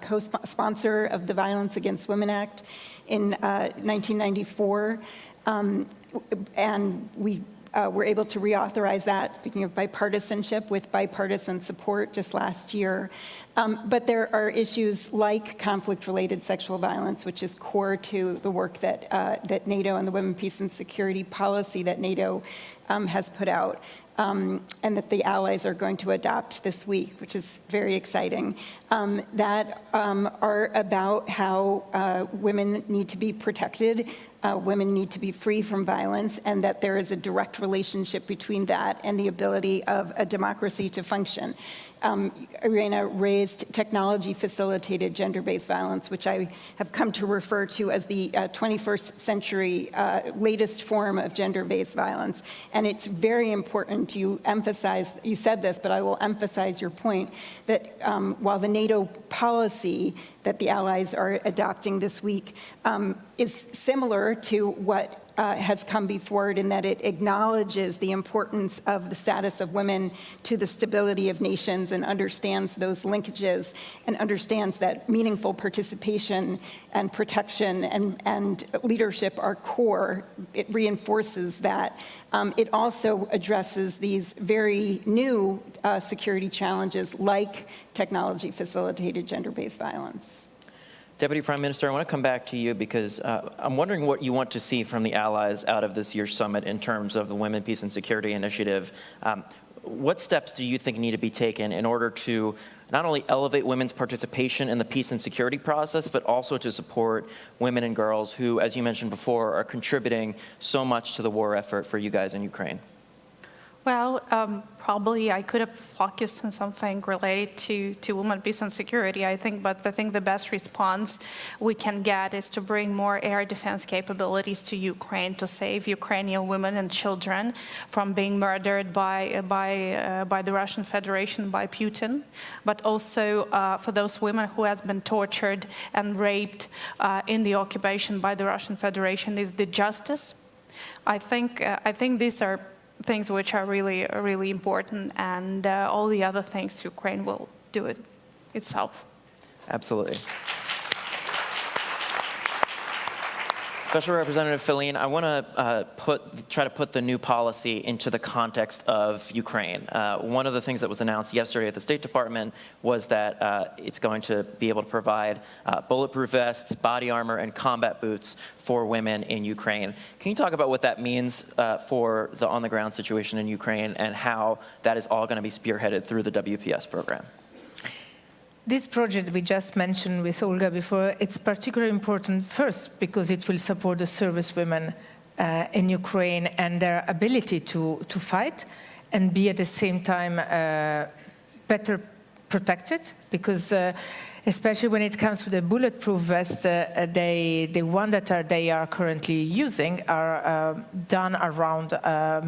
S2: co-sponsor of the Violence Against Women Act in 1994. And we were able to reauthorize that, speaking of bipartisanship, with bipartisan support just last year. But there are issues like conflict-related sexual violence, which is core to the work that NATO and the Women, Peace, and Security policy that NATO has put out, and that the allies are going to adopt this week, which is very exciting, that are about how women need to be protected, women need to be free from violence, and that there is a direct relationship between that and the ability of a democracy to function. Irina raised technology-facilitated gender-based violence, which I have come to refer to as the 21st century latest form of gender-based violence. And it's very important you emphasize, you said this, but I will emphasize your point, that while the NATO policy that the allies are adopting this week is similar to what has come before it, in that it acknowledges the importance of the status of women to the stability of nations and understands those linkages and understands that meaningful participation and protection and leadership are core. It reinforces that. It also addresses these very new security challenges like technology-facilitated gender-based violence.
S14: Deputy Prime Minister, I want to come back to you because I'm wondering what you want to see from the allies out of this year's summit in terms of the Women, Peace, and Security Initiative. What steps do you think need to be taken in order to not only elevate women's participation in the peace and security process, but also to support women and girls who, as you mentioned before, are contributing so much to the war effort for you guys in Ukraine?
S15: Well, probably I could have focused on something related to women, peace, and security, I think, but I think the best response we can get is to bring more air defense capabilities to Ukraine to save Ukrainian women and children from being murdered by the Russian Federation, by Putin, but also for those women who has been tortured and raped in the occupation by the Russian Federation is the justice. I think these are things which are really, really important, and all the other things, Ukraine will do it itself.
S14: Absolutely. Special Representative Filene, I want to try to put the new policy into the context of Ukraine. One of the things that was announced yesterday at the State Department was that it's going to be able to provide bulletproof vests, body armor, and combat boots for women in Ukraine. Can you talk about what that means for the on-the-ground situation in Ukraine and how that is all going to be spearheaded through the WPS program?
S5: This project we just mentioned with Olga before, it's particularly important first because it will support the service women in Ukraine and their ability to fight and be at the same time better protected, because especially when it comes to the bulletproof vest, the one that they are currently using are done around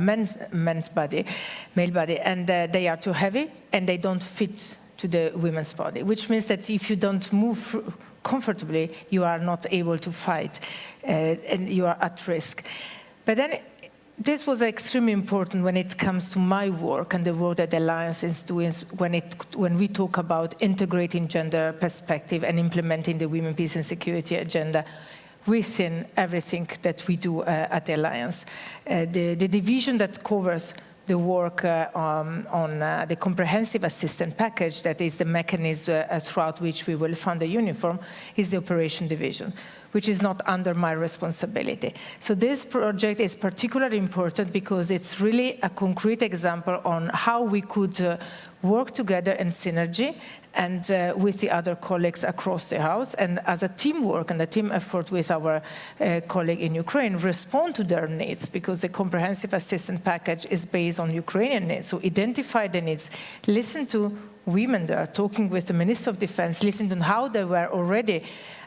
S5: male body, and they are too heavy and they don't fit to the women's body, which means that if you don't move comfortably, you are not able to fight and you are at risk. But then this was extremely important when it comes to my work and the work that the Alliance is doing when we talk about integrating gender perspective and implementing the Women, Peace and Security agenda within everything that we do at the Alliance. The division that covers the work on the comprehensive assistance package, that is the mechanism throughout which we will fund the uniform, is the operation division, which is not under my responsibility. So this project is particularly important because it's really a concrete example on how we could work together in synergy and with the other colleagues across the House, and as a teamwork and a team effort with our colleague in Ukraine, respond to their needs, because the comprehensive assistance package is based on Ukrainian needs. So identify the needs, listen to women there, talking with the Minister of Defense, listen to how they were already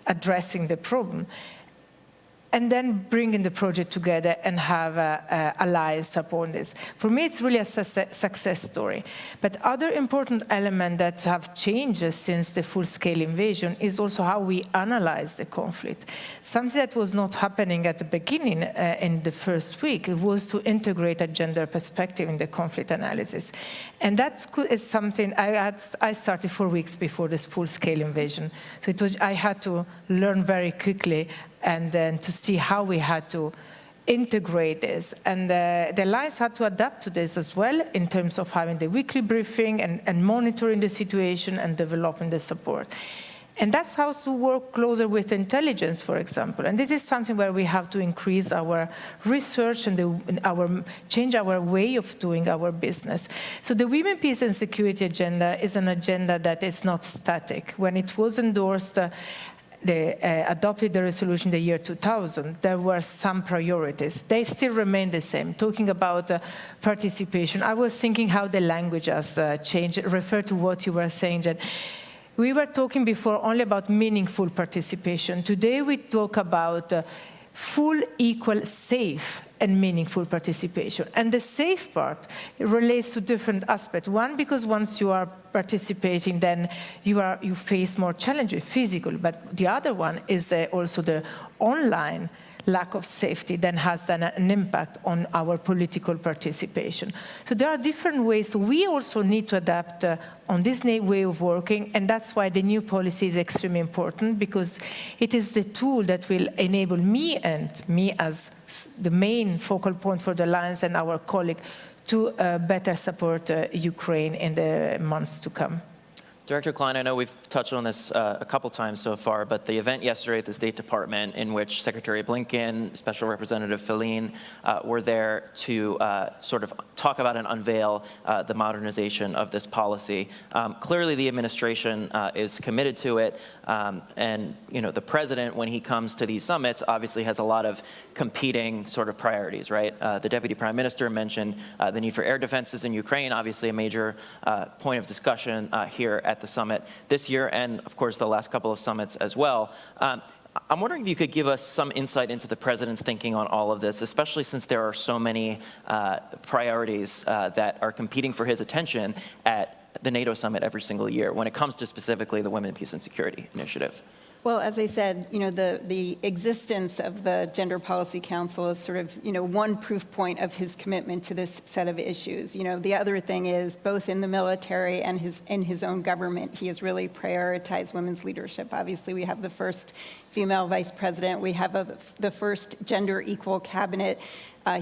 S5: addressing the problem, and then bringing the project together and have allies support this. For me, it's really a success story. But other important elements that have changed since the full-scale invasion is also how we analyze the conflict. Something that was not happening at the beginning in the first week was to integrate a gender perspective in the conflict analysis. And that is something I started 4 weeks before this full-scale invasion. So I had to learn very quickly and then to see how we had to integrate this. And the alliance had to adapt to this as well in terms of having the weekly briefing and monitoring the situation and developing the support. And that's how to work closer with intelligence, for example. And this is something where we have to increase our research and change our way of doing our business. So the Women, Peace and Security agenda is an agenda that is not static. When it was endorsed, adopted the resolution in the year 2000, there were some priorities. They still remain the same. Talking about participation, I was thinking how the language has changed, refer to what you were saying, Jen. We were talking before only about meaningful participation. Today we talk about full, equal, safe, and meaningful participation. And the safe part relates to different aspects. One, because once you are participating, then you face more challenges, physical. But the other one is also the online lack of safety then has an impact on our political participation. So there are different ways. So we also need to adapt on this new way of working, and that's why the new policy is extremely important, because it is the tool that will enable me as the main focal point for the Alliance and our colleague to better support Ukraine in the months to come.
S14: Director Klein, I know we've touched on this a couple times so far, but the event yesterday at the State Department in which Secretary Blinken, Special Representative Feline were there to sort of talk about and unveil the modernization of this policy. Clearly the administration is committed to it, and the president, when he comes to these summits, obviously has a lot of competing sort of priorities, right? The Deputy Prime Minister mentioned the need for air defenses in Ukraine, obviously a major point of discussion here at the summit this year, and of course the last couple of summits as well. I'm wondering if you could give us some insight into the president's thinking on all of this, especially since there are so many priorities that are competing for his attention at the NATO summit every single year when it comes to specifically the Women, Peace and Security Initiative.
S2: Well, as I said, the existence of the Gender Policy Council is sort of, one proof point of his commitment to this set of issues. The other thing is, both in the military and in his own government, he has really prioritized women's leadership. Obviously, we have the first female vice president. We have the first gender equal cabinet.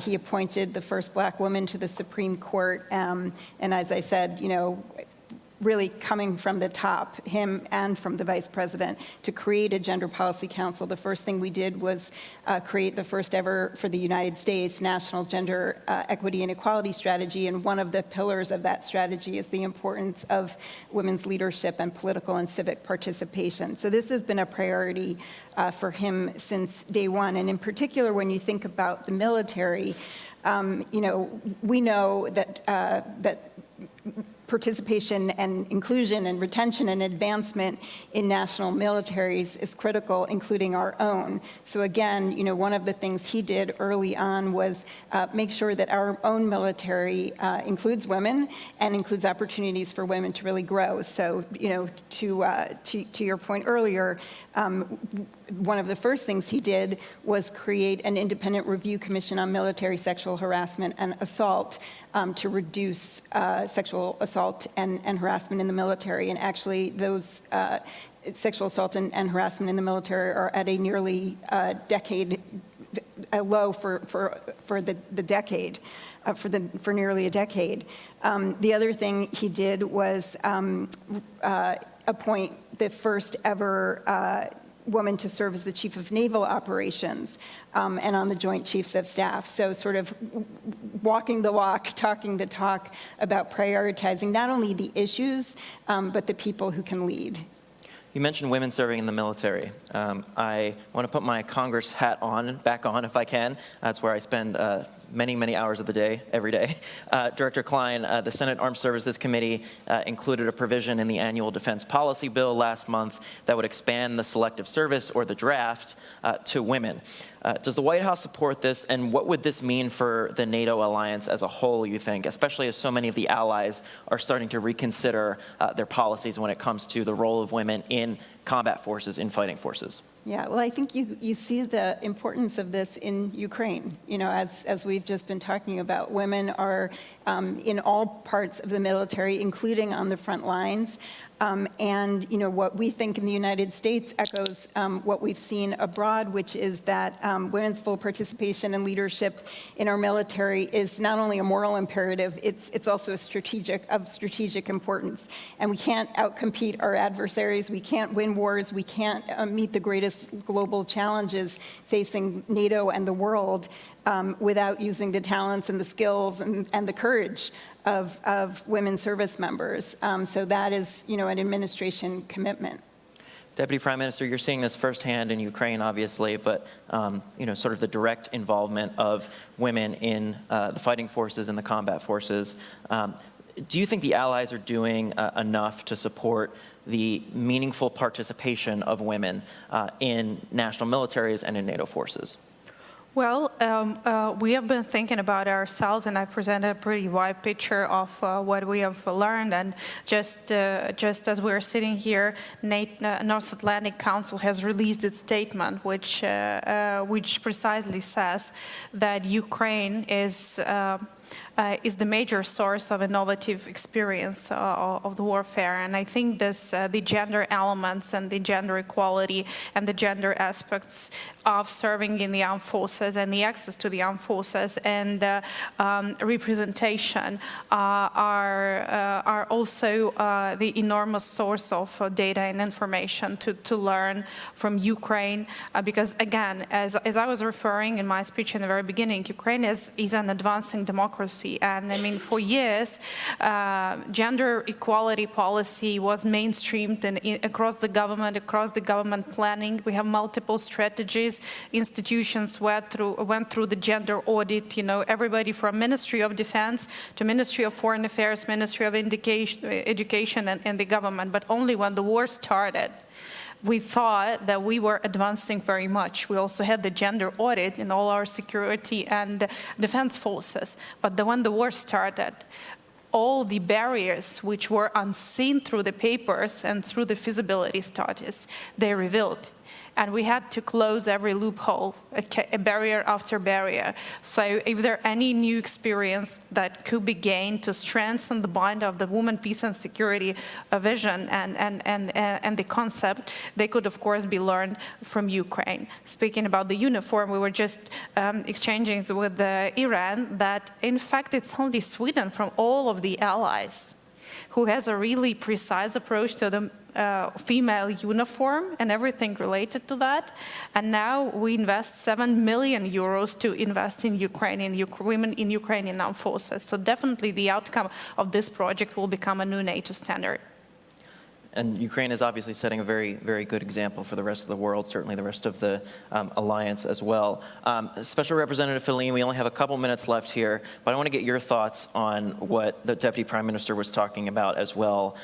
S2: He appointed the first black woman to the Supreme Court. And as I said, really coming from the top, him and from the vice president, to create a gender policy council. The first thing we did was create the first ever, for the United States, national gender equity and equality strategy. And one of the pillars of that strategy is the importance of women's leadership and political and civic participation. So this has been a priority for him since day one. And in particular, when you think about the military, we know that participation and inclusion and retention and advancement in national militaries is critical, including our own. So again, one of the things he did early on was make sure that our own military includes women and includes opportunities for women to really grow. So, to your point earlier, one of the first things he did was create an independent review commission on military sexual harassment and assault to reduce sexual assault and harassment in the military. And actually, those sexual assault and harassment in the military are at a nearly decade low for the decade, for nearly a decade. The other thing he did was appoint the first ever woman to serve as the Chief of Naval Operations and on the Joint Chiefs of Staff. So sort of walking the walk, talking the talk about prioritizing not only the issues, but the people who can lead.
S14: You mentioned women serving in the military. I want to put my Congress hat back on if I can. That's where I spend many hours of the day, every day. Director Klein, the Senate Armed Services Committee included a provision in the annual defense policy bill last month that would expand the selective service, or the draft, to women. Does the White House support this, and what would this mean for the NATO alliance as a whole, you think, especially as so many of the allies are starting to reconsider their policies when it comes to the role of women in combat forces, in fighting forces?
S2: Yeah, well, I think you see the importance of this in Ukraine. You know, as we've just been talking about, women are in all parts of the military, including on the front lines. And, you know, what we think in the United States echoes what we've seen abroad, which is that women's full participation and leadership in our military is not only a moral imperative, it's also of strategic importance. And we can't outcompete our adversaries. We can't win wars. We can't meet the greatest global challenges facing NATO and the world without using the talents and the skills and the courage of women service members. So that is, you know, an administration commitment.
S14: Deputy Prime Minister, you're seeing this firsthand in Ukraine, obviously, but you know, sort of the direct involvement of women in the fighting forces and the combat forces. Do you think the allies are doing enough to support the meaningful participation of women in national militaries and in NATO forces?
S15: Well, we have been thinking about ourselves, and I presented a pretty wide picture of what we have learned. And just as we're sitting here, North Atlantic Council has released its statement, which precisely says that Ukraine is the major source of innovative experience of the warfare. And I think this, the gender elements and the gender equality and the gender aspects of serving in the armed forces and the access to the armed forces and representation are also the enormous source of data and information to learn from Ukraine. Because again, as I was referring in my speech in the very beginning, Ukraine is an advancing democracy. And I mean, for years, gender equality policy was mainstreamed across the government planning. We have multiple strategies. Institutions went through the gender audit. You know, everybody from Ministry of Defense to Ministry of Foreign Affairs, Ministry of Education, and the government. But only when the war started, we thought that we were advancing very much. We also had the gender audit in all our security and defense forces. But when the war started, all the barriers which were unseen through the papers and through the feasibility studies, they revealed. And we had to close every loophole, a barrier after barrier. So if there are any new experience that could be gained to strengthen the bond of the women, peace and security vision and the concept, they could of course be learned from Ukraine. Speaking about the uniform, we were just exchanging with Iran that in fact it's only Sweden from all of the allies who has a really precise approach to the female uniform and everything related to that. And now we invest 7 million euros to invest in Ukraine, in women in Ukrainian armed forces. So definitely the outcome of this project will become a new NATO standard.
S14: And Ukraine is obviously setting a very, very good example for the rest of the world, certainly the rest of the alliance as well. Special Representative Filene, we only have a couple minutes left here, but I want to get your thoughts on what the Deputy Prime Minister was talking about as well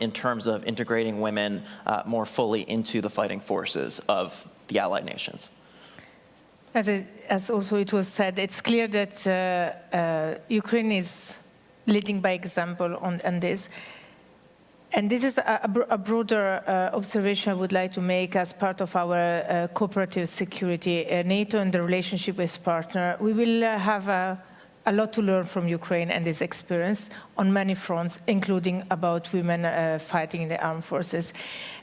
S14: in terms of integrating women more fully into the fighting forces of the allied nations.
S5: As also it was said, it's clear that Ukraine is leading by example on this. And this is a broader observation I would like to make as part of our cooperative security, NATO and the relationship with partner. We will have a lot to learn from Ukraine and this experience on many fronts, including about women fighting in the armed forces.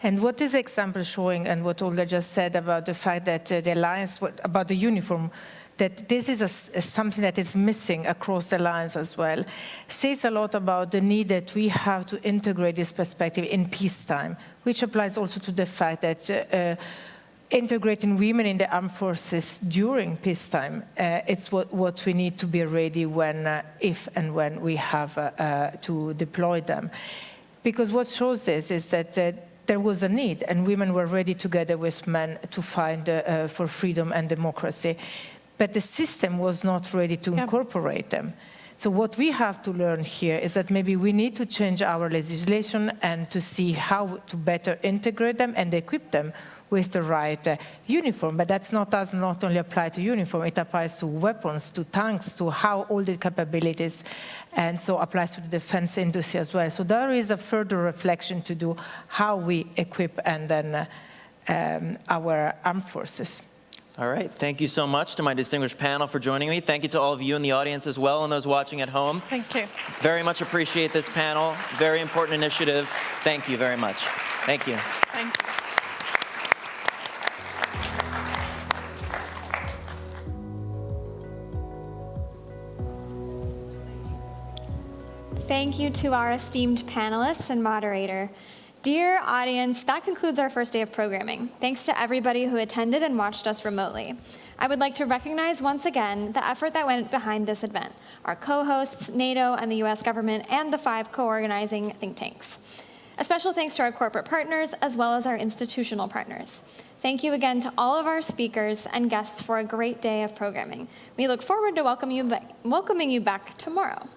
S5: And what this example showing, and what Olga just said about the fact that the alliance, about the uniform, that this is something that is missing across the lines as well, says a lot about the need that we have to integrate this perspective in peacetime, which applies also to the fact that integrating women in the armed forces during peacetime, it's what we need to be ready when, if and when we have to deploy them. Because what shows this is that there was a need, and women were ready together with men to fight for freedom and democracy. But the system was not ready to incorporate them. So what we have to learn here is that maybe we need to change our legislation and to see how to better integrate them and equip them with the right uniform. But that does not only apply to uniform, it applies to weapons, to tanks, to how all the capabilities, and so applies to the defense industry as well. So there is a further reflection to do how we equip and then our armed forces.
S14: All right, thank you so much to my distinguished panel for joining me. Thank you to all of you in the audience as well and those watching at home.
S15: Thank you.
S14: Very much appreciate this panel. Very important initiative. Thank you very much. Thank you.
S15: Thank you.
S18: Thank you to our esteemed panelists and moderator. Dear audience, that concludes our first day of programming. Thanks to everybody who attended and watched us remotely. I would like to recognize once again the effort that went behind this event, our co-hosts, NATO and the US government, and the 5 co-organizing think tanks. A special thanks to our corporate partners as well as our institutional partners. Thank you again to all of our speakers and guests for a great day of programming. We look forward to welcoming you back tomorrow.